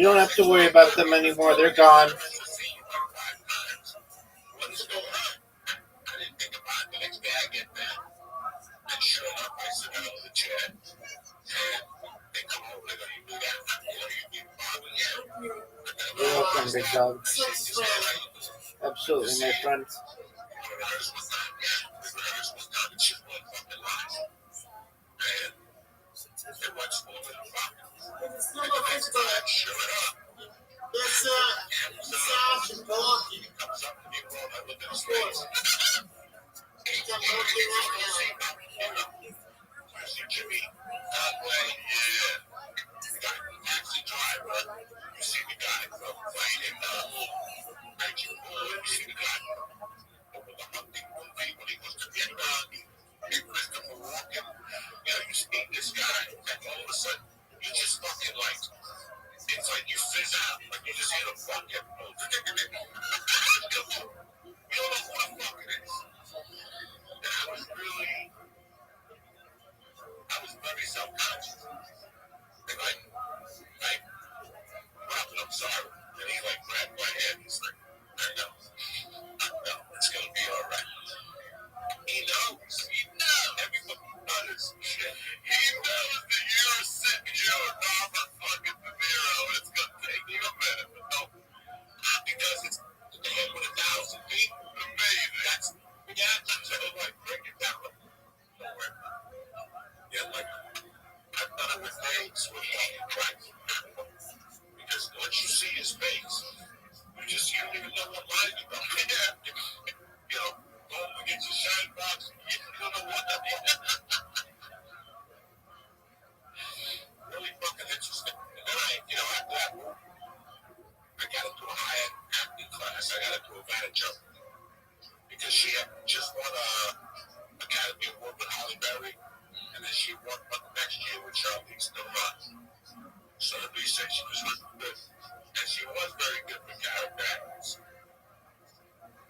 Speaker 10: You don't have to worry about them anymore. They're gone.
Speaker 3: What's going on? I didn't think about it. The next day I get there. And sure enough, I sit down in the chair. And they come over. They go, you do that? You bother yet?
Speaker 10: You're welcome, big dog. Absolutely, my friend.
Speaker 3: Jimmy, Conway, yeah. The guy, taxi driver. You see the guy playing Rachel Wood. You see the guy over the hunting movie when he was the big dog. Christopher Walken. You know, you see this guy, and all of a sudden, you just fucking like, it's like you fizz out. Like you just hit a fucking, you don't know who the fuck it is. And I was very self-conscious. And like, Robin, I'm sorry. And he like grabbed my hand. He's like, I know, it's gonna be all right. He knows. Everybody knows. He knows that you're sick. You're Robert fucking De Niro. It's gonna take you a minute, but no, because it's the head with 1,000 people. Amazing. So like, break it down. Nowhere. Yeah, like, I've done it with names with Christ. Because once you see his face, you don't even know what line you're going to get. You know, go and get your shine box. You don't know what that is. Really fucking interesting. And then after that, I got into a high-end acting class. I got into a manager because she had just won a Academy Award with Halle Berry, and then she won the next year with Charlize Theron. So everybody said she was really good, and she was very good for character actors.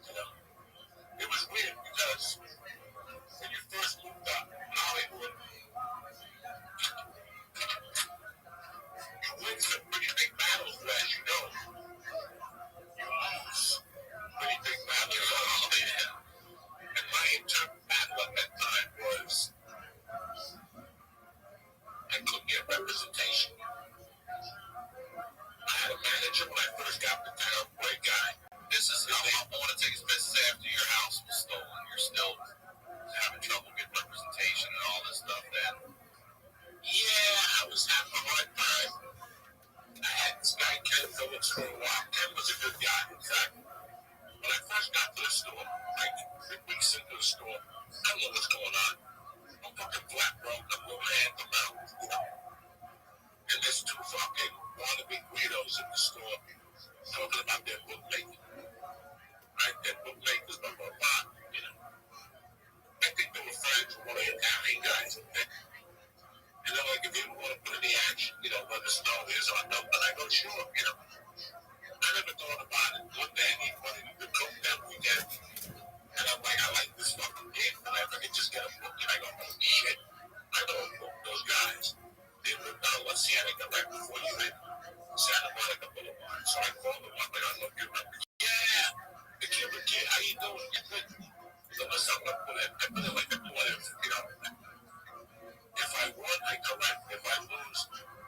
Speaker 3: You know, it was weird because when you first moved up in Hollywood, you win some pretty big battles, but as you know, you lose pretty big battles. Oh, yeah. And my internal battle at that time was I couldn't get representation. I had a manager when I first got to town, great guy. This is I want to take his business after your house was stolen. You're still having trouble getting representation and all this stuff then. Yeah, I was having a hard time. I had this guy, Ken Phillips, for a while. Ken was a good guy. In fact, when I first got to the store, like 3 weeks into the store, I don't know what's going on. I'm fucking flat broke. I'm moving hand to mouth. And there's 2 fucking wannabe weirdos in the store talking about their bookmaking. Right? Their bookmakers, blah, blah, blah. You know. I think they were friends with one of the Italian guys. And they're like, if you want to put any action, let us know. Here's our number. And I go, sure. I never thought about it. One day I need money to cook that weekend. And I'm like, I like this fucking game. And I could just get a book. And I go, oh, shit. I know those guys. They lived out La Cienega right before you hit Santa Monica Boulevard. So I called them up and I looked at them. Yeah. The kid, how you doing? You good? So there's something I put in like a player, If I won, I collect. If I lose,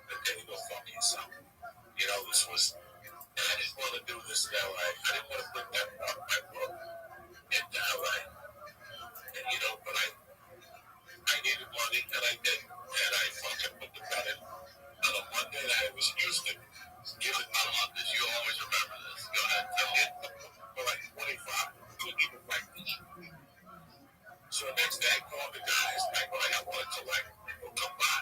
Speaker 3: then you go fuck yourself. This was, and I didn't want to do this in LA. I didn't want to put that part of my book into LA. And but I needed money, and I did. And I fucking put the gun in on a Monday that I was in Houston. I love this. You always remember this. Go ahead. Tell me. For like 25. Couldn't even write this. So the next day I called the guys, and I go, I want to collect. We'll come by.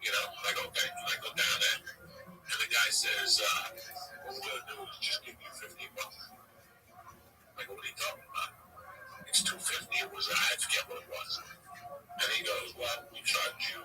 Speaker 3: I go, okay. And I go down there. And the guy says, what we're going to do is just give you $50. I go, what are you talking about? It's $250. It was, I forget what it was. And he goes, well, we charge you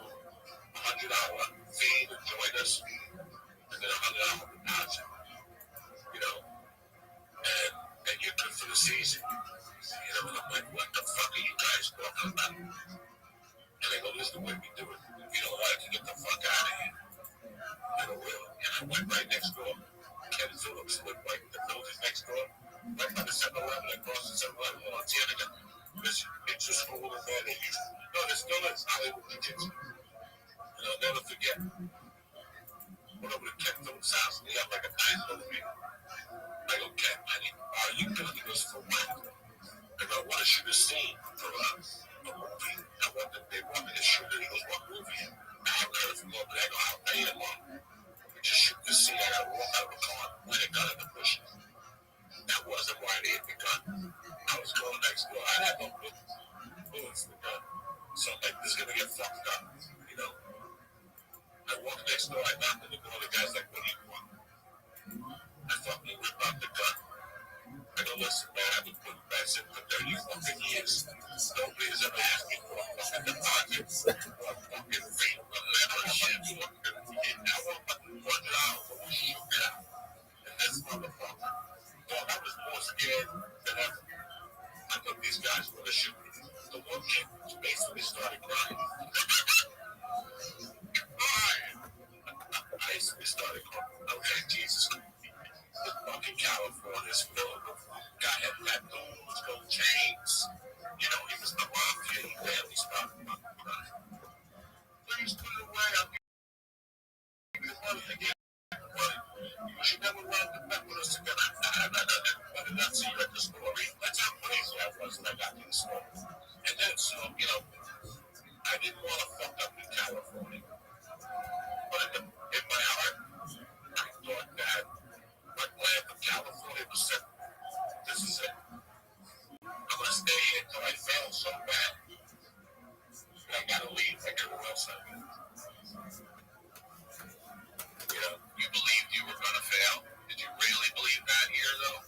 Speaker 3: right by the 7-Eleven, across the 7-Eleven on Tierney. It's just school in there. No, there still is Hollywood Jiu-Jitsu. And I'll never forget. Went over to Ken Phillips' house, and he had like a knife over me. I go, Ken, are you good? He goes, for what? I go, I want to shoot a scene for a movie. They want me to shoot it. He goes, what movie? I haven't heard from him, but I go, I'll pay him on. We just shoot the scene. I got to walk out of the car, light a gun in the bushes. That wasn't why they hit the gun. I was going next door. I had no bullets in the gun. So I'm like, this is going to get fucked up, you know? I walked next door. I knocked on the door. The guy's like, what do you want? I fucking ripped out the gun. I go, listen, man, I've been putting bets in for 30 fucking years. Nobody has ever asked me for a fucking deposit or a fucking fee or membership. I want fucking $1 for a shootout. And this motherfucker. Dog, I was more scared than ever. I thought these guys were going to shoot me. The one kid basically started crying. I basically started crying. Okay, Jesus. The fucking California's filled with guy had tattoos, gold chains. You know, he was the mafia. He barely stopped fucking crying. Please put it away. I'll give you the money again. You should never run the bet with us together. I did not see you at the store. That's how crazy I was when I got to the store. And then, so, you know, I didn't want to fuck up in California. But in my heart, I thought that my plan for California was set. This is it. I'm going to stay here until I fail so bad. And I got to leave like everyone else. You know, you believed you were going to fail? Did you really believe that here, though?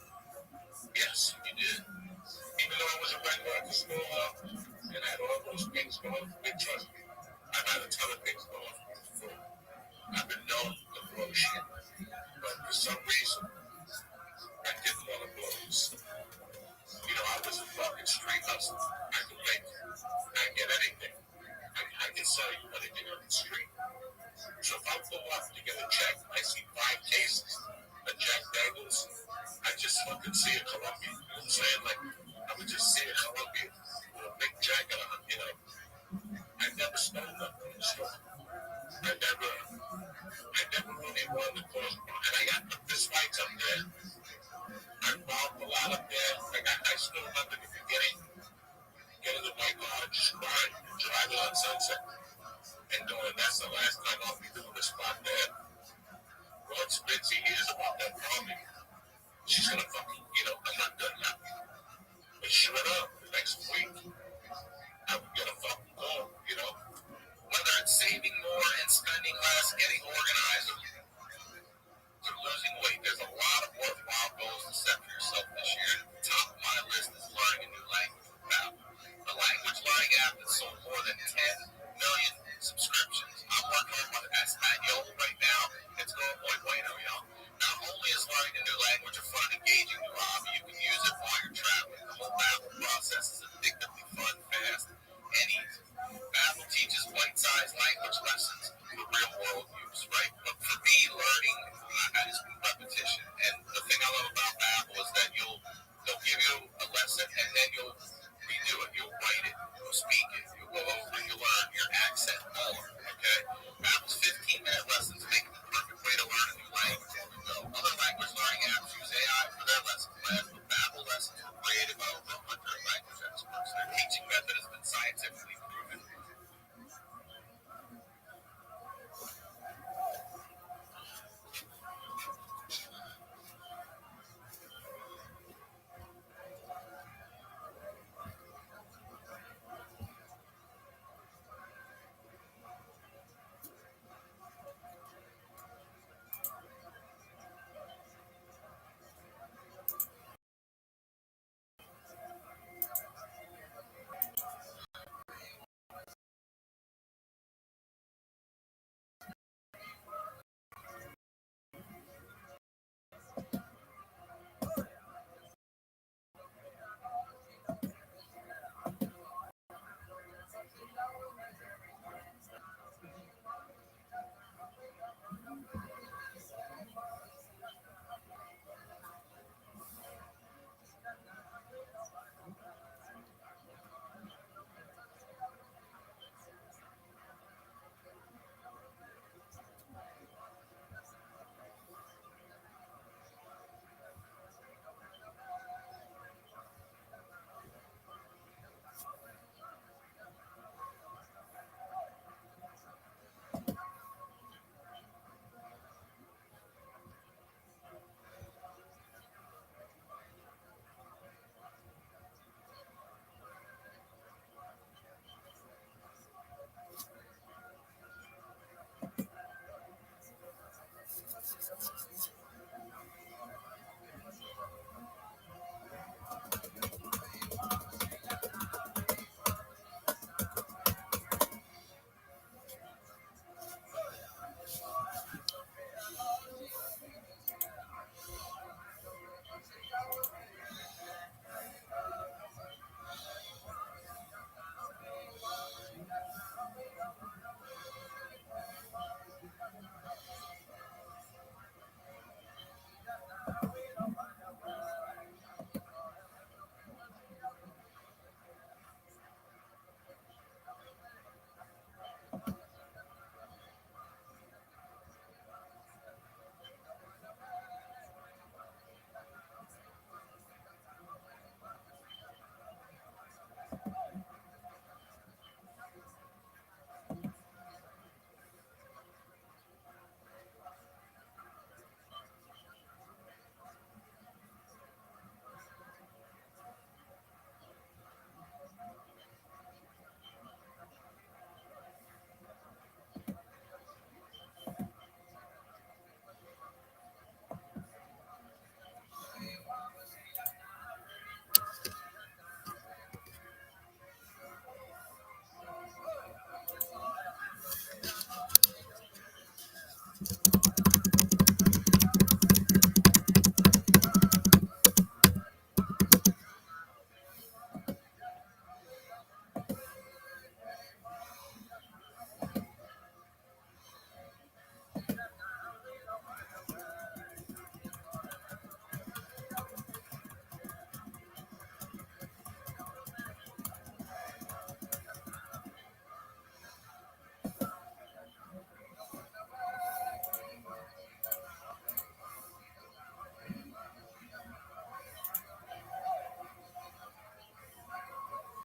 Speaker 3: Yes, you did. Even though I was a regular at the school and I had all those things going for me, trust me, I've had a ton of things going for me before. I've been known to blow shit. But for some reason, I didn't want to blow this. You know, I was a fucking street hustler. I could make it. I can get anything. I can sell you anything on the street. So if I pull up to get a check, I see 5 cases of Jack Daniels. I just fucking see a Columbia. You know what I'm saying? Like, I would just see a Columbia with a big jacket on, you know. I never stole nothing from the store. I never really wanted to cause problem. And I got this fights up there. I robbed a lot up there. I stole nothing in the beginning. Get in the white car, just grind, drive it on Sunset. And going, that's the last time I'll be doing this spot there. Once Bitsy hears about that from me, she's gonna fucking, you know, I'm not done now. But sure enough,